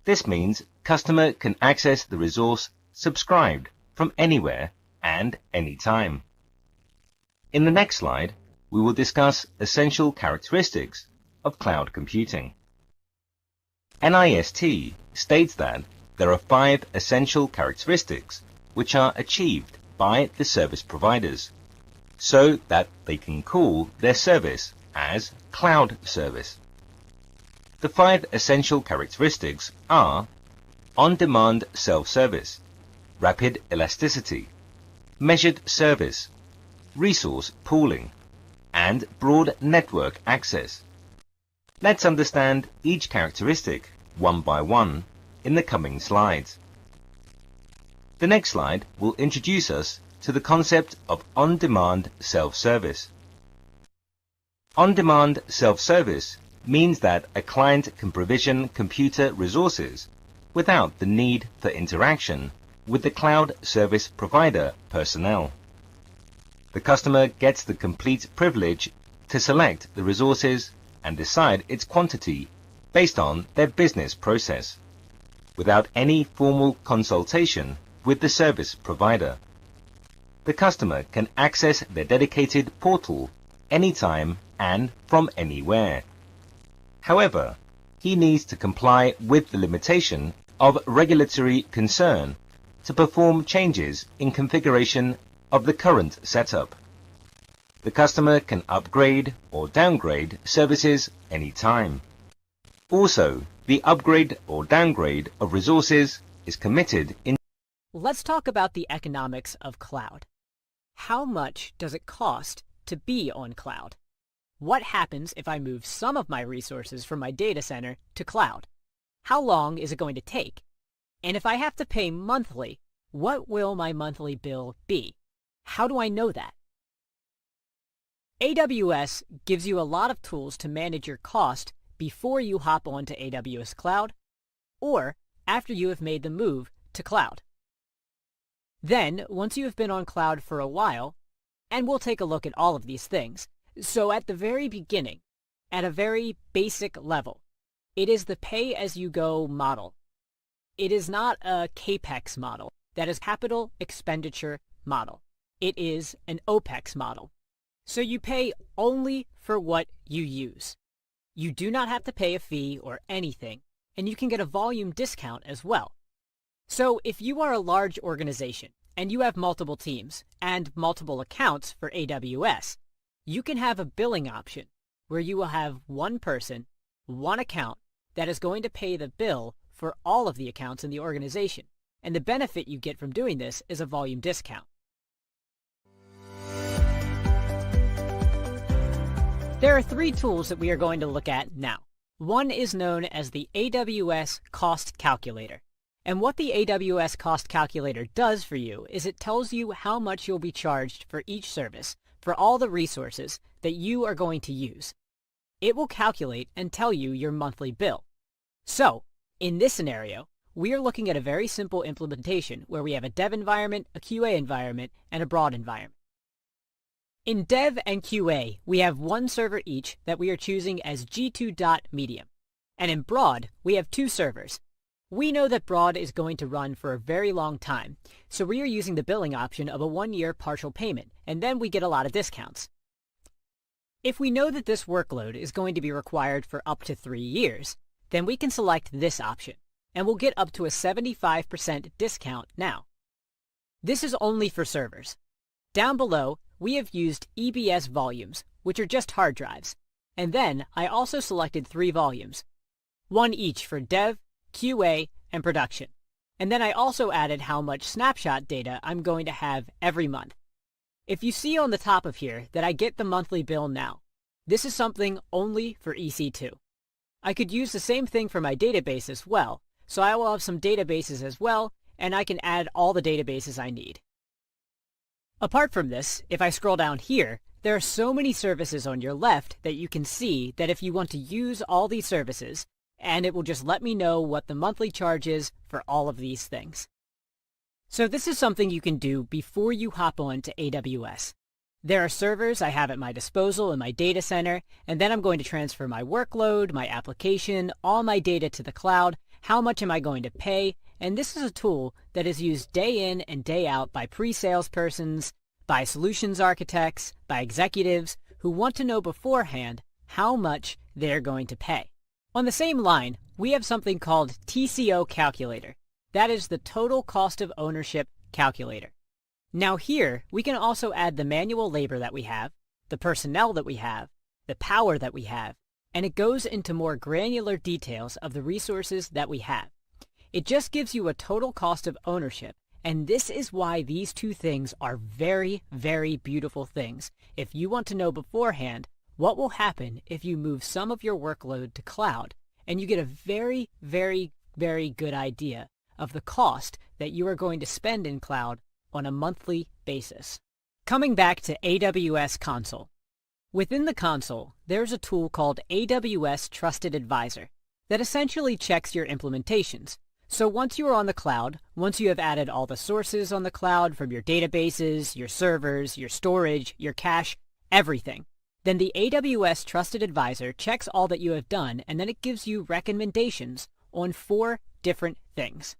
This means customer can access the resource subscribed from anywhere and anytime. In the next slide, we will discuss essential characteristics of cloud computing. NIST states that there are 5 essential characteristics which are achieved by the service providers so that they can call their service as cloud service. The 5 essential characteristics are on-demand self-service, rapid elasticity, measured service, resource pooling, and broad network access. Let's understand each characteristic one by one in the coming slides. The next slide will introduce us to the concept of on-demand self-service. On-demand self-service means that a client can provision computer resources without the need for interaction with the cloud service provider personnel. The customer gets the complete privilege to select the resources and decide its quantity based on their business process, without any formal consultation with the service provider. The customer can access their dedicated portal anytime and from anywhere. However, he needs to comply with the limitation of regulatory concern to perform changes in configuration of the current setup. The customer can upgrade or downgrade services anytime. Also, the upgrade or downgrade of resources is committed in. Let's talk about the economics of cloud. How much does it cost to be on cloud? What happens if I move some of my resources from my data center to cloud? How long is it going to take? And if I have to pay monthly, what will my monthly bill be? How do I know that? AWS gives you a lot of tools to manage your cost before you hop onto AWS Cloud or after you have made the move to cloud. Then, once you have been on cloud for a while, and we'll take a look at all of these things, so at the very beginning, at a very basic level, it is the pay-as-you-go model. It is not a CAPEX model, that is capital expenditure model. It is an OPEX model. So you pay only for what you use. You do not have to pay a fee or anything, and you can get a volume discount as well. So if you are a large organization and you have multiple teams and multiple accounts for AWS, you can have a billing option where you will have one person, one account that is going to pay the bill for all of the accounts in the organization. And the benefit you get from doing this is a volume discount. There are 3 tools that we are going to look at now. One is known as the AWS Cost Calculator. And what the AWS Cost Calculator does for you is it tells you how much you'll be charged for each service for all the resources that you are going to use. It will calculate and tell you your monthly bill. So, in this scenario, we are looking at a very simple implementation where we have a dev environment, a QA environment, and a broad environment. In dev and QA, we have one server each that we are choosing as G2.medium. And in broad, we have 2 servers. We know that broad is going to run for a very long time, so we are using the billing option of a 1-year partial payment, and then we get a lot of discounts. If we know that this workload is going to be required for up to 3 years, then we can select this option, and we'll get up to a 75% discount now. This is only for servers. Down below, we have used EBS volumes, which are just hard drives. And then I also selected 3 volumes, one each for dev, QA, and production. And then I also added how much snapshot data I'm going to have every month. If you see on the top of here that I get the monthly bill now, this is something only for EC2. I could use the same thing for my database as well, so I will have some databases as well, and I can add all the databases I need. Apart from this, if I scroll down here, there are so many services on your left that you can see that if you want to use all these services, and it will just let me know what the monthly charge is for all of these things. So this is something you can do before you hop on to AWS. There are servers I have at my disposal in my data center, and then I'm going to transfer my workload, my application, all my data to the cloud. How much am I going to pay? and this is a tool that is used day in and day out by pre-salespersons, by solutions architects, by executives who want to know beforehand how much they're going to pay. On the same line, we have something called TCO Calculator. That is the Total Cost of Ownership Calculator. Now here, we can also add the manual labor that we have, the personnel that we have, the power that we have, and it goes into more granular details of the resources that we have. It just gives you a total cost of ownership, and this is why these two things are very, very beautiful things. If you want to know beforehand what will happen if you move some of your workload to cloud, and you get a very, very, very good idea of the cost that you are going to spend in cloud on a monthly basis. Coming back to AWS Console. Within the console, there's a tool called AWS Trusted Advisor that essentially checks your implementations. So once you are on the cloud, once you have added all the sources on the cloud from your databases, your servers, your storage, your cache, everything, then the AWS Trusted Advisor checks all that you have done, and then it gives you recommendations on 4 different things.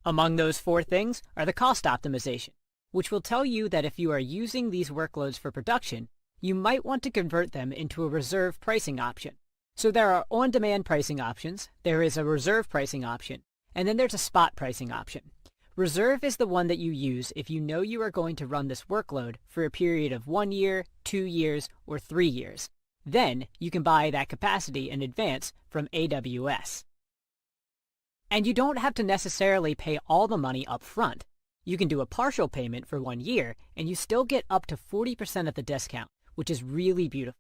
Among those 4 things are the cost optimization, which will tell you that if you are using these workloads for production, you might want to convert them into a reserve pricing option. So there are on-demand pricing options, there is a reserve pricing option, and then there's a spot pricing option. Reserve is the one that you use if you know you are going to run this workload for a period of 1 year, 2 years, or 3 years. Then you can buy that capacity in advance from AWS. And you don't have to necessarily pay all the money up front. You can do a partial payment for 1 year, and you still get up to 40% of the discount, which is really beautiful.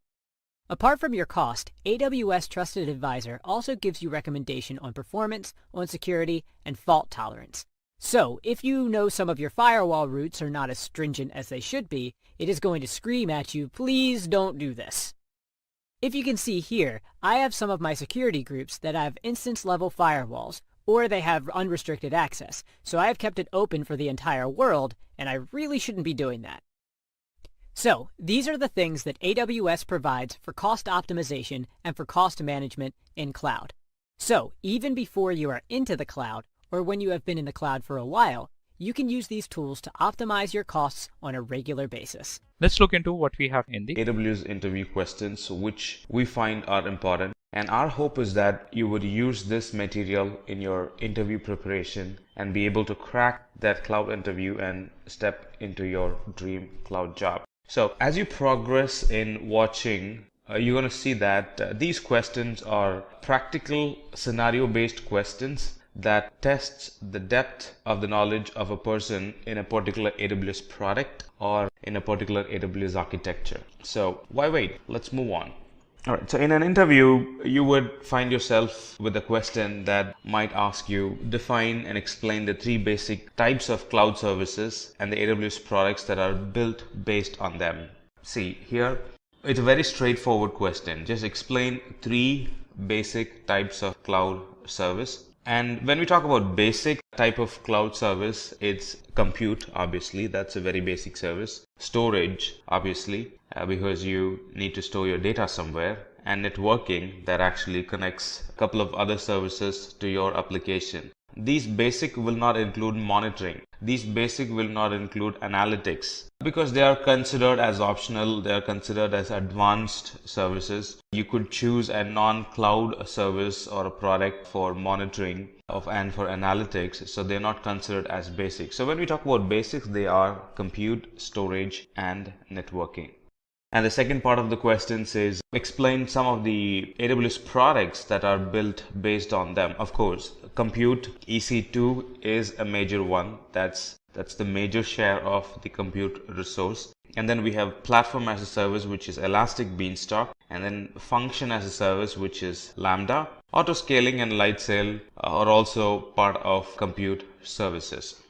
Apart from your cost, AWS Trusted Advisor also gives you recommendation on performance, on security, and fault tolerance. So, if you know some of your firewall routes are not as stringent as they should be, it is going to scream at you, please don't do this. If you can see here, I have some of my security groups that have instance-level firewalls, or they have unrestricted access, so I have kept it open for the entire world, and I really shouldn't be doing that. So, these are the things that AWS provides for cost optimization and for cost management in cloud. So, even before you are into the cloud, or when you have been in the cloud for a while, you can use these tools to optimize your costs on a regular basis. Let's look into what we have in the AWS interview questions, which we find are important. And our hope is that you would use this material in your interview preparation and be able to crack that cloud interview and step into your dream cloud job. So as you progress in watching, you're going to see that these questions are practical scenario-based questions that tests the depth of the knowledge of a person in a particular AWS product or in a particular AWS architecture. So why wait? Let's move on. Alright, so in an interview, you would find yourself with a question that might ask you, define and explain the 3 basic types of cloud services and the AWS products that are built based on them. See, here, it's a very straightforward question. Just explain 3 basic types of cloud service. And when we talk about basic type of cloud service, it's compute, obviously, that's a very basic service. Storage, obviously, because you need to store your data somewhere. And networking, that actually connects a couple of other services to your application. These basic will not include monitoring. These basic will not include analytics because they are considered as optional. They are considered as advanced services. You could choose a non-cloud service or a product for monitoring and for analytics. So they're not considered as basic. So when we talk about basics, they are compute, storage, and networking. And the second part of the question says, explain some of the AWS products that are built based on them. Of course, compute EC2 is a major one. That's the major share of the compute resource. And then we have platform as a service, which is Elastic Beanstalk. And then function as a service, which is Lambda. AutoScaling and Lifecycle are also part of compute services.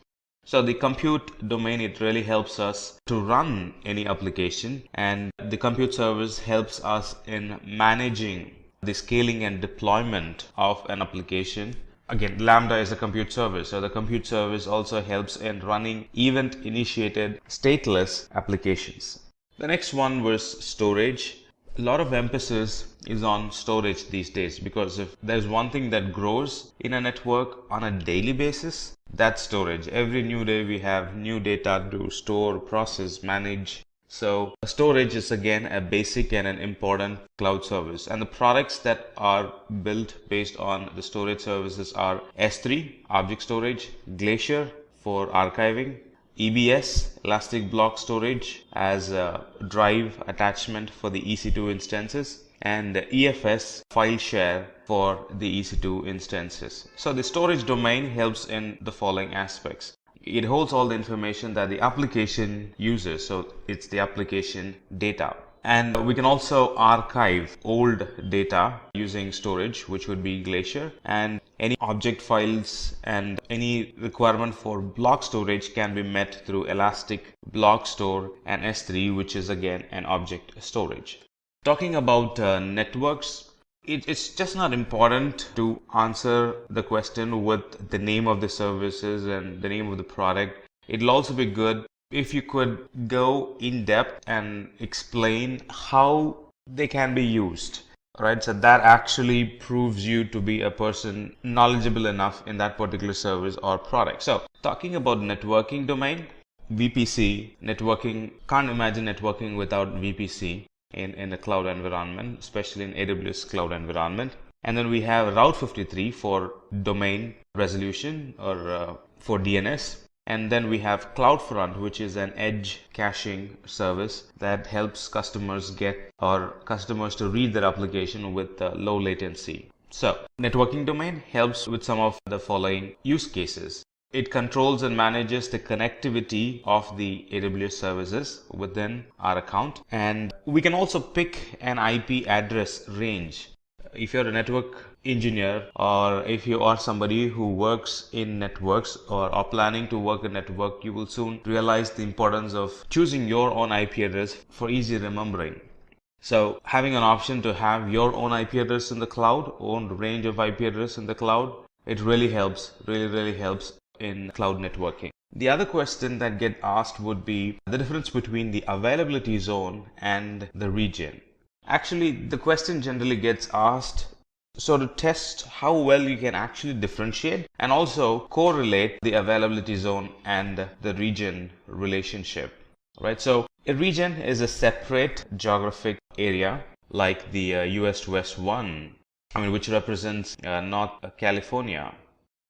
So the compute domain, it really helps us to run any application, and the compute service helps us in managing the scaling and deployment of an application. Again, Lambda is a compute service, so the compute service also helps in running event-initiated stateless applications. The next one was storage. a lot of emphasis is on storage these days, because if there's one thing that grows in a network on a daily basis, that's storage. Every new day we have new data to store, process, manage. So storage is again a basic and an important cloud service, and the products that are built based on the storage services are S3 object storage, Glacier for archiving, EBS elastic block storage as a drive attachment for the EC2 instances, and EFS file share for the EC2 instances. So the storage domain helps in the following aspects. It holds all the information that the application uses, so it's the application data. And we can also archive old data using storage, which would be Glacier, and any object files and any requirement for block storage can be met through Elastic Block Store and S3, which is again an object storage. Talking about networks, it's just not important to answer the question with the name of the services and the name of the product. It'll also be good if you could go in depth and explain how they can be used, right? So that actually proves you to be a person knowledgeable enough in that particular service or product. So talking about networking domain, VPC, networking, can't imagine networking without VPC. In a cloud environment, especially in AWS cloud environment. And then we have Route 53 for domain resolution or for DNS. And then we have CloudFront, which is an edge caching service that helps customers to read their application with low latency. So networking domain helps with some of the following use cases. It controls and manages the connectivity of the AWS services within our account. And we can also pick an IP address range. If you're a network engineer, or if you are somebody who works in networks or are planning to work in network, you will soon realize the importance of choosing your own IP address for easy remembering. So having an option to have your own IP address in the cloud, own range of IP address in the cloud, it really helps, really helps in cloud networking. The other question that get asked would be the difference between the availability zone and the region. Actually, the question generally gets asked so to test how well you can actually differentiate and also correlate the availability zone and the region relationship, right? So a region is a separate geographic area like the US West 1, which represents North California,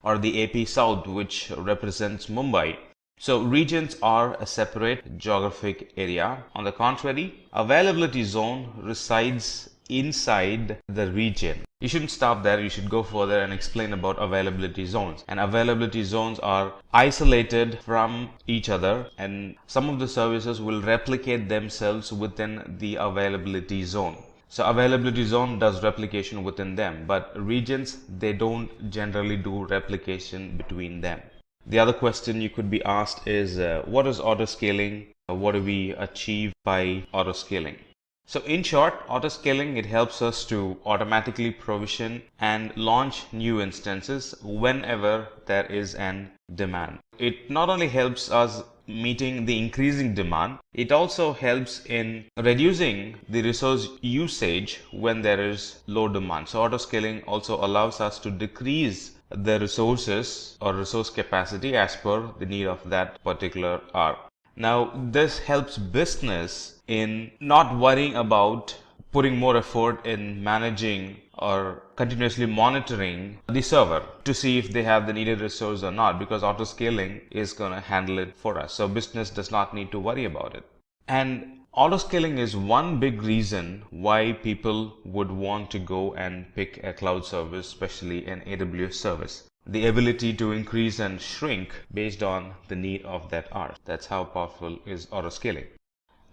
or the AP South, which represents Mumbai. So regions are a separate geographic area. On the contrary, availability zone resides inside the region. You shouldn't stop there. You should go further and explain about availability zones. And availability zones are isolated from each other, and some of the services will replicate themselves within the availability zone. So availability zone does replication within them, but regions, they don't generally do replication between them. The other question you could be asked is, what is autoscaling? What do we achieve by autoscaling? So in short, autoscaling, it helps us to automatically provision and launch new instances whenever there is an demand. It not only helps us meeting the increasing demand, it also helps in reducing the resource usage when there is low demand. So autoscaling also allows us to decrease the resources or resource capacity as per the need of that particular hour. Now, this helps business in not worrying about putting more effort in managing or continuously monitoring the server to see if they have the needed resource or not, because autoscaling is going to handle it for us. So business does not need to worry about it. And autoscaling is one big reason why people would want to go and pick a cloud service, especially an AWS service. The ability to increase and shrink based on the need of that hour. That's how powerful is autoscaling.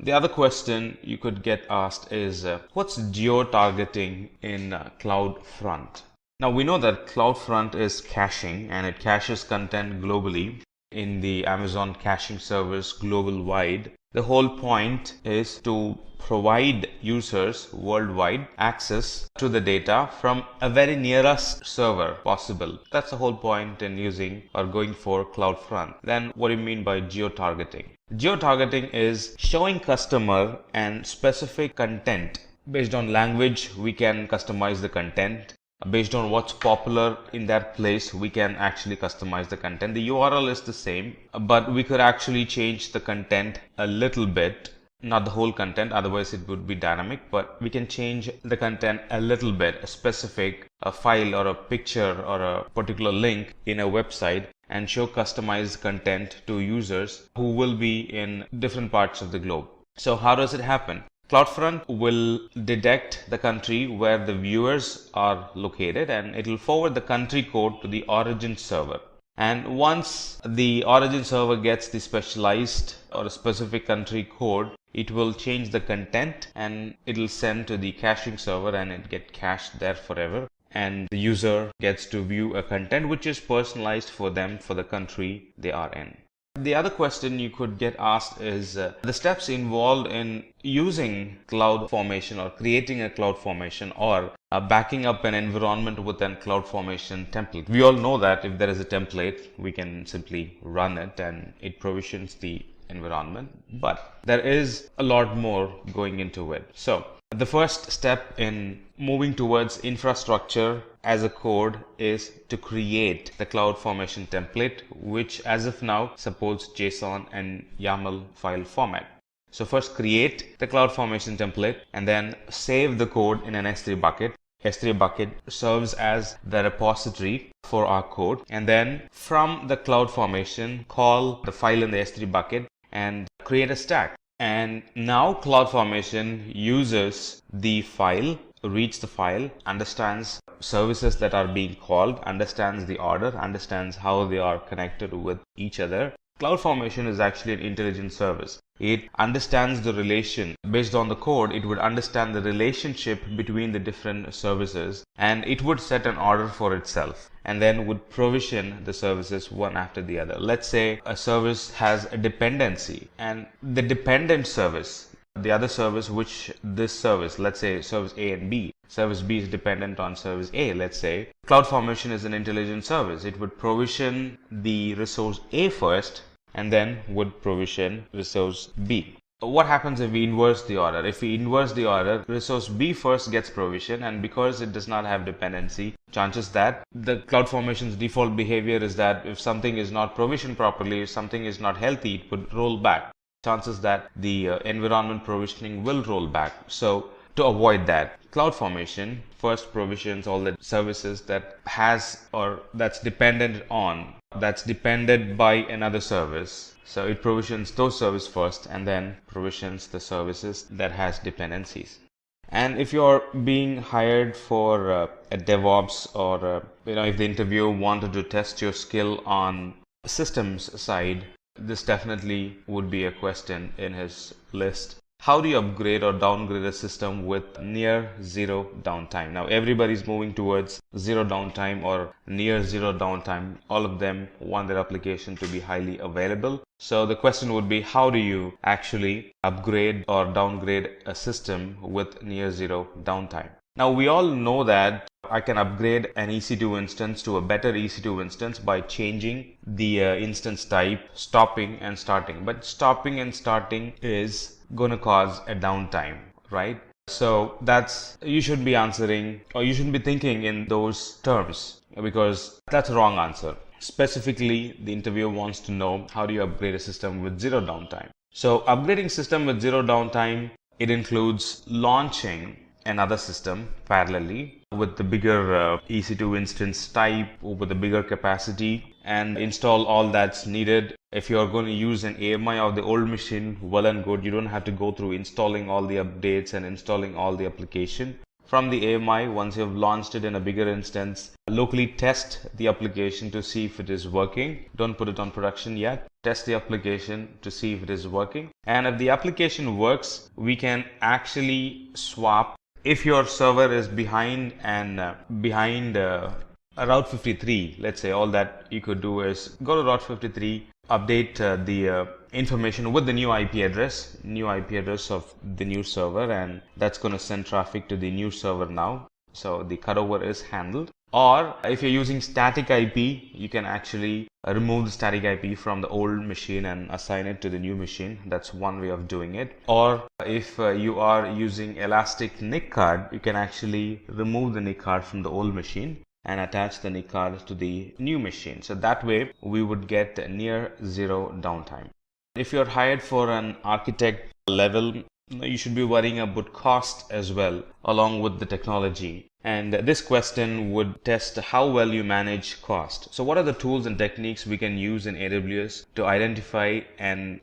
The other question you could get asked is, what's geo-targeting in CloudFront? Now we know that CloudFront is caching, and it caches content globally in the Amazon caching service global wide. The whole point is to provide users worldwide access to the data from a very nearest server possible. That's the whole point in using or going for CloudFront. Then what do you mean by geo-targeting? Geo-targeting is showing customer and specific content Based on language, we can customize the content. Based on what's popular in that place, we can actually customize the content. The URL is the same, but we could actually change the content a little bit. Not the whole content, otherwise it would be dynamic, but we can change the content a little bit, a specific file or a picture or a particular link in a website, and show customized content to users who will be in different parts of the globe. So how does it happen? CloudFront will detect the country where the viewers are located, and it will forward the country code to the origin server. And once the origin server gets the specialized or a specific country code, it will change the content and it will send to the caching server, and it gets cached there forever. And the user gets to view a content which is personalized for them for the country they are in. The other question you could get asked is the steps involved in using CloudFormation or creating a CloudFormation or backing up an environment with a CloudFormation template. We all know that if there is a template, we can simply run it and it provisions the environment, but there is a lot more going into it. So the first step in moving towards infrastructure as a code is to create the CloudFormation template, which as of now supports JSON and YAML file format. So first create the CloudFormation template and then save the code in an S3 bucket. S3 bucket serves as the repository for our code, and then from the CloudFormation call the file in the S3 bucket and create a stack. And now CloudFormation uses the file, reads the file, understands services that are being called, understands the order, understands how they are connected with each other. CloudFormation is actually an intelligent service. It understands the relation. Based on the code, it would understand the relationship between the different services, and it would set an order for itself and then would provision the services one after the other. Let's say a service has a dependency, and the dependent service, the other service which this service, let's say service A and B, service B is dependent on service A, let's say. CloudFormation is an intelligent service. It would provision the resource A first and then would provision resource B. What happens if we inverse the order? If we inverse the order, resource B first gets provision, and because it does not have dependency, chances that the CloudFormation's default behavior is that if something is not provisioned properly, if something is not healthy, it would roll back. Chances that the environment provisioning will roll back. So to avoid that, CloudFormation first provisions all the services that has or that's dependent on, that's depended by another service. So it provisions those services first and then provisions the services that has dependencies. And if you're being hired for a DevOps or if the interviewer wanted to test your skill on systems side, this definitely would be a question in his list. How do you upgrade or downgrade a system with near zero downtime? Now everybody's moving towards zero downtime or near zero downtime. All of them want their application to be highly available. So the question would be, how do you actually upgrade or downgrade a system with near zero downtime? Now we all know that I can upgrade an EC2 instance to a better EC2 instance by changing the instance type, stopping and starting. But stopping and starting is going to cause a downtime, right? So you should be answering, or you shouldn't be thinking in those terms, because that's a wrong answer. Specifically, the interviewer wants to know, how do you upgrade a system with zero downtime? So upgrading system with zero downtime, it includes launching another system parallelly with the bigger EC2 instance type with the bigger capacity, and install all that's needed. If you're going to use an AMI of the old machine, well and good. You don't have to go through installing all the updates and installing all the application. From the AMI, once you've launched it in a bigger instance, locally test the application to see if it is working. Don't put it on production yet. Test the application to see if it is working. And if the application works, we can actually swap. If your server is behind Route 53, let's say, all that you could do is go to Route 53, update the information with the new IP address of the new server, and that's going to send traffic to the new server now. So the cutover is handled. Or if you're using static IP, you can actually remove the static IP from the old machine and assign it to the new machine. That's one way of doing it. Or if you are using Elastic NIC card, you can actually remove the NIC card from the old machine and attach the NIC card to the new machine. So that way we would get near zero downtime. If you're hired for an architect level, you should be worrying about cost as well, along with the technology. And this question would test how well you manage cost. So what are the tools and techniques we can use in AWS to identify and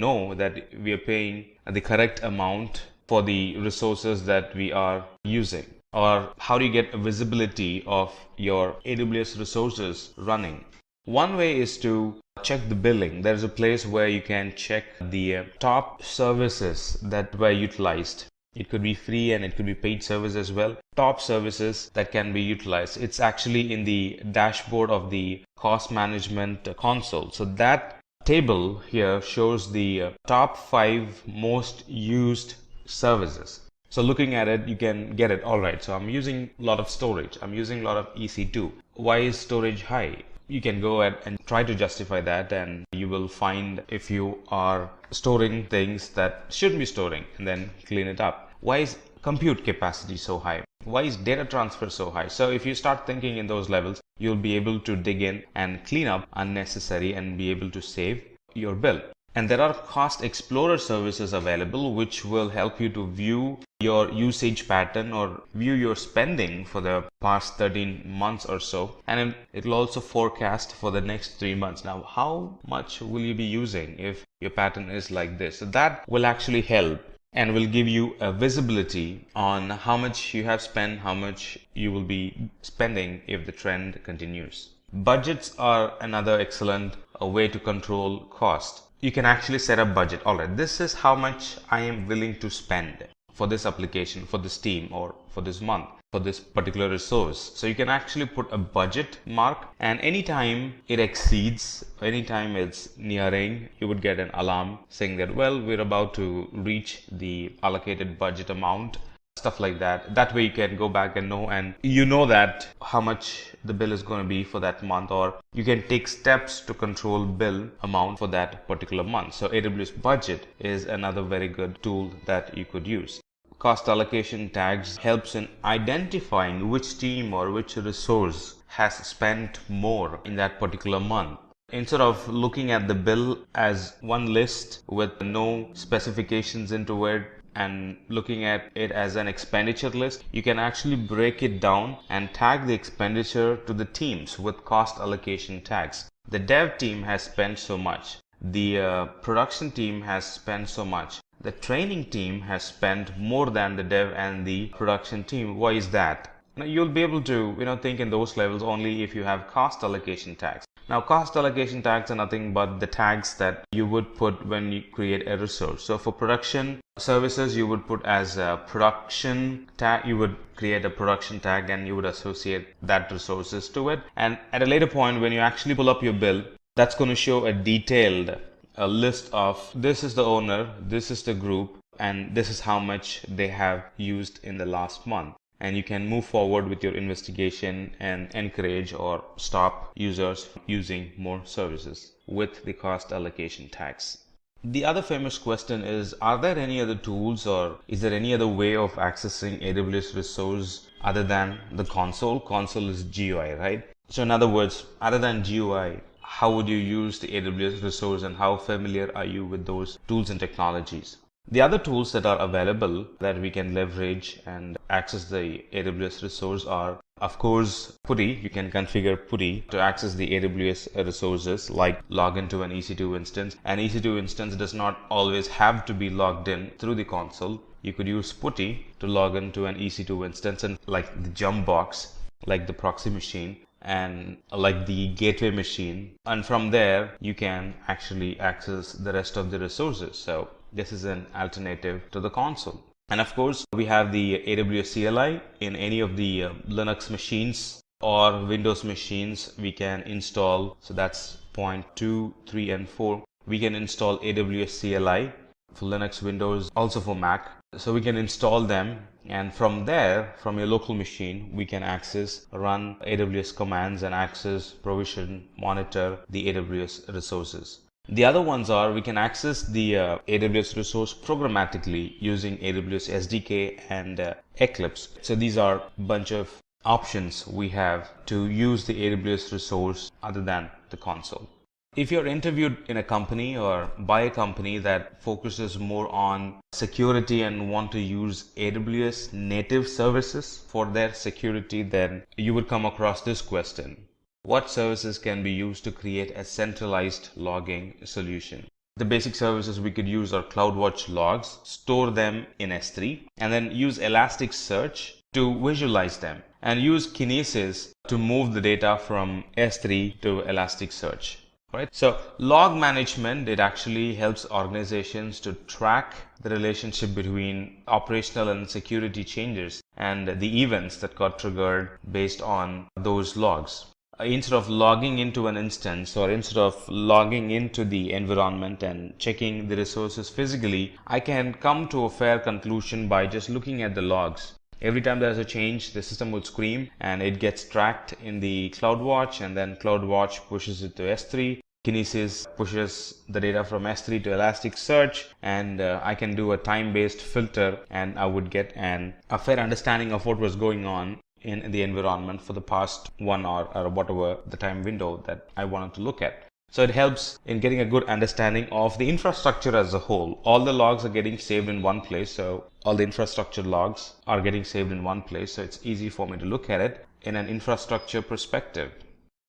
know that we are paying the correct amount for the resources that we are using? Or how do you get a visibility of your AWS resources running? One way is to check the billing. There's a place where you can check the top services that were utilized. It could be free and it could be paid service as well. Top services that can be utilized. It's actually in the dashboard of the cost management console. So that table here shows the top 5 most used services. So looking at it, you can get it. All right, so I'm using a lot of storage. I'm using a lot of EC2. Why is storage high? You can go ahead and try to justify that, and you will find if you are storing things that shouldn't be storing, and then clean it up. Why is compute capacity so high? Why is data transfer so high? So if you start thinking in those levels, you'll be able to dig in and clean up unnecessary and be able to save your bill. And there are cost explorer services available which will help you to view your usage pattern or view your spending for the past 13 months or so, and it will also forecast for the next 3 months. Now, how much will you be using if your pattern is like this? So that will actually help and will give you a visibility on how much you have spent, how much you will be spending if the trend continues. Budgets are another excellent way to control cost. You can actually set a budget. All right, this is how much I am willing to spend for this application, for this team, or for this month, for this particular resource. So you can actually put a budget mark, and anytime it exceeds, anytime it's nearing, you would get an alarm saying that, well, we're about to reach the allocated budget amount, stuff like that. That way you can go back and know, and you know that how much the bill is going to be for that month, or you can take steps to control bill amount for that particular month. So AWS budget is another very good tool that you could use. Cost allocation tags helps in identifying which team or which resource has spent more in that particular month. Instead of looking at the bill as one list with no specifications into it and looking at it as an expenditure list, you can actually break it down and tag the expenditure to the teams with cost allocation tags. The dev team has spent so much. The production team has spent so much. The training team has spent more than the dev and the production team. Why is that? Now, you'll be able to think in those levels only if you have cost allocation tags. Now, cost allocation tags are nothing but the tags that you would put when you create a resource. So for production services, you would put as a production tag, you would create a production tag and you would associate that resources to it. And at a later point, when you actually pull up your bill, that's going to show a detailed list of this is the owner, this is the group, and this is how much they have used in the last month. And you can move forward with your investigation and encourage or stop users using more services with the cost allocation tags. The other famous question is, are there any other tools or is there any other way of accessing AWS resource other than the console? Console is GUI, right? So in other words, other than GUI, how would you use the AWS resource and how familiar are you with those tools and technologies? The other tools that are available that we can leverage and access the AWS resource are, of course, PuTTY. You can configure PuTTY to access the AWS resources, like log into an EC2 instance. An EC2 instance does not always have to be logged in through the console. You could use PuTTY to log into an EC2 instance, and like the jump box, like the proxy machine, and like the gateway machine, and from there you can actually access the rest of the resources. So this is an alternative to the console. And of course, we have the AWS CLI in any of the Linux machines or Windows machines. We can install, so that's point 2, 3 and 4. We can install AWS CLI for Linux, Windows, also for Mac. So we can install them And from there, from your local machine, we can access, run AWS commands and access, provision, monitor the AWS resources. The other ones are we can access the AWS resource programmatically using AWS SDK and Eclipse. So these are a bunch of options we have to use the AWS resource other than the console. If you're interviewed in a company or by a company that focuses more on security and want to use AWS native services for their security, then you would come across this question. What services can be used to create a centralized logging solution? The basic services we could use are CloudWatch logs, store them in S3, and then use Elasticsearch to visualize them, and use Kinesis to move the data from S3 to Elasticsearch. Right? So log management, it actually helps organizations to track the relationship between operational and security changes and the events that got triggered based on those logs. Instead of logging into an instance or instead of logging into the environment and checking the resources physically, I can come to a fair conclusion by just looking at the logs. Every time there's a change, the system will scream and it gets tracked in the CloudWatch, and then CloudWatch pushes it to S3. Kinesis pushes the data from S3 to Elasticsearch, and I can do a time-based filter, and I would get a fair understanding of what was going on in the environment for the past 1 hour or whatever the time window that I wanted to look at. So it helps in getting a good understanding of the infrastructure as a whole. All the logs are getting saved in one place, so all the infrastructure logs are getting saved in one place, so it's easy for me to look at it in an infrastructure perspective.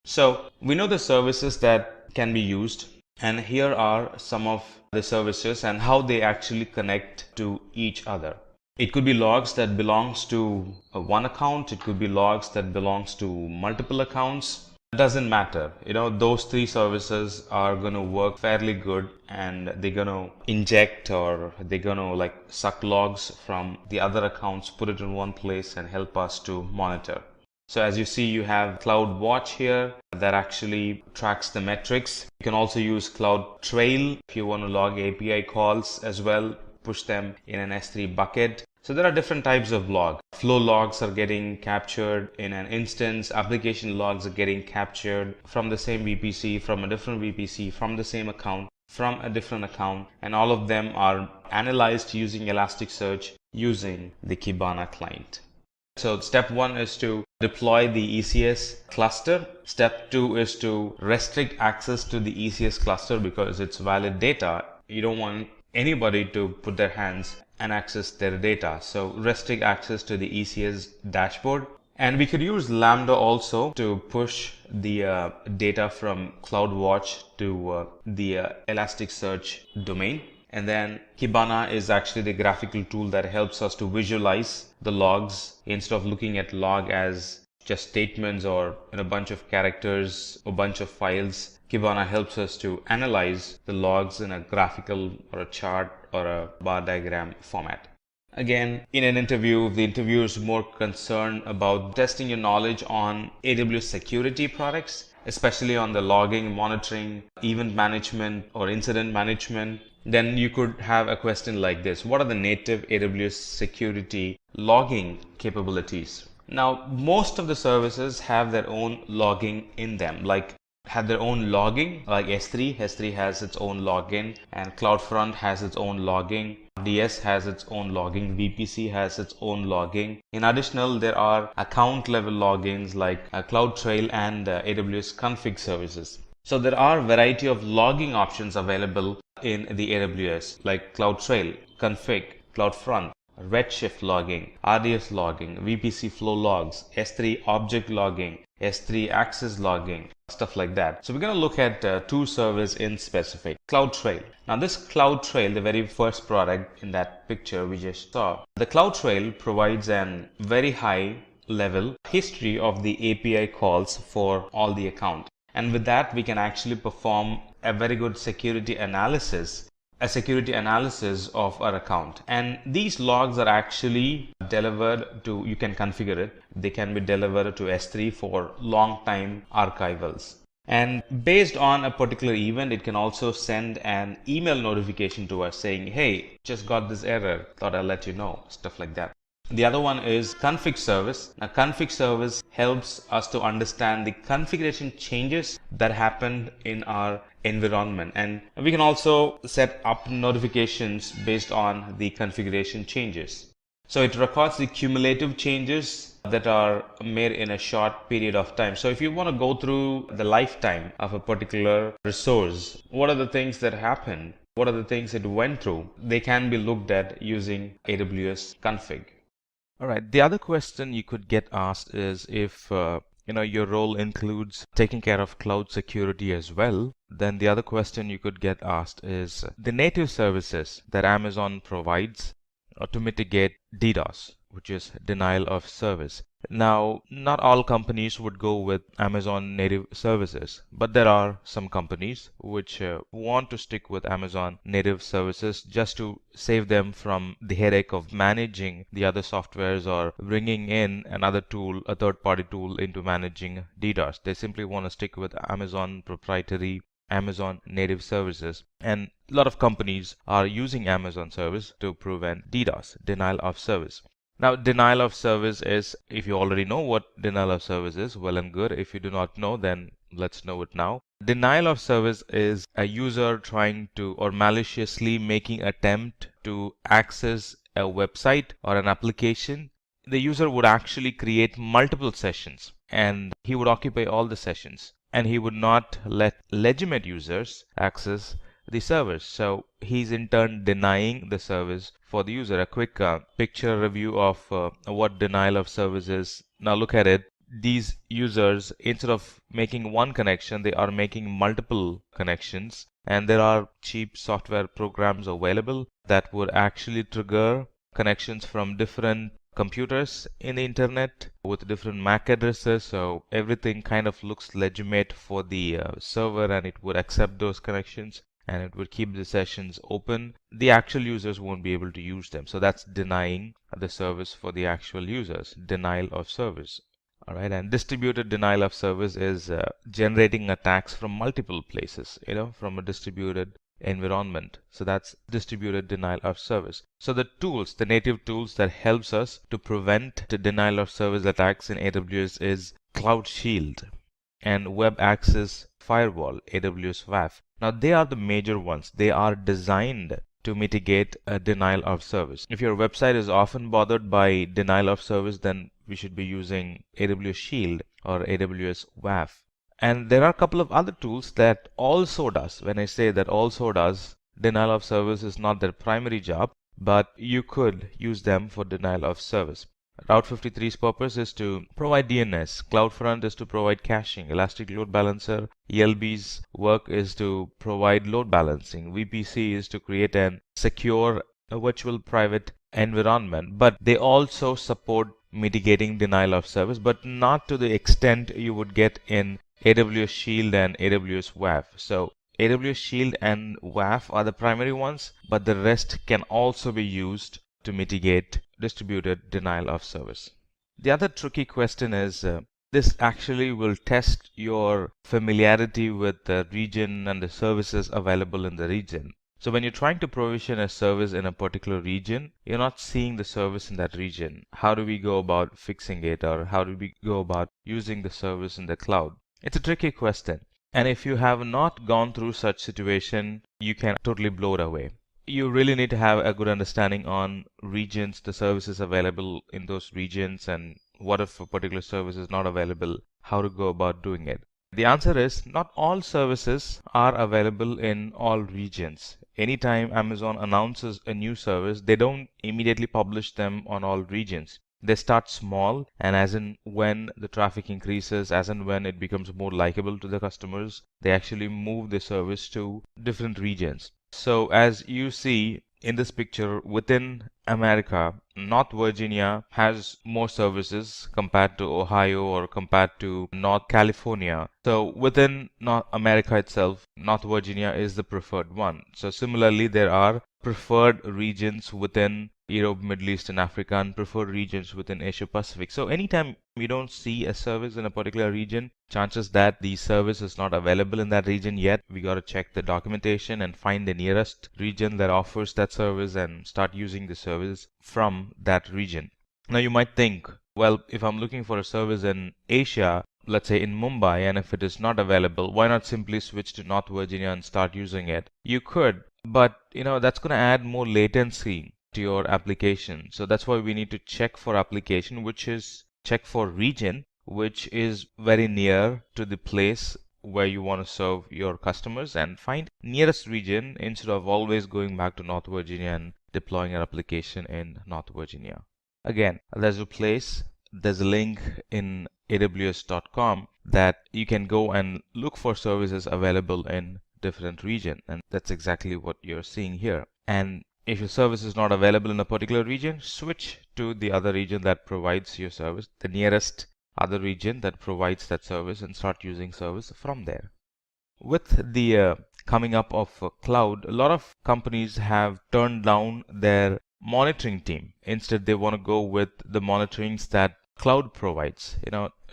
So we know the services that can be used, and here are some of the services and how they actually connect to each other. It could be logs that belongs to one account, it could be logs that belongs to multiple accounts. It doesn't matter. Those three services are going to work fairly good, and they're going to inject or they're going to suck logs from the other accounts, put it in one place and help us to monitor. So as you see, you have CloudWatch here that actually tracks the metrics. You can also use CloudTrail if you want to log API calls as well, push them in an S3 bucket. So there are different types of log. Flow logs are getting captured in an instance. Application logs are getting captured from the same VPC, from a different VPC, from the same account, from a different account. And all of them are analyzed using Elasticsearch using the Kibana client. So step 1 is to deploy the ECS cluster. Step 2 is to restrict access to the ECS cluster because it's valid data. You don't want anybody to put their hands and access their data. So restrict access to the ECS dashboard. And we could use Lambda also to push the data from CloudWatch to the Elasticsearch domain. And then Kibana is actually the graphical tool that helps us to visualize the logs instead of looking at log as just statements or in a bunch of characters, a bunch of files. Kibana helps us to analyze the logs in a graphical or a chart or a bar diagram format. Again, in an interview, the interviewer is more concerned about testing your knowledge on AWS security products, especially on the logging, monitoring, event management or incident management. Then you could have a question like this. What are the native AWS security logging capabilities? Now, most of the services have their own logging in them, have their own logging, like S3. S3 has its own login, and CloudFront has its own logging. DS has its own logging. VPC has its own logging. In addition, there are account level logins like CloudTrail and AWS config services. So there are a variety of logging options available in the AWS like CloudTrail, config, CloudFront, Redshift logging, RDS logging, VPC flow logs, S3 object logging, S3 access logging, stuff like that. So we're going to look at two servers in specific. CloudTrail. Now this CloudTrail, the very first product in that picture we just saw, the CloudTrail provides an very high level history of the API calls for all the accounts. And with that, we can actually perform a very good security analysis of our account. And these logs are actually delivered to, you can configure it. They can be delivered to S3 for long time archivals. And based on a particular event, it can also send an email notification to us saying, hey, just got this error, thought I'll let you know, stuff like that. The other one is config service. Now, config service helps us to understand the configuration changes that happened in our environment, and we can also set up notifications based on the configuration changes. So it records the cumulative changes that are made in a short period of time. So if you want to go through the lifetime of a particular resource, what are the things that happened? What are the things it went through? They can be looked at using AWS config. All right. The other question you could get asked is if your role includes taking care of cloud security as well. Then the other question you could get asked is the native services that Amazon provides to mitigate DDoS, which is denial of service. Now, not all companies would go with Amazon native services, but there are some companies which want to stick with Amazon native services just to save them from the headache of managing the other softwares or bringing in another tool, a third-party tool, into managing DDoS. They simply want to stick with Amazon proprietary Amazon native services, and a lot of companies are using Amazon service to prevent DDoS, denial of service. Now, denial of service is, if you already know what denial of service is, well and good. If you do not know, then let's know it now. Denial of service is a user trying to or maliciously making attempt to access a website or an application. The user would actually create multiple sessions and he would occupy all the sessions, and he would not let legitimate users access the service. So he's in turn denying the service for the user. A quick picture review of what denial of service is. Now look at it. These users, instead of making one connection, they are making multiple connections, and there are cheap software programs available that would actually trigger connections from different computers in the internet with different MAC addresses, so everything kind of looks legitimate for the server, and it would accept those connections and it would keep the sessions open. The actual users won't be able to use them, so that's denying the service for the actual users, denial of service. All right, and distributed denial of service is generating attacks from multiple places, from a distributed environment. So that's distributed denial of service. So the tools, the native tools that helps us to prevent the denial of service attacks in AWS is Cloud Shield and Web Access Firewall, AWS WAF. Now they are the major ones. They are designed to mitigate a denial of service. If your website is often bothered by denial of service, then we should be using AWS Shield or AWS WAF. And there are a couple of other tools that also does. When I say that also does, denial of service is not their primary job, but you could use them for denial of service. Route 53's purpose is to provide DNS. CloudFront is to provide caching. Elastic Load Balancer, ELB's work is to provide load balancing. VPC is to create an secure virtual private environment. But they also support mitigating denial of service, but not to the extent you would get in AWS Shield and AWS WAF. So AWS Shield and WAF are the primary ones, but the rest can also be used to mitigate distributed denial of service. The other tricky question is this actually will test your familiarity with the region and the services available in the region. So when you're trying to provision a service in a particular region, you're not seeing the service in that region. How do we go about fixing it, or how do we go about using the service in the cloud? It's a tricky question. And if you have not gone through such situation, you can totally blow it away. You really need to have a good understanding on regions, the services available in those regions, and what if a particular service is not available, how to go about doing it. The answer is not all services are available in all regions. Anytime Amazon announces a new service, they don't immediately publish them on all regions. They start small, and as and when the traffic increases, as and when it becomes more likable to the customers, they actually move the service to different regions. So as you see in this picture, within America, North Virginia has more services compared to Ohio or compared to North California. So within North America itself, North Virginia is the preferred one. So similarly, there are preferred regions within Europe, Middle East and Africa, and preferred regions within Asia Pacific. So anytime we don't see a service in a particular region, chances that the service is not available in that region yet, we got to check the documentation and find the nearest region that offers that service and start using the service from that region. Now you might think, well, if I'm looking for a service in Asia, let's say in Mumbai, and if it is not available, why not simply switch to North Virginia and start using it? You could, but that's going to add more latency to your application. So that's why we need to check for application, which is check for region, which is very near to the place where you want to serve your customers, and find nearest region instead of always going back to North Virginia and deploying your application in North Virginia. Again, there's a place, there's a link in aws.com that you can go and look for services available in different region, and that's exactly what you're seeing here. And if your service is not available in a particular region, switch to the other region that provides your service, the nearest other region that provides that service, and start using service from there. With the coming up of cloud, a lot of companies have turned down their monitoring team. Instead, they want to go with the monitorings that cloud provides.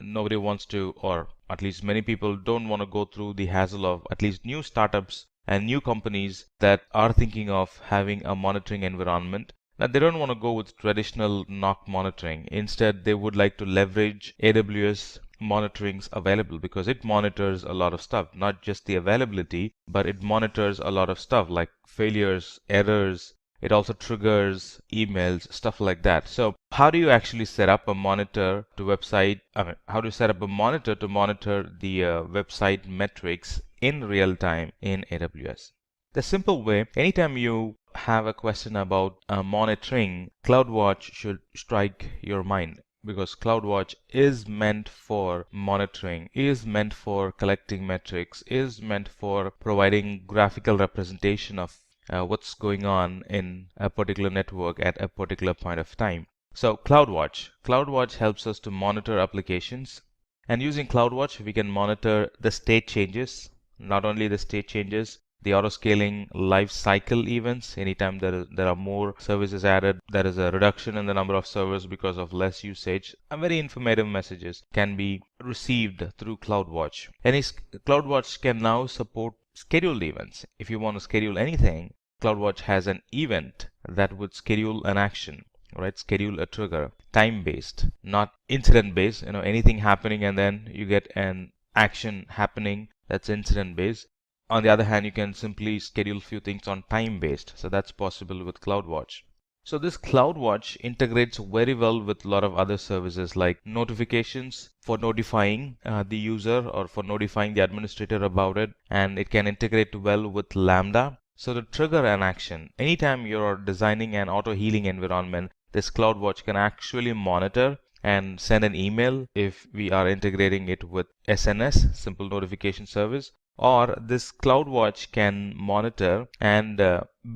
Nobody wants to, or at least many people don't want to go through the hassle of, at least new startups and new companies that are thinking of having a monitoring environment. Now, they don't want to go with traditional NOC monitoring. Instead, they would like to leverage AWS monitorings available, because it monitors a lot of stuff, not just the availability, but it monitors a lot of stuff like failures, errors. It also triggers emails, stuff like that. So how do you actually set up a monitor to website? How do you set up a monitor to monitor the website metrics in real time in AWS? The simple way, anytime you have a question about monitoring, CloudWatch should strike your mind, because CloudWatch is meant for monitoring, is meant for collecting metrics, is meant for providing graphical representation of what's going on in a particular network at a particular point of time. So CloudWatch helps us to monitor applications, and using CloudWatch we can monitor the state changes. Not only the state changes, the AutoScaling Lifecycle events. Anytime there are more services added, there is a reduction in the number of servers because of less usage. Very informative messages can be received through CloudWatch. CloudWatch can now support scheduled events. If you want to schedule anything, CloudWatch has an event that would schedule an action, right? Schedule a trigger, time-based, not incident-based. Anything happening and then you get an action happening that's incident-based. On the other hand, you can simply schedule few things on time-based. So that's possible with CloudWatch. So this CloudWatch integrates very well with a lot of other services like notifications for notifying the user or for notifying the administrator about it. And it can integrate well with Lambda. So to trigger an action, anytime you're designing an auto-healing environment, this CloudWatch can actually monitor and send an email if we are integrating it with SNS, Simple Notification Service. Or this CloudWatch can monitor, and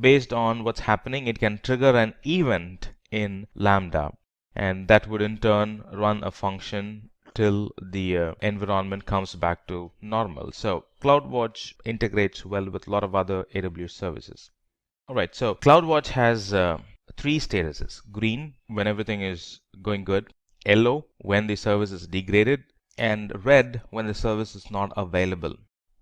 based on what's happening, it can trigger an event in Lambda, and that would in turn run a function till the environment comes back to normal. So CloudWatch integrates well with a lot of other AWS services. Alright, so CloudWatch has 3 statuses: green when everything is going good, yellow when the service is degraded, and red when the service is not available.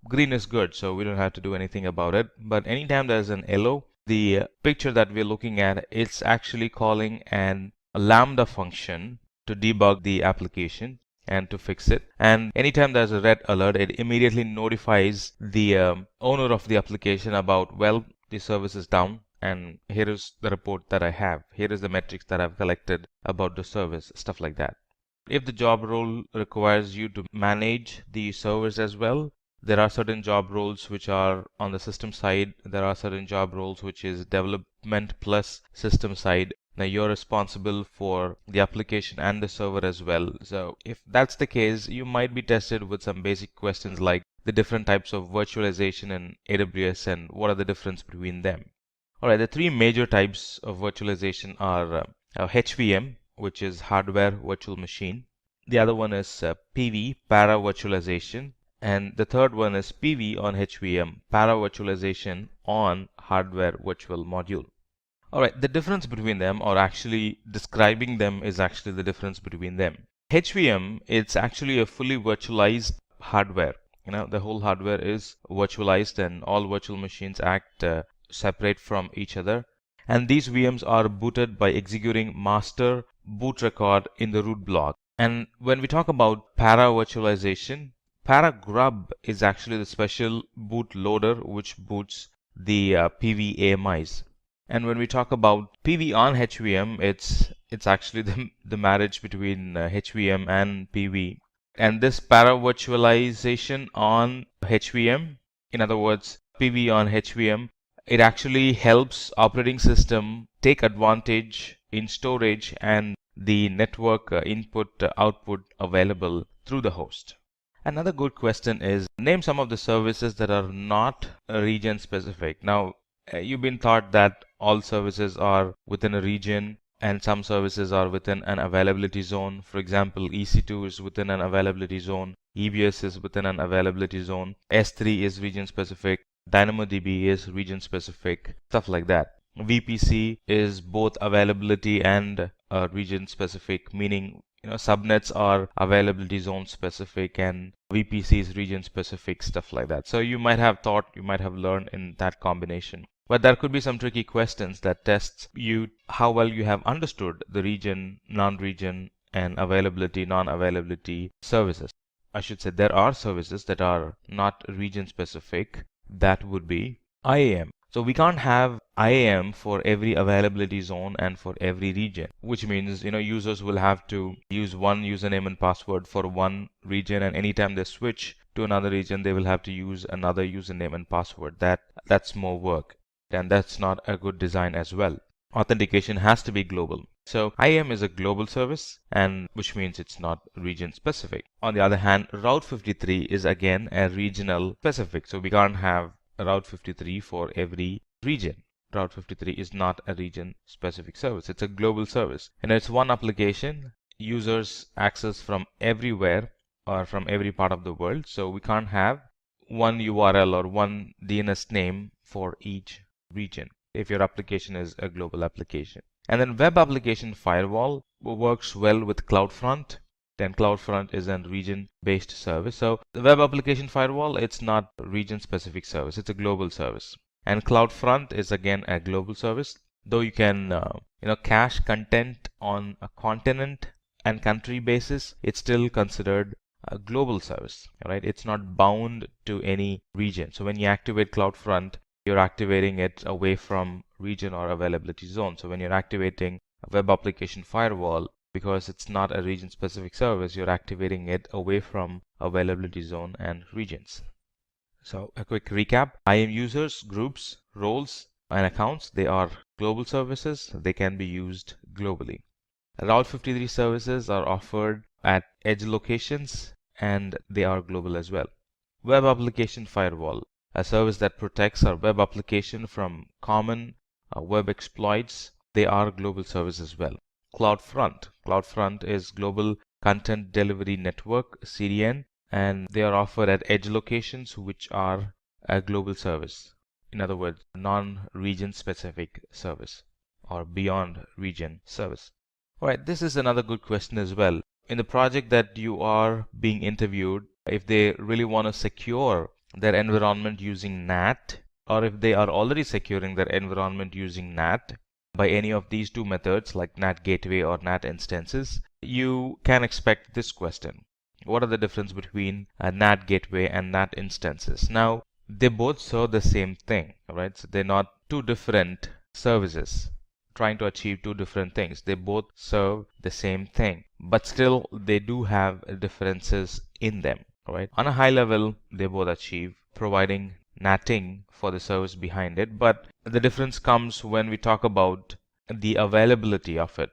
Green is good, so we don't have to do anything about it. But anytime there's an yellow, the picture that we're looking at, it's actually calling a Lambda function to debug the application and to fix it. And anytime there's a red alert, it immediately notifies the owner of the application about, well, the service is down, and here is the report that I have. Here is the metrics that I've collected about the service, stuff like that. If the job role requires you to manage the servers as well, there are certain job roles which are on the system side. There are certain job roles which is development plus system side. Now you're responsible for the application and the server as well. So if that's the case, you might be tested with some basic questions like the different types of virtualization in AWS and what are the difference between them. Alright, the 3 major types of virtualization are HVM, which is hardware virtual machine. The other one is PV, para virtualization. And the third one is PV on HVM, para virtualization on hardware virtual module. Alright, the difference between them, or actually describing them, is actually the difference between them. HVM, it's actually a fully virtualized hardware. The whole hardware is virtualized and all virtual machines act separate from each other. And these VMs are booted by executing master boot record in the root block. And when we talk about para-virtualization, para-grub is actually the special boot loader which boots the PV AMIs. And when we talk about PV on HVM, it's actually the marriage between HVM and PV. And this para-virtualization on HVM, in other words, PV on HVM, it actually helps operating system take advantage in storage and the network input output available through the host. Another good question is, name some of the services that are not region specific. Now, you've been taught that all services are within a region and some services are within an availability zone. For example, EC2 is within an availability zone, EBS is within an availability zone, S3 is region specific, DynamoDB is region specific, stuff like that. VPC is both availability and region specific, meaning subnets are availability zone specific and VPC is region specific, stuff like that. So you might have thought, you might have learned in that combination. But there could be some tricky questions that tests you how well you have understood the region, non-region, and availability, non-availability services. I should say there are services that are not region specific. That would be IAM. So we can't have IAM for every availability zone and for every region, which means users will have to use one username and password for one region, and anytime they switch to another region they will have to use another username and password. That's more work, and that's not a good design as well. Authentication has to be global. So IAM is a global service, and which means it's not region specific. On the other hand, Route 53 is again a regional specific, so we can't have Route 53 for every region. Route 53 is not a region specific service. It's a global service, and it's one application. Users access from everywhere or from every part of the world, so we can't have one URL or one DNS name for each region if your application is a global application. And then Web Application Firewall works well with CloudFront. Then CloudFront is a region-based service. So the Web Application Firewall, it's not a region-specific service. It's a global service. And CloudFront is again a global service. Though you can cache content on a continent and country basis, it's still considered a global service. Right? It's not bound to any region. So when you activate CloudFront, you're activating it away from region or availability zone. So when you're activating a Web Application Firewall, because it's not a region specific service, you're activating it away from availability zone and regions. So a quick recap: IAM users, groups, roles, and accounts, they are global services. They can be used globally. Route 53 services are offered at edge locations and they are global as well. Web Application Firewall, a service that protects our web application from common web exploits. They are global service as well. CloudFront is Global Content Delivery Network, CDN, and they are offered at edge locations, which are a global service. In other words, non-region specific service or beyond region service. All right, this is another good question as well. In the project that you are being interviewed, if they really want to secure their environment using NAT, or if they are already securing their environment using NAT by any of these two methods like NAT gateway or NAT instances, you can expect this question: what are the difference between a NAT gateway and NAT instances? Now, they both serve the same thing, right? So they're not two different services trying to achieve two different things. They both serve the same thing, but still they do have differences in them, right? On a high level, they both achieve providing NATing for the service behind it, but the difference comes when we talk about the availability of it.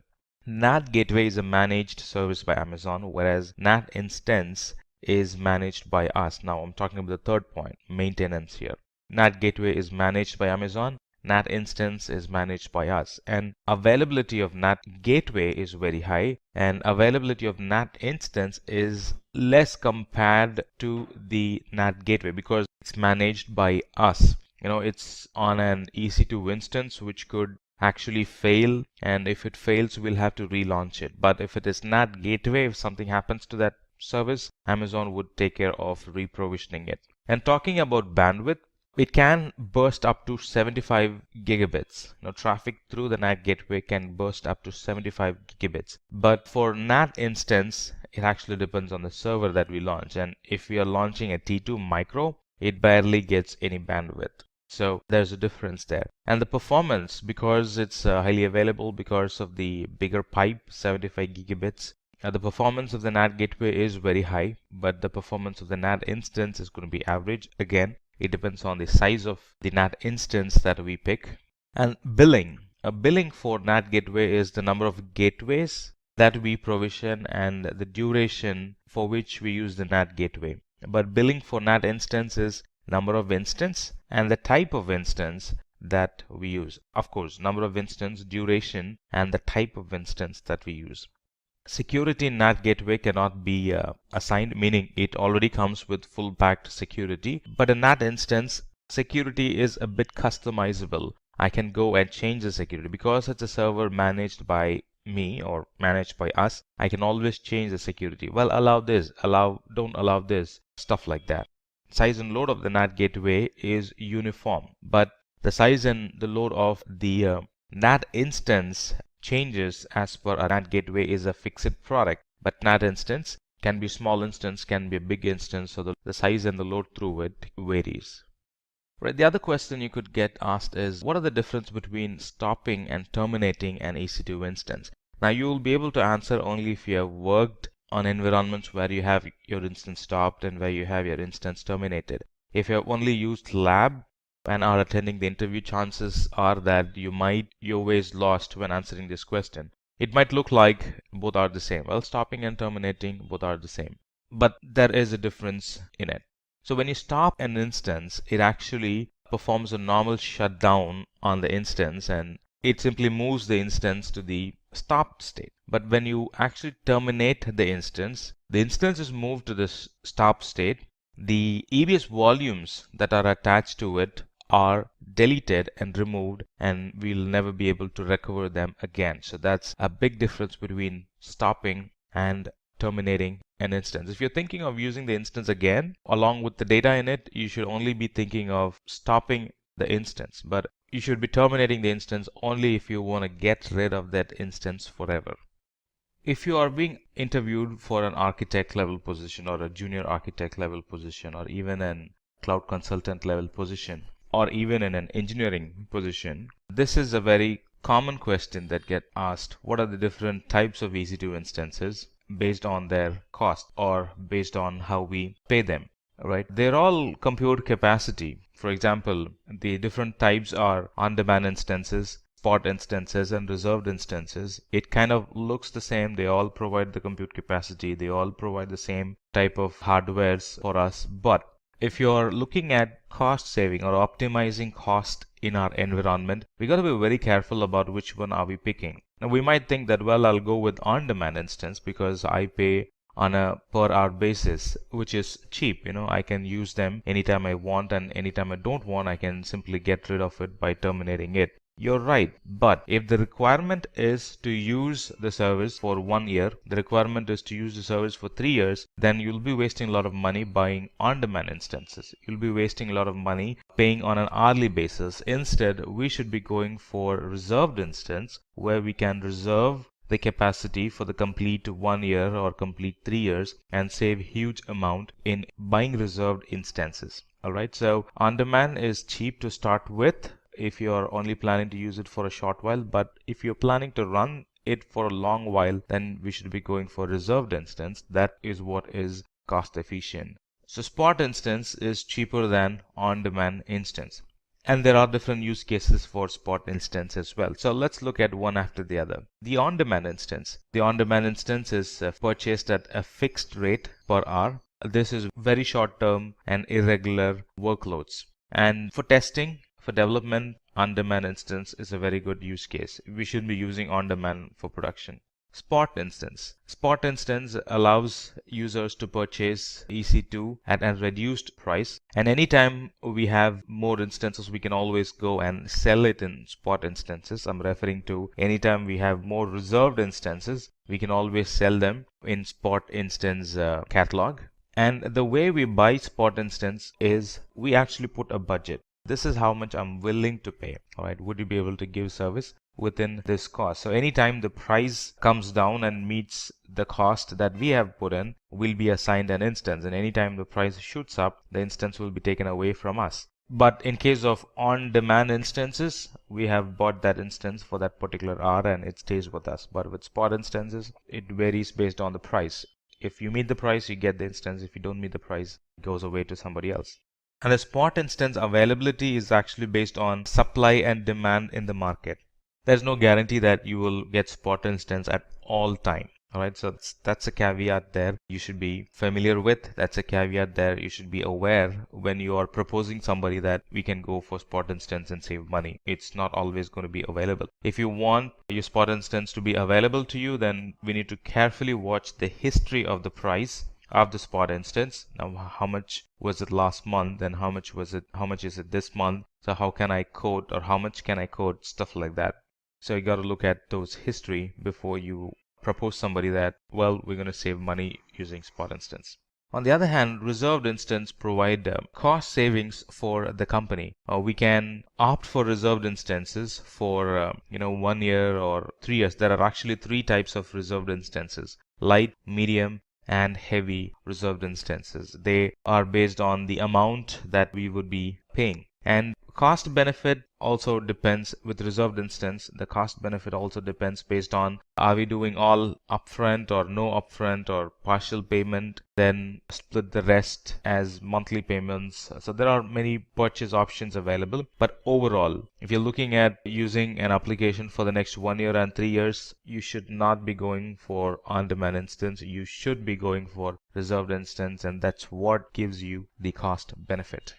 NAT gateway is a managed service by Amazon, whereas NAT instance is managed by us. Now I'm talking about the third point, maintenance here. NAT gateway is managed by Amazon, NAT instance is managed by us, and availability of NAT gateway is very high and availability of NAT instance is less compared to the NAT gateway because it's managed by us. It's on an EC2 instance which could actually fail, and if it fails we'll have to relaunch it. But if it is NAT gateway, if something happens to that service, Amazon would take care of reprovisioning it. And talking about bandwidth, it can burst up to 75 gigabits. Traffic through the NAT gateway can burst up to 75 gigabits. But for NAT instance, it actually depends on the server that we launch. And if we are launching a T2 micro, it barely gets any bandwidth. So there's a difference there. And the performance, because it's highly available because of the bigger pipe, 75 gigabits, the performance of the NAT gateway is very high, but the performance of the NAT instance is going to be average. Again, it depends on the size of the NAT instance that we pick. And billing. A billing for NAT gateway is the number of gateways that we provision and the duration for which we use the NAT gateway. But billing for NAT instance is number of instance and the type of instance that we use. Of course, number of instance, duration, and the type of instance that we use. Security in NAT gateway cannot be assigned, meaning it already comes with full packed security. But in NAT instance, security is a bit customizable. I can go and change the security because it's a server managed by me or managed by us. I can always change the security. Well, allow this, don't allow this, stuff like that. Size and load of the NAT gateway is uniform, but the size and the load of the NAT instance changes as per a NAT gateway is a fixed product. But NAT instance can be small instance, can be a big instance, so the size and the load through it varies. Right. The other question you could get asked is, what are the difference between stopping and terminating an EC2 instance? Now you will be able to answer only if you have worked on environments where you have your instance stopped and where you have your instance terminated. If you have only used lab and are attending the interview, chances are that your way is lost when answering this question. It might look like both are the same. Well, stopping and terminating, both are the same. But there is a difference in it. So when you stop an instance, it actually performs a normal shutdown on the instance and it simply moves the instance to the stopped state. But when you actually terminate the instance is moved to the stop state. The EBS volumes that are attached to it are deleted and removed, and we'll never be able to recover them again. So that's a big difference between stopping and terminating an instance. If you're thinking of using the instance again along with the data in it, you should only be thinking of stopping the instance, but you should be terminating the instance only if you want to get rid of that instance forever. If you are being interviewed for an architect level position or a junior architect level position or even an cloud consultant level position or even in an engineering position, this is a very common question that get asked. What are the different types of EC2 instances based on their cost or based on how we pay them, right? They're all compute capacity. For example, the different types are on-demand instances, spot instances, and reserved instances. It kind of looks the same. They all provide the compute capacity. They all provide the same type of hardwares for us. But if you're looking at cost saving or optimizing cost in our environment, we got to be very careful about which one are we picking. Now we might think that, well, I'll go with on-demand instance because I pay on a per hour basis, which is cheap. I can use them anytime I want, and anytime I don't want, I can simply get rid of it by terminating it. You're right, but if the requirement is to use the service for 1 year, the requirement is to use the service for 3 years, then you'll be wasting a lot of money buying on-demand instances. You'll be wasting a lot of money paying on an hourly basis. Instead, we should be going for reserved instance where we can reserve the capacity for the complete 1 year or complete 3 years and save huge amount in buying reserved instances. Alright, so on-demand is cheap to start with if you're only planning to use it for a short while, but if you're planning to run it for a long while, then we should be going for reserved instance. That is what is cost efficient. So spot instance is cheaper than on-demand instance. And there are different use cases for spot instance as well. So let's look at one after the other. The on-demand instance. The on-demand instance is purchased at a fixed rate per hour. This is very short-term and irregular workloads. And for testing, for development, on-demand instance is a very good use case. We should be using on-demand for production. Spot instance. Spot instance allows users to purchase EC2 at a reduced price, and anytime we have more instances, we can always go and sell it in spot instances. I'm referring to anytime we have more reserved instances, we can always sell them in spot instance catalog. And the way we buy spot instance is we actually put a budget. This is how much I'm willing to pay. All right, would you be able to give service within this cost? So anytime the price comes down and meets the cost that we have put in, we'll be assigned an instance. And anytime the price shoots up, the instance will be taken away from us. But in case of on-demand instances, we have bought that instance for that particular hour and it stays with us. But with spot instances, it varies based on the price. If you meet the price, you get the instance. If you don't meet the price, it goes away to somebody else. And the spot instance availability is actually based on supply and demand in the market. There's no guarantee that you will get spot instance at all time. All right, so that's a caveat there you should be familiar with. That's a caveat there you should be aware when you are proposing somebody that we can go for spot instance and save money. It's not always going to be available. If you want your spot instance to be available to you, then we need to carefully watch the history of the price of the spot instance. Now, how much was it last month and how much is it this month? So how can I quote, or how much can I quote, stuff like that. So you got to look at those history before you propose somebody that, well, we're going to save money using spot instance. On the other hand, reserved instance provide cost savings for the company. We can opt for reserved instances for 1 year or 3 years. There are actually 3 types of reserved instances: light, medium, and heavy reserved instances. They are based on the amount that we would be paying. And cost benefit also depends with reserved instance. The cost benefit also depends based on, are we doing all upfront or no upfront or partial payment, then split the rest as monthly payments. So there are many purchase options available. But overall, if you're looking at using an application for the next 1 year and 3 years, you should not be going for on-demand instance. You should be going for reserved instance, and that's what gives you the cost benefit.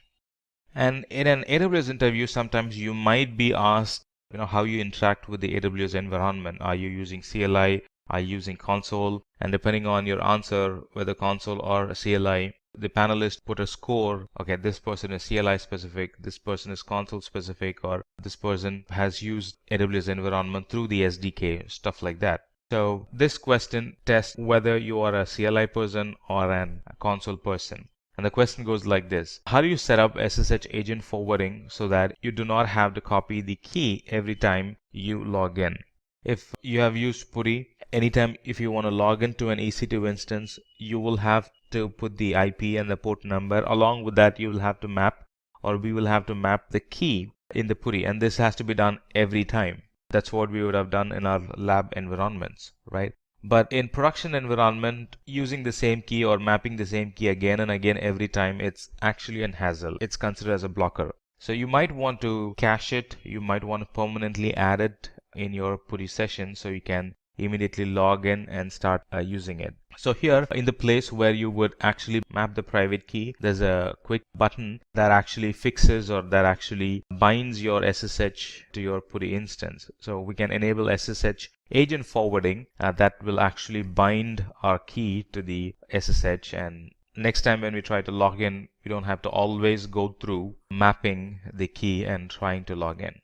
And in an AWS interview, sometimes you might be asked, how you interact with the AWS environment. Are you using CLI? Are you using console? And depending on your answer, whether console or CLI, the panelists put a score. Okay, this person is CLI specific, this person is console specific, or this person has used AWS environment through the SDK, stuff like that. So this question tests whether you are a CLI person or a console person. And the question goes like this: how do you set up SSH agent forwarding so that you do not have to copy the key every time you log in? If you have used PuTTY, anytime if you want to log into an EC2 instance, you will have to put the IP and the port number. Along with that, you will have to map, or we will have to map the key in the PuTTY, and this has to be done every time. That's what we would have done in our lab environments, right? But in production environment, using the same key or mapping the same key again and again every time, it's actually an hassle. It's considered as a blocker. So you might want to cache it. You might want to permanently add it in your PuTTY session so you can immediately log in and start using it. So here in the place where you would actually map the private key, there's a quick button that actually fixes or that actually binds your SSH to your PuTTY instance. So we can enable SSH agent forwarding that will actually bind our key to the SSH, and next time when we try to log in, we don't have to always go through mapping the key and trying to log in.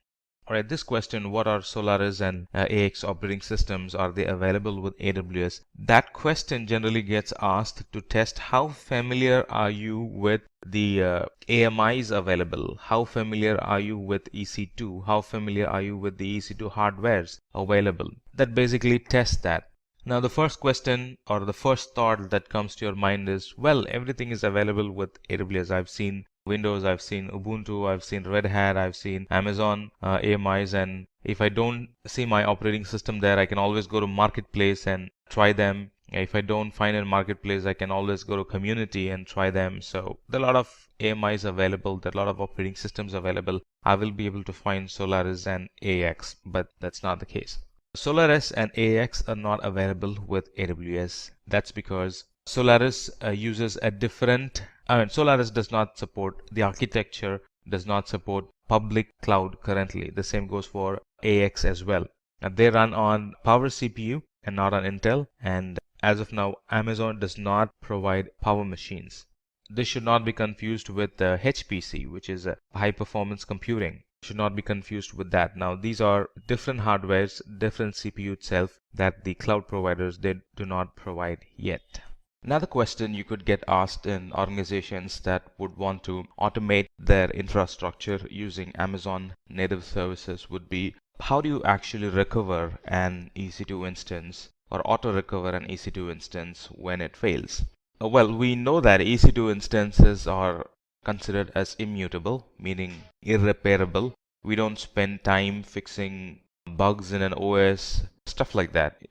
Alright, this question, what are Solaris and AX operating systems? Are they available with AWS? That question generally gets asked to test how familiar are you with the AMIs available? How familiar are you with EC2? How familiar are you with the EC2 hardwares available? That basically tests that. Now the first question or the first thought that comes to your mind is, well, everything is available with AWS. I've seen Windows, I've seen Ubuntu, I've seen Red Hat, I've seen Amazon AMIs, and if I don't see my operating system there, I can always go to Marketplace and try them. If I don't find a Marketplace, I can always go to Community and try them. So there are a lot of AMIs available, there are a lot of operating systems available. I will be able to find Solaris and AX, but that's not the case. Solaris and AX are not available with AWS. That's because Solaris uses a different Solaris does not support the architecture, does not support public cloud currently. The same goes for AX as well. They run on Power CPU and not on Intel, and as of now, Amazon does not provide power machines. This should not be confused with HPC, which is high performance computing. Should not be confused with that. Now these are different hardwares, different CPU itself that the cloud providers they do not provide yet. Another question you could get asked in organizations that would want to automate their infrastructure using Amazon native services would be, how do you actually recover an EC2 instance or auto recover an EC2 instance when it fails? Well, we know that EC2 instances are considered as immutable, meaning irreparable. We don't spend time fixing bugs in an OS, stuff like that.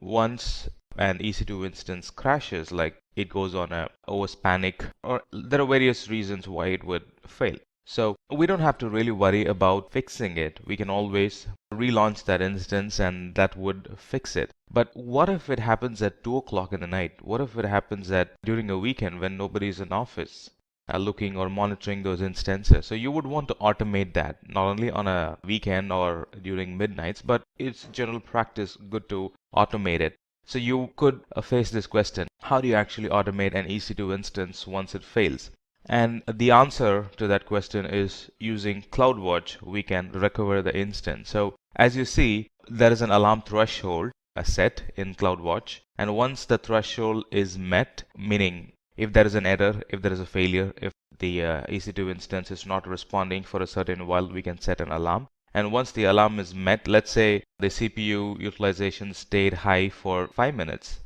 Once an EC2 instance crashes, like it goes on a OS panic, or there are various reasons why it would fail. So we don't have to really worry about fixing it. We can always relaunch that instance and that would fix it. But what if it happens at 2 o'clock in the night? What if it happens during a weekend when nobody's in office looking or monitoring those instances? So you would want to automate that, not only on a weekend or during midnights, but it's general practice good to automate it. So you could face this question: how do you actually automate an EC2 instance once it fails? And the answer to that question is using CloudWatch, we can recover the instance. So as you see, there is an alarm threshold set in CloudWatch. And once the threshold is met, meaning if there is an error, if there is a failure, if the EC2 instance is not responding for a certain while, we can set an alarm. And once the alarm is met, let's say the CPU utilization stayed high for 5 minutes,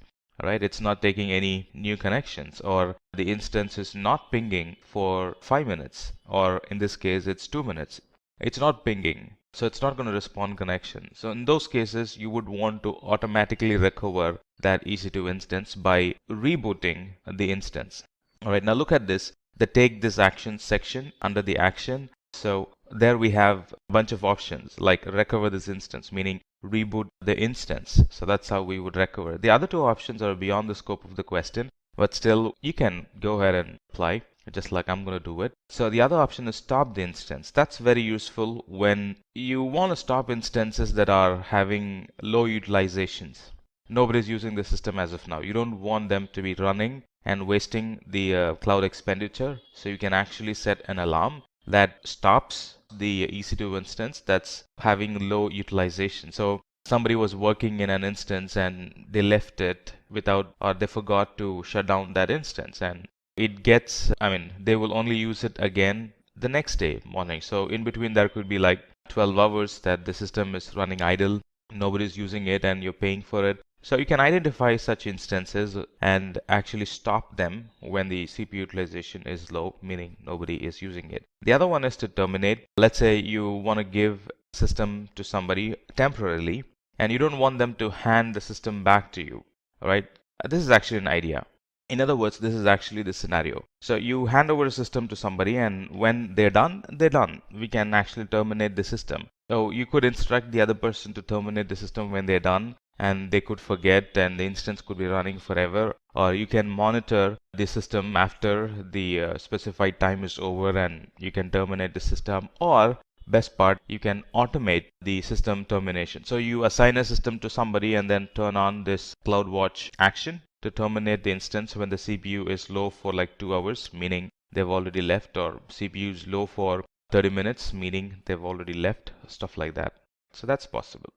right? It's not taking any new connections, or the instance is not pinging for 5 minutes, or in this case, it's 2 minutes. It's not pinging, so it's not going to respond connection. So in those cases, you would want to automatically recover that EC2 instance by rebooting the instance. All right, now look at this, the take this action section under the action. So there we have a bunch of options like recover this instance, meaning reboot the instance. So that's how we would recover. The other two options are beyond the scope of the question, but still you can go ahead and apply, just like I'm going to do it. So the other option is stop the instance. That's very useful when you want to stop instances that are having low utilizations. Nobody's using the system as of now. You don't want them to be running and wasting the cloud expenditure. So you can actually set an alarm that stops the EC2 instance that's having low utilization. So somebody was working in an instance and they left it without, or they forgot to shut down that instance, and it gets, they will only use it again the next day morning. So in between there could be like 12 hours that the system is running idle, nobody's using it, and you're paying for it. So you can identify such instances and actually stop them when the CPU utilization is low, meaning nobody is using it. The other one is to terminate. Let's say you want to give system to somebody temporarily and you don't want them to hand the system back to you. All right? This is actually an idea. In other words, this is actually the scenario. So you hand over a system to somebody, and when they're done, they're done. We can actually terminate the system. So you could instruct the other person to terminate the system when they're done, and they could forget and the instance could be running forever. Or you can monitor the system after the specified time is over and you can terminate the system. Or best part, you can automate the system termination. So you assign a system to somebody and then turn on this CloudWatch action to terminate the instance when the CPU is low for like 2 hours, meaning they've already left, or CPU is low for 30 minutes, meaning they've already left, stuff like that. So that's possible.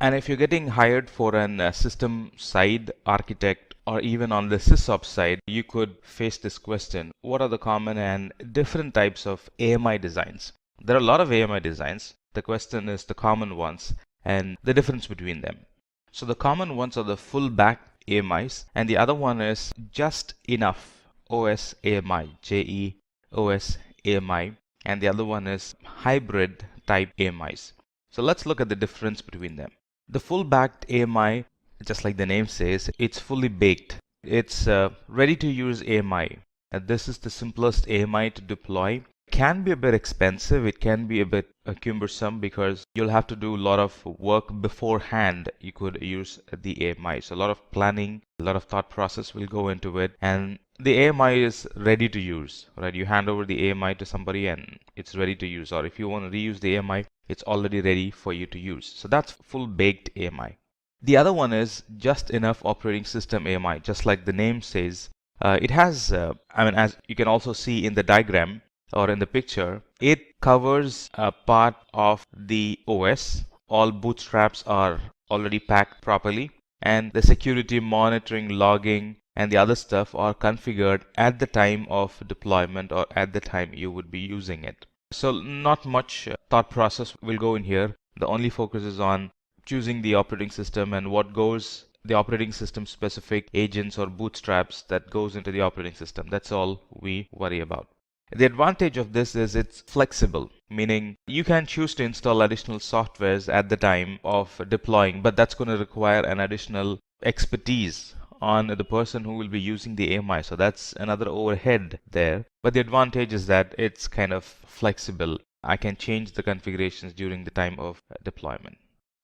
And if you're getting hired for an system side architect, or even on the SysOps side, you could face this question: what are the common and different types of AMI designs? There are a lot of AMI designs. The question is the common ones and the difference between them. So the common ones are the full back AMIs, and the other one is just enough OS AMI, JE OS AMI, and the other one is hybrid type AMIs. So let's look at the difference between them. The full backed AMI, just like the name says, it's fully baked. It's ready to use AMI. This is the simplest AMI to deploy. It can be a bit expensive. It can be a bit cumbersome because you'll have to do a lot of work beforehand. You could use the AMI. So a lot of planning, a lot of thought process will go into it. And the AMI is ready to use, right? You hand over the AMI to somebody and it's ready to use. Or if you want to reuse the AMI, it's already ready for you to use. So that's full baked AMI. The other one is just enough operating system AMI. Just like the name says, it has, as you can also see in the diagram or in the picture, it covers a part of the OS. All bootstraps are already packed properly, and the security monitoring, logging, and the other stuff are configured at the time of deployment or at the time you would be using it. So not much thought process will go in here. The only focus is on choosing the operating system and what goes the operating system specific agents or bootstraps that goes into the operating system. That's all we worry about. The advantage of this is it's flexible, meaning you can choose to install additional softwares at the time of deploying, but that's going to require an additional expertise on the person who will be using the AMI. So that's another overhead there. But the advantage is that it's kind of flexible. I can change the configurations during the time of deployment.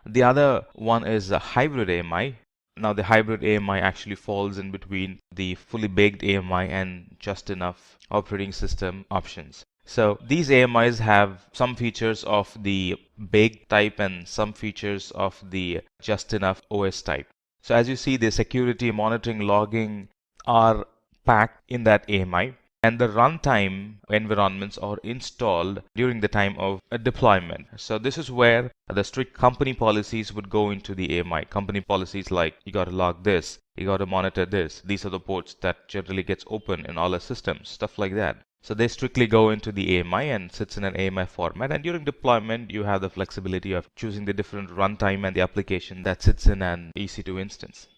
The other one is a hybrid AMI. Now the hybrid AMI actually falls in between the fully baked AMI and just enough operating system options. So these AMIs have some features of the baked type and some features of the just enough OS type. So as you see, the security, monitoring, logging are packed in that AMI, and the runtime environments are installed during the time of a deployment. So this is where the strict company policies would go into the AMI. Company policies like you got to log this, you got to monitor this. These are the ports that generally gets open in all our systems, stuff like that. So they strictly go into the AMI and sits in an AMI format. And during deployment, you have the flexibility of choosing the different runtime and the application that sits in an EC2 instance.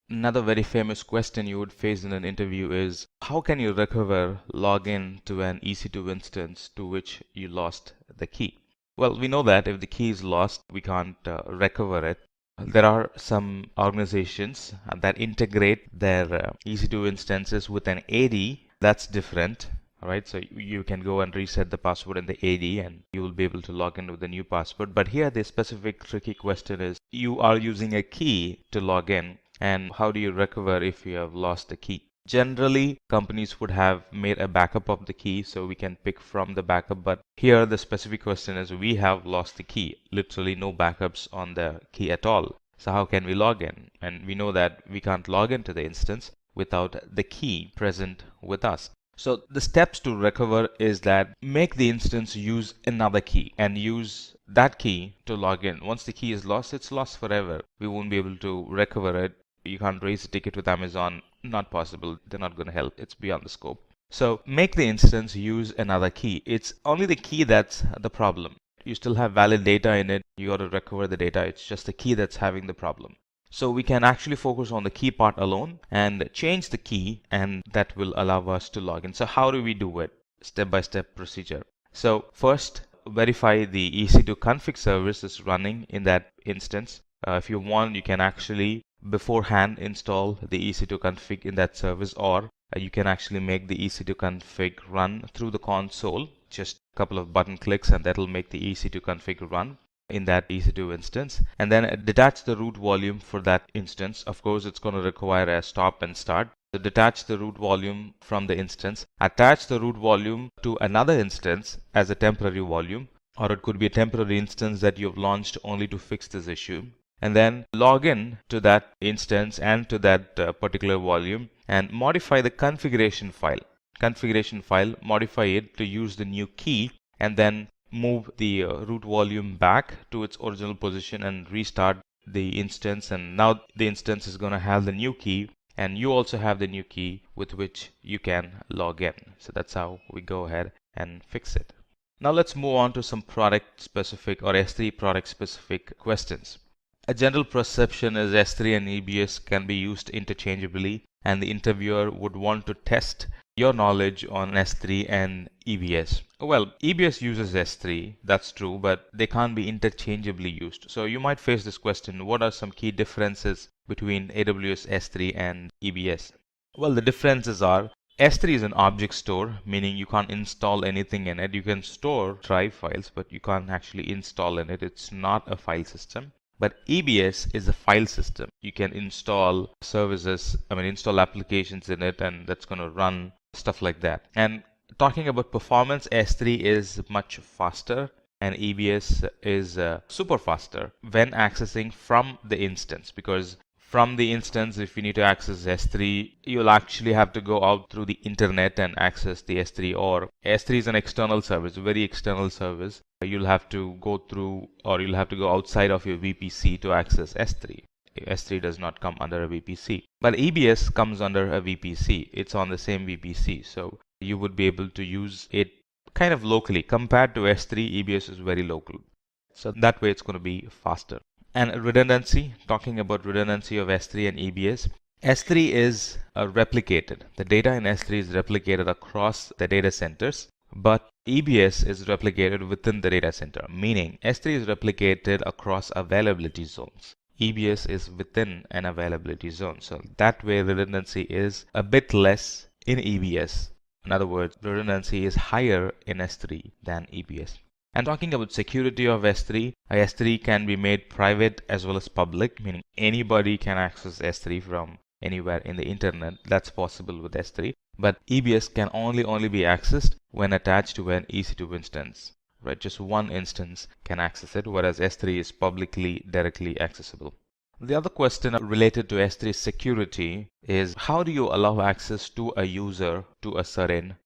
Another very famous question you would face in an interview is, how can you recover login to an EC2 instance to which you lost the key? Well, we know that if the key is lost, we can't recover it. There are some organizations that integrate their EC2 instances with an AD. That's different. Alright, so you can go and reset the password in the AD and you will be able to log in with the new password. But here the specific tricky question is, you are using a key to log in, and how do you recover if you have lost the key? Generally, companies would have made a backup of the key so we can pick from the backup, but here the specific question is, we have lost the key, literally no backups on the key at all. So how can we log in? And we know that we can't log into the instance without the key present with us. So the steps to recover is that make the instance use another key and use that key to log in. Once the key is lost, it's lost forever. We won't be able to recover it. You can't raise a ticket with Amazon. Not possible. They're not going to help. It's beyond the scope. So make the instance use another key. It's only the key that's the problem. You still have valid data in it. You got to recover the data. It's just the key that's having the problem. So we can actually focus on the key part alone and change the key, and that will allow us to log in. So how do we do it? Step-by-step procedure. So first, verify the EC2 config service is running in that instance. If you want, you can actually beforehand install the EC2 config in that service, or you can actually make the EC2 config run through the console. Just a couple of button clicks and that'll make the EC2 config run in that EC2 instance, and then detach the root volume for that instance. Of course, it's going to require a stop and start. So detach the root volume from the instance, attach the root volume to another instance as a temporary volume, or it could be a temporary instance that you've launched only to fix this issue, and then log in to that instance and to that particular volume and modify the configuration file. Modify it to use the new key, and then move the root volume back to its original position and restart the instance. And now the instance is going to have the new key, and you also have the new key with which you can log in. So that's how we go ahead and fix it. Now let's move on to some product specific or S3 product specific questions. A general perception is S3 and EBS can be used interchangeably, and the interviewer would want to test your knowledge on S3 and EBS. Well, EBS uses S3, that's true, but they can't be interchangeably used. So you might face this question, what are some key differences between AWS S3 and EBS? Well, the differences are, S3 is an object store, meaning you can't install anything in it. You can store drive files, but you can't actually install in it. It's not a file system. But EBS is a file system. You can install services, install applications in it, and that's going to run stuff like that. And talking about performance, S3 is much faster and EBS is super faster when accessing from the instance, because from the instance, if you need to access S3, you'll actually have to go out through the internet and access the S3, or S3 is an external service, a very external service. You'll have to go through, or you'll have to go outside of your VPC to access S3. S3 does not come under a VPC. But EBS comes under a VPC. It's on the same VPC. So you would be able to use it kind of locally. Compared to S3, EBS is very local. So that way it's going to be faster. And redundancy, talking about redundancy of S3 and EBS. S3 is replicated. The data in S3 is replicated across the data centers, but EBS is replicated within the data center, meaning S3 is replicated across availability zones. EBS is within an availability zone. So that way redundancy is a bit less in EBS. In other words, redundancy is higher in S3 than EBS. And talking about security of S3, S3 can be made private as well as public, meaning anybody can access S3 from anywhere in the internet. That's possible with S3. But EBS can only be accessed when attached to an EC2 instance. Right, just one instance can access it, whereas S3 is publicly directly accessible. The other question related to S3 security is, how do you allow access to a user to a certain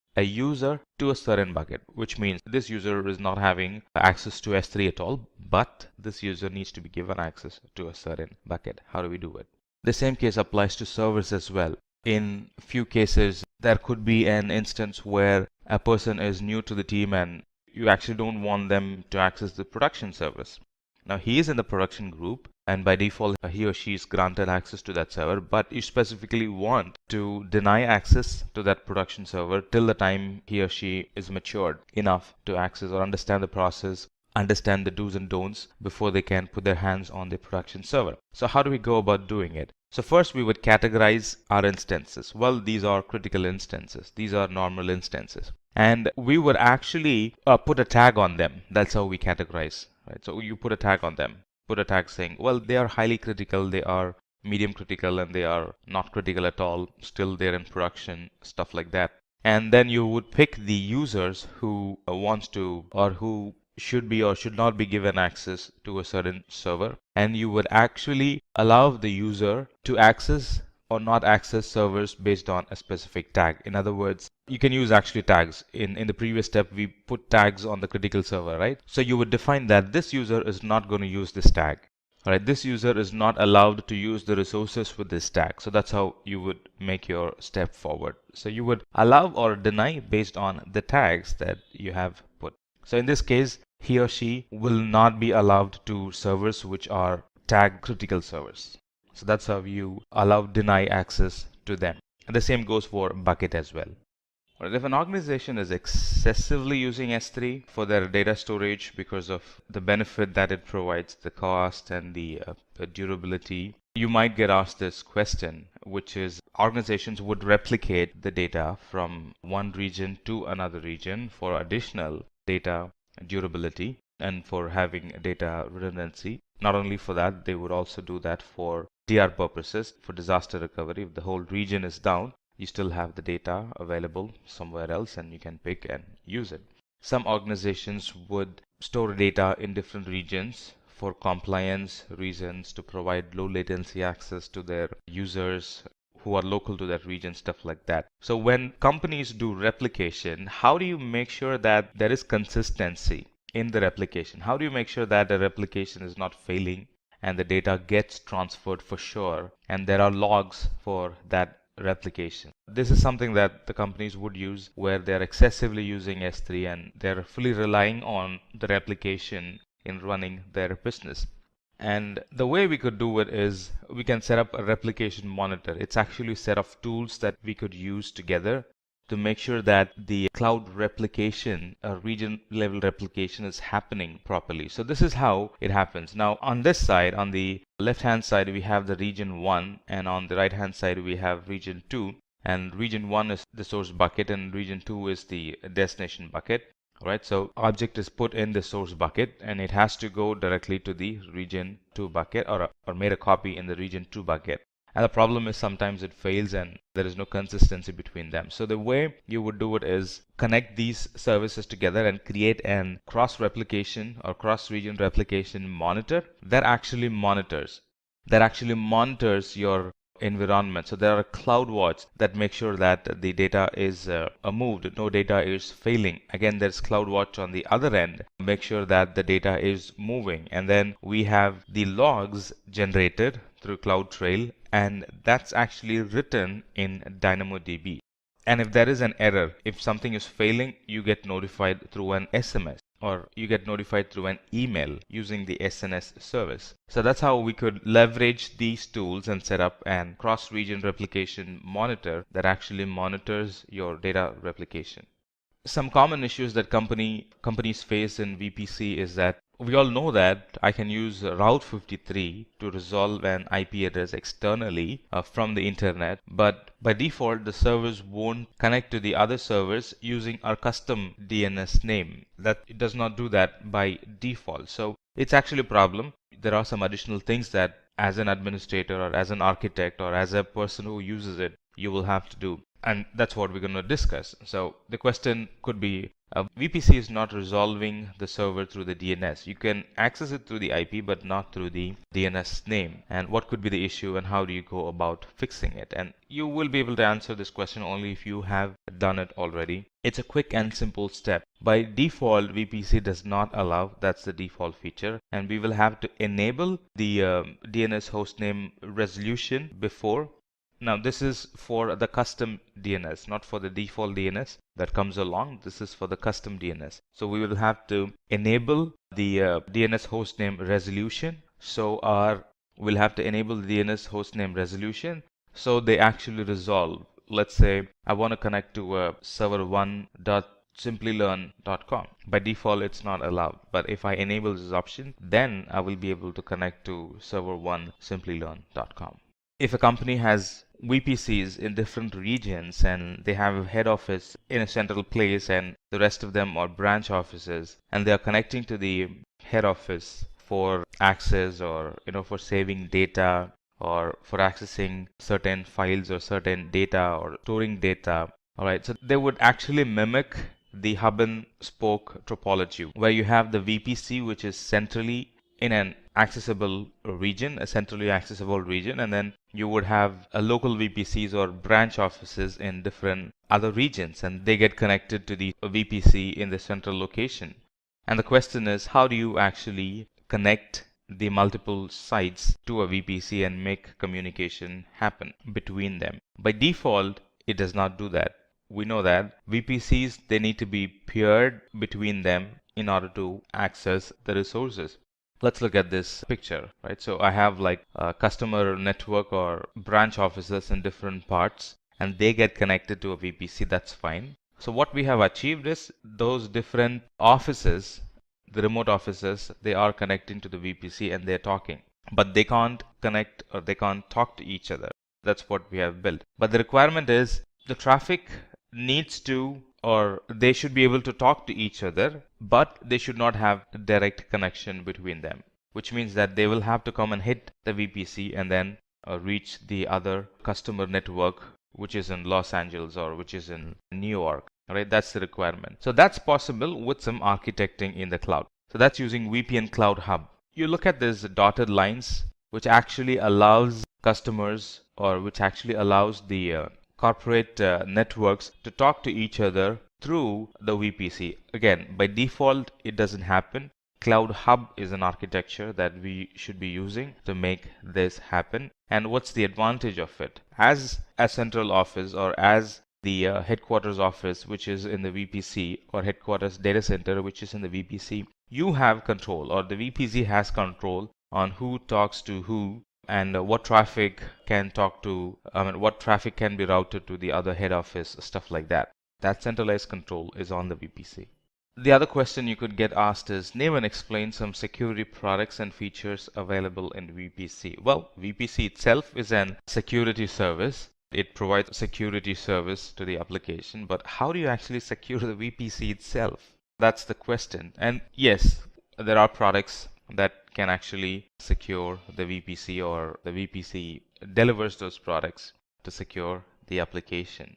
bucket, which means this user is not having access to S3 at all, but this user needs to be given access to a certain bucket. How do we do it? The same case applies to servers as well. In few cases, there could be an instance where a person is new to the team and you actually don't want them to access the production service. Now he is in the production group and by default he or she is granted access to that server, but you specifically want to deny access to that production server till the time he or she is matured enough to access or understand the process, understand the do's and don'ts before they can put their hands on the production server. So how do we go about doing it? So first we would categorize our instances. Well, these are critical instances. These are normal instances. And we would actually put a tag on them. That's how we categorize. Right? So you put a tag on them. Put a tag saying, well, they are highly critical, they are medium critical, and they are not critical at all. Still they're in production, stuff like that. And then you would pick the users who wants to or who should be or should not be given access to a certain server. And you would actually allow the user to access or not access servers based on a specific tag. In other words, you can use actually tags. In the previous step, we put tags on the critical server, right? So you would define that this user is not going to use this tag. All right, this user is not allowed to use the resources with this tag. So that's how you would make your step forward. So you would allow or deny based on the tags that you have put. So in this case, he or she will not be allowed to servers which are tag critical servers. So that's how you deny access to them. And the same goes for bucket as well. If an organization is excessively using S3 for their data storage because of the benefit that it provides, the cost and the durability, you might get asked this question, which is organizations would replicate the data from one region to another region for additional data durability and for having data redundancy. Not only for that, they would also do that for DR purposes, for disaster recovery. If the whole region is down, you still have the data available somewhere else and you can pick and use it. Some organizations would store data in different regions for compliance reasons, to provide low latency access to their users who are local to that region, stuff like that. So when companies do replication, how do you make sure that there is consistency in the replication? How do you make sure that the replication is not failing and the data gets transferred for sure and there are logs for that replication? This is something that the companies would use where they're excessively using S3 and they're fully relying on the replication in running their business. And the way we could do it is we can set up a replication monitor. It's actually a set of tools that we could use together to make sure that the cloud replication, region level replication is happening properly. So this is how it happens. Now on this side, on the left hand side, we have the region 1 and on the right hand side we have region 2, and region 1 is the source bucket and region 2 is the destination bucket. Alright, so object is put in the source bucket and it has to go directly to the region 2 bucket or made a copy in the region 2 bucket. And the problem is sometimes it fails and there is no consistency between them. So the way you would do it is connect these services together and create an cross-replication or cross-region replication monitor that actually monitors your environment. So there are CloudWatch that make sure that the data is moved, no data is failing. Again, there's CloudWatch on the other end, make sure that the data is moving. And then we have the logs generated through CloudTrail, and that's actually written in DynamoDB. And if there is an error, if something is failing, you get notified through an SMS or you get notified through an email using the SNS service. So that's how we could leverage these tools and set up an cross-region replication monitor that actually monitors your data replication. Some common issues that companies face in VPC is that we all know that I can use Route 53 to resolve an IP address externally from the internet, but by default the servers won't connect to the other servers using our custom DNS name. That it does not do that by default. So it's actually a problem. There are some additional things that as an administrator or as an architect or as a person who uses it, you will have to do. And that's what we're going to discuss. So the question could be, VPC is not resolving the server through the DNS. You can access it through the IP, but not through the DNS name. And what could be the issue and how do you go about fixing it? And you will be able to answer this question only if you have done it already. It's a quick and simple step. By default, VPC does not allow, that's the default feature. And we will have to enable the DNS hostname resolution before. Now this is for the custom DNS, not for the default DNS that comes along. This is for the custom DNS. So we will have to enable the DNS hostname resolution. So we'll have to enable the DNS hostname resolution so they actually resolve. Let's say I want to connect to server1.simplylearn.com. By default, it's not allowed. But if I enable this option, then I will be able to connect to server1.simplylearn.com. If a company has VPCs in different regions and they have a head office in a central place and the rest of them are branch offices and they are connecting to the head office for access or for saving data or for accessing certain files or certain data or storing data, all right, so they would actually mimic the hub and spoke topology where you have the VPC which is centrally in an accessible region, a centrally accessible region, and then you would have a local VPCs or branch offices in different other regions, and they get connected to the VPC in the central location. And the question is, how do you actually connect the multiple sites to a VPC and make communication happen between them? By default, it does not do that. We know that VPCs, they need to be peered between them in order to access the resources. Let's look at this picture, right? So I have like a customer network or branch offices in different parts and they get connected to a VPC. That's fine. So what we have achieved is those different offices, the remote offices, they are connecting to the VPC and they're talking, but they can't connect or they can't talk to each other. That's what we have built. But the requirement is the traffic needs to, or they should be able to talk to each other, but they should not have a direct connection between them, which means that they will have to come and hit the VPC and then reach the other customer network, which is in Los Angeles or which is in New York. All right, that's the requirement. So that's possible with some architecting in the cloud. So that's using VPN Cloud Hub. You look at these dotted lines, which actually allows customers or which actually allows the corporate networks to talk to each other through the VPC. Again, by default, it doesn't happen. Cloud Hub is an architecture that we should be using to make this happen. And what's the advantage of it? As a central office or as the headquarters office, which is in the VPC, or headquarters data center, which is in the VPC, you have control, or the VPC has control on who talks to who and what traffic can talk to, what traffic can be routed to the other head office, stuff like that. That centralized control is on the VPC. The other question you could get asked is, name and explain some security products and features available in VPC. Well, VPC itself is an security service. It provides a security service to the application, but how do you actually secure the VPC itself? That's the question. And yes, there are products that can actually secure the VPC, or the VPC delivers those products to secure the application.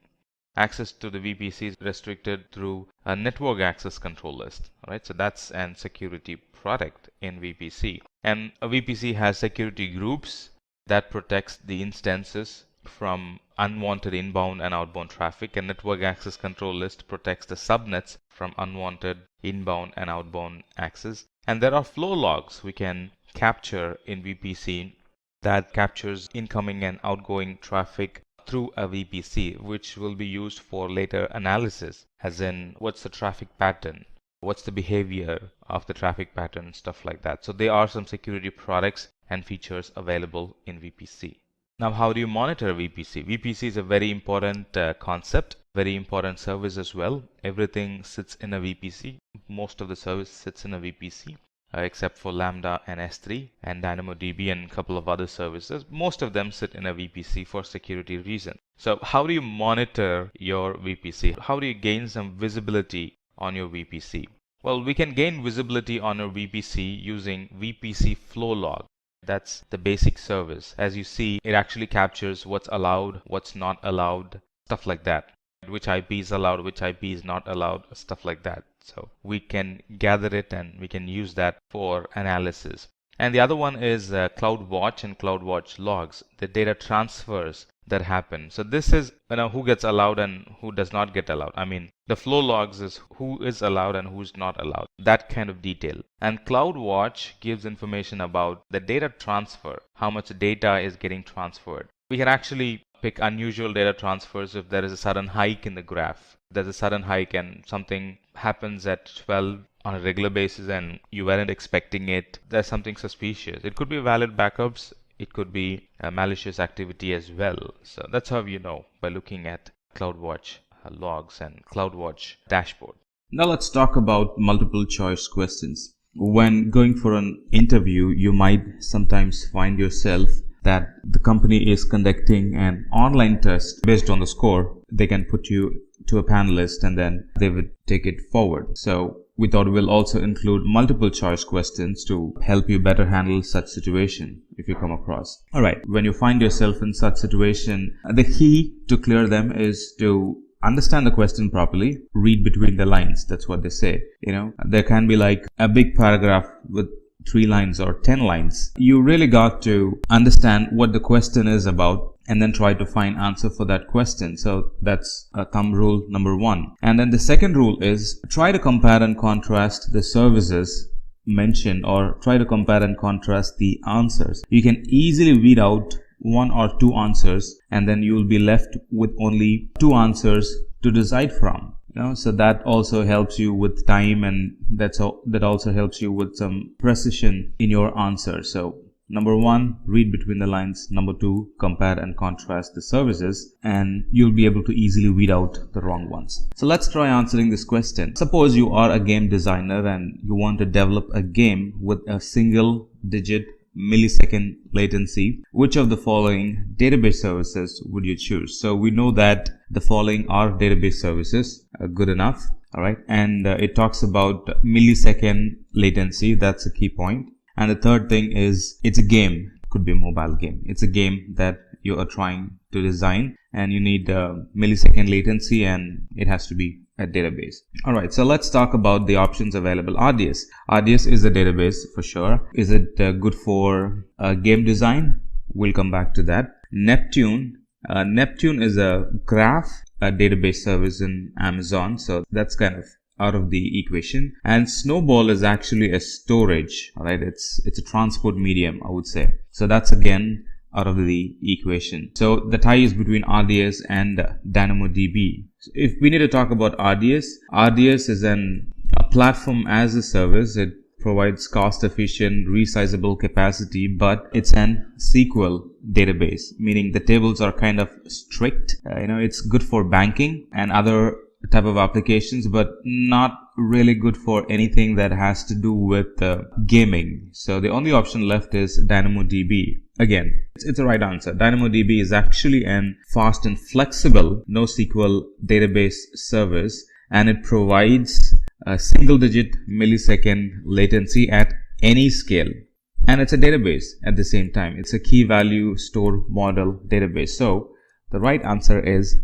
Access to the VPC is restricted through a network access control list. All right, so that's an security product in VPC. And a VPC has security groups that protects the instances from unwanted inbound and outbound traffic, and network access control list protects the subnets from unwanted inbound and outbound access. And there are flow logs we can capture in VPC that captures incoming and outgoing traffic through a VPC, which will be used for later analysis, as in what's the traffic pattern, what's the behavior of the traffic pattern, stuff like that. So there are some security products and features available in VPC. Now, how do you monitor VPC? VPC is a very important concept, very important service as well. Everything sits in a VPC. Most of the service sits in a VPC. Except for Lambda and S3 and DynamoDB and a couple of other services. Most of them sit in a VPC for security reasons. So how do you monitor your VPC? How do you gain some visibility on your VPC? Well, we can gain visibility on our VPC using VPC flow log. That's the basic service. As you see, it actually captures what's allowed, what's not allowed, stuff like that. Which IP is allowed, which IP is not allowed, stuff like that. So we can gather it and we can use that for analysis. And the other one is CloudWatch and CloudWatch logs, the data transfers that happen. So this is who gets allowed and who does not get allowed. I mean, the flow logs is who is allowed and who's not allowed, that kind of detail. And CloudWatch gives information about the data transfer, how much data is getting transferred. We can actually pick unusual data transfers if there is a sudden hike in the graph. There's a sudden hike and something happens at 12 on a regular basis and you weren't expecting it. There's something suspicious. It could be valid backups. It could be malicious activity as well. So that's how you know, by looking at CloudWatch logs and CloudWatch dashboard. Now let's talk about multiple choice questions. When going for an interview, you might sometimes find yourself that the company is conducting an online test. Based on the score, they can put you to a panelist and then they would take it forward. So we thought we'll also include multiple choice questions to help you better handle such situation if you come across. Alright, when you find yourself in such situation, the key to clear them is to understand the question properly, read between the lines. That's what they say. There can be like a big paragraph with 3 lines or 10 lines. You really got to understand what the question is about and then try to find answer for that question. So that's thumb rule number 1. And then the second rule is try to compare and contrast the services mentioned, or try to compare and contrast the answers. You can easily weed out 1 or 2 answers and then you will be left with only 2 answers to decide from. So that also helps you with time, and that also helps you with some precision in your answer. So number 1, read between the lines. Number 2, compare and contrast the services, and you'll be able to easily weed out the wrong ones. So let's try answering this question. Suppose you are a game designer and you want to develop a game with a single digit millisecond latency. Which of the following database services would you choose? So we know that the following are database services. Good enough. All right. And it talks about millisecond latency. That's a key point. And the third thing is it's a game. Could be a mobile game. It's a game that you are trying to design and you need millisecond latency and it has to be a database. Alright, so let's talk about the options available. RDS. RDS is a database for sure. Is it good for game design? We'll come back to that. Neptune. Neptune is a graph, a database service in Amazon. So that's kind of out of the equation. And Snowball is actually a storage. Alright, it's a transport medium, I would say. So that's again out of the equation. So the tie is between RDS and DynamoDB. So if we need to talk about RDS, RDS is a platform as a service. It provides cost-efficient, resizable capacity, but it's an SQL database, meaning the tables are kind of strict. It's good for banking and other type of applications, but not really good for anything that has to do with gaming. So the only option left is DynamoDB. Again, it's the right answer. DynamoDB is actually an fast and flexible NoSQL database service, and it provides a single-digit millisecond latency at any scale. And it's a database at the same time. It's a key value store model database. So the right answer is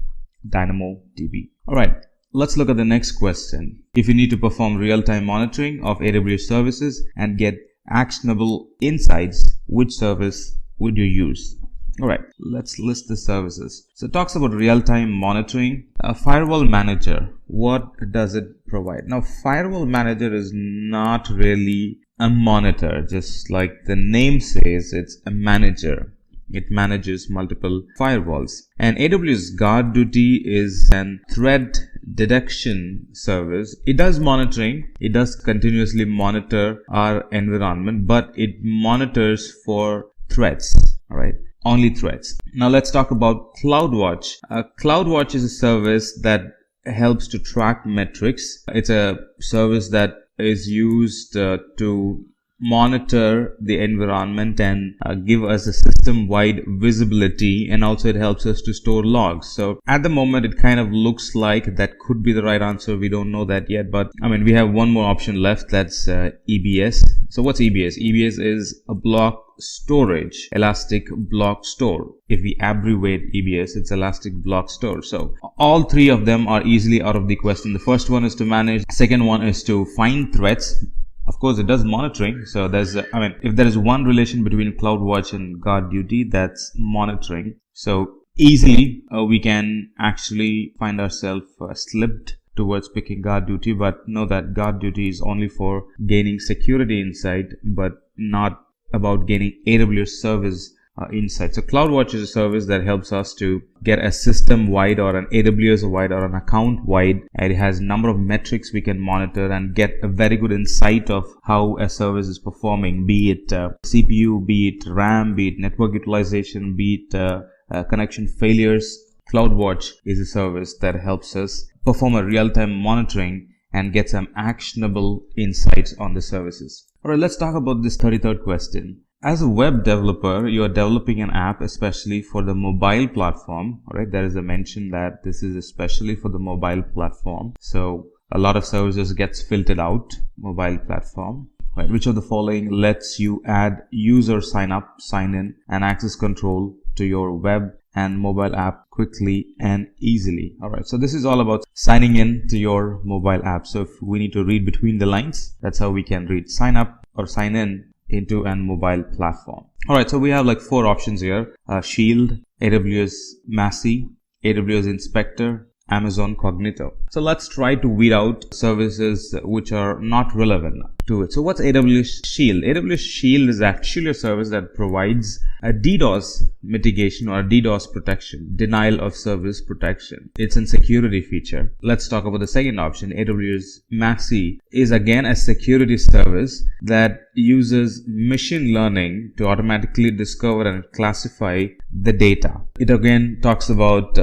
DynamoDB. All right. Let's look at the next question. If you need to perform real-time monitoring of AWS services and get actionable insights, which service would you use? Alright, let's list the services. So it talks about real-time monitoring. A firewall manager, what does it provide? Now, firewall manager is not really a monitor. Just like the name says, it's a manager. It manages multiple firewalls. And AWS Guard Duty is an threat detection service. It does monitoring. It does continuously monitor our environment, but it monitors for threats. All right. Only threats. Now let's talk about CloudWatch. CloudWatch is a service that helps to track metrics. It's a service that is used to monitor the environment and give us a system-wide visibility, and also it helps us to store logs. So at the moment it kind of looks like that could be the right answer. We don't know that yet, but I mean, we have one more option left. That's EBS. So what's EBS? EBS is a block storage, elastic block store. If we abbreviate EBS, it's elastic block store. So all three of them are easily out of the question. The first one is to manage, second one is to find threats. Of course, it does monitoring. So there's, if there is one relation between CloudWatch and Guard Duty, that's monitoring. So easily we can actually find ourselves slipped towards picking Guard Duty, but know that Guard Duty is only for gaining security insight, but not about gaining AWS service insight. So CloudWatch is a service that helps us to get a system-wide or an AWS-wide or an account-wide, and it has a number of metrics we can monitor and get a very good insight of how a service is performing, be it CPU, be it RAM, be it network utilization, be it connection failures. CloudWatch is a service that helps us perform a real-time monitoring and get some actionable insights on the services. Alright, let's talk about this 33rd question. As a web developer, you are developing an app especially for the mobile platform. Alright, there is a mention that this is especially for the mobile platform. So a lot of services gets filtered out, mobile platform. Right, which of the following lets you add user sign up, sign in, and access control to your web and mobile app quickly and easily? Alright, so this is all about signing in to your mobile app. So if we need to read between the lines, that's how we can read sign up or sign in into an mobile platform. Alright, so we have like four options here. Shield, AWS Massey, AWS Inspector, Amazon Cognito. So let's try to weed out services which are not relevant to it. So what's AWS Shield? AWS Shield is actually a service that provides a DDoS mitigation or a DDoS protection, denial of service protection. It's a security feature. Let's talk about the second option. AWS Massey is again a security service that uses machine learning to automatically discover and classify the data. It again talks about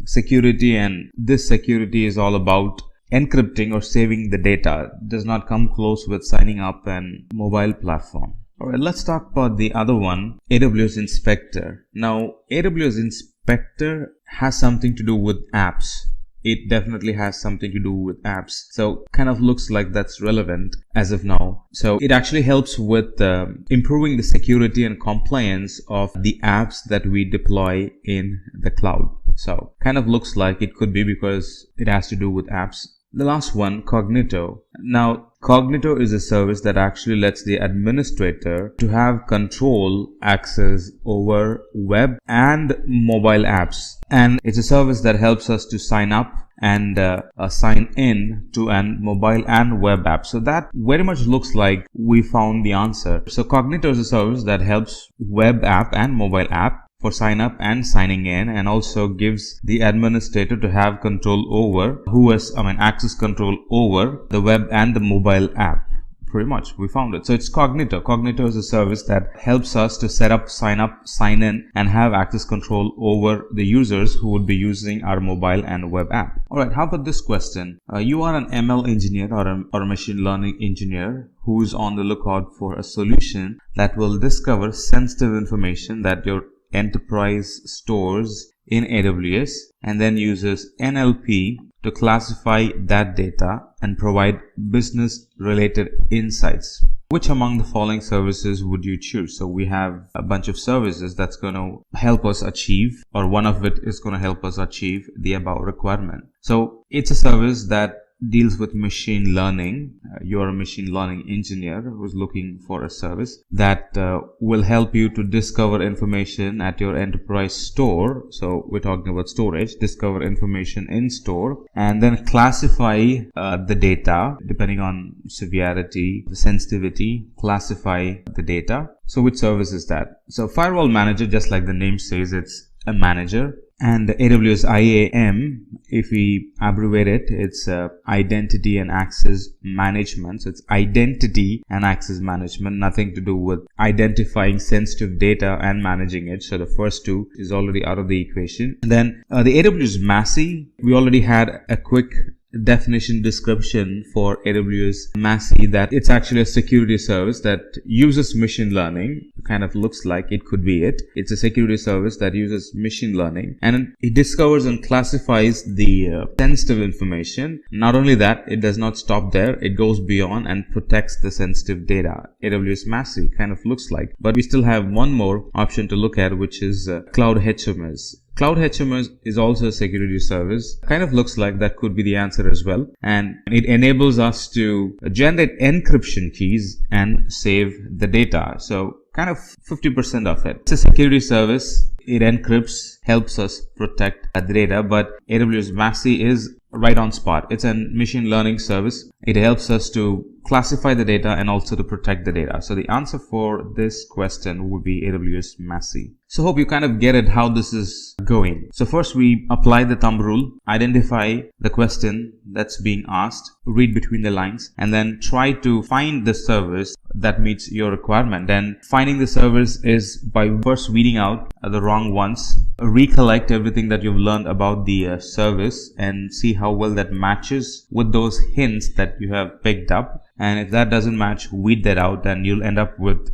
security, and this security is all about encrypting or saving the data. It does not come close with signing up and mobile platform. Alright, let's talk about the other one, AWS Inspector. Now, AWS Inspector has something to do with apps. It definitely has something to do with apps. So kind of looks like that's relevant as of now. So it actually helps with improving the security and compliance of the apps that we deploy in the cloud. So kind of looks like it could be because it has to do with apps. The last one, Cognito. Now, Cognito is a service that actually lets the administrator to have control access over web and mobile apps. And it's a service that helps us to sign up and sign in to an mobile and web app. So that very much looks like we found the answer. So Cognito is a service that helps web app and mobile app for sign up and signing in, and also gives the administrator to have control over access control over the web and the mobile app. Pretty much we found it. So it's Cognito. Cognito is a service that helps us to set up, sign in, and have access control over the users who would be using our mobile and web app. Alright, how about this question? You are an ML engineer or a machine learning engineer who's on the lookout for a solution that will discover sensitive information that your enterprise stores in AWS and then uses NLP to classify that data and provide business related insights. Which among the following services would you choose? So we have a bunch of services that's going to help us achieve, or one of it is going to help us achieve the above requirement. So it's a service that deals with machine learning. You're a machine learning engineer who's looking for a service that will help you to discover information at your enterprise store. So we're talking about storage, discover information in store, and then classify the data depending on severity, the sensitivity, classify the data. So which service is that? So firewall manager, just like the name says, it's a manager. And AWS IAM, if we abbreviate it, it's Identity and Access Management. So it's Identity and Access Management, nothing to do with identifying sensitive data and managing it. So the first two is already out of the equation. And then the AWS MASI, we already had a quick definition description for AWS MASI, that it's actually a security service that uses machine learning. Kind of looks like it could be it. It's a security service that uses machine learning, and it discovers and classifies the sensitive information. Not only that, it does not stop there. It goes beyond and protects the sensitive data. AWS MASI kind of looks like, but we still have one more option to look at, which is Cloud HMS. Cloud HMS is also a security service. Kind of looks like that could be the answer as well. And it enables us to generate encryption keys and save the data. So kind of 50% of it. It's a security service. It encrypts, helps us protect the data, but AWS MASI is right on spot. It's a machine learning service. It helps us to classify the data and also to protect the data. So the answer for this question would be AWS MASI. So hope you kind of get it how this is going. So first we apply the thumb rule, identify the question that's being asked, read between the lines, and then try to find the service that meets your requirement. And finding the service is by first weeding out the wrong ones, recollect everything that you've learned about the service and see how well that matches with those hints that you have picked up. And if that doesn't match, weed that out, and you'll end up with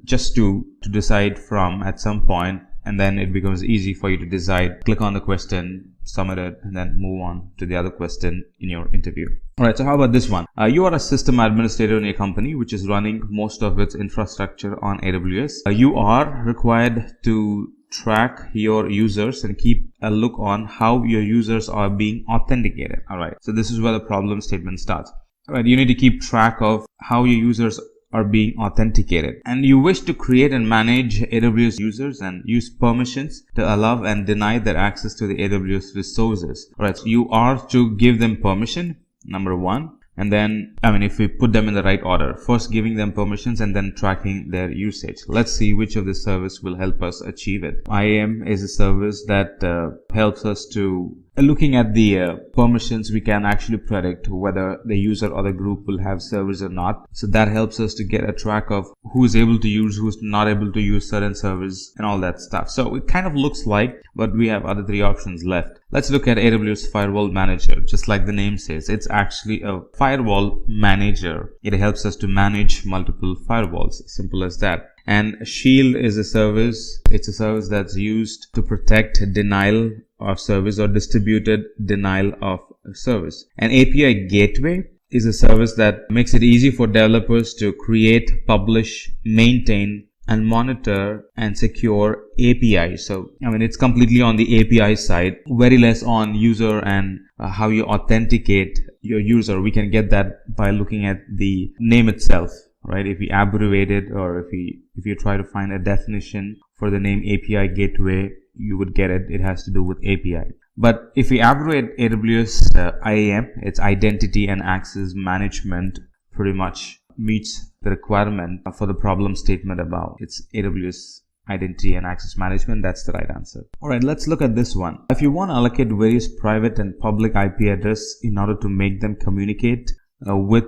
just two to decide from at some point, and then it becomes easy for you to decide. Click on the question, submit it, and then move on to the other question in your interview. Alright, so how about this one? You are a system administrator in a company which is running most of its infrastructure on AWS. You are required to track your users and keep a look on how your users are being authenticated. Alright, so this is where the problem statement starts. Alright, you need to keep track of how your users are being authenticated, and you wish to create and manage AWS users and use permissions to allow and deny their access to the AWS resources. Alright, so you are to give them permission, number one, and then, if we put them in the right order, first giving them permissions and then tracking their usage. Let's see which of the service will help us achieve it. IAM is a service that helps us to, looking at the permissions, we can actually predict whether the user or the group will have servers or not. So that helps us to get a track of who's able to use, who's not able to use certain servers and all that stuff. So it kind of looks like, but we have other three options left. Let's look at AWS Firewall Manager. Just like the name says, it's actually a firewall manager. It helps us to manage multiple firewalls. Simple as that. And Shield is a service. It's a service that's used to protect denial of service or distributed denial of service. An API gateway is a service that makes it easy for developers to create, publish, maintain, and monitor and secure APIs. So, it's completely on the API side, very less on user and how you authenticate your user. We can get that by looking at the name itself, right? If we abbreviate it, or if you try to find a definition for the name API gateway, you would get it. It has to do with API. But if we abbreviate AWS IAM, it's Identity and Access Management, pretty much meets the requirement for the problem statement above. It's AWS Identity and Access Management. That's the right answer. Alright, let's look at this one. If you want to allocate various private and public IP address in order to make them communicate with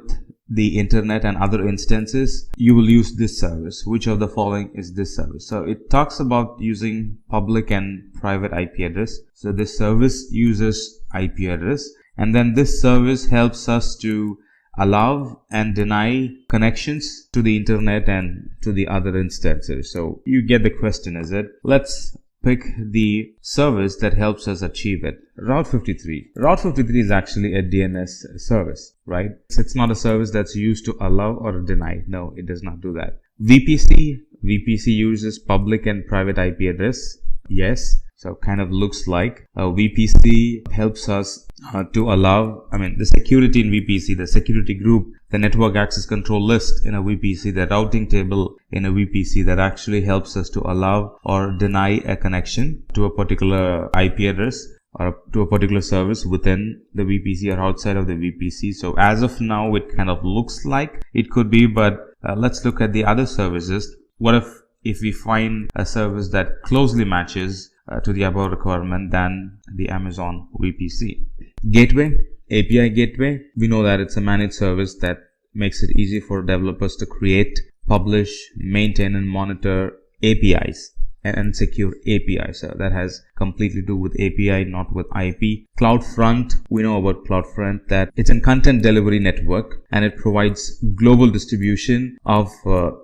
the internet and other instances, you will use this service. Which of the following is this service? So it talks about using public and private IP address. So this service uses IP address, and then this service helps us to allow and deny connections to the internet and to the other instances. So you get the question, is it? Let's pick the service that helps us achieve it. Route 53. Route 53 is actually a DNS service, right? So it's not a service that's used to allow or deny. No, it does not do that. VPC uses public and private IP address. Yes. So kind of looks like VPC helps us to allow, the security in VPC, the security group, the network access control list in a VPC, the routing table in a VPC that actually helps us to allow or deny a connection to a particular IP address or to a particular service within the VPC or outside of the VPC. So as of now, it kind of looks like it could be, but let's look at the other services. What if we find a service that closely matches to the above requirement than the Amazon VPC? Gateway, API gateway. We know that it's a managed service that makes it easy for developers to create, publish, maintain and monitor APIs and secure APIs. So that has completely to do with API, not with IP. CloudFront, we know about CloudFront that it's a content delivery network and it provides global distribution of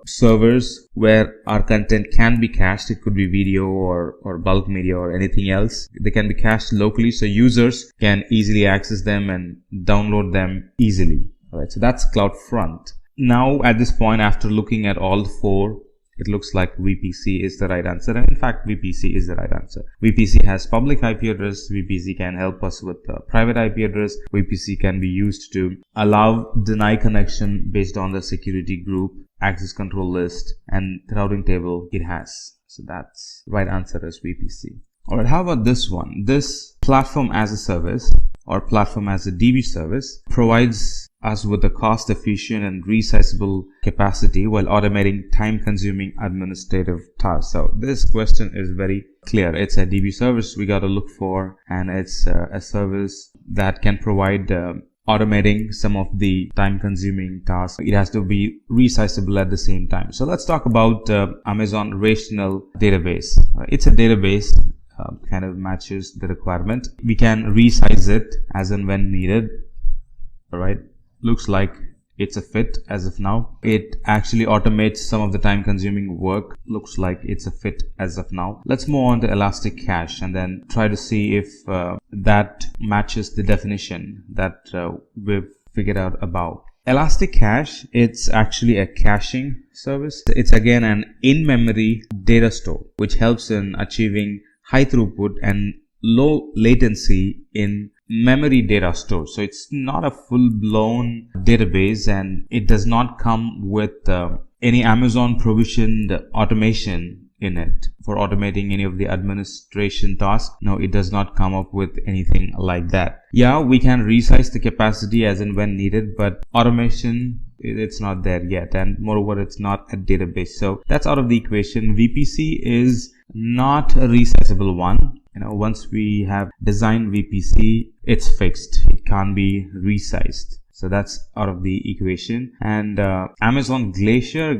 servers where our content can be cached. It could be video or bulk media or anything else. They can be cached locally so users can easily access them and download them easily. All right, so that's CloudFront. Now at this point, after looking at all four, it looks like VPC is the right answer, and in fact VPC is the right answer. VPC has public IP address. VPC can help us with private IP address. VPC can be used to allow deny connection based on the security group, access control list, and the routing table it has. So that's right answer is VPC. Alright, how about this one? This platform as a service or platform as a DB service provides us with a cost-efficient and resizable capacity while automating time-consuming administrative tasks. So this question is very clear. It's a DB service we got to look for, and it's a service that can provide automating some of the time-consuming tasks. It has to be resizable at the same time. So let's talk about Amazon Relational Database. It's a database kind of matches the requirement. We can resize it as and when needed. All right. Looks like it's a fit as of now. It actually automates some of the time consuming work. Looks like it's a fit as of now. Let's move on to Elastic Cache and then try to see if that matches the definition that we've figured out above. Elastic Cache, it's actually a caching service. It's again an in-memory data store which helps in achieving high throughput and low latency in memory data store. So it's not a full-blown database and it does not come with any Amazon provisioned automation in it for automating any of the administration tasks. No, it does not come up with anything like that. Yeah, we can resize the capacity as and when needed, but automation, it's not there yet, and moreover it's not a database, so that's out of the equation. VPC is not a resizable one. Once we have designed VPC, it's fixed. It can't be resized. So that's out of the equation. And Amazon Glacier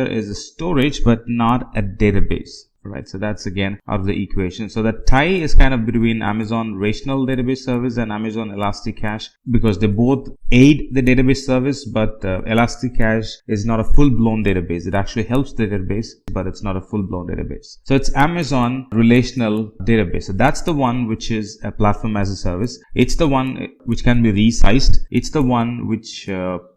is a storage but not a database. Right, so that's again out of the equation. So the tie is kind of between Amazon Relational Database Service and Amazon Elastic Cache because they both aid the database service, but Elastic Cache is not a full-blown database. It actually helps the database, but it's not a full-blown database. So it's Amazon Relational Database. So that's the one which is a platform as a service. It's the one which can be resized. It's the one which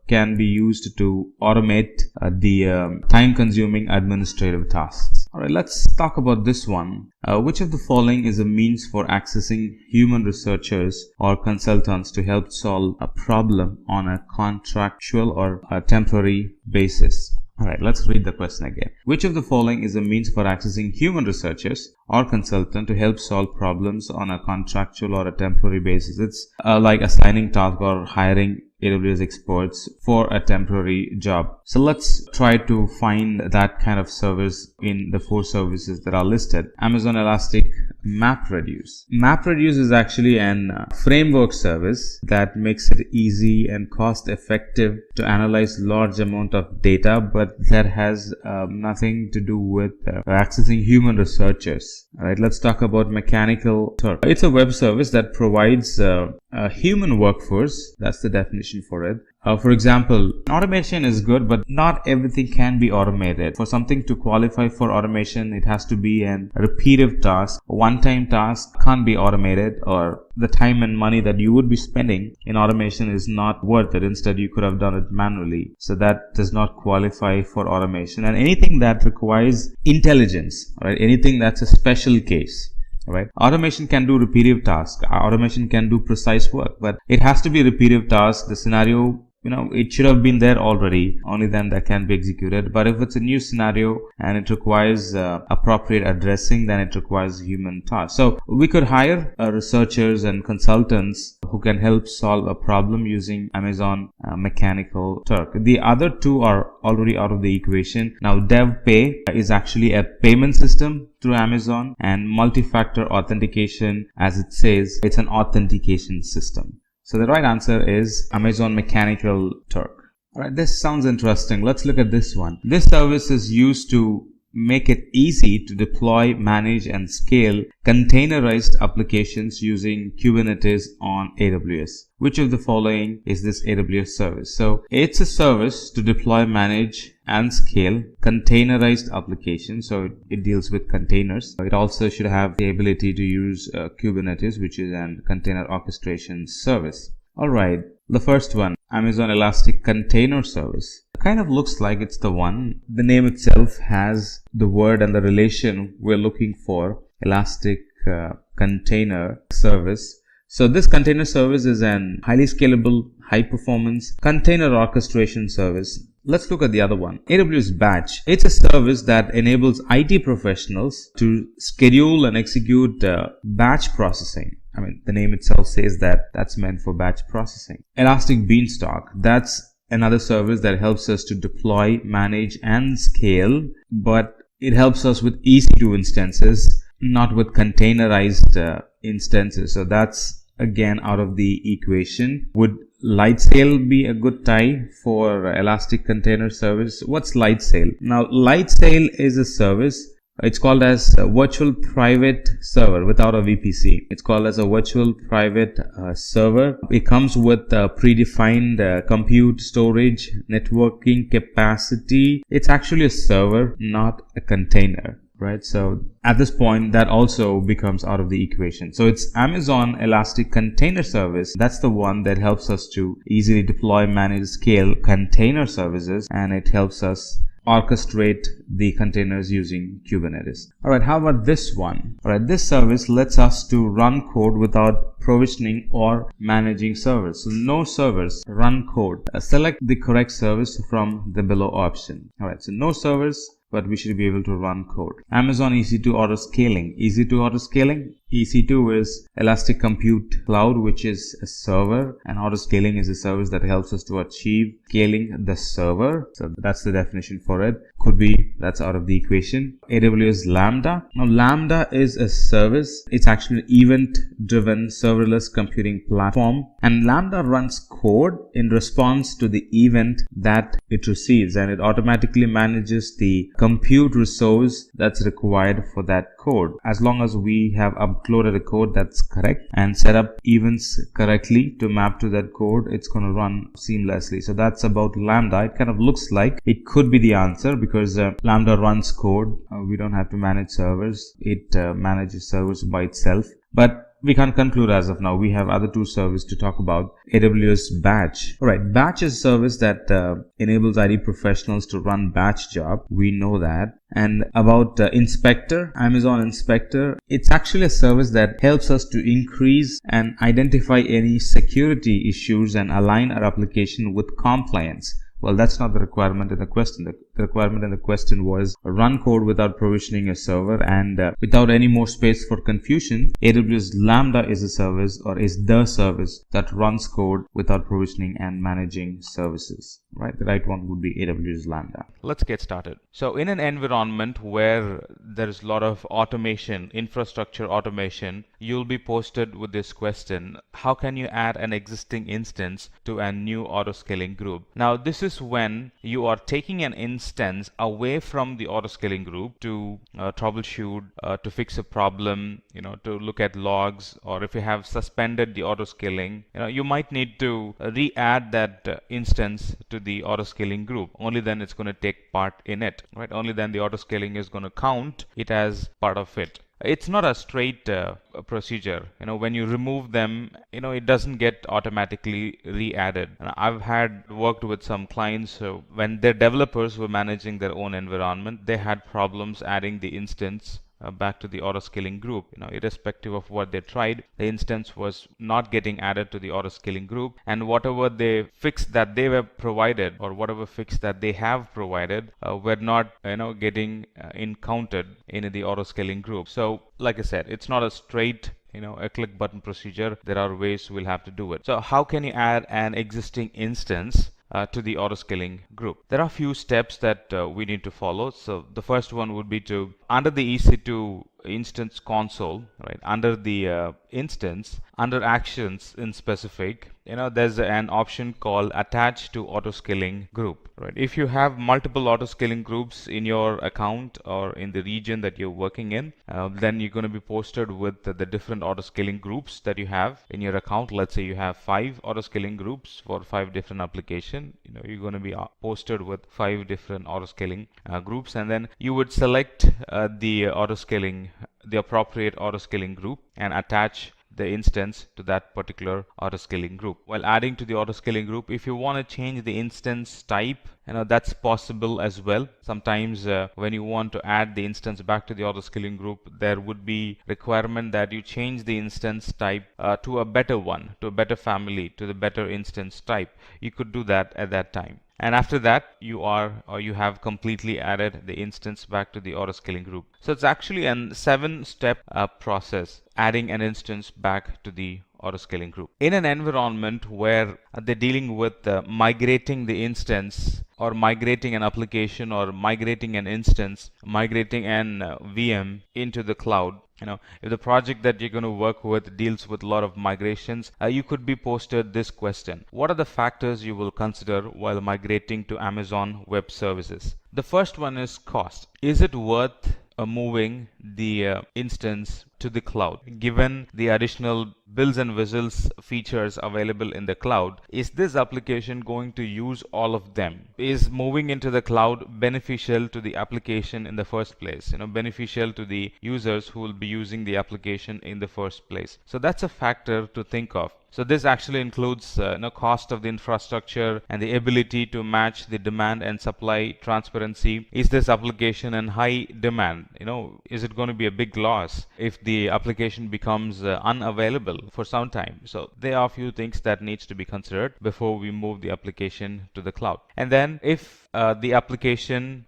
can be used to automate the time-consuming administrative tasks. Alright, let's talk about this one. Which of the following is a means for accessing human researchers or consultants to help solve a problem on a contractual or a temporary basis? Alright, let's read the question again. Which of the following is a means for accessing human researchers or consultant to help solve problems on a contractual or a temporary basis? It's like assigning tasks or hiring AWS experts for a temporary job. So let's try to find that kind of service in the 4 services that are listed. Amazon Elastic MapReduce. MapReduce is actually an framework service that makes it easy and cost effective to analyze large amount of data, but that has nothing to do with accessing human researchers. Alright, let's talk about Mechanical Turk. It's a web service that provides a human workforce. That's the definition for it. For example, automation is good, but not everything can be automated. For something to qualify for automation, it has to be a repetitive task. A one-time task can't be automated, or the time and money that you would be spending in automation is not worth it. Instead, you could have done it manually. So that does not qualify for automation. And anything that requires intelligence, right? Anything that's a special case. right? Automation can do repetitive tasks. Automation can do precise work, but it has to be repetitive tasks. The scenario, it should have been there already, only then that can be executed. But if it's a new scenario and it requires appropriate addressing, then it requires human touch. So we could hire researchers and consultants who can help solve a problem using Amazon Mechanical Turk. The other two are already out of the equation. Now DevPay is actually a payment system through Amazon, and multi-factor authentication, as it says, it's an authentication system. So the right answer is Amazon Mechanical Turk. Alright, this sounds interesting. Let's look at this one. This service is used to make it easy to deploy, manage, and scale containerized applications using Kubernetes on AWS. Which of the following is this AWS service? So it's a service to deploy, manage, and scale containerized applications. So it deals with containers. It also should have the ability to use Kubernetes, which is a container orchestration service. Alright, the first one, Amazon Elastic Container Service. It kind of looks like it's the one. The name itself has the word and the relation we're looking for, Elastic Container Service. So this container service is an highly scalable, high performance container orchestration service. Let's look at the other one, AWS Batch. It's a service that enables IT professionals to schedule and execute batch processing. I mean, the name itself says that that's meant for batch processing. Elastic Beanstalk, that's another service that helps us to deploy, manage, and scale, but it helps us with EC2 instances, not with containerized instances. So that's again out of the equation. Would Lifecycle be a good tie for Elastic Container Service? What's Lifecycle? Now, Lifecycle is a service. It's called as a virtual private server without a VPC. It's called as a virtual private server. It comes with predefined compute, storage, networking capacity. It's actually a server, not a container. Right, so at this point that also becomes out of the equation. So it's Amazon Elastic Container Service. That's the one that helps us to easily deploy, manage, scale container services, and it helps us orchestrate the containers using Kubernetes. Alright, how about this one? Alright, this service lets us to run code without provisioning or managing servers. So no servers, run code. Select the correct service from the below option. Alright, so no servers, but we should be able to run code. Amazon EC2 AutoScaling. EC2 AutoScaling? EC2 is Elastic Compute Cloud, which is a server, and AutoScaling is a service that helps us to achieve scaling the server. So that's the definition for it. Could be that's out of the equation. AWS Lambda. Now Lambda is a service. It's actually an event-driven serverless computing platform, and Lambda runs code in response to the event that it receives, and it automatically manages the compute resource that's required for that code. As long as we have uploaded a code that's correct and set up events correctly to map to that code, it's going to run seamlessly. So that's about Lambda. It kind of looks like it could be the answer because Lambda runs code. We don't have to manage servers. It manages servers by itself. But we can't conclude as of now. We have other two services to talk about. AWS Batch. Alright, Batch is a service that enables IT professionals to run batch job. We know that. And about Inspector, Amazon Inspector, it's actually a service that helps us to increase and identify any security issues and align our application with compliance. Well, that's not the requirement in the question. The requirement in the question was run code without provisioning a server, and without any more space for confusion, AWS Lambda is a service, or is the service that runs code without provisioning and managing services. Right? The right one would be AWS Lambda. Let's get started. So in an environment where there is a lot of automation, infrastructure automation, you'll be posted with this question: how can you add an existing instance to a new autoscaling group? Now this is when you are taking an instance away from the autoscaling group to troubleshoot, to fix a problem, to look at logs, or if you have suspended the autoscaling, you might need to re-add that instance to the autoscaling group. Only then it's going to take part in it, right? Only then the autoscaling is going to count it as part of it. It's not a straight procedure. When you remove them, it doesn't get automatically re-added. And I've had worked with some clients when their developers were managing their own environment, they had problems adding the instance back to the autoscaling group. Irrespective of what they tried, the instance was not getting added to the autoscaling group, and whatever they fix that they were provided, or whatever fix that they have provided, were not getting encountered in the autoscaling group. So like I said, it's not a straight a click button procedure. There are ways we'll have to do it. So how can you add an existing instance to the autoscaling group? There are a few steps that we need to follow. So the first one would be to, under the EC2 instance console, right, under the instance, under actions in specific, there's an option called attach to autoscaling group, right? If you have multiple autoscaling groups in your account or in the region that you're working in, then you're going to be posted with the different autoscaling groups that you have in your account. Let's say you have 5 autoscaling groups for 5 different applications. You're going to be posted with 5 different autoscaling groups, and then you would select the appropriate autoscaling group and attach the instance to that particular autoscaling group. While adding to the autoscaling group, if you want to change the instance type, that's possible as well. Sometimes when you want to add the instance back to the autoscaling group, there would be requirement that you change the instance type to a better one, to a better family, to the better instance type. You could do that at that time. And after that, you have completely added the instance back to the autoscaling group. So it's actually a 7-step process, adding an instance back to the autoscaling group. In an environment where they're dealing with migrating the instance, or migrating an application, or migrating an instance, migrating an VM into the cloud, if the project that you're going to work with deals with a lot of migrations, you could be posted this question: what are the factors you will consider while migrating to Amazon Web Services? The first one is cost. Is it worth moving the instance to the cloud? Given the additional bells and whistles features available in the cloud, is this application going to use all of them? Is moving into the cloud beneficial to the application in the first place? Beneficial to the users who will be using the application in the first place. So that's a factor to think of. So this actually includes cost of the infrastructure and the ability to match the demand and supply transparency. Is this application in high demand? Is it going to be a big loss if the application becomes unavailable for some time? So there are a few things that needs to be considered before we move the application to the cloud. And then if the application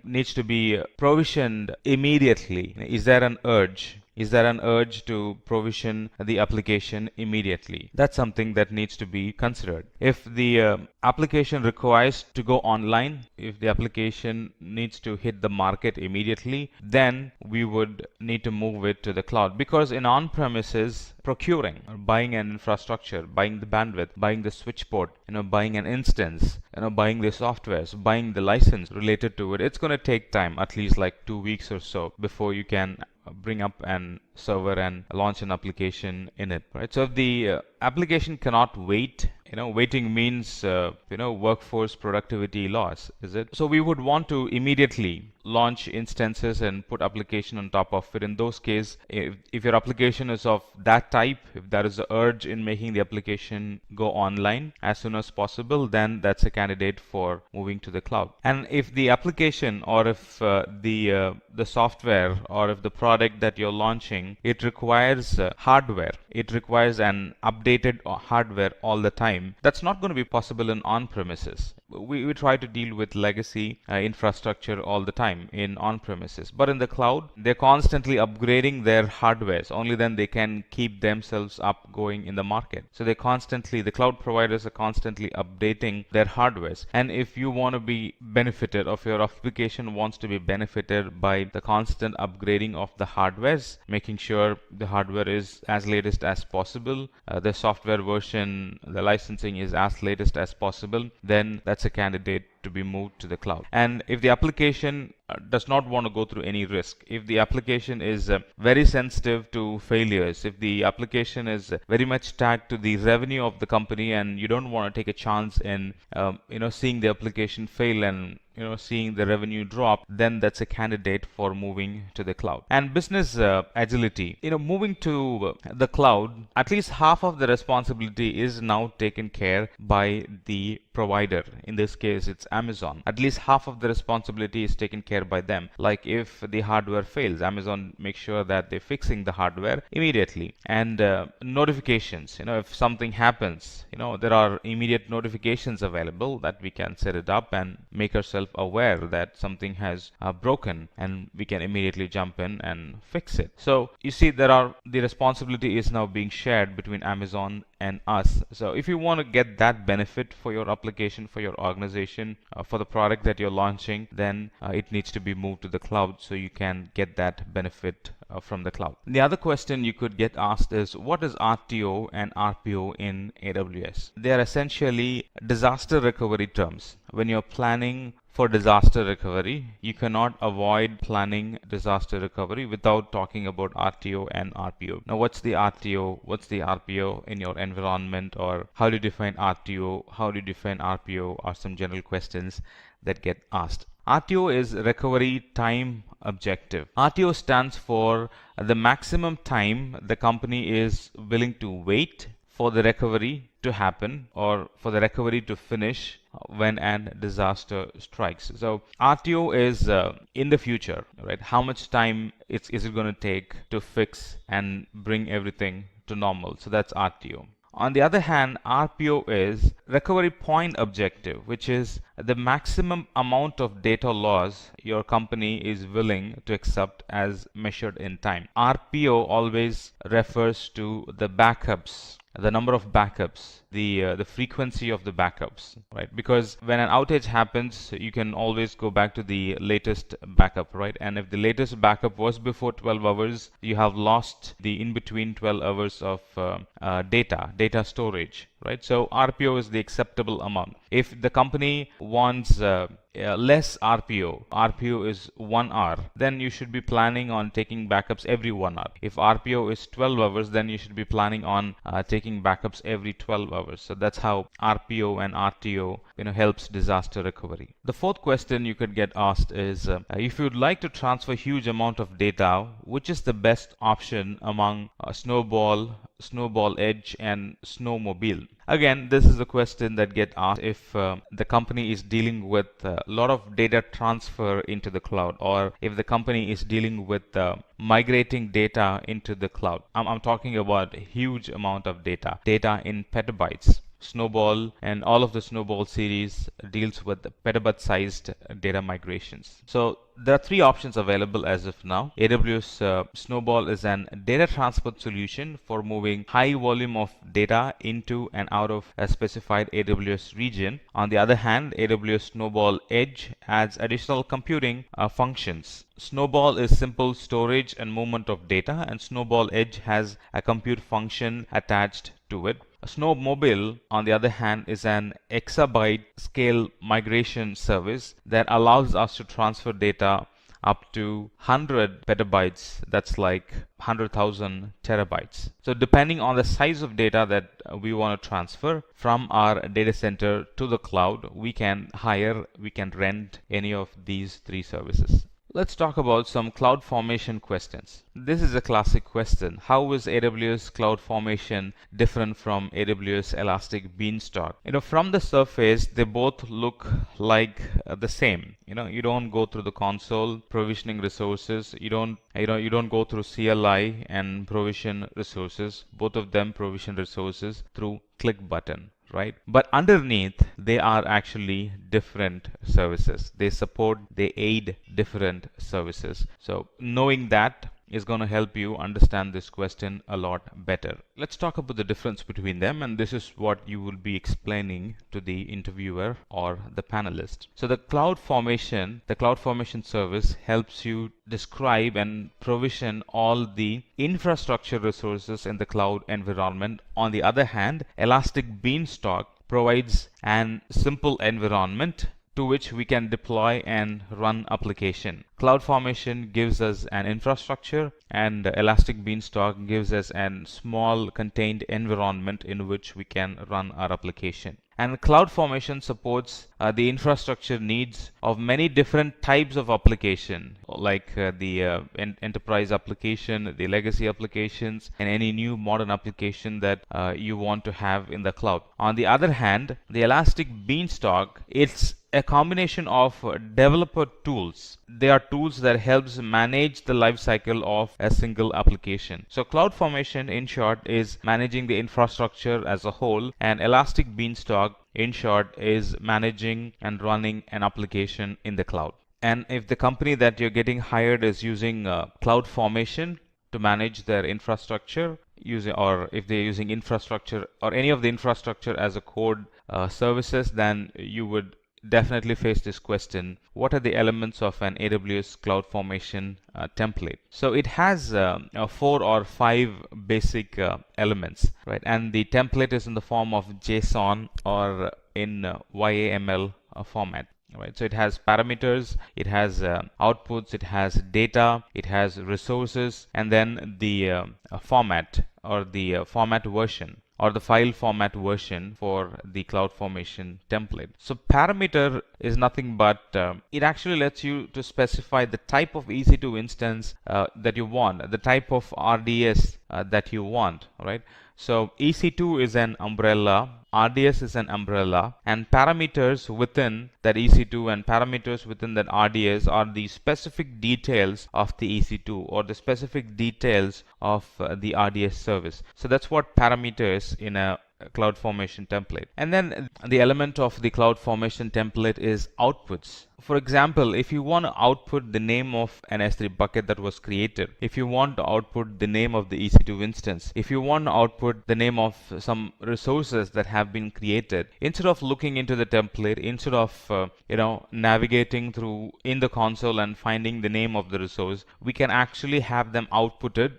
needs to be provisioned immediately, is there an urge? Is there an urge to provision the application immediately? That's something that needs to be considered. If the application requires to go online, if the application needs to hit the market immediately, then we would need to move it to the cloud. Because in on-premises, procuring or buying an infrastructure, buying the bandwidth, buying the switch port, buying an instance, buying the softwares, buying the license related to it, it's going to take time, at least like 2 weeks or so, before you can bring up an server and launch an application in it, right? So if the application cannot wait, waiting means workforce productivity loss, is it? So we would want to immediately launch instances and put application on top of it. In those cases, if your application is of that type, if there is an urge in making the application go online as soon as possible, then that's a candidate for moving to the cloud. And if the application, or if the software, or if the product that you're launching, it requires hardware, it requires an updated hardware all the time, that's not going to be possible in on-premises. We try to deal with legacy infrastructure all the time in on-premises, but in the cloud, they're constantly upgrading their hardwares. Only then they can keep themselves up going in the market. So the cloud providers are constantly updating their hardwares. And if you want to be benefited, or if your application wants to be benefited by the constant upgrading of the hardwares, making sure the hardware is as latest as possible, the software version, the licensing is as latest as possible, then that's a candidate to be moved to the cloud. And if the application does not want to go through any risk, if the application is very sensitive to failures, if the application is very much tagged to the revenue of the company, and you don't want to take a chance in seeing the application fail and seeing the revenue drop, then that's a candidate for moving to the cloud. And business agility, moving to the cloud, at least half of the responsibility is now taken care by the provider. In this case, it's Amazon. At least half of the responsibility is taken care by them. Like if the hardware fails, Amazon makes sure that they're fixing the hardware immediately. And notifications, if something happens, there are immediate notifications available that we can set it up and make ourselves aware that something has broken, and we can immediately jump in and fix it. So you see, the responsibility is now being shared between Amazon and us. So if you want to get that benefit for your application, for your organization, for the product that you're launching, then it needs to be moved to the cloud so you can get that benefit from the cloud. The other question you could get asked is, what is RTO and RPO in AWS? They are essentially disaster recovery terms. When you're planning for disaster recovery, you cannot avoid planning disaster recovery without talking about RTO and RPO. Now, what's the RTO? What's the RPO in your environment? Or how do you define RTO? How do you define RPO? Are some general questions that get asked. RTO is recovery time objective. RTO stands for the maximum time the company is willing to wait for the recovery to happen, or for the recovery to finish when a disaster strikes. So RTO is in the future, right? How much time is it going to take to fix and bring everything to normal? So that's RTO. On the other hand, RPO is recovery point objective, which is the maximum amount of data loss your company is willing to accept as measured in time. RPO always refers to the backups, the number of backups, the frequency of the backups, right? Because when an outage happens, you can always go back to the latest backup, right? And if the latest backup was before 12 hours, you have lost the in-between 12 hours of data storage, right? So RPO is the acceptable amount. If the company wants less RPO is 1 hour, then you should be planning on taking backups every 1 hour. If RPO is 12 hours, then you should be planning on taking backups every 12 hours. So that's how RPO and RTO helps disaster recovery. The fourth question you could get asked is, if you'd like to transfer huge amount of data, which is the best option among Snowball, Edge, and Snowmobile? Again, this is a question that gets asked if the company is dealing with a lot of data transfer into the cloud, or if the company is dealing with migrating data into the cloud. I'm talking about a huge amount of data in petabytes. Snowball and all of the Snowball series deals with petabyte-sized data migrations. So there are three options available as of now. AWS Snowball is an data transport solution for moving high volume of data into and out of a specified AWS region. On the other hand, AWS Snowball Edge adds additional computing functions. Snowball is simple storage and movement of data, and Snowball Edge has a compute function attached to it. Snowmobile, on the other hand, is an exabyte scale migration service that allows us to transfer data up to 100 petabytes. That's like 100,000 terabytes. So depending on the size of data that we want to transfer from our data center to the cloud, we can rent any of these three services. Let's talk about some CloudFormation questions. This is a classic question. How is AWS CloudFormation different from AWS Elastic Beanstalk? From the surface, they both look like the same. You don't go through the console provisioning resources. You don't go through CLI and provision resources. Both of them provision resources through click button, right? But underneath, they are actually different services. They aid different services. So knowing that is going to help you understand this question a lot better. Let's talk about the difference between them, and this is what you will be explaining to the interviewer or the panelist. So the CloudFormation service helps you describe and provision all the infrastructure resources in the cloud environment. On the other hand, Elastic Beanstalk provides an simple environment to which we can deploy and run application. CloudFormation gives us an infrastructure, and Elastic Beanstalk gives us a small contained environment in which we can run our application. And CloudFormation supports the infrastructure needs of many different types of application, like the enterprise application, the legacy applications, and any new modern application that you want to have in the cloud. On the other hand, the Elastic Beanstalk, it's a combination of developer tools. They are tools that helps manage the lifecycle of a single application. So CloudFormation, in short, is managing the infrastructure as a whole, and Elastic Beanstalk, in short, is managing and running an application in the cloud. And if the company that you're getting hired is using CloudFormation to manage their infrastructure, or if they're using infrastructure or any of the infrastructure as a code services, then you would definitely face this question: what are the elements of an AWS CloudFormation template? So it has 4 or 5 basic elements, right? And the template is in the form of JSON or in YAML format. Right, so it has parameters, it has outputs, it has data, it has resources, and then the format or the format version or the file format version for the CloudFormation template. So parameter is nothing but it actually lets you to specify the type of EC2 instance that you want, the type of RDS that you want, right? So EC2 is an umbrella, RDS is an umbrella, and parameters within that EC2 and parameters within that RDS are the specific details of the EC2 or the specific details of the RDS service. So that's what parameters in a CloudFormation template. And then the element of the CloudFormation template is outputs. For example, if you want to output the name of an S3 bucket that was created, if you want to output the name of the EC2 instance, if you want to output the name of some resources that have been created, instead of looking into the template, instead of navigating through in the console and finding the name of the resource, we can actually have them outputted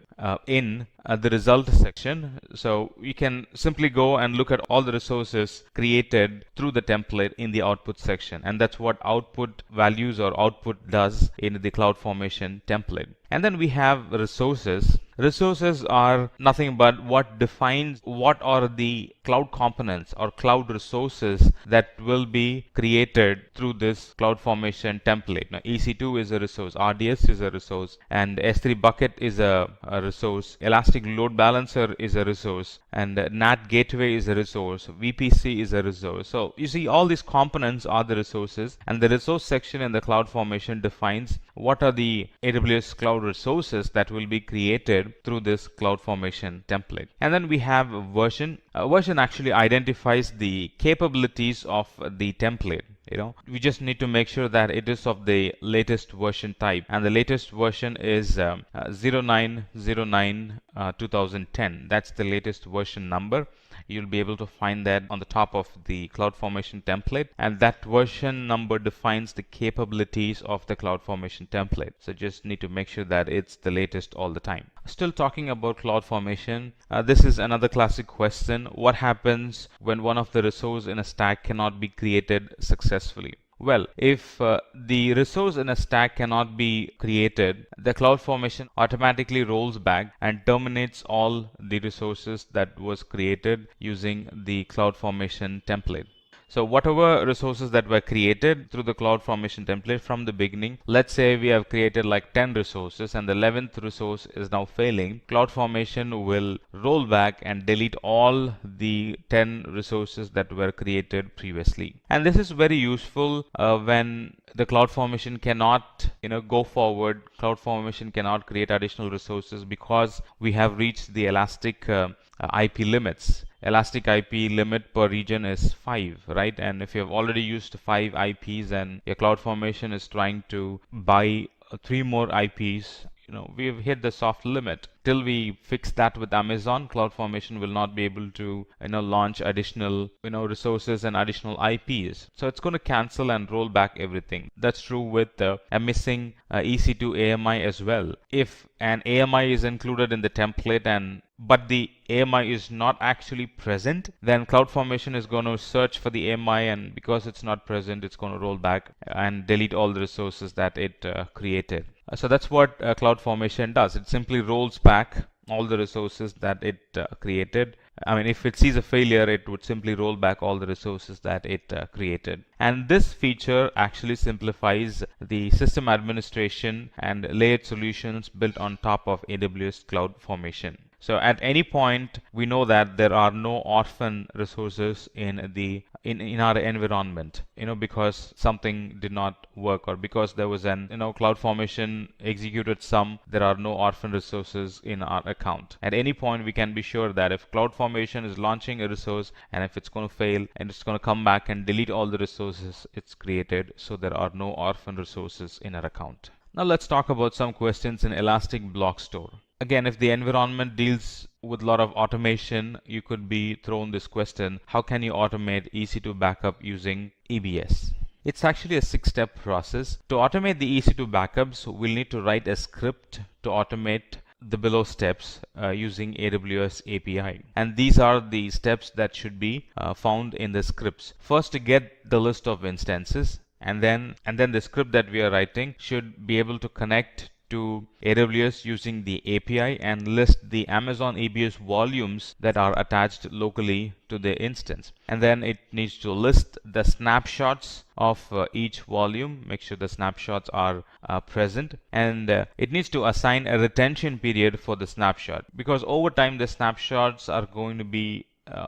in the result section. So you can simply go and look at all the resources created through the template in the output section, and that's what output values or output does in the CloudFormation template. And then we have resources. Resources are nothing but what defines what are the cloud components or cloud resources that will be created through this CloudFormation template. Now, EC2 is a resource, RDS is a resource, and S3 bucket is a resource, Elastic Load Balancer is a resource, and NAT Gateway is a resource, VPC is a resource. So you see, all these components are the resources, and the resource section in the CloudFormation defines what are the AWS cloud resources that will be created through this CloudFormation template. And then we have version. Version actually identifies the capabilities of the template. We just need to make sure that it is of the latest version type, and the latest version is 0909 2010. That's the latest version number. You'll be able to find that on the top of the CloudFormation template, and that version number defines the capabilities of the CloudFormation template. So just need to make sure that it's the latest all the time. Still talking about CloudFormation, this is another classic question: what happens when one of the resources in a stack cannot be created successfully? Well, if the resource in a stack cannot be created, the CloudFormation automatically rolls back and terminates all the resources that was created using the CloudFormation template. So whatever resources that were created through the CloudFormation template from the beginning, let's say we have created like 10 resources and the 11th resource is now failing, CloudFormation will roll back and delete all the 10 resources that were created previously. And this is very useful when the CloudFormation cannot go forward. CloudFormation cannot create additional resources because we have reached the Elastic IP limits. Elastic IP limit per region is 5, right? And if you have already used 5 IPs and your CloudFormation is trying to buy 3 more IPs, we've hit the soft limit. Till we fix that with Amazon, CloudFormation will not be able to launch additional resources and additional IPs. So it's going to cancel and roll back everything. That's true with a missing EC2 AMI as well. If an AMI is included in the template but the AMI is not actually present, then CloudFormation is going to search for the AMI, and because it's not present, it's going to roll back and delete all the resources that it created. So that's what CloudFormation does. It simply rolls back all the resources that it created. I mean, if it sees a failure, it would simply roll back all the resources that it created. And this feature actually simplifies the system administration and layered solutions built on top of AWS CloudFormation. So at any point, we know that there are no orphan resources in the in our environment, because something did not work, or because there was an CloudFormation executed some, there are no orphan resources in our account. At any point we can be sure that if CloudFormation is launching a resource and if it's going to fail, and it's going to come back and delete all the resources it's created, so there are no orphan resources in our account. Now let's talk about some questions in Elastic Block Store. Again, if the environment deals with a lot of automation, you could be thrown this question: how can you automate EC2 backup using EBS? It's actually a 6-step process. To automate the EC2 backups, we'll need to write a script to automate the below steps using AWS API. And these are the steps that should be found in the scripts. First, to get the list of instances, and then the script that we are writing should be able to connect to AWS using the API and list the Amazon EBS volumes that are attached locally to the instance. And then it needs to list the snapshots of each volume, make sure the snapshots are present, and it needs to assign a retention period for the snapshot, because over time the snapshots are going to be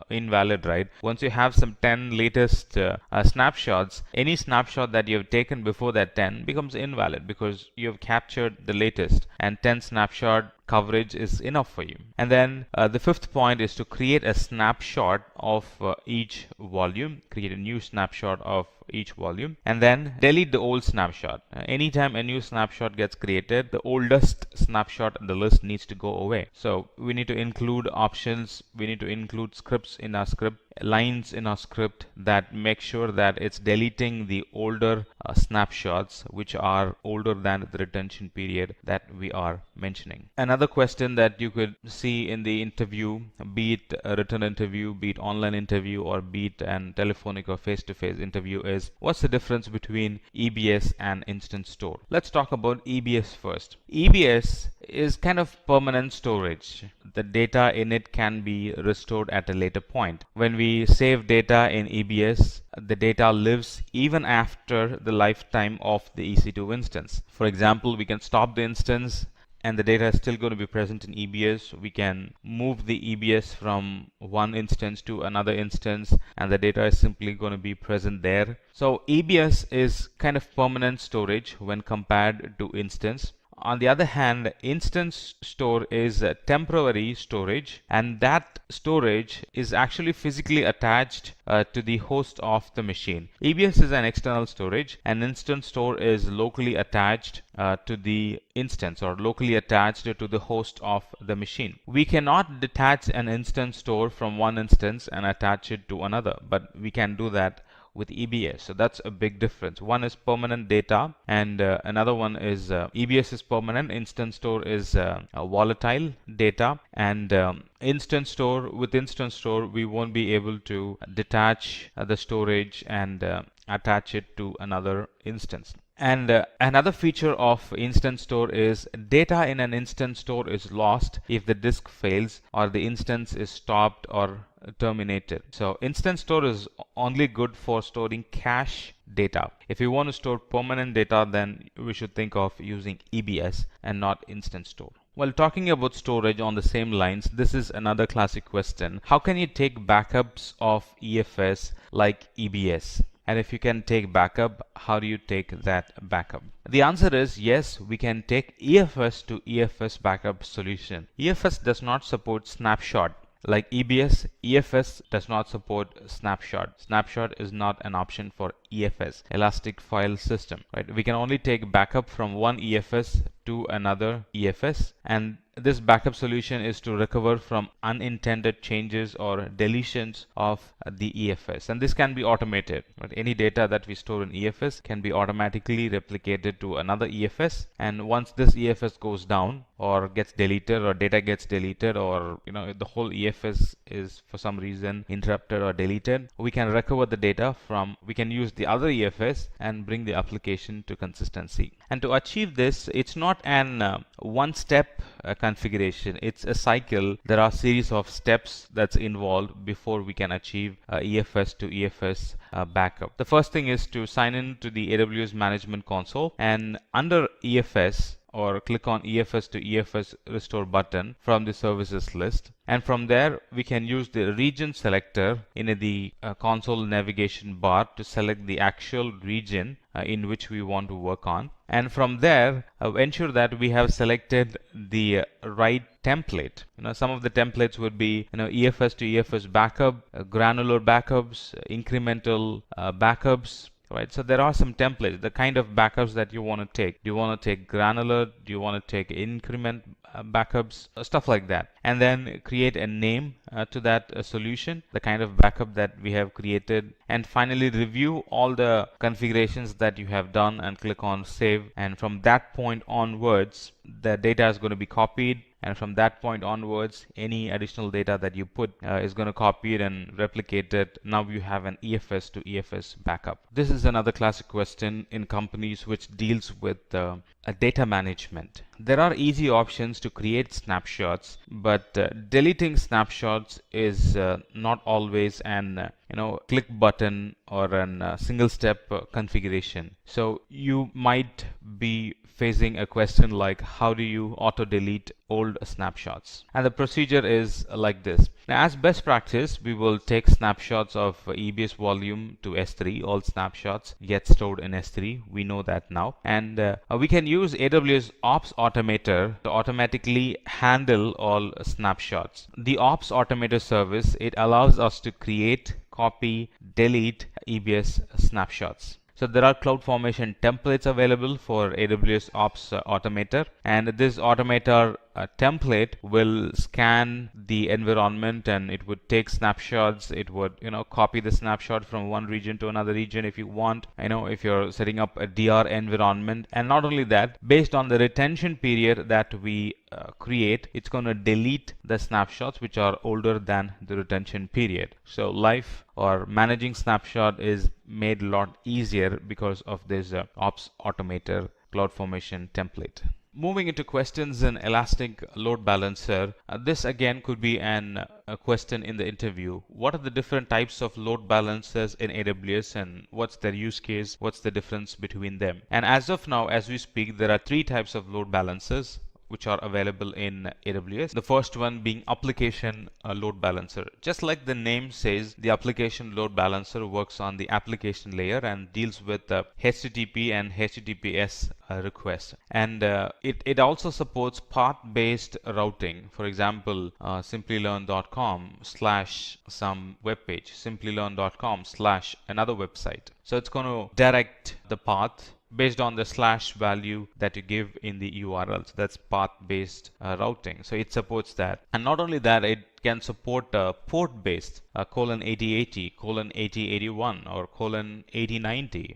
invalid, right? Once you have some 10 latest snapshots, any snapshot that you have taken before that 10 becomes invalid because you have captured the latest, and 10 snapshot coverage is enough for you. And then the 5th point is to create a snapshot of each volume, create a new snapshot of each volume, and then delete the old snapshot. Anytime a new snapshot gets created, the oldest snapshot in the list needs to go away. So we need to include options, we need to include scripts in our script, lines in our script that make sure that it's deleting the older snapshots which are older than the retention period that we are mentioning. Another question that you could see in the interview, be it a written interview, be it online interview, or be it an telephonic or face-to-face interview, is what's the difference between EBS and instance store? Let's talk about EBS first. EBS is kind of permanent storage. The data in it can be restored at a later point. When we save data in EBS, the data lives even after the lifetime of the EC2 instance. For example, we can stop the instance and the data is still going to be present in EBS. We can move the EBS from one instance to another instance and the data is simply going to be present there. So EBS is kind of permanent storage when compared to instance. On the other hand, instance store is temporary storage, and that storage is actually physically attached to the host of the machine. EBS is an external storage, and instance store is locally attached to the instance, or locally attached to the host of the machine. We cannot detach an instance store from one instance and attach it to another, but we can do that with EBS. So that's a big difference. One is permanent data, and another one is EBS is permanent, instance store is volatile data. And instance store, with instance store we won't be able to detach the storage and attach it to another instance. And another feature of instance store is data in an instance store is lost if the disk fails or the instance is stopped or terminated. So instance store is only good for storing cache data. If you want to store permanent data, then we should think of using EBS and not instance store. While talking about storage on the same lines, this is another classic question. How can you take backups of EFS like EBS? And if you can take backup, how do you take that backup? The answer is yes, we can take EFS to EFS backup solution. EFS does not support snapshot. Like EBS, EFS does not support snapshot. Snapshot is not an option for EFS, Elastic File System. Right? We can only take backup from one EFS to another EFS, and this backup solution is to recover from unintended changes or deletions of the EFS, and this can be automated. Right? Any data that we store in EFS can be automatically replicated to another EFS, and once this EFS goes down or gets deleted, or data gets deleted, or the whole EFS is for some reason interrupted or deleted, we can recover the data from, we can use the other EFS and bring the application to consistency. And to achieve this, it's not an one-step configuration, it's a cycle. There are a series of steps that's involved before we can achieve EFS to EFS backup. The first thing is to sign in to the AWS Management Console, and under EFS or click on EFS to EFS restore button from the services list. And from there, we can use the region selector in the console navigation bar to select the actual region in which we want to work on. And from there, ensure that we have selected the right template. Some of the templates would be, EFS to EFS backup, granular backups, incremental backups. Right, so there are some templates, the kind of backups that you want to take. Do you want to take granular? Do you want to take increment backups? Stuff like that. And then create a name to that solution, the kind of backup that we have created. And finally, review all the configurations that you have done and click on save. And from that point onwards, the data is going to be copied. And from that point onwards, any additional data that you put is going to copy it and replicate it. Now you have an EFS to EFS backup. This is another classic question in companies which deals with data management. There are easy options to create snapshots, but deleting snapshots is not always an click button or a single step configuration. So you might be facing a question like, how do you auto delete old snapshots? And the procedure is like this. Now, as best practice, we will take snapshots of EBS volume to S3. All snapshots get stored in S3. We know that now. And we can use AWS Ops Automator to automatically handle all snapshots. The Ops Automator service, it allows us to create, copy, delete EBS snapshots. So there are CloudFormation templates available for AWS Ops Automator, and this Automator template will scan the environment and it would take snapshots. It would copy the snapshot from one region to another region if you want, if you're setting up a DR environment. And not only that, based on the retention period that we create, it's going to delete the snapshots which are older than the retention period. So life or managing snapshot is made a lot easier because of this Ops Automator CloudFormation template. Moving into questions in Elastic Load Balancer, this again could be a question in the interview. What are the different types of load balancers in AWS and what's their use case? What's the difference between them? And as of now, as we speak, there are 3 types of load balancers which are available in AWS. The first one being application load balancer. Just like the name says, the application load balancer works on the application layer and deals with HTTP and HTTPS requests. And it also supports path-based routing. For example, simplilearn.com/some web page, simplilearn.com/another website. So it's going to direct the path based on the / value that you give in the URL. So that's path-based routing. So it supports that. And not only that, it can support port-based :8080, :8081, or :8090.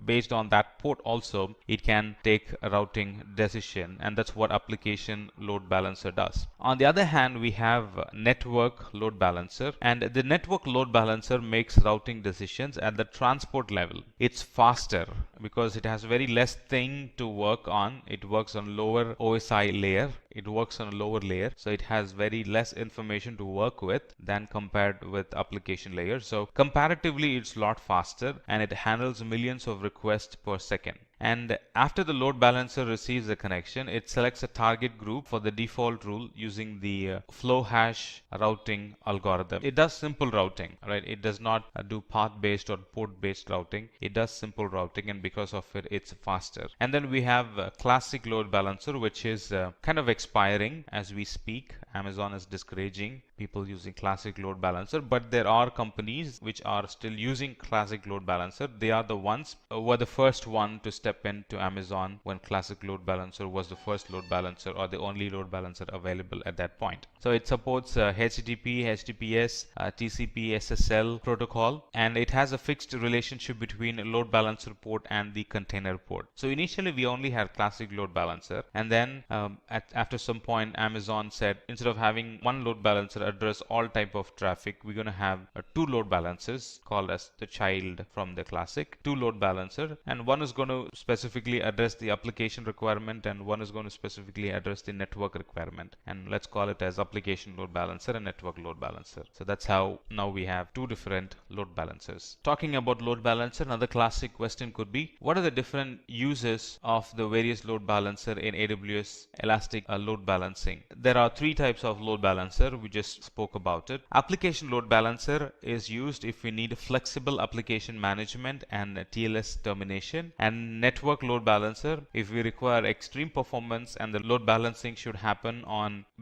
Based on that port also, it can take a routing decision, and that's what application load balancer does. On the other hand, we have network load balancer, and the network load balancer makes routing decisions at the transport level. It's faster because it has very less thing to work on. It works on lower OSI layer. It works on a lower layer, so it has very less information to work with than compared with application layer. So comparatively, it's a lot faster and it handles millions of requests per second. And after the load balancer receives a connection, it selects a target group for the default rule using the flow hash routing algorithm. It does simple routing, right? It does not do path-based or port-based routing. It does simple routing, and because of it, it's faster. And then we have classic load balancer, which is kind of expiring as we speak. Amazon is discouraging people using classic load balancer, but there are companies which are still using classic load balancer. They are the ones who were the first one to step into Amazon when classic load balancer was the first load balancer or the only load balancer available at that point. So it supports HTTP, HTTPS, TCP, SSL protocol, and it has a fixed relationship between a load balancer port and the container port. So initially we only had classic load balancer, and then after some point Amazon said, instead of having one load balancer address all type of traffic, we're going to have two load balancers called as the child from the classic, two load balancer, and one is going to specifically address the application requirement and one is going to specifically address the network requirement, and let's call it as application load balancer and network load balancer. So that's how now we have two different load balancers. Talking about load balancer, another classic question could be, what are the different uses of the various load balancer in AWS Elastic load balancing? There are three types of load balancer. We just spoke about it. Application load balancer is used if we need flexible application management and TLS termination, and network load balancer if we require extreme performance and the load balancing should happen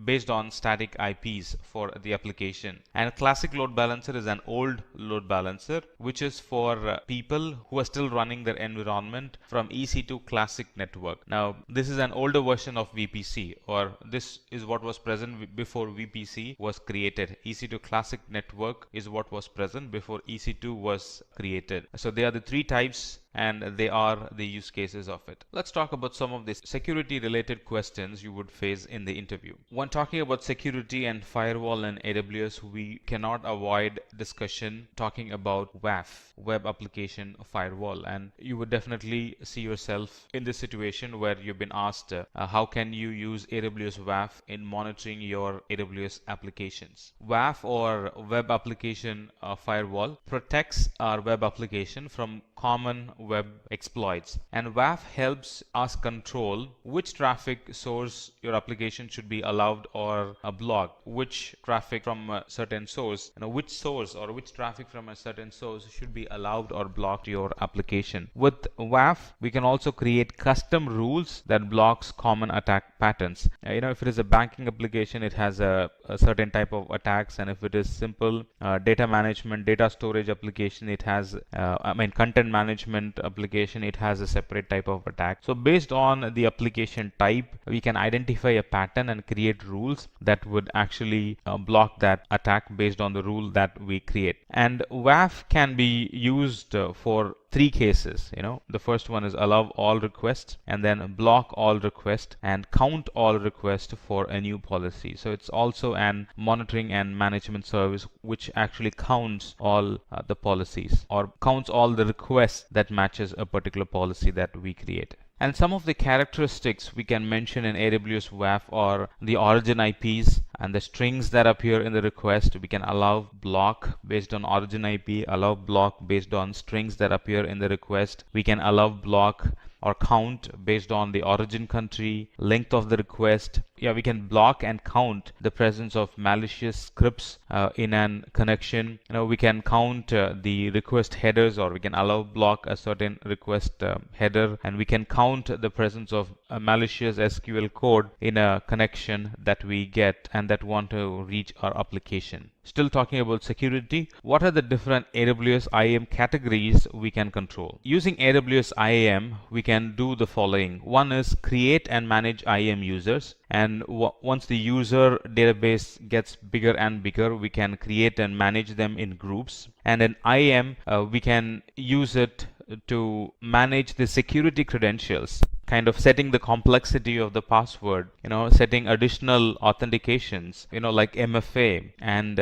based on static IPs for the application. And classic load balancer is an old load balancer which is for people who are still running their environment from EC2 classic network. Now this is an older version of VPC, or this is what was present before VPC was created. EC2 classic network is what was present before EC2 was created. So they are the three types and they are the use cases of it. Let's talk about some of the security related questions you would face in the interview. When talking about security and firewall in AWS, we cannot avoid discussion talking about WAF, Web Application Firewall, and you would definitely see yourself in this situation where you've been asked how can you use AWS WAF in monitoring your AWS applications. WAF or Web Application Firewall protects our web application from common web exploits, and WAF helps us control which traffic source your application should be allowed or blocked, which traffic from a certain source, which source or which traffic from a certain source should be allowed or blocked your application. With WAF we can also create custom rules that blocks common attack patterns. If it is a banking application, it has a certain type of attacks, and if it is simple data management, data storage application, it has content management application, it has a separate type of attack. So based on the application type, we can identify a pattern and create rules that would actually block that attack based on the rule that we create. And WAF can be used for three cases. The first one is allow all requests, and then block all requests, and count all requests for a new policy. So it's also an monitoring and management service which actually counts all the policies, or counts all the requests that matches a particular policy that we create. And some of the characteristics we can mention in AWS WAF are the origin IPs and the strings that appear in the request. We can allow block based on origin IP, allow block based on strings that appear in the request. We can allow block or count based on the origin country, length of the request. We can block and count the presence of malicious scripts in an connection. We can count the request headers, or we can allow block a certain request header, and we can count the presence of a malicious SQL code in a connection that we get and that want to reach our application. Still talking about security, what are the different AWS IAM categories we can control? Using AWS IAM, we can do the following. One is create and manage IAM users. And once the user database gets bigger and bigger, we can create and manage them in groups. And in IAM, we can use it to manage the security credentials, kind of setting the complexity of the password, setting additional authentications, like MFA, and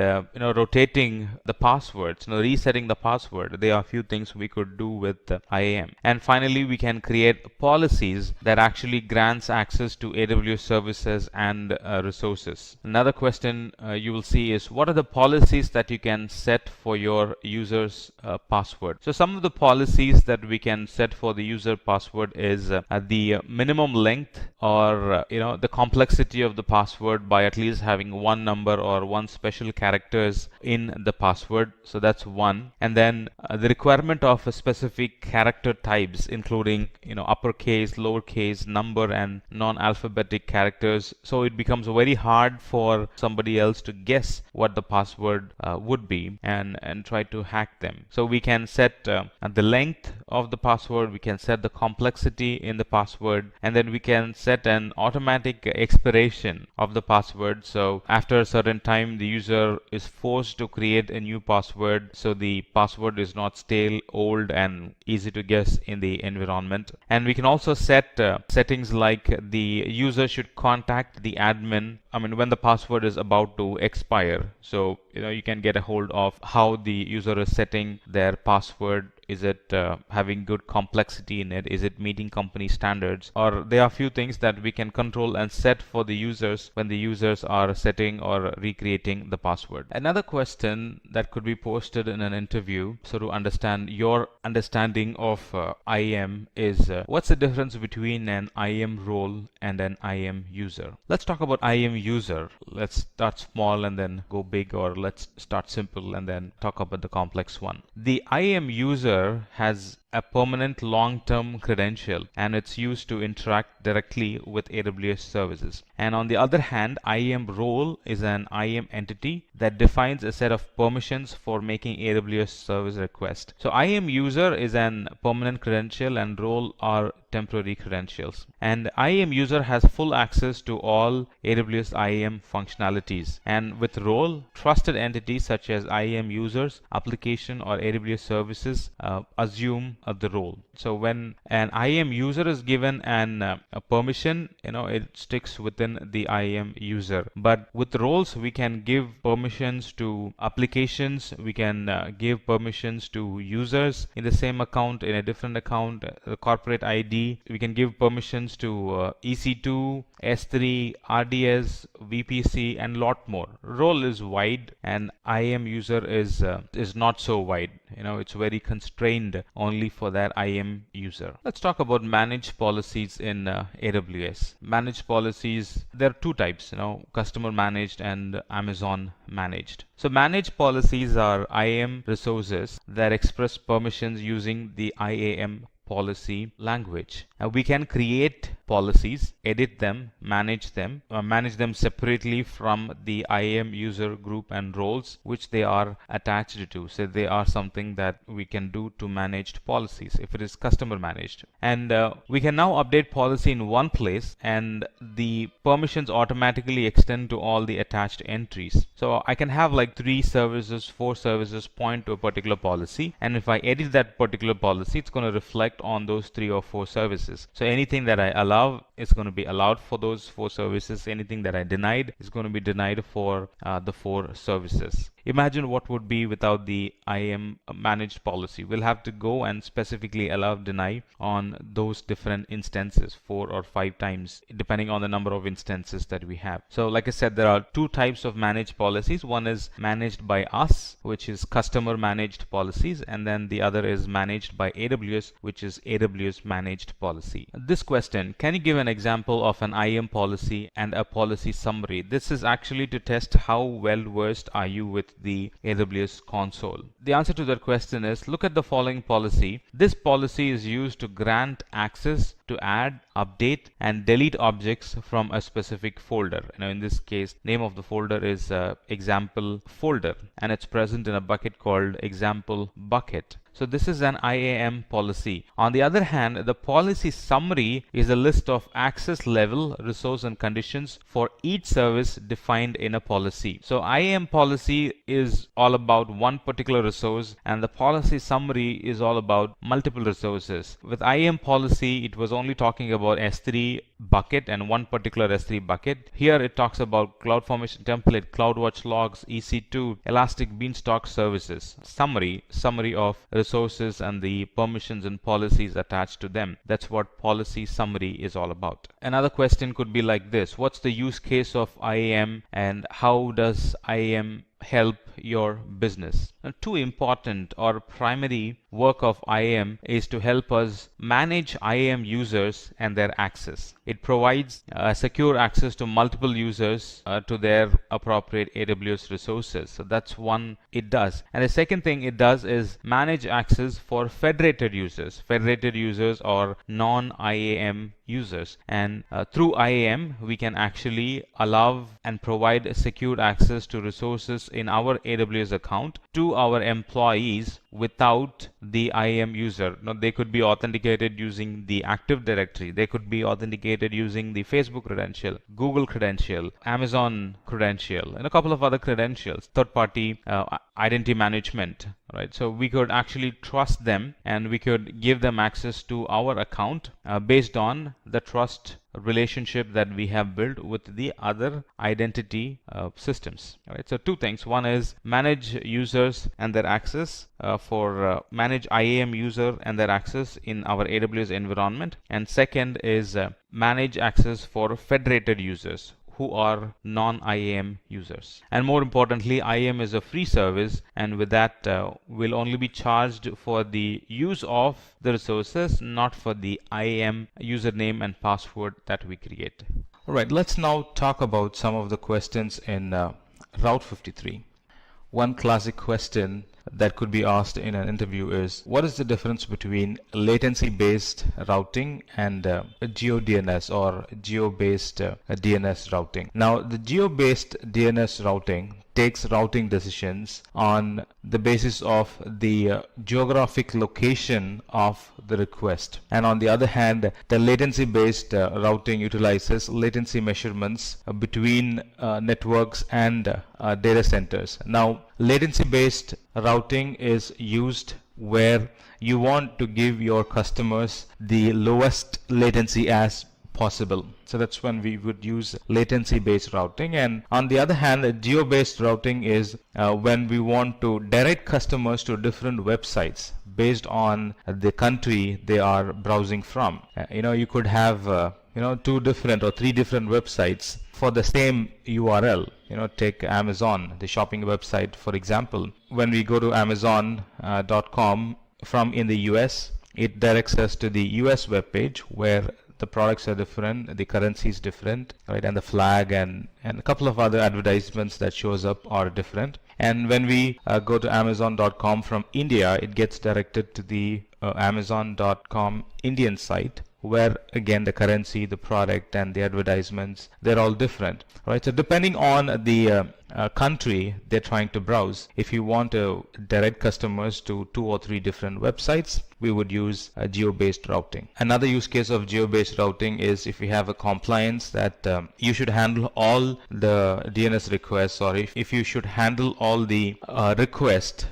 rotating the passwords, resetting the password. There are a few things we could do with IAM. And finally, we can create policies that actually grants access to AWS services and resources. Another question you will see is, what are the policies that you can set for your user's password? So some of the policies that we can set for the user password is the minimum length, or the complexity of the password by at least having one number or one special characters in the password. So that's one. And then the requirement of a specific character types, including uppercase, lowercase, number, and non-alphabetic characters. So it becomes very hard for somebody else to guess what the password would be and try to hack them. So we can set the length of the password, we can set the complexity in the password, password, and then we can set an automatic expiration of the password. So after a certain time, the user is forced to create a new password, so the password is not stale, old, and easy to guess in the environment. And we can also set settings like the user should contact the admin when the password is about to expire. So you can get a hold of how the user is setting their password. Is it having good complexity in it? Is it meeting company standards? Or there are few things that we can control and set for the users when the users are setting or recreating the password. Another question that could be posted in an interview, so to understand your understanding of IAM, is what's the difference between an IAM role and an IAM user? Let's talk about IAM user. Let's start small and then go big, or let's start simple and then talk about the complex one. The IAM user has a permanent long-term credential, and it's used to interact directly with AWS services. And on the other hand, IAM role is an IAM entity that defines a set of permissions for making AWS service request. So IAM user is an permanent credential and role are temporary credentials. And IAM user has full access to all AWS IAM functionalities. And with role, trusted entities such as IAM users, application, or AWS services assume the role. So when an IAM user is given a permission, it sticks within the IAM user. But with roles, we can give permissions to applications, we can give permissions to users in the same account, in a different account, the corporate ID. We can give permissions to EC2, S3, RDS, VPC, and lot more. Role is wide, and IAM user is not so wide. It's very constrained only for that IAM user. Let's talk about managed policies in AWS. Managed policies, there are two types, customer managed and Amazon managed. So managed policies are IAM resources that express permissions using the IAM policy language. We can create policies, edit them, manage them separately from the IAM user group and roles which they are attached to. So they are something that we can do to managed policies if it is customer managed. And we can now update policy in one place, and the permissions automatically extend to all the attached entries. So I can have like 3 services, 4 services point to a particular policy, and if I edit that particular policy, it's going to reflect on those 3 or 4 services. So anything that I allow is going to be allowed for those 4 services. Anything that I denied is going to be denied for the 4 services. Imagine what would be without the IAM managed policy. We'll have to go and specifically allow deny on those different instances 4 or 5 times depending on the number of instances that we have. So like I said, there are 2 types of managed policies. One is managed by us, which is customer managed policies, and then the other is managed by AWS, which is AWS managed policy. This question, can you give an example of an IAM policy and a policy summary? This is actually to test how well versed are you with the AWS console. The answer to that question is, look at the following policy. This policy is used to grant access to add, update, and delete objects from a specific folder. In this case, name of the folder is example folder, and it's present in a bucket called example bucket. So this is an IAM policy. On the other hand, the policy summary is a list of access level, resource, and conditions for each service defined in a policy. So IAM policy is all about one particular resource, and the policy summary is all about multiple resources. With IAM policy, it was only talking about S3 bucket and one particular S3 bucket. Here it talks about CloudFormation template, CloudWatch logs, EC2, Elastic Beanstalk services. Summary of resources and the permissions and policies attached to them. That's what policy summary is all about. Another question could be like this: what's the use case of IAM and how does IAM help your business? Two important or primary work of IAM is to help us manage IAM users and their access. It provides secure access to multiple users to their appropriate AWS resources. So that's one it does. And the second thing it does is manage access for federated users. Federated users or non-IAM users, and through IAM we can actually allow and provide secure access to resources in our AWS account to our employees without the IAM user. Now, they could be authenticated using the Active Directory. They could be authenticated using the Facebook credential, Google credential, Amazon credential, and a couple of other credentials, third-party identity management, right? So we could actually trust them, and we could give them access to our account based on the trust relationship that we have built with the other identity systems. All right, so two things. One is manage users and their access manage IAM user and their access in our AWS environment, and second is manage access for federated users who are non-IAM users. And more importantly, IAM is a free service, and with that will only be charged for the use of the resources, not for the IAM username and password that we create. All right, let's now talk about some of the questions in Route 53. One classic question that could be asked in an interview is, what is the difference between latency-based routing and geo-DNS or geo-based DNS routing? Now, the geo-based DNS routing takes routing decisions on the basis of the geographic location of the request. And on the other hand, the latency-based routing utilizes latency measurements between networks and data centers. Now, latency-based routing is used where you want to give your customers the lowest latency as possible. So that's when we would use latency-based routing. And on the other hand, geo-based routing is when we want to direct customers to different websites based on the country they are browsing from. You could have two different or three different websites for the same URL. Take Amazon, the shopping website, for example. When we go to Amazon.com from in the US, it directs us to the US web page where the products are different, the currency is different, right, and the flag and a couple of other advertisements that shows up are different. And when we go to Amazon.com from India, it gets directed to the Amazon.com Indian site, where again the currency, the product, and the advertisements, they're all different, right? So depending on the country they're trying to browse, if you want to direct customers to 2 or 3 different websites, we would use geo-based routing. Another use case of geo-based routing is if you have a compliance that you should handle all the DNS requests, or if you should handle all the requests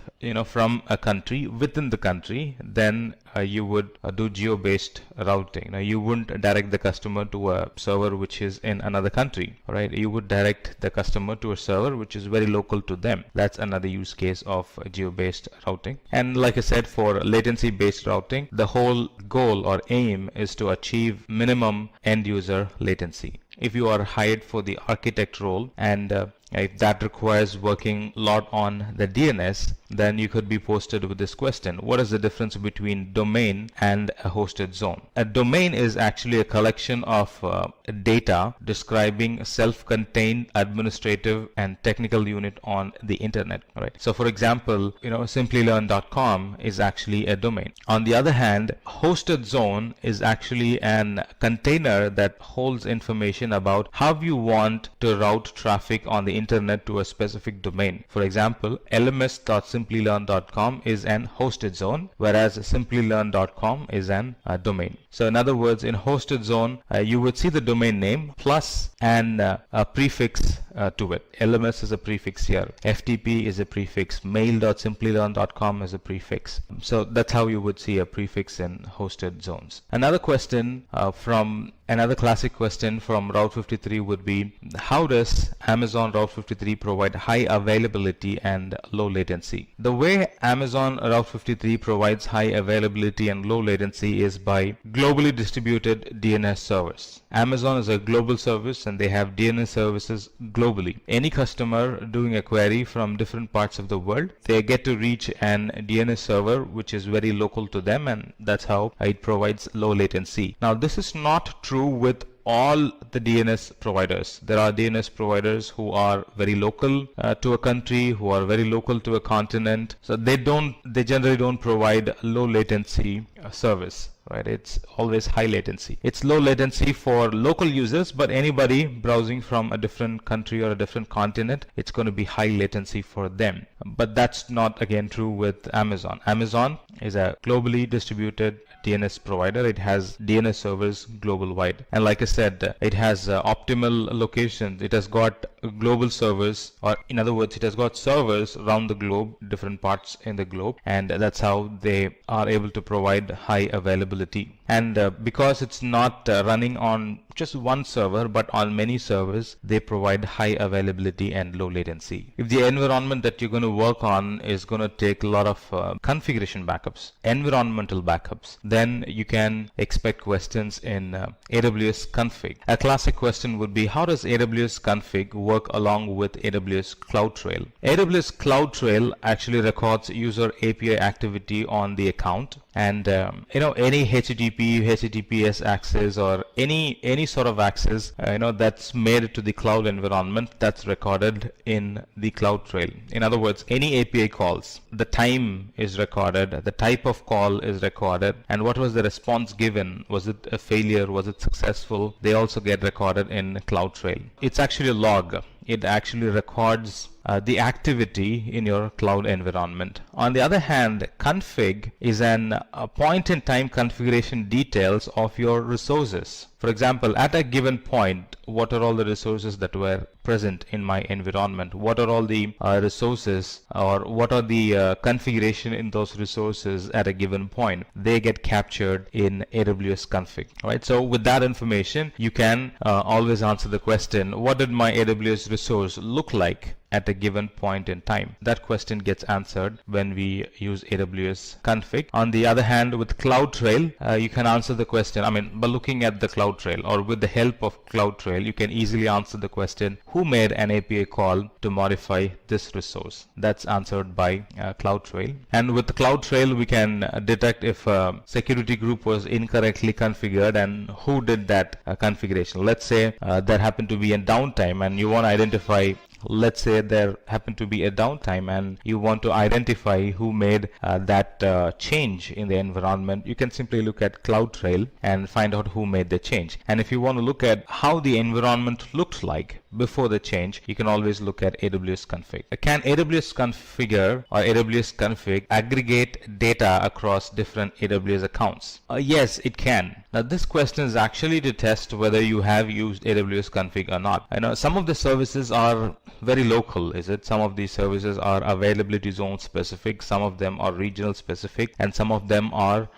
from a country within the country, then you would do geo-based routing. Now, you wouldn't direct the customer to a server which is in another country, right? You would direct the customer to a server which is very local to them. That's another use case of geo-based routing. And like I said, for latency-based routing, the whole goal or aim is to achieve minimum end-user latency. If you are hired for the architect role and if that requires working a lot on the DNS, then you could be posted with this question: what is the difference between domain and a hosted zone? A domain is actually a collection of data describing a self-contained administrative and technical unit on the internet, right? So for example, Simplilearn.com is actually a domain. On the other hand, hosted zone is actually an container that holds information about how you want to route traffic on the internet to a specific domain. For example, lms.simplilearn.com is an hosted zone, whereas simplilearn.com is an domain. So in other words, in hosted zone, you would see the domain name plus a prefix to it. LMS is a prefix here. FTP is a prefix. Mail.simplilearn.com is a prefix. So that's how you would see a prefix in hosted zones. Another question Another classic question from Route 53 would be, how does Amazon Route 53 provide high availability and low latency? The way Amazon Route 53 provides high availability and low latency is by globally distributed DNS servers. Amazon is a global service and they have DNS services globally. Any customer doing a query from different parts of the world, they get to reach an DNS server which is very local to them, and that's how it provides low latency. Now, this is not true with all the DNS providers. There are DNS providers who are very local to a country, who are very local to a continent. So they generally don't provide low latency service. right? It's always high latency. It's low latency for local users, but anybody browsing from a different country or a different continent, it's going to be high latency for them. But that's not again true with Amazon. Amazon is a globally distributed DNS provider. It has DNS servers global wide, and like I said, it has optimal locations. It has got global servers, or in other words, it has got servers around the globe, different parts in the globe, and that's how they are able to provide high availability. And because it's not running on just one server but on many servers, they provide high availability and low latency. If the environment that you're going to work on is going to take a lot of configuration backups, environmental backups, then you can expect questions in AWS config. A classic question would be, how does AWS config work along with AWS CloudTrail? AWS CloudTrail actually records user API activity on the account, and any HTTPS access or any sort of access that's made to the cloud environment, that's recorded in the CloudTrail. In other words, any API calls, the time is recorded, the type of call is recorded, and what was the response given, was it a failure, was it successful, they also get recorded in CloudTrail. It's actually a log. It actually records the activity in your cloud environment. On the other hand, config is a point-in-time configuration details of your resources. For example, at a given point, what are all the resources that were present in my environment? What are all the resources, or what are the configuration in those resources at a given point? They get captured in AWS config. Right? So with that information, you can always answer the question, what did my AWS resource look like at a given point in time? That question gets answered when we use AWS config. On the other hand, with CloudTrail, you can answer the question, by looking at the CloudTrail, or with the help of CloudTrail, you can easily answer the question, who made an API call to modify this resource? That's answered by CloudTrail. And with CloudTrail, we can detect if a security group was incorrectly configured and who did that configuration. Let's say there happened to be a downtime, and you want to identify, let's say there happened to be a downtime and you want to identify who made that change in the environment. You can simply look at CloudTrail and find out who made the change. And if you want to look at how the environment looked like before the change, you can always look at AWS config. Can AWS configure or AWS config aggregate data across different AWS accounts? Yes, it can. Now this question is actually to test whether you have used AWS config or not. I know some of the services are very local, is it? Some of these services are availability zone specific, some of them are regional specific, and some of them are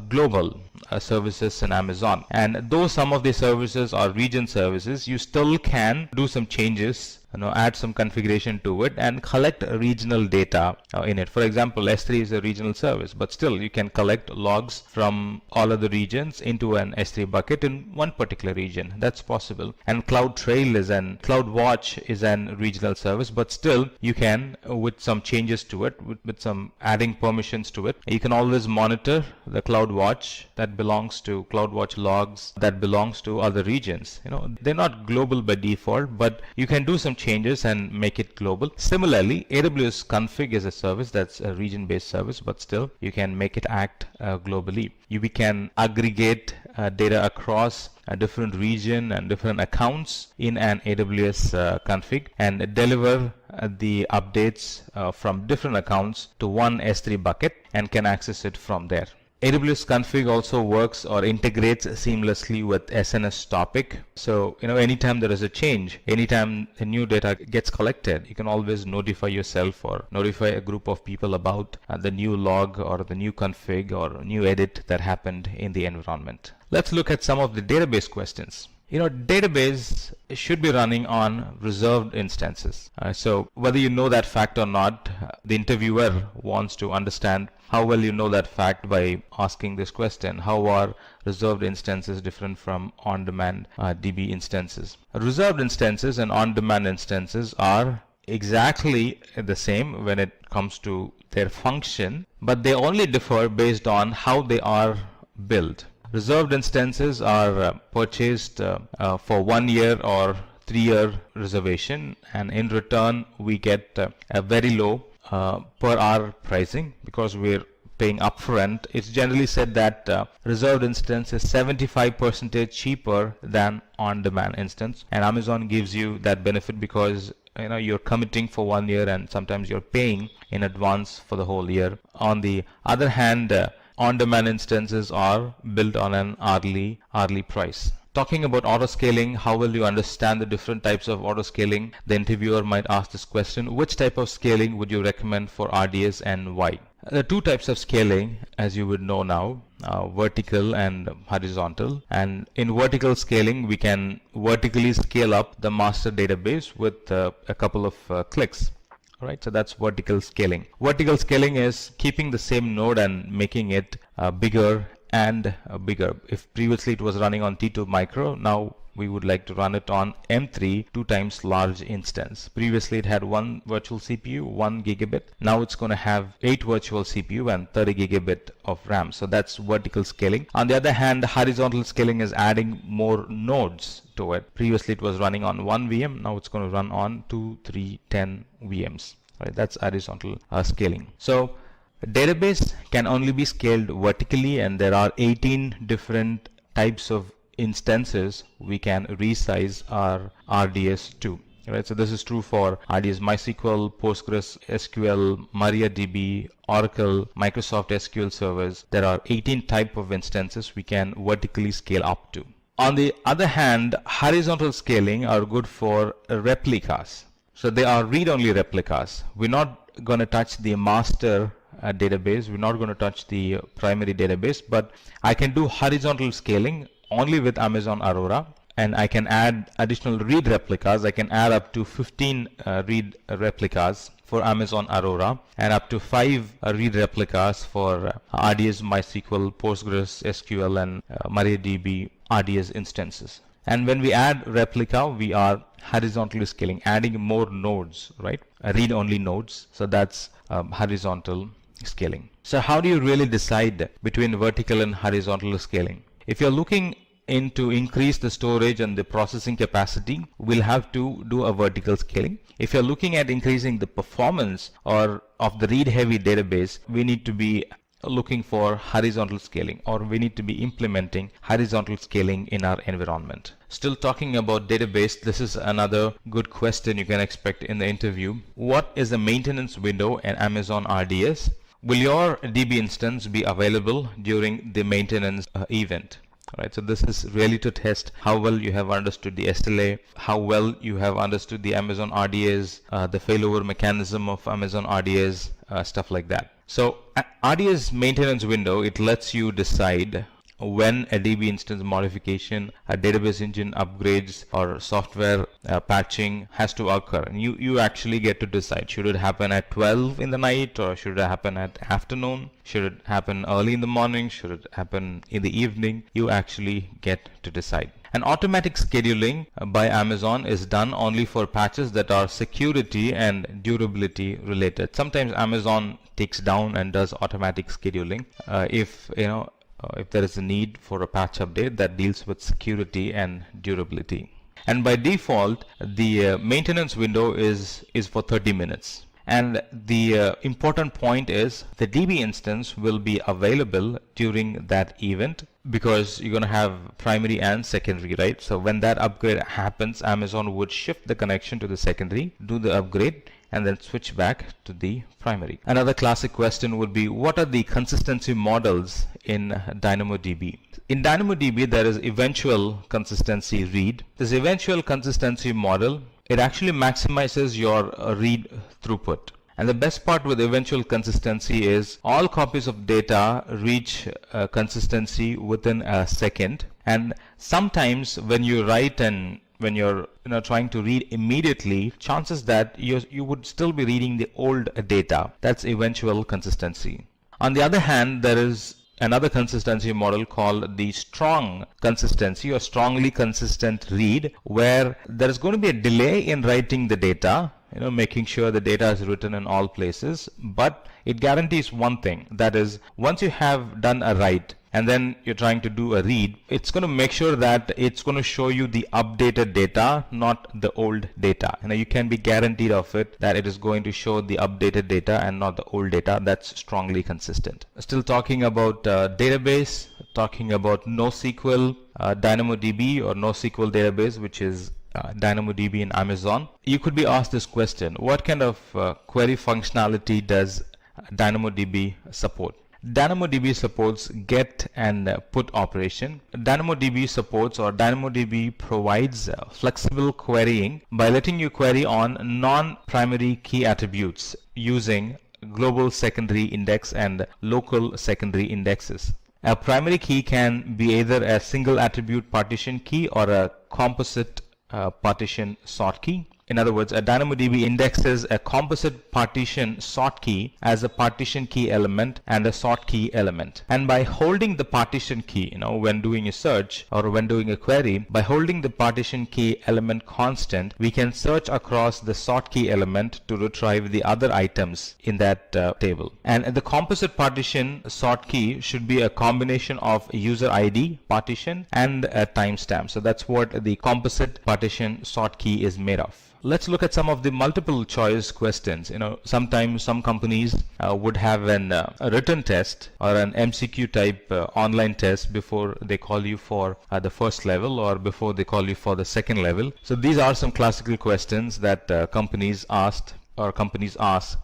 global services in Amazon. And though some of the services are region services, you still can do some changes, add some configuration to it and collect regional data in it. For example, S3 is a regional service, but still you can collect logs from all of the regions into an S3 bucket in one particular region. That's possible. And CloudTrail CloudWatch is an regional service, but still you can, with some changes to it, with some adding permissions to it, you can always monitor the CloudWatch that belongs to CloudWatch logs that belongs to other regions. They're not global by default, but you can do some changes and make it global. Similarly, AWS config is a service that's a region-based service, but still you can make it act globally. We can aggregate data across a different region and different accounts in an AWS config and deliver the updates from different accounts to one S3 bucket and can access it from there. AWS config also works or integrates seamlessly with SNS topic. So, anytime there is a change, anytime a new data gets collected, you can always notify yourself or notify a group of people about the new log or the new config or new edit that happened in the environment. Let's look at some of the database questions. Database should be running on reserved instances. So whether you know that fact or not, the interviewer wants to understand how well you know that fact by asking this question. How are reserved instances different from on-demand DB instances? Reserved instances and on-demand instances are exactly the same when it comes to their function, but they only differ based on how they are built. Reserved instances are purchased for 1 year or 3-year reservation, and in return we get a very low per hour pricing because we're paying upfront, it's generally said that reserved instance is 75% cheaper than on-demand instance, and Amazon gives you that benefit because you're committing for 1 year and sometimes you're paying in advance for the whole year. On the other hand, on-demand instances are built on an hourly price. Talking about autoscaling, how will you understand the different types of autoscaling? The interviewer might ask this question: which type of scaling would you recommend for RDS and why? There are two types of scaling, as you would know now, vertical and horizontal. And in vertical scaling, we can vertically scale up the master database with a couple of clicks. Alright, so that's vertical scaling. Vertical scaling is keeping the same node and making it bigger and bigger. If previously it was running on T2 micro, now we would like to run it on M3, 2 times large instance. Previously it had 1 virtual CPU, 1 gigabit. Now it's going to have 8 virtual CPU and 30 gigabit of RAM. So that's vertical scaling. On the other hand, horizontal scaling is adding more nodes to it. Previously it was running on 1 VM. Now it's going to run on 2, 3, 10 VMs. Right? That's horizontal scaling. So a database can only be scaled vertically, and there are 18 different types of instances we can resize our RDS to. Right? So this is true for RDS MySQL, Postgres, SQL, MariaDB, Oracle, Microsoft SQL servers. There are 18 type of instances we can vertically scale up to. On the other hand, horizontal scaling are good for replicas. So they are read-only replicas. We're not going to touch the master database. We're not going to touch the primary database, but I can do horizontal scaling only with Amazon Aurora, and I can add additional read replicas. I can add up to 15 read replicas for Amazon Aurora and up to 5 read replicas for RDS MySQL, Postgres, SQL, and MariaDB RDS instances. And when we add replica, we are horizontally scaling, adding more nodes, right? Read-only nodes. So that's horizontal scaling. So how do you really decide between vertical and horizontal scaling? If you're looking to increase the storage and the processing capacity, we'll have to do a vertical scaling. If you're looking at increasing the performance or of the read-heavy database, we need to be looking for horizontal scaling, or we need to be implementing horizontal scaling in our environment. Still talking about database, this is another good question you can expect in the interview. What is the maintenance window in Amazon RDS? Will your DB instance be available during the maintenance event? Right, so this is really to test how well you have understood the SLA, how well you have understood the Amazon RDS, the failover mechanism of Amazon RDS, stuff like that. So RDS maintenance window, it lets you decide when a DB instance modification, a database engine upgrades, or software patching has to occur. And you actually get to decide, should it happen at 12 in the night, or should it happen at afternoon? Should it happen early in the morning? Should it happen in the evening? You actually get to decide. And automatic scheduling by Amazon is done only for patches that are security and durability related. Sometimes Amazon takes down and does automatic scheduling if there is a need for a patch update that deals with security and durability. And by default, the maintenance window is for 30 minutes. And the important point is the DB instance will be available during that event, because you're going to have primary and secondary, right? So when that upgrade happens, Amazon would shift the connection to the secondary, do the upgrade, and then switch back to the primary. Another classic question would be, what are the consistency models in DynamoDB? In DynamoDB, there is eventual consistency read. This eventual consistency model, it actually maximizes your read throughput. And the best part with eventual consistency is all copies of data reach consistency within a second. And sometimes when you write and when you're trying to read immediately, chances that you would still be reading the old data. That's eventual consistency. On the other hand, there is another consistency model called the strong consistency, or strongly consistent read, where there is going to be a delay in writing the data, making sure the data is written in all places, but it guarantees one thing, that is, once you have done a write and then you're trying to do a read, it's going to make sure that it's going to show you the updated data, not the old data. You can be guaranteed of it that it is going to show the updated data and not the old data. That's strongly consistent. Still talking about database, talking about NoSQL, DynamoDB or NoSQL database, which is DynamoDB in Amazon. You could be asked this question: what kind of query functionality does DynamoDB support? DynamoDB supports get and put operation. DynamoDB provides flexible querying by letting you query on non-primary key attributes using global secondary index and local secondary indexes. A primary key can be either a single attribute partition key or a composite partition sort key. In other words, a DynamoDB indexes a composite partition sort key as a partition key element and a sort key element. And by holding the partition key, when doing a search or when doing a query, by holding the partition key element constant, we can search across the sort key element to retrieve the other items in that table. And the composite partition sort key should be a combination of user ID partition and a timestamp. So that's what the composite partition sort key is made of. Let's look at some of the multiple choice questions. Sometimes some companies would have a written test or an MCQ type online test before they call you for the first level or before they call you for the second level. So these are some classical questions that companies ask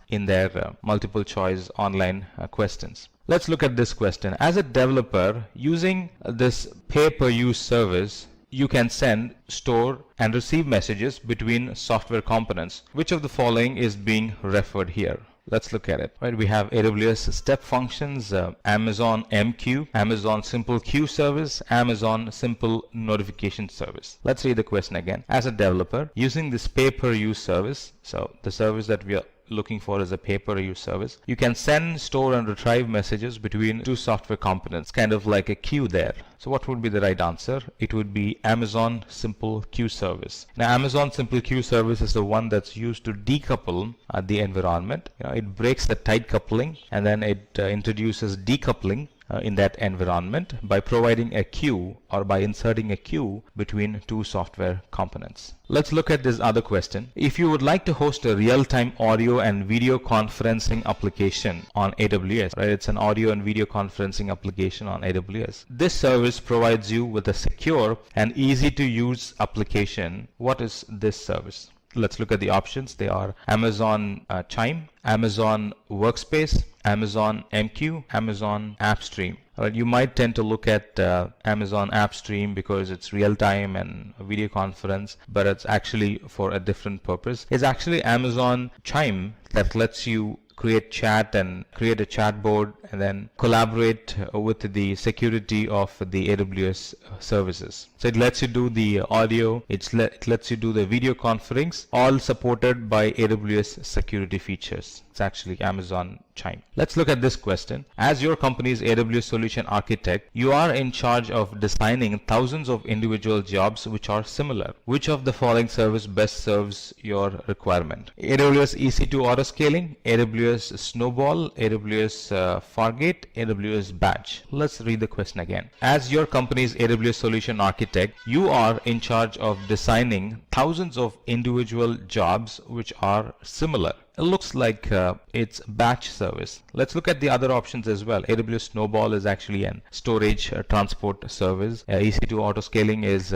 in their multiple choice online questions. Let's look at this question. As a developer, using this pay-per-use service, you can send, store, and receive messages between software components. Which of the following is being referred here? Let's look at it. Right, we have AWS Step Functions, Amazon MQ, Amazon Simple Queue Service, Amazon Simple Notification Service. Let's read the question again. As a developer, using this pay-per-use service, so the service that we are looking for is a pay-per-use service, you can send, store, and retrieve messages between two software components, kind of like a queue there. So what would be the right answer? It would be Amazon Simple Queue Service. Now, Amazon Simple Queue Service is the one that's used to decouple the environment. It breaks the tight coupling and then it introduces decoupling in that environment by providing a queue or by inserting a queue between two software components. Let's look at this other question. If you would like to host a real-time audio and video conferencing application on AWS, right? It's an audio and video conferencing application on AWS. This service provides you with a secure and easy to use application. What is this service? Let's look at the options. They are Amazon Chime, Amazon Workspace, Amazon MQ, Amazon AppStream. You might tend to look at Amazon AppStream because it's real-time and a video conference, but it's actually for a different purpose. It's actually Amazon Chime that lets you create chat and create a chat board and then collaborate with the security of the AWS services. So it lets you do the audio, it lets you do the video conference, all supported by AWS security features. It's actually Amazon Chime. Let's look at this question. As your company's AWS solution architect, you are in charge of designing thousands of individual jobs which are similar. Which of the following service best serves your requirement? AWS EC2 AutoScaling, AWS Snowball, AWS Fargate, AWS Batch. Let's read the question again. As your company's AWS solution architect, you are in charge of designing thousands of individual jobs which are similar. It looks like it's batch service. Let's look at the other options as well. AWS Snowball is actually an storage transport service. EC2 AutoScaling is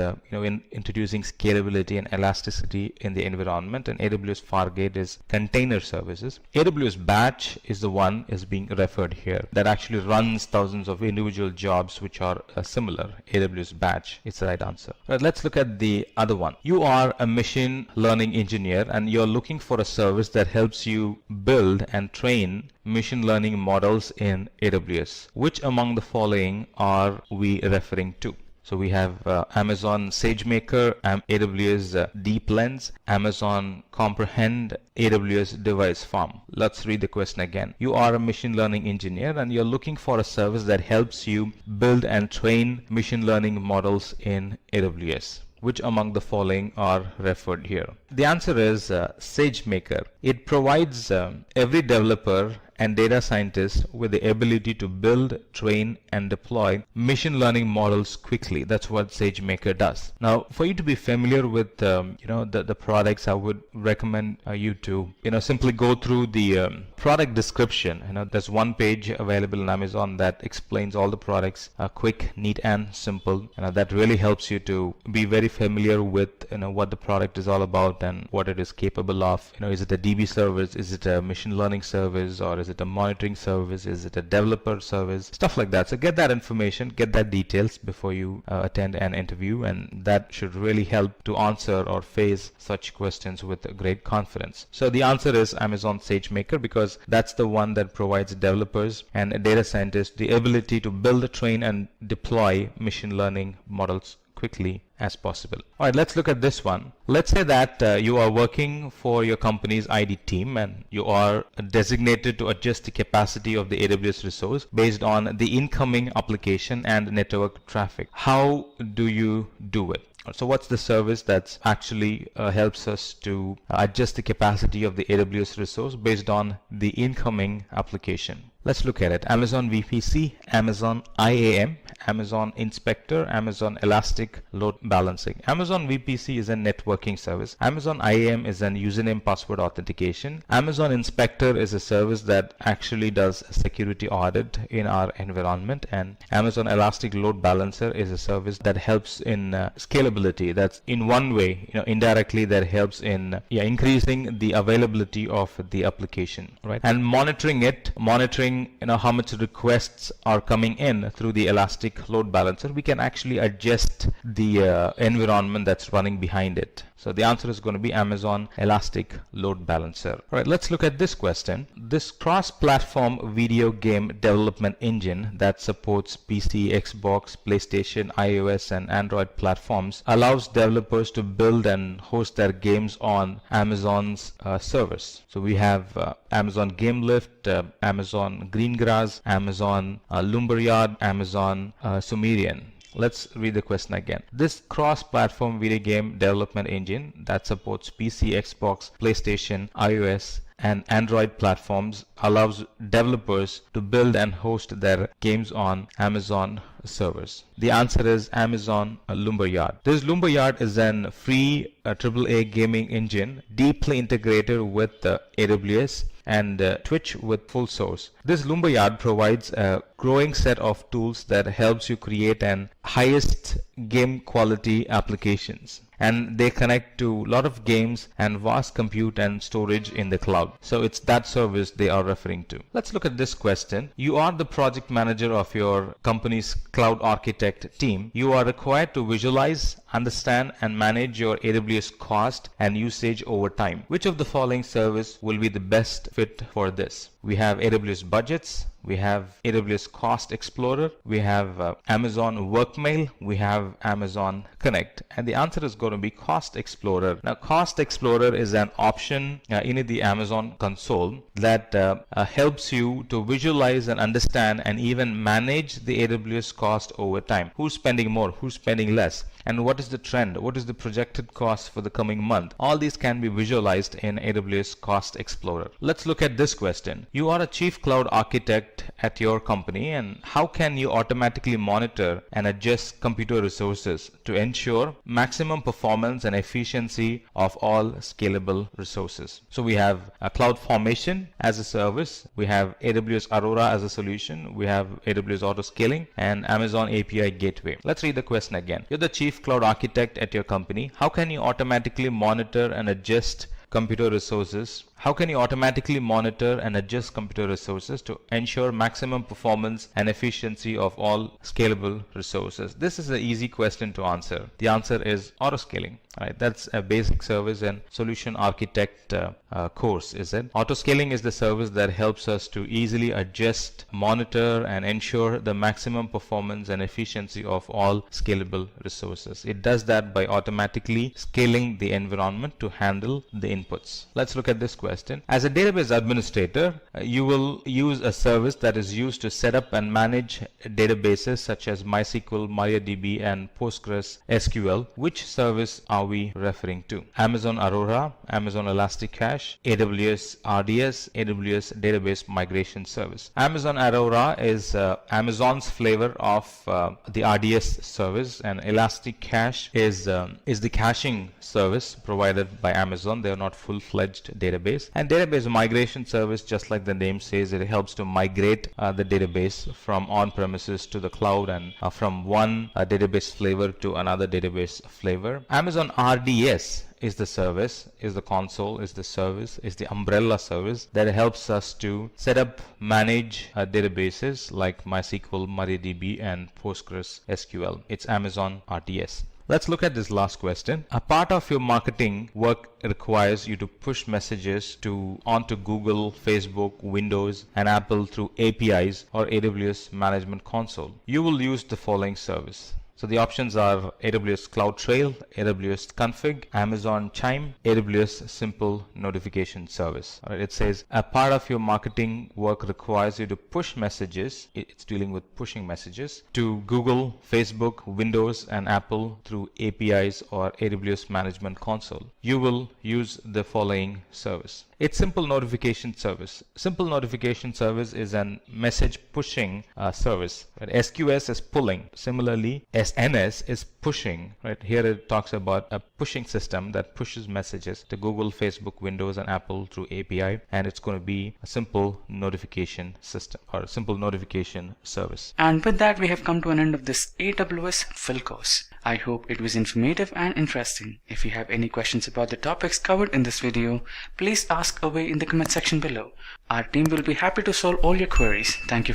introducing scalability and elasticity in the environment, and AWS Fargate is container services. AWS Batch is the one is being referred here that actually runs thousands of individual jobs which are similar. AWS Batch is the right answer. Right, let's look at the other one. You are a machine learning engineer and you're looking for a service that helps you build and train machine learning models in AWS. Which among the following are we referring to? So we have Amazon Sagemaker, AWS Deep Lens, Amazon Comprehend, AWS Device Farm. Let's read the question again. You are a machine learning engineer and you're looking for a service that helps you build and train machine learning models in AWS. which among the following are referred here? The answer is SageMaker. It provides every developer and data scientist with the ability to build, train, and deploy machine learning models quickly. That's what SageMaker does. Now, for you to be familiar with the products, I would recommend you to simply go through the product description. There's one page available on Amazon that explains all the products, quick, neat, and simple. That really helps you to be very familiar with what the product is all about and what it is capable of. Is it a DB service? Is it a machine learning service? Or is it a monitoring service? Is it a developer service? Stuff like that. So get that information, get that details before you attend an interview, and that should really help to answer or face such questions with great confidence. So the answer is Amazon SageMaker, because that's the one that provides developers and data scientists the ability to build, train, and deploy machine learning models quickly as possible. All right, let's look at this one. Let's say that you are working for your company's ID team and you are designated to adjust the capacity of the AWS resource based on the incoming application and network traffic. How do you do it? So what's the service that actually helps us to adjust the capacity of the AWS resource based on the incoming application? Let's look at it. Amazon VPC, Amazon IAM, Amazon Inspector, Amazon Elastic Load Balancing. Amazon VPC is a networking service. Amazon IAM is an username password authentication. Amazon Inspector is a service that actually does a security audit in our environment. And Amazon Elastic Load Balancer is a service that helps in scalability. That's in one way, indirectly that helps in increasing the availability of the application, right? And monitoring how much requests are coming in through the Elastic Load Balancer, we can actually adjust the environment that's running behind it. So the answer is going to be Amazon Elastic Load Balancer. All right, let's look at this question. This cross-platform video game development engine that supports PC, Xbox, PlayStation, iOS, and Android platforms allows developers to build and host their games on Amazon's servers. So we have Amazon GameLift, Amazon Greengrass, Amazon Lumberyard, Amazon Sumerian. Let's read the question again. This cross-platform video game development engine that supports PC, Xbox, PlayStation, iOS, and Android platforms allows developers to build and host their games on Amazon servers. The answer is Amazon Lumberyard. This Lumberyard is an free AAA gaming engine deeply integrated with AWS and Twitch with full source. This Lumberyard provides a growing set of tools that helps you create an highest game quality applications, and they connect to a lot of games and vast compute and storage in the cloud. So it's that service they are referring to. Let's look at this question. You are the project manager of your company's cloud architect team. You are required to visualize, understand, and manage your AWS cost and usage over time. Which of the following service will be the best fit for this? We have AWS Budgets, we have AWS Cost Explorer, we have Amazon Workmail, we have Amazon Connect. And the answer is going to be Cost Explorer. Now, Cost Explorer is an option in the Amazon console that helps you to visualize and understand and even manage the AWS cost over time. Who's spending more? Who's spending less? And what is the trend? What is the projected cost for the coming month? All these can be visualized in AWS Cost Explorer. Let's look at this question. You are a chief cloud architect at your company, and how can you automatically monitor and adjust computer resources to ensure maximum performance and efficiency of all scalable resources? So we have a CloudFormation as a service, we have AWS Aurora as a solution, we have AWS AutoScaling, and Amazon API Gateway. Let's read the question again. You're the chief cloud architect at your company. How can you automatically monitor and adjust computer resources? How can you automatically monitor and adjust computer resources to ensure maximum performance and efficiency of all scalable resources? This is an easy question to answer. The answer is AutoScaling. Right? That's a basic service and solution architect course, is it? AutoScaling is the service that helps us to easily adjust, monitor, and ensure the maximum performance and efficiency of all scalable resources. It does that by automatically scaling the environment to handle the inputs. Let's look at this question. question. As a database administrator, you will use a service that is used to set up and manage databases such as MySQL, MariaDB, and PostgreSQL. Which service are we referring to? Amazon Aurora, Amazon Elastic Cache, AWS RDS, AWS Database Migration Service. Amazon Aurora is Amazon's flavor of the RDS service, and Elastic Cache is the caching service provided by Amazon. They are not full-fledged database. And database migration service, just like the name says, it helps to migrate the database from on-premises to the cloud and from one database flavor to another database flavor. Amazon RDS is the service, is the console, is the service, is the umbrella service that helps us to set up, manage databases like MySQL, MariaDB, and PostgreSQL. It's Amazon RDS. Let's look at this last question. A part of your marketing work requires you to push messages onto Google, Facebook, Windows, and Apple through APIs or AWS Management Console. You will use the following service. So the options are AWS CloudTrail, AWS Config, Amazon Chime, AWS Simple Notification Service. All right, it says a part of your marketing work requires you to push messages. It's dealing with pushing messages to Google, Facebook, Windows, and Apple through APIs or AWS Management Console. You will use the following service. It's Simple Notification Service. Simple Notification Service is a message pushing service. Right? SQS is pulling. Similarly, SNS is pushing. Right? Here it talks about a pushing system that pushes messages to Google, Facebook, Windows, and Apple through API, and it's going to be a simple notification system or a simple notification service. And with that, we have come to an end of this AWS full course. I hope it was informative and interesting. If you have any questions about the topics covered in this video, please ask away in the comment section below. Our team will be happy to solve all your queries. Thank you for